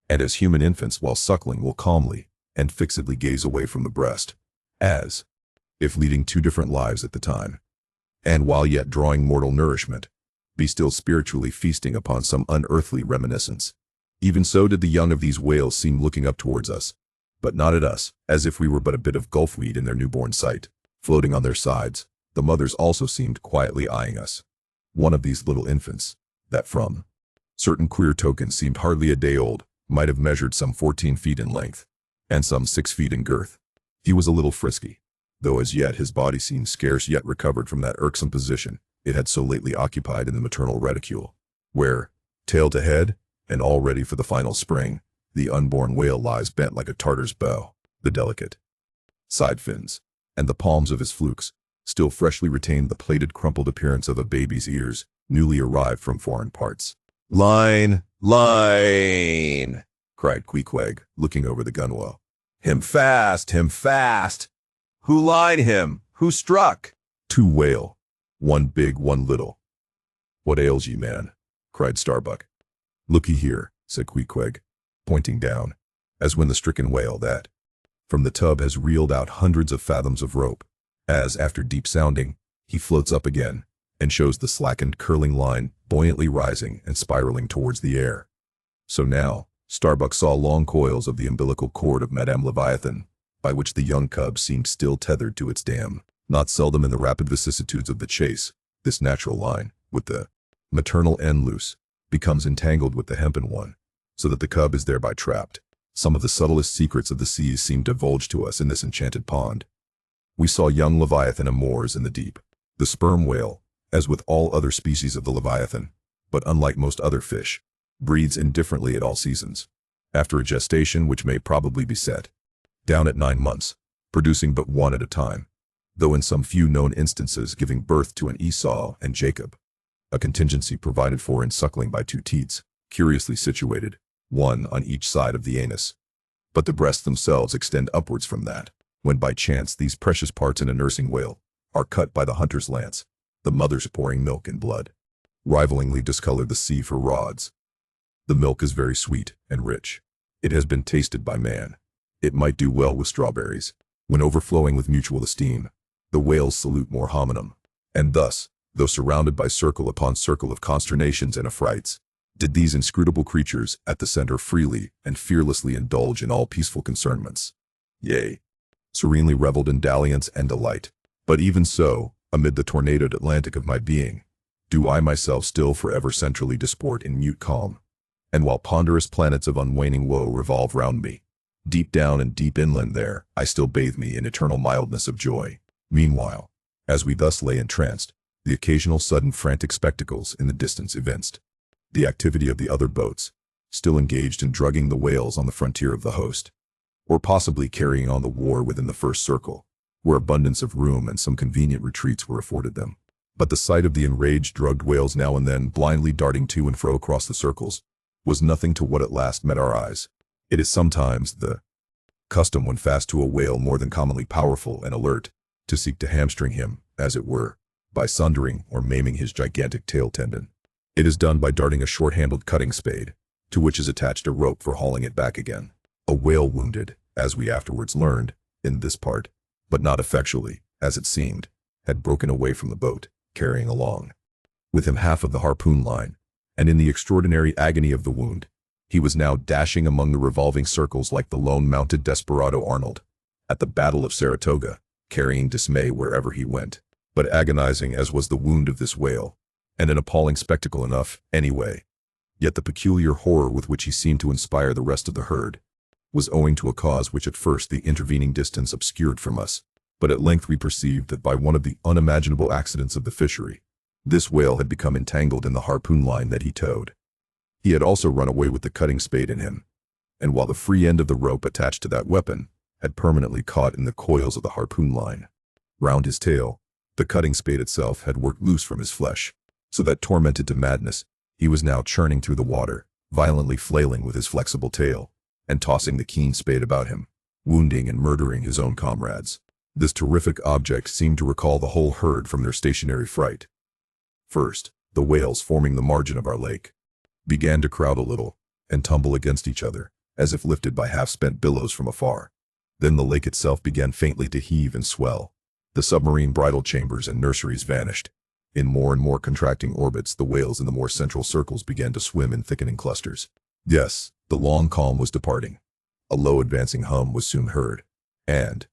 [SPEAKER 1] and as human infants while suckling will calmly and fixedly gaze away from the breast, as if leading 2 different lives at the time, and while yet drawing mortal nourishment, be still spiritually feasting upon some unearthly reminiscence. Even so did the young of these whales seem looking up towards us, but not at us, as if we were but a bit of gulfweed in their newborn sight. Floating on their sides, the mothers also seemed quietly eyeing us. One of these little infants, that from certain queer tokens seemed hardly a day old, might have measured some 14 feet in length, and some 6 feet in girth. He was a little frisky, though as yet his body seemed scarce yet recovered from that irksome position it had so lately occupied in the maternal reticule, where, tail to head, and all ready for the final spring, the unborn whale lies bent like a Tartar's bow. The delicate side fins, and the palms of his flukes, still freshly retained the plaited crumpled appearance of a baby's ears, newly arrived from foreign parts. "Line! Line!" cried Queequeg, looking over the gunwale. "Him fast! Him fast! Who lined him? Who struck?" "Two whale. One big, one little." "What ails ye, man?" cried Starbuck. "Looky here," said Queequeg, pointing down, as when the stricken whale that from the tub has reeled out hundreds of fathoms of rope, as, after deep sounding, he floats up again, and shows the slackened curling line buoyantly rising and spiraling towards the air. So now, Starbuck saw long coils of the umbilical cord of Madame Leviathan, by which the young cub seemed still tethered to its dam. Not seldom in the rapid vicissitudes of the chase, this natural line, with the maternal end loose, becomes entangled with the hempen one, so that the cub is thereby trapped. Some of the subtlest secrets of the seas seemed divulged to us in this enchanted pond. We saw young Leviathan amours in the deep. The sperm whale, as with all other species of the Leviathan, but unlike most other fish, breeds indifferently at all seasons, after a gestation which may probably be set down at 9 months, producing but one at a time, though in some few known instances giving birth to an Esau and Jacob, a contingency provided for in suckling by 2 teats, curiously situated, one on each side of the anus. But the breasts themselves extend upwards from that, when by chance these precious parts in a nursing whale are cut by the hunter's lance, the mothers pouring milk and blood, rivalingly discolor the sea for rods. The milk is very sweet and rich. It has been tasted by man. It might do well with strawberries. When overflowing with mutual esteem, the whales salute more hominum, and thus, though surrounded by circle upon circle of consternations and affrights, did these inscrutable creatures at the center freely and fearlessly indulge in all peaceful concernments. Yea, serenely reveled in dalliance and delight. But even so, amid the tornadoed Atlantic of my being, do I myself still forever centrally disport in mute calm. And while ponderous planets of unwaning woe revolve round me, deep down and deep inland there, I still bathe me in eternal mildness of joy. Meanwhile, as we thus lay entranced, the occasional sudden frantic spectacles in the distance evinced the activity of the other boats, still engaged in drugging the whales on the frontier of the host, or possibly carrying on the war within the first circle, where abundance of room and some convenient retreats were afforded them. But the sight of the enraged, drugged whales now and then blindly darting to and fro across the circles was nothing to what at last met our eyes. It is sometimes the custom when fast to a whale more than commonly powerful and alert, to seek to hamstring him, as it were, by sundering or maiming his gigantic tail tendon. It is done by darting a short-handled cutting spade, to which is attached a rope for hauling it back again. A whale wounded, as we afterwards learned, in this part, but not effectually, as it seemed, had broken away from the boat, carrying along with him half of the harpoon line, and in the extraordinary agony of the wound, he was now dashing among the revolving circles like the lone mounted desperado Arnold, at the Battle of Saratoga, carrying dismay wherever he went. But agonizing as was the wound of this whale, and an appalling spectacle enough, anyway, yet the peculiar horror with which he seemed to inspire the rest of the herd was owing to a cause which at first the intervening distance obscured from us, but at length we perceived that by one of the unimaginable accidents of the fishery, this whale had become entangled in the harpoon line that he towed. He had also run away with the cutting spade in him, and while the free end of the rope attached to that weapon had permanently caught in the coils of the harpoon line round his tail, the cutting spade itself had worked loose from his flesh, so that tormented to madness, he was now churning through the water, violently flailing with his flexible tail, and tossing the keen spade about him, wounding and murdering his own comrades. This terrific object seemed to recall the whole herd from their stationary fright. First, the whales forming the margin of our lake began to crowd a little, and tumble against each other, as if lifted by half-spent billows from afar. Then the lake itself began faintly to heave and swell. The submarine bridal chambers and nurseries vanished. In more and more contracting orbits, the whales in the more central circles began to swim in thickening clusters. Yes, the long calm was departing. A low advancing hum was soon heard, and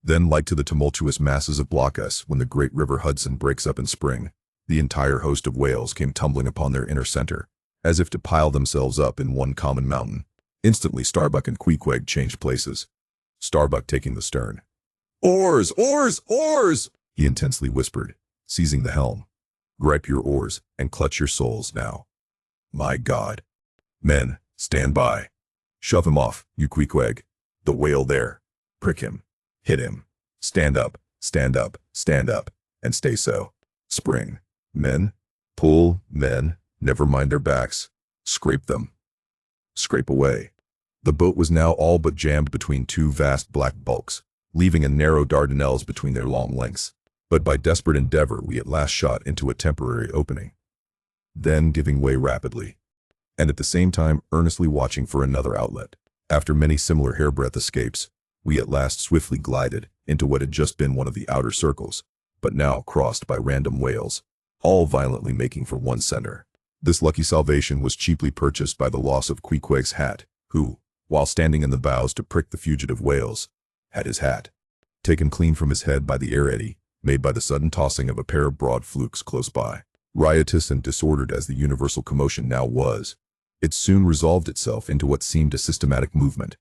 [SPEAKER 1] then, like to the tumultuous masses of Block S when the great river Hudson breaks up in spring, the entire host of whales came tumbling upon their inner center, as if to pile themselves up in one common mountain. Instantly Starbuck and Queequeg changed places, Starbuck taking the stern. "Oars! Oars! Oars!" he intensely whispered, seizing the helm. "Gripe your oars and clutch your souls now. My God. Men, stand by. Shove him off, you Queequeg. The whale there. Prick him. Hit him. Stand up, stand up, stand up, and stay so. Spring. Men, pull, men, never mind their backs. Scrape them. Scrape away." The boat was now all but jammed between two vast black bulks, leaving a narrow Dardanelles between their long lengths. But by desperate endeavor we at last shot into a temporary opening, then giving way rapidly, and at the same time earnestly watching for another outlet. After many similar hairbreadth escapes, we at last swiftly glided into what had just been one of the outer circles, but now crossed by random whales, all violently making for one center. This lucky salvation was cheaply purchased by the loss of Queequeg's hat, who, while standing in the bows to prick the fugitive whales, had his hat taken clean from his head by the air eddy made by the sudden tossing of a pair of broad flukes close by. Riotous and disordered as the universal commotion now was, it soon resolved itself into what seemed a systematic movement,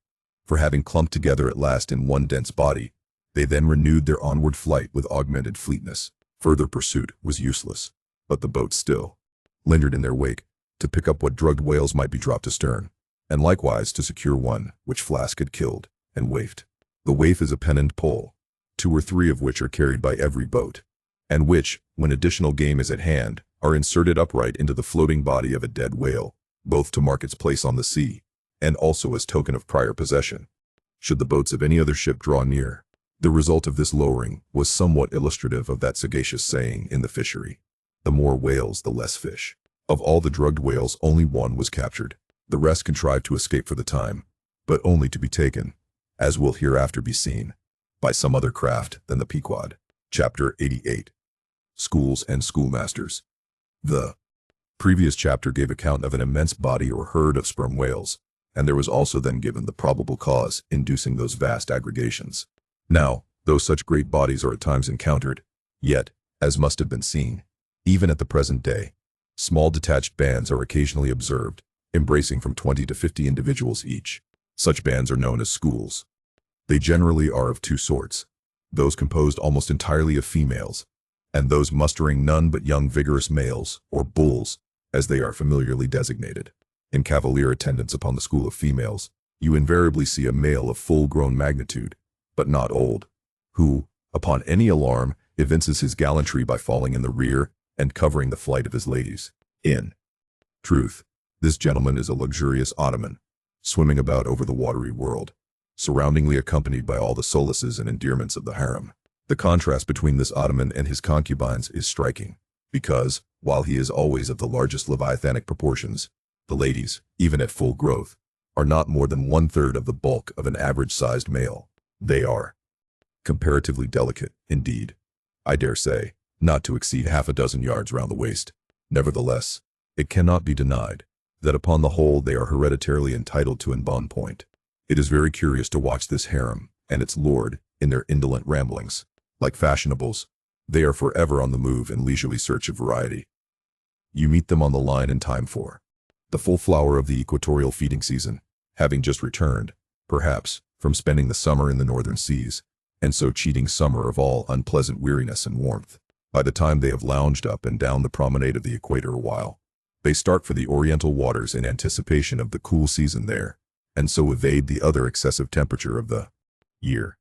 [SPEAKER 1] for having clumped together at last in one dense body, they then renewed their onward flight with augmented fleetness. Further pursuit was useless, but the boats still lingered in their wake, to pick up what drugged whales might be dropped astern, and likewise to secure one which Flask had killed and waifed. The waif is a pennant pole, 2 or 3 of which are carried by every boat, and which, when additional game is at hand, are inserted upright into the floating body of a dead whale, both to mark its place on the sea, and also as token of prior possession, should the boats of any other ship draw near. The result of this lowering was somewhat illustrative of that sagacious saying in the fishery, "The more whales, the less fish." Of all the drugged whales, only one was captured. The rest contrived to escape for the time, but only to be taken, as will hereafter be seen, by some other craft than the Pequod. Chapter 88. Schools and Schoolmasters. The Previous chapter gave account of an immense body or herd of sperm whales, and there was also then given the probable cause inducing those vast aggregations. Now, though such great bodies are at times encountered, yet, as must have been seen, even at the present day, small detached bands are occasionally observed, embracing from 20 to 50 individuals each. Such bands are known as schools. They generally are of two sorts: those composed almost entirely of females, and those mustering none but young vigorous males, or bulls, as they are familiarly designated. In cavalier attendance upon the school of females, you invariably see a male of full-grown magnitude, but not old, who, upon any alarm, evinces his gallantry by falling in the rear and covering the flight of his ladies. In truth, this gentleman is a luxurious ottoman, swimming about over the watery world, surroundingly accompanied by all the solaces and endearments of the harem. The contrast between this ottoman and his concubines is striking, because, while he is always of the largest leviathanic proportions, the ladies, even at full growth, are not more than 1/3 of the bulk of an average-sized male. They are comparatively delicate, indeed, I dare say, not to exceed half a dozen yards round the waist. Nevertheless, it cannot be denied that upon the whole they are hereditarily entitled to embonpoint. It is very curious to watch this harem and its lord in their indolent ramblings. Like fashionables, they are forever on the move in leisurely search of variety. You meet them on the line in time for the full flower of the equatorial feeding season, having just returned, perhaps, from spending the summer in the northern seas, and so cheating summer of all unpleasant weariness and warmth. By the time they have lounged up and down the promenade of the equator a while, they start for the oriental waters in anticipation of the cool season there, and so evade the other excessive temperature of the year.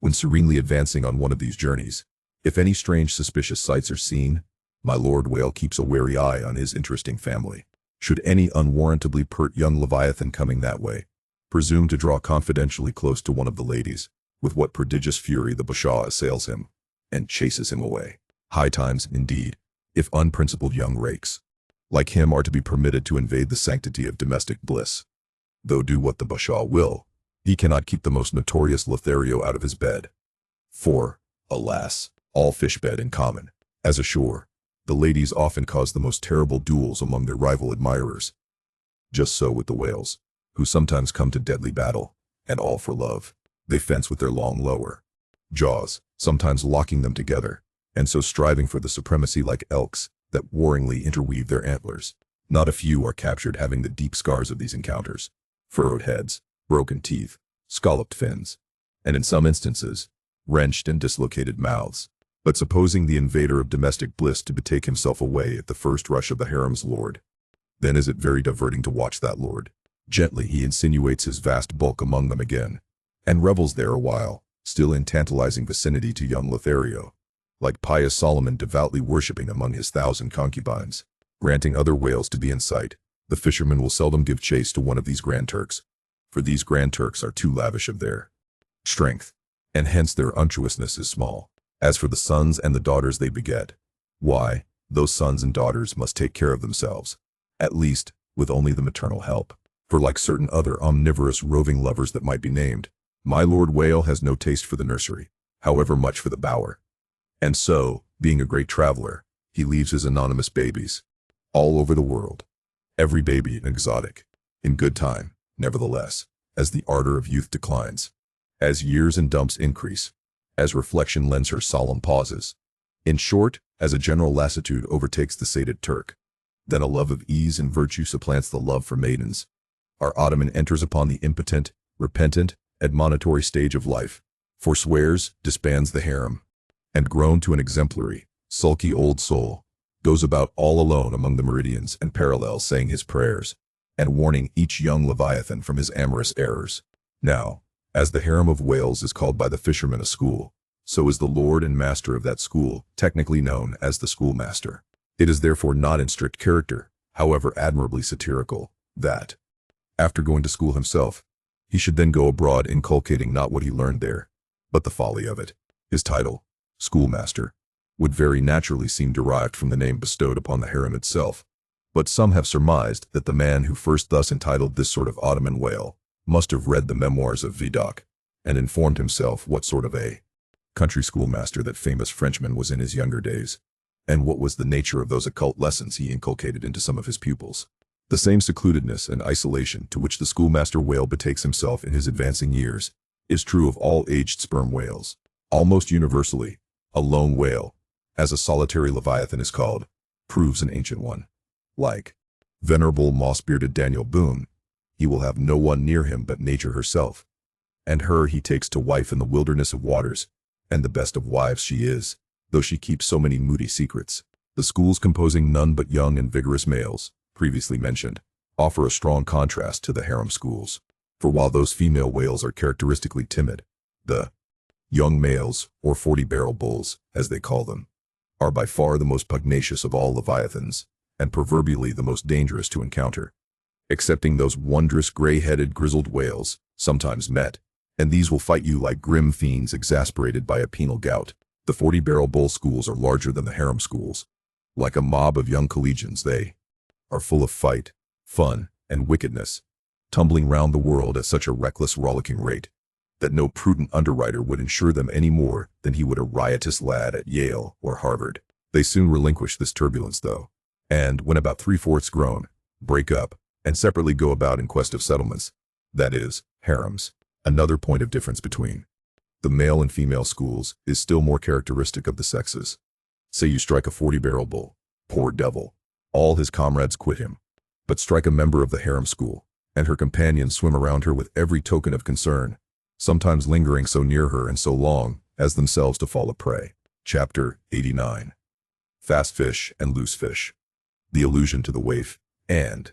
[SPEAKER 1] When serenely advancing on one of these journeys, if any strange suspicious sights are seen, my lord whale keeps a wary eye on his interesting family. Should any unwarrantably pert young leviathan coming that way presume to draw confidentially close to one of the ladies, with what prodigious fury the bashaw assails him, and chases him away. High times, indeed, if unprincipled young rakes like him are to be permitted to invade the sanctity of domestic bliss. Though do what the bashaw will, he cannot keep the most notorious Lothario out of his bed. For, alas, all fish bed in common, as ashore, the ladies often cause the most terrible duels among their rival admirers. Just so with the whales, who sometimes come to deadly battle, and all for love. They fence with their long lower jaws, sometimes locking them together, and so striving for the supremacy like elks that warringly interweave their antlers. Not a few are captured having the deep scars of these encounters: furrowed heads, broken teeth, scalloped fins, and in some instances, wrenched and dislocated mouths. But supposing the invader of domestic bliss to betake himself away at the first rush of the harem's lord, then is it very diverting to watch that lord. Gently he insinuates his vast bulk among them again, and revels there a while, still in tantalizing vicinity to young Lothario, like pious Solomon devoutly worshipping among his 1,000 concubines. Granting other whales to be in sight, the fishermen will seldom give chase to one of these Grand Turks, for these Grand Turks are too lavish of their strength, and hence their unctuousness is small. As for the sons and the daughters they beget, why, those sons and daughters must take care of themselves, at least, with only the maternal help. For like certain other omnivorous roving lovers that might be named, my lord whale has no taste for the nursery, however much for the bower. And so, being a great traveler, he leaves his anonymous babies all over the world. Every baby an exotic, in good time, nevertheless, as the ardor of youth declines, as years and dumps increase, as reflection lends her solemn pauses. In short, as a general lassitude overtakes the sated Turk, then a love of ease and virtue supplants the love for maidens. Our ottoman enters upon the impotent, repentant, admonitory stage of life, forswears, disbands the harem, and grown to an exemplary, sulky old soul, goes about all alone among the meridians and parallels saying his prayers, and warning each young leviathan from his amorous errors. Now, as the harem of whales is called by the fishermen a school, so is the lord and master of that school technically known as the schoolmaster. It is therefore not in strict character, however admirably satirical, that, after going to school himself, he should then go abroad inculcating not what he learned there, but the folly of it. His title, schoolmaster, would very naturally seem derived from the name bestowed upon the harem itself, but some have surmised that the man who first thus entitled this sort of Ottoman whale must have read the memoirs of Vidocq, and informed himself what sort of a country schoolmaster that famous Frenchman was in his younger days, And what was the nature of those occult lessons he inculcated into some of his pupils? The same secludedness and isolation to which the schoolmaster whale betakes himself in his advancing years is true of all aged sperm whales. Almost universally, a lone whale, as a solitary leviathan is called, proves an ancient one. Like venerable moss-bearded Daniel Boone, he will have no one near him but nature herself, and her he takes to wife in the wilderness of waters, and the best of wives she is, though she keeps so many moody secrets. The schools composing none but young and vigorous males, previously mentioned, offer a strong contrast to the harem schools. For while those female whales are characteristically timid, the young males, or 40-barrel bulls, as they call them, are by far the most pugnacious of all leviathans, and proverbially the most dangerous to encounter. Excepting those wondrous gray-headed grizzled whales, sometimes met, and these will fight you like grim fiends exasperated by a penal gout. The 40-barrel bull schools are larger than the harem schools. Like a mob of young collegians, they are full of fight, fun, and wickedness, tumbling round the world at such a reckless, rollicking rate that no prudent underwriter would insure them any more than he would a riotous lad at Yale or Harvard. They soon relinquish this turbulence, though, and, when about 3/4 grown, break up, and separately go about in quest of settlements, that is, harems. Another point of difference between the male and female schools is still more characteristic of the sexes. Say you strike a 40-barrel bull, poor devil, all his comrades quit him. But strike a member of the harem school, and her companions swim around her with every token of concern, sometimes lingering so near her and so long as themselves to fall a prey. Chapter 89. Fast Fish and Loose Fish. The allusion to the waif and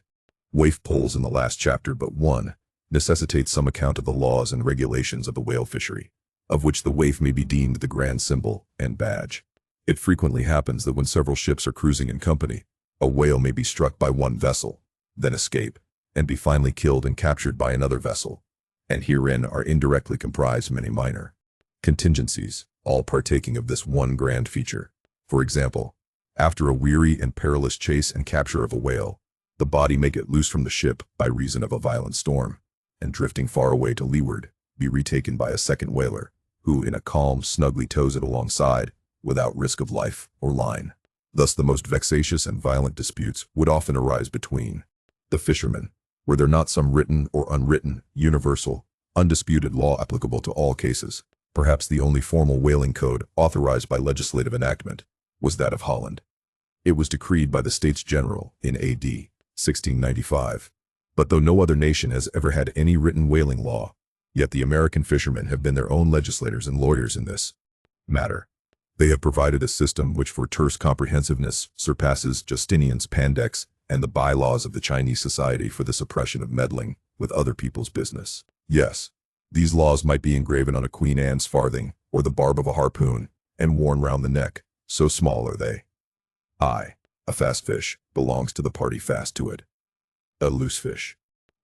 [SPEAKER 1] waif poles in the last chapter but one necessitates some account of the laws and regulations of the whale fishery, of which the waif may be deemed the grand symbol and badge. It frequently happens that when several ships are cruising in company, a whale may be struck by one vessel, then escape, and be finally killed and captured by another vessel, and herein are indirectly comprised many minor contingencies, all partaking of this one grand feature. For example, after a weary and perilous chase and capture of a whale, the body may get loose from the ship by reason of a violent storm, and drifting far away to leeward, be retaken by a second whaler, who in a calm snugly tows it alongside, without risk of life or line. Thus the most vexatious and violent disputes would often arise between the fishermen, were there not some written or unwritten, universal, undisputed law applicable to all cases. Perhaps the only formal whaling code authorized by legislative enactment was that of Holland. It was decreed by the States General in A.D. 1695. But though no other nation has ever had any written whaling law, yet the American fishermen have been their own legislators and lawyers in this matter. They have provided a system which for terse comprehensiveness surpasses Justinian's Pandects and the bylaws of the Chinese Society for the Suppression of Meddling with Other People's Business. Yes, these laws might be engraven on a Queen Anne's farthing or the barb of a harpoon and worn round the neck, so small are they. A fast fish belongs to the party fast to it. A loose fish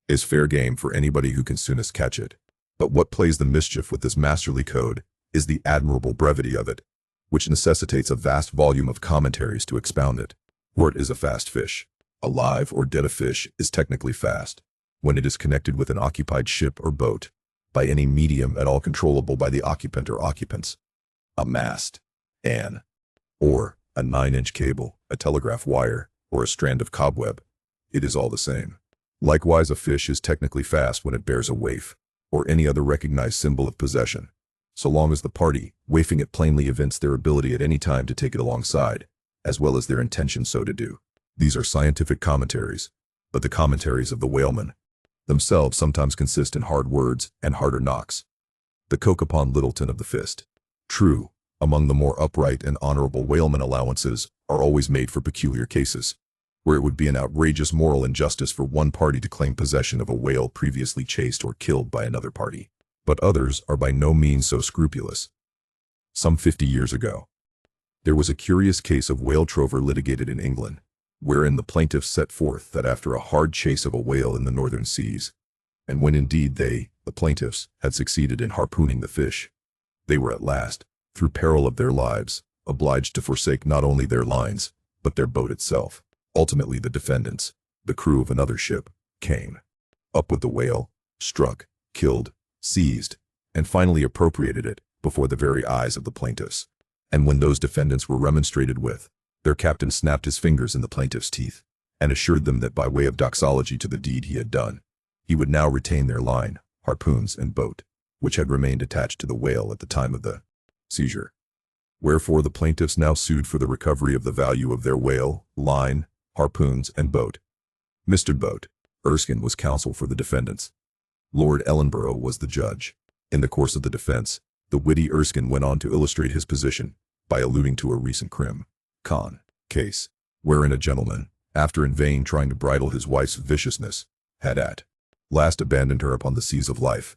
[SPEAKER 1] is fair game for anybody who can soonest catch it. But what plays the mischief with this masterly code is the admirable brevity of it, which necessitates a vast volume of commentaries to expound it. What is a fast fish? A live or dead fish is technically fast when it is connected with an occupied ship or boat by any medium at all controllable by the occupant or occupants. A mast, an or a 9-inch cable, a telegraph wire, or a strand of cobweb. It is all the same. Likewise, a fish is technically fast when it bears a waif, or any other recognized symbol of possession, so long as the party waifing it plainly evince their ability at any time to take it alongside, as well as their intention so to do. These are scientific commentaries, but the commentaries of the whalemen themselves sometimes consist in hard words and harder knocks. The coke upon Littleton of the fist. True, among the more upright and honorable whalemen allowances are always made for peculiar cases, where it would be an outrageous moral injustice for one party to claim possession of a whale previously chased or killed by another party. But others are by no means so scrupulous. Some 50 years ago, there was a curious case of whale trover litigated in England, wherein the plaintiffs set forth that after a hard chase of a whale in the northern seas, and when indeed they, the plaintiffs, had succeeded in harpooning the fish, they were at last, through peril of their lives, obliged to forsake not only their lines, but their boat itself. Ultimately the defendants, the crew of another ship, came up with the whale, struck, killed, seized, and finally appropriated it before the very eyes of the plaintiffs. And when those defendants were remonstrated with, Their captain snapped his fingers in the plaintiff's teeth and assured them that by way of doxology to the deed he had done, he would now retain their line, harpoons, and boat, which had remained attached to the whale at the time of the seizure. Wherefore the plaintiffs now sued for the recovery of the value of their whale, line, harpoons, and boat. Mr. Boat Erskine was counsel for the defendants. Lord Ellenborough was the judge. In the course of the defense, the witty Erskine went on to illustrate his position by alluding to a recent con case, wherein a gentleman, after in vain trying to bridle his wife's viciousness, had at last abandoned her upon the seas of life.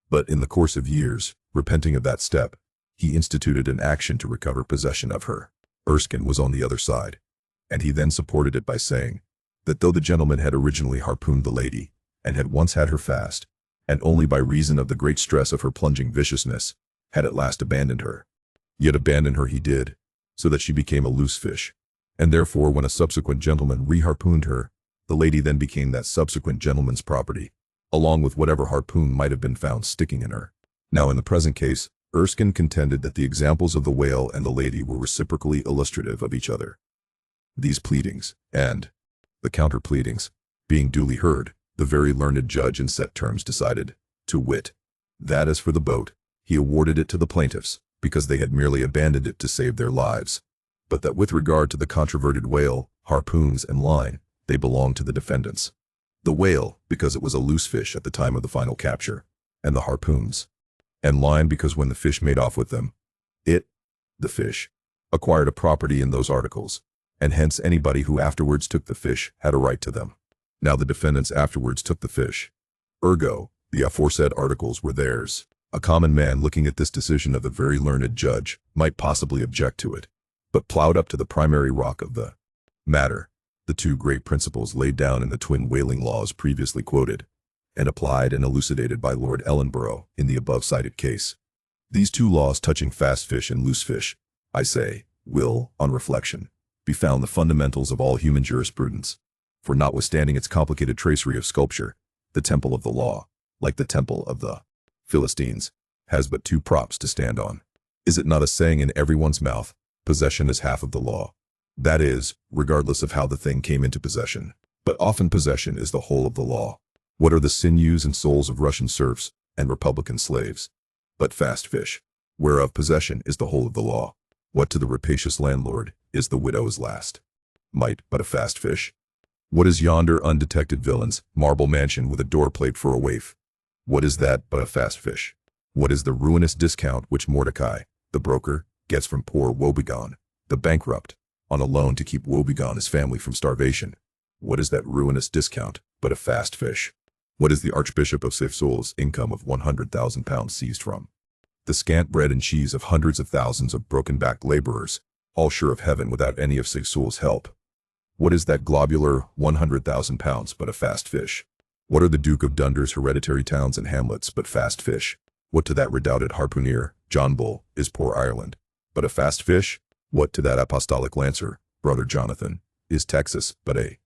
[SPEAKER 1] But in the course of years, repenting of that step, he instituted an action to recover possession of her. Erskine was on the other side, and he then supported it by saying that though the gentleman had originally harpooned the lady, and had once had her fast, and only by reason of the great stress of her plunging viciousness, had at last abandoned her, yet abandon her he did, so that she became a loose fish, and therefore when a subsequent gentleman re-harpooned her, the lady then became that subsequent gentleman's property, along with whatever harpoon might have been found sticking in her. Now in the present case, Erskine contended that the examples of the whale and the lady were reciprocally illustrative of each other. These pleadings, and the counter-pleadings, being duly heard, the very learned judge in set terms decided, to wit, that as for the boat, he awarded it to the plaintiffs, because they had merely abandoned it to save their lives, but that with regard to the controverted whale, harpoons, and line, they belonged to the defendants. The whale, because it was a loose fish at the time of the final capture, and the harpoons and line because when the fish made off with them, it, the fish, acquired a property in those articles, and hence anybody who afterwards took the fish had a right to them. Now the defendants afterwards took the fish. Ergo, the aforesaid articles were theirs. A common man looking at this decision of the very learned judge might possibly object to it, but plowed up to the primary rock of the matter, the two great principles laid down in the twin whaling laws previously quoted, and applied and elucidated by Lord Ellenborough in the above-cited case. These two laws touching fast fish and loose fish, I say, will, on reflection, be found the fundamentals of all human jurisprudence, for notwithstanding its complicated tracery of sculpture, the temple of the law, like the temple of the Philistines, has but two props to stand on. Is it not a saying in everyone's mouth, possession is half of the law? That is, regardless of how the thing came into possession. But often possession is the whole of the law. What are the sinews and souls of Russian serfs and Republican slaves? But fast fish, whereof possession is the whole of the law. What to the rapacious landlord is the widow's last mite but a fast fish? What is yonder undetected villain's marble mansion with a doorplate for a waif? What is that but a fast fish? What is the ruinous discount which Mordecai, the broker, gets from poor Woebegone, the bankrupt, on a loan to keep Woebegone his family from starvation? What is that ruinous discount but a fast fish? What is the Archbishop of Sefsol's income of £100,000 seized from the scant bread and cheese of hundreds of thousands of broken-backed laborers, all sure of heaven without any of Sefsol's help? What is that globular £100,000 but a fast fish? What are the Duke of Dunder's hereditary towns and hamlets but fast fish? What to that redoubted harpooner, John Bull, is poor Ireland but a fast fish? What to that apostolic lancer, Brother Jonathan, is Texas but a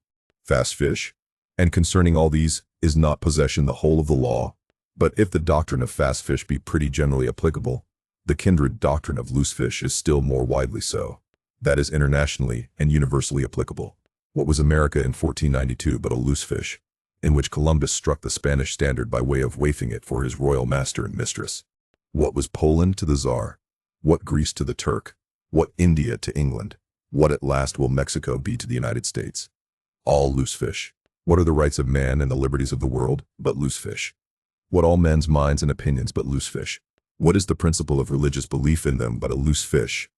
[SPEAKER 1] fast fish? And concerning all these, is not possession the whole of the law? But if the doctrine of fast fish be pretty generally applicable, the kindred doctrine of loose fish is still more widely so. That is internationally and universally applicable. What was America in 1492 but a loose fish, in which Columbus struck the Spanish standard by way of waifing it for his royal master and mistress? What was Poland to the Tsar? What Greece to the Turk? What India to England? What at last will Mexico be to the United States? All loose fish. What are the rights of man and the liberties of the world but loose fish? What all men's minds and opinions but loose fish? What is the principle of religious belief in them but a loose fish?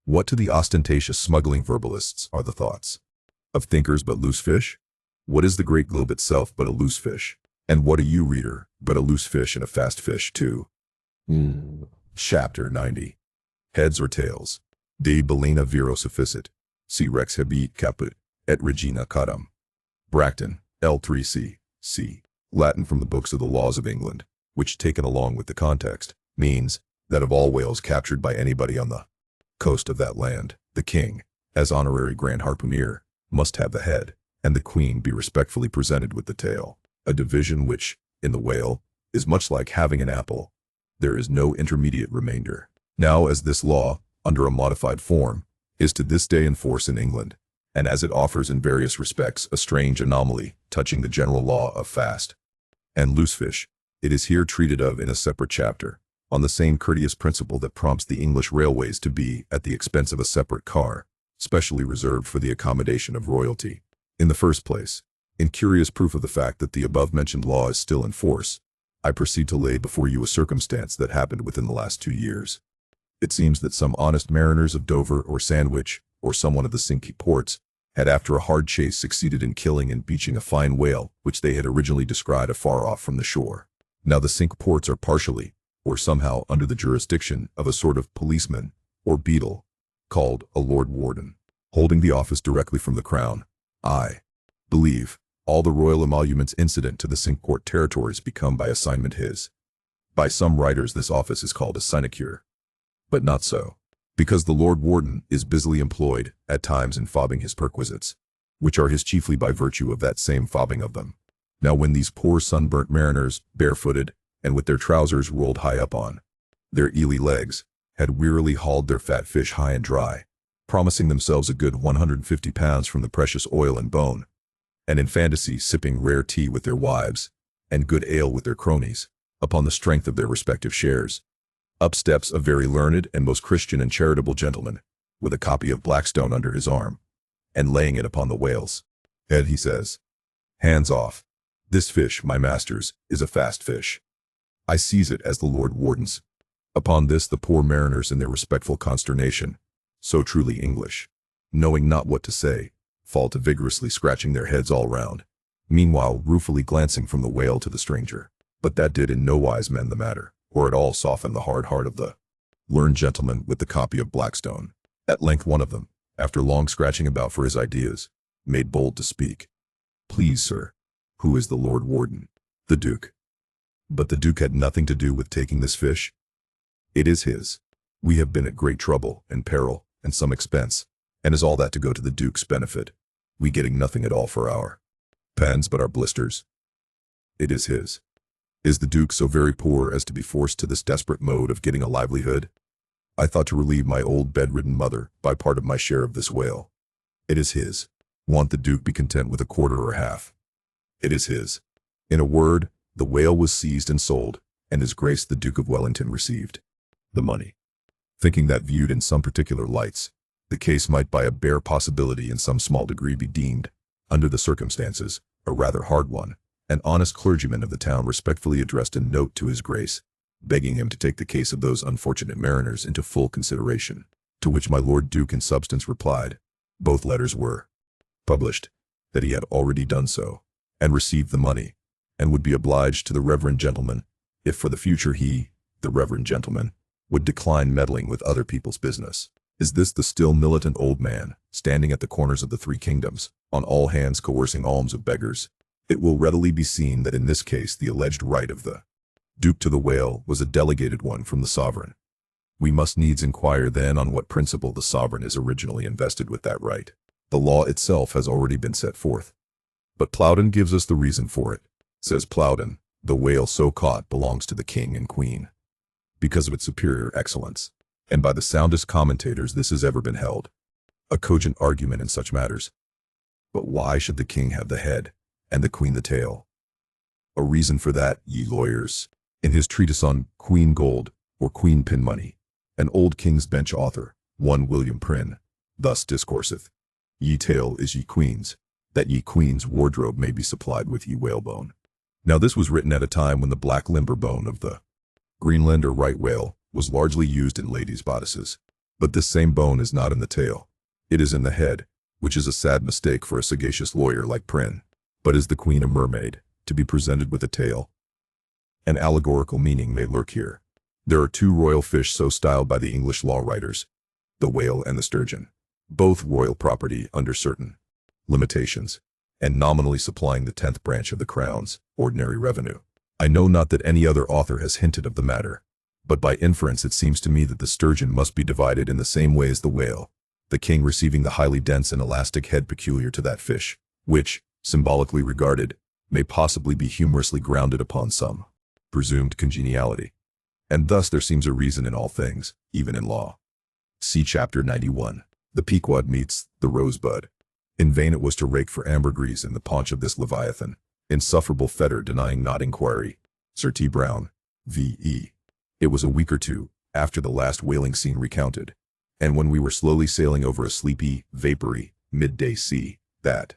[SPEAKER 1] What to the ostentatious smuggling verbalists are the thoughts of thinkers but loose fish? What is the great globe itself but a loose fish? And what are you, reader, but a loose fish and a fast fish too? Chapter 90. Heads or tails? De Bellina viro sufficit, si rex habet caput, et regina caudam. Bracton, L3c, c. Latin from the books of the laws of England, which taken along with the context, means that of all whales captured by anybody on the coast of that land, the king, as honorary grand harpooner, must have the head, and the queen be respectfully presented with the tail, a division which, in the whale, is much like having an apple. There is no intermediate remainder. Now as this law, under a modified form, is to this day in force in England, and as it offers in various respects a strange anomaly touching the general law of fast and loose fish, it is here treated of in a separate chapter, on the same courteous principle that prompts the English railways to be, at the expense of a separate car, specially reserved for the accommodation of royalty. In the first place, in curious proof of the fact that the above-mentioned law is still in force, I proceed to lay before you a circumstance that happened within the last 2 years. It seems that some honest mariners of Dover or Sandwich, or some one of the Cinque ports, had after a hard chase succeeded in killing and beaching a fine whale which they had originally descried afar off from the shore. Now the Cinque ports are partially, or somehow under the jurisdiction of a sort of policeman, or beadle, called a Lord Warden, holding the office directly from the Crown. I believe all the royal emoluments incident to the Cinque Port territories become by assignment his. By some writers this office is called a sinecure, but not so, because the Lord Warden is busily employed, at times in fobbing his perquisites, which are his chiefly by virtue of that same fobbing of them. Now when these poor sunburnt mariners, barefooted, and with their trousers rolled high up on their eely legs, had wearily hauled their fat fish high and dry, promising themselves a good 150 pounds from the precious oil and bone, and in fantasy sipping rare tea with their wives, and good ale with their cronies, upon the strength of their respective shares, up steps a very learned and most Christian and charitable gentleman, with a copy of Blackstone under his arm, and laying it upon the whale's head, he says, "Hands off. This fish, my masters, is a fast fish. I seize it as the Lord Warden's." Upon this the poor mariners in their respectful consternation, so truly English, knowing not what to say, fall to vigorously scratching their heads all round, meanwhile ruefully glancing from the whale to the stranger. But that did in no wise mend the matter, or at all soften the hard heart of the learned gentleman with the copy of Blackstone. At length one of them, after long scratching about for his ideas, made bold to speak. "Please, sir, who is the Lord Warden?" "The Duke." "But the Duke had nothing to do with taking this fish?" "It is his. We have been at great trouble and peril and some expense, and is all that to go to the Duke's benefit, we getting nothing at all for our pens but our blisters?" "It is his." "Is the Duke so very poor as to be forced to this desperate mode of getting a livelihood?" "I thought to relieve my old bedridden mother by part of my share of this whale." "It is his." "Won't the Duke be content with a quarter or half?" "It is his." In a word, the whale was seized and sold, and His Grace the Duke of Wellington received the money. Thinking that viewed in some particular lights, the case might by a bare possibility in some small degree be deemed, under the circumstances, a rather hard one, an honest clergyman of the town respectfully addressed a note to His Grace, begging him to take the case of those unfortunate mariners into full consideration, to which my Lord Duke in substance replied, both letters were published, that he had already done so, and received the money, and would be obliged to the reverend gentleman, if for the future he, the reverend gentleman, would decline meddling with other people's business. Is this the still militant old man, standing at the corners of the three kingdoms, on all hands coercing alms of beggars? It will readily be seen that in this case the alleged right of the Duke to the whale was a delegated one from the sovereign. We must needs inquire then on what principle the sovereign is originally invested with that right. The law itself has already been set forth, but Plowden gives us the reason for it. Says Plowden, the whale so caught belongs to the king and queen, because of its superior excellence, and by the soundest commentators this has ever been held a cogent argument in such matters. But why should the king have the head, and the queen the tail? A reason for that, ye lawyers. In his treatise on Queen Gold, or Queen Pin Money, an old King's Bench author, one William Prynne, thus discourseth: Ye tail is ye queen's, that ye queen's wardrobe may be supplied with ye whalebone. Now this was written at a time when the black limber bone of the Greenland or right whale was largely used in ladies' bodices. But this same bone is not in the tail. It is in the head, which is a sad mistake for a sagacious lawyer like Prynne. But is the queen a mermaid, to be presented with a tail? An allegorical meaning may lurk here. There are two royal fish so styled by the English law writers, the whale and the sturgeon, both royal property under certain limitations, and nominally supplying the 10th branch of the crown's ordinary revenue. I know not that any other author has hinted of the matter, but by inference it seems to me that the sturgeon must be divided in the same way as the whale, the king receiving the highly dense and elastic head peculiar to that fish, which, symbolically regarded, may possibly be humorously grounded upon some presumed congeniality. And thus there seems a reason in all things, even in law. See chapter 91. The Pequod meets the Rosebud. In vain it was to rake for ambergris in the paunch of this leviathan. Insufferable fetter denying not inquiry. Sir T. Brown, V.E. It was a week or two after the last whaling scene recounted, and when we were slowly sailing over a sleepy, vapory, midday sea, that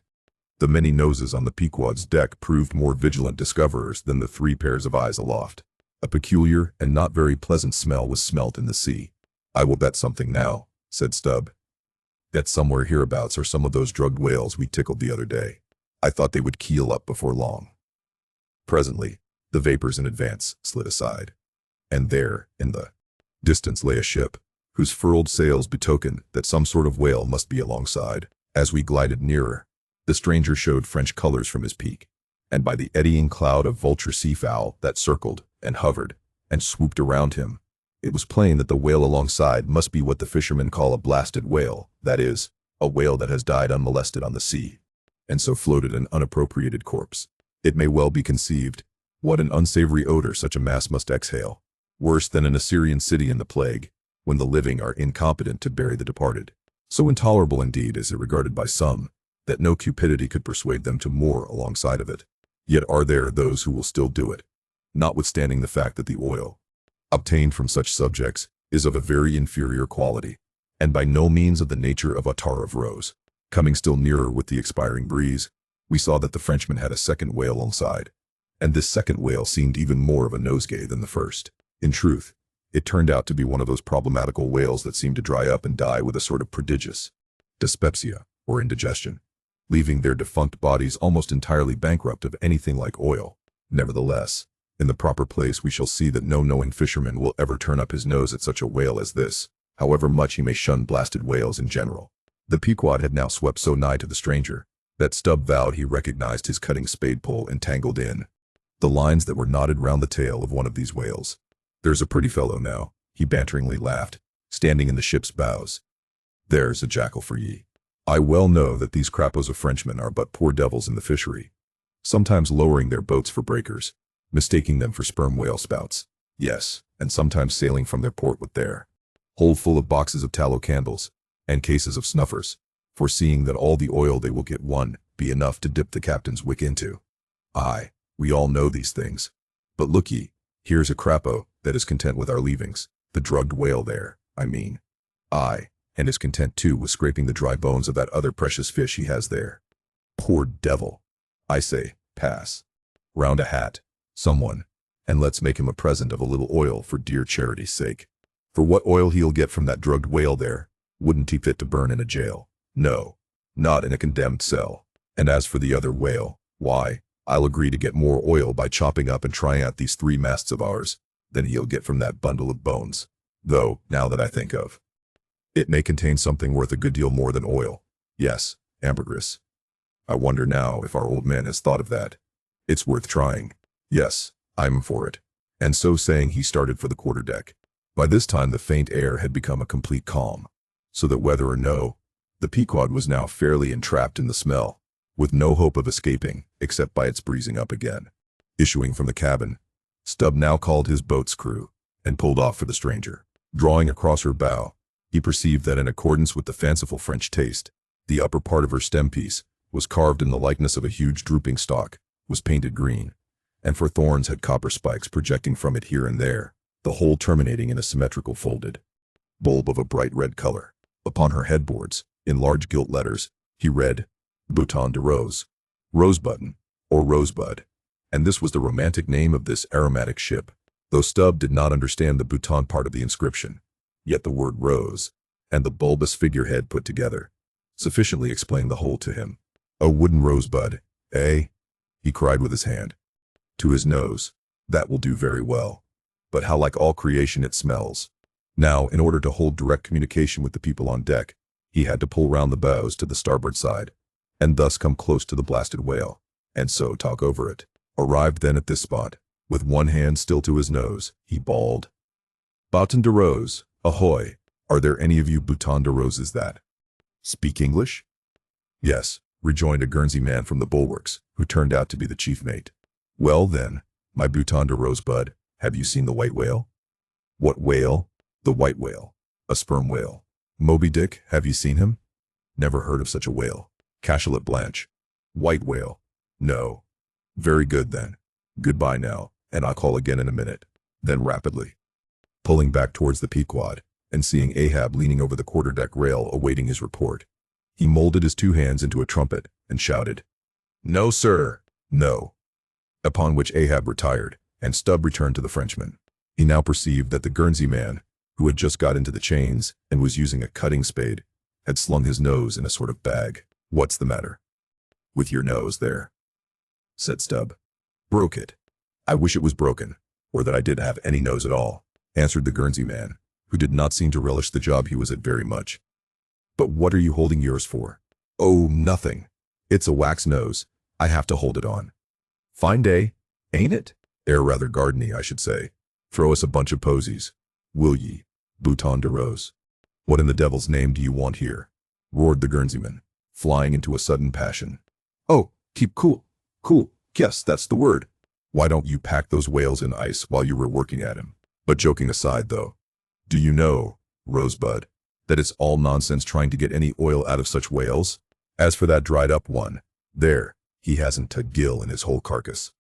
[SPEAKER 1] the many noses on the Pequod's deck proved more vigilant discoverers than the 3 pairs of eyes aloft. A peculiar and not very pleasant smell was smelt in the sea. "I will bet something now," said Stubb, "that somewhere hereabouts are some of those drugged whales we tickled the other day. I thought they would keel up before long." Presently, the vapors in advance slid aside, and there, in the distance, lay a ship, whose furled sails betokened that some sort of whale must be alongside. As we glided nearer, the stranger showed French colors from his peak, and by the eddying cloud of vulture seafowl that circled, and hovered, and swooped around him, it was plain that the whale alongside must be what the fishermen call a blasted whale, that is, a whale that has died unmolested on the sea, and so floated an unappropriated corpse. It may well be conceived what an unsavory odor such a mass must exhale, worse than an Assyrian city in the plague, when the living are incompetent to bury the departed. So intolerable indeed is it regarded by some, that no cupidity could persuade them to moor alongside of it. Yet are there those who will still do it, notwithstanding the fact that the oil obtained from such subjects is of a very inferior quality, and by no means of the nature of attar of rose. Coming still nearer with the expiring breeze, we saw that the Frenchman had a second whale alongside, and this second whale seemed even more of a nosegay than the first. In truth, it turned out to be one of those problematical whales that seem to dry up and die with a sort of prodigious dyspepsia, or indigestion, leaving their defunct bodies almost entirely bankrupt of anything like oil. Nevertheless, in the proper place we shall see that no knowing fisherman will ever turn up his nose at such a whale as this, however much he may shun blasted whales in general. The Pequod had now swept so nigh to the stranger that Stubb vowed he recognized his cutting spade pole entangled in the lines that were knotted round the tail of one of these whales. "There's a pretty fellow now," he banteringly laughed, standing in the ship's bows. "There's a jackal for ye. I well know that these crappos of Frenchmen are but poor devils in the fishery, sometimes lowering their boats for breakers, mistaking them for sperm whale spouts. Yes, and sometimes sailing from their port with their hold full of boxes of tallow candles, and cases of snuffers, foreseeing that all the oil they will get won be enough to dip the captain's wick into. Aye, we all know these things. But look ye, here's a crapo that is content with our leavings, the drugged whale there, I mean. Aye, and is content too with scraping the dry bones of that other precious fish he has there. Poor devil. I say, pass round a hat, someone, and let's make him a present of a little oil for dear charity's sake. For what oil he'll get from that drugged whale there, wouldn't he fit to burn in a jail? No, not in a condemned cell. And as for the other whale, why, I'll agree to get more oil by chopping up and trying out these 3 masts of ours than he'll get from that bundle of bones. Though, now that I think of it, may contain something worth a good deal more than oil. Yes, ambergris. I wonder now if our old man has thought of that. It's worth trying. Yes, I'm for it." And so saying, he started for the quarterdeck. By this time the faint air had become a complete calm, so that whether or no, the Pequod was now fairly entrapped in the smell, with no hope of escaping except by its breezing up again. Issuing from the cabin, Stubb now called his boat's crew, and pulled off for the stranger. Drawing across her bow, he perceived that in accordance with the fanciful French taste, the upper part of her stem piece was carved in the likeness of a huge drooping stalk, was painted green, and for thorns had copper spikes projecting from it here and there, the whole terminating in a symmetrical folded bulb of a bright red color. Upon her headboards, in large gilt letters, he read, "Bouton de Rose," rose button, or rosebud, and this was the romantic name of this aromatic ship. Though Stubb did not understand the bouton part of the inscription, yet the word rose, and the bulbous figurehead put together, sufficiently explained the whole to him. "A wooden rosebud, eh?" he cried with his hand to his nose. "That will do very well. But how like all creation it smells." Now, in order to hold direct communication with the people on deck, he had to pull round the bows to the starboard side, and thus come close to the blasted whale, and so talk over it. Arrived then at this spot, with one hand still to his nose, he bawled, "Bouton de Rose, ahoy! Are there any of you Bouton de Roses that speak English?" "Yes," rejoined a Guernsey man from the bulwarks, who turned out to be the chief mate. "Well then, my Bouton de Rosebud, have you seen the white whale?" "What whale?" "The white whale. A sperm whale. Moby-Dick, have you seen him? Never heard of such a whale. Cachalot blanche. White whale. No. Very good then. Goodbye now, and I'll call again in a minute. Then rapidly, pulling back towards the Pequod, and seeing Ahab leaning over the quarterdeck rail awaiting his report, he molded his two hands into a trumpet and shouted, "No, sir, no." Upon which Ahab retired, and Stubb returned to the Frenchman. He now perceived that the Guernsey man, who had just got into the chains and was using a cutting spade, had slung his nose in a sort of bag. "What's the matter with your nose there?" said Stubb. "Broke it. I wish it was broken, or that I didn't have any nose at all," answered the Guernsey man, who did not seem to relish the job he was at very much. "But what are you holding yours for?" "Oh, nothing. It's a wax nose. I have to hold it on." "Fine day, ain't it?" "Air rather gardeny, I should say. Throw us a bunch of posies, will ye, Bouton de Rose?" "What in the devil's name do you want here?" roared the Guernseyman, flying into a sudden passion. "Oh, keep cool, cool, yes, that's the word. Why don't you pack those whales in ice while you were working at him? But joking aside though, do you know, Rosebud, that it's all nonsense trying to get any oil out of such whales? As for that dried up one, there, he hasn't a gill in his whole carcass."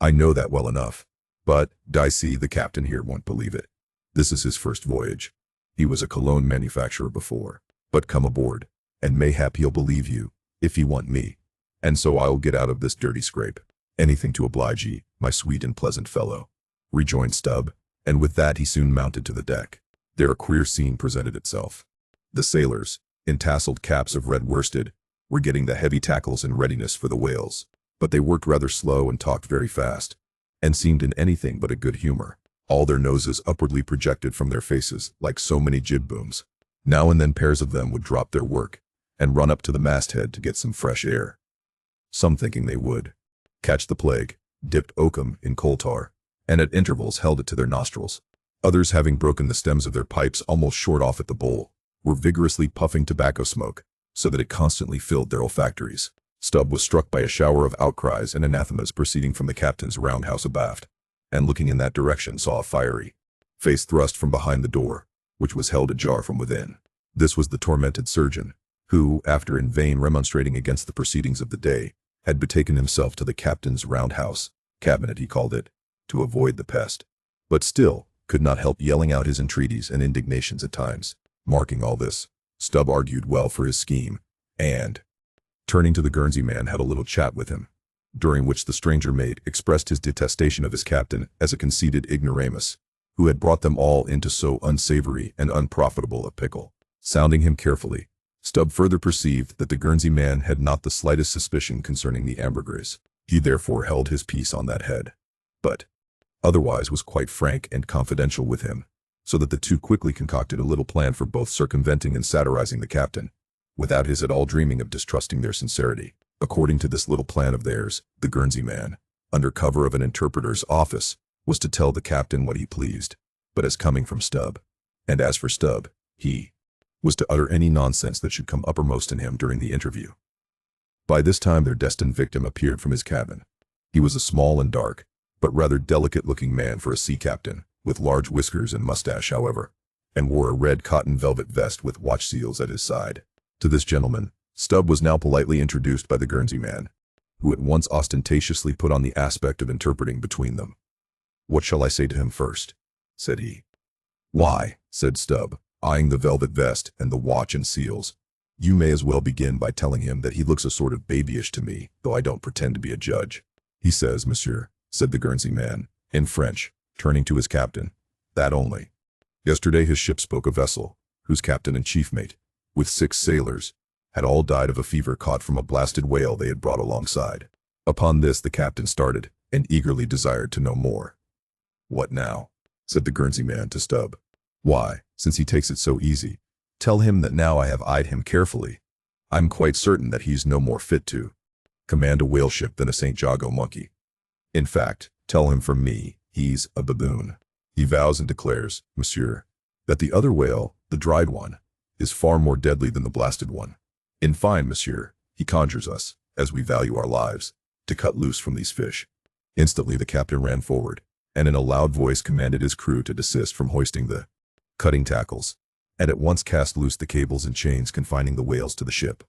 [SPEAKER 1] "I know that well enough. But, Dicey, the captain here won't believe it. This is his first voyage. He was a cologne manufacturer before. But come aboard, and mayhap he'll believe you, if he want me. And so I'll get out of this dirty scrape. Anything to oblige ye, my sweet and pleasant fellow," rejoined Stubb, and with that he soon mounted to the deck. There a queer scene presented itself. The sailors, in tasseled caps of red worsted, were getting the heavy tackles in readiness for the whales, but they worked rather slow and talked very fast, and seemed in anything but a good humor, all their noses upwardly projected from their faces like so many jib booms. Now and then pairs of them would drop their work, and run up to the masthead to get some fresh air. Some thinking they would catch the plague, dipped oakum in coal tar, and at intervals held it to their nostrils. Others, having broken the stems of their pipes almost short off at the bowl, were vigorously puffing tobacco smoke, so that it constantly filled their olfactories. Stubb was struck by a shower of outcries and anathemas proceeding from the captain's roundhouse abaft, and looking in that direction saw a fiery face thrust from behind the door, which was held ajar from within. This was the tormented surgeon, who, after in vain remonstrating against the proceedings of the day, had betaken himself to the captain's roundhouse, cabinet he called it, to avoid the pest, but still could not help yelling out his entreaties and indignations at times. Marking all this, Stubb argued well for his scheme, and, turning to the Guernsey man, had a little chat with him, during which the stranger mate expressed his detestation of his captain as a conceited ignoramus, who had brought them all into so unsavory and unprofitable a pickle. Sounding him carefully, Stubb further perceived that the Guernsey man had not the slightest suspicion concerning the ambergris. He therefore held his peace on that head, but otherwise was quite frank and confidential with him, so that the two quickly concocted a little plan for both circumventing and satirizing the captain, without his at all dreaming of distrusting their sincerity. According to this little plan of theirs, the Guernsey man, under cover of an interpreter's office, was to tell the captain what he pleased, but as coming from Stubb. And as for Stubb, he was to utter any nonsense that should come uppermost in him during the interview. By this time their destined victim appeared from his cabin. He was a small and dark, but rather delicate-looking man for a sea captain, with large whiskers and mustache, however, and wore a red cotton velvet vest with watch seals at his side. To this gentleman, Stubb was now politely introduced by the Guernsey man, who at once ostentatiously put on the aspect of interpreting between them. "What shall I say to him first?" said he. "Why," said Stubb, eyeing the velvet vest and the watch and seals, "you may as well begin by telling him that he looks a sort of babyish to me, though I don't pretend to be a judge. He says, monsieur," said the Guernsey man, in French, turning to his captain, "that only. Yesterday his ship spoke a vessel, whose captain and chief mate, with 6 sailors, had all died of a fever caught from a blasted whale they had brought alongside." Upon this the captain started, and eagerly desired to know more. "What now?" said the Guernsey man to Stubb. "Why, since he takes it so easy, tell him that now I have eyed him carefully, I'm quite certain that he's no more fit to command a whale ship than a St. Jago monkey. In fact, tell him from me, he's a baboon. He vows and declares, monsieur, that the other whale, the dried one, is far more deadly than the blasted one. In fine, monsieur, he conjures us, as we value our lives, to cut loose from these fish." Instantly the captain ran forward, and in a loud voice commanded his crew to desist from hoisting the cutting tackles, and at once cast loose the cables and chains confining the whales to the ship.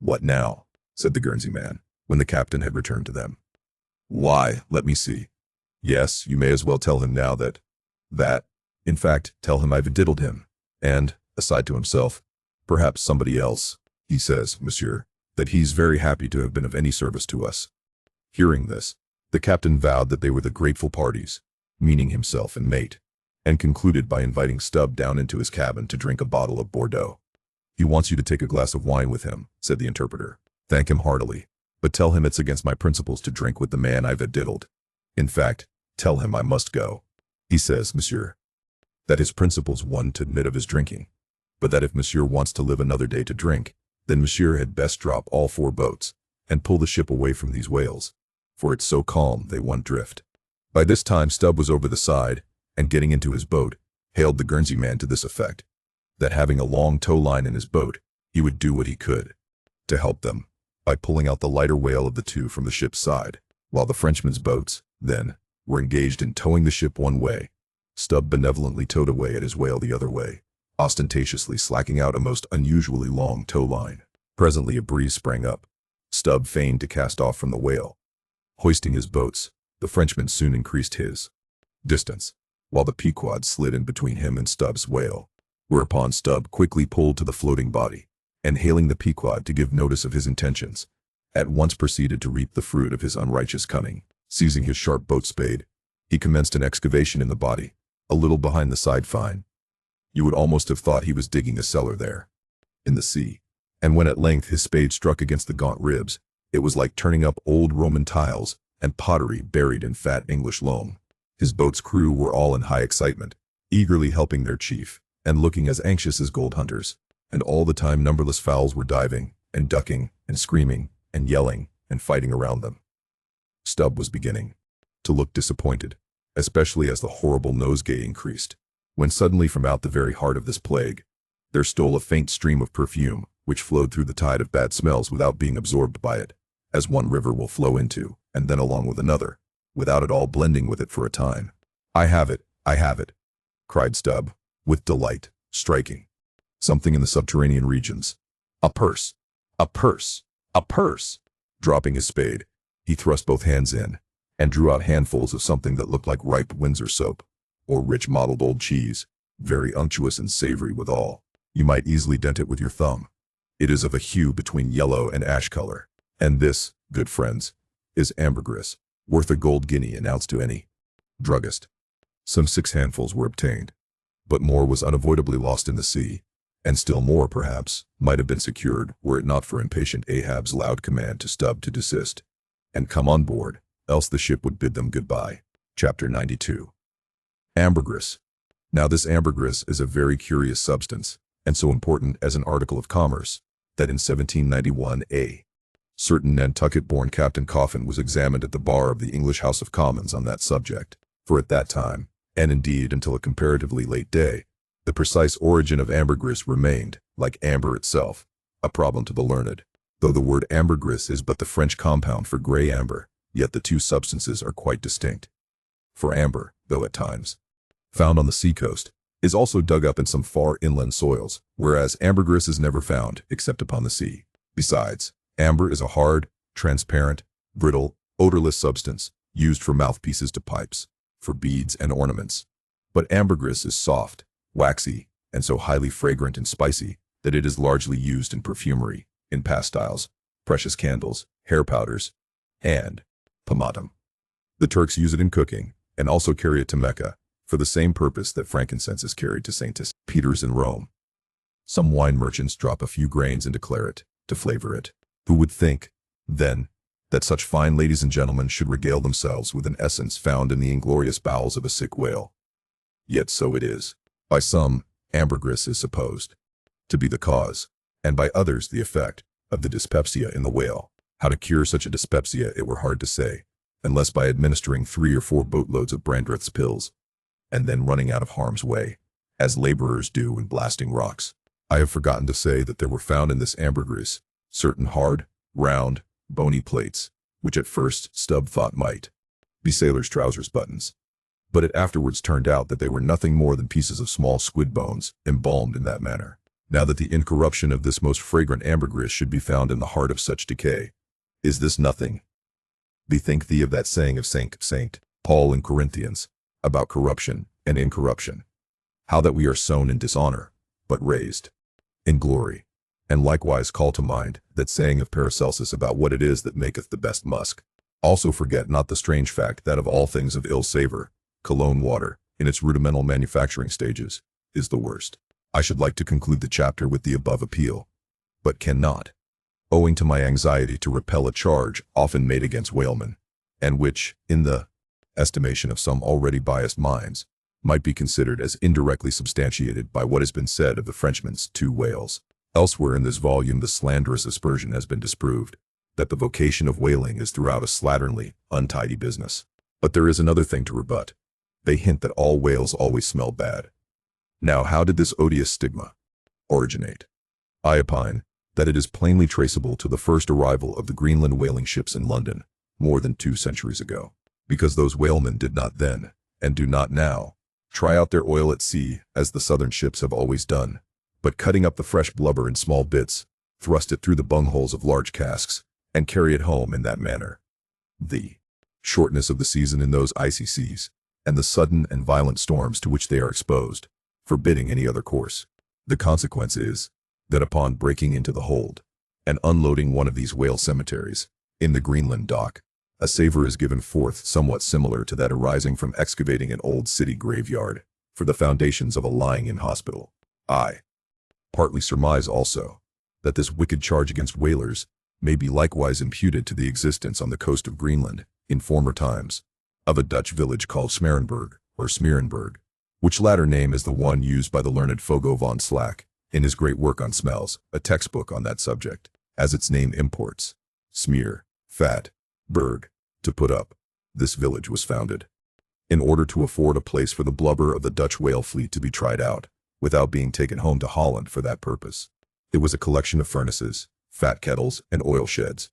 [SPEAKER 1] "What now?" said the Guernsey man, when the captain had returned to them. "Why, let me see. Yes, you may as well tell him now that, in fact, tell him I've diddled him, and, aside to himself, perhaps somebody else, he says, monsieur, that he's very happy to have been of any service to us." Hearing this, the captain vowed that they were the grateful parties, meaning himself and mate, and concluded by inviting Stubb down into his cabin to drink a bottle of Bordeaux. "He wants you to take a glass of wine with him," said the interpreter. "Thank him heartily, but tell him it's against my principles to drink with the man I've diddled. In fact, tell him I must go. He says, monsieur, that his principles won't to admit of his drinking, but that if monsieur wants to live another day to drink, then monsieur had best drop all 4 boats, and pull the ship away from these whales, for it's so calm they won't drift." By this time Stubb was over the side, and getting into his boat, hailed the Guernsey man to this effect, that having a long tow line in his boat, he would do what he could to help them, by pulling out the lighter whale of the 2 from the ship's side, while the Frenchman's boats, then, were engaged in towing the ship one way. Stubb benevolently towed away at his whale the other way, ostentatiously slacking out a most unusually long tow line. Presently a breeze sprang up. Stubb feigned to cast off from the whale. Hoisting his boats, the Frenchman soon increased his distance, while the Pequod slid in between him and Stubb's whale, whereupon Stubb quickly pulled to the floating body, and hailing the Pequod to give notice of his intentions, at once proceeded to reap the fruit of his unrighteous cunning. Seizing his sharp boat spade, he commenced an excavation in the body, a little behind the side fine. You would almost have thought he was digging a cellar there, in the sea, and when at length his spade struck against the gaunt ribs, it was like turning up old Roman tiles and pottery buried in fat English loam. His boat's crew were all in high excitement, eagerly helping their chief, and looking as anxious as gold hunters, and all the time numberless fowls were diving, and ducking, and screaming, and yelling, and fighting around them. Stubb was beginning to look disappointed, especially as the horrible nosegay increased, when suddenly from out the very heart of this plague, there stole a faint stream of perfume, which flowed through the tide of bad smells without being absorbed by it, as one river will flow into, and then along with another, without at all blending with it for a time. I have it, cried Stubb, with delight, striking something in the subterranean regions. A purse, a purse, a purse! Dropping his spade, he thrust both hands in, and drew out handfuls of something that looked like ripe Windsor soap, or rich mottled old cheese, very unctuous and savory withal. You might easily dent it with your thumb. It is of a hue between yellow and ash color, and this, good friends, is ambergris, worth a gold guinea an ounce to any druggist. Some 6 handfuls were obtained, but more was unavoidably lost in the sea, and still more, perhaps, might have been secured were it not for impatient Ahab's loud command to Stubb to desist, and come on board, else the ship would bid them goodbye. Chapter 92. Ambergris. Now this ambergris is a very curious substance, and so important as an article of commerce, that in 1791 a certain Nantucket-born Captain Coffin was examined at the bar of the English House of Commons on that subject, for at that time, and indeed until a comparatively late day, the precise origin of ambergris remained, like amber itself, a problem to the learned. Though the word ambergris is but the French compound for gray amber, yet the 2 substances are quite distinct. For amber, though at times found on the seacoast, is also dug up in some far inland soils, whereas ambergris is never found except upon the sea. Besides, amber is a hard, transparent, brittle, odorless substance, used for mouthpieces to pipes, for beads and ornaments. But ambergris is soft, waxy, and so highly fragrant and spicy that it is largely used in perfumery, in pastiles, precious candles, hair powders, and pomatum. The Turks use it in cooking, and also carry it to Mecca, for the same purpose that frankincense is carried to St. Peter's in Rome. Some wine merchants drop a few grains into claret, to flavor it. Who would think, then, that such fine ladies and gentlemen should regale themselves with an essence found in the inglorious bowels of a sick whale? Yet so it is. By some, ambergris is supposed to be the cause, and by others the effect, of the dyspepsia in the whale. How to cure such a dyspepsia it were hard to say, unless by administering 3 or 4 boatloads of Brandreth's pills, and then running out of harm's way, as laborers do in blasting rocks. I have forgotten to say that there were found in this ambergris certain hard, round, bony plates, which at first Stubb thought might be sailors' trousers buttons. But it afterwards turned out that they were nothing more than pieces of small squid bones, embalmed in that manner. Now that the incorruption of this most fragrant ambergris should be found in the heart of such decay, is this nothing? Bethink thee of that saying of Saint Paul in Corinthians, about corruption and incorruption, how that we are sown in dishonor, but raised in glory. And likewise call to mind that saying of Paracelsus about what it is that maketh the best musk. Also forget not the strange fact that of all things of ill savor, cologne water, in its rudimental manufacturing stages, is the worst. I should like to conclude the chapter with the above appeal, but cannot, owing to my anxiety to repel a charge often made against whalemen, and which, in the estimation of some already biased minds, might be considered as indirectly substantiated by what has been said of the Frenchman's 2 whales. Elsewhere in this volume the slanderous aspersion has been disproved, that the vocation of whaling is throughout a slatternly, untidy business. But there is another thing to rebut. They hint that all whales always smell bad. Now how did this odious stigma originate? I opine that it is plainly traceable to the first arrival of the Greenland whaling ships in London, more than 2 centuries ago, because those whalemen did not then, and do not now, try out their oil at sea as the southern ships have always done, but cutting up the fresh blubber in small bits, thrust it through the bungholes of large casks, and carry it home in that manner. The shortness of the season in those icy seas, and the sudden and violent storms to which they are exposed, forbidding any other course. The consequence is, that upon breaking into the hold, and unloading one of these whale cemeteries, in the Greenland dock, a savor is given forth somewhat similar to that arising from excavating an old city graveyard, for the foundations of a lying-in hospital. I partly surmise also, that this wicked charge against whalers may be likewise imputed to the existence on the coast of Greenland, in former times, of a Dutch village called Smerenburg, or Smeerenburg, which latter name is the one used by the learned Fogo von Slack, in his great work on smells, a textbook on that subject, as its name imports. Smear, fat, berg, to put up. This village was founded in order to afford a place for the blubber of the Dutch whale fleet to be tried out, without being taken home to Holland for that purpose. It was a collection of furnaces, fat kettles, and oil sheds,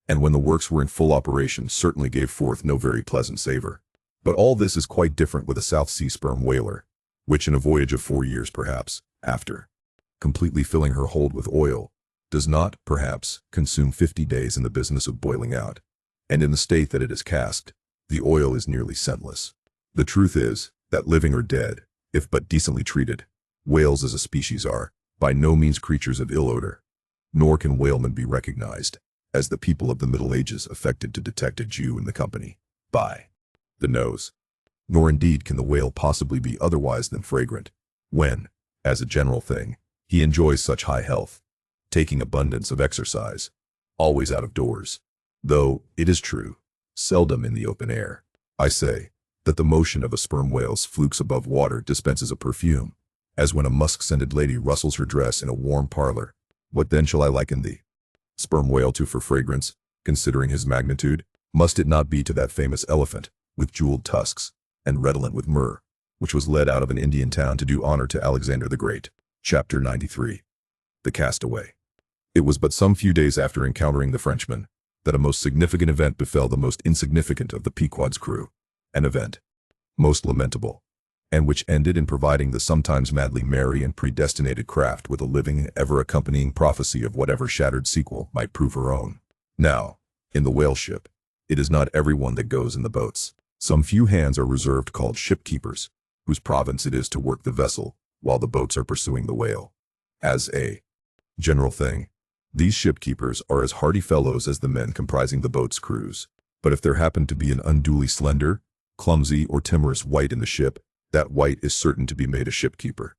[SPEAKER 1] and when the works were in full operation certainly gave forth no very pleasant savor. But all this is quite different with a South Sea sperm whaler, which in a voyage of 4 years perhaps, after completely filling her hold with oil, does not, perhaps, consume 50 days in the business of boiling out, and in the state that it is casked, the oil is nearly scentless. The truth is, that living or dead, if but decently treated, whales as a species are, by no means creatures of ill odor, nor can whalemen be recognized, as the people of the Middle Ages affected to detect a Jew in the company, by the nose. Nor indeed can the whale possibly be otherwise than fragrant, when, as a general thing, he enjoys such high health, taking abundance of exercise, always out of doors, though, it is true, seldom in the open air. I say, that the motion of a sperm whale's flukes above water dispenses a perfume, as when a musk-scented lady rustles her dress in a warm parlor. What then shall I liken the sperm whale to for fragrance, considering his magnitude? Must it not be to that famous elephant, with jeweled tusks, and redolent with myrrh, which was led out of an Indian town to do honor to Alexander the Great? Chapter 93. The Castaway. It was but some few days after encountering the Frenchman, that a most significant event befell the most insignificant of the Pequod's crew, an event most lamentable, and which ended in providing the sometimes madly merry and predestinated craft with a living and ever-accompanying prophecy of whatever shattered sequel might prove her own. Now, in the whale ship, it is not everyone that goes in the boats. Some few hands are reserved called shipkeepers, whose province it is to work the vessel, while the boats are pursuing the whale. As a general thing, these shipkeepers are as hardy fellows as the men comprising the boat's crews. But if there happen to be an unduly slender, clumsy, or timorous wight in the ship, that wight is certain to be made a shipkeeper.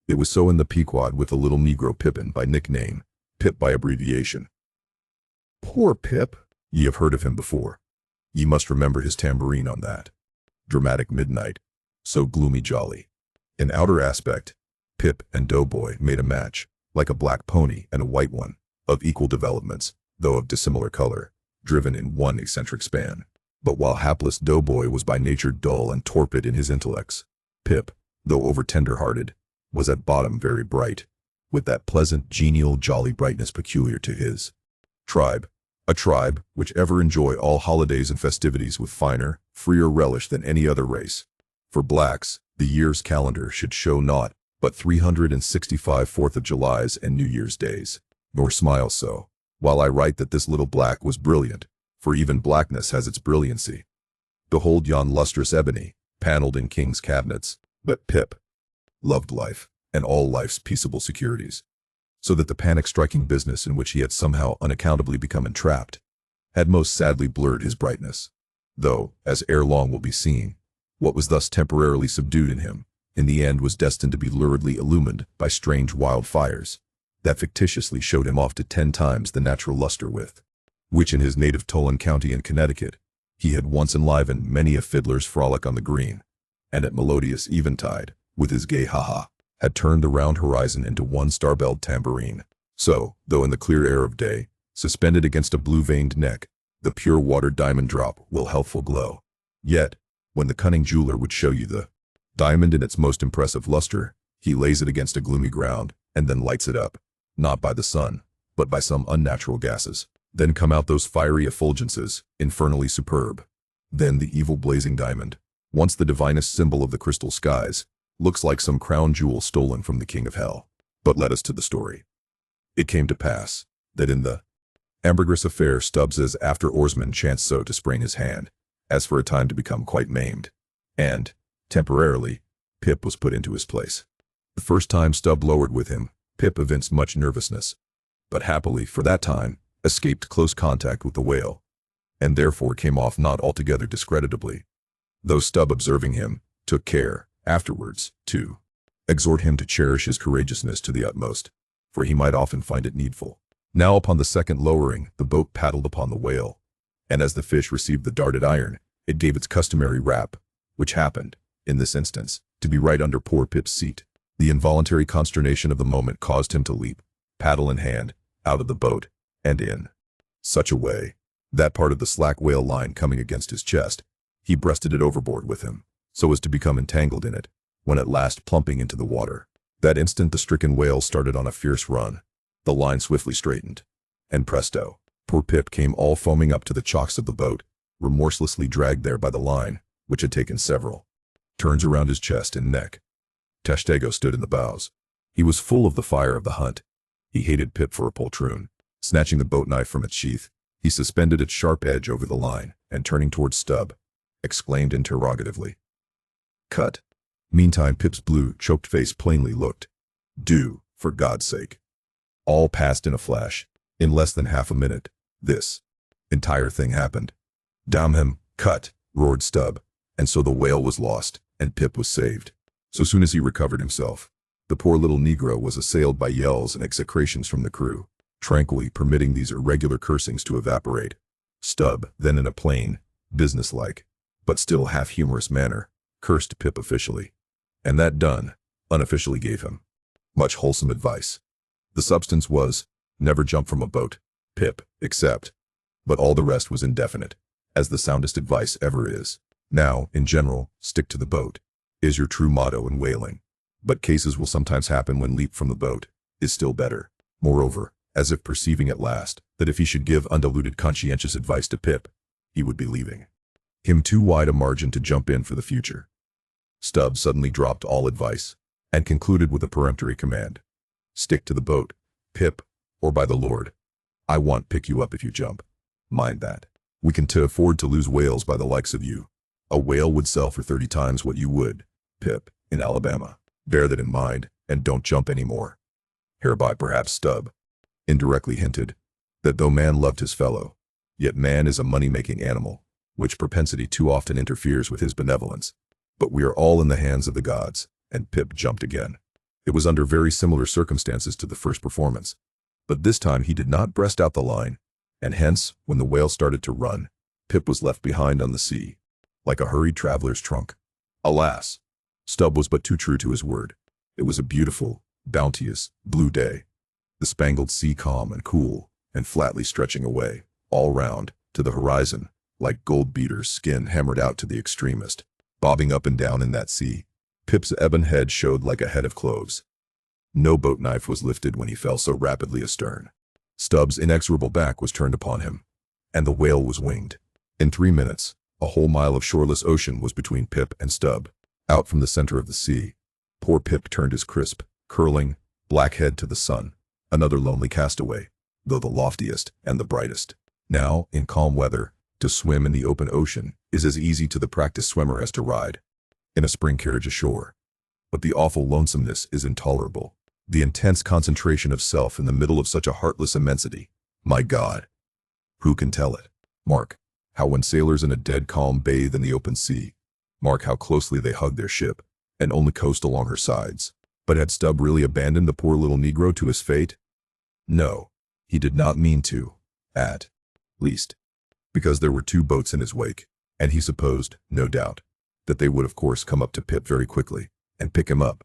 [SPEAKER 1] It was so in the Pequod with the little Negro Pippin by nickname, Pip by abbreviation. Poor Pip! Ye have heard of him before. Ye must remember his tambourine on that dramatic midnight, so gloomy jolly. In outer aspect, Pip and Doughboy made a match, like a black pony and a white one, of equal developments, though of dissimilar color, driven in one eccentric span. But while hapless Doughboy was by nature dull and torpid in his intellects, Pip, though over-tender-hearted, was at bottom very bright, with that pleasant, genial, jolly brightness peculiar to his tribe, a tribe which ever enjoy all holidays and festivities with finer, freer relish than any other race. For blacks, the year's calendar should show naught but 365 4th of Julys and New Year's days. Nor smile so, while I write that this little black was brilliant, for even blackness has its brilliancy. Behold yon lustrous ebony, paneled in king's cabinets. But Pip loved life, and all life's peaceable securities, so that the panic-striking business in which he had somehow unaccountably become entrapped had most sadly blurred his brightness. Though, as ere long will be seen, what was thus temporarily subdued in him, in the end was destined to be luridly illumined by strange wildfires, that fictitiously showed him off to 10 times the natural luster with which in his native Tolan County in Connecticut he had once enlivened many a fiddler's frolic on the green, and at melodious eventide, with his gay ha-ha, had turned the round horizon into one star-belled tambourine. So, though in the clear air of day, suspended against a blue-veined neck, the pure water diamond drop will healthful glow, yet, when the cunning jeweler would show you the diamond in its most impressive luster, he lays it against a gloomy ground, and then lights it up, not by the sun, but by some unnatural gases. Then come out those fiery effulgences, infernally superb. Then the evil blazing diamond, once the divinest symbol of the crystal skies, looks like some crown jewel stolen from the king of hell. But let us to the story. It came to pass that in the ambergris affair Stubbs as after oarsman chanced so to sprain his hand, as for a time to become quite maimed, and, temporarily, Pip was put into his place. The first time Stubb lowered with him, Pip evinced much nervousness, but happily for that time, escaped close contact with the whale, and therefore came off not altogether discreditably, though Stubb, observing him, took care, afterwards, to exhort him to cherish his courageousness to the utmost, for he might often find it needful. Now upon the second lowering, the boat paddled upon the whale, and as the fish received the darted iron, it gave its customary rap, which happened, in this instance, to be right under poor Pip's seat. The involuntary consternation of the moment caused him to leap, paddle in hand, out of the boat, and in such a way, that part of the slack whale line coming against his chest, he breasted it overboard with him, so as to become entangled in it, when at last plumping into the water. That instant the stricken whale started on a fierce run. The line swiftly straightened, and presto, poor Pip came all foaming up to the chocks of the boat, remorselessly dragged there by the line, which had taken several turns around his chest and neck. Tashtego stood in the bows. He was full of the fire of the hunt. He hated Pip for a poltroon. Snatching the boat knife from its sheath, he suspended its sharp edge over the line, and turning towards Stubb, exclaimed interrogatively, "Cut." Meantime Pip's blue, choked face plainly looked, "Do, for God's sake." All passed in a flash. In less than half a minute, this entire thing happened. "Damn him, cut," roared Stubb, and so the whale was lost, and Pip was saved. So soon as he recovered himself, the poor little Negro was assailed by yells and execrations from the crew, tranquilly permitting these irregular cursings to evaporate. Stubb, then in a plain, businesslike, but still half-humorous manner, cursed Pip officially, and that done, unofficially gave him much wholesome advice. The substance was, never jump from a boat, Pip, except, but all the rest was indefinite, as the soundest advice ever is. Now, in general, stick to the boat, is your true motto in whaling, but cases will sometimes happen when leap from the boat is still better. Moreover, as if perceiving at last that if he should give undiluted conscientious advice to Pip, he would be leaving him too wide a margin to jump in for the future, Stubb suddenly dropped all advice, and concluded with a peremptory command. "Stick to the boat, Pip, or by the Lord, I won't pick you up if you jump. Mind that. We can afford to lose whales by the likes of you. A whale would sell for 30 times what you would, Pip, in Alabama. Bear that in mind, and don't jump any more." Hereby perhaps Stubb indirectly hinted that though man loved his fellow, yet man is a money-making animal, which propensity too often interferes with his benevolence. But we are all in the hands of the gods, and Pip jumped again. It was under very similar circumstances to the first performance, but this time he did not breast out the line, and hence, when the whale started to run, Pip was left behind on the sea, like a hurried traveler's trunk. Alas! Stubb was but too true to his word. It was a beautiful, bounteous, blue day, the spangled sea calm and cool, and flatly stretching away, all round, to the horizon, like gold beater's skin hammered out to the extremest. Bobbing up and down in that sea, Pip's ebon head showed like a head of cloves. No boat knife was lifted when he fell so rapidly astern. Stubb's inexorable back was turned upon him, and the whale was winged. In 3 minutes, a whole mile of shoreless ocean was between Pip and Stubb. Out from the center of the sea, poor Pip turned his crisp, curling, black head to the sun, another lonely castaway, though the loftiest and the brightest. Now, in calm weather, to swim in the open ocean is as easy to the practiced swimmer as to ride in a spring carriage ashore. But the awful lonesomeness is intolerable. The intense concentration of self in the middle of such a heartless immensity. My God! Who can tell it? Mark how when sailors in a dead calm bathe in the open sea, mark how closely they hug their ship and only coast along her sides. But had Stubb really abandoned the poor little Negro to his fate? No, he did not mean to, at least, because there were 2 boats in his wake, and he supposed, no doubt, that they would of course come up to Pip very quickly and pick him up.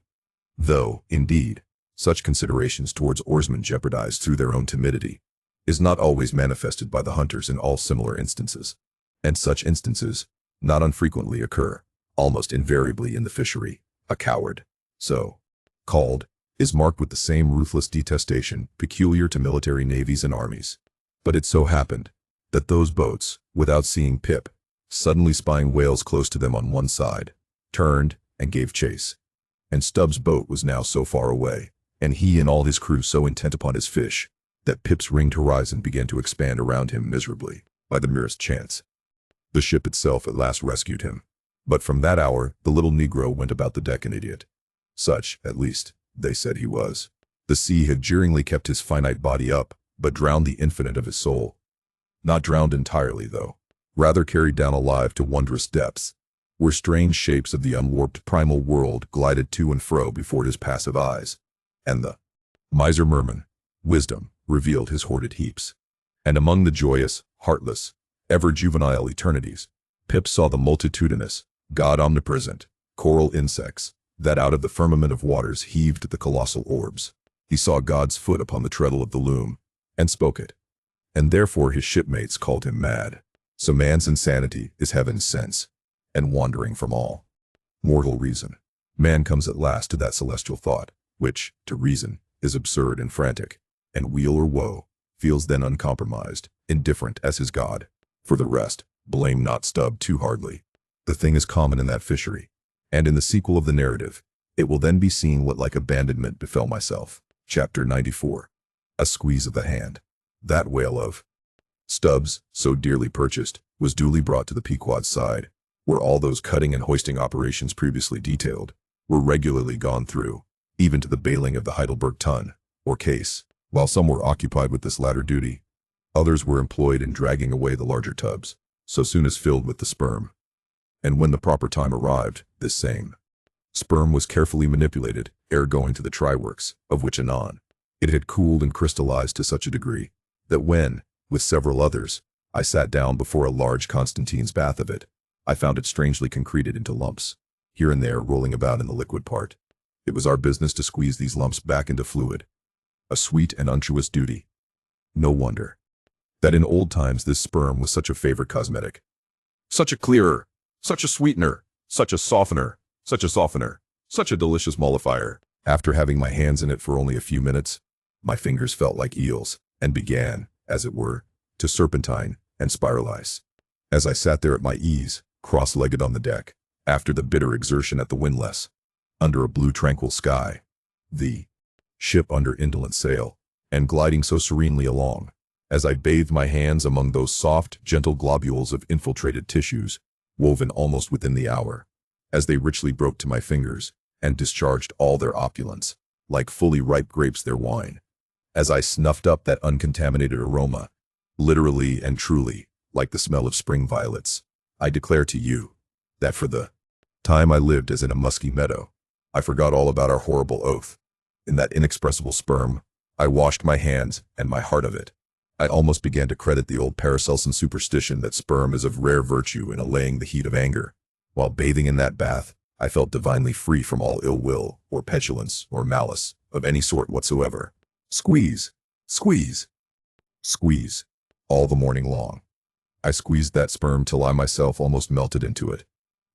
[SPEAKER 1] Though, indeed, such considerations towards oarsmen jeopardized through their own timidity is not always manifested by the hunters in all similar instances, and such instances not unfrequently occur, almost invariably in the fishery. A coward, so called, is marked with the same ruthless detestation peculiar to military navies and armies. But it so happened that those boats, without seeing Pip, suddenly spying whales close to them on one side, turned and gave chase. And Stubb's boat was now so far away, and he and all his crew so intent upon his fish, that Pip's ringed horizon began to expand around him miserably, by the merest chance. The ship itself at last rescued him. But from that hour, the little Negro went about the deck an idiot. Such, at least, they said he was. The sea had jeeringly kept his finite body up, but drowned the infinite of his soul. Not drowned entirely, though. Rather carried down alive to wondrous depths, where strange shapes of the unwarped primal world glided to and fro before his passive eyes. And the miser Merman, wisdom, revealed his hoarded heaps. And among the joyous, heartless, ever-juvenile eternities, Pip saw the multitudinous, God omnipresent, coral insects, that out of the firmament of waters heaved the colossal orbs. He saw God's foot upon the treadle of the loom, and spoke it. And therefore his shipmates called him mad. So man's insanity is heaven's sense, and wandering from all mortal reason. Man comes at last to that celestial thought, which, to reason, is absurd and frantic, and weal or woe, feels then uncompromised, indifferent as his God. For the rest, blame not Stubb too hardly. The thing is common in that fishery, and in the sequel of the narrative, it will then be seen what like abandonment befell myself. Chapter 94. A squeeze of the hand. That whale of Stubb's, so dearly purchased, was duly brought to the Pequod's side, where all those cutting and hoisting operations previously detailed were regularly gone through, even to the bailing of the Heidelberg tun, or case. While some were occupied with this latter duty, others were employed in dragging away the larger tubs, so soon as filled with the sperm. And when the proper time arrived, this same sperm was carefully manipulated ere going to the try-works, of which anon. It had cooled and crystallized to such a degree that when, with several others, I sat down before a large Constantine's bath of it, I found it strangely concreted into lumps, here and there rolling about in the liquid part. It was our business to squeeze these lumps back into fluid. A sweet and unctuous duty. No wonder that in old times this sperm was such a favorite cosmetic. Such a clearer, such a sweetener, such a softener, such a delicious mollifier. After having my hands in it for only a few minutes, my fingers felt like eels, and began, as it were, to serpentine and spiralize. As I sat there at my ease, cross-legged on the deck, after the bitter exertion at the windlass, under a blue tranquil sky, the ship under indolent sail, and gliding so serenely along, as I bathed my hands among those soft, gentle globules of infiltrated tissues, woven almost within the hour, as they richly broke to my fingers, and discharged all their opulence, like fully ripe grapes their wine, as I snuffed up that uncontaminated aroma, literally and truly, like the smell of spring violets, I declare to you, that for the time I lived as in a musky meadow, I forgot all about our horrible oath. In that inexpressible sperm, I washed my hands and my heart of it. I almost began to credit the old Paracelsan superstition that sperm is of rare virtue in allaying the heat of anger. While bathing in that bath, I felt divinely free from all ill will, or petulance, or malice, of any sort whatsoever. Squeeze, squeeze, squeeze, all the morning long. I squeezed that sperm till I myself almost melted into it.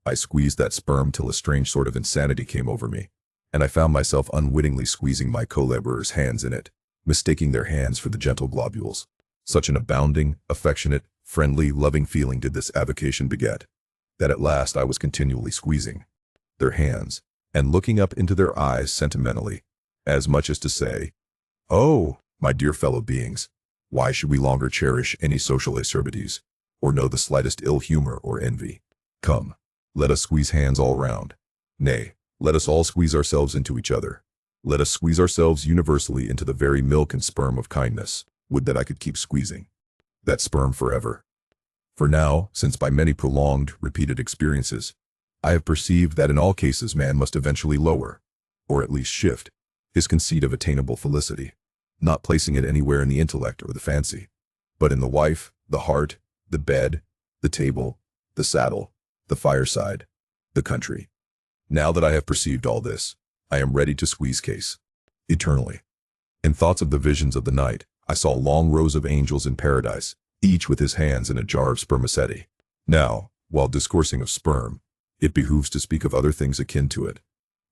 [SPEAKER 1] I squeezed that sperm till a strange sort of insanity came over me, and I found myself unwittingly squeezing my co-laborers' hands in it, mistaking their hands for the gentle globules. Such an abounding, affectionate, friendly, loving feeling did this avocation beget, that at last I was continually squeezing their hands, and looking up into their eyes sentimentally, as much as to say, "Oh, my dear fellow beings, why should we longer cherish any social acerbities, or know the slightest ill humor or envy? Come, let us squeeze hands all round. Nay, let us all squeeze ourselves into each other. Let us squeeze ourselves universally into the very milk and sperm of kindness. Would that I could keep squeezing that sperm forever. For now, since by many prolonged, repeated experiences, I have perceived that in all cases man must eventually lower, or at least shift, his conceit of attainable felicity, not placing it anywhere in the intellect or the fancy, but in the wife, the heart, the bed, the table, the saddle, the fireside, the country. Now that I have perceived all this, I am ready to squeeze case. Eternally. In thoughts of the visions of the night, I saw long rows of angels in paradise, each with his hands in a jar of spermaceti. Now, while discoursing of sperm, it behooves to speak of other things akin to it.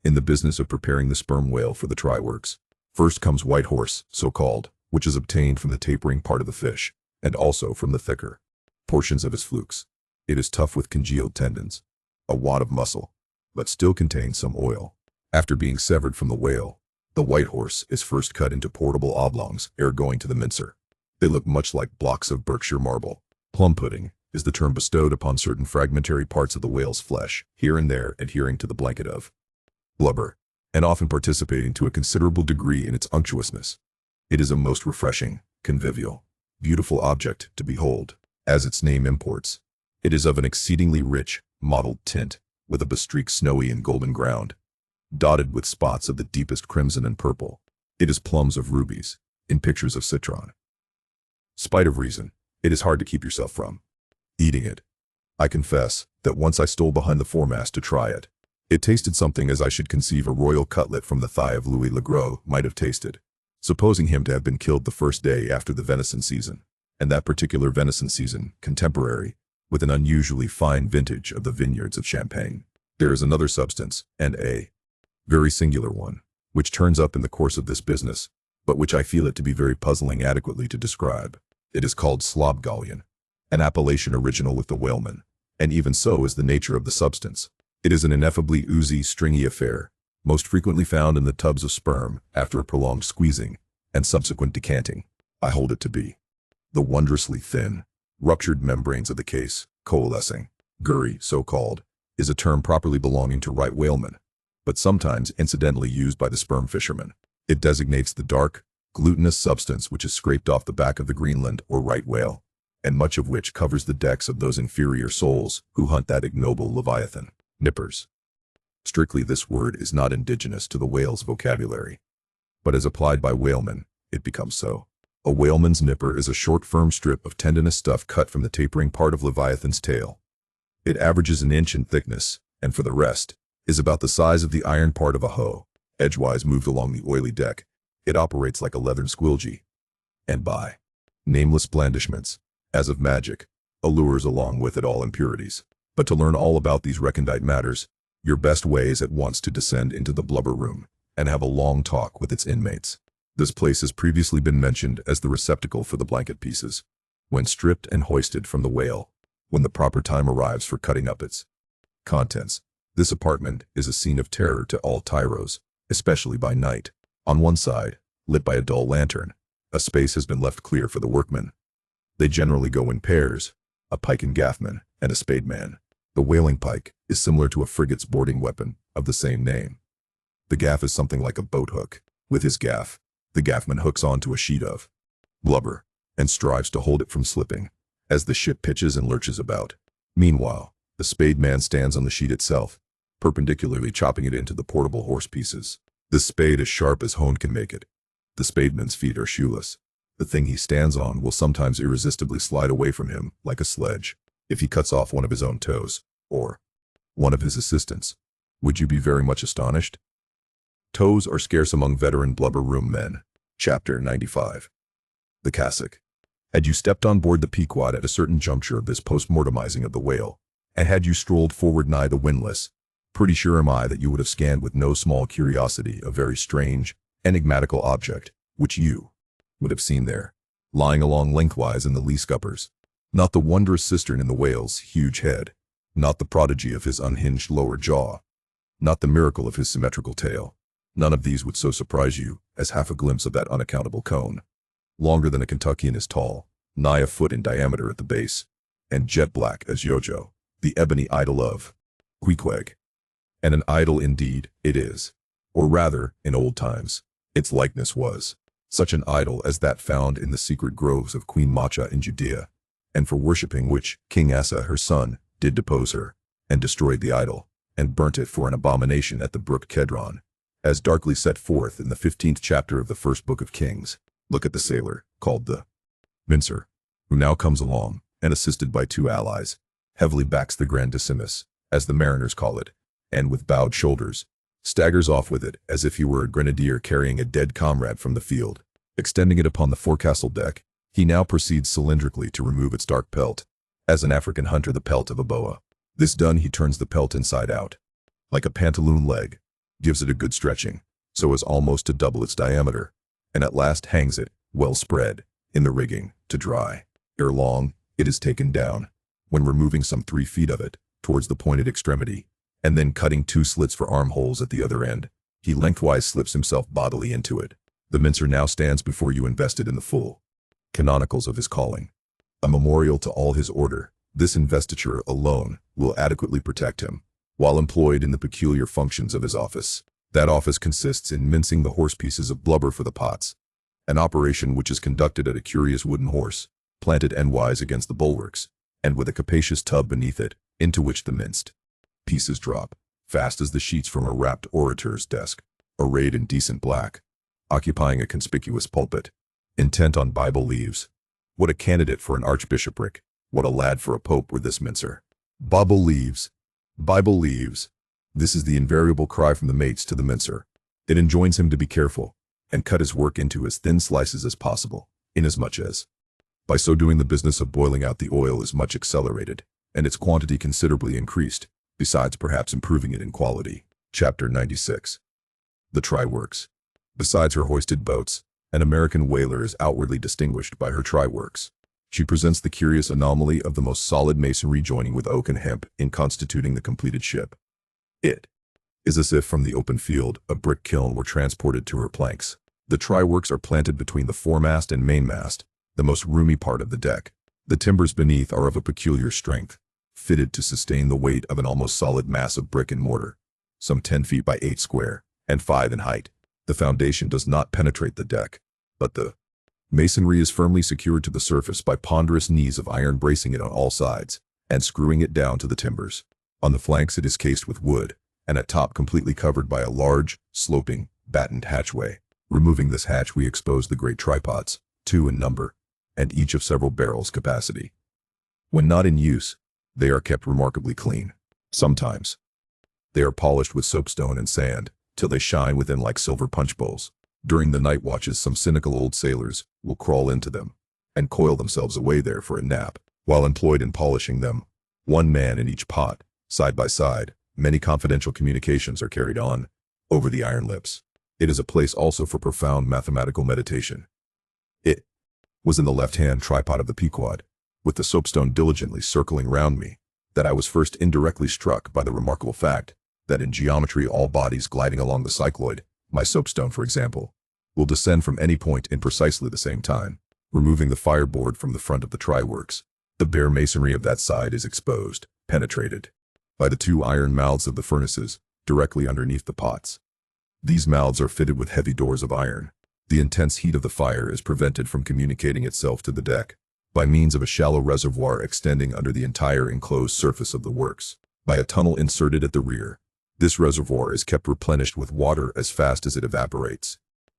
[SPEAKER 1] In the business of preparing the sperm whale for the try-works, first comes white horse, so called, which is obtained from the tapering part of the fish, and also from the thicker portions of his flukes. It is tough with congealed tendons, a wad of muscle, but still contains some oil. After being severed from the whale, the white horse is first cut into portable oblongs ere going to the mincer. They look much like blocks of Berkshire marble. Plum pudding is the term bestowed upon certain fragmentary parts of the whale's flesh, here and there adhering to the blanket of blubber, and often participating to a considerable degree in its unctuousness. It is a most refreshing, convivial, beautiful object to behold, as its name imports. It is of an exceedingly rich, mottled tint, with a bestreaked snowy and golden ground, dotted with spots of the deepest crimson and purple. It is plums of rubies, in pictures of citron. Spite of reason, it is hard to keep yourself from eating it. I confess that once I stole behind the foremast to try it. It tasted something as I should conceive a royal cutlet from the thigh of Louis le Gros might have tasted, supposing him to have been killed the first day after the venison season, and that particular venison season contemporary with an unusually fine vintage of the vineyards of Champagne. There is another substance, and a very singular one, which turns up in the course of this business, but which I feel it to be very puzzling adequately to describe. It is called slobgollion, an appellation original with the whalemen, and even so is the nature of the substance. It is an ineffably oozy, stringy affair, most frequently found in the tubs of sperm after a prolonged squeezing and subsequent decanting. I hold it to be the wondrously thin, ruptured membranes of the case, coalescing. Gurry, so called, is a term properly belonging to right whalemen, but sometimes incidentally used by the sperm fishermen. It designates the dark, glutinous substance which is scraped off the back of the Greenland or right whale, and much of which covers the decks of those inferior souls who hunt that ignoble leviathan. Nippers. Strictly, this word is not indigenous to the whale's vocabulary, but as applied by whalemen, it becomes so. A whaleman's nipper is a short, firm strip of tendinous stuff cut from the tapering part of leviathan's tail. It averages an inch in thickness, and for the rest, is about the size of the iron part of a hoe. Edgewise moved along the oily deck, it operates like a leathern squilgee, and by nameless blandishments, as of magic, allures along with it all impurities. But to learn all about these recondite matters, your best way is at once to descend into the blubber room and have a long talk with its inmates. This place has previously been mentioned as the receptacle for the blanket pieces, when stripped and hoisted from the whale. When the proper time arrives for cutting up its contents, this apartment is a scene of terror to all tyros, especially by night. On one side, lit by a dull lantern, a space has been left clear for the workmen. They generally go in pairs, a pike and gaffman, and a spademan. The whaling pike is similar to a frigate's boarding weapon of the same name. The gaff is something like a boat hook. With his gaff, the gaffman hooks onto a sheet of blubber and strives to hold it from slipping as the ship pitches and lurches about. Meanwhile, the spademan stands on the sheet itself, perpendicularly chopping it into the portable horse pieces. This spade is sharp as hone can make it. The spademan's feet are shoeless. The thing he stands on will sometimes irresistibly slide away from him like a sledge. If he cuts off one of his own toes, or one of his assistants, would you be very much astonished? Toes are scarce among veteran blubber room men. Chapter 95. The cassock. Had you stepped on board the Pequod at a certain juncture of this post-mortemizing of the whale, and had you strolled forward nigh the windlass, pretty sure am I that you would have scanned with no small curiosity a very strange, enigmatical object, which you would have seen there, lying along lengthwise in the lee scuppers. Not the wondrous cistern in the whale's huge head, not the prodigy of his unhinged lower jaw, not the miracle of his symmetrical tail. None of these would so surprise you as half a glimpse of that unaccountable cone. Longer than a Kentuckian is tall, nigh a foot in diameter at the base, and jet black as Yojo, the ebony idol of Queequeg. And an idol indeed it is. Or rather, in old times, its likeness was such an idol as that found in the secret groves of Queen Macha in Judea, and for worshipping which King Asa her son did depose her, and destroyed the idol, and burnt it for an abomination at the brook Kedron, as darkly set forth in the 15th chapter of the first book of Kings. Look at the sailor, called the mincer, who now comes along, and assisted by two allies, heavily backs the grandissimus, as the mariners call it, and with bowed shoulders, staggers off with it as if he were a grenadier carrying a dead comrade from the field. Extending it upon the forecastle deck, he now proceeds cylindrically to remove its dark pelt, as an African hunter the pelt of a boa. This done, he turns the pelt inside out, like a pantaloon leg, gives it a good stretching, so as almost to double its diameter, and at last hangs it, well spread, in the rigging, to dry. Ere long, it is taken down, when removing some 3 feet of it, towards the pointed extremity, and then cutting 2 slits for armholes at the other end, he lengthwise slips himself bodily into it. The mincer now stands before you invested in the full canonicals of his calling. A memorial to all his order, this investiture alone will adequately protect him, while employed in the peculiar functions of his office. That office consists in mincing the horse pieces of blubber for the pots, an operation which is conducted at a curious wooden horse, planted endwise against the bulwarks, and with a capacious tub beneath it, into which the minced pieces drop, fast as the sheets from a rapt orator's desk, arrayed in decent black, occupying a conspicuous pulpit, intent on Bible leaves. What a candidate for an archbishopric, what a lad for a pope were this mincer. Bible leaves, Bible leaves. This is the invariable cry from the mates to the mincer. It enjoins him to be careful, and cut his work into as thin slices as possible, inasmuch as, by so doing, the business of boiling out the oil is much accelerated, and its quantity considerably increased, besides perhaps improving it in quality. Chapter 96. The Try-Works. Besides her hoisted boats, an American whaler is outwardly distinguished by her try-works. She presents the curious anomaly of the most solid masonry joining with oak and hemp in constituting the completed ship. It is as if from the open field a brick kiln were transported to her planks. The try-works are planted between the foremast and mainmast, the most roomy part of the deck. The timbers beneath are of a peculiar strength, fitted to sustain the weight of an almost solid mass of brick and mortar, some 10 feet by 8 square, and 5 in height. The foundation does not penetrate the deck, but the masonry is firmly secured to the surface by ponderous knees of iron bracing it on all sides, and screwing it down to the timbers. On the flanks it is cased with wood, and at top completely covered by a large, sloping, battened hatchway. Removing this hatch, we expose the great tripods, 2 in number, and each of several barrels capacity. When not in use, they are kept remarkably clean. Sometimes they are polished with soapstone and sand, till they shine within like silver punch bowls. During the night watches, some cynical old sailors will crawl into them, and coil themselves away there for a nap. While employed in polishing them, 1 man in each pot, side by side, many confidential communications are carried on, over the iron lips. It is a place also for profound mathematical meditation. It was in the left-hand tripod of the Pequod, with the soapstone diligently circling round me, that I was first indirectly struck by the remarkable fact that in geometry all bodies gliding along the cycloid, my soapstone for example, will descend from any point in precisely the same time. Removing the fireboard from the front of the try-works, the bare masonry of that side is exposed, penetrated, by the 2 iron mouths of the furnaces, directly underneath the pots. These mouths are fitted with heavy doors of iron. The intense heat of the fire is prevented from communicating itself to the deck, by means of a shallow reservoir extending under the entire enclosed surface of the works. By a tunnel inserted at the rear, this reservoir is kept replenished with water as fast as it evaporates.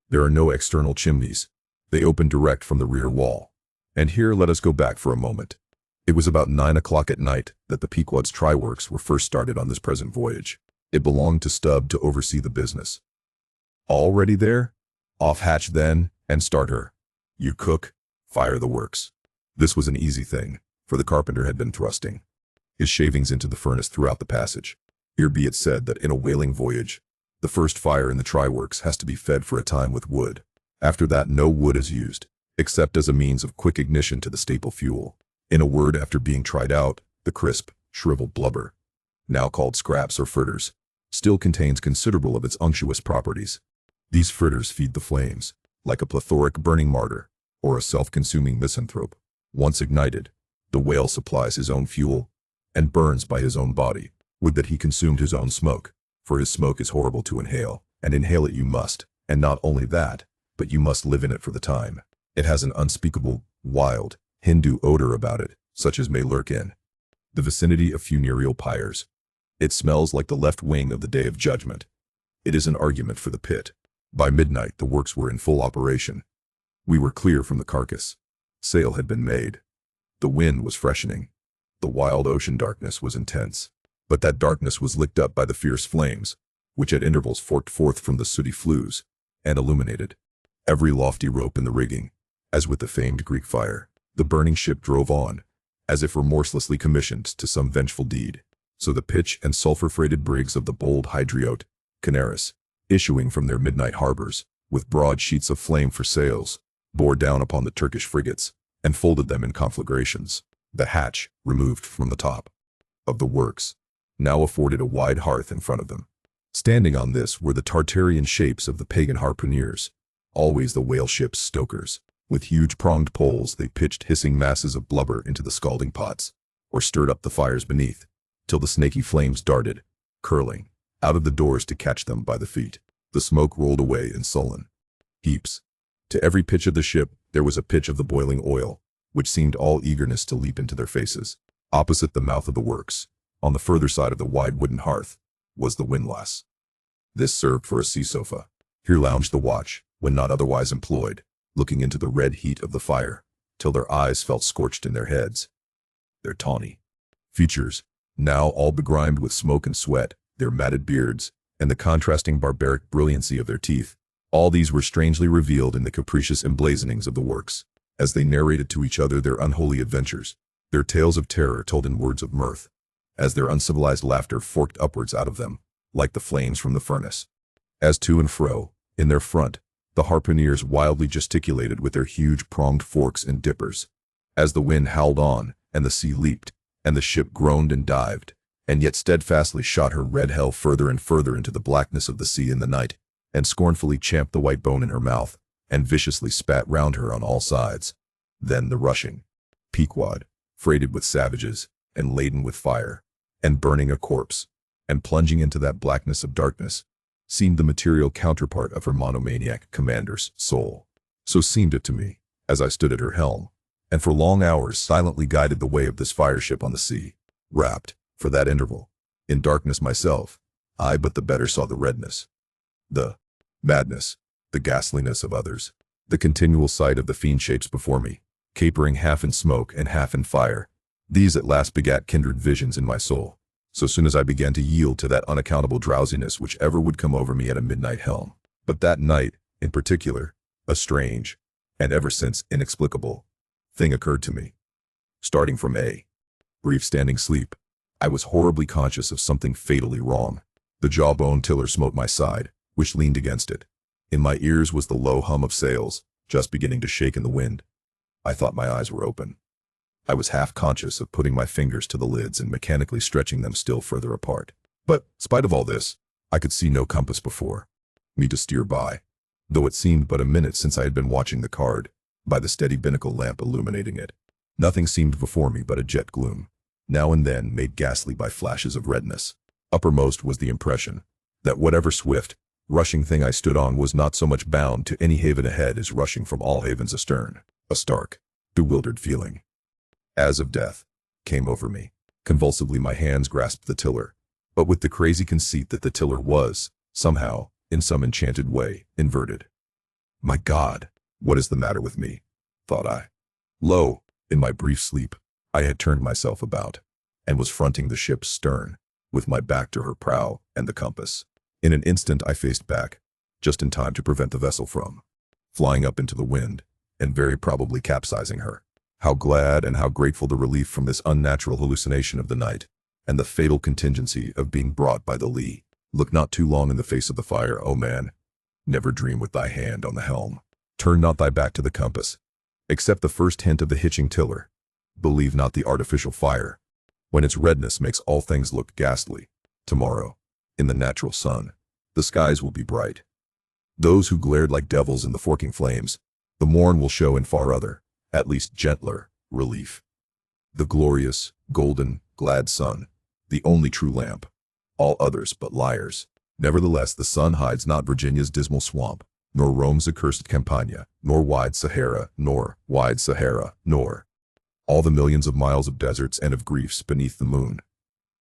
[SPEAKER 1] There are no external chimneys. They open direct from the rear wall. And here let us go back for a moment. It was about 9 o'clock at night that the Pequod's try-works were first started on this present voyage. It belonged to Stubb to oversee the business. All ready there? Off hatch then, and start her. You cook, fire the works. This was an easy thing, for the carpenter had been thrusting his shavings into the furnace throughout the passage. Here be it said that in a whaling voyage, the first fire in the try-works has to be fed for a time with wood. After that no wood is used, except as a means of quick ignition to the staple fuel. In a word, after being tried out, the crisp, shriveled blubber, now called scraps or fritters, still contains considerable of its unctuous properties. These fritters feed the flames, like a plethoric burning martyr, or a self-consuming misanthrope. Once ignited, the whale supplies his own fuel, and burns by his own body. Would that he consumed his own smoke, for his smoke is horrible to inhale, and inhale it you must, and not only that, but you must live in it for the time. It has an unspeakable, wild, Hindu odor about it, such as may lurk in the vicinity of funereal pyres. It smells like the left wing of the Day of Judgment. It is an argument for the pit. By midnight the works were in full operation. We were clear from the carcass. Sail had been made. The wind was freshening. The wild ocean darkness was intense. But that darkness was licked up by the fierce flames, which at intervals forked forth from the sooty flues, and illuminated every lofty rope in the rigging. As with the famed Greek fire, the burning ship drove on, as if remorselessly commissioned to some vengeful deed. So the pitch and sulphur-freighted brigs of the bold Hydriote, Canaris, issuing from their midnight harbors, with broad sheets of flame for sails, bore down upon the Turkish frigates, and folded them in conflagrations. The hatch, removed from the top of the works, now afforded a wide hearth in front of them. Standing on this were the Tartarian shapes of the pagan harpooneers, always the whale ship's stokers. With huge pronged poles they pitched hissing masses of blubber into the scalding pots, or stirred up the fires beneath, till the snaky flames darted, curling, out of the doors to catch them by the feet. The smoke rolled away in sullen heaps. To every pitch of the ship there was a pitch of the boiling oil, which seemed all eagerness to leap into their faces. Opposite the mouth of the works, on the further side of the wide wooden hearth, was the windlass. This served for a sea sofa. Here lounged the watch, when not otherwise employed, looking into the red heat of the fire, till their eyes felt scorched in their heads. Their tawny features, now all begrimed with smoke and sweat, their matted beards, and the contrasting barbaric brilliancy of their teeth, all these were strangely revealed in the capricious emblazonings of the works, as they narrated to each other their unholy adventures, their tales of terror told in words of mirth, as their uncivilized laughter forked upwards out of them, like the flames from the furnace. As to and fro, in their front, the harpooneers wildly gesticulated with their huge pronged forks and dippers. As the wind howled on, and the sea leaped, and the ship groaned and dived, and yet steadfastly shot her red hell further and further into the blackness of the sea in the night, and scornfully champed the white bone in her mouth, and viciously spat round her on all sides. Then the rushing Pequod, freighted with savages, and laden with fire, and burning a corpse, and plunging into that blackness of darkness, seemed the material counterpart of her monomaniac commander's soul. So seemed it to me, as I stood at her helm, and for long hours silently guided the way of this fire ship on the sea, wrapped, for that interval, in darkness myself. I but the better saw the redness, the madness, the ghastliness of others, the continual sight of the fiend shapes before me, capering half in smoke and half in fire. These at last begat kindred visions in my soul, so soon as I began to yield to that unaccountable drowsiness which ever would come over me at a midnight helm. But that night, in particular, a strange, and ever since inexplicable, thing occurred to me. Starting from a brief standing sleep, I was horribly conscious of something fatally wrong. The jawbone tiller smote my side, which leaned against it. In my ears was the low hum of sails, just beginning to shake in the wind. I thought my eyes were open. I was half conscious of putting my fingers to the lids and mechanically stretching them still further apart. But, spite of all this, I could see no compass before me to steer by, though it seemed but a minute since I had been watching the card, by the steady binnacle lamp illuminating it. Nothing seemed before me but a jet gloom, now and then made ghastly by flashes of redness. Uppermost was the impression that whatever swift, rushing thing I stood on was not so much bound to any haven ahead as rushing from all havens astern. A stark, bewildered feeling, as of death, came over me. Convulsively my hands grasped the tiller, but with the crazy conceit that the tiller was, somehow, in some enchanted way, inverted. My God, what is the matter with me? Thought I. Lo, in my brief sleep, I had turned myself about, and was fronting the ship's stern, with my back to her prow and the compass. In an instant I faced back, just in time to prevent the vessel from flying up into the wind, and very probably capsizing her. How glad and how grateful the relief from this unnatural hallucination of the night, and the fatal contingency of being brought by the lee. Look not too long in the face of the fire, O man. Never dream with thy hand on the helm. Turn not thy back to the compass. Accept the first hint of the hitching tiller. Believe not the artificial fire, when its redness makes all things look ghastly. Tomorrow, In the natural sun, the skies will be bright. Those who glared like devils in the forking flames, the morn will show in far other, at least gentler, relief. The glorious, golden, glad sun, the only true lamp, all others but liars. Nevertheless the sun hides not Virginia's dismal swamp, nor Rome's accursed Campagna, nor wide Sahara, nor all the millions of miles of deserts and of griefs beneath the moon.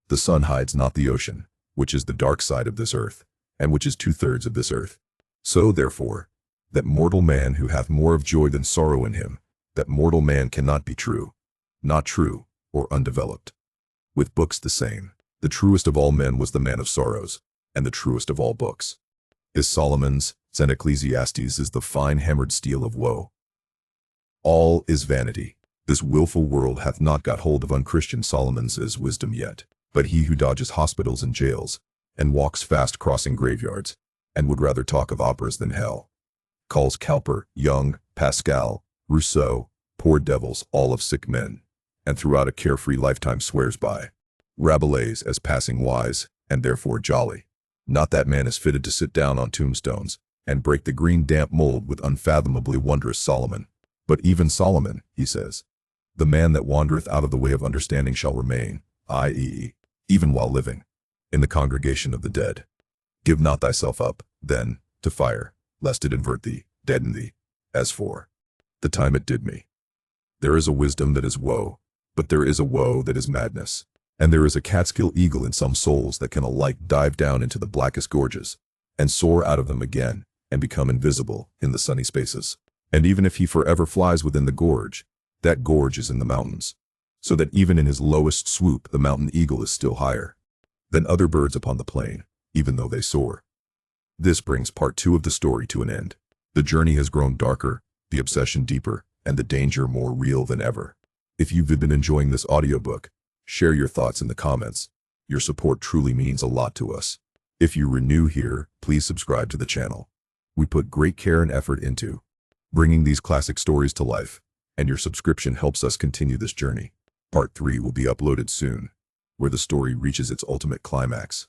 [SPEAKER 1] The sun hides not the ocean, which is the dark side of this earth, and which is 2/3 of this earth. So therefore, that mortal man who hath more of joy than sorrow in him, that mortal man cannot be true, not true, or undeveloped. With books the same, the truest of all men was the man of sorrows, and the truest of all books is Solomon's, and Ecclesiastes is the fine hammered steel of woe. All is vanity. This willful world hath not got hold of unchristian Solomon's wisdom yet, but he who dodges hospitals and jails, and walks fast crossing graveyards, and would rather talk of operas than hell, calls Cowper, Young, Pascal, Rousseau, poor devils, all of sick men, and throughout a carefree lifetime swears by Rabelais as passing wise, and therefore jolly. Not that man is fitted to sit down on tombstones, and break the green damp mold with unfathomably wondrous Solomon. But even Solomon, he says, the man that wandereth out of the way of understanding shall remain, i.e., even while living, in the congregation of the dead. Give not thyself up, then, to fire, lest it invert thee, deaden thee. As for the time it did me. There is a wisdom that is woe, but there is a woe that is madness. And there is a Catskill eagle in some souls that can alike dive down into the blackest gorges, and soar out of them again, and become invisible in the sunny spaces. And even if he forever flies within the gorge, that gorge is in the mountains, so that even in his lowest swoop the mountain eagle is still higher than other birds upon the plain, even though they soar. This brings part 2 of the story to an end. The journey has grown darker, the obsession deeper, and the danger more real than ever. If you've been enjoying this audiobook, share your thoughts in the comments. Your support truly means a lot to us. If you are new here, please subscribe to the channel. We put great care and effort into bringing these classic stories to life, and your subscription helps us continue this journey. Part 3 will be uploaded soon, where the story reaches its ultimate climax.